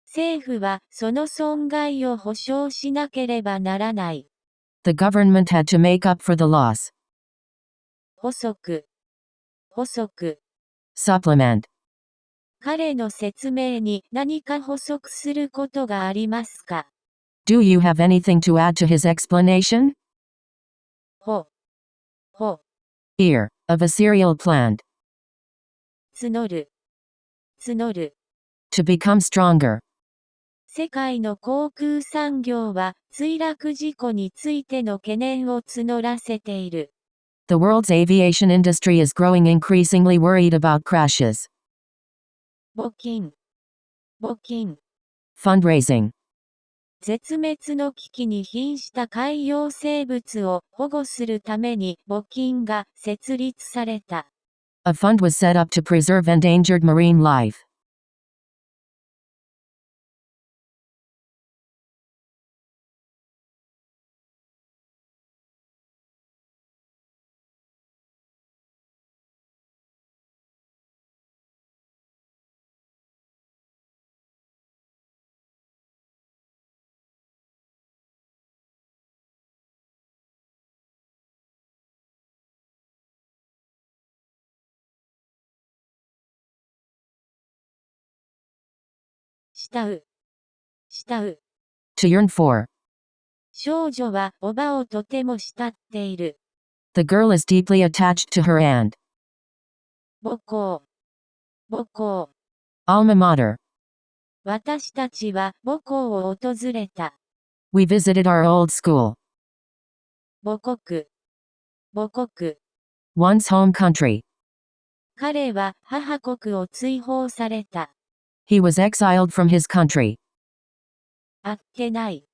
政府はその損害を保証しなければならない。The government had to make up for the loss. 補足。補足。Supplement. 彼の説明に何か補足することがありますか？ Do you have anything to add to his explanation? ほ。ほ。Ear. Of a cereal plant. 募る。募る。To become stronger. 世界の航空産業は墜落事故についての懸念を募らせている。The world's aviation industry is growing increasingly worried about crashes. 募金。募金。Fundraising. 絶滅の危機に瀕した海洋生物を保護するために募金が設立された。A fund was set up to preserve endangered marine life. 慕う。慕う。To yearn for. 少女はおばをとても慕っている。The girl is deeply attached to her aunt. 母校。母校。Alma mater. 私たちは母校を訪れた。We visited our old school. 母国。母国。One's home country. 彼は母国を追放された。He was exiled from his country. あってない。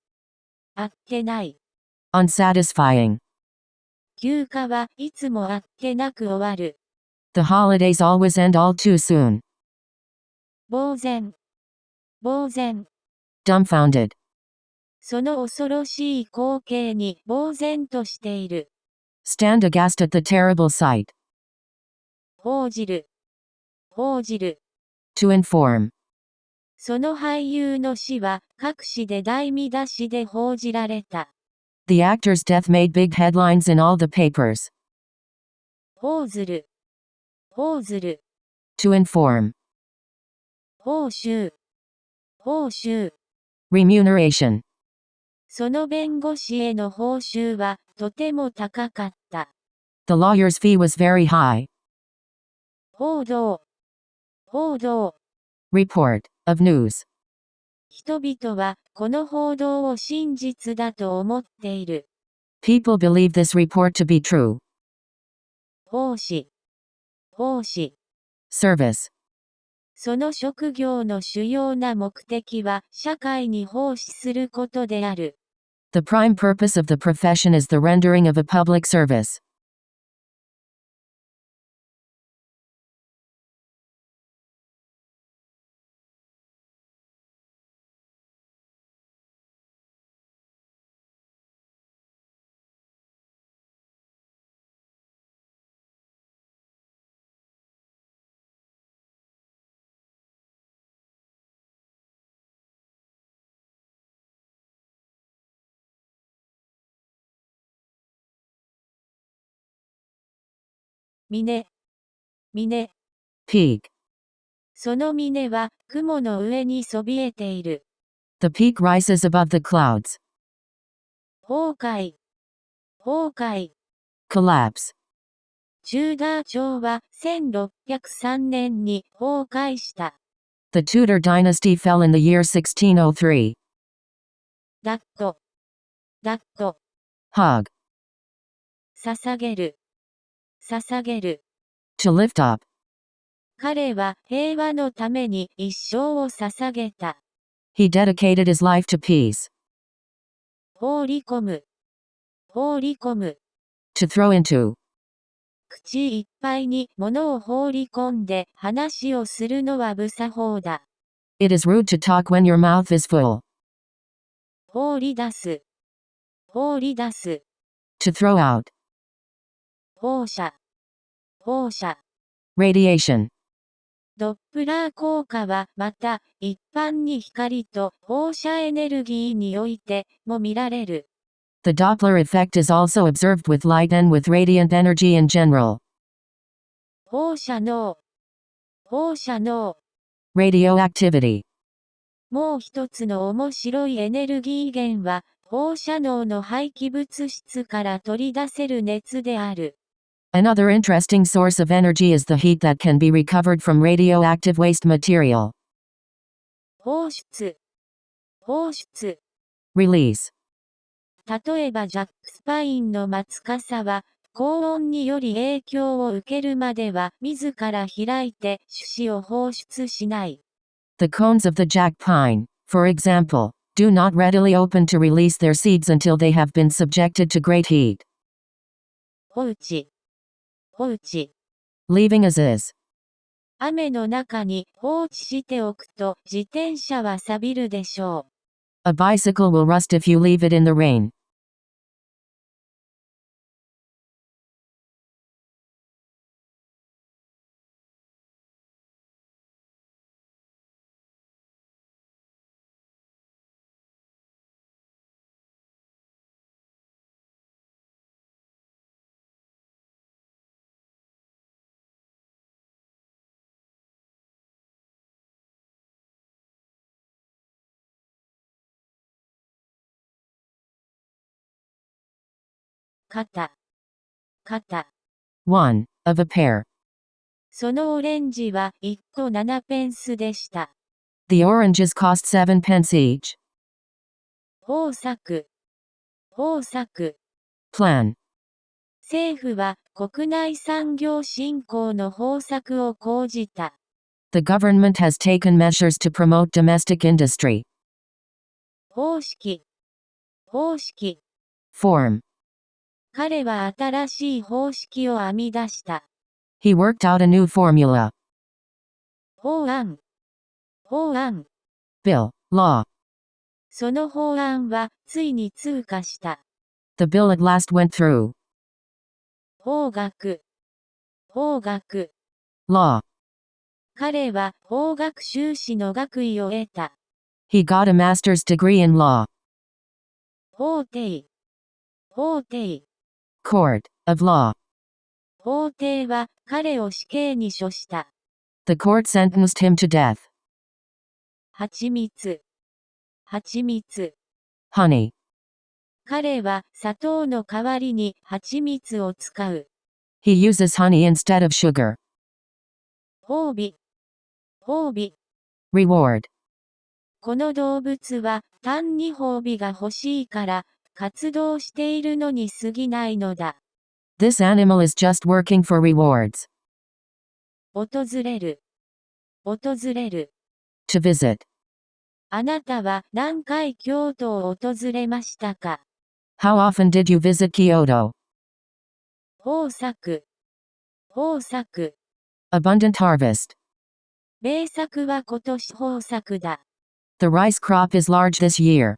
あってない。Unsatisfying. 休暇はいつもあってなく終わる。The holidays always end all too soon. 呆然。呆然。Dumbfounded. その恐ろしい光景に呆然としている。Stand aghast at the terrible sight. 報じる。報じる。To inform. その俳優の死は各紙で大見出しで報じられた。The actor's death made big headlines in all the papers. 報ずる。報ずる。To inform. 報酬。報酬。Remuneration. その弁護士への報酬はとても高かった。The lawyer's fee was very high. 報道。報道。Report of news. 人々はこの報道を真実だと思っている。People believe this report to be true. 奉仕。奉仕。Service. その職業の主要な目的は社会に奉仕することである。The prime purpose of the profession is the rendering of a public service. 峰。峰。Peak. その峰は雲の上にそびえている。The peak rises above the clouds. 崩壊。崩壊。Collapse. チューダー朝は1603年に崩壊した。The Tudor dynasty fell in the year 1603. ダット。ダット。Hug. 捧げる。捧げる。To lift up. 彼は平和のために一生を捧げた。He dedicated his life to peace. 放り込む。放り込む。To throw into. 口いっぱいに物を放り込んで話をするのは無作法だ。It is rude to talk when your mouth is full. 放り出す。放り出す。To throw out. 放射。放射。Radiation. ドップラー効果はまた一般に光と放射エネルギーにおいても見られる。The Doppler effect is also observed with light and with radiant energy in general. 放射能。放射能。Radioactivity. もう一つの面白いエネルギー源は放射能の廃棄物質から取り出せる熱である。Another interesting source of energy is the heat that can be recovered from radioactive waste material. 放出。放出。Release. 例えばジャック・スパインの松笠は、高温により影響を受けるまでは自ら開いて種子を放出しない。The cones of the jack pine, for example, do not readily open to release their seeds until they have been subjected to great heat. 放置。放置。Leaving as is. 雨の中に放置しておくと自転車は錆びるでしょう。A bicycle will rust if you leave it in the rain. 肩。肩。1. Of a pair. そのオレンジは1個7ペンスでした。The oranges cost 7 pence each. 方策。方策。Plan. 政府は国内産業振興の方策を講じた。The government has taken measures to promote domestic industry. 方式。方式。Form. 彼は新しい方式を編み出した。He worked out a new formula. 法案。法案。Bill. Law. その法案はついに通過した。The bill at last went through. 法学。法学。Law. 彼は法学修士の学位を得た。He got a master's degree in law. 法廷。法廷。Court of law. 法廷は彼を死刑に処した。The court sentenced him to death. 蜂蜜。蜂蜜。Honey. 彼は砂糖の代わりに蜂蜜を使う。He uses honey instead of sugar. 褒美。褒美。Reward. この動物は単に褒美が欲しいから活動しているのに過ぎないのだ。This animal is just working for rewards. 訪れる。訪れる。To visit. あなたは何回京都を訪れましたか？ How often did you visit Kyoto? 豊作。豊作。Abundant harvest. 米作は今年豊作だ。The rice crop is large this year.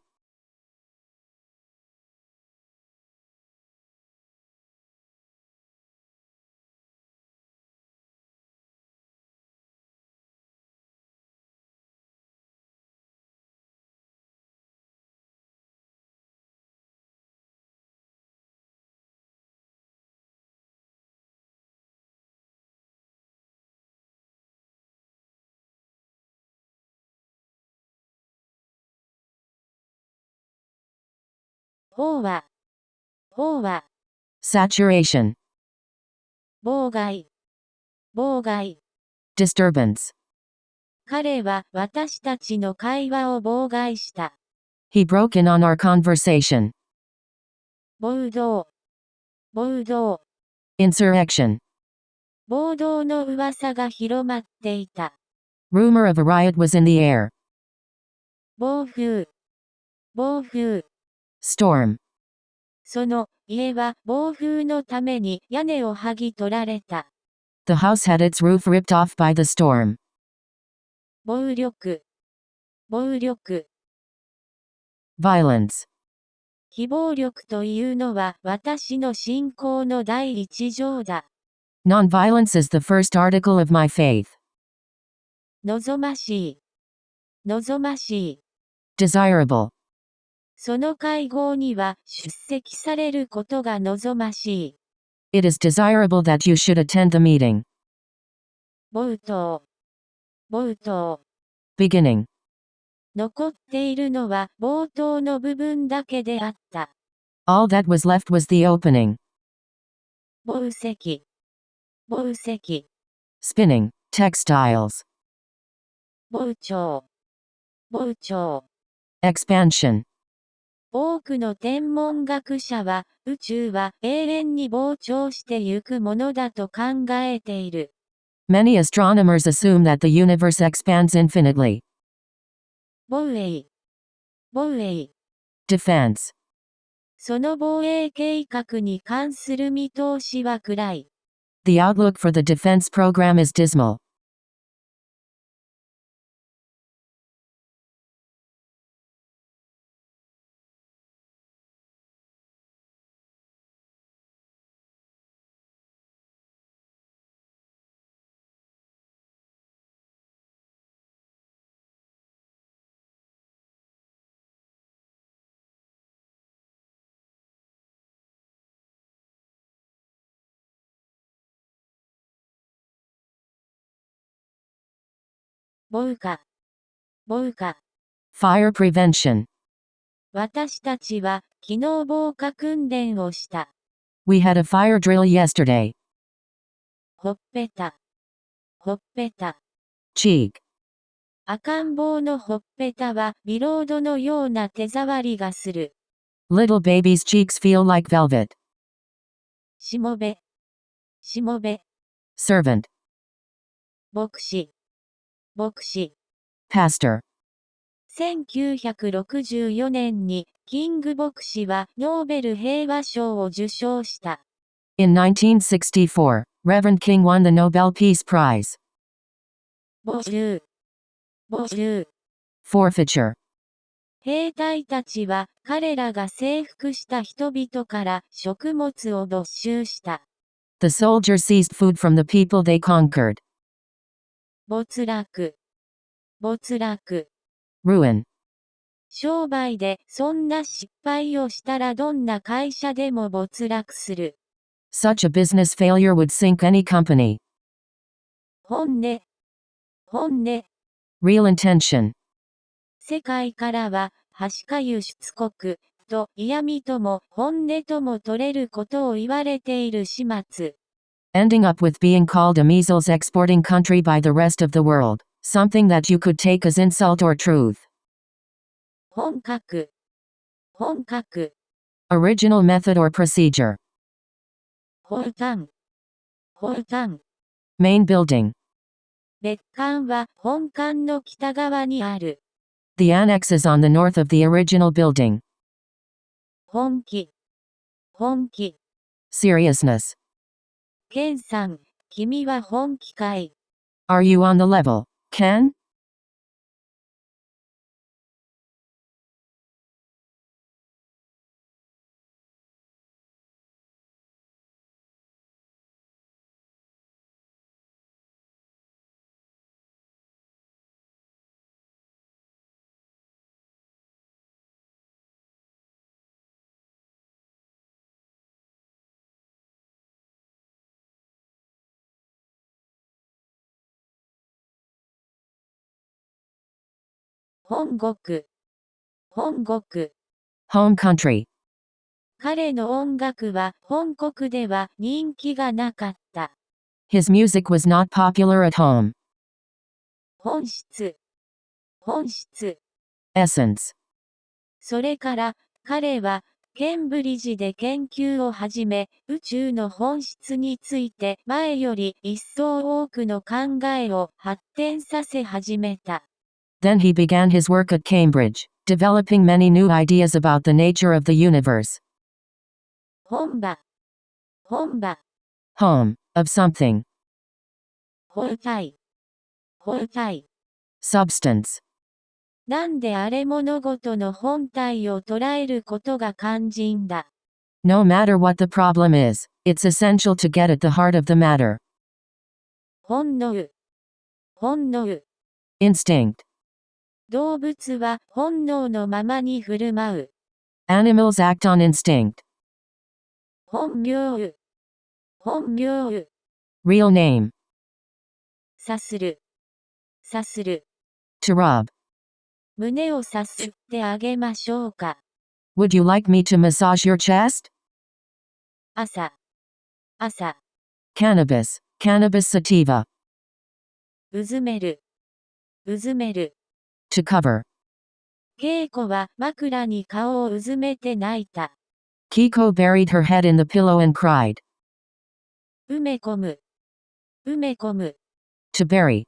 飽和。飽和。Saturation. 妨害。妨害。Disturbance. 彼は私たちの会話を妨害した。He broke in on our conversation. 暴動。暴動。Insurrection. 暴動の噂が広まっていた。Rumor of a riot was in the air. 暴風。暴風。Storm. その家は暴風のために屋根を剥ぎ取られた。The house had its roof ripped off by the storm. 暴力。暴力。Violence. 非暴力というのは私の信仰の第一条だ。Nonviolence is the first article of my faith. 望ましい。望ましい。Desirable. その会合には出席されることが望ましい。It is desirable that you should attend the meeting. 冒頭。冒頭。Beginning. 残っているのは冒頭の部分だけであった。All that was left was the opening. 紡績。紡績。Spinning. Textiles. 膨張。膨張。Expansion. 多くの天文学者は宇宙は永遠に膨張してゆくものだと考えている。Many astronomers assume that the universe expands infinitely. 防衛。防衛。Defense. その防衛計画に関する見通しは暗い。The outlook for the defense program is dismal. 防火。防火。Fire prevention. 私たちは昨日防火訓練をした。We had a fire drill yesterday. ほっぺた。ほっぺた。Cheek. 赤ん坊のほっぺたはビロードのような手触りがする。Little baby's cheeks feel like velvet. しもべ、しもべ。servant, 牧師、牧師。pastor. 1964年に、キング牧師はノーベル平和賞を受賞した。In 1964, Reverend King won the Nobel Peace Prize. 没収、没収。Forfeiture. 兵隊たちは彼らが征服した人々から食物を没収した。The soldiers seized food from the people they conquered. 没落、没落。Ruin. 商売でそんな失敗をしたらどんな会社でも没落する。Such a business failure would sink any company. 本音、本音。Real intention. 世界からは、はしか輸出国、と嫌味とも本音とも取れることを言われている始末。Ending up with being called a measles exporting country by the rest of the world. Something that you could take as insult or truth. 本格、本格。Original method or procedure. 本館、本館。Main building. 別館は本館の北側にある。The annex is on the north of the original building. 本気、本気。Seriousness. ケンさん、君は本気かい。Are you on the level, Ken? 本国、本国。Home country. 彼の音楽は本国では人気がなかった。His music was not popular at home. 本質、本質。Essence. それから、彼は、ケンブリッジで研究を始め、宇宙の本質について前より一層多くの考えを発展させ始めた。Then he began his work at Cambridge, developing many new ideas about the nature of the universe. 本場、本場。Home, of something. 本体、本体。Substance. なんであれ物事の本体を捉えることが肝心だ。No matter what the problem is, it's essential to get at the heart of the matter. 本能、本能。Instinct. 動物は本能のままに振る舞う。Animals act on instinct. 本名、本名。Real name. さする、さする。To rub. 胸をさすってあげましょうか。Would you like me to massage your chest? 朝、朝。Cannabis. Cannabis sativa. うずめる、うずめる。To cover. 稽古は枕に顔をうずめて泣いた。Kiko buried her head in the pillow and cried. 埋め込む、埋め込む。To bury.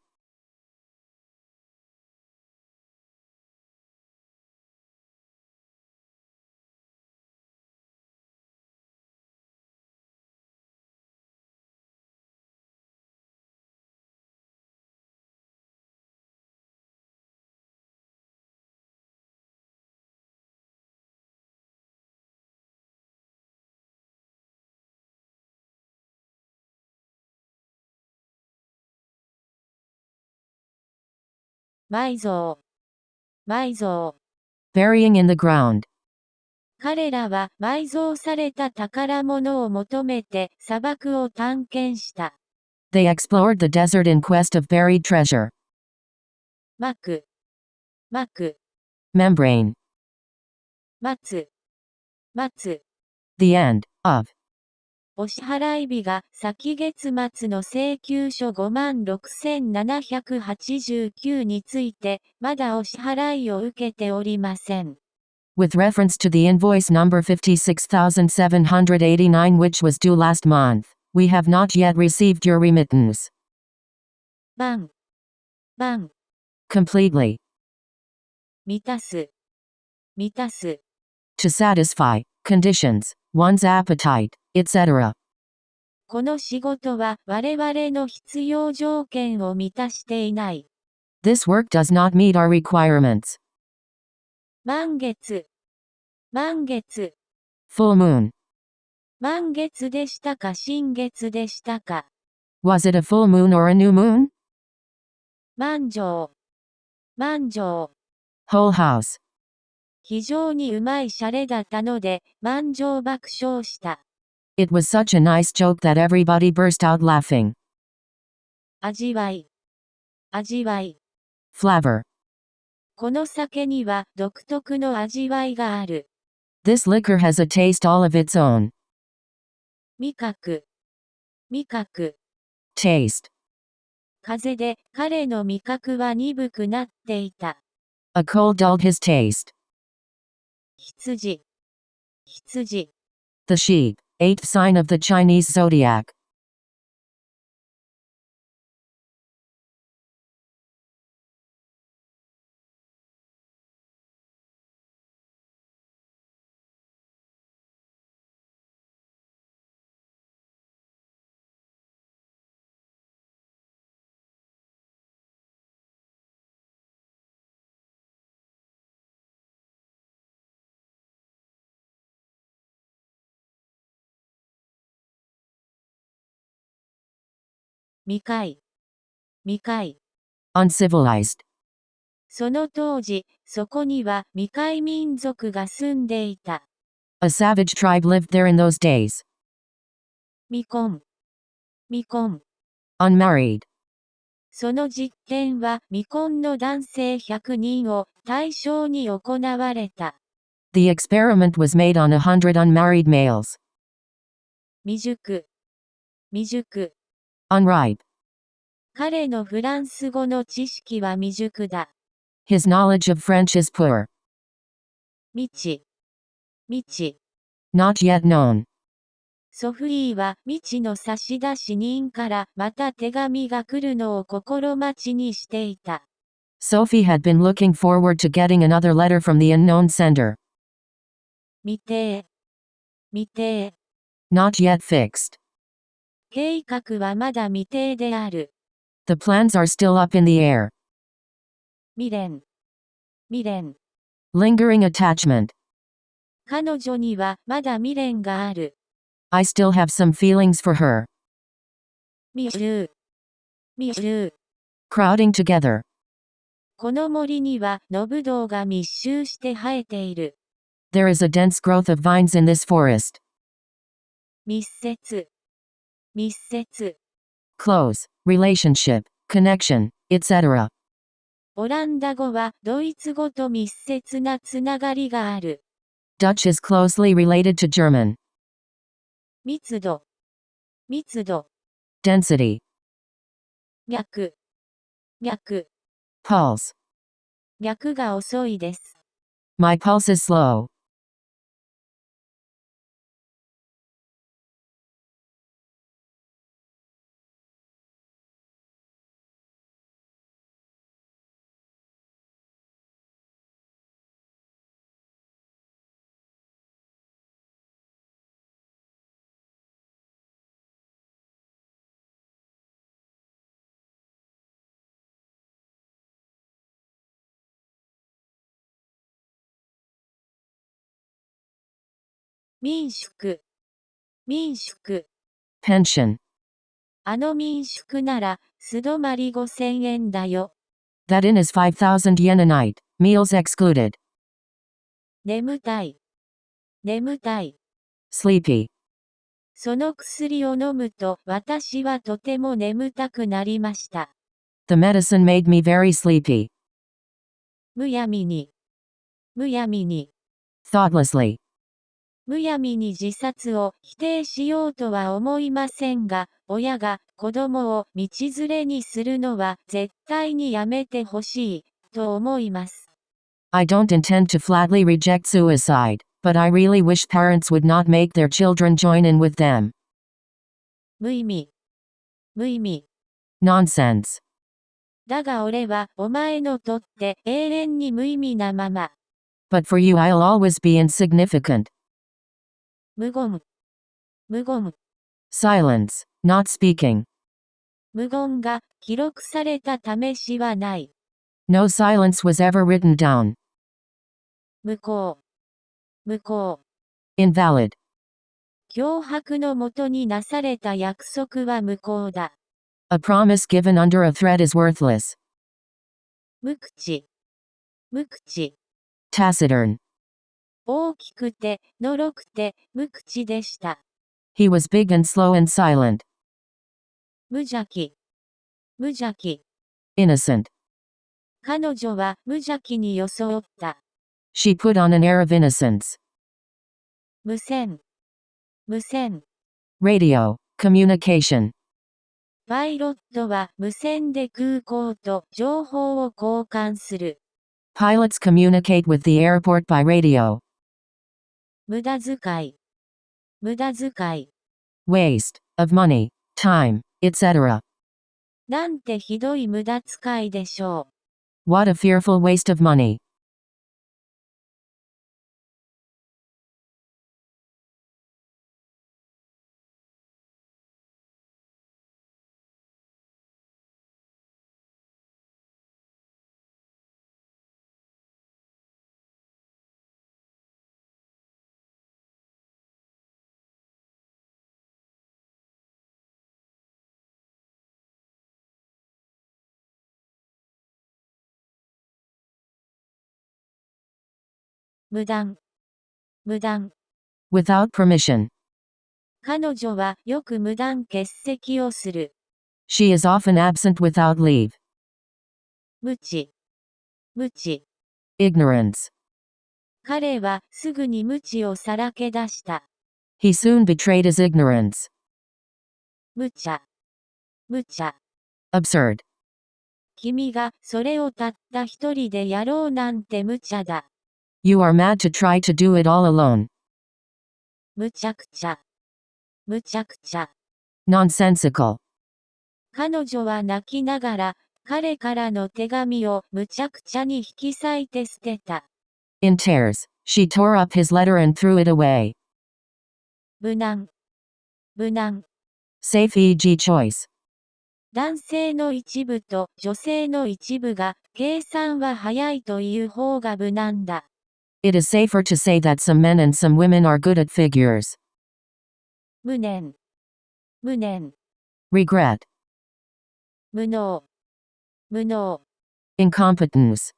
埋蔵、埋蔵。Burying in the ground. 彼らは埋蔵された宝物を求めて砂漠を探検した。They explored the desert in quest of buried treasure. 膜、膜。Membrane. 待つ、待つ。The end, of. お支払い日が先月末の請求書56,789について、まだお支払いを受けておりません。With reference to the invoice number 56,789 which was due last month, we have not yet received your remittance. 番、番、Completely. 満たす、満たす。To satisfy, conditions, one's appetite, etc. この仕事は我々の必要条件を満たしていない。This work does not meet our requirements. 満月、満月。Full moon. 満月でしたか新月でしたか。Was it a full moon or a new moon? 満場、満場。Whole house. 非常にうまいシャレだったので、満場爆笑した。It was such a nice joke that everybody burst out laughing. 味わい、味わい。Flavor. この酒には独特の味わいがある。This liquor has a taste all of its own. 味覚、味覚。Taste. 風で彼の味覚は鈍くなっていた。A cold dulled his taste. 羊、羊。The sheep, eighth sign of the Chinese zodiac. 未開、未開。Uncivilized. その当時、そこには未開民族が住んでいた。A savage tribe lived there in those days. 未婚、未婚。Unmarried. その実験は未婚の男性100人を対象に行われた。The experiment was made on 100 unmarried males. 未熟、未熟。Unripe. 彼のフランス語の知識は未熟だ。His knowledge of French is poor. 未知、未知。Not yet known. ソフィーは未知の差出人からまた手紙が来るのを心待ちにしていた。Sophie had been looking forward to getting another letter from the unknown sender. 未定、未定。Not yet fixed. 計画はまだ未定である。The plans are still up in the air. 未練、未練。Lingering attachment. 彼女にはまだ未練がある。I still have some feelings for her. 未熟、未熟。Crowding together. この森には野ぶどうが密集して生えている。There is a dense growth of vines in this forest. 密接、密接。Close, relationship, connection, etc. オランダ語はドイツ語と密接なつながりがある。Dutch is closely related to German. 密度、密度。Density. 脈、脈。Pulse. 脈が遅いです。My pulse is slow.民宿、民宿。Pension. あの民宿なら、素泊まり5000円だよ。That inn is 5,000 yen a night, meals excluded. 眠たい、眠たい。Sleepy. その薬を飲むと私はとても眠たくなりました。The medicine made me very sleepy. むやみに、むやみに。Thoughtlessly. むやみに自殺を否定しようとは思いませんが、親が子供を道連れにするのは絶対にやめてほしい、と思います。I don't intend to flatly reject suicide, but I really wish parents would not make their children join in with them. 無意味。無意味。Nonsense. だが俺はお前のとって永遠に無意味なまま。But for you I'll always be insignificant. 無言。無言。Silence. Not speaking. 無言が記録された試しはない。No silence was ever written down. 無効。無効。Invalid. 脅迫のもとになされた約束は無効だ。A promise given under a threat is worthless. 無口。無口。Taciturn. 大きくて、のろくて、無口でした。He was big and slow and silent. 無邪気。無邪気。Innocent. 彼女は無邪気に装った。She put on an air of innocence. 無線。無線。Radio. Communication. パイロットは無線で空港と情報を交換する。Pilots communicate with the airport by radio. 無駄遣い。無駄遣い。Waste. Of money. Time. Etc. なんてひどい無駄遣いでしょう。What a fearful waste of money. 無断。無断。Without permission. 彼女はよく無断欠席をする。She is often absent without leave. 無知。無知。Ignorance. 彼はすぐに無知をさらけ出した。He soon betrayed his ignorance. 無茶。無茶。Absurd. 君がそれをたった一人でやろうなんて無茶だ。You are mad to try to do it all alone. むちゃくちゃ。むちゃくちゃ。Nonsensical. 彼女は泣きながら、彼からの手紙をむちゃくちゃに引き裂いて捨てた。In tears, she tore up his letter and threw it away. 無難。無難。Safe e.g. choice. 男性の一部と女性の一部が、計算は早いという方が無難だ。It is safer to say that some men and some women are good at figures. 無念。無念。Regret. 無能。無能。Incompetence.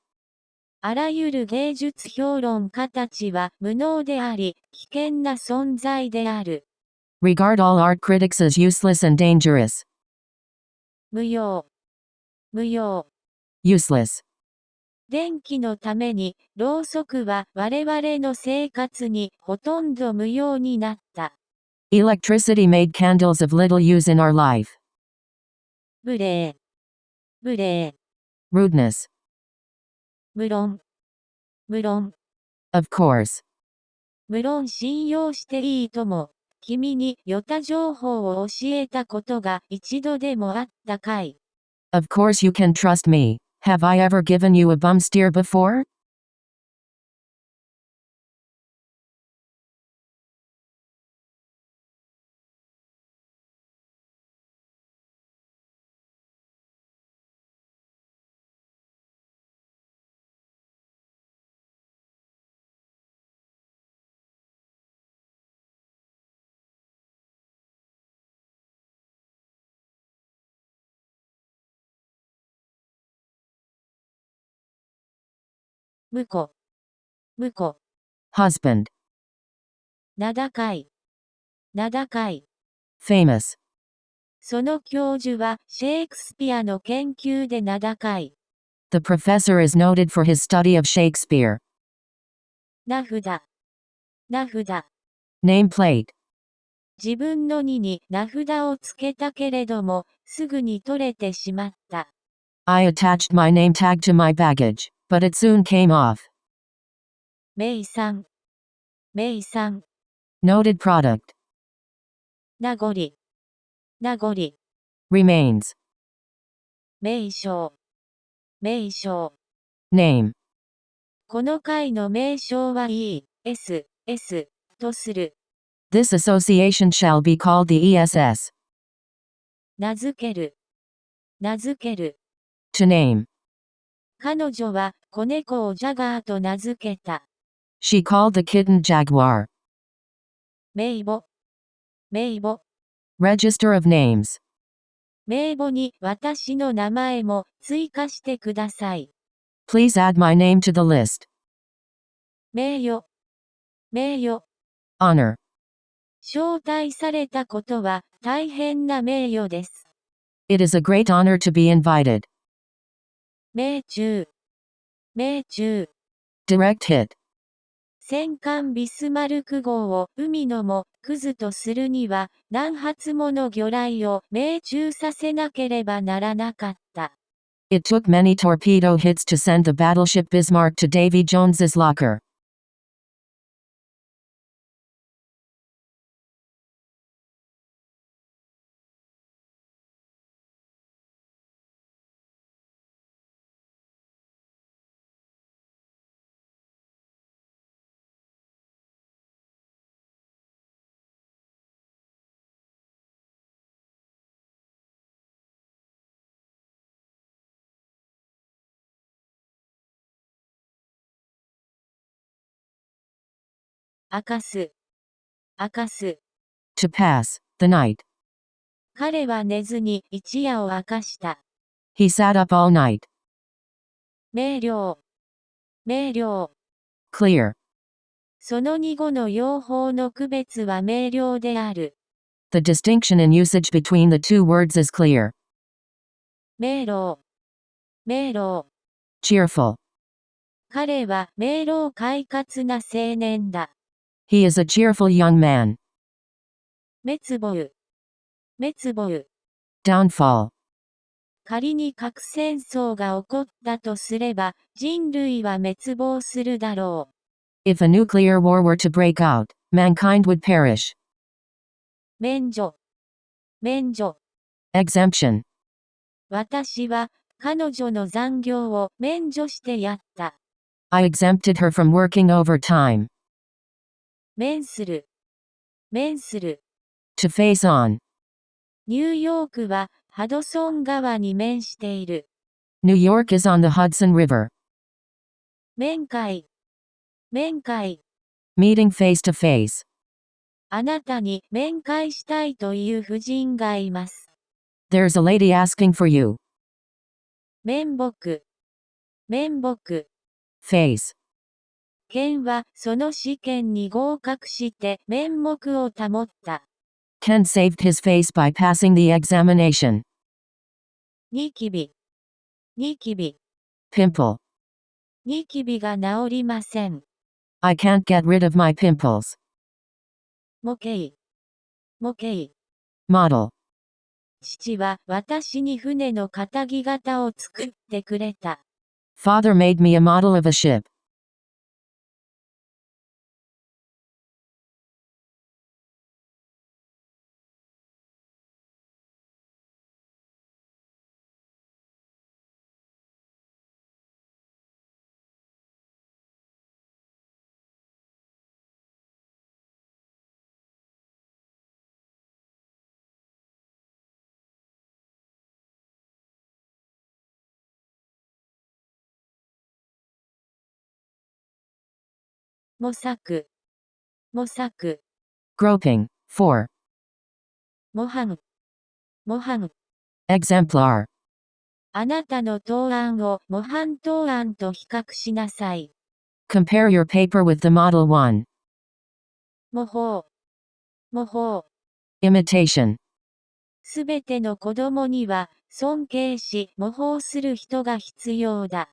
あらゆる芸術評論家たちは無能であり、危険な存在である。Regard all art critics as useless and dangerous. 無用。無用。Useless. 電気のために、ろうそくは我々の生活にほとんど無用になった。Electricity made candles of little use in our life. 無礼。無礼。Rudeness. 無論。無論。Of course. 無論信用していいとも、君にヨタ情報を教えたことが一度でもあったかい。Of course you can trust me. Have I ever given you a bum steer before? 婿。婿。Husband. 名高い。名高い。Famous. その教授はシェイクスピアの研究で名高い。The professor is noted for his study of Shakespeare. 名札。名札。Nameplate. 自分の荷に名札をつけたけれども、すぐに取れてしまった。I attached my name tag to my baggage, but it soon came off. 名産、名産、 Noted product. 名残、名残、 Remains. 名称、名称。Name. この会の名称は E.S.S. とする。This association shall be called the ESS. 名付ける、名付ける。To name. 彼女は子猫をジャガーと名付けた。She called the kitten Jaguar. 名簿、名簿。Register of names. 名簿に私の名前も追加してください。Please add my name to the list. 名誉、名誉。Honor. 招待されたことは大変な名誉です。It is a great honor to be invited. 命中、命中。Direct hit. 戦艦ビスマルク号を海のもくずとするには何発もの魚雷を命中させなければならなかった。It took many torpedo hits to send the battleship Bismarck to Davy Jones's locker. 明かす、明かす。To pass the night. 彼は寝ずに一夜を明かした。He sat up all night. 明瞭、明瞭。Clear. その二語の用法の区別は明瞭である。The distinction in usage between the two words is clear. 明朗、明朗。Cheerful. 彼は明朗快活な青年だ。He is a cheerful young man. 滅亡、滅亡。Downfall. 仮に核戦争が起こったとすれば、人類は滅亡するだろう。If a nuclear war were to break out, mankind would perish. 免除、免除。Exemption. 私は彼女の残業を免除してやった。I exempted her from working overtime. 免する、免する。To face on. ニューヨークはハドソン川に面している。New York is on the Hudson River. 面会、面会。Meeting face to face. あなたに面会したいという婦人がいます。There's a lady asking for you. 面目、面目。Face. ケンはその試験に合格して面目を保った。Ken saved his face by passing the examination. ニキビ、ニキビ。Pimple. ニキビが治りません。I can't get rid of my pimples. 模型、模型。Model. 父は私に船の肩木型を作ってくれた。Father made me a model of a ship. 模索、模索。Groping. 4. 模範、模範。Exemplar. あなたの答案を模範答案と比較しなさい。Compare your paper with the Model 1. 模倣、模倣。Imitation. すべての子供には尊敬し模倣する人が必要だ。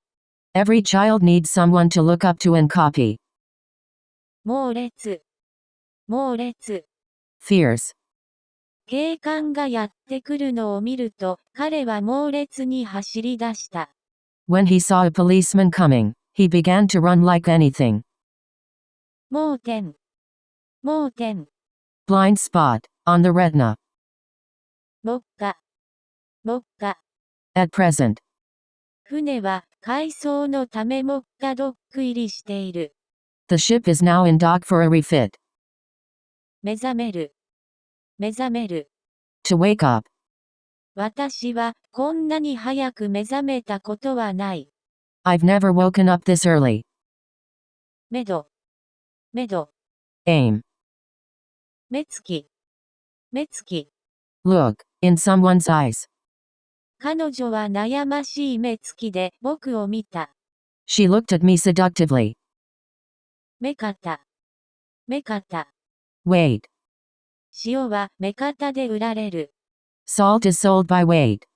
Every child needs someone to look up to and copy. 猛烈、猛烈。Fierce. 警官がやってくるのを見ると、彼は猛烈に走り出した。When he saw a policeman coming, he began to run like anything. 盲点。盲点。Blind spot, on the retina. 目下。目下。At present. 船は改装のため目下ドック入りしている。The ship is now in dock for a refit. 目覚める。目覚める。To wake up. 私はこんなに早く目覚めたことはない。I've never woken up this early. めど。めど。Aim. 目つき。目つき。Look, in someone's eyes. 彼女は悩ましい目つきで僕を見た。She looked at me seductively. 目方。目方。Wait. 塩は目方で売られる。Salt is sold by weight.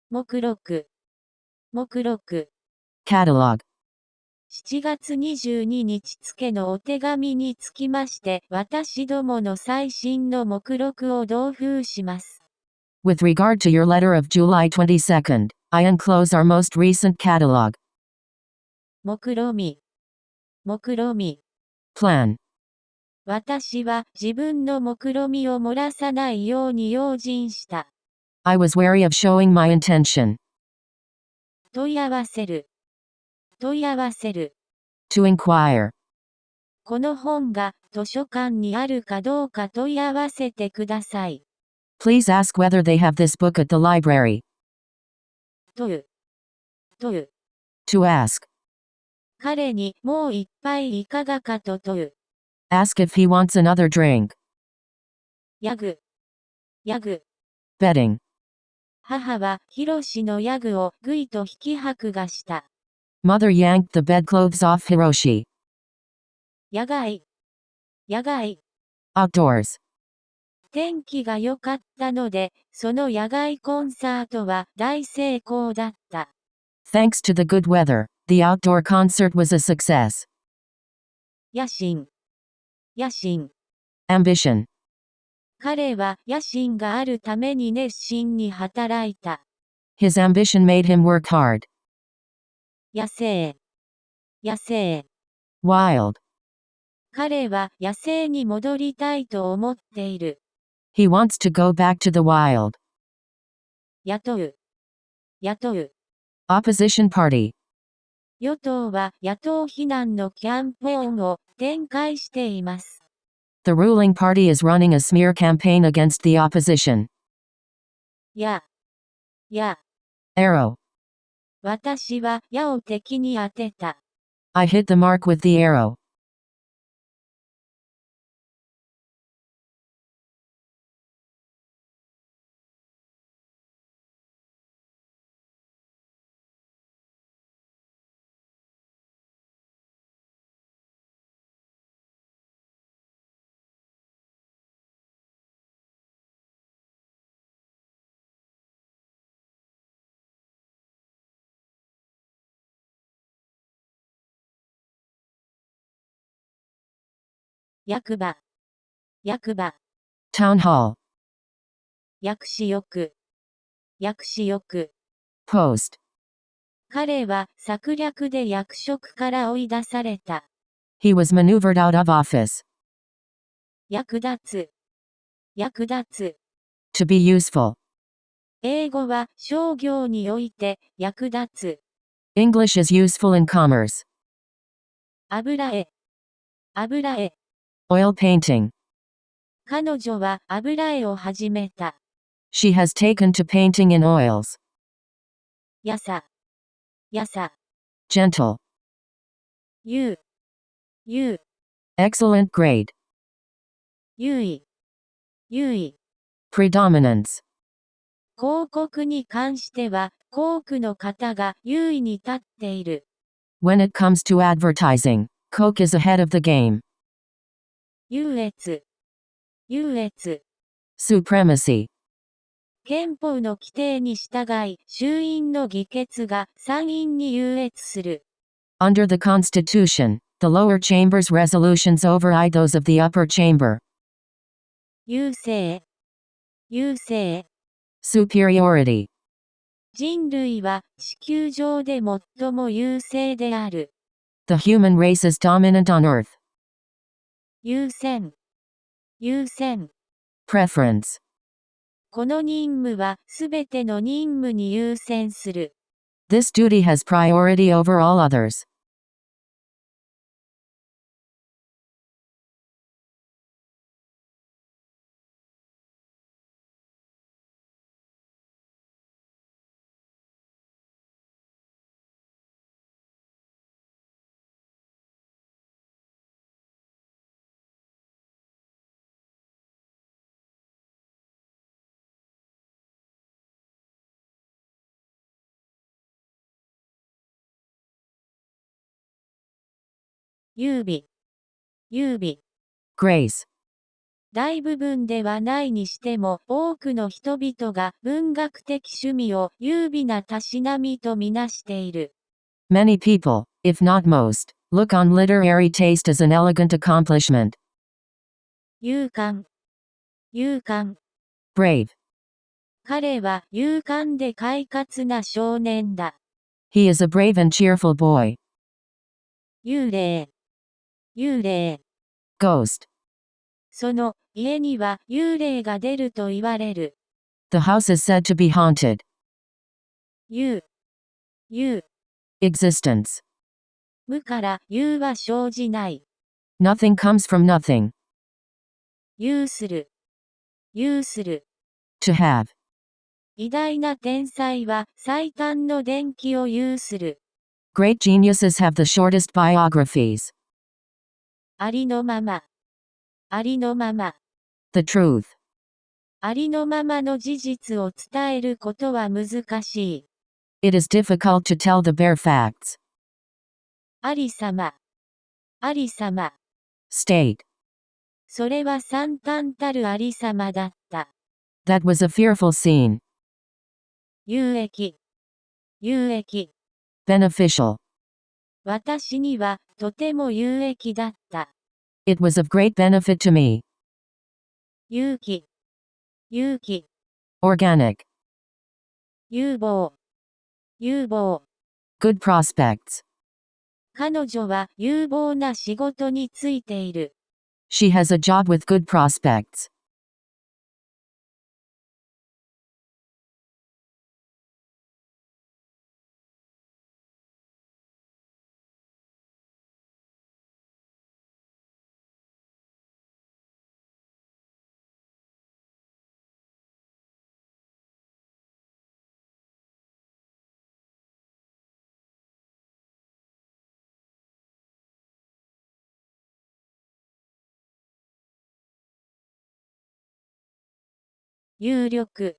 目録。目録。Catalog. 7月22日付のお手紙につきまして、私どもの最新の目録を同封します。With regard to your letter of July 22nd, I enclose our most recent catalog. 目論み。目論み。Plan. 私は自分の目論みを漏らさないように用心した。I was wary of showing my intention. 問い合わせる。問い合わせる。To inquire. この本が図書館にあるかどうか問い合わせてください。Please ask whether they have this book at the library. 問う。問う。To ask. 彼にもう一杯いかがかと問う。Ask if he wants another drink. ヤグ。ヤグ。Betting. 母はヒロシのヤグをぐいと引き剥がした。Mother yanked the bedclothes off Hiroshi. 野外。野外。Outdoors. 天気が良かったので、その野外コンサートは大成功だった。Thanks to the good weather, the outdoor concert was a success. 野心。野心。Ambition. 彼は野心があるために熱心に働いた。His ambition made him work hard. 野生。野生。Wild. 彼は野生に戻りたいと思っている。He wants to go back to the wild. 雇う。雇う。Opposition party. 与党は野党非難のキャンペーンを展開しています。The ruling party is running a smear campaign against the opposition. や。や。Arrow. 私は矢を敵に当てた。I hit the mark with the arrow. 役場。役場。Town hall. 役士欲。役士欲。Post. 彼は策略で役職から追い出された。He was maneuvered out of office. 役立つ。役立つ。To be useful. 英語は商業において役立つ。English is useful in commerce. 油絵。油絵。Oil painting. 彼女は油絵を始めた。She has taken to painting in oils. やさ。やさ。Gentle. ゆう。ゆう。Excellent grade. 優位。優位。Predominance. 広告に関しては、多くの方が優位に立っている。When it comes to advertising, Coke is ahead of the game. 優越。優越。Supremacy. 憲法の規定に従い、衆院の議決が参院に優越する。Under the Constitution, the lower chamber's resolutions override those of the upper chamber. 優勢。優勢。Superiority. 人類は地球上で最も優勢である。The human race is dominant on Earth. 優先。優先。Preference. この任務はすべての任務に優先する。This duty has priority over all others. 優美。優美。Grace. 大部分ではないにしても、多くの人々が文学的趣味を優美なたしなみとみなしている。Many people, if not most, look on literary taste as an elegant accomplishment. 勇敢。勇敢。Brave. 彼は勇敢で快活な少年だ。He is a brave and cheerful boy. 幽霊。幽霊。Ghost. その家には幽霊が出ると言われる。The house is said to be haunted. 有。有。Existence. 無から有は生じない。Nothing comes from nothing. 有する。有する。To have. 偉大な天才は最短の伝記を有する。Great geniuses have the shortest biographies. ありのまま。ありのまま。The truth. ありのままの事実を伝えることは難しい。It is difficult to tell the bare facts. ありさま。ありさま。State. それは惨憺たるありさまだった。That was a fearful scene. 有益。有益。Beneficial. 私にはとても有益だった。It was of great benefit to me. 勇気。勇気。Organic. 有望。有望。Good prospects. 彼女は有望な仕事についている。She has a job with good prospects. 有力。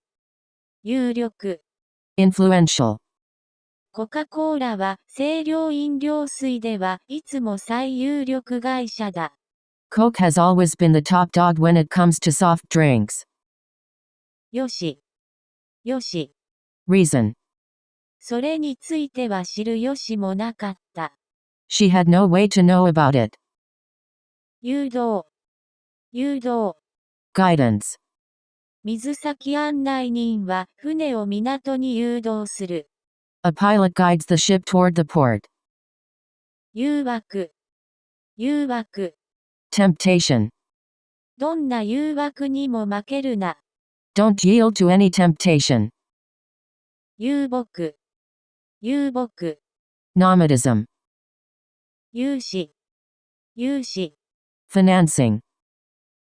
有力。Influential. コカ・コーラは清涼飲料水ではいつも最有力会社だ。Coke has always been the top dog when it comes to soft drinks. よし。よし。Reason. それについては知る由もなかった。She had no way to know about it. 誘導。誘導。Guidance. 水先案内人は船を港に誘導する。A pilot guides the ship toward the port. 誘惑。誘惑。Temptation. どんな誘惑にも負けるな。Don't yield to any temptation. 遊牧。遊牧。Nomadism. 融資。融資。Financing.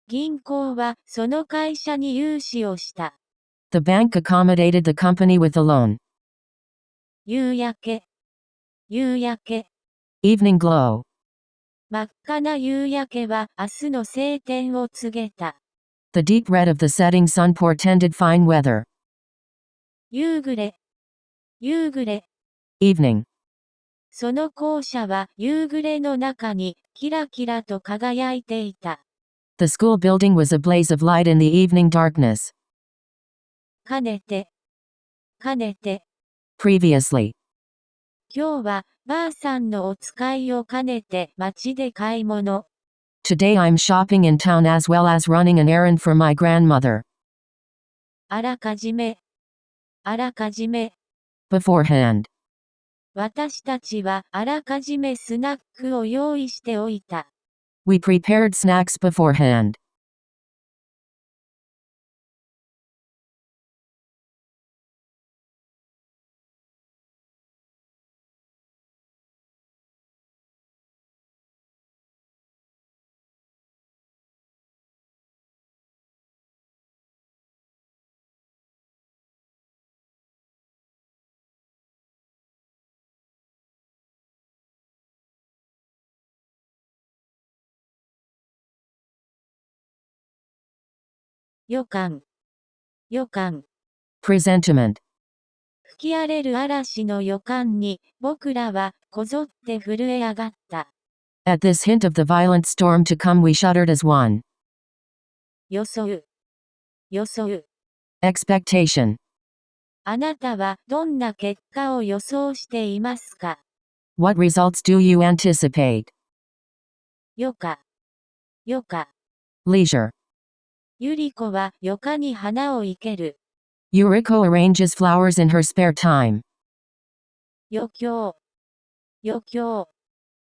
銀行はその会社に融資をした。The bank accommodated the company with a loan. 夕焼け。夕焼け。Evening glow. 真っ赤な夕焼けは明日の晴天を告げた。The deep red of the setting sun portended fine weather. 夕暮れ。夕暮れ。Evening. その校舎は夕暮れの中にキラキラと輝いていた。The school building was a blaze of light in the evening darkness. かねて。Previously. 今日はばあさんのお使いを兼ねて街で買い物。Today I'm shopping in town as well as running an errand for my grandmother. あらかじめ。Beforehand. 私たちはあらかじめスナックを用意しておいた。We prepared snacks beforehand. 予感。Presentiment. 吹き荒れる嵐の予感に、僕らはこぞって震え上がった。At this hint of the violent storm to come we shuddered as one. 装う。Expectation. あなたはどんな結果を予想していますか？ What results do you anticipate? 余暇。Leisure. ゆり子は余暇に花を生ける。Yuriko arranges flowers in her spare time. 余興。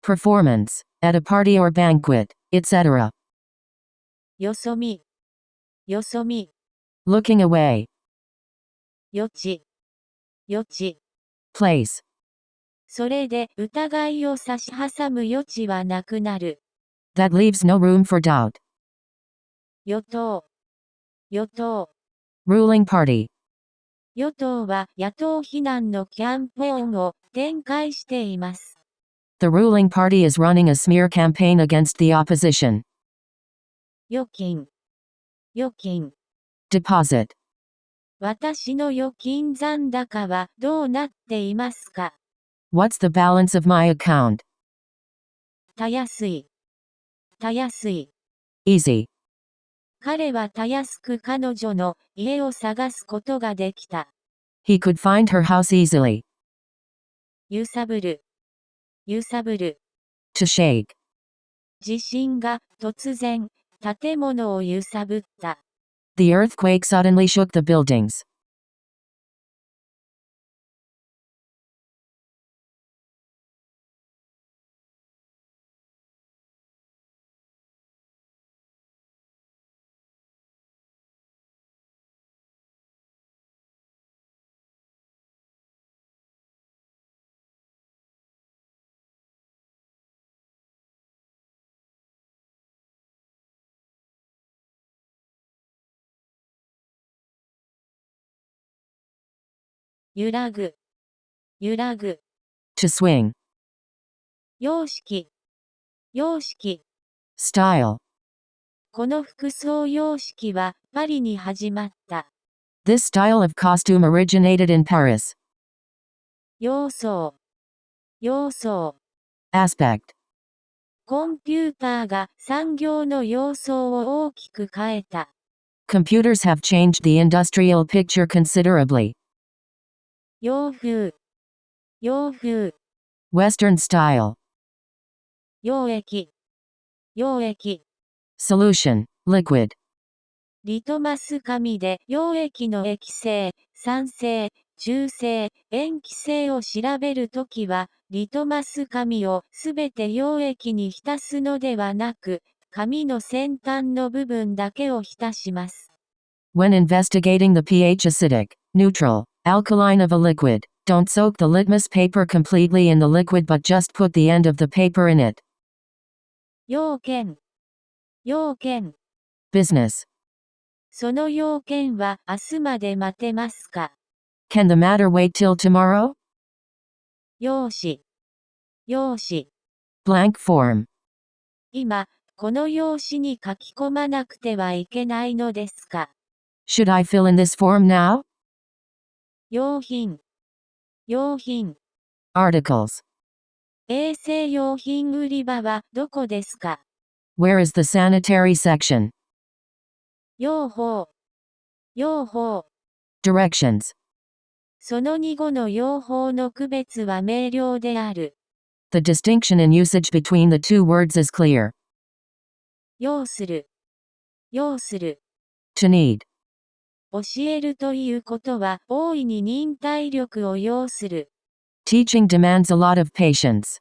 Performance. At a party or banquet, etc. よそ見。Looking away. 余地。Place. それで疑いを差し挟む余地はなくなる。That leaves no room for doubt. 与党。Ruling party. 与党は野党非難のキャンペーンを展開しています。The ruling party is running a smear campaign against the opposition. 預金。Deposit. 私の預金残高はどうなっていますか？ What's the balance of my account? たやすい。Easy. 彼はたやすく彼女の家を探すことができた。He could find her house easily. 揺さぶる。To shake. 地震が突然建物を揺さぶった。The earthquake suddenly shook the buildings. 揺らぐ。To swing. 様式。Style. この服装様式はパリに始まった。This style of costume originated in Paris. 様相。Aspect. コンピューターが産業の様相を大きく変えた。Computers have changed the industrial picture considerably. 洋風。Western style. 溶液。Solution. Liquid. リトマス紙で溶液の液性、酸性、中性、塩基性を調べるときは、リトマス紙をすべて溶液に浸すのではなく、紙の先端の部分だけを浸します。When investigating the pH acidic, neutral, alkaline of a liquid, don't soak the litmus paper completely in the liquid but just put the end of the paper in it. 要件。Business. その要件は明日まで待てますか？ Can the matter wait till tomorrow? 用紙。Blank form. 今、この用紙に書き込まなくてはいけないのですか？ Should I fill in this form now? 用品。Articles. 衛生用品売り場はどこですか？ Where is the sanitary section? 用法。用法。Directions. その2語の用法の区別は明瞭である。The distinction in usage between the two words is clear. 要する。要する。To need. 教えるということは大いに忍耐力を要する。Teaching demands a lot of patience.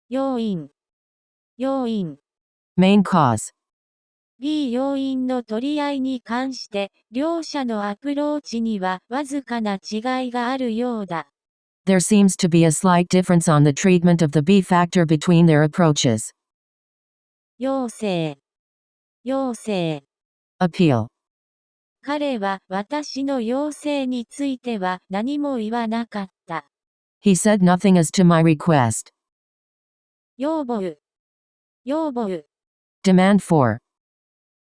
要因。要因。Main cause. B 要因の取り合いに関して、両者のアプローチにはわずかな違いがあるようだ。There seems to be a slight difference on the treatment of the B factor between their approaches. 要請。要請。Appeal. 彼は私の要請については何も言わなかった。He said nothing as to my request. 要望。要望。Demand for.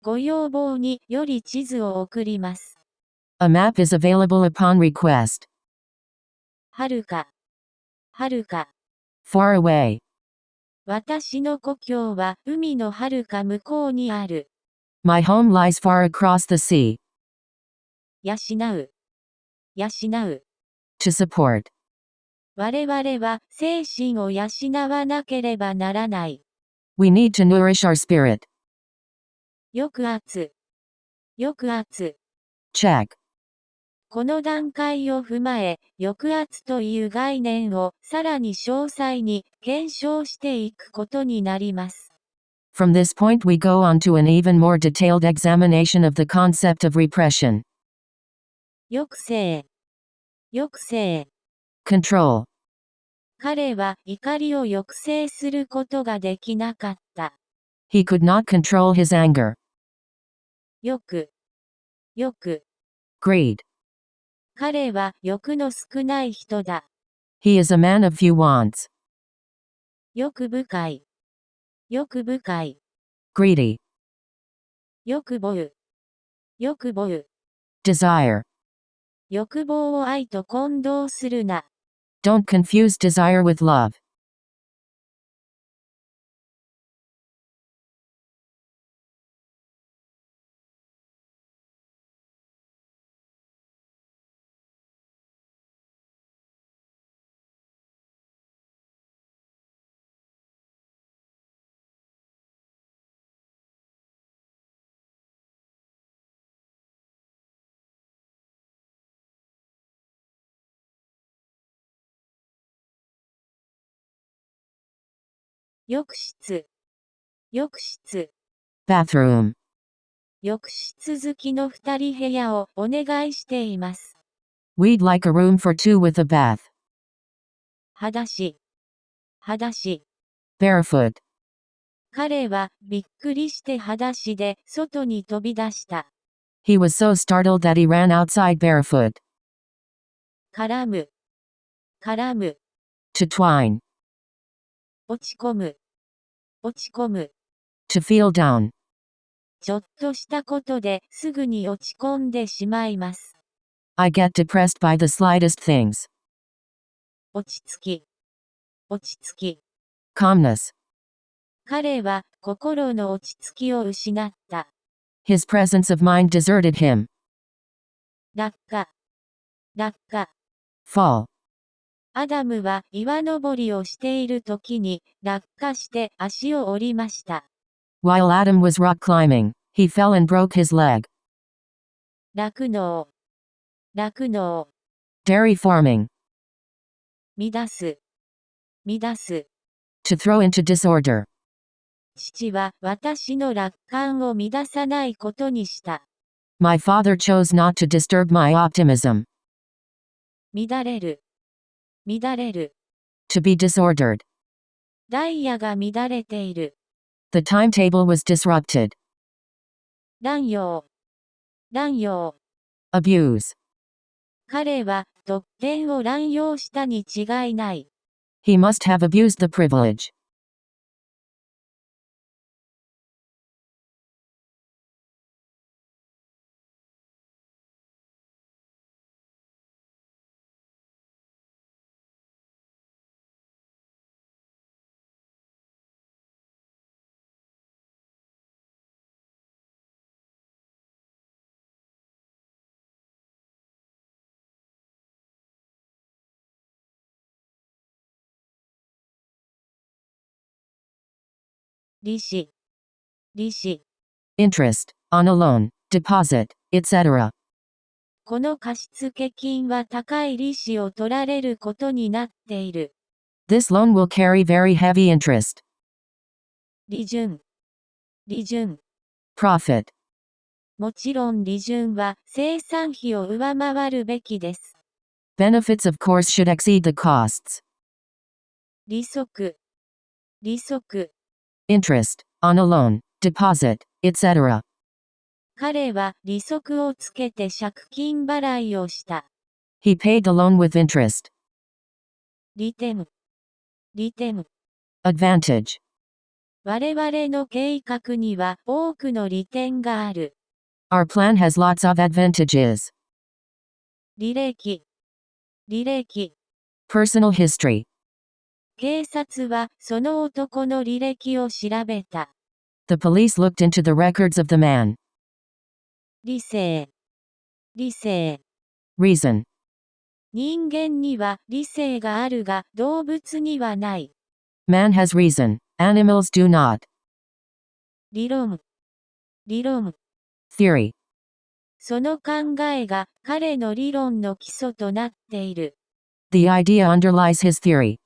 ご要望により地図を送ります。A map is available upon request. はるか。はるか。Far away. 私の故郷は海のはるか向こうにある。My home lies far across the sea. 養う。養う。To support. 我々は精神を養わなければならない。We need to nourish our spirit. 抑圧。抑圧。Check. この段階を踏まえ、抑圧という概念をさらに詳細に検証していくことになります。From this point we go on to an even more detailed examination of the concept of repression. 抑制。抑制。Control. 彼は怒りを抑制することができなかった。He could not control his anger. 欲。欲。Greed. 彼は欲の少ない人だ。He is a man of few wants. 欲深い。欲深い。Greedy. 欲望。欲望。Desire. 欲望を愛と混同するな。Don't confuse desire with love. 浴室。浴室。Bathroom. 浴室好きの2人部屋をお願いしています。We'd like a room for two with a bath. 裸足。裸足。Barefoot. 彼はびっくりして裸足で外に飛び出した。He was so startled that he ran outside barefoot. 絡む。絡む。To twine. 落ち込む。落ち込む。To feel down. ちょっとしたことですぐに落ち込んでしまいます。I get depressed by the slightest things. 落ち着き。落ち着き。Calmness. 彼は心の落ち着きを失った。His presence of mind deserted him. 落下。落下。Fall. アダムは岩登りをしている時に落下して足を折りました。While Adam was rock climbing, he fell and broke his leg. 酪農。酪農。Dairy farming. 乱す。乱す。To throw into disorder. 父は私の楽観を乱さないことにした。My father chose not to disturb my optimism. 乱れる。乱れる。To be disordered. ダイヤが乱れている。The timetable was disrupted. 乱用。乱用。Abuse. 彼は特権を乱用したに違いない。He must have abused the privilege. 利子。利子。Interest. On a loan. Deposit. Etc. この貸付金は高い利子を取られることになっている。This loan will carry very heavy interest. 利潤。利潤。Profit. もちろん利潤は生産費を上回るべきです。Benefits of course should exceed the costs. 利息。利息。Interest. On a loan. Deposit. Etc. 彼は利息をつけて借金払いをした。He paid the loan with interest. 利点。利点。Advantage. 我々の計画には多くの利点がある。Our plan has lots of advantages. 履歴。履歴。Personal history. 警察はその男の履歴を調べた。The police looked into the records of the man. 理性。理性。Reason. 人間には理性があるが動物にはない。Man has reason. Animals do not. 理論。理論。Theory. その考えが彼の理論の基礎となっている。The idea underlies his theory.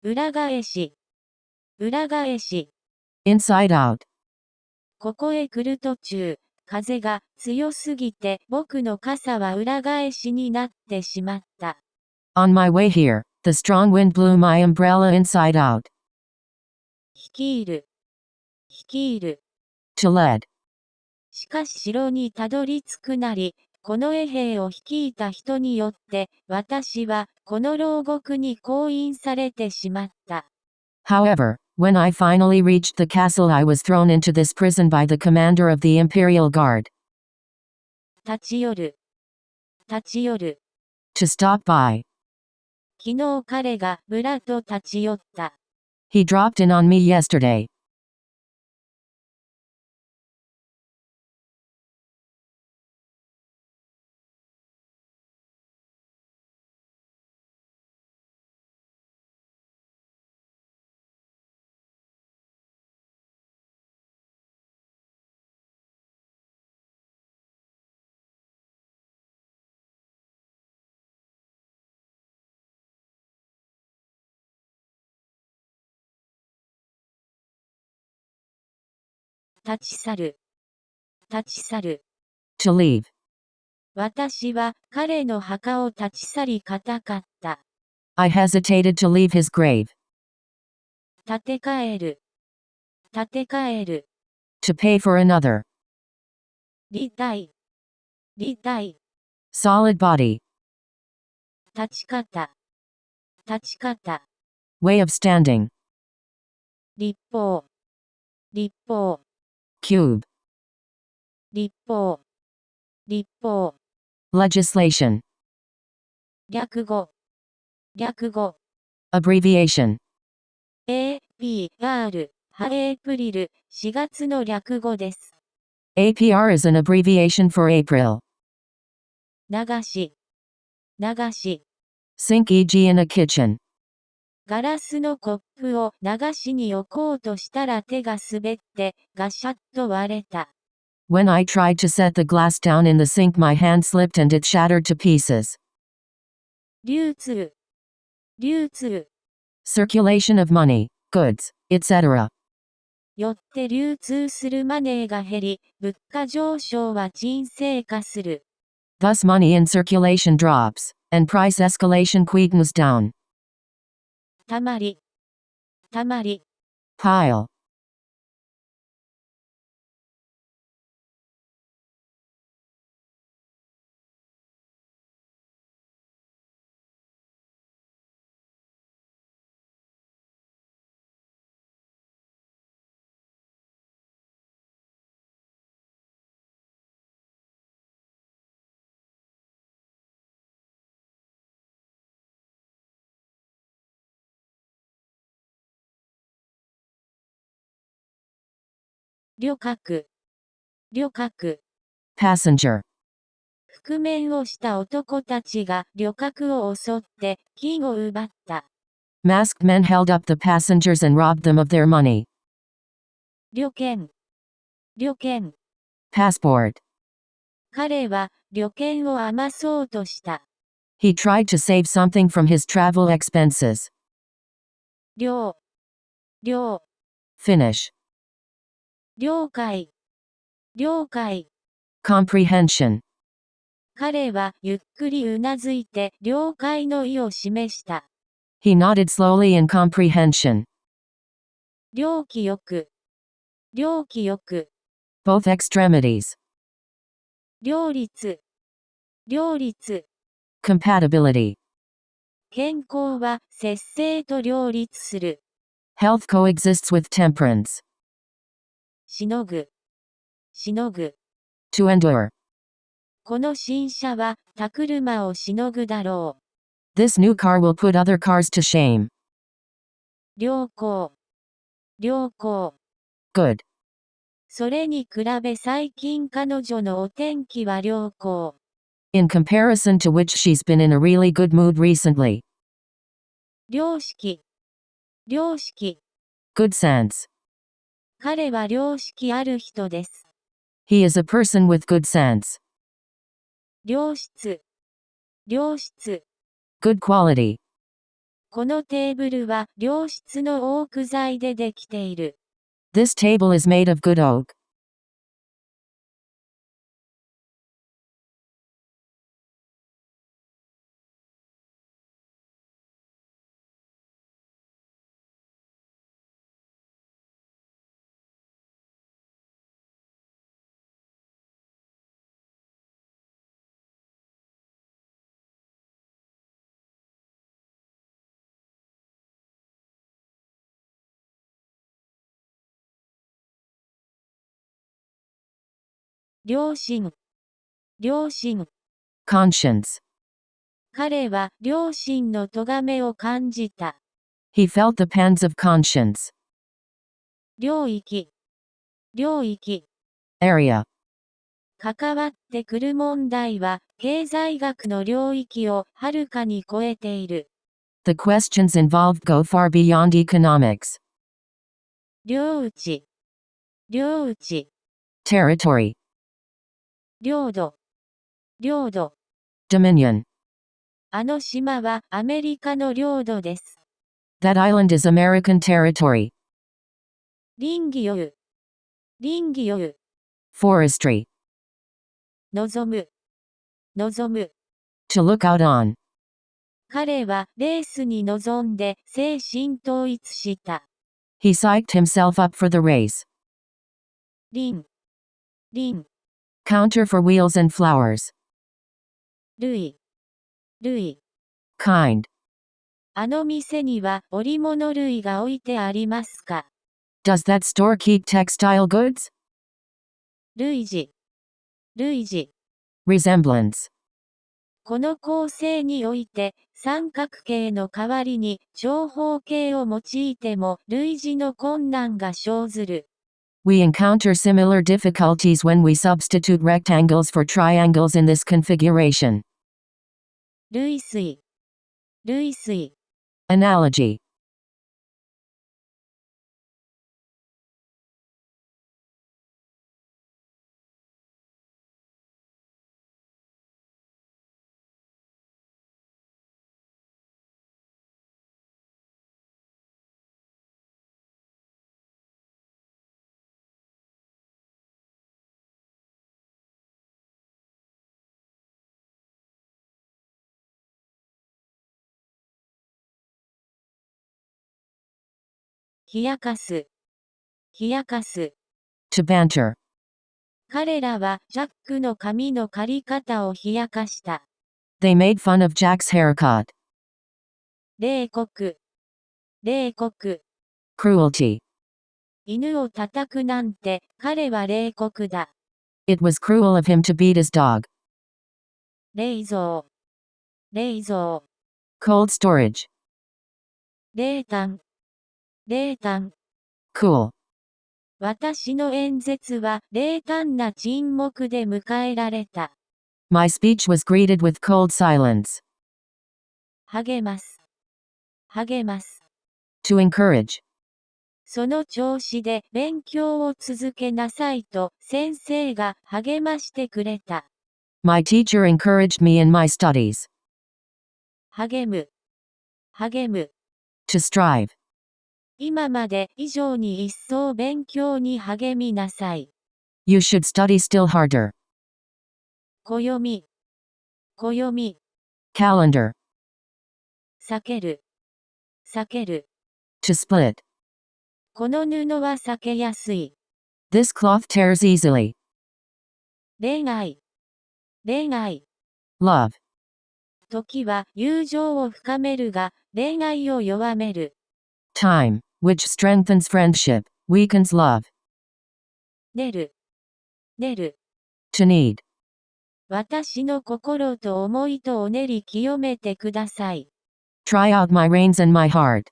裏返し。裏返し。Inside out. ここへ来る途中、風が強すぎて僕の傘は裏返しになってしまった。On my way here, the strong wind blew my umbrella inside out. 率いる。率いる。To lead. しかし城にたどり着くなり、この衛兵を率いた人によって、私はこの牢獄に拘引されてしまった。However, when I finally reached the castle, I was thrown into this prison by the commander of the Imperial Guard. 立ち寄る。立ち寄る。To stop by. 昨日彼が村と立ち寄った。He dropped in on me yesterday. 立ち去る。立ち去る。To leave. 私は彼の墓を立ち去り固かった。I hesitated to leave his grave. 建て替える。建て替える。To pay for another. 立体。立体。Solid body. 立ち方。立ち方。Way of standing. 立法。立法。Cube. 立法。立法。Legislation. 略語。略語。Abbreviation. APR、エイプリル、4月の略語です。APR is an abbreviation for April. 流し。流し。Sink e.g. in a kitchen. ガラスのコップを流しに置こうとしたら手が滑ってガシャッと割れた。When I tried to set the glass down in the sink, my hand slipped and it shattered to pieces. 流通。流通。Circulation of money, goods, etc. よって流通するマネーが減り、物価上昇は沈静化する。Thus money in circulation drops, and price escalation quietens down. たまり、たまり。pile, 旅客、旅客。passenger, 覆面をした男たちが旅客を襲って金を奪った。masked men held up the passengers and robbed them of their money. 旅券、旅券。Passport, 彼は旅券を余そうとした。he tried to save something from his travel expenses. 了、了、Finish, 了解、了解。comprehension, 彼はゆっくりうなずいて了解の意を示した。he nodded slowly in comprehension. 両記憶、両記憶。Both extremities, 両立、両立。compatibility, 健康は節制と両立する。health coexists with temperance. しのぐ、しのぐ。To endure, この新車は他車をしのぐだろう。this new car will put other cars to shame. 良好、良好。Good, それに比べ最近彼女のお天気は良好。in comparison to which she's been in a really good mood recently. 良識、良識。Good sense. 彼は良識ある人です。He is a person with good sense. 良質、良質。Good quality. このテーブルは良質のオーク材でできている。This table is made of good oak.良心、良心。Conscience. 彼は良心の咎めを感じた。He felt the pangs of conscience. 領域、領域。Area. 関わってくる問題は経済学の領域をはるかに超えている。The questions involved go far beyond economics. 領内、領内。Territory. 領土、領土。Dominion. あの島はアメリカの領土です。That island is American territory. 林業有、林業有。Forestry. 望む、望む。To look out on. 彼はレースに臨んで精神統一した。He psyched himself up for the race. 林、林。Counter for wheels and flowers. 類、類。Kind. あの店には織物類が置いてありますか？ Does that store keep textile goods? 類似、類似。Resemblance. この構成において、三角形の代わりに長方形を用いても類似の困難が生ずる。We encounter similar difficulties when we substitute rectangles for triangles in this configuration. 類推、類推。Analogy. 冷やかす。冷やかす。To banter. 彼らはジャックの髪の刈り方を冷やかした。They made fun of Jack's haircut. 冷酷。冷酷。Cruelty. 犬を叩くなんて、彼は冷酷だ。It was cruel of him to beat his dog. 冷蔵。冷蔵。Cold storage. 冷淡。冷淡。Cool. 私の演説は冷淡な沈黙で迎えられた。My speech was greeted with cold silence. 励ます。励ます。To encourage. その調子で勉強を続けなさいと先生が励ましてくれた。My teacher encouraged me in my studies. 励む。励む。To strive. 今まで以上に一層勉強に励みなさい。You should study still harder. 暦。暦。Calendar. 避ける。避ける。To split. この布は避けやすい。This cloth tears easily. 恋愛。恋愛。Love. 時は友情を深めるが、恋愛を弱める。Time, which strengthens friendship, weakens love. 練る。練る。To knead. 私の心と思いとを練り清めてください。Try out my reins and my heart.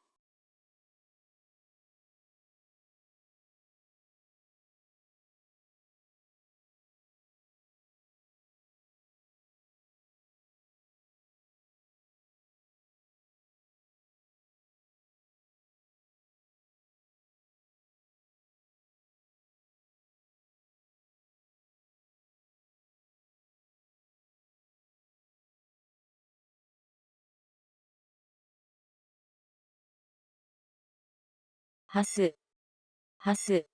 ハス。ハス。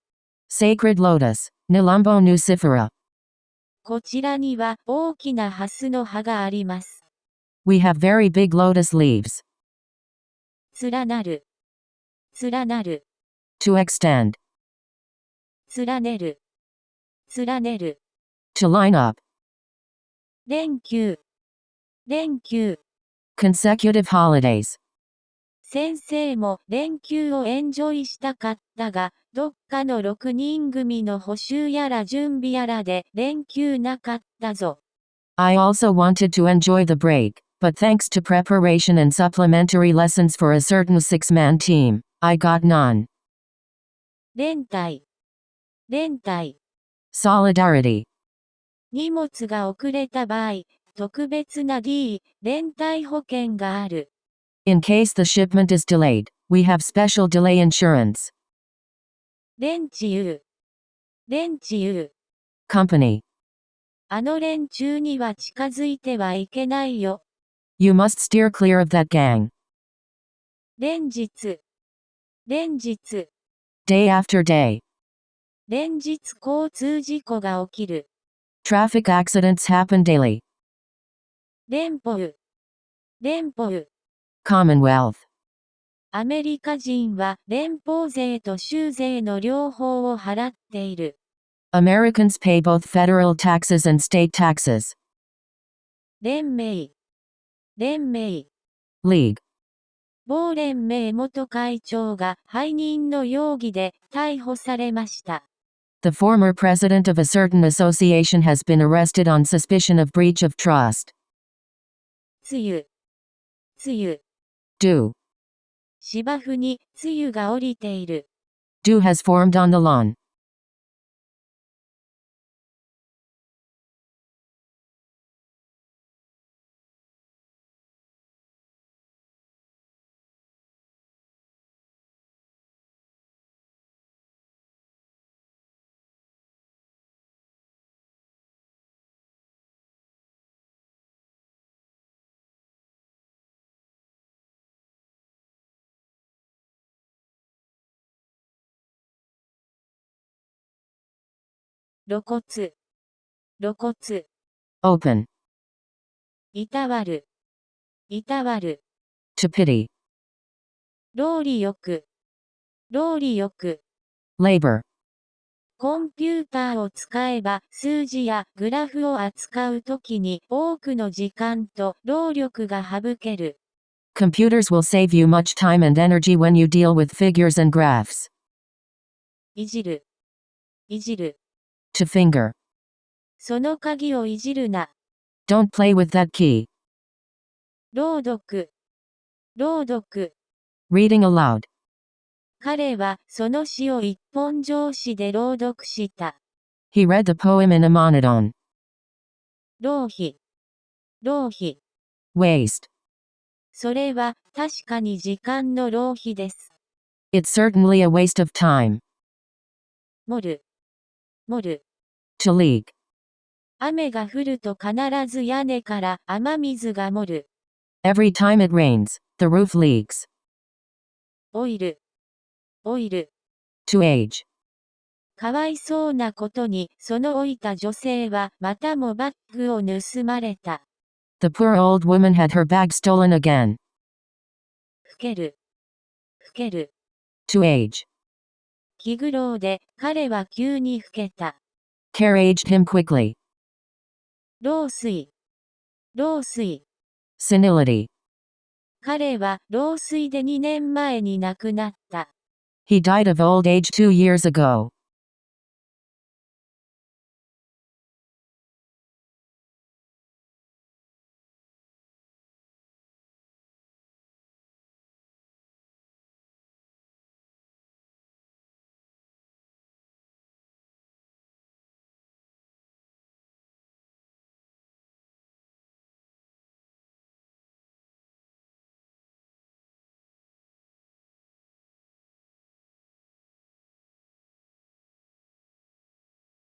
Sacred lotus, Nilambo nucifera. こちらには大きなハスの葉があります。We have very big lotus leaves. 連なる。連なる。To extend. 連ねる。連ねる。To line up. 連休。連休。Consecutive holidays. 先生も連休をエンジョイしたかったが、どっかの6人組の補習やら準備やらで連休なかったぞ。I also wanted to enjoy the break, but thanks to preparation and supplementary lessons for a certain six-man team, I got none. 連帯。連帯。Solidarity. 荷物が遅れた場合、特別な D、連帯保険がある。In case the shipment is delayed, we have special delay insurance. 連地有。連地有。Company. あの連中には近づいてはいけないよ。You must steer clear of that gang. 連日。連日。Day after day. 連日交通事故が起きる。Traffic accidents happen daily. 連邦。連邦。Commonwealth. アメリカ人は連邦税と州税の両方を払っている。Americans pay both federal taxes and state taxes. 連盟。連盟。League. 某連盟元会長が背任の容疑で逮捕されました。The former president of a certain association has been arrested on suspicion of breach of trust. 梅雨。梅雨。Dew. 芝生に梅雨が降りている。Dew has formed on the lawn.露骨。露骨。Open. いたわる。いたわる。To pity. 労利よく。労力。labor. コンピューターを使えば数字やグラフを扱うときに多くの時間と労力が省ける。Computers will save you much time and energy when you deal with figures and graphs. いじる。いじる。To finger. その鍵をいじるな。Don't play with that key. 朗読。朗読。Reading aloud. 彼はその詩を一本上詩で朗読した。He read the poem in a monotone. 浪費。浪費。Waste. それは確かに時間の浪費です。It's certainly a waste of time. 盛る。盛る。To leak. 雨が降ると必ず屋根から雨水が漏る。Every time it rains, the roof leaks. オイル。オイル。To age. かわいそうなことに、その老いた女性はまたもバッグを盗まれた。The poor old woman had her bag stolen again. 老ける。老ける。To age. 気苦労で、彼は急に老けた。Care aged him quickly. 老衰。老衰。Senility. 彼は老衰で2年前に亡くなった。He died of old age 2 years ago.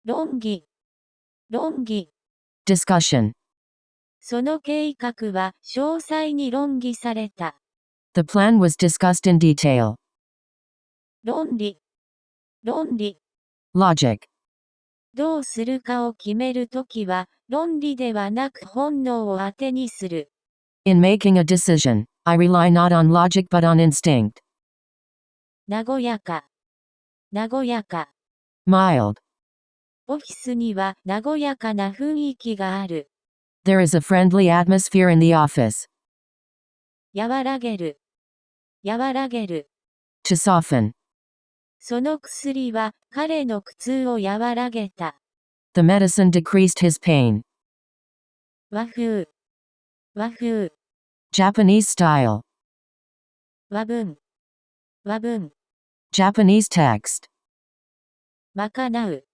論議。論議。Discussion. その計画は詳細に論議された。The plan was discussed in detail. 論理。論理。Logic. どうするかを決めるときは、論理ではなく本能を当てにする。In making a decision, I rely not on logic but on instinct. 和やか。和やか。Mild. オフィスには和やかな雰囲気がある。There is a friendly atmosphere in the office. 和らげる。和らげる。To soften. その薬は彼の苦痛を和らげた。The medicine decreased his pain. 和風。和風。Japanese style. 和文。和文。Japanese text. 賄う。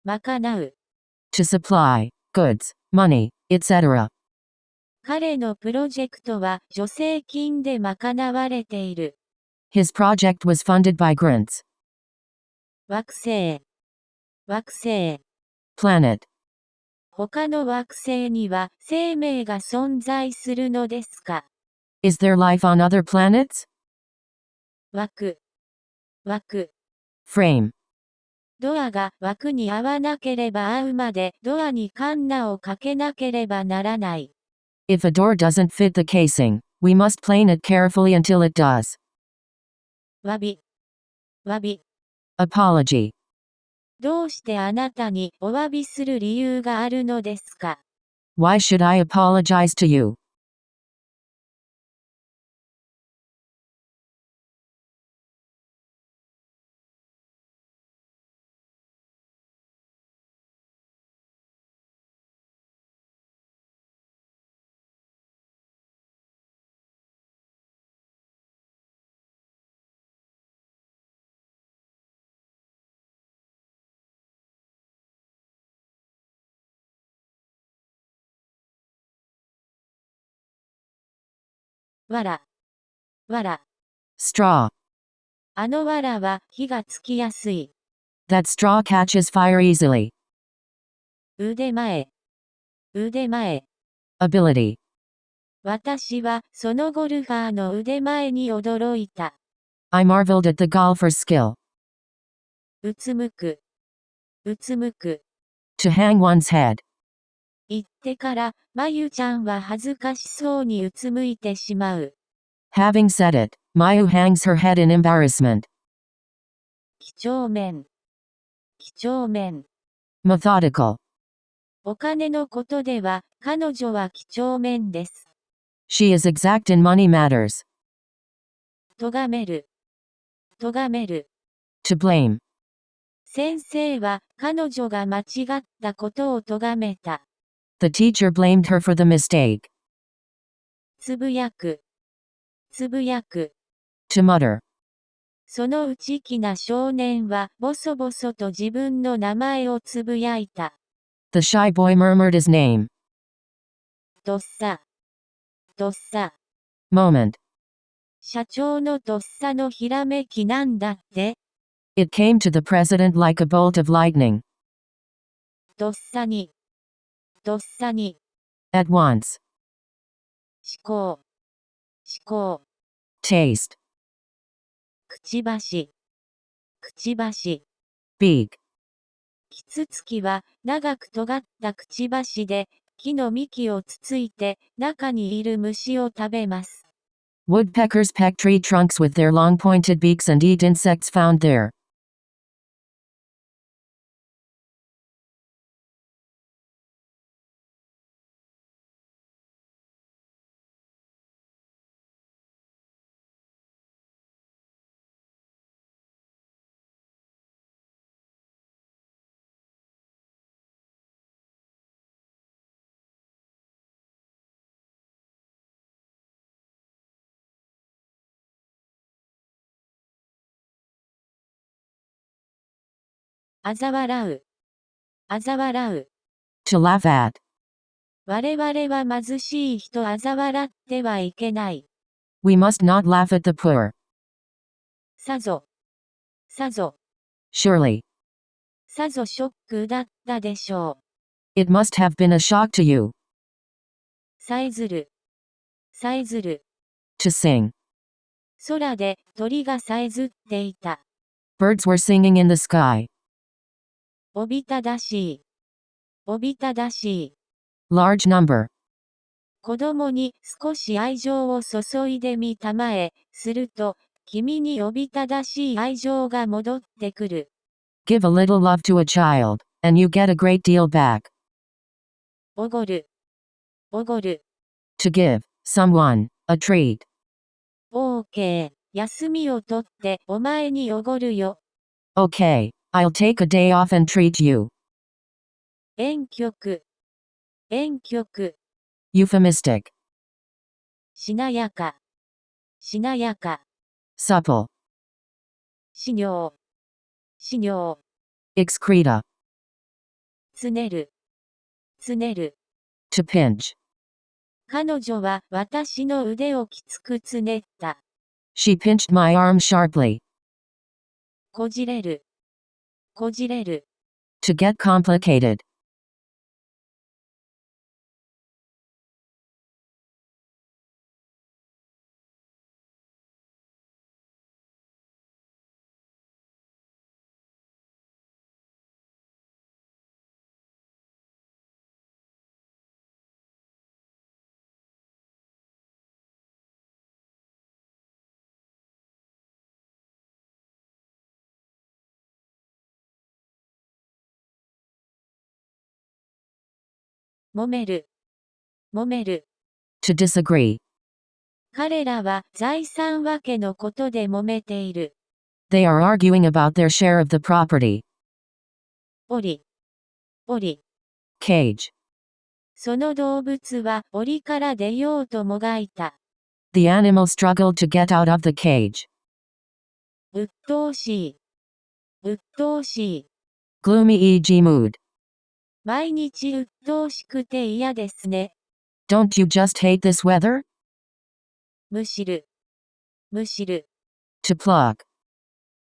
賄う。To supply goods, money, etc. 彼のプロジェクトは助成金で賄われている。His project was funded by grants. 惑星。惑星。Planet. 他の惑星には生命が存在するのですか？ Is there life on other planets? 枠。枠。Frame. ドアが枠に合わなければ合うまでドアにカンナをかけなければならない。If a door doesn't fit the casing, we must plane it carefully until it does. 詫び。詫び。Apology. どうしてあなたにお詫びする理由があるのですか？ Why should I apologize to you? わら。わら。Straw. あのわらは火がつきやすい。That straw catches fire easily. 腕前。腕前。Ability. 私はそのゴルファーの腕前に驚いた。I marveled at the golfer's skill. うつむく。うつむく。To hang one's head. 言ってから、まゆちゃんは恥ずかしそうにうつむいてしまう。Having said it, Mayu hangs her head in embarrassment. 帳面。几帳面。Methodical. お金のことでは、彼女は几帳面です。She is exact in money matters. 咎める。咎める。To blame. 先生は、彼女が間違ったことを咎めた。The teacher blamed her for the mistake. つぶやく。つぶやく。To mutter. その内気な少年は、ボソボソと自分の名前をつぶやいた。The shy boy murmured his name. とっさ。とっさ。Moment. 社長のとっさのひらめきなんだって。It came to the president like a bolt of lightning. とっさに。とっさに。At once. 思考。思考。Taste. くちばし。くちばし。Beak. キツツキは、長く尖ったくちばしで、木の幹をつついて、中にいる虫を食べます。Woodpeckers peck tree trunks with their long pointed beaks and eat insects found there. あざ笑う。あざ笑う。To laugh at. 我々は貧しい人あざ笑ってはいけない。We must not laugh at the poor. さぞ。さぞ。Surely. さぞショックだったでしょう。It must have been a shock to you. さえずる。さえずる。To sing. 空で鳥がさえずっていた。Birds were singing in the sky. おびただしい。おびただしい。Large number. 子供に少し愛情を注いでみたまえ、すると、君におびただしい愛情が戻ってくる。Give a little love to a child, and you get a great deal back. おごる。おごる。To give someone a treat. OK。休みをとってお前におごるよ。Okay, I'll take a day off and treat you. 婉曲。婉曲。Euphemistic. しなやか。しなやか。Supple. し尿。し尿。Excreta. つねる。つねる。To pinch. 彼女は私の腕をきつくつねった。She pinched my arm sharply. こじれる。こじれる。To get complicated.揉める。揉める。To disagree. 彼らは財産分けのことで揉めている。They are arguing about their share of the property. 檻。檻。Cage. その動物は檻から出ようともがいた。The animal struggled to get out of the cage. 鬱陶しい。鬱陶しい。Gloomy e.g. mood. 毎日鬱陶しくて嫌ですね。Don't you just hate this weather? むしる。むしる。To pluck.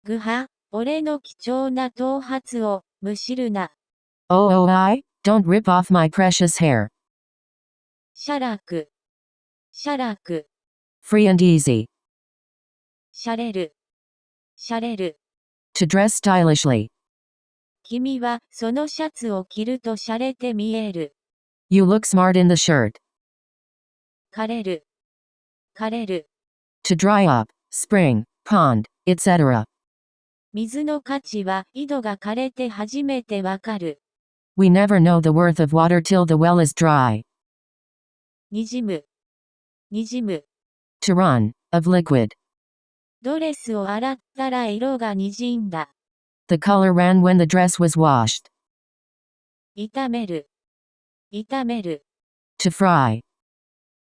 ぐは、俺の貴重な頭髪を、むしるな。Don't rip off my precious hair. しゃらく。しゃらく。Free and easy. しゃれる。しゃれる。To dress stylishly. 君は、そのシャツを着るとしゃれて見える。You look smart in the shirt. 枯れる。枯れる。To dry up, spring, pond, etc. 水の価値は井戸が枯れて初めてわかる。We never know the worth of water till the well is dry. にじむ。にじむ。To run, of liquid. ドレスを洗ったら色がにじんだ。The color ran when the dress was washed. 炒める。炒める。To fry.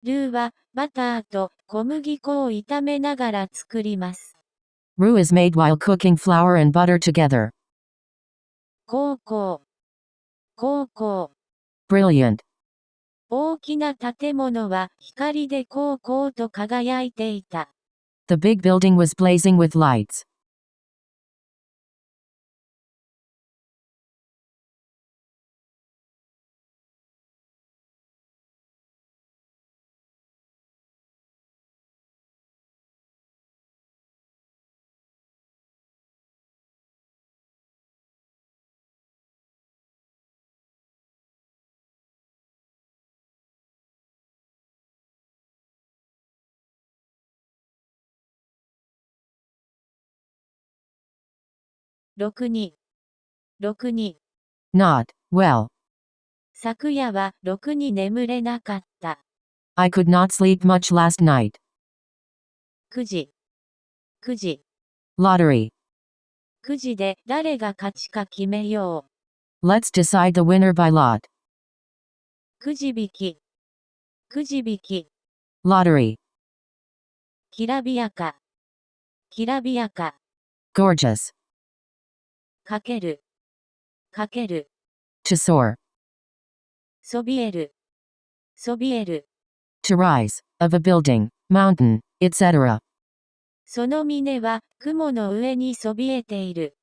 ルーはバターと小麦粉を炒めながら作ります。Roux is made while cooking flour and butter together. 高校。高校。Brilliant. 大きな建物は光で高校と輝いていた。The big building was blazing with lights. 6に。6に。Not, well. 昨夜は6に眠れなかった。I could not sleep much last night. 9時。9時。Lottery. 9時で誰が勝ちか決めよう。Let's decide the winner by lot. くじ引き。くじ引き。Lottery. きらびやか。きらびやか。Gorgeous. かける。かける。To soar. そびえる。そびえる。To rise, of a building, mountain, etc. その峰は雲の上にそびえている。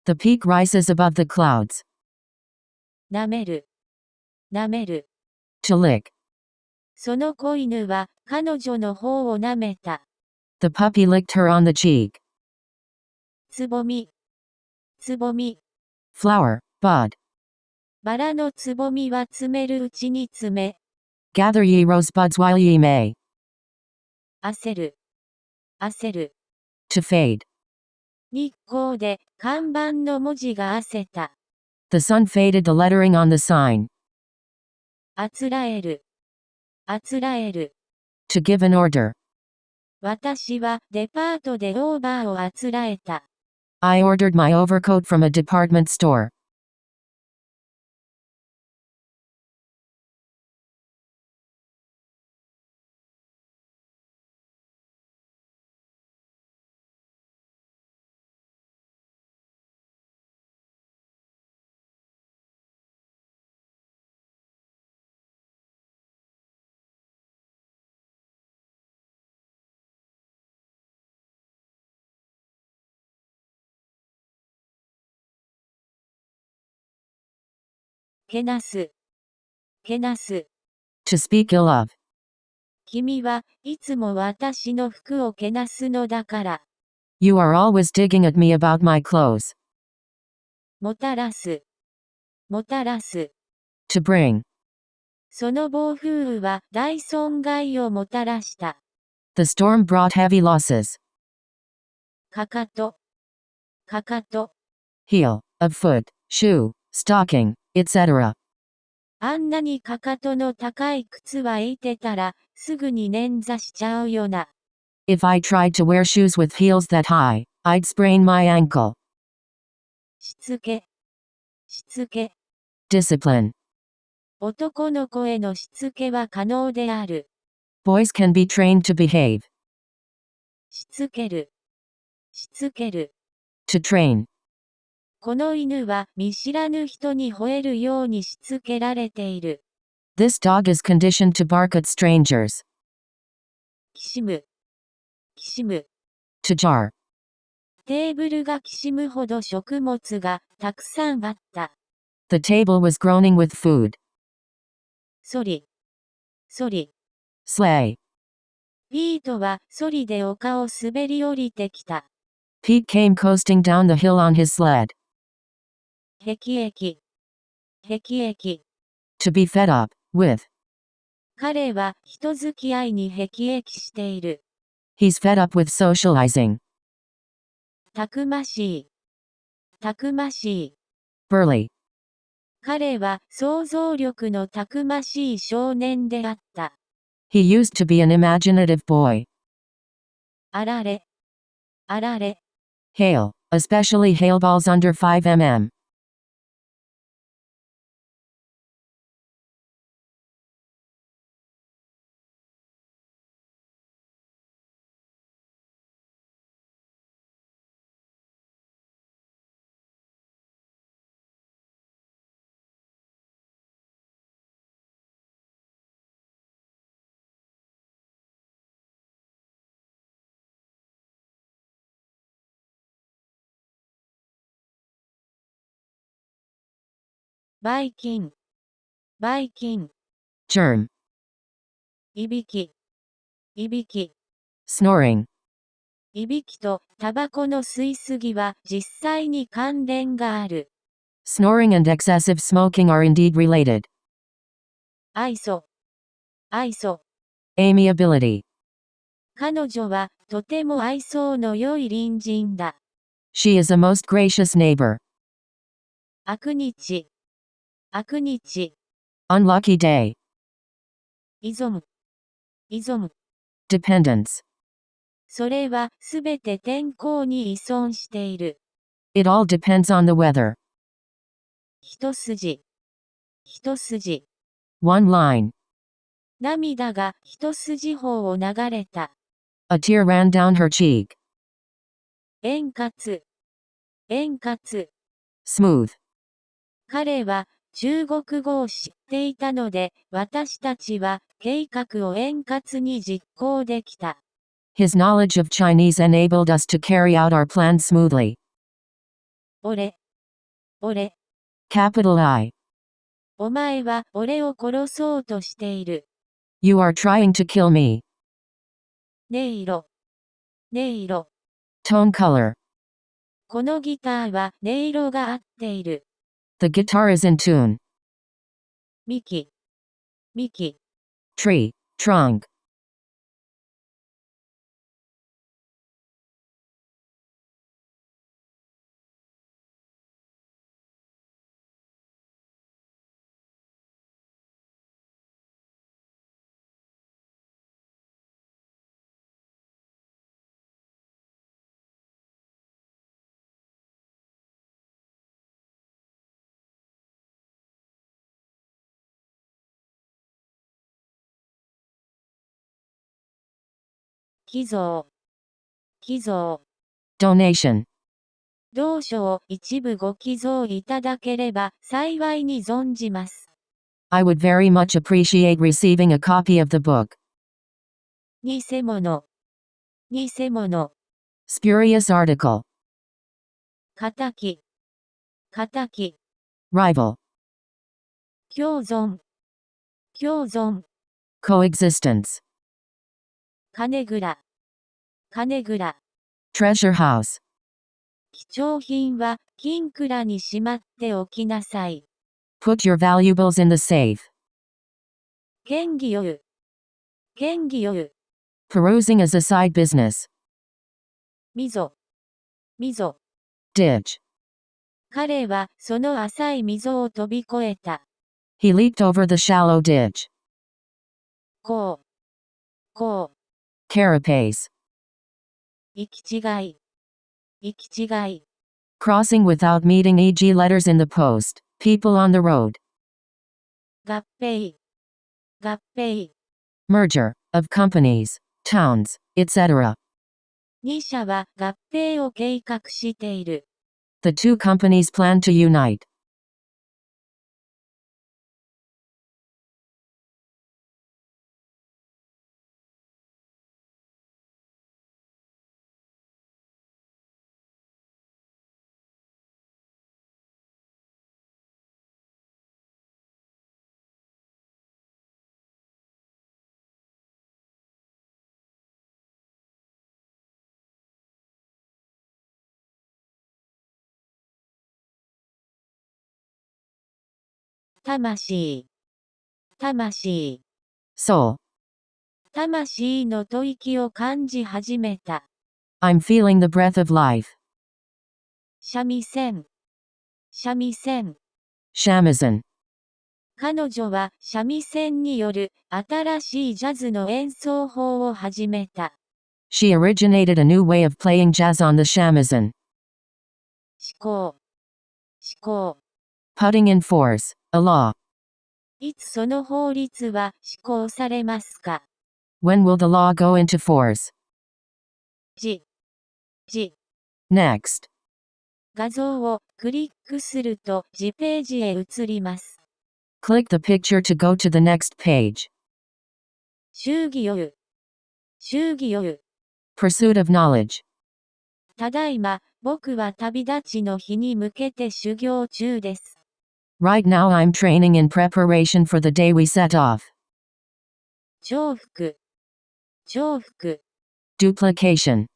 The peak rises above the clouds. なめる。なめる。To lick. その子犬は彼女の方をなめた。The puppy licked her on the cheek. つぼみ。つぼみ。Flower, bud. バラのつぼみは詰めるうちに詰め。Gather ye rosebuds while ye may. 焦る。焦る。To fade. 日光で看板の文字が焦った。The sun faded the lettering on the sign. あつらえる。あつらえる。To give an order. 私はデパートでオーバーをあつらえた。I ordered my overcoat from a department store. けなす。けなす。To speak ill of. 君はいつも私の服をけなすのだから。You are always digging at me about my clothes. もたらす。もたらす。To bring. その暴風雨は大損害をもたらした。The storm brought heavy losses. かかと。かかと。Heel, of foot, shoe, stocking, etc. あんなにかかとの高い靴はいてたら、すぐに捻挫しちゃうよな。If I tried to wear shoes with heels that high, I'd sprain my ankle. しつけ。しつけ。Discipline. 男の子へのしつけは可能である。Boys can be trained to behave. しつける。しつける。To train. この犬は見知らぬ人に吠えるようにしつけられている。This dog is conditioned to bark at strangers. きしむ。きしむ。To jar. テーブルがきしむほど食物がたくさんあった。The table was groaning with food. ソリ。ソリ。Sleigh. ピートはソリで丘を滑り降りてきた。Pete came coasting down the hill on his sled. 辟易。辟易。To be fed up with. 彼は人付き合いに辟易している。He's fed up with socializing. たくましい。たくましい。burly, 彼は想像力のたくましい少年であった。he used to be an imaginative boy. あられ。あられ。Hail, especially hailballs under 5 mm. ばい菌。ばい菌。Germ, いびき。いびき。snoring, いびきとタバコの吸いすぎは実際に関連がある。snoring and excessive smoking are indeed related. 愛想。愛想。Amiability, 彼女はとても愛想の良い隣人だ。she is a most gracious neighbor. 悪日。悪日。Unlucky day, 依存。依存。dependence, それはすべて天候に依存している。it all depends on the weather. 一筋。一筋。One line, 涙が一筋方を流れた。a tear ran down her cheek. 円滑。円滑。Smooth, 彼は中国語を知っていたので、私たちは計画を円滑に実行できた。his knowledge of Chinese enabled us to carry out our plans smoothly. 俺。俺。Capital I, お前は俺を殺そうとしている。you are trying to kill me. 音色。音色。Tone color, このギターは音色が合っている。the guitar is in tune. 幹。幹。Tree, trunk, 寄贈。寄贈。donation. 同書を一部ご寄贈いただければ幸いに存じます。I would very much appreciate receiving a copy of the book. 偽物。偽物。Spurious article, 仇。仇。rival, 共存。共存。coexistence, 金蔵。金蔵。treasure house, 貴重品は金蔵にしまっておきなさい。put your valuables in the safe. 嫌疑よる。嫌疑よる。Perusing as a side business. 溝。溝。Ditch. 彼はその浅い溝を飛び越えた。He leaped over the shallow ditch. こう。こう。Carapace. 行き違い。行き違い。Crossing without meeting, e.g. letters in the post. People on the road. 合併。合併。Merger. Of companies. Towns. Etc. 2社は合併を計画している。The two companies plan to unite. 魂。魂。Soul. 魂の吐息を感じ始めた。I'm feeling the breath of life. 三味線。三味線。Shamisen. 彼女は三味線による新しいジャズの演奏法を始めた。She originated a new way of playing jazz on the shamisen. 施行。施行。Putting in force. A law. いつその法律は施行されますか？ When will the law go into force? じ。Next. 画像をクリックすると次ページへ移ります。Click the picture to go to the next page. 修義をう。修義をう。Pursuit of knowledge. ただいま、僕は旅立ちの日に向けて修行中です。Right now I'm training in preparation for the day we set off. 重複。重複。Duplication.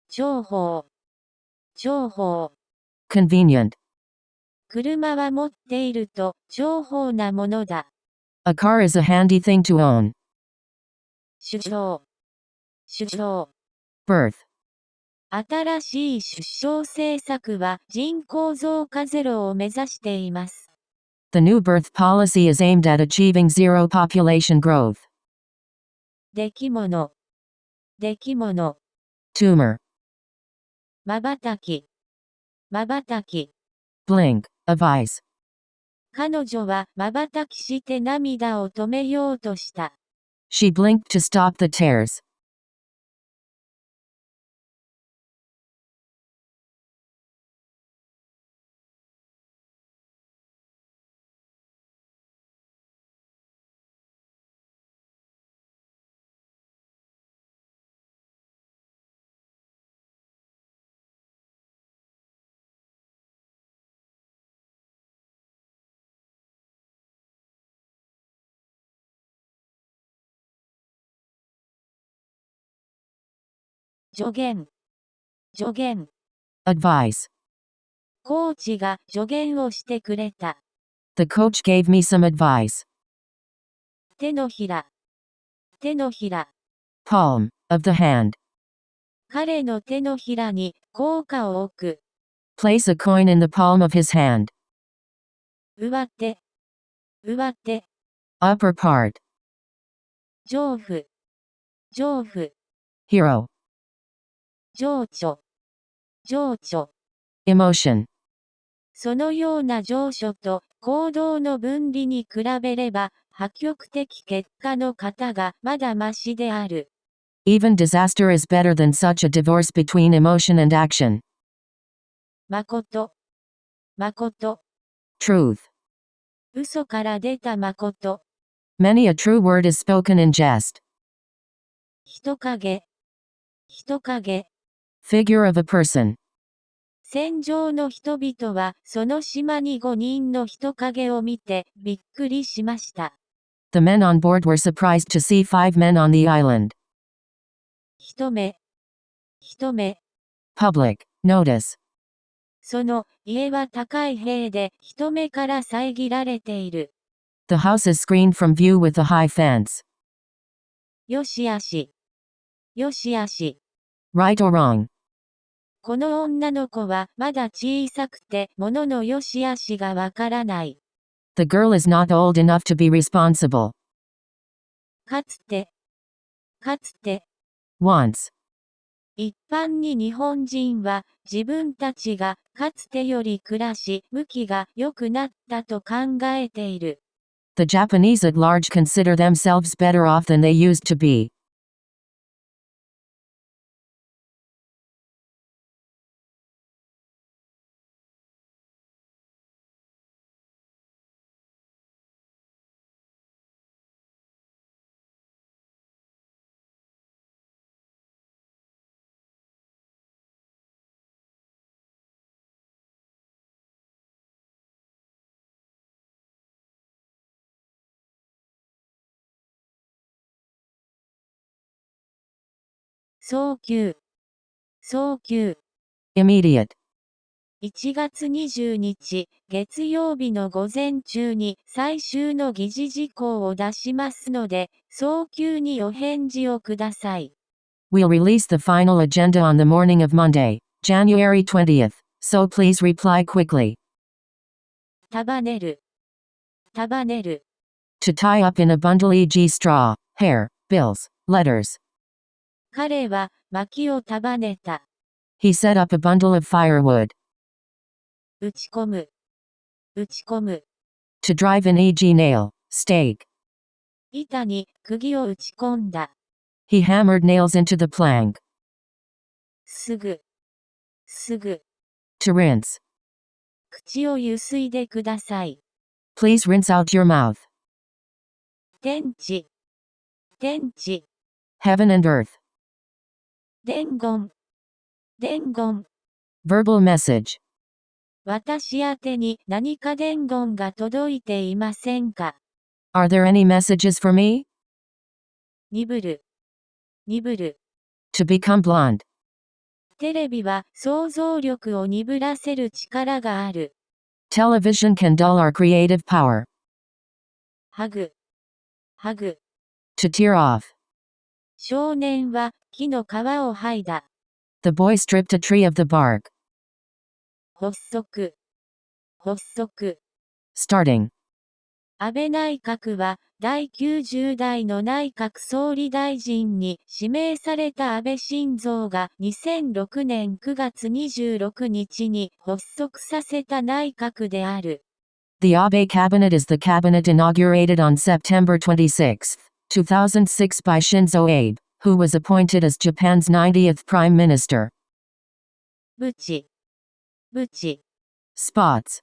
重宝。重宝。Convenient. 車は持っていると重宝なものだ。A car is a handy thing to own. 首相。首相。Birth. 新しい首相政策は人口増加ゼロを目指しています。The new birth policy is aimed at achieving zero population growth. 出来物。出来物。Tumor. 瞬き。瞬き。Blink. Of eyes. 彼女は瞬きして涙を止めようとした。She blinked to stop the tears. 助言。助言。Advice. コーチが助言をしてくれた。The coach gave me some advice. 手のひら。手のひら。Palm. Of the hand. 彼の手のひらに硬貨を置く。Place a coin in the palm of his hand. 上手。上手。Upper part. 上夫。上夫。Hero. 情緒。情緒。Emotion. そのような情緒と行動の分離に比べれば破局的結果の方がまだましである。Even disaster is better than such a divorce between emotion and action. まこと。まこと。Truth. 嘘から出たまこと。Many a true word is spoken in jest. 人影。人影。Figure of a person. 戦場の人々はその島に5人の人影を見てびっくりしました。The men on board were surprised to see 5 men on the island. 人目。人目。Public. Notice. その家は高い塀で人目から遮られている。The house is screened from view with a high fence. よしあし。よしあし。Right or wrong. この女の子はまだ小さくて物の良し悪しがわからない。The girl is not old enough to be responsible. かつて。かつて。Once. 一般に日本人は自分たちがかつてより暮らし向きが良くなったと考えている。The Japanese at large consider themselves better off than they used to be. 早急。早急。Immediate. 1月20日、月曜日の午前中に最終の議事事項を出しますので、早急にお返事をください。We'll release the final agenda on the morning of Monday. January 20th. So please reply quickly. 束ねる。束ねる。To tie up in a bundle, e.g. straw, hair, bills, letters. 彼は薪を束ねた。He set up a bundle of firewood. 打ち込む。打ち込む。To drive in, e.g. nail, stake. 板に釘を打ち込んだ。He hammered nails into the plank. すぐ。すぐ。To rinse. 口をゆすいでください。Please rinse out your mouth. 天地。天地。Heaven and earth. 伝言。伝言。Verbal message. 私宛てに何か伝言が届いていませんか？ Are there any messages for me? 鈍る。鈍る。To become blonde. テレビは想像力を鈍らせる力がある。Television can dull our creative power. ハグ。ハグ。To tear off. 少年は木の皮を剥いだ。The boy stripped a tree of the bark. 発足。発足。Starting. 安倍内閣は第90代の内閣総理大臣に指名された安倍晋三が2006年9月26日に発足させた内閣である。The Abe cabinet is the cabinet inaugurated on September 26, 2006 by Shinzo Abe, who was appointed as Japan's 90th prime minister. ブチ。ブチ。Spots.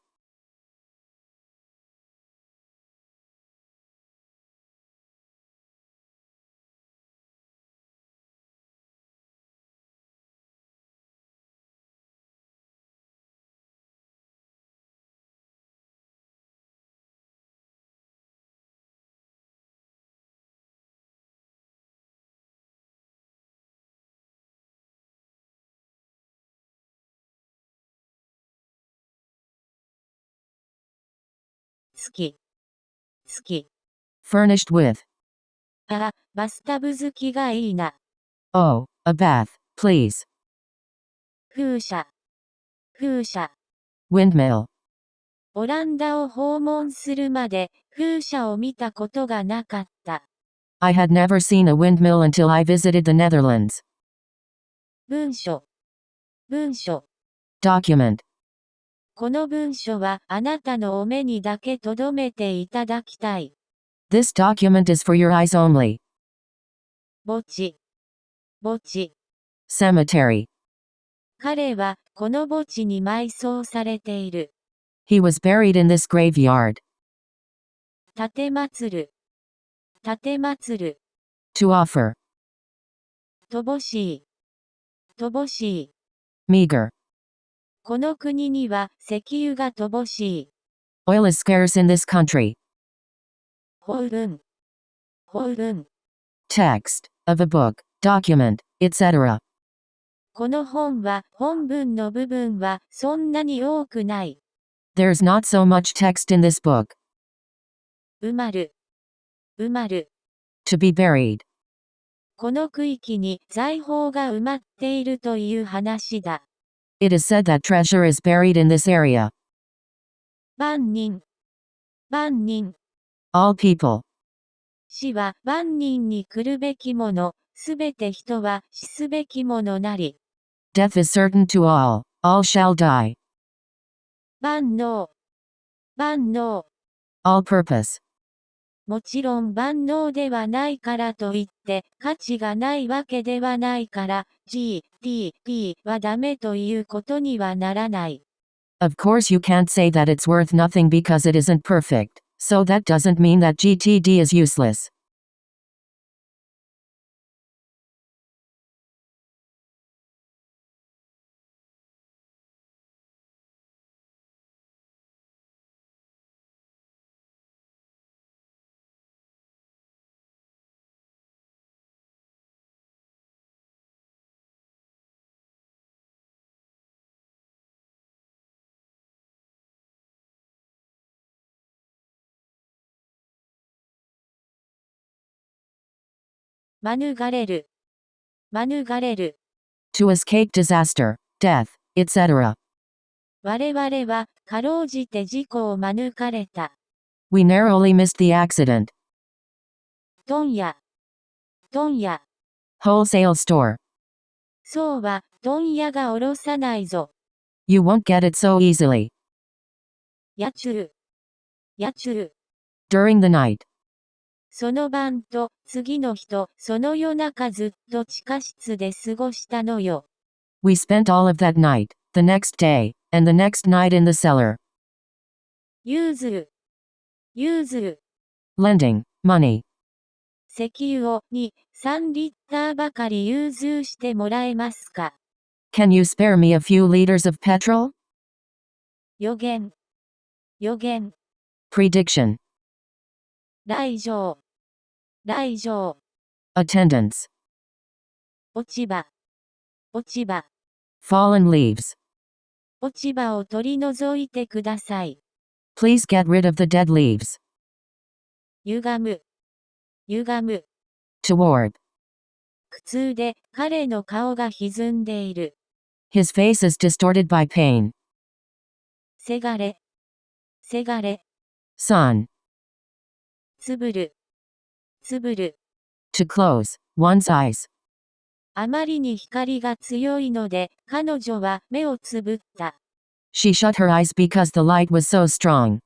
月。月。Furnished with. あ、バスタブ好きがいいな。Oh, a bath, please. 風車。風車。Windmill. オランダを訪問するまで風車を見たことがなかった。I had never seen a windmill until I visited the Netherlands. 文書。文書。Document. この文書はあなたのお目にだけ留めていただきたい。This document is for your eyes only. 墓地。墓地。Cemetery. 彼はこの墓地に埋葬されている。He was buried in this graveyard. 立てまつる。立てまつる。To offer. 乏しい。乏しい。Meager. この国には石油が乏しい。Oil is scarce in this country. 法文。法文。Text of a book, document, etc. この本は本文の部分はそんなに多くない。There's not so much text in this book. 埋まる。埋まる。To be buried. この区域に財宝が埋まっているという話だ。It is said that treasure is buried in this area. 万人。万人。All people. 死は万人に来るべきもの。すべて人は死すべきものなり。Death is certain to all. All shall die. 万能。万能。All purpose. もちろん万能ではないからといって価値がないわけではないから JLPT はダメということにはならない。Of course you can't say that it's worth nothing because it isn't perfect. So that doesn't mean that GTD is useless.免れる。免れる。To escape disaster. death, etc. 我々は、かろうじて事故を免れた。We narrowly missed the accident. 問屋。問屋。Wholesale store. そうは、問屋がおろさないぞ。You won't get it so easily. 夜中。夜中。During the night. その晩と、次の日と、その夜中ずっと地下室で過ごしたのよ。We spent all of that night, the next day, and the next night in the cellar. 融通。融通。Lending, money. 石油を3リッターばかり融通してもらえますか。Can you spare me a few liters of petrol? 予言。予言。Prediction. 来場。来場。Attendance. 落ち葉。落ち葉。Fallen leaves. 落ち葉を取り除いてください。Please get rid of the dead leaves. 歪む。歪む。Toward. 苦痛で彼の顔が歪んでいる。His face is distorted by pain. せがれ。せがれ。Sun. つぶる。つぶる。To close one's eyes. あまりに光が強いので、彼女は目をつぶった。She shut her eyes because the light was so strong.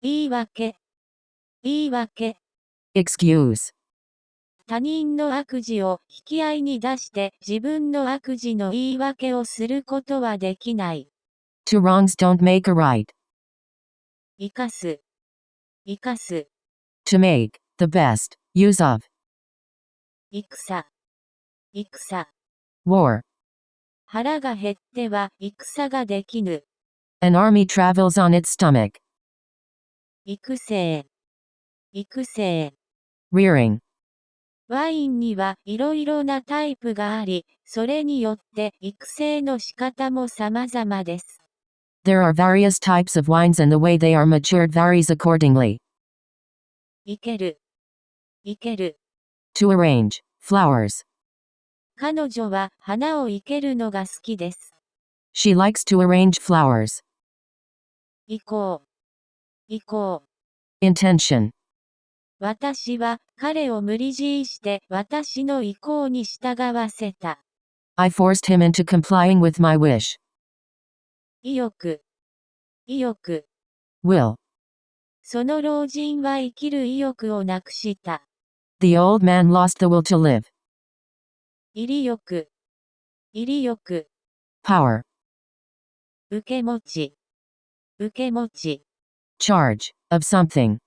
言い訳。言い訳。Excuse. 他人の悪事を引き合いに出して自分の悪事の言い訳をすることはできない。Two wrongs don't make a right. 生かす。生かす。To make the best use of. 戦。戦。War. 腹が減っては戦ができぬ。An army travels on its stomach. 育成。育成。Rearing. ワインにはいろいろなタイプがあり、それによって育成の仕方も様々です。There are various types of wines and the way they are matured varies accordingly. いける。いける。To arrange flowers. 彼女は花を生けるのが好きです。She likes to arrange flowers. 行こう。行こう。Intention. 私は彼を無理強いして私の意向に従わせた。I forced him into complying with my wish. 意欲。意欲。Will. その老人は生きる意欲をなくした。The old man lost the will to live. 入り欲。入り欲。Power. 受け持ち。受け持ち。Charge of something.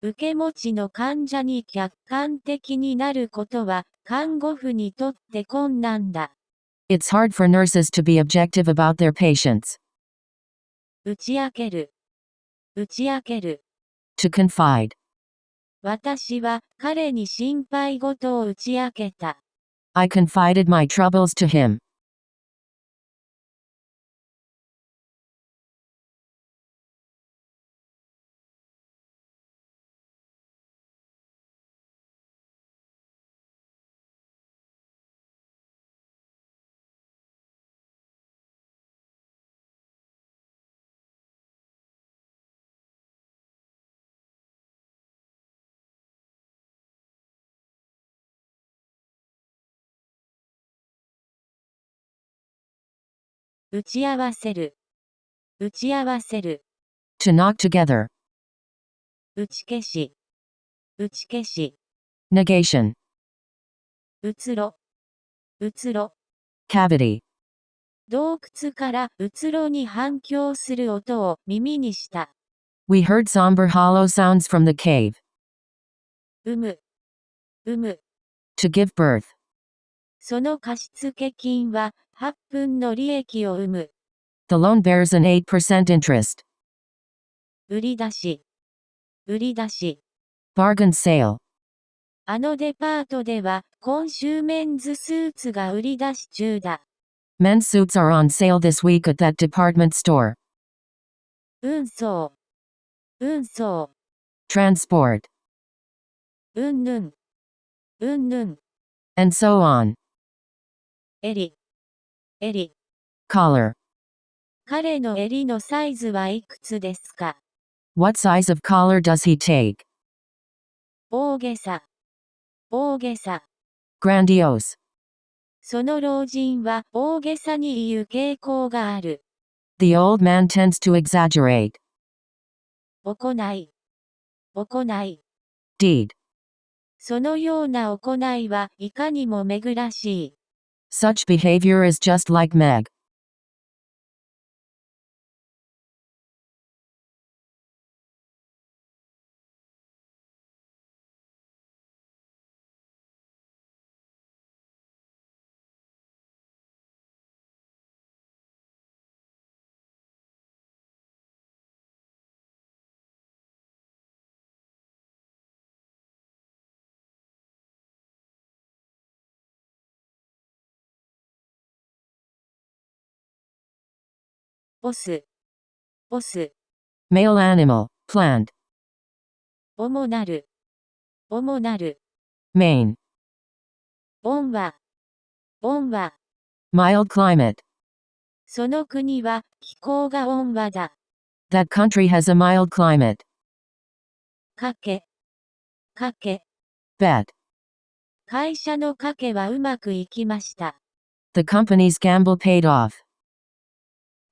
受け持ちの患者に客観的になることは看護婦にとって困難だ。It's hard for nurses to be objective about their patients. 打ち明ける。打ち明ける。To confide. 私は彼に心配事を打ち明けた。I confided my troubles to him. 打ち合わせる。打ち合わせる。To knock together. 打ち消し。打ち消し。Negation. うつろ。うつろ。Cavity. 洞窟からうつろに反響する音を耳にした。We heard somber hollow sounds from the cave. 産む。産む。To give birth. その貸付金は8分の利益を生む。The loan bears an 8% interest. 売り出し。売り出し。Bargain sale. あのデパートでは今週メンズスーツが売り出し中だ。Men's suits are on sale this week at that department store. 運送。運送。Transport. うんぬん。うんぬん。And so on. 襟。襟。Collar. 彼の襟のサイズはいくつですか？ What size of collar does he take? 大げさ。大げさ。Grandiose. その老人は大げさに言う傾向がある。The old man tends to exaggerate. 行い。行い。Deed. そのような行いはいかにもめぐらしい。Such behavior is just like Meg. オス。オス。Male animal. Plant. 主なる。主なる。Maine. 温和。温和。Mild climate. その国は気候が温和だ。That country has a mild climate. 賭け。賭け。Bet. 会社の賭けはうまくいきました。The company's gamble paid off.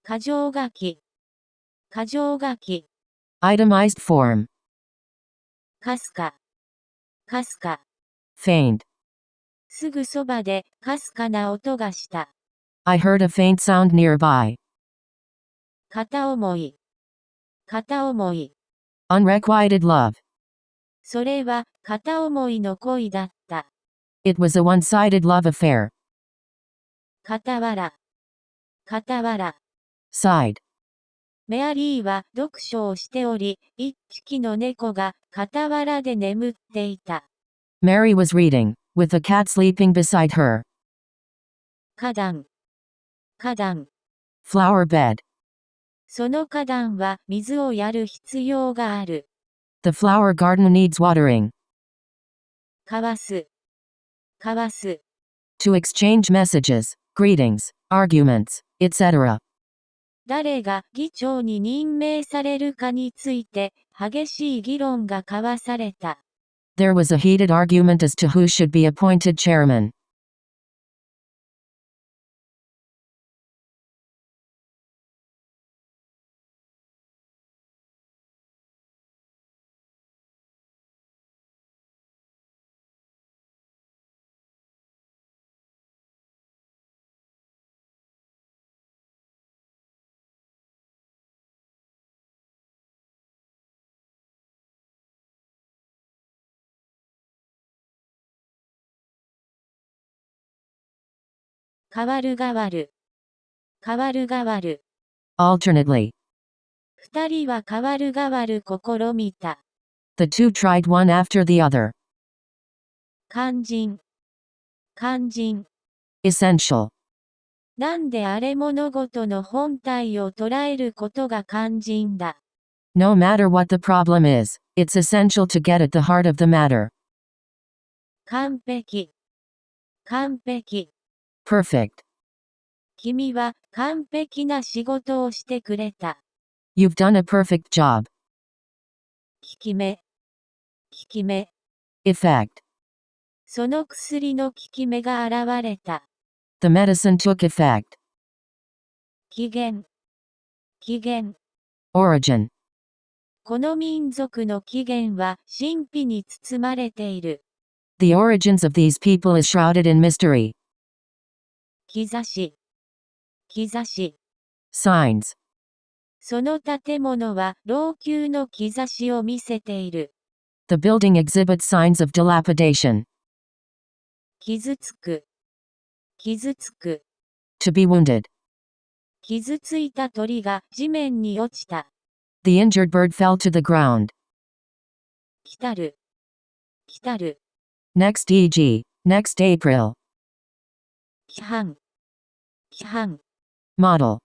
箇条書き。箇条書き。Itemized form. かすか。かすか。Faint. すぐそばでかすかな音がした。I heard a faint sound nearby. 片思い。片思い。Unrequited love. それは片思いの恋だった。It was a one-sided love affair. 傍ら。傍ら。Side. メアリーは読書をしており、一匹の猫が傍らで眠っていた。Mary was reading, with the cat sleeping beside her. 花壇。花壇。Flower bed. その花壇は水をやる必要がある。The flower garden needs watering. 交わす。交わす。To exchange messages, greetings, arguments, etc. 誰が議長に任命されるかについて激しい議論が交わされた。There was a heated argument as to who should be appointed chairman. 変わる変わる。変わる変わる。Alternately. 二人は変わる変わる試みた。The two tried one after the other. 肝心。肝心。Essential. なんであれ物事の本体を捉えることが肝心だ。No matter what the problem is, it's essential to get at the heart of the matter. 完璧。完璧。Perfect. 君は完璧な仕事をしてくれた。You've done a perfect job. 効き目。効き目。Effect. その薬の効き目が現れた。The medicine took effect. 起源。起源。Origin. この民族の起源は神秘に包まれている。The origins of these people is shrouded in mystery. 兆し。兆し。Signs. その建物は老朽の兆しを見せている。The building exhibits signs of dilapidation. 傷つく。傷つく。To be wounded. 傷ついた鳥が地面に落ちた。The injured bird fell to the ground. 来たる。来たる。Next e.g. Next April. 規範。規範。Model.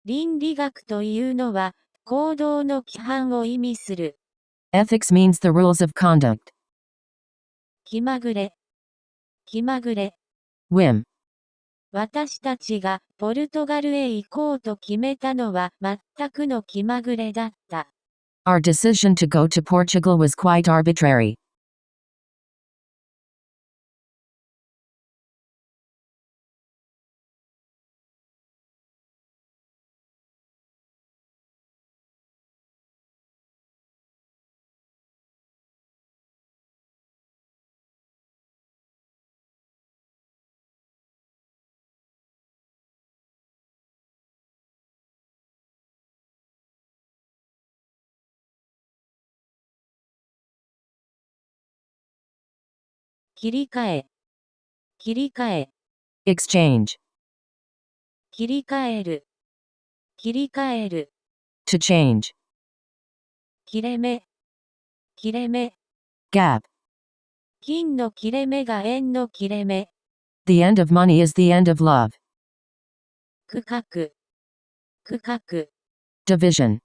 倫理学というのは、行動の規範を意味する。Ethics means the rules of conduct. 気まぐれ。気まぐれ。Whim. 私たちがポルトガルへ行こうと決めたのは全くの気まぐれだった。Our decision to go to Portugal was quite arbitrary. 切り替え。切り替え。Exchange. 切り替える。切り替える。To change. 切れ目。切れ目。Gap. 金の切れ目が円の切れ目。The end of money is the end of love. 区画。区画。Division.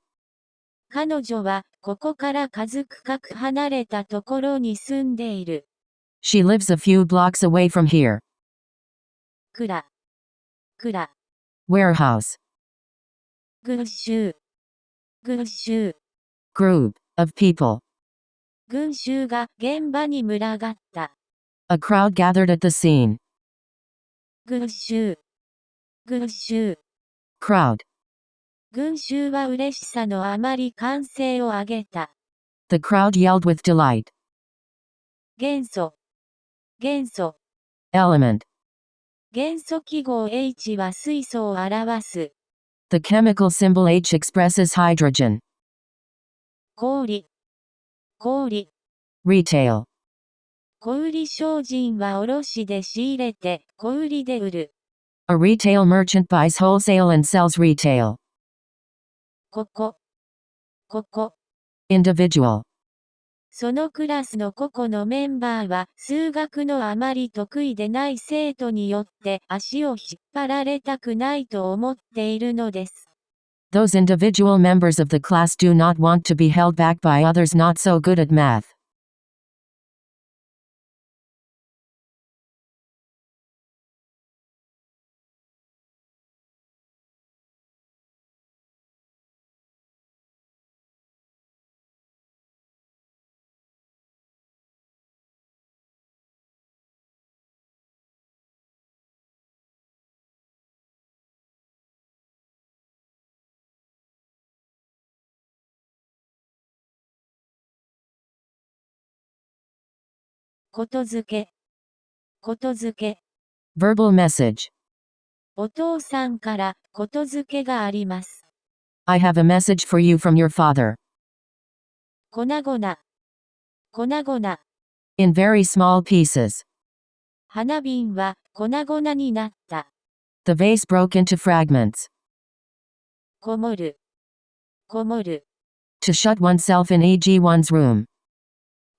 彼女はここから数区画離れたところに住んでいる。She lives a few blocks away from here. 蔵。蔵。Warehouse. 群衆。群衆。Group of people. 群衆が現場に群がった。A crowd gathered at the scene. 群衆。群衆。Crowd. 群衆は嬉しさのあまり歓声を上げた。The crowd yelled with delight. 元素。元素。Element. 元素記号 H は水素を表す。The chemical symbol H expresses hydrogen. 小売。小売。Retail. 小売商人は卸で仕入れて小売で売る。A retail merchant buys wholesale and sells retail. ここ。ここ。Individual. そのクラスの個々のメンバーは数学のあまり得意でない生徒によって足を引っ張られたくないと思っているのです。Those individual members of the class do not want to be held back by others not so good at math. ことづけ。ことづけ。Verbal message. お父さんからことづけがあります。I have a message for you from your father. 粉々。粉々。In very small pieces. 花瓶は粉々になった。The vase broke into fragments. こもる。こもる。To shut oneself in e.g. one's room.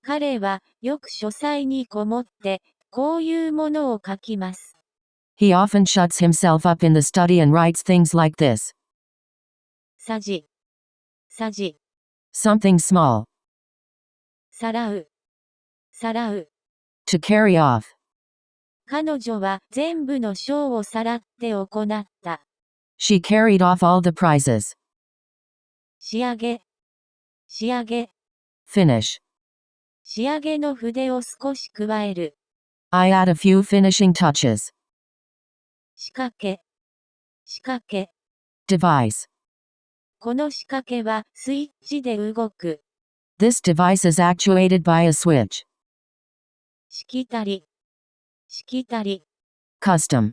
彼はよく書斎にこもってこういうものを書きます。He often shuts himself up in the study and writes things like this. さじ。さじ。Something small. さらう。さらう。To carry off. 彼女は全部の賞をさらって行った。She carried off all the prizes. 仕上げ。仕上げ。Finish. 仕上げの筆を少し加える。I add a few finishing touches. 仕掛け。仕掛け。Device. この仕掛けはスイッチで動く。This device is actuated by a switch. しきたり。しきたり。Custom.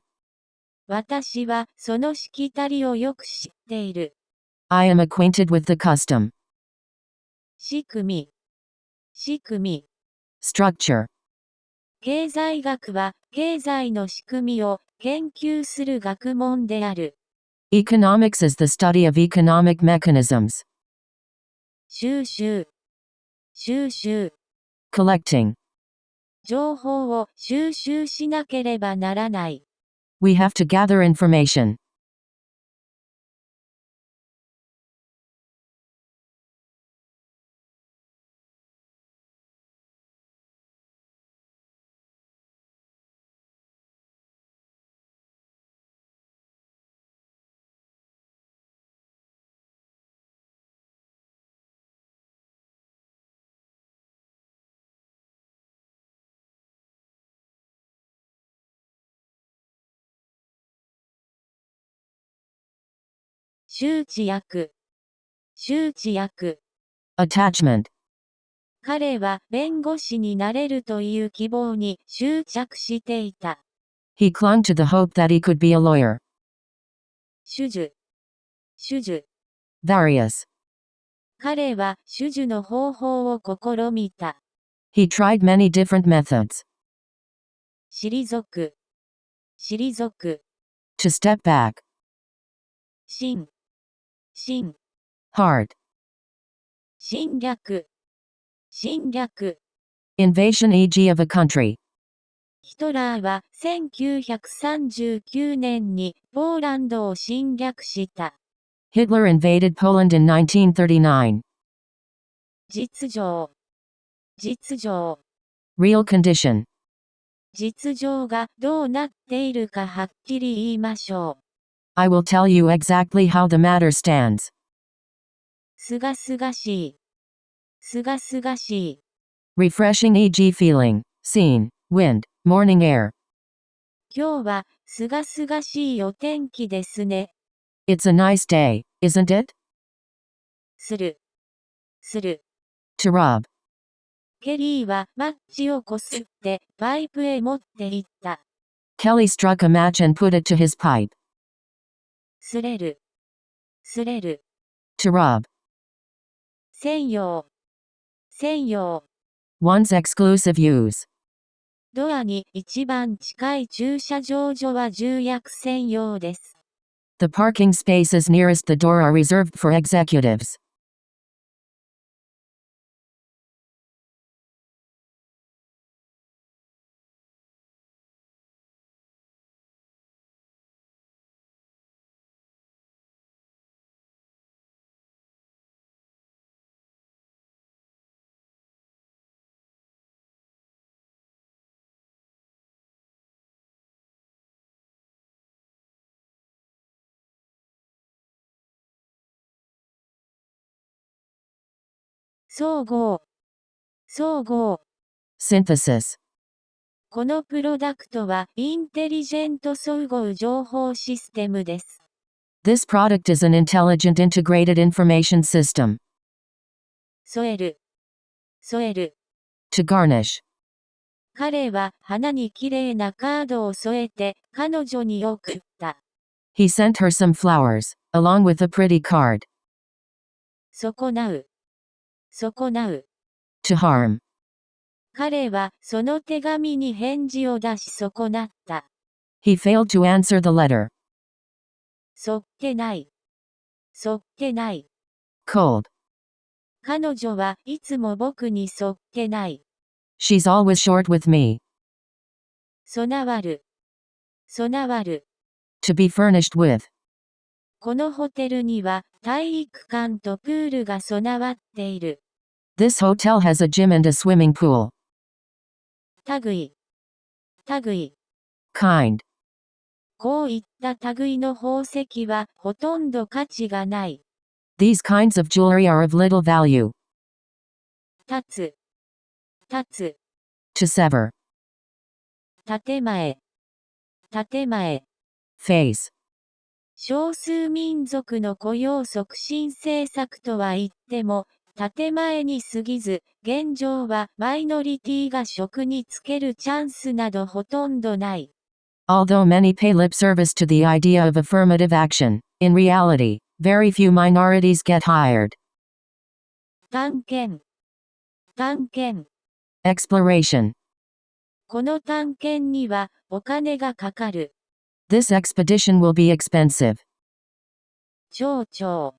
私はそのしきたりをよく知っている。I am acquainted with the custom. 仕組み。仕組み。Structure. 経済学は経済の仕組みを研究する学問である。Economics is the study of economic mechanisms. 収集。収集。Collecting. 情報を収集しなければならない。We have to gather information. 周知役。周知役。Attachment. 彼は弁護士になれるという希望に執着していた。He clung to the hope that he could be a lawyer. 手術。手術。Various. 彼は手術の方法を試みた。He tried many different methods. 退く。退く。To step back. 侵。侵。Hard. 侵略。侵略。Invasion e.g. of a country. ヒトラーは1939年にポーランドを侵略した。Hitler invaded Poland in 1939. 実情。実情。Real condition. 実情がどうなっているかはっきり言いましょう。I will tell you exactly how the matter stands. すがすがしい。すがすがしい。Refreshing e.g. feeling. Scene. Wind. Morning air. 今日はすがすがしいお天気ですね。It's a nice day, isn't it? する。する。To rob. ケリーはマッチをこすってパイプへ持って行った。Kelly struck a match and put it to his pipe. すれる。すれる。To rob. 専用。専用。One's exclusive use. ドアに一番近い駐車場所は重役専用です。The parking spaces nearest the door are reserved for executives. 総合。総合。Synthesis. このプロダクトはインテリジェント総合情報システムです。This product is an intelligent integrated information system. 添える。添える。To garnish. 彼は花に綺麗なカードを添えて彼女に送った。He sent her some flowers, along with a pretty card. 損なう。損なう。To harm. 彼はその手紙に返事を出し損なった。He failed to answer the letter. そっけない。そっけない。Cold. 彼女はいつも僕にそっけない。She's always short with me. 備わる。備わる。To be furnished with. このホテルには体育館とプールが備わっている。This hotel has a gym and a swimming pool. 類。類。Kind. こういった類の宝石はほとんど価値がない。These kinds of jewelry are of little value. 立つ。立つ。To sever. 建前。建前。Face. 少数民族の雇用促進政策とは言っても、建前に過ぎず、現状はマイノリティが職に就けるチャンスなどほとんどない。Although many pay lip service to the idea of affirmative action, in reality, very few minorities get hired. 探検。探検。Exploration. この探検にはお金がかかる。This expedition will be expensive. 町長。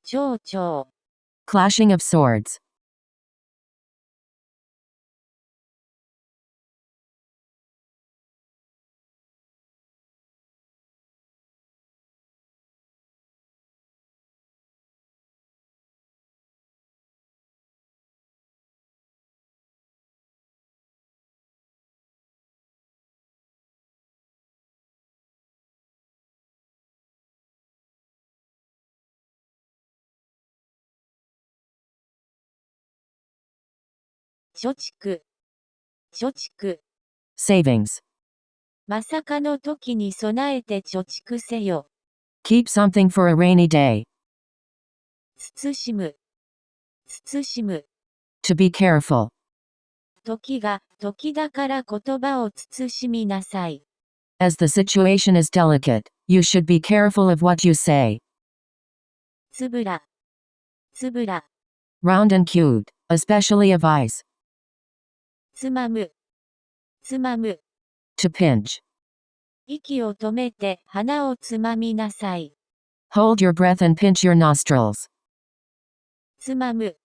町長。Clashing of swords. 貯蓄。貯蓄。Savings. まさかの時に備えて貯蓄せよ。Keep something for a rainy day. 慎む。慎む。To be careful. 時だから言葉を慎みなさい。As the situation is delicate, you should be careful of what you say. つぶら。つぶら。Round and cute, especially of eyes. つまむ。つまむ。To pinch. 息を止めて鼻をつまみなさい。Hold your breath and pinch your nostrils. つまむ。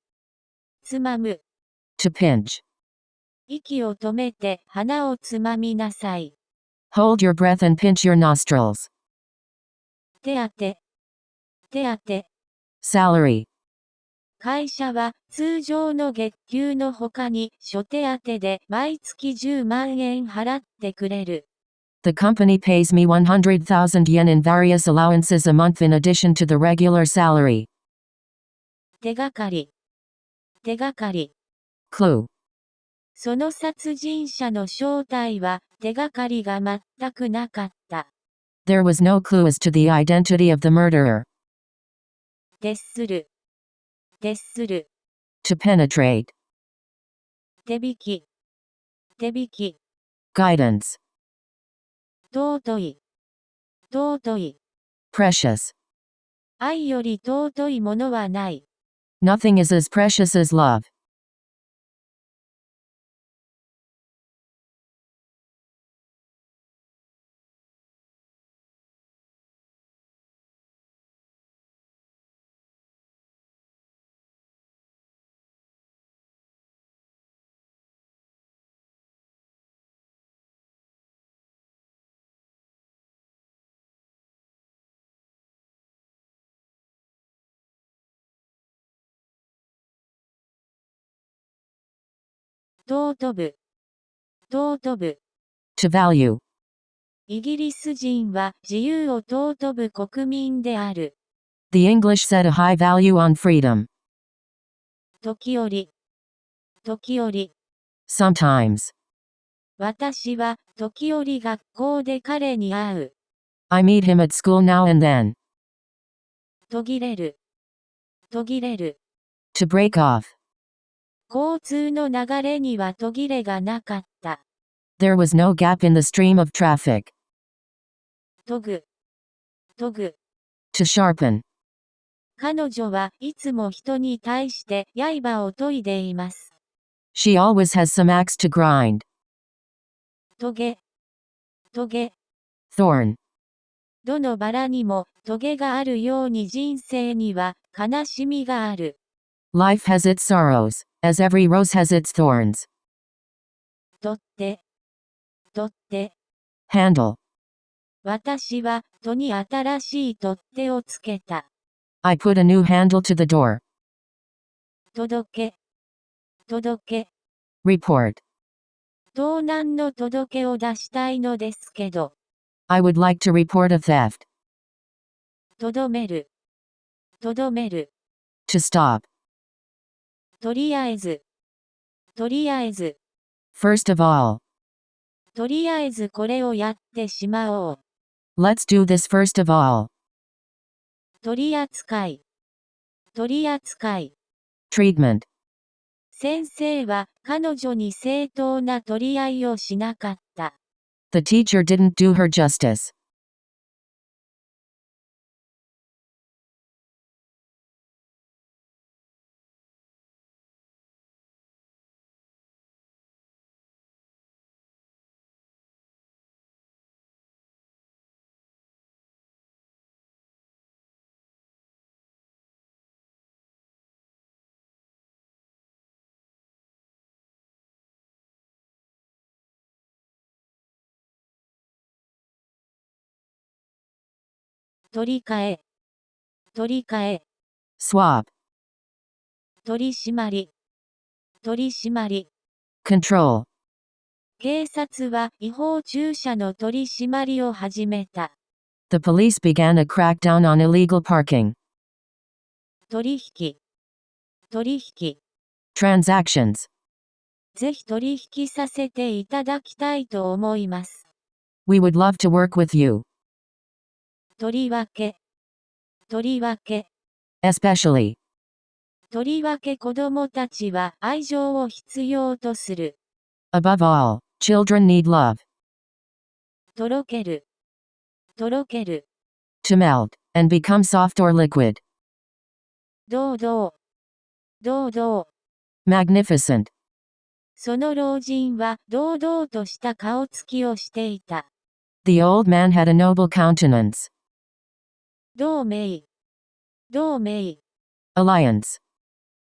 つまむ。To pinch. 息を止めて鼻をつまみなさい。Hold your breath and pinch your nostrils. 手当。手当。Salary. 会社は通常の月給の他に諸手当で毎月10万円払ってくれる。The company pays me 100,000 yen in various allowances a month in addition to the regular salary. 手がかり。手がかり。Clue. その殺人者の正体は手がかりが全くなかった。There was no clue as to the identity of the murderer. 徹する。徹する。To penetrate. 手引き。手引き。Guidance. 尊い。尊い。Precious. 愛より尊いものはない。Nothing is as precious as love.尊ぶ。尊ぶ。To value. イギリス人は自由を尊ぶ国民である。The English set a high value on freedom. 時折。時折。Sometimes. 私は時折学校で彼に会う。I meet him at school now and then. 途切れる。途切れる。To break off. 交通の流れには途切れがなかった。There was no gap in the stream of traffic. 研ぐ。研ぐ。To sharpen. 彼女はいつも人に対して刃を研いでいます。She always has some axe to grind. トゲ。トゲ。Thorn. どのバラにもトゲがあるように人生には悲しみがある。Life has its sorrows, as every rose has its thorns. 取って。取って。Handle. 私は戸に新しい取っ手をつけた。I put a new handle to the door. 届け。届け。Report. 盗難の届けを出したいのですけど。I would like to report a theft. とどめる。とどめる。To stop. とりあえず。とりあえず。First of all. とりあえずこれをやってしまおう。Let's do this first of all. 取り扱い。取り扱い。Treatment. 先生は彼女に正当な取り合いをしなかった。The teacher didn't do her justice. 取り替え、取り替え、swap, 取り締まり、取り締まり。control. 警察は違法駐車の取り締まりを始めた。The police began a crackdown on illegal parking. 取引、取引。Transactions. ぜひ取引させていただきたいと思います。We would love to work with you. とりわけ、とりわけ。Especially. とりわけ子供たちは愛情を必要とする。Above all, children need love. とろける、とろける。To melt, and become soft or liquid. 堂々、堂々。Magnificent. その老人は堂々とした顔つきをしていた。The old man had a noble countenance. 同盟、同盟。Alliance.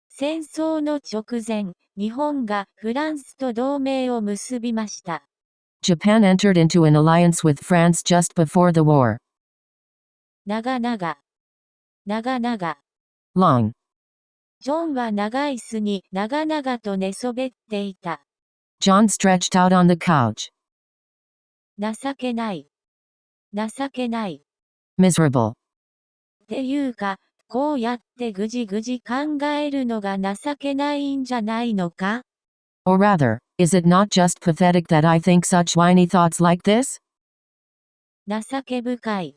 戦争の直前、日本がフランスと同盟を結びました。Japan entered into an alliance with France just before the war. 長々、長々。Long. ジョンは長い椅子に長々と寝そべっていた。John stretched out on the couch. 情けない。情けない。Miserable. っていうか、こうやってぐじぐじ考えるのが情けないんじゃないのか？ Or rather, is it not just pathetic that I think such whiny thoughts like this? 情け深い。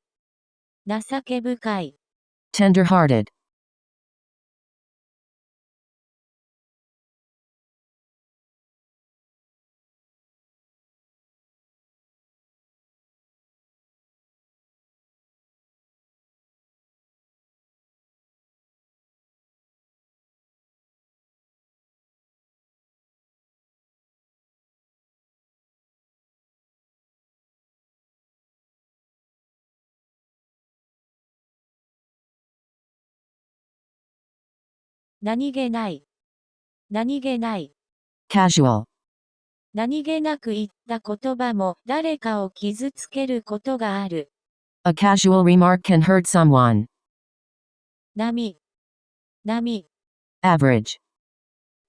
情け深い。Tender-hearted. 何気ない。何気ない。Casual. 何気なく言った言葉も誰かを傷つけることがある。A casual remark can hurt someone. 波。波。Average.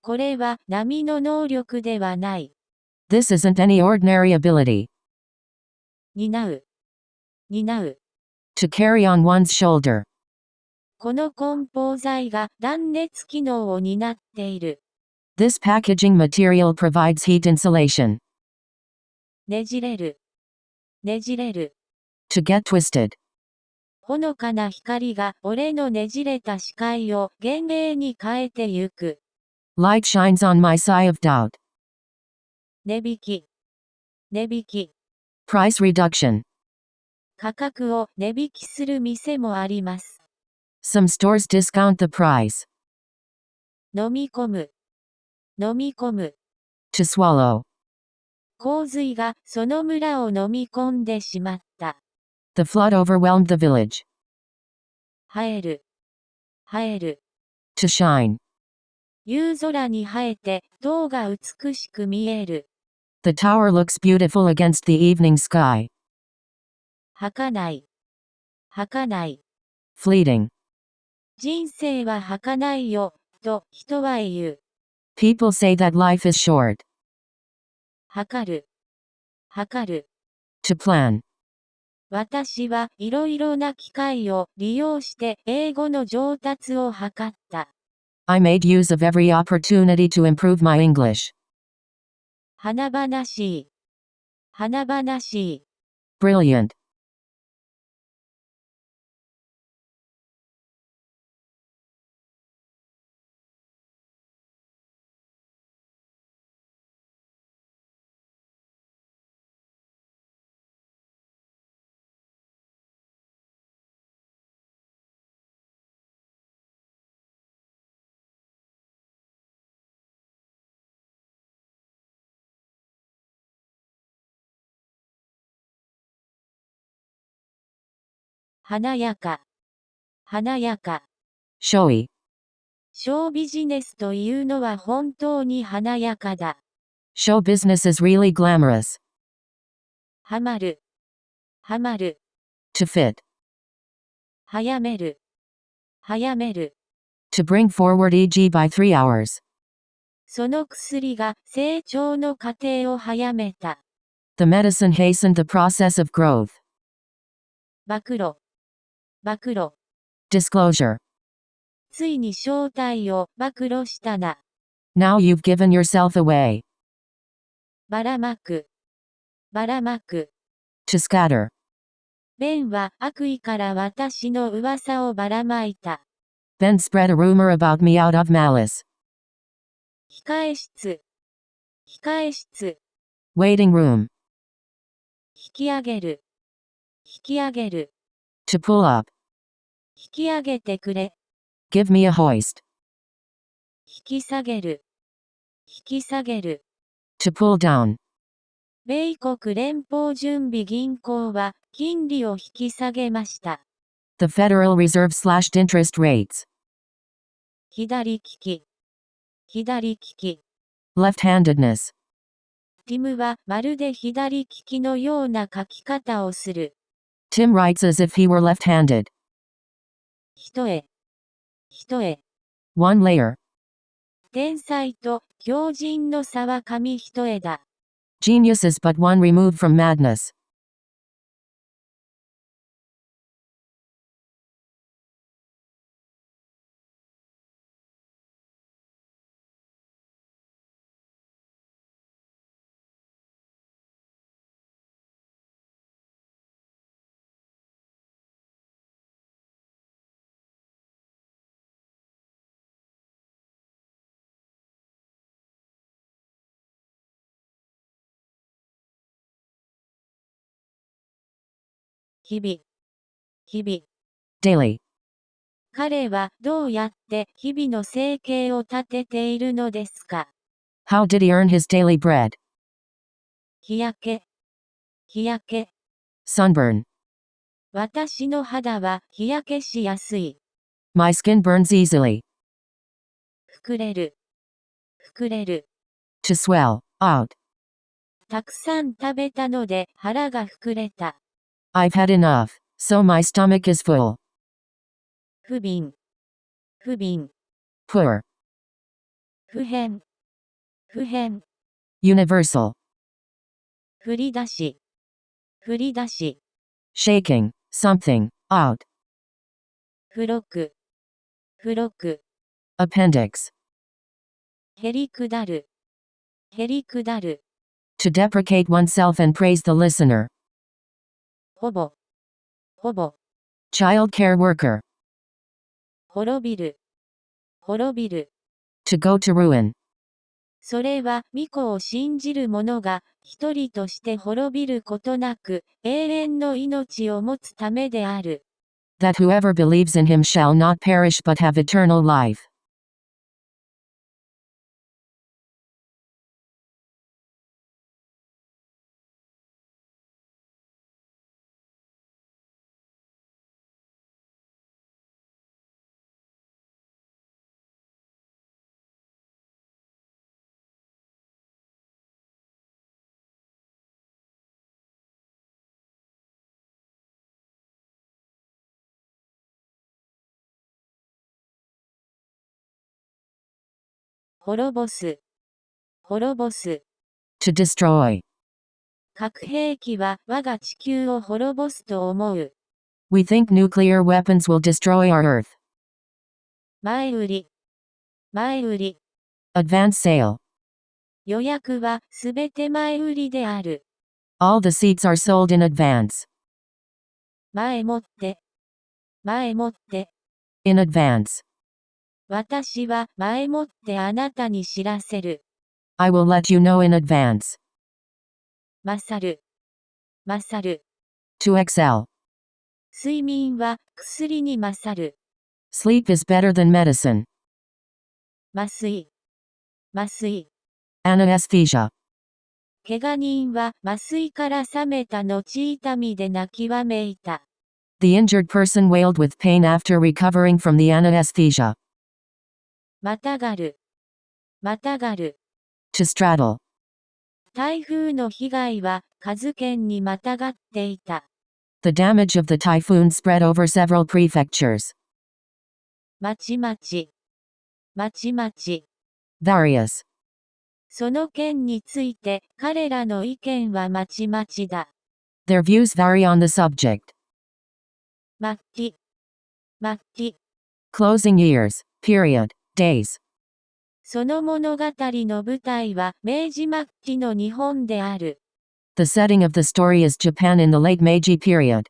これは波の能力ではない。This isn't any ordinary ability. 担う。担う。To carry on one's shoulder. この梱包材が断熱機能を担っている。This packaging material provides heat insulation. ねじれる。ねじれる。To get twisted. ほのかな光が俺のねじれた視界を幻影に変えてゆく。Light shines on my sigh of doubt. 値引き。値引き。Price reduction. 価格を値引きする店もあります。Some stores discount the price. 飲み込む。飲み込む。To swallow. 洪水がその村を飲み込んでしまった。The flood overwhelmed the village. 映える。映える。To shine. 夕空に映えて塔が美しく見える。The tower looks beautiful against the evening sky. 儚い。儚い。Fleeting. 人生は儚いよ、と人は言う。People say that life is short. 測る。測る。To plan. 私はいろいろな機会を利用して英語の上達を図った。I made use of every opportunity to improve my English. 華々しい。華々しい。Brilliant.華やか。華やか。Showy. ショービジネスというのは本当に華やかだ。Show business is really glamorous. はまる。はまる。To fit. 早める。早める。To bring forward e.g. by 3 hours. その薬が成長の過程を早めた。The medicine hastened the process of growth. 暴露。暴露。Disclosure. ついに正体を暴露したな。Now you've given yourself away. ばらまく。ばらまく。To scatter. ベンは悪意から私の噂をばらまいた。Ben spread a rumor about me out of malice. 控え室。控え室。Waiting room. 引き上げる。引き上げる。To pull up. 引き上げてくれ。Give me a hoist. 引き下げる。引き下げる。To pull down. 米国連邦準備銀行は金利を引き下げました。The Federal Reserve slashed interest rates. 左利き。左利き。Left-handedness. ティムはまるで左利きのような書き方をする。Tim writes as if he were left-handed. 一重。一重。One layer. 天才と狂人の差は紙一重だ。Genius is but one removed from madness. 日々。日々。Daily. 彼はどうやって日々の生計を立てているのですか。How did he earn his daily bread? 日焼け。日焼け。Sunburn. 私の肌は日焼けしやすい。My skin burns easily. 膨れる。膨れる。To swell out. たくさん食べたので腹が膨れた。I've had enough, so my stomach is full. 不憫。不憫。Poor. 不変。不変。Universal. 振り出し。振り出し。Shaking something out. 付録。付録。Appendix. へりくだる。へりくだる。To deprecate oneself and praise the listener. ほぼ。ほぼ。Child care worker. 滅びる。滅びる。To go to ruin. それは御子を信じる者が一人として滅びることなく永遠の命を持つためである。That whoever believes in him shall not perish but have eternal life. 滅ぼす。滅ぼす。To destroy. 核兵器は我が地球を滅ぼすと思う。We think nuclear weapons will destroy our Earth. 前売り。前売り。Advance sale. 予約はすべて前売りである。All the seats are sold in advance. 前もって。前もって。In advance. 私は前もってあなたに知らせる。I will let you know in advance. 勝る。勝る。To excel. 睡眠は薬に勝る。Sleep is better than medicine. 麻酔。麻酔。Anesthesia. 怪我人は麻酔から覚めた後痛みで泣きわめいた。The injured person wailed with pain after recovering from the anesthesia. またがる。またがる。To straddle. 台風の被害は数県にまたがっていた。The damage of the typhoon spread over several prefectures. まちまち。まちまち。Various. その件について彼らの意見はまちまちだ。Their views vary on the subject. 末期。末期。Closing years, period, days. その物語の舞台は明治末期の日本である。The setting of the story is Japan in the late Meiji period.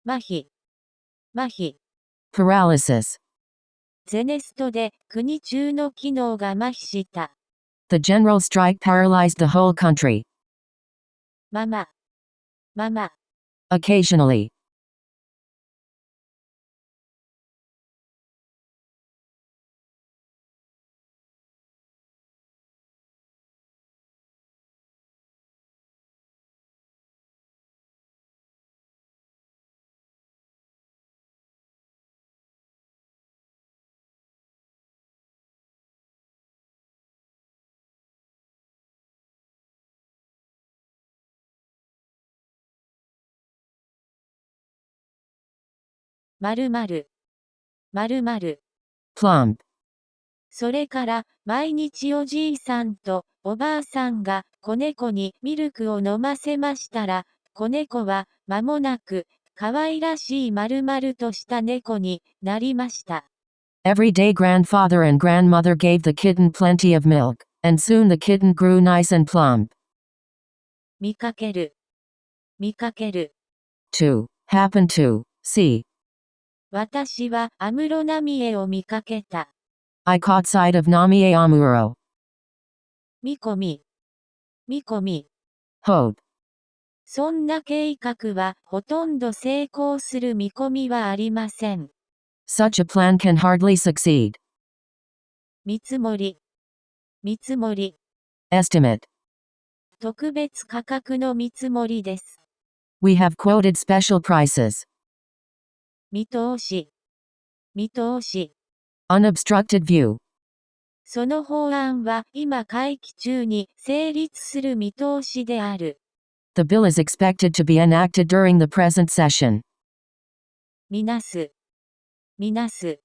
麻痺。麻痺。Paralysis. ゼネストで国中の機能が麻痺した。The general strike paralyzed the whole country. まま。まま。Occasionally.〇〇。〇〇。Plump. それから毎日おじいさんとおばあさんが子猫にミルクを飲ませましたら、子猫は間もなく可愛らしい丸々とした猫になりました。Every day grandfather and grandmother gave the kitten plenty of milk, and soon the kitten grew nice and plump. 見かける。見かける。To. Happen to. See. 私は安室奈美恵を見かけた。I caught sight of Namie Amuro. 見込み。見込み。Hope. そんな計画はほとんど成功する見込みはありません。Such a plan can hardly succeed. 見積もり。見積もり。Estimate. 特別価格の見積もりです。We have quoted special prices. 見通し。見通し。Unobstructed view. その法案は今会期中に成立する見通しである。The bill is expected to be enacted during the present session. みなす。みなす。